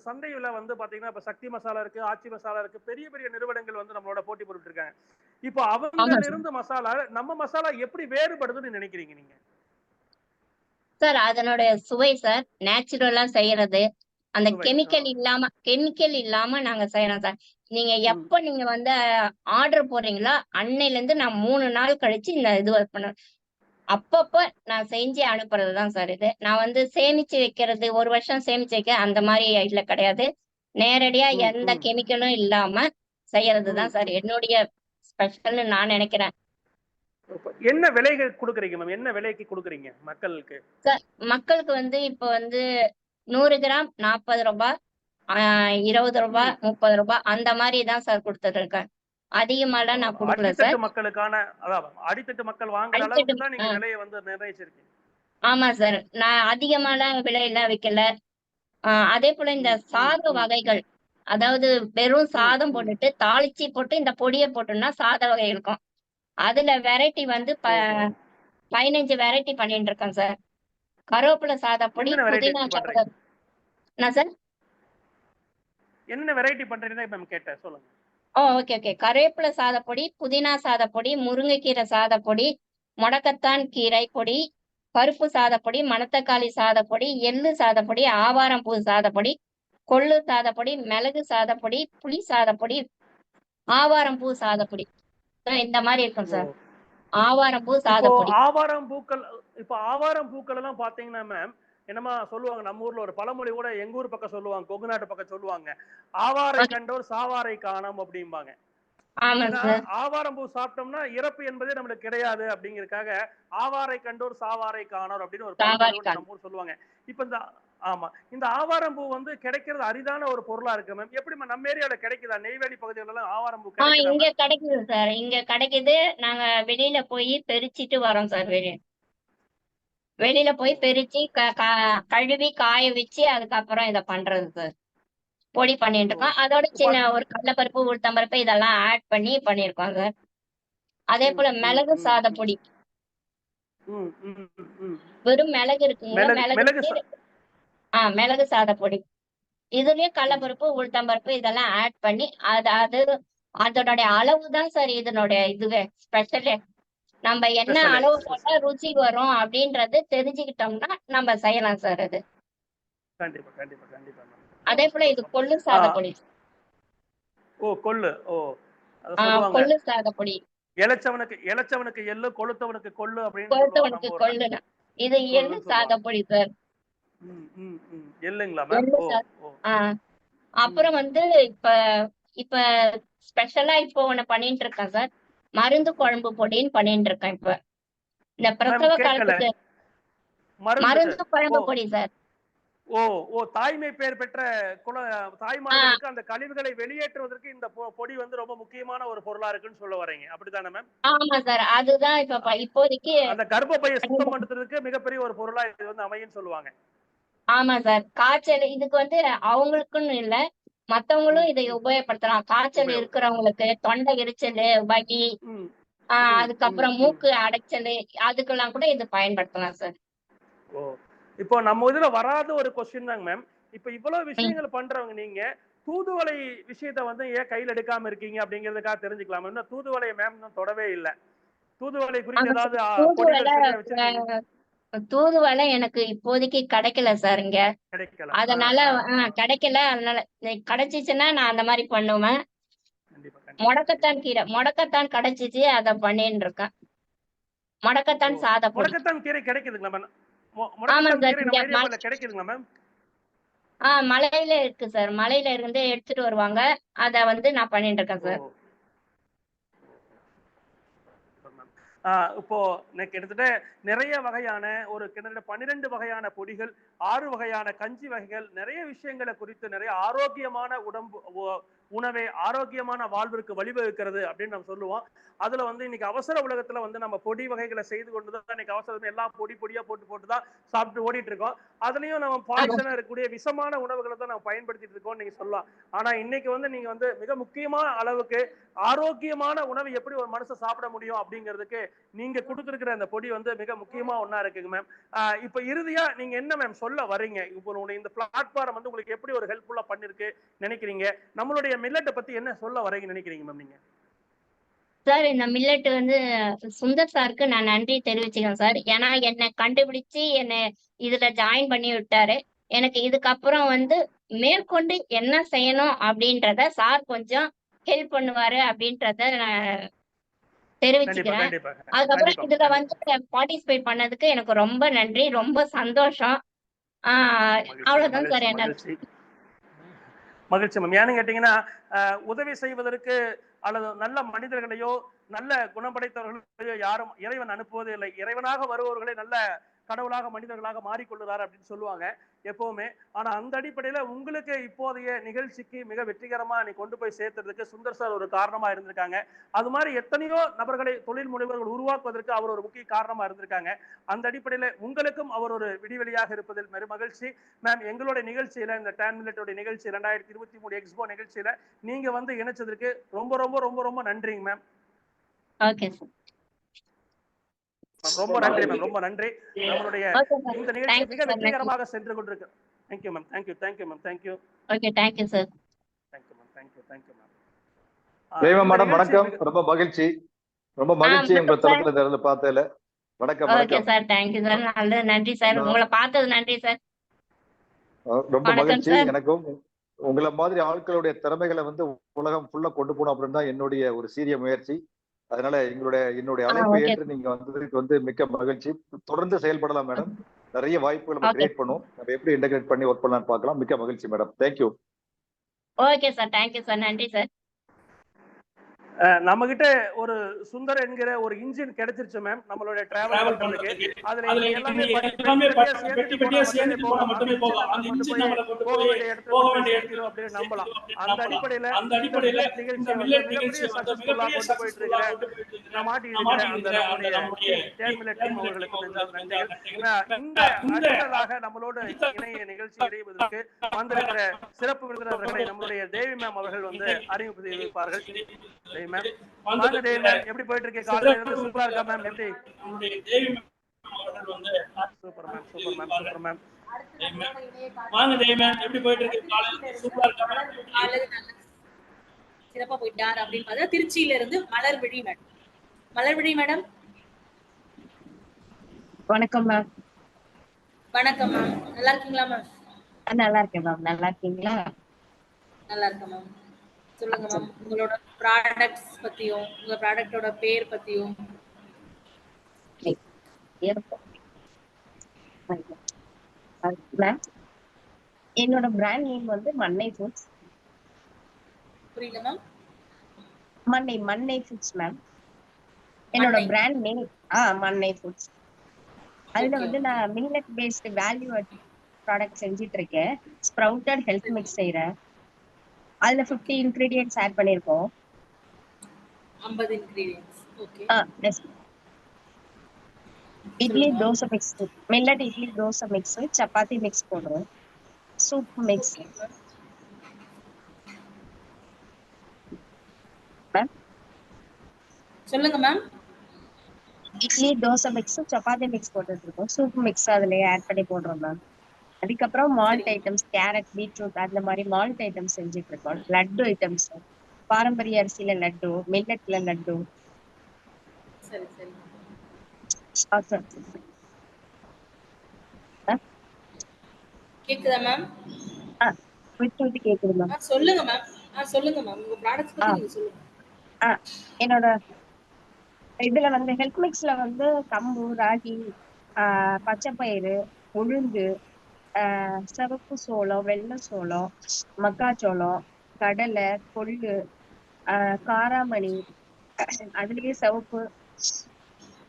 சந்தையில வந்து பாத்தீங்கன்னா இப்ப சக்தி மசாலா இருக்கு, ஆச்சி மசாலா இருக்கு, பெரிய பெரிய நிறுவனங்கள் வந்து நம்மளோட போட்டி போட்டுட்டு இருக்காங்க. இப்போ அவங்கல இருந்து மசாலா நம்ம மசாலா எப்படி வேறுபடுதுன்னு நினைக்கிறீங்க நீங்க? சார் அதனுடைய சுவை சார், நேச்சுரலா செய்யறது, அந்த கெமிக்கல் இல்லாம நாங்க செய்யறோம் சார். நீங்க எப்ப நீங்க வந்து ஆர்டர் போடுறீங்களோ அன்னையில இருந்து நான் 3 நாள் கழிச்சு இந்த இது பண்ண அப்பப்ப நான் செஞ்சு அனுப்புறதுதான் சார். இது நான் வந்து சேமிச்சு வைக்கிறது, 1 வருஷம் சேமிச்சு வைக்க அந்த மாதிரி இதுல கிடையாது. நேரடியா எந்த கெமிக்கலும் இல்லாம செய்யறதுதான் சார் என்னுடைய ஸ்பெஷல்னு நான் நினைக்கிறேன். என்ன விலைகள் கொடுக்குறீங்க மேம்? என்ன விலைக்கு கொடுக்குறீங்க மக்களுக்கு? சார் மக்களுக்கு வந்து இப்ப வந்து 100 கிராம் 40 ரூபாய், 20 ரூபாய், 30 ரூபாய் அந்த மாதிரி தான் சார் கொடுத்துட்டு இருக்கேன். அதிகமாலாம் நான் கொடுக்கல சார். மக்களுக்கான அடித்தட்டு மக்கள் வாங்குற அளவுக்கு தான் நீங்க விலையை வந்து நிர்ணயிச்சிருக்கீங்க. ஆமா சார், நான் அதிகமாலாம் விலையெல்லாம் வைக்கல. அதே போல இந்த சாத வகைகள், அதாவது வெறும் சாதம் போட்டுட்டு தாளிச்சு போட்டு இந்த பொடியை போட்டோம்னா சாத வகை இருக்கும். அதுல வெரைட்டி வந்து 15 வெரைட்டி பண்ணிட்டு இருக்கேன் சார். கருவேப்பிலை சாதப்பொடி, புதினா சாதப்பொடி. என்ன சார்? என்ன வெரைட்டி பண்றீங்க மேம் கேட்டேன், சொல்லுங்க. ஓகே. கருவேப்பிலை சாதப்பொடி, புதினா சாதப்பொடி, முருங்கைக்கீரை சாதப்பொடி, முடக்கத்தான் கீரை பொடி, பருப்பு சாதப்பொடி, மணத்தக்காளி சாதப்பொடி, எள்ளு சாதப்பொடி, ஆவாரம் பூ சாதப்பொடி, கொள்ளு சாதப்பொடி, மிளகு சாதப்பொடி, புளி சாதப்பொடி, ஆவாரம் பூ சாதப்பொடி. இந்த மாதிரி இருக்கும் சார். ஆவாரம் பூ இப்போ சாதப்பொடி. ஆவாரம் பூக்கள் எல்லாம் பாத்தீங்கன்னா மேம் என்னமா சொல்லுவாங்க, நம்ம ஊர்ல ஒரு பழமொழி கூட எங்க ஊர் பக்கம் சொல்லுவாங்க, கொங்கு நாட்டு பக்கம் சொல்லுவாங்க, ஆவாரை கண்டோர் சாவாரை காணோம் அப்படிம்பாங்க. ஏன்னா ஆவாரம் பூ சாப்பிட்டோம்னா இறப்பு என்பதே நம்மளுக்கு கிடையாது அப்படிங்கறதுக்காக ஆவாரை கண்டோர் சாவாரை காணோர் அப்படின்னு ஒரு பழமொழி நம்ம ஊர் சொல்லுவாங்க. இப்ப இந்த ஆவாரம் பூ வந்து கிடைக்கிறது அரிதான ஒரு பொருளா இருக்கு மேம். எப்படி நம்ம ஏரியால கிடைக்குதா? நெய்வேலி பகுதியில எல்லாம் ஆவாரம் பூ கிடைக்குதா? இங்க கிடைக்குது சார், இங்க கிடைக்குது. நாங்க வெளியில போய் பெரிச்சிட்டு வரோம் சார். வெளியில போய் பெரிச்சு கழுவி காய வச்சு அதுக்கப்புறம் இத பண்றது சார். பொடி பண்ணிட்டு இருக்கோம். அதோட சின்ன ஒரு கடலைப்பருப்பு, உளுத்தம்பருப்பு இதெல்லாம் ஆட் பண்ணி பண்ணிருக்கோம் சார். அதே போல மிளகு சாதப்பொடி, வெறும் மிளகு இருக்குங்களா, மிளகு சாதப்பொடி. இதுலயும் கடலைப்பருப்பு, உளுத்தம்பருப்பு இதெல்லாம் ஆட் பண்ணி அதனுடைய அளவு தான் சார் இதனுடைய இதுவே ஸ்பெஷலே. நம்ம என்ன அளவு போட்டா ருச்சி வரும் அப்படின்றது தெரிஞ்சுக்கிட்டோம்னா நம்ம செய்யலாம் சார். அது கண்டிப்பா கண்டிப்பா கண்டிப்பா. அதே போல இது கொள்ளு சாதப்பொடி. கொள்ளு கொள்ளு சாதப்பொடி. இளைச்சவனுக்கு எள்ளு, கொளுத்தவனுக்கு கொள்ளு அப்படின்னு கொளுத்தவனுக்கு கொள்ளுனா இது எள்ளு சாதப்பொடி சார். எள்ளுங்களா மேம்? அப்புறம் வந்து இப்ப ஸ்பெஷலா இப்போ ஒண்ணு பண்ணிட்டு இருக்கேன் சார். மருந்து குழம்பு பொடின்னு பண்ணிட்டு இருக்கேன். இப்ப இந்த பிரசவ காலத்துக்கு மருந்து குழம்பு பொடி சார். தாய்மை பெயர் பெற்ற தாய்மார்களுக்கு அந்த கழிவுகளை வெளியேற்றுவதற்கு இந்த பொடி வந்து ரொம்ப முக்கியமான ஒரு பொருளா இருக்குன்னு சொல்ல வரீங்க, அப்படித்தானே மேம்? ஆமா சார், அதுதான் இப்போதைக்கு அந்த கர்ப்பப்பையை சுத்தம் பண்றதுக்கு மிகப்பெரிய ஒரு பொருளா இது வந்து அமையும் சொல்லுவாங்க. ஆமா சார். காய்ச்சல் இதுக்கு வந்து அவங்களுக்குன்னு இல்ல, மத்தவங்களும் இதை உபயோகப்படுத்தலாம். காய்ச்சல் இருக்கிறவங்களுக்கு, தொண்டை எரிச்சல், வலி, அதுக்கப்புறம் மூக்கு அடைச்சல், அதுக்கெல்லாம் கூட இது பயன்படுத்தலாம் சார். இப்போ நம்ம இதுல வராத ஒரு கொஸ்டின் தாங்க மேம். இப்ப இவ்வளவு விஷயங்கள் பண்றவங்க நீங்க தூதுவளை விஷயத்த வந்து ஏன் கையில் எடுக்காம இருக்கீங்க அப்படிங்கிறதுக்காக தெரிஞ்சுக்கலாம். இன்னும் தூதுவளையை மேம் இன்னும் தொடவே இல்லை. தூதுவளை குறித்து ஏதாவது தூதுவளை எனக்கு இப்போதைக்கு கிடைக்கல சார் இங்க. அதனால கிடைக்கல. அதனால கிடைச்சிச்சுன்னா நான் அந்த மாதிரி பண்ணுவேன். முடக்கத்தான் கிடைச்சிச்சு, அத பண்ணிட்டு இருக்கேன். முடக்கத்தான் சாதப்பொடி. முடக்கத்தான் கீரை கிடைக்குதுங்களா மேம்? கிடைக்குதுங்களா மேம்? மலையில இருக்கு சார். மலையில இருந்து எடுத்துட்டு வருவாங்க. அத வந்து நான் பண்ணிட்டு இருக்கேன் சார். இப்போ கிட்டத்தட்ட நிறைய வகையான கிட்டத்தட்ட 12 வகையான பொடிகள், 6 வகையான கஞ்சி வகைகள், நிறைய விஷயங்களை குறித்து நிறைய ஆரோக்கியமான உணவே ஆரோக்கியமான வாழ்விற்கு வழிவகுக்கிறது அப்படின்னு நம்ம சொல்லுவோம். அதுல வந்து இன்னைக்கு அவசர உலகத்துல வந்து நம்ம பொடி வகைகளை செய்து கொண்டுதான் இன்னைக்கு அவசரம் எல்லாம் பொடியா போட்டுதான் சாப்பிட்டு ஓடிட்டு இருக்கோம். அதுலயும் நம்ம பாய்சனா இருக்கக்கூடிய விஷமான உணவுகளை தான் நம்ம பயன்படுத்திட்டு இருக்கோம் நீங்க சொல்லலாம். ஆனா இன்னைக்கு வந்து நீங்க வந்து மிக முக்கியமான அளவுக்கு ஆரோக்கியமான உணவு எப்படி ஒரு மனுஷன் சாப்பிட முடியும் அப்படிங்கிறதுக்கு நீங்க கொடுத்திருக்கிற அந்த பொடி வந்து மிக முக்கியமா ஒண்ணா இருக்குங்க மேம். இப்ப இறுதியா நீங்க என்ன மேம் சொல்ல வரீங்க? இப்போ இந்த பிளாட்ஃபார்ம் வந்து உங்களுக்கு எப்படி ஒரு ஹெல்ப்ஃபுல்லா பண்ணிருக்கு நினைக்கிறீங்க? நம்மளுடைய மில்லட்டை பத்தி என்ன சொல்ல வரீங்க நினைக்கிறீங்க மேம் நீங்க? சார், இந்த மில்லட் வந்து சுந்தர் சாருக்கு நான் நன்றி தெரிவிச்சுக்கிறேன் சார். ஏன்னா என்னை கண்டுபிடிச்சு என்னை இதுல ஜாயின் பண்ணி விட்டாரு. எனக்கு இதுக்கப்புறம் வந்து மேற்கொண்டு என்ன செய்யணும் அப்படின்றத சார் கொஞ்சம் ஹெல்ப் பண்ணுவாரு அப்படின்றத நான் தெரிவிச்சுக்கிறேன். அதுக்கப்புறம் இதுல வந்து பார்ட்டிசிபேட் பண்ணதுக்கு எனக்கு ரொம்ப நன்றி, ரொம்ப சந்தோஷம். அவ்வளவுதான் சார். என்ன மகிழ்ச்சி மேம். ஏன்னு கேட்டீங்கன்னா உதவி செய்வதற்கு அல்லது நல்ல மனிதர்களையோ நல்ல குணப்படைத்தவர்களையோ யாரும் இறைவன் அனுப்புவதே இல்லை. இறைவனாக வருபவர்களை நல்ல கடவுளாக மனிதர்களாக மாறிக்கொள்ளுறாரு அப்படின்னு சொல்லுவாங்க எப்பவுமே. ஆனா அந்த அடிப்படையில உங்களுக்கு இப்போதைய நிகழ்ச்சிக்கு மிக வெற்றிகரமா நீ கொண்டு போய் சேர்த்ததுக்கு சுந்தர் சார் ஒரு காரணமா இருந்திருக்காங்க. அது மாதிரி எத்தனையோ நபர்களை தொழில் முனைவர்கள் உருவாக்குவதற்கு அவர் ஒரு முக்கிய காரணமா இருந்திருக்காங்க. அந்த அடிப்படையில உங்களுக்கும் அவர் ஒரு விடிவெளியாக இருப்பதில் பெரும் மகிழ்ச்சி மேம். எங்களுடைய நிகழ்ச்சியில இந்த 10 மினிட்டோட நிகழ்ச்சி 2023 எக்ஸ்போ நிகழ்ச்சியில நீங்க வந்து இணைச்சதுக்கு ரொம்ப ரொம்ப ரொம்ப ரொம்ப நன்றிங்க மேம். Okay sir. ரொம்ப நன்றி மேம், ரொம்ப நன்றி. நம்மளுடைய இந்த நிகழ்ச்சி மிக வெற்றிகரமாக சென்று கொண்டிருக்கு. Thank you ma'am. Thank you ma'am. Thank you. Okay, thank you sir. Thank you ma'am. Thank you ma'am. Reva madam வணக்கம். ரொம்ப மகிழ்ச்சி உங்க தளத்துல இருந்து பார்த்ததுல. வணக்கம். Okay sir, thank you sir. நன்றி சார். உங்களை பார்த்தது நன்றி சார். ரொம்ப மகிழ்ச்சி எனக்கும். உங்களை மாதிரி ஆட்களுடைய திறமைகளை வந்து உலகம் ஃபுல்லா கொண்டு போகணும் அப்படின்னு தான் என்னுடைய ஒரு சீரிய முயற்சி. அதனால என்னுடைய அழைப்பை ஏற்று நீங்க வந்ததுக்கு வந்து மிக்க மகிழ்ச்சி. தொடர்ந்து செயல்படலாம் மேடம். நிறைய வாய்ப்புகள் நம்ம கிரியேட் பண்ணுவோம். நம்ம எப்படி இன்டகிரேட் பண்ணி ஒர்க் பண்ணலாம்னு பார்க்கலாம். மிக்க மகிழ்ச்சி madam. Thank you. Okay sir, thank you sir, நன்றி சார். நம்ம கிட்ட ஒரு சுந்தர் என்கிற ஒரு இன்ஜின் கிடைச்சிருச்சு மேம் நம்மளுடைய டிராவல் பண்றதுக்கு. அதுல எல்லாமே பெட்டி பெட்டியா சேர்ந்துட்டு போனா மட்டுமே போகும். அந்த இன்ஜின் நம்மள கொண்டு போக வேண்டிய இடத்துல அப்படின்னு நம்பலாம். அந்த அடிப்படையில நிகழ்ச்சி வந்து மிகப்பெரிய சக்சஸ்ஃபுல்லா கொண்டு போயிட்டு இருக்கிற நான் மாட்டியிருக்கிற அந்த நம்முடைய தேர்மிலட் டீம் அவர்களுக்கு நன்றிகள். இந்த அடுத்ததாக நம்மளோட இணைய நிகழ்ச்சி இணைவதற்கு வந்திருக்கிற சிறப்பு விருந்தினர்களை நம்மளுடைய தேவி மேம் அவர்கள் வந்து அறிமுகம் செய்திருப்பார்கள். வாங்க தேவி மேம், எப்படி போயிட்டு இருக்கு? காலையில இருந்து சூப்பரா இருக்கா மேம்? எப்படி? நம்மளுடைய தேவி மேம் அவர்கள் வந்து super ma'am, super ma'am, super ma'am. வாங்க தேவி மேம், எப்படி போயிட்டு இருக்கு? காலையில இருந்து சூப்பரா இருக்கா மேம்? சிறப்பா போயிட்டு யார் அப்படின்னு பார்த்தா திருச்சியில இருந்து மலர்விழி மேடம். மலர்விழி மேடம். வணக்கம் மேம். வணக்கம் மேம், நல்லா இருக்கீங்களா மேம்? நல்லா இருக்கேன் மேம். நல்லா இருக்கீங்களா? நல்லா இருக்கேன் மேம். சொல்லுங்க மேம், உங்களோட ப்ராடக்ட்ஸ் பத்தியும் உங்க ப்ராடக்ட்டோட பேர் பத்தியும். என்னோட பிராண்ட் நேம் வந்து மண்ணை ஃபுட்ஸ். புரியல மேம்? மண்ணை ஃபுட்ஸ் மேம். என்னோட பிராண்ட் நேம் மண்ணை ஃபுட்ஸ். அதுல வந்து நான் மில்லட் பேஸ்ட் வேல்யூ ப்ராடக்ட் செஞ்சிட்டு இருக்கேன். ஸ்ப்ரவுட்டட் ஹெல்த் மிக்ஸ் செய்யறேன். அதுல 50 இன்கிரிடியன்ட்ஸ் ஆட் பண்ணிருக்கோம். 50 ingredients. Okay. Yes. Idli dosa mix, millet idli dosa mix, chapati mix போடுறோம், சூப் மிக்ஸ். சொல்லுங்க ma'am. Idli dosa mix, chapati mix போட்டுட்டு இருக்கோம். சூப் மிக்ஸ் அதுலயே ஆட் பண்ணி போடுறோம் மேம். அதுக்கப்புறம் மால்ட் ஐட்டம்ஸ், கேரட், பீட்ரூட் அந்த மாதிரி மால்ட் ஐட்டம்ஸ் செஞ்சுட்டு இருக்கோம். லட்டு ஐட்டம்ஸ், பாரம்பரிய அரிசியில லட்டு, மில்லட்ல லட்டு. சரி சரி. கேக்குதா மேம்? விட்டு கேக்குது மேம். சொல்லுங்க மேம். சொல்லுங்க மேம், உங்க ப்ராடக்ட்ஸ் பத்தி நீங்க சொல்லுங்க. என்னோட இதுல வந்து ஹெல்த் மிக்ஸ்ல வந்து கம்பு, ராகி, பச்சைப்பயிறு, உளுந்து, சிவப்பு சோளம், வெள்ளை சோளம், மக்காச்சோளம், கடலை, கொள்ளு, காராமணி, அதுலயே சிவப்பு,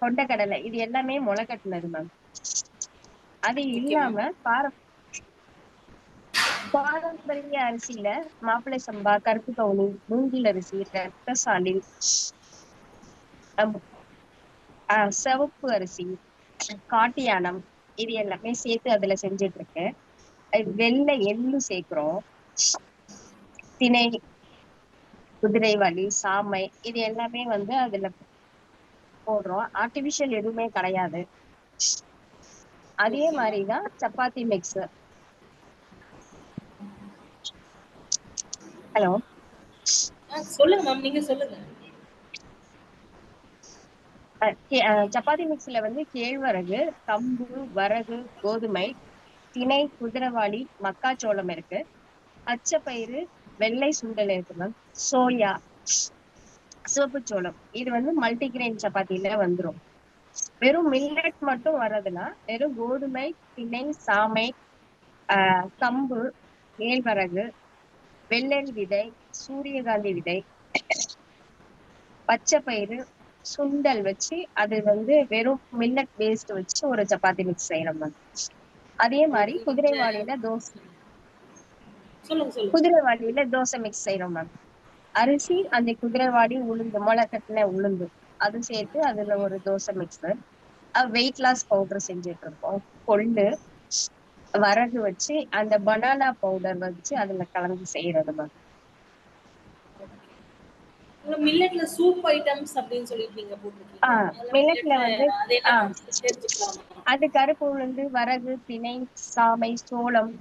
கொண்டைக்கடலை, இது எல்லாமே முளை கட்டினது மேம். அது இல்லாம பாரம்பரிய அரிசியில மாப்பிள்ளை சம்பா, கருப்பு கவுனி, மூங்கில் அரிசி, ரத்தசாலி, சிவப்பு அரிசி, காட்டியானம், இது எல்லாமே சேர்த்து அதுல செஞ்சுட்டு இருக்கேன். வெள்ளை எள்ளு சேர்க்கிறோம், திணை, குதிரைவாலி, சாமை, இது எல்லாமே வந்து அதுல போடுறோம். ஆர்டிபிஷியல் எதுவுமே கிடையாது. அதே மாதிரிதான் சப்பாத்தி மிக்ஸ். ஹலோ, சொல்லுங்க மேம், நீங்க சொல்லுங்க. சப்பாத்தி மிக்ஸ்ல வந்து கேழ்வரகு, கம்பு, வரகு, கோதுமை, திணை, குதிரைவாளி, மக்காச்சோளம் இருக்கு, பச்சைப்பயிறு, வெள்ளை சுண்டல் இருக்கு மேம், சோயா, சிவப்பு சோளம். இது வந்து மல்டிகிரெயின் சப்பாத்தில வந்துடும். வெறும் மில்லட் மட்டும் வர்றதுன்னா வெறும் கோதுமை, திணை, சாமை, கம்பு, கேழ்வரகு, வெள்ளரி விதை, சூரியகாந்தி விதை, பச்சைப்பயிறு, சுண்டல் வச்சு அது வந்து வெறும் மில்லட் பேஸ்ட் வச்சு ஒரு சப்பாத்தி மிக்ஸ் செய்யறோம் மேம். அதே மாதிரி குதிரைவாளியில தோசை மிக்ஸ் செய்யறோம் மேம். அரிசி, அந்த குதிரைவாளி, உளுந்து, முளை கட்டின உளுந்து அது சேர்த்து அதுல ஒரு dosa mix. Weight loss powder செஞ்சுட்டு இருக்கோம். கொள்ளு, வரகு வச்சு அந்த பனானா பவுடர் வச்சு அதுல கலந்து செய்யறது மேம். மில்லட்ல சூப் ஐட்டம்ஸ் அப்படின்னு சொல்லிட்டு நீங்க போட்டுருக்கீங்க. மில்லட்ல வந்து அது கருப்பு உளுந்து, வரகு, திணை, சாமை, சோளம்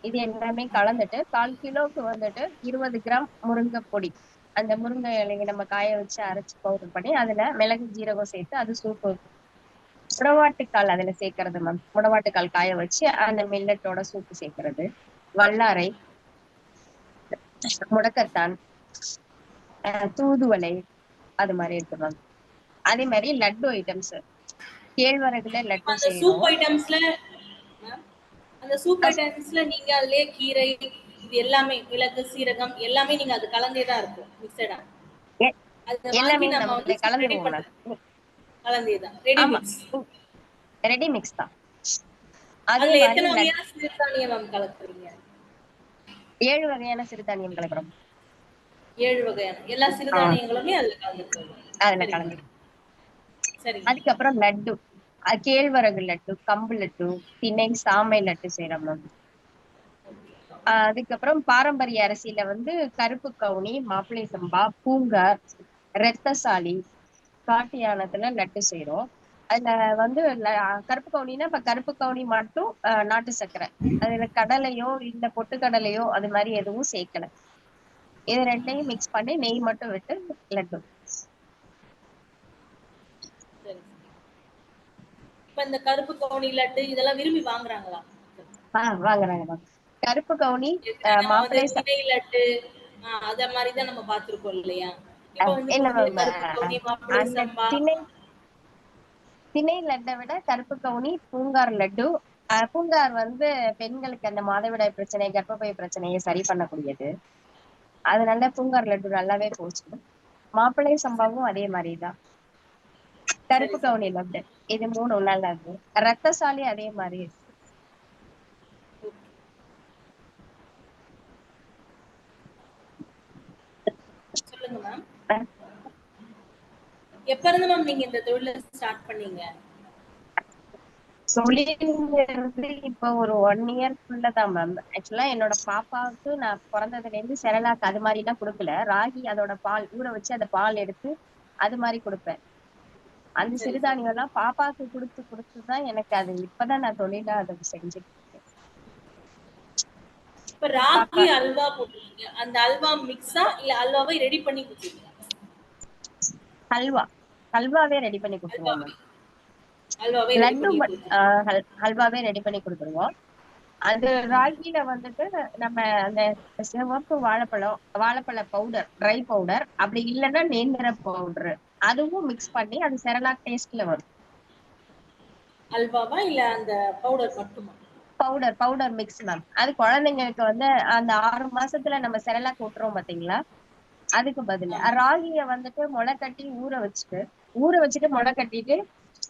இது எல்லாமே கலந்துட்டு 1/4 கிலோக்கு வந்துட்டு 20 கிராம் முருங்கை பொடி, அந்த முருங்கை இலையை நம்ம காய வச்சு அரைச்சு பவுடர் பண்ணி அதுல மிளகு, ஜீரகம் சேர்த்து அது சூப்பு. முடவாட்டுக்கால் அதுல சேர்க்கறது மேம். முடவாட்டுக்கால் காய வச்சு அந்த மில்லட்டோட சூப்பு சேர்க்கறது. வல்லாரை, முடக்கத்தான், தூதுவளை அது மாதிரி இருக்கு மேம். அதே மாதிரி லட்டு ஐட்டம்ஸ், கேழ்வரகுல லட்டு அந்த சூப் செய்யறோம். ஐட்டம்ஸ்ல அந்த சூப் ஐட்டம்ஸ்ல நீங்க அதுலயே கீரை இது எல்லாமே மிளகு சீரகம் எல்லாமே நீங்க அது கலந்தே தான் இருக்கும் மிக்சடா. அத வாங்கி எல்லாமே நம்ம நம்ம வந்து ரெடி கலந்துருவோம் மேம். பண்றது கலந்தே தான் ரெடி ஆமா, மிக்ஸ். ரெடி மிக்ஸ் தான். அதே அதுல மாதிரி எத்தனை வகையான சிறுதானியம் மேம் கலக்குறீங்க? 7 வகையான சிறுதானியம் கலக்குறோம். 7 வகையான எல்லா சிறுதானியங்களுமே அதுல கலந்துருக்கோம். அதுல கலந்து. சரி. அதுக்கப்புறம் லட்டு, கேழ்வரகு லட்டு, கம்பு லட்டு, திணை சாமை லட்டு செய்யறோம் மேம். அதுக்கப்புறம் பாரம்பரிய அரிசியில வந்து கருப்பு கவுனி, மாப்பிள்ளை சம்பா, பூங்கார், ரத்தசாலி, காட்டு யானத்துல லட்டு செய்யறோம். அதுல வந்து கருப்பு கவுனினா இப்ப கருப்பு கவுனி மட்டும் நாட்டு சர்க்கரை, அதுல கடலையோ இல்ல பொட்டுக்கடலையோ அது மாதிரி எதுவும் சேர்க்கல. இது ரெண்டையும் மிக்ஸ் பண்ணி நெய் மட்டும் விட்டு லட்டு. இப்ப இந்த கருப்பு கவுனி லட்டு இதெல்லாம் விரும்பி வாங்குறாங்களா? வாங்குறாங்க மேம். கருப்பு கவுனி, நம்ம வந்து மாப்பிள்ளை திணை லட்டு அத மாதிரி தான் நம்ம பார்த்திருக்கோம் இல்லையா? இப்ப வந்து இல்ல கொஞ்சம் மேம், கருப்பு கவுனி மாப்பிள்ளை அந்த சம்பா திணை லட்டை விட கருப்பு கவுனி, பூங்கார் லட்டு. பூங்கார் வந்து பெண்களுக்கு அந்த மாதவிடாய் பிரச்சனை, கர்ப்பப்பை பிரச்சனையை சரி பண்ணக்கூடியது. அதனால பூங்கார் லட்டு நல்லாவே போச்சு. மாப்பிள்ளை சம்பாவும் அதே மாதிரிதான். கருப்பு கவுனி லட்டு இது 3 நல்லது. ரத்தசாலி அதே மாதிரி இருக்கு. சொல்லுங்க மேம். எப்ப இருந்து மேம் நீங்க இந்த தொழில ஸ்டார்ட் பண்ணீங்க? தொழில்ங்கிறது இப்ப ஒரு 1 இயர்க்குள்ளதான் மேம். ஆக்சுவலா என்னோட பாப்பாவுக்கு நான் பிறந்ததுல இருந்து செரலாக் அது மாதிரி எல்லாம் கொடுக்கல. ராகி அதோட பால் ஊற வச்சு அந்த பால் எடுத்து அது மாதிரி கொடுப்பேன். அந்த சிறுதானியம் எல்லாம் பாப்பாவுக்கு கொடுத்துதான் எனக்கு அது இப்பதான் நான் தொழிலா அதை செஞ்சுட்டு இருக்கேன். இப்ப ராகி அல்வா போட்டுருக்கீங்க. அந்த அல்வா மிக்ஸா இல்ல அல்வாவை ரெடி பண்ணி கொடுத்தீங்க? ஹல்வாவே ரெடி பண்ணி கொடுத்துருவோம் மேம். லட்டு ஹல்வாவே ரெடி பண்ணி கொடுத்துருவோம். அது ராகில வந்துட்டு நம்ம அந்த சிவப்பு வாழைப்பழ பவுடர், ட்ரை பவுடர், அப்படி இல்லைன்னா நேந்திர பவுடர் அதுவும் மிக்ஸ் பண்ணி அது செரலாக் டேஸ்ட்ல வரும். அல்வாவா இல்ல அந்த பவுடர் மட்டுமா? Powder mix ma'am. அது குழந்தைங்களுக்கு வந்து அந்த 6 மாசத்துல நம்ம செரலாக் விட்டுறோம் பாத்தீங்களா, அதுக்கு பதில் ராகிய வந்துட்டு முளை கட்டி ஊற வச்சுட்டு முளை கட்டிட்டு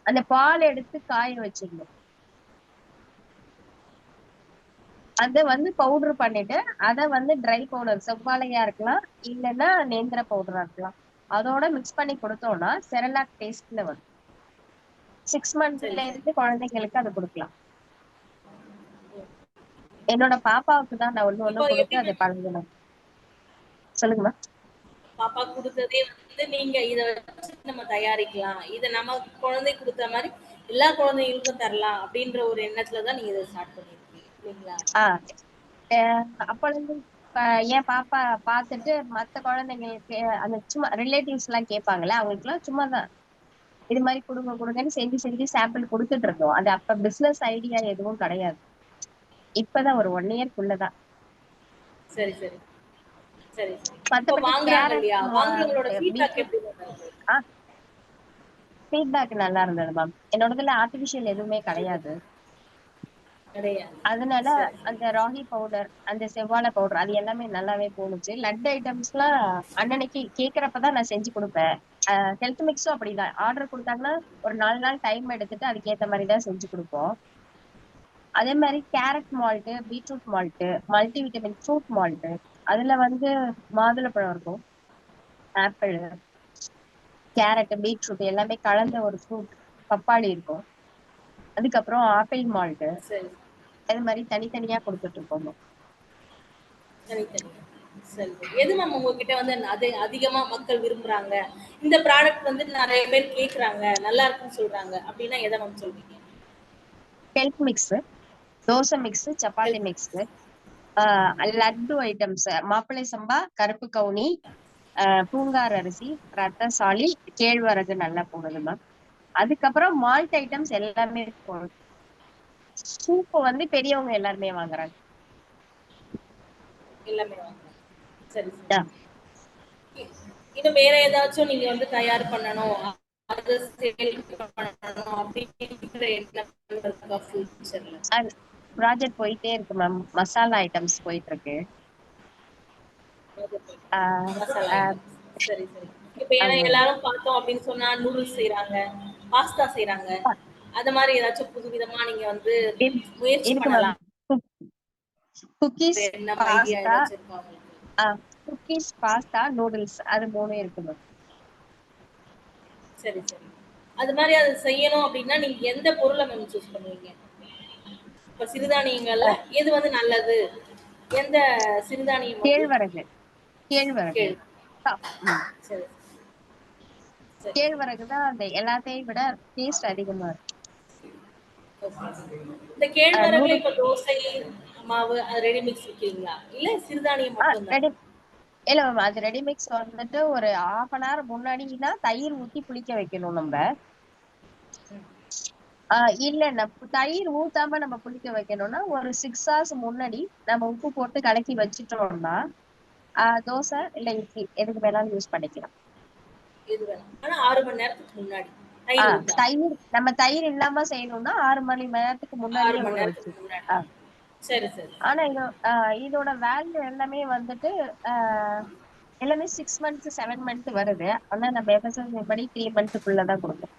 அந்த பால் எடுத்து காய வச்சிடணும். அத வந்து பவுடர் பண்ணிட்டு அத வந்து ட்ரை பவுடர் செவ்வாழையா இருக்கலாம் இல்லைன்னா நேந்திர பவுடரா இருக்கலாம், அதோட மிக்ஸ் பண்ணி கொடுத்தோம்னா செரலாக் டேஸ்ட்ல வரும். 6 மந்த்ல இருந்து குழந்தைங்களுக்கு அது கொடுக்கலாம். என்னோட பாப்பாவுக்கு தான் நான் ஒண்ணு கொடுத்து அதை பழகணும். சொல்லுங்கம்மா. பாப்பா கொடுத்ததே வந்து நீங்க இத வச்சு நம்ம தயாரிக்கலாம், இத நம்ம குழந்தை கொடுத்த மாதிரி எல்லா குழந்தைகளுக்கும் தரலாம் அப்படின்ற ஒரு எண்ணத்துலதான் நீங்க இதை ஸ்டார்ட் பண்ணிருக்கீங்க இல்லைங்களா? அப்ப இருந்து என் பாப்பா பார்த்துட்டு மத்த குழந்தைங்களுக்கு அந்த சும்மா ரிலேட்டிவ்ஸ் எல்லாம் கேட்பாங்கல்ல, அவங்களுக்கு எல்லாம் சும்மாதான் இது மாதிரி கொடுங்கன்னு செஞ்சு சாம்பிள் கொடுத்துட்டு இருந்தோம். அது அப்ப பிசினஸ் ஐடியா எதுவும் கிடையாது. இப்பதான் ஒரு 1 இயர்க்குள்ளதான். சரி சரி சரி சரி. இப்ப வாங்குறாங்க இல்லையா, வாங்குறவங்களோட ஃபீட்பேக் எப்படி இருக்கு? ஃபீட்பேக் நல்லா இருந்தது மேம். என்னோடதுல ஆர்டிபிஷியல் எதுவுமே கிடையாது. அதனால அந்த ராகி பவுடர், அந்த செவ்வாழை பவுடர் அது எல்லாமே நல்லாவே போனுச்சு. லட் ஐட்டம்ஸ் எல்லாம் அன்னன்னைக்கு கேக்குறப்பதான் நான் செஞ்சு கொடுப்பேன். ஹெல்த் மிக்ஸும் அப்படிதான். ஆர்டர் கொடுத்தாங்கன்னா ஒரு 4 நாள் டைம் எடுத்துட்டு அதுக்கேற்ற மாதிரி தான் செஞ்சு கொடுப்போம். அதே மாதிரி carrot malt, beetroot malt, multi vitamin fruit malt, அதுல வந்து மாதுளப்பழம் இருக்கும், ஆப்பிள், கேரட், பீட்ரூட் எல்லாமே கலந்த ஒரு ஃப்ரூட் பப்பாளி இருக்கும். அதுக்கப்புறம் ஆப்பிள் மால்ட்டு, அது மாதிரி தனித்தனியா கொடுத்துட்டு இருக்கோம். சரி. எது மேம் உங்ககிட்ட வந்து அது அதிகமா மக்கள் விரும்புறாங்க, இந்த ப்ராடக்ட் வந்து நிறைய பேர் கேக்குறாங்க, நல்லா இருக்குன்னு சொல்றாங்க அப்படின்னா எதை மேம் சொல்றீங்க? Health mix, dosa mix, chapati mix, laddu items, மாப்பிள்ளை சம்பா, கருப்பு கவுனி, பூங்கார் அரிசி, ரத்தசாலி, கேழ்வரகு நல்லா போடுது மேம். அதுக்கப்புறம் மால்ட் ஐட்டம்ஸ் எல்லாமே போடுது. சூப் வந்து பெரியவங்க எல்லாருமே வாங்குறாங்க. எல்லாமே வாங்குறாங்க. சரி சரி. இன்னும் வேற ஏதாச்சும் நீங்க வந்து தயார் பண்ணணும், அது சேல் பண்ணணும் அப்படிங்கிற எண்ணம் இருக்கா ஃபியூச்சர்ல? ப்ராஜெக்ட் போயிட்டே இருக்கு மேம். மசாலா ஐட்டம்ஸ் போயிட்டு இருக்கு. மசாலா ஐட்டம்ஸ். சரி சரி. இப்ப ஏன்னா எல்லாரும் பார்த்தோம் அப்படின்னு சொன்னா நூடுல்ஸ் செய்றாங்க, பாஸ்தா செய்றாங்க. அந்த மாதிரி ஏதாச்சும் புதுவிதமா நீங்க வந்து முயற்சி இருக்கு மேம். பண்ணலாம். குக்கீஸ், என்ன ஐடியா பாஸ்தா, ஏதாச்சும் இருக்கா உங்களுக்கு? குக்கீஸ், பாஸ்தா, நூடுல்ஸ் அது 3 இருக்கு மேம். சரி சரி. அது மாதிரி அது செய்யணும் அப்படின்னா நீங்க எந்த பொருளை மேம் சூஸ் பண்ணுவீங்க? இப்ப சிறுதானியங்கள்ல எது வந்து நல்லது, எந்த சிறுதானியம் வந்து கேழ்வரகு. கேழ்வரகு. சரி சரி. கேழ்வரகு தான் அந்த எல்லாத்தையும் விட டேஸ்ட் அதிகமா இருக்கும். இந்த கேழ்வரகுல இப்ப தோசை மாவு அது ரெடி மிக்ஸ் விக்கிறீங்களா, இல்ல சிறுதானியம் மட்டும் தான்? இல்ல மேம், அது ரெடி மிக்ஸ் வந்துட்டு ஒரு 1/2 an hour முன்னாடினா தயிர் ஊத்தி புளிக்க வைக்கணும் நம்ம. இல்ல தயிர் ஊத்தாம நம்ம புளிக்க வைக்கணும்னா ஒரு 6 hours முன்னாடி நம்ம உப்பு போட்டு கலக்கி வச்சுட்டோம்னா தோசை இல்ல இட்லி எதுக்கு வேணாலும் யூஸ் பண்ணிக்கலாம். எது வேணாம். ஆனா 6 மணி நேரத்துக்கு முன்னாடி தயிர் ஊத்தாம. தயிர் நம்ம தயிர் இல்லாம செய்யணும்னா 6 மணி நேரத்துக்கு 6 முன்னாடியே மணி ஊற நேரத்துக்கு வச்சு. முன்னாடி. சரி சரி. ஆனா இதோட வேல்யூ எல்லாமே வந்துட்டு எல்லாமே 6 months 7 months வருது. ஆனா நம்ம FSSAI படி 3 monthsக்குள்ளதான் கொடுக்கும்.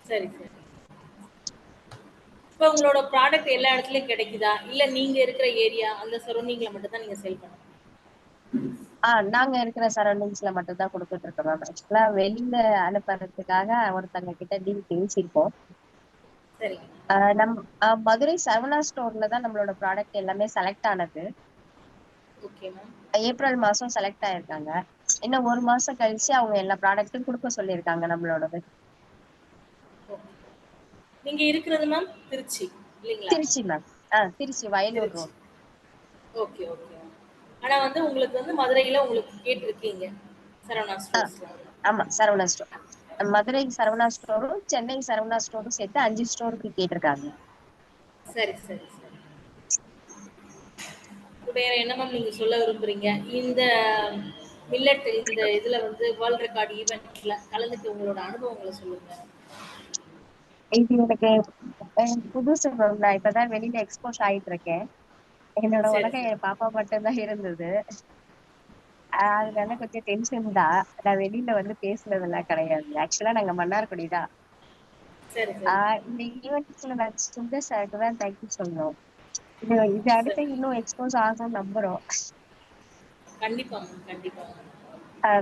சரி சரி. இப்ப உங்களோட ப்ராடக்ட் எல்லா இடத்துலயும் கிடைக்குதா, இல்ல நீங்க இருக்கிற ஏரியா அந்த சரௌண்டிங்ல மட்டும் தான் நீங்க சேல் பண்ணுவீங்க? நாங்க இருக்கிற சரௌண்டிங்ஸ்ல மட்டும் தான் கொடுத்துட்டு இருக்கோம் மேம். ஆக்சுவலா வெளியில அனுப்புறதுக்காக ஒருத்தங்க கிட்ட டீல் பேசியிருக்கோம். சரி. மதுரை சரவணா ஸ்டோர்ல தான் நம்மளோட ப்ராடக்ட் எல்லாமே செலக்ட் ஆனது. Okay ma'am. ஏப்ரல் மாசம் செலக்ட் ஆயிருக்காங்க. இன்னும் 1 மாசம் கழிச்சு அவங்க எல்லா ப்ராடக்ட்டும் கொடுக்க சொல்லியிருக்காங்க நம்மளோடது. நீங்க இருக்கிறது மேம் திருச்சி இல்லீங்களா? Trichy ma'am. Trichy Vayalur road. Okay okay. ஆனா வந்து உங்களுக்கு வந்து மதுரையில உங்களுக்கு கேட்டிருக்கீங்க சரவணா ஸ்டோர்ஸ்ல. ஆமா, சரவணா ஸ்டோர். மதுரை சரவணா ஸ்டோரும் சென்னை சரவணா ஸ்டோரும் சேர்த்து 5 ஸ்டோருக்கு கேட்டிருக்காங்க. சரி சரி சரி. வேற என்ன மேம் நீங்க சொல்ல விரும்புறீங்க? இந்த மில்லட் இந்த இதுல வந்து வேர்ல்ட் ரெக்கார்ட் ஈவென்ட்ல கலந்துட்டு உங்களோட அனுபவங்களை சொல்லுங்க. இது எனக்கு புதுசு மேம். நான் இப்பதான் வெளியில எக்ஸ்போஸ் ஆயிட்டு இருக்கேன். என்னோட உலகம் என் பாப்பா மட்டும் தான் இருந்தது. அதனால கொஞ்சம் டென்ஷன் தான். நான் வெளியில வந்து பேசுனதெல்லாம் கிடையாது. ஆக்சுவலா நாங்க மன்னார்குடி தான். சரி சரி. இந்த ஈவெண்ட்ஸ்ல நான் சுந்தர் சாருக்கு தான் தேங்க்யூ சொல்லணும். இது அடுத்து இன்னும் எக்ஸ்போஸ் ஆகும் நம்புறோம். கண்டிப்பா மேம் கண்டிப்பா.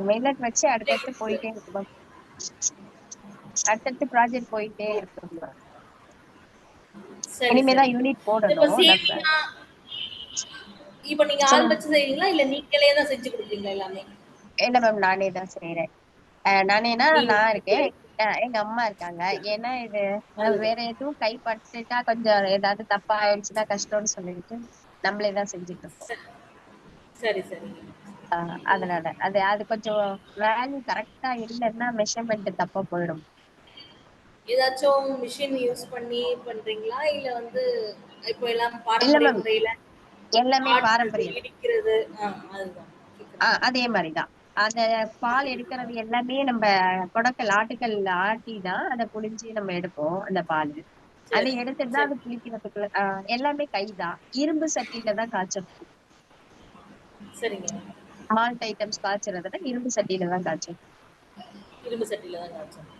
மில்லட் வச்சு அடுத்தடுத்து போயிட்டே இருக்கும். அடுத்தடுத்து ப்ராஜெக்ட் போயிட்டே இருக்கும். இனிமேதான் யூனிட் போடணும் நம்ம. இப்ப நீங்க ஆள் வச்சு செய்றீங்களா, இல்ல நீங்களே தான் செஞ்சு கொடுப்பீங்களா எல்லாமே? இல்ல மேம், நானே தான் செய்யறேன். நானேனா நான் இருக்கேன், எங்க அம்மா இருக்காங்க. ஏன்னா இது வேற எதுவும் கைப்பட்டுட்டா கொஞ்சம் ஏதாவது தப்பா ஆயிடுச்சுன்னா கஷ்டம்னு சொல்லிட்டு நம்மளே தான் செஞ்சுட்டு இருக்கோம். சரி சரி. அதனால அது கொஞ்சம் வேல்யூ கரெக்டா இல்லைன்னா மெஷர்மெண்ட் தப்பா போயிடும். ஏதாச்சும் மிஷின் யூஸ் பண்ணி பண்றீங்களா, இல்ல வந்து இப்போ எல்லாம் இல்ல பாரம்பரிய மேம், முறையில எல்லாமே ஆட்டுறது பாரம்பரியம். இடிக்கிறது அதுதான்? அதே மாதிரிதான். அந்த பால் எடுக்கிறது எல்லாமே நம்ம கொடக்கல் ஆட்டுக்கல் ஆட்டிதான் அதை புழிஞ்சு நம்ம எடுப்போம். அந்த பால் அதை எடுத்துட்டு தான் அது புளிக்கிறதுக்குள்ள எல்லாமே கைதான். இரும்பு சட்டியில தான் காய்ச்சணும். சரிங்க. மால்ட் ஐட்டம்ஸ் காய்ச்சறதுல இரும்பு சட்டியில தான் காய்ச்சணும். இரும்பு சட்டியில தான் காய்ச்சணும்.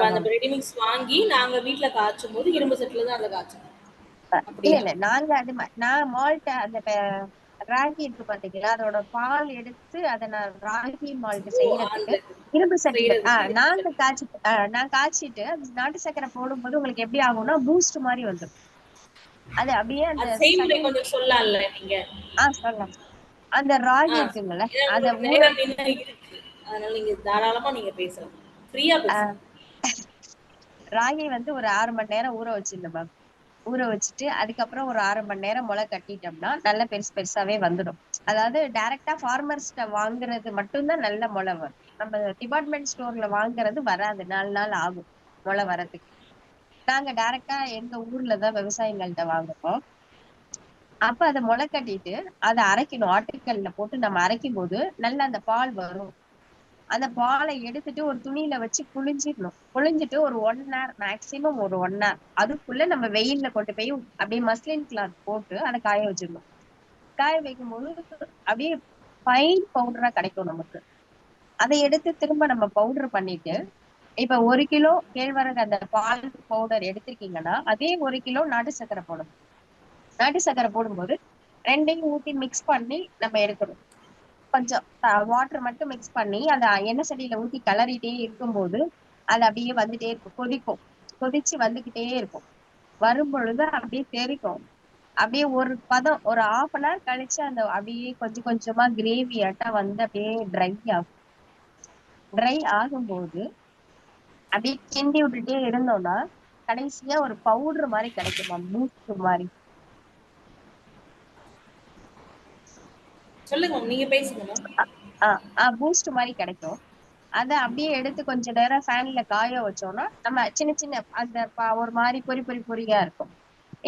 அந்த ரெடி மிக்ஸ் வாங்கி நாங்க வீட்ல காய்ச்சும் போது இரும்பு சட்டியில தான் அதை காய்ச்சணும். இல்ல நாங்க நான் மால்ட் அந்த ராகி இருக்கு பாத்தீங்களா, அதோட பால் எடுத்து அதை நான் ராகி மால்ட் செய்யறதுக்கு இரும்பு சட்டியில நாங்க நான் காய்ச்சிட்டு அது நாட்டு சக்கரை போடும்போது உங்களுக்கு எப்படி ஆகும்னா பூஸ்ட் மாதிரி வந்துடும். அது அப்படியே அந்த செய்முறை கொஞ்சம் சொல்லலாம்ல நீங்க? சொல்லலாம். அந்த ராகி இருக்குங்கல்ல, அத நேரம் இருக்கு, அதனால நீங்க தாராளமா நீங்க பேசலாம், ஃப்ரீயா பேசலாம். ராகி வந்து ஒரு 6 மணி நேரம் ஊற வச்சிருந்தேன் மேம். ஊற வச்சுட்டு அதுக்கப்புறம் ஒரு 6 மணி நேரம் முளை கட்டிட்டோம்னா நல்ல பெருசு பெருசாவே வந்துடும். அதாவது டைரக்டா ஃபார்மர்ஸ்ட வாங்குறது மட்டும்தான் நல்ல முளை வரும். நம்ம டிபார்ட்மெண்ட் ஸ்டோர்ல வாங்குறது வராது, 4 நாள் ஆகும் முளை வரதுக்கு. நாங்க டைரக்டா எங்க ஊர்ல தான் விவசாயிகள்கிட்ட வாங்குறோம். அப்ப அதை முளை கட்டிட்டு அதை அரைக்கணும். ஆட்டுக்கல்ல போட்டு நம்ம அரைக்கும் போது நல்லா அந்த பால் வரும். அந்த பாலை எடுத்துட்டு ஒரு துணியில வச்சு புழிஞ்சிடணும். புழிஞ்சிட்டு ஒரு 1 hour, மேக்சிமம் ஒரு 1 hour அதுக்குள்ள நம்ம வெயில்ல கொண்டு போய் அப்படியே மஸ்லின் கிளாத் போட்டு அதை காய வச்சிடணும். காய வைக்கும் போது அப்படியே ஃபைன் பவுடரா கிடைக்கும் நமக்கு. அதை எடுத்து திரும்ப நம்ம பவுடர் பண்ணிட்டு, இப்ப 1 கிலோ கேழ்வரகு அந்த பால் பவுடர் எடுத்திருக்கீங்கன்னா அதே 1 கிலோ நாட்டு சர்க்கரை போடணும். நாட்டு சர்க்கரை போடும்போது 2ஐயும் ஊத்தி மிக்ஸ் பண்ணி நம்ம எடுக்கணும். கொஞ்சம் வாட்டர் மட்டும் மிக்ஸ் பண்ணி அந்த எண்ணெய் சட்டியில ஊத்தி கிளறிட்டே இருக்கும்போது அது அப்படியே வந்துட்டே இருக்கும். கொதிக்கும். கொதிச்சு வந்துகிட்டே இருக்கும். வரும் பொழுது அப்படியே தெரிக்கும். அப்படியே ஒரு பதம் ஒரு 1/2 an hour கழிச்சு அந்த அப்படியே கொஞ்சம் கொஞ்சமா கிரேவி ஆட்டா வந்து அப்படியே ட்ரை ஆகும். ட்ரை ஆகும்போது அப்படியே கிண்டி விட்டுட்டே இருந்தோம்னா கடைசியா ஒரு பவுடர் மாதிரி கிடைக்கும் மேம். பூஸ்ட் மாதிரி. சொல்லுங்க நீங்க பேசுங்க. பூஸ்ட் மாதிரி கிடைக்கும். அதை அப்படியே எடுத்து கொஞ்ச நேரம் ஃபேன்ல காய வச்சோம்னா நம்ம சின்ன சின்ன அந்த ஒரு மாதிரி பொறி பொறி பொரியா இருக்கும்.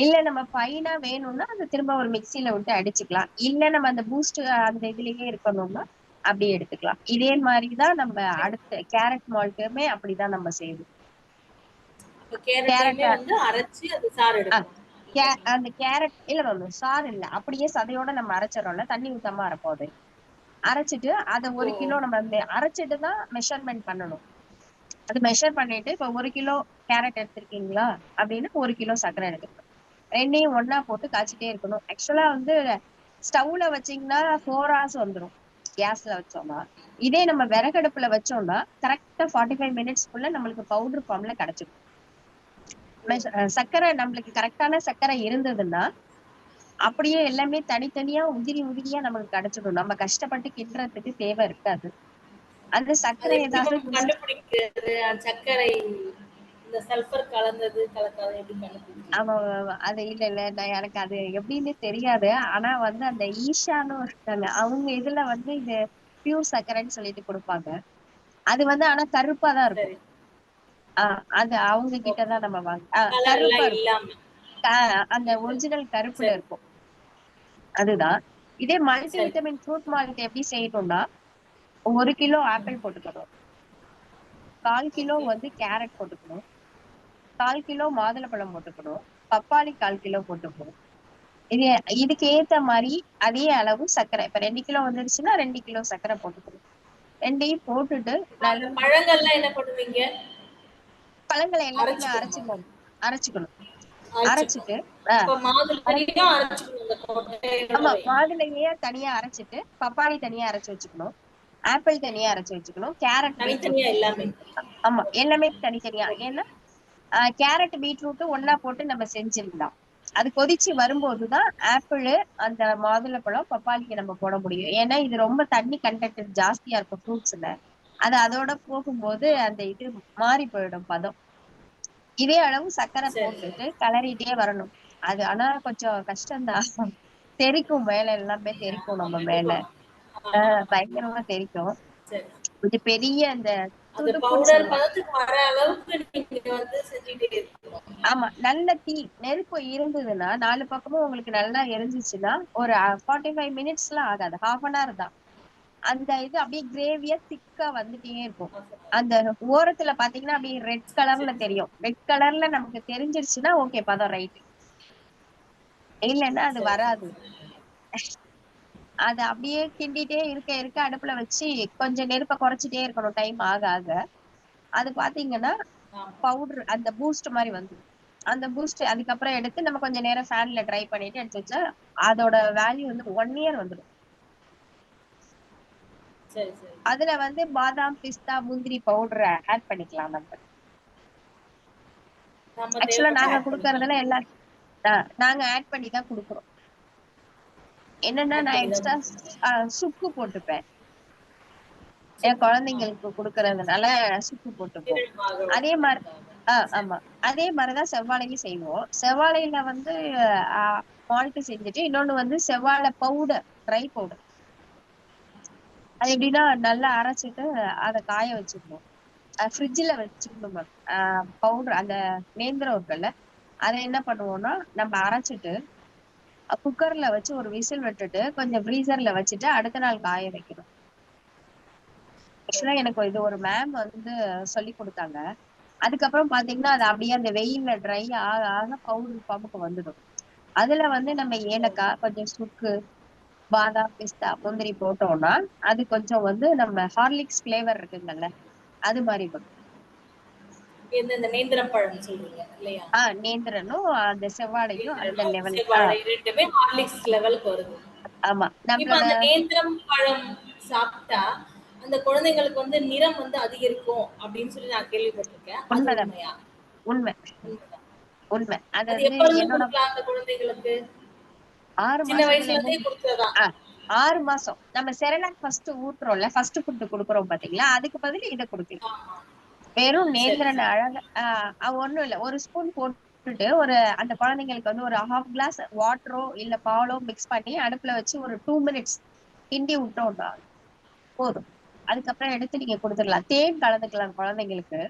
இல்ல நம்ம ஃபைனா வேணும்னா அதை திரும்ப ஒரு மிக்சியில விட்டு அடிச்சுக்கலாம். இல்ல நம்ம அந்த பூஸ்ட் அந்த இதுலயே இருக்கணும்னா அப்படியே எடுத்துக்கலாம். இதே மாதிரிதான் நம்ம அடுத்த கேரட் மால்ட்டுமே அப்படிதான் நம்ம செய்வோம். கேரட்டையுமே வந்து அரைச்சு அது சாறு எடுக்கணும். அந்த கேரட் இல்ல மேம், சாறு இல்ல, அப்படியே சதையோட நம்ம அரைச்சிடறோம்ல, தண்ணி ஊத்தாம அரைப்போம். அதை அரைச்சிட்டு அதை 1 கிலோ நம்ம அரைச்சிட்டு தான் மெஷர்மெண்ட் பண்ணணும். அது மெஷர் பண்ணிட்டு இப்ப 1 கிலோ கேரட் எடுத்திருக்கீங்களா அப்படின்னு 1 கிலோ சர்க்கரை எடுத்துக்கணும். 2ஐயும் ஒண்ணா போட்டு காய்ச்சிட்டே இருக்கணும். ஆக்சுவலா வந்து ஸ்டவ்ல வச்சீங்கன்னா 4 hours வந்துடும். கேஸ்ல வச்சோம்னா, இதே நம்ம விறகடுப்புல வச்சோம்னா கரெக்டா 45 minutesக்குள்ள நம்மளுக்கு பவுடர் ஃபார்ம்ல கிடைச்சிடும். சர்க்கரை நம்மளுக்கு கரெக்டான சர்க்கரை இருந்ததுன்னா அப்படியே எல்லாமே தனித்தனியா உதிரி உதிரியா நமக்கு கிடைச்சிடும். நம்ம கஷ்டப்பட்டு கிண்டுறதுக்கு தேவை இருக்காது. அந்த சர்க்கரை ஏதாவது கண்டுபிடிக்கிறது சர்க்கரை இந்த சல்பர் கலந்தது கலக்காத எப்படி கண்டுபிடிக்கிறது? அது இல்ல எனக்கு அது எப்படின்னு தெரியாது. ஆனா வந்து அந்த ஈஷான்னு இருக்காங்க, அவங்க இதுல வந்து இது பியூர் சர்க்கரைன்னு சொல்லிட்டு கொடுப்பாங்க. அது வந்து ஆனா கருப்பா தான் இருக்கும். அது அவங்க கிட்டதான் நம்ம கருப்பா இருக்கும். அந்த ஒரிஜினல் கருப்புல இருக்கும். அதுதான். இதே மல்டி விட்டமின் ஃப்ரூட் மால்ட் எப்படி செய்யணும்னா 1 கிலோ ஆப்பிள் போட்டுக்கணும். 1/4 கிலோ வந்து கேரட் போட்டுக்கணும். 1/4 கிலோ மாதுளப்பழம் போட்டுக்கணும். பப்பாளி 1/4 கிலோ போட்டுக்கணும். இதுக்கு ஏத்த மாதிரி அதே அளவு சர்க்கரை. இப்ப 2 கிலோ வந்துருச்சுன்னா 2 கிலோ சர்க்கரை போட்டுக்கணும். 2ஐயும் போட்டுட்டு பழங்கள்லாம் என்ன பண்ணுவீங்க? பழங்களை எல்லாத்தையுமே அரைச்சுக்கணும். அரைச்சிட்டு ஆமா, மாதுளையே தனியா அரைச்சிட்டு பப்பாளி தனியா அரைச்சு வச்சுக்கணும். ஆப்பிள் தனியா அரைச்சு வச்சுக்கணும். கேரட் தனித்தனியா எல்லாமே. ஆமா, எல்லாமே தனித்தனியா. ஏன்னா கேரட் பீட்ரூட் ஒன்னா போட்டு நம்ம செஞ்சிடலாம். அது கொதிச்சு வரும்போதுதான் ஆப்பிள் அந்த மாதுளப்பழம் பப்பாளிக்கு நம்ம போட முடியும். ஏன்னா இது ரொம்ப தண்ணி கண்டென்ட் ஜாஸ்தியா இருக்கும் ஃப்ரூட்ஸ்ல. அது அதோட போகும்போது அந்த இது மாறி போயிடும் பதம். இதே அளவு சர்க்கரை போட்டுட்டு கிளறிட்டே வரணும். அது ஆனா கொஞ்சம் கஷ்டம்தான். தெரிக்கும், மேல எல்லாமே தெரிக்கும். நம்ம மேல பயங்கரமா தெரிக்கும். இது பெரிய அந்த ஆமா, நல்ல தீ நெருப்பு இருந்ததுன்னா 4 பக்கமும் உங்களுக்கு நல்லா எரிஞ்சிச்சுன்னா ஒரு 45 minutesலாம் ஆகாது, 1/2 an hour தான். அந்த இது அப்படியே கிரேவியா திக்கா வந்துட்டே இருக்கும். அந்த ஓரத்துல பாத்தீங்கன்னா அப்படியே ரெட் கலர்ல தெரியும். ரெட் கலர்ல நமக்கு தெரிஞ்சிருச்சுன்னா ஓகே, பதம் ரைட். இல்லைன்னா அது வராது. அது அப்படியே கிண்டிட்டே இருக்க இருக்க அடுப்புல வச்சு கொஞ்சம் நெருப்ப குறைச்சிட்டே இருக்கணும் டைம் ஆக ஆக. அது பாத்தீங்கன்னா பவுடர் அந்த பூஸ்ட் மாதிரி வந்துடும். அந்த பூஸ்ட் அதுக்கப்புறம் எடுத்து நம்ம கொஞ்சம் நேரம் ஃபேன்ல ட்ரை பண்ணிட்டு எடுத்து வச்சா அதோட வேல்யூ வந்து 1 year வந்துடும். அதுல வந்து பாதாம், பிஸ்தா, முந்திரி பவுடர் ஆட் பண்ணிக்கலாம் நம்ம. ஆக்சுவலா நாங்க குடுக்கறதுல எல்லாம் நாங்க ஆட் பண்ணி தான் குடுக்குறோம். என்னன்னா நான் எக்ஸ்ட்ரா சுக்கு போட்டுப்பேன். என் குழந்தைங்களுக்கு குடுக்கறதுனால சுக்கு போட்டுப்போம். அதே மாதிரி ஆமா, அதே மாதிரிதான் செவ்வாழையும் செய்வோம். செவ்வாழையில வந்து மால்ட் செஞ்சுட்டு இன்னொன்னு வந்து செவ்வாழை பவுடர், ட்ரை பவுடர். அது எப்படின்னா நல்லா அரைச்சிட்டு அதை காய வச்சுக்கணும். ஃப்ரிட்ஜ்ல வச்சுக்கணும் மேம். பவுடர் அந்த நேந்திரம் இருக்குல்ல, அதை என்ன பண்ணுவோம்னா நம்ம அரைச்சிட்டு குக்கர்ல வச்சு ஒரு விசில் விட்டுட்டு கொஞ்சம் ஃப்ரீசர்ல வச்சுட்டு அடுத்த நாள் காய வைக்கணும். ஆக்சுவலா எனக்கு இது ஒரு மேம் வந்து சொல்லி கொடுத்தாங்க. அதுக்கப்புறம் பாத்தீங்கன்னா அது அப்படியே அந்த வெயில்ல ட்ரை ஆக ஆக பவுடர் ஃபார்முக்கு வந்துடும். அதுல வந்து நம்ம ஏலக்காய், கொஞ்சம் சுக்கு, பாதாம், பிஸ்தா, முந்திரி போட்டோம்னா அது கொஞ்சம் வந்து நம்ம ஹார்லிக்ஸ் ஃபிளேவர் இருக்குங்கல்ல அது மாதிரி வரும். இந்த நேந்திரம் பழம் சொல்றீங்க இல்லையா? நேந்திரனும் அந்த செவ்வாழையும் அந்த லெவல். செவ்வாழை ரெண்டுமே ஹார்லிக்ஸ் லெவலுக்கு வருது. ஆமா. இப்ப அந்த நேந்திரம் பழம் சாப்பிட்டா அந்த குழந்தைங்களுக்கு வந்து நிறம் வந்து அதிகரிக்கும் அப்படின்னு சொல்லி நான் கேள்விப்பட்டிருக்கேன். அது உண்மையா? உண்மை உண்மை. அது அது வந்து எப்ப இருந்து என்னோட கொடுக்கலாம் அந்த குழந்தைகளுக்கு? 6 சின்ன மாசத்துல வயசுல இருந்தே கொடுத்ததான். 6 மாசம் நம்ம செரலாக் ஃபர்ஸ்ட் ஊட்டுறோம்ல, ஃபர்ஸ்ட் ஃபுட் கொடுக்குறோம் பாத்தீங்களா, அதுக்கு பதில் இதை கொடுக்கலாம். வெறும் நேந்திரன் அழகா ஒண்ணும் இல்ல, ஒரு ஸ்பூன் போட்டுட்டு ஒரு அந்த குழந்தைங்களுக்கு வந்து ஒரு 1/2 கிளாஸ் வாட்டரோ இல்ல பாலோ மிக்ஸ் பண்ணி அடுப்புல வச்சு ஒரு 2 மினிட்ஸ் கிண்டி விட்டோம்னா போதும். அதுக்கப்புறம் எடுத்து நீங்க கொடுத்துடலாம். தேன் கலந்துக்கலாம் குழந்தைங்களுக்கு,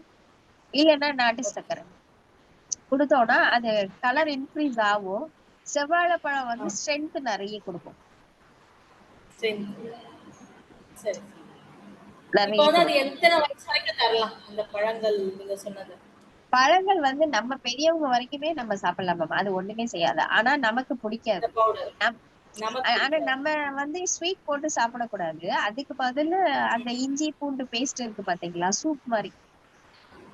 இல்லைன்னா நாட்டு சக்கரை கொடுத்தோம்னா அது கலர் இன்க்ரீஸ் ஆகும். செவ்வாழைப்பழம் வந்து ஸ்ட்ரென்த் நிறைய கொடுக்கும். சரி. இப்போ வந்து அது எத்தனை வயசு வரைக்கும் தரலாம் அந்த பழங்கள் நீங்க சொன்னது? பழங்கள் வந்து நம்ம பெரியவங்க வரைக்குமே நம்ம சாப்பிடலாம் மேம், அது ஒண்ணுமே செய்யாது. ஆனா நமக்கு பிடிக்காது. ஆனா நம்ம வந்து ஸ்வீட் போட்டு சாப்பிடக்கூடாது. அதுக்கு பதில் அந்த இஞ்சி பூண்டு பேஸ்ட் இருக்கு பாத்தீங்களா, சூப் மாதிரி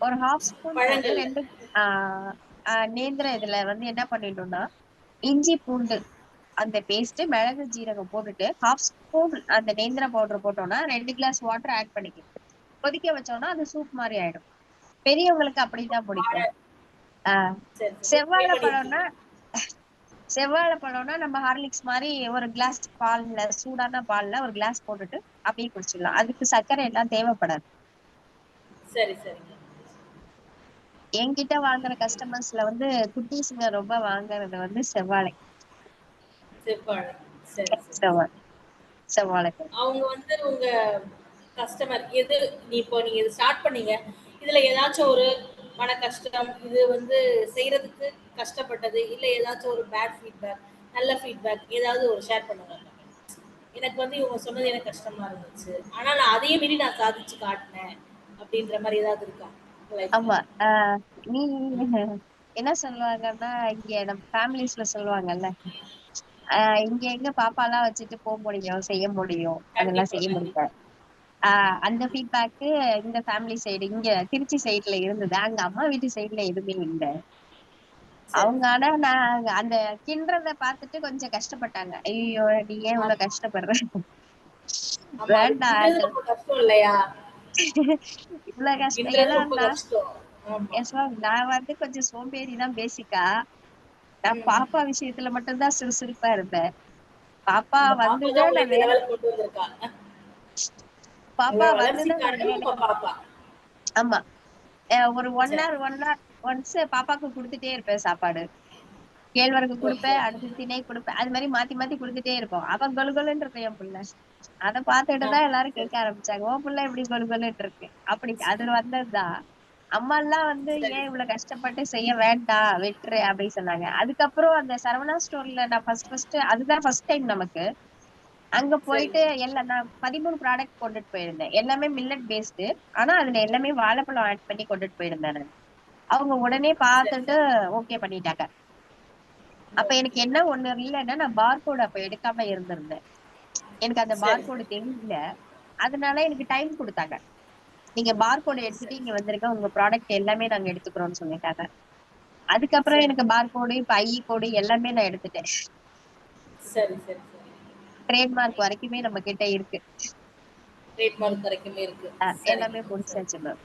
ஒரு 1/2 ஸ்பூன் போட்டு 2 நேந்திரம் இதுல வந்து என்ன பண்ணிடணும்னா இஞ்சி பூண்டு அந்த பேஸ்ட், மிளகு ஜீரகம் போட்டுட்டு 1/2 ஸ்பூன் அந்த நேந்திர பவுடர் போட்டோம்னா 2 கிளாஸ் வாட்டர் ஆட் பண்ணிக்கணும். கொதிக்க வச்சோம்னா அது சூப் மாதிரி ஆயிடும். பெரியவங்களுக்கு அப்படிதான் பிடிக்கும். செவ்வாழைப்பழம்னா நம்ம ஹார்லிக்ஸ் மாதிரி ஒரு கிளாஸ் பால்ல, சூடான பால்ல ஒரு கிளாஸ் போட்டுட்டு அப்படியே குடிச்சிடலாம். அதுக்கு சர்க்கரை எல்லாம் தேவைப்படாது. சரி சரி. என்கிட்ட வாங்குற கஸ்டமர்ஸ்ல வந்து குட்டீஸுங்க ரொம்ப வாங்குறது வந்து செவ்வாழை. செவ்வாழை. அவங்க வந்து உங்க கஸ்டமர் எது இப்போ நீங்க இது ஸ்டார்ட் பண்ணீங்க, இதுல ஏதாச்சும் ஒரு மன கஷ்டம், இது வந்து செய்யறதுக்கு கஷ்டப்பட்டது, இல்ல ஏதாச்சும் ஒரு பேட் ஃபீட்பேக், நல்ல ஃபீட்பேக் ஏதாவது ஒரு ஷேர் பண்ணுங்க. எனக்கு வந்து இவங்க சொன்னது எனக்கு கஷ்டமா இருந்துச்சு, ஆனா நான் அதையே மீறி நான் சாதிச்சு காட்டினேன் அப்படின்ற மாதிரி ஏதாவது இருக்கா? ஆமா. நீ என்ன சொல்லுவாங்கன்னா, இங்க நம்ம ஃபேமிலிஸ்ல சொல்லுவாங்கல்ல, இங்க எங்க பாப்பா எல்லாம் வச்சுட்டு போக முடியும், செய்ய முடியும், அதெல்லாம் செய்ய முடியாது. அந்த ஃபீட்பேக்கு இந்த ஃபேமிலி சைடு, இங்க திருச்சி சைடுல இருந்தது. அங்க அம்மா வீட்டு சைடுல எதுவுமே இல்லை. அவங்க ஆனா நான் அந்த கிண்டறத பார்த்துட்டு கொஞ்சம் கஷ்டப்பட்டாங்க. ஐயோ நீ ஏன் இவ்வளவு கஷ்டப்படுற, வேண்டாம் கஷ்டம் இல்லையா? இவ்வளவு கஷ்டம். ஏன்னா நான் வந்து கொஞ்சம் சோம்பேறிதான் பேசிக்கா. நான் பாப்பா விஷயத்துல மட்டும்தான் சுறுசுறுப்பா இருப்பேன். பாப்பா வந்துதான் நான் வேலை ஆமா ஒரு 1 hour ஒன்ஸ் பாப்பாக்கு கொடுத்துட்டே இருப்பேன் சாப்பாடு. கேழ்வரகு கொடுப்பேன், அடுத்து திணை கொடுப்பேன், அது மாதிரி மாத்தி மாத்தி கொடுத்துட்டே இருப்போம். அவன் கொலுகொலுன்னு இருக்கு என் பிள்ளை. அதை பார்த்துட்டுதான் எல்லாரும் கேட்க ஆரம்பிச்சாங்க, உன் பிள்ளை எப்படி கொலுகொலுன்னு இருக்கு அப்படி. அதுல வந்ததுதான். அம்மா எல்லாம் வந்து ஏன் இவ்வளவு கஷ்டப்பட்டு செய்ய வேண்டாம், வெட்டுரு அப்படின்னு சொன்னாங்க. அதுக்கப்புறம் அந்த சரவணா ஸ்டோர்ல நான் ஃபர்ஸ்ட் அதுதான் ஃபர்ஸ்ட் டைம் நமக்கு. அங்க போயிட்டு எல்லாம் நான் 13 ப்ராடக்ட் கொண்டுட்டு போயிருந்தேன். எல்லாமே மில்லட் பேஸ்டு, ஆனா அதுல எல்லாமே வாழைப்பழம் ஆட் பண்ணி கொண்டுட்டு போயிருந்தேன் நான். அவங்க உடனே பார்த்துட்டு ஓகே பண்ணிட்டாங்க. அப்ப எனக்கு என்ன ஒண்ணு இல்லைன்னா, நான் பார்கோடு அப்ப எடுக்காம இருந்திருந்தேன். எனக்கு அந்த பார்கோடு தெரியல, அதனால எனக்கு டைம் கொடுத்தாங்க. நீங்க பார்கோடு எடுத்துட்டு இங்க வந்திருக்க, உங்க ப்ராடக்ட் எல்லாமே நாங்க எடுத்துக்கிறோம்னு சொல்லிட்டாங்க. அதுக்கப்புறம் எனக்கு பார்கோடு, இப்ப ஐ கோடு எல்லாமே நான் எடுத்துட்டேன். சரி சரி. ட்ரேட்மார்க் வரைக்குமே நம்ம கிட்ட இருக்கு. ட்ரேட்மார்க் வரைக்குமே இருக்கு. எல்லாமே முடிச்சாச்சு மேம்.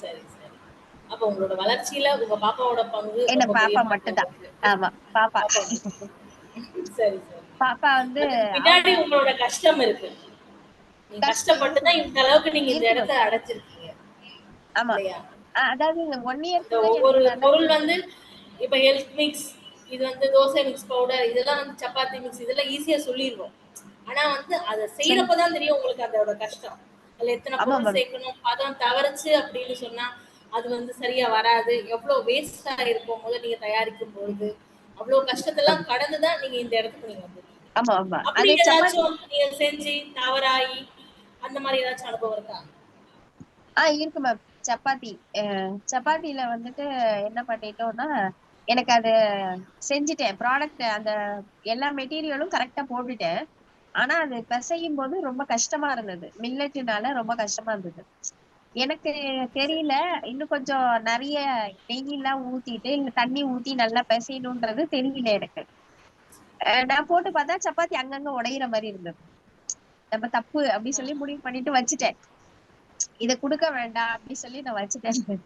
சரி சரி. அப்ப உங்களோட வளர்ச்சியில உங்க பாப்பாவோட பங்கு என்ன பாப்பா மட்டும்தான். ஆமா பாப்பா. சரி சரி. பாப்பா வந்து பின்னாடி உங்களோட கஷ்டம் இருக்கு. நீங்க கஷ்டப்பட்டு தான் இந்த அளவுக்கு நீங்க இந்த இடத்தை அடைச்சிருக்கீங்க. ஆமா. அதாவது இந்த 1 year ஒவ்வொரு பொருள் வந்து இப்ப ஹெல்த் மிக்ஸ், இது வந்து தோசை மிக்ஸ் பவுடர், இதெல்லாம் வந்து சப்பாத்தி மிக்ஸ், இதெல்லாம் ஈஸியா சொல்லிடுவோம். ஆனா வந்து அதை செய்யறப்பதான் தெரியும் உங்களுக்கு அதோட கஷ்டம். அதுல எத்தனை பொருள் சேர்க்கணும், பதம் தவறுச்சு அப்படின்னு சொன்னா அது வந்து சரியா வராது, எவ்வளவு வேஸ்டா இருக்கும் முதல்ல நீங்க தயாரிக்கும் பொழுது. அவ்வளவு கஷ்டத்தெல்லாம் கடந்துதான் நீங்க இந்த இடத்துக்கு நீங்க வந்திருக்கீங்க. ஆமா ஆமா அப்படி ஏதாச்சும் நீங்க செஞ்சு தவறாகி அந்த மாதிரி ஏதாச்சும் அனுபவம் இருக்கா? இருக்கு மேம். சப்பாத்தில வந்துட்டு என்ன பண்ணிட்டோம்னா, எனக்கு அது செஞ்சுட்டேன். ப்ராடக்ட் அந்த எல்லா மெட்டீரியலும் கரெக்டா போட்டுட்டேன். ஆனா அது பிசையும் போது ரொம்ப கஷ்டமா இருந்தது. மில்லட்டுனால ரொம்ப கஷ்டமா இருந்தது. எனக்கு தெரியல, இன்னும் கொஞ்சம் நிறைய நெய்யெல்லாம் ஊத்திட்டு இல்ல தண்ணி ஊத்தி நல்லா பிசையணும்ன்றது தெரியல எனக்கு. நான் போட்டு பார்த்தா சப்பாத்தி அங்கங்க உடையிற மாதிரி இருந்தது. நம்ம தப்பு அப்படி சொல்லி முடிவு பண்ணிட்டு வச்சுட்டேன். இத குடுக்க வேண்டாம் அப்படின்னு சொல்லி நான் வச்சுட்டேன்.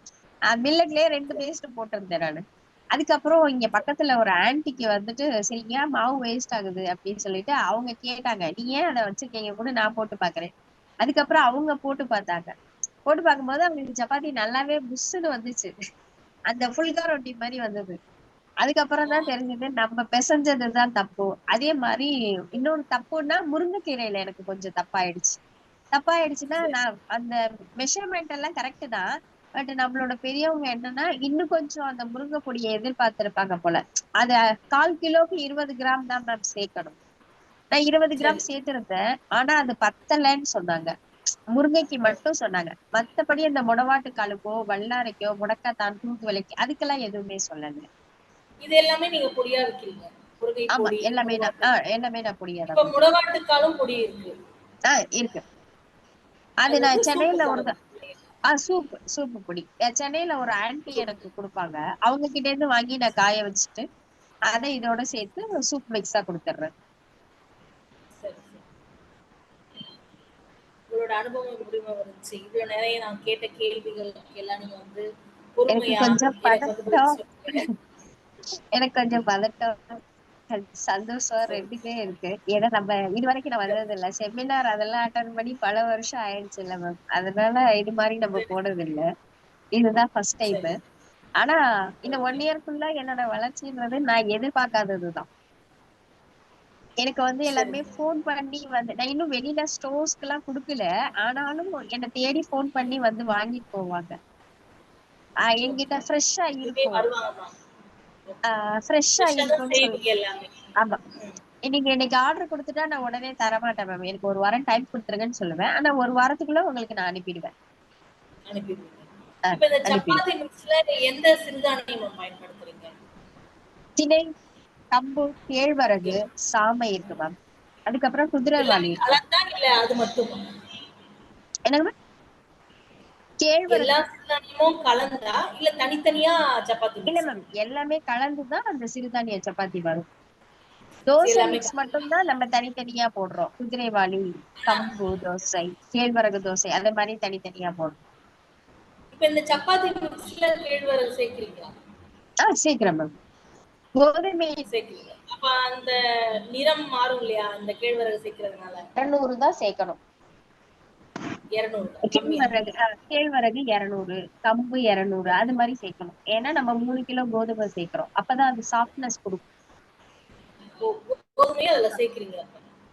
மில்லட்லயே 2 பேஸ்ட் போட்டிருந்தேன் நானு. அதுக்கப்புறம் இங்க பக்கத்துல ஒரு ஆன்டிக்கு வந்துட்டு சரி ஏன் மாவு வேஸ்ட் ஆகுது அப்படின்னு சொல்லிட்டு அவங்க கேட்டாங்க, நீ ஏன் அதை வச்சிருக்கீங்க கூட நான் போட்டு பாக்குறேன். அதுக்கப்புறம் அவங்க போட்டு பார்த்தாங்க. போட்டு பார்க்கும்போது அவங்களுக்கு சப்பாத்தி நல்லாவே புஷ்ஷுன்னு வந்துச்சு. அந்த ஃபுல்கா ரொட்டி மாதிரி வந்தது. அதுக்கப்புறம் தான் தெரிஞ்சது நம்ம பிசைஞ்சதுதான் தப்பு. அதே மாதிரி இன்னொரு தப்புன்னா முருங்கைக்கீரையில எனக்கு கொஞ்சம் தப்பாயிடுச்சுன்னா நான் அந்த மெஷர்மெண்ட் எல்லாம் கரெக்ட் தான். பட் நம்மளோட பெரியவங்க என்னன்னா இன்னும் கொஞ்சம் அந்த முருங்கை பொடியை எதிர்பார்த்திருப்பாங்க போல. அத 1/4 கிலோக்கு 20 கிராம் தான் மேம் சேர்க்கணும். நான் 20 கிராம் சேர்த்திருந்தேன். ஆனா அது பத்தலைன்னு சொன்னாங்க. முருங்கைக்கு மட்டும் சொன்னாங்க. மத்தபடி அந்த முடவாட்டுக்காலுக்கோ வல்லாரைக்கோ முடக்கத்தான் தூதுவளைக்கு அதுக்கெல்லாம் எதுவுமே சொல்லல. இது எல்லாமே நீங்க பொடியா விக்கிறீங்க? முருங்கை ஆமா பொடி, எல்லாமே நான் பொடியா தான். இப்ப முடவாட்டுக்காலும் பொடி இருக்கு? இருக்கு. அது நான் சென்னையில சூப்பு பொடி சென்னையில ஒரு ஆன்டி எனக்கு கொடுப்பாங்க. அவங்க கிட்ட இருந்து வாங்கி நான் காய வச்சுட்டு அதை இதோட சேர்த்து சூப் மிக்ஸா கொடுத்துடுறேன். உங்களோட அனுபவம் எப்படிமா இருந்துச்சு? இவ்வளவு நிறைய நான் கேட்ட கேள்விகள் எல்லாம் நீங்க வந்து எனக்கு பொறுமையா கொஞ்சம் எனக்கு எனக்கு கொஞ்சம் பதட்டம் சந்தோஷம் ரெண்டுமே இருக்கு. ஏன்னா நம்ம இது வரைக்கும் நான் வந்தது இல்ல. செமினார் அதெல்லாம் அட்டன் பண்ணி பல வருஷம் ஆயிடுச்சு இல்ல மேம். அதனால இது மாதிரி நம்ம போனது இல்ல. இதுதான் ஃபர்ஸ்ட் டைம். ஆனா இந்த 1 இயர்க்குள்ள என்னோட வளர்ச்சின்றது நான் எதிர்பார்க்காததுதான். எனக்கு வந்து எல்லாருமே போன் பண்ணி வந்து நான் இன்னும் வெளியில ஸ்டோர்ஸ்க்கு எல்லாம் குடுக்கல. ஆனாலும் என்னை தேடி போன் பண்ணி வந்து வாங்கிட்டு போவாங்க. என்கிட்ட ஃப்ரெஷ்ஷா இருக்கும். ஃப்ரெஷ்ஷா இருக்கும்னு சொல்லி. ஆமா. நீங்க இன்னைக்கு ஆர்டர் கொடுத்துட்டா நான் உடனே தரமாட்டேன் மேம். எனக்கு 1 வாரம் டைம் கொடுத்துருங்கன்னு சொல்லுவேன். ஆனா 1 வாரத்துக்குள்ள உங்களுக்கு நான் அனுப்பிடுவேன். இப்ப இந்த சப்பாத்தி மிக்ஸ்ல எந்த சிறுதானியம் பயன்படுத்துறீங்க? திணை, கம்பு, கேழ்வரகு, சாமை இருக்கு மேம். அதுக்கப்புறம் குதிரைவாலி இருக்கு. இல்ல அது மட்டும் என்னங்க? எல்லா சிறுதானியமும் கலந்தா இல்ல தனித்தனியா சப்பாத்தி? இல்ல மேம், எல்லாமே கலந்துதான் அந்த சிறுதானிய சப்பாத்தி வரும். தோசை மிக்ஸ் மட்டும் தான் நம்ம தனித்தனியா போடுறோம். குதிரைவாலி, கம்பு தோசை, கேழ்வரகு தோசை அந்த மாதிரி தனித்தனியா போடுறோம். இப்ப இந்த சப்பாத்தி மிக்ஸ்ல கேழ்வரகு சேர்க்கிறீங்களா? சேர்க்கிறேன் மேம். கோதுமை சேர்க்கிறீங்க. அப்ப அந்த நிறம் மாறும் இல்லையா அந்த கேழ்வரகு சேர்க்கிறதுனால? 200 தான் சேர்க்கணும். 200. கேழ்வரகு 200, கம்பு 200 அது மாதிரி சேர்க்கணும். ஏன்னா நம்ம 3 கிலோ கோதுமை சேர்க்கிறோம். அப்பதான் அது சாஃப்ட்னஸ் கொடுக்கும். கோதுமையை அதுல சேர்க்கிறீங்க.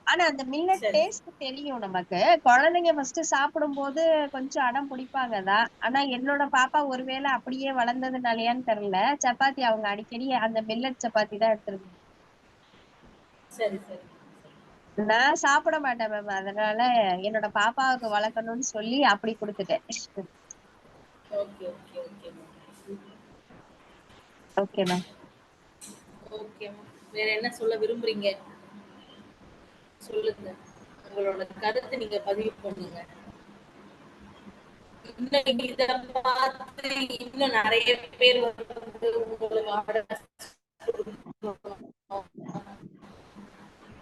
ஆனா அந்த மில்லட் டேஸ்ட் தெரியும் நமக்கு. குழந்தைங்க ஃபர்ஸ்ட் சாப்பிடும் போது கொஞ்சம் அடம் பிடிப்பாங்கதான். ஆனா என்னோட பாப்பா ஒருவேளை அப்படியே வளர்ந்ததுனாலயான்னு தெரியல, சப்பாத்தி அவங்க அடிக்கடி அந்த மில்லட் சப்பாத்தி தான் எடுத்துருக்காங்க. சரி சரி. நான் சாப்பிட மாட்டேன் மேம். அதனால என்னோட பாப்பாவுக்கு வளர்க்கணும்னு சொல்லி அப்படி கொடுத்துட்டேன். Okay ma'am. Okay ma'am. வேற என்ன சொல்ல விரும்புறீங்க? சொல்லுங்க. உங்களோட கருத்தை நீங்க பதிவு பண்ணுங்க. இன்னும் இத பார்த்து இன்னும் நிறைய பேர் வந்து உங்களுக்கு ஆர்டர்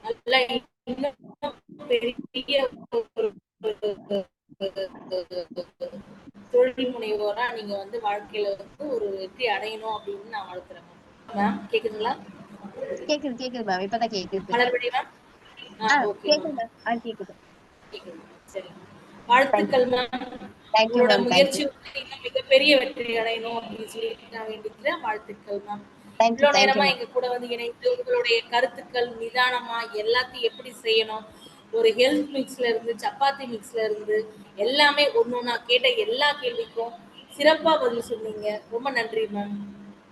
நல்ல இன்னும் பெரிய தொழில் முனைவோரா நீங்க வந்து வாழ்க்கையில வந்து ஒரு வெற்றி அடையணும் அப்படின்னு நான் வாழ்த்துறேன். மேம் கேக்குதுங்களா? கேக்குது மேம். இப்பதான் கேக்குது. மலர்விழி மேம். கேக்குது மேம். கேக்குது. சரி. வாழ்த்துக்கள் மேம். உங்களோட முயற்சி இன்னும் மிகப்பெரிய வெற்றி அடையணும் அப்படின்னு சொல்லி நான் வேண்டிக்கிறேன். வாழ்த்துக்கள் மேம். இவ்வளவு நேரமா எங்க கூட வந்து இணைந்து உங்களுடைய கருத்துக்கள் நிதானமா எல்லாத்தையும் எப்படி செய்யணும், ஒரு ஹெல்த் மிக்ஸ்ல இருந்து சப்பாத்தி மிக்ஸ்ல இருந்து எல்லாமே ஒன்னொன்னா கேட்ட எல்லா கேள்விக்கும் சிறப்பா பதில் சொன்னீங்க. ரொம்ப நன்றி ma'am.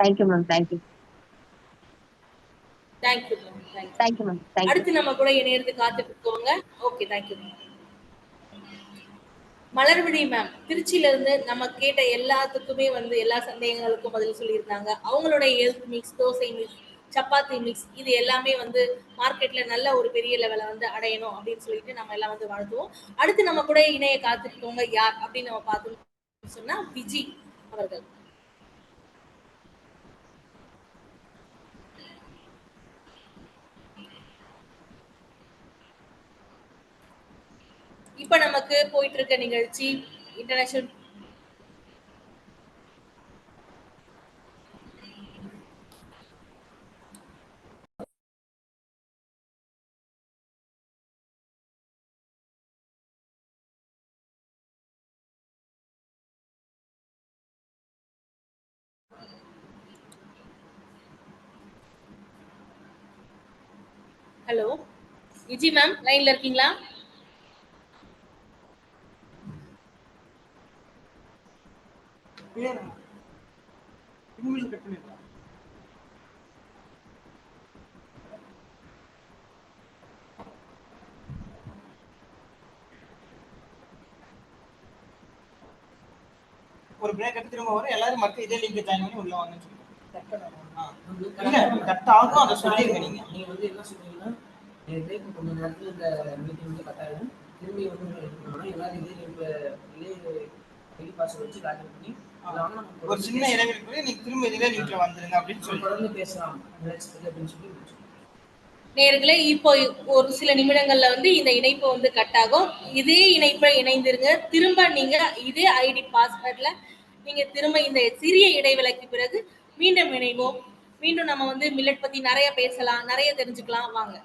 Thank you ma'am. Thank you. Thank you thank you ma'am. Thank you. அடுத்து நம்ம கூட இணையறது காத்துட்டு இருக்கவங்க. Okay, thank you. மலர்விழி மேம் திருச்சியில இருந்து நம்ம கேட்ட எல்லாத்துக்குமே வந்து எல்லா சந்தேகங்களுக்கும் பதில் சொல்லியிருந்தாங்க. அவங்களுடைய health mix, dosa mix, chapati mix இது எல்லாமே வந்து மார்க்கெட்ல நல்ல ஒரு பெரிய லெவலை வந்து அடையணும் அப்படின்னு சொல்லிட்டு நம்ம எல்லாம் வந்து வாழ்த்துவோம். அடுத்து நம்ம கூட இணைய காத்துருக்கவங்க யார் அப்படின்னு நம்ம பார்த்தோம் சொன்னா விஜி அவர்கள். இப்ப நமக்கு போயிட்டு இருக்க நிகழ்ச்சி இன்டர்நேஷனல் ஹலோ விஜி மேம் லைன்ல இருக்கீங்களா? ஒரு பிரேக் எடுத்து திரும்ப வரும். எல்லாரும் மக்கள் இதே லிங்க் ஜாயின் பண்ணி உள்ள வாங்கன்னு சொல்லுங்க. கட் ஆகும். அதை சொல்லிருங்க. நீங்க வந்து என்ன சொல்றீங்கன்னா பிரேக் கொஞ்ச நேரத்துல இந்த மீட்டிங் வந்து கட் ஆகும். திரும்பி வந்து எடுக்கணும்னா எல்லாரும் இதே லிங்க்ல இதே ஐடி பாஸ்வேர்ட் வச்சு லாகின் பண்ணி ஒரு சின்ன இடைவெளிக்குள்ள நீங்க திரும்ப இதே லிங்க்ல வந்துருங்க அப்படின்னு சொல்லி தொடர்ந்து பேசலாம் அப்படின்னு சொல்லி நேயர்களே, இப்போ ஒரு சில நிமிடங்கள்ல வந்து இந்த இணைப்பு வந்து கட் ஆகும். இதே இணைப்பை இணைந்திருங்க. திரும்ப நீங்க இதே ஐடி பாஸ்வேர்ட்ல நீங்க திரும்ப இந்த சிறிய இடைவேளைக்கு பிறகு மீண்டும் இணைவோம். மீண்டும் நம்ம வந்து மில்லட் பத்தி நிறைய பேசலாம், நிறைய தெரிஞ்சுக்கலாம். வாங்க.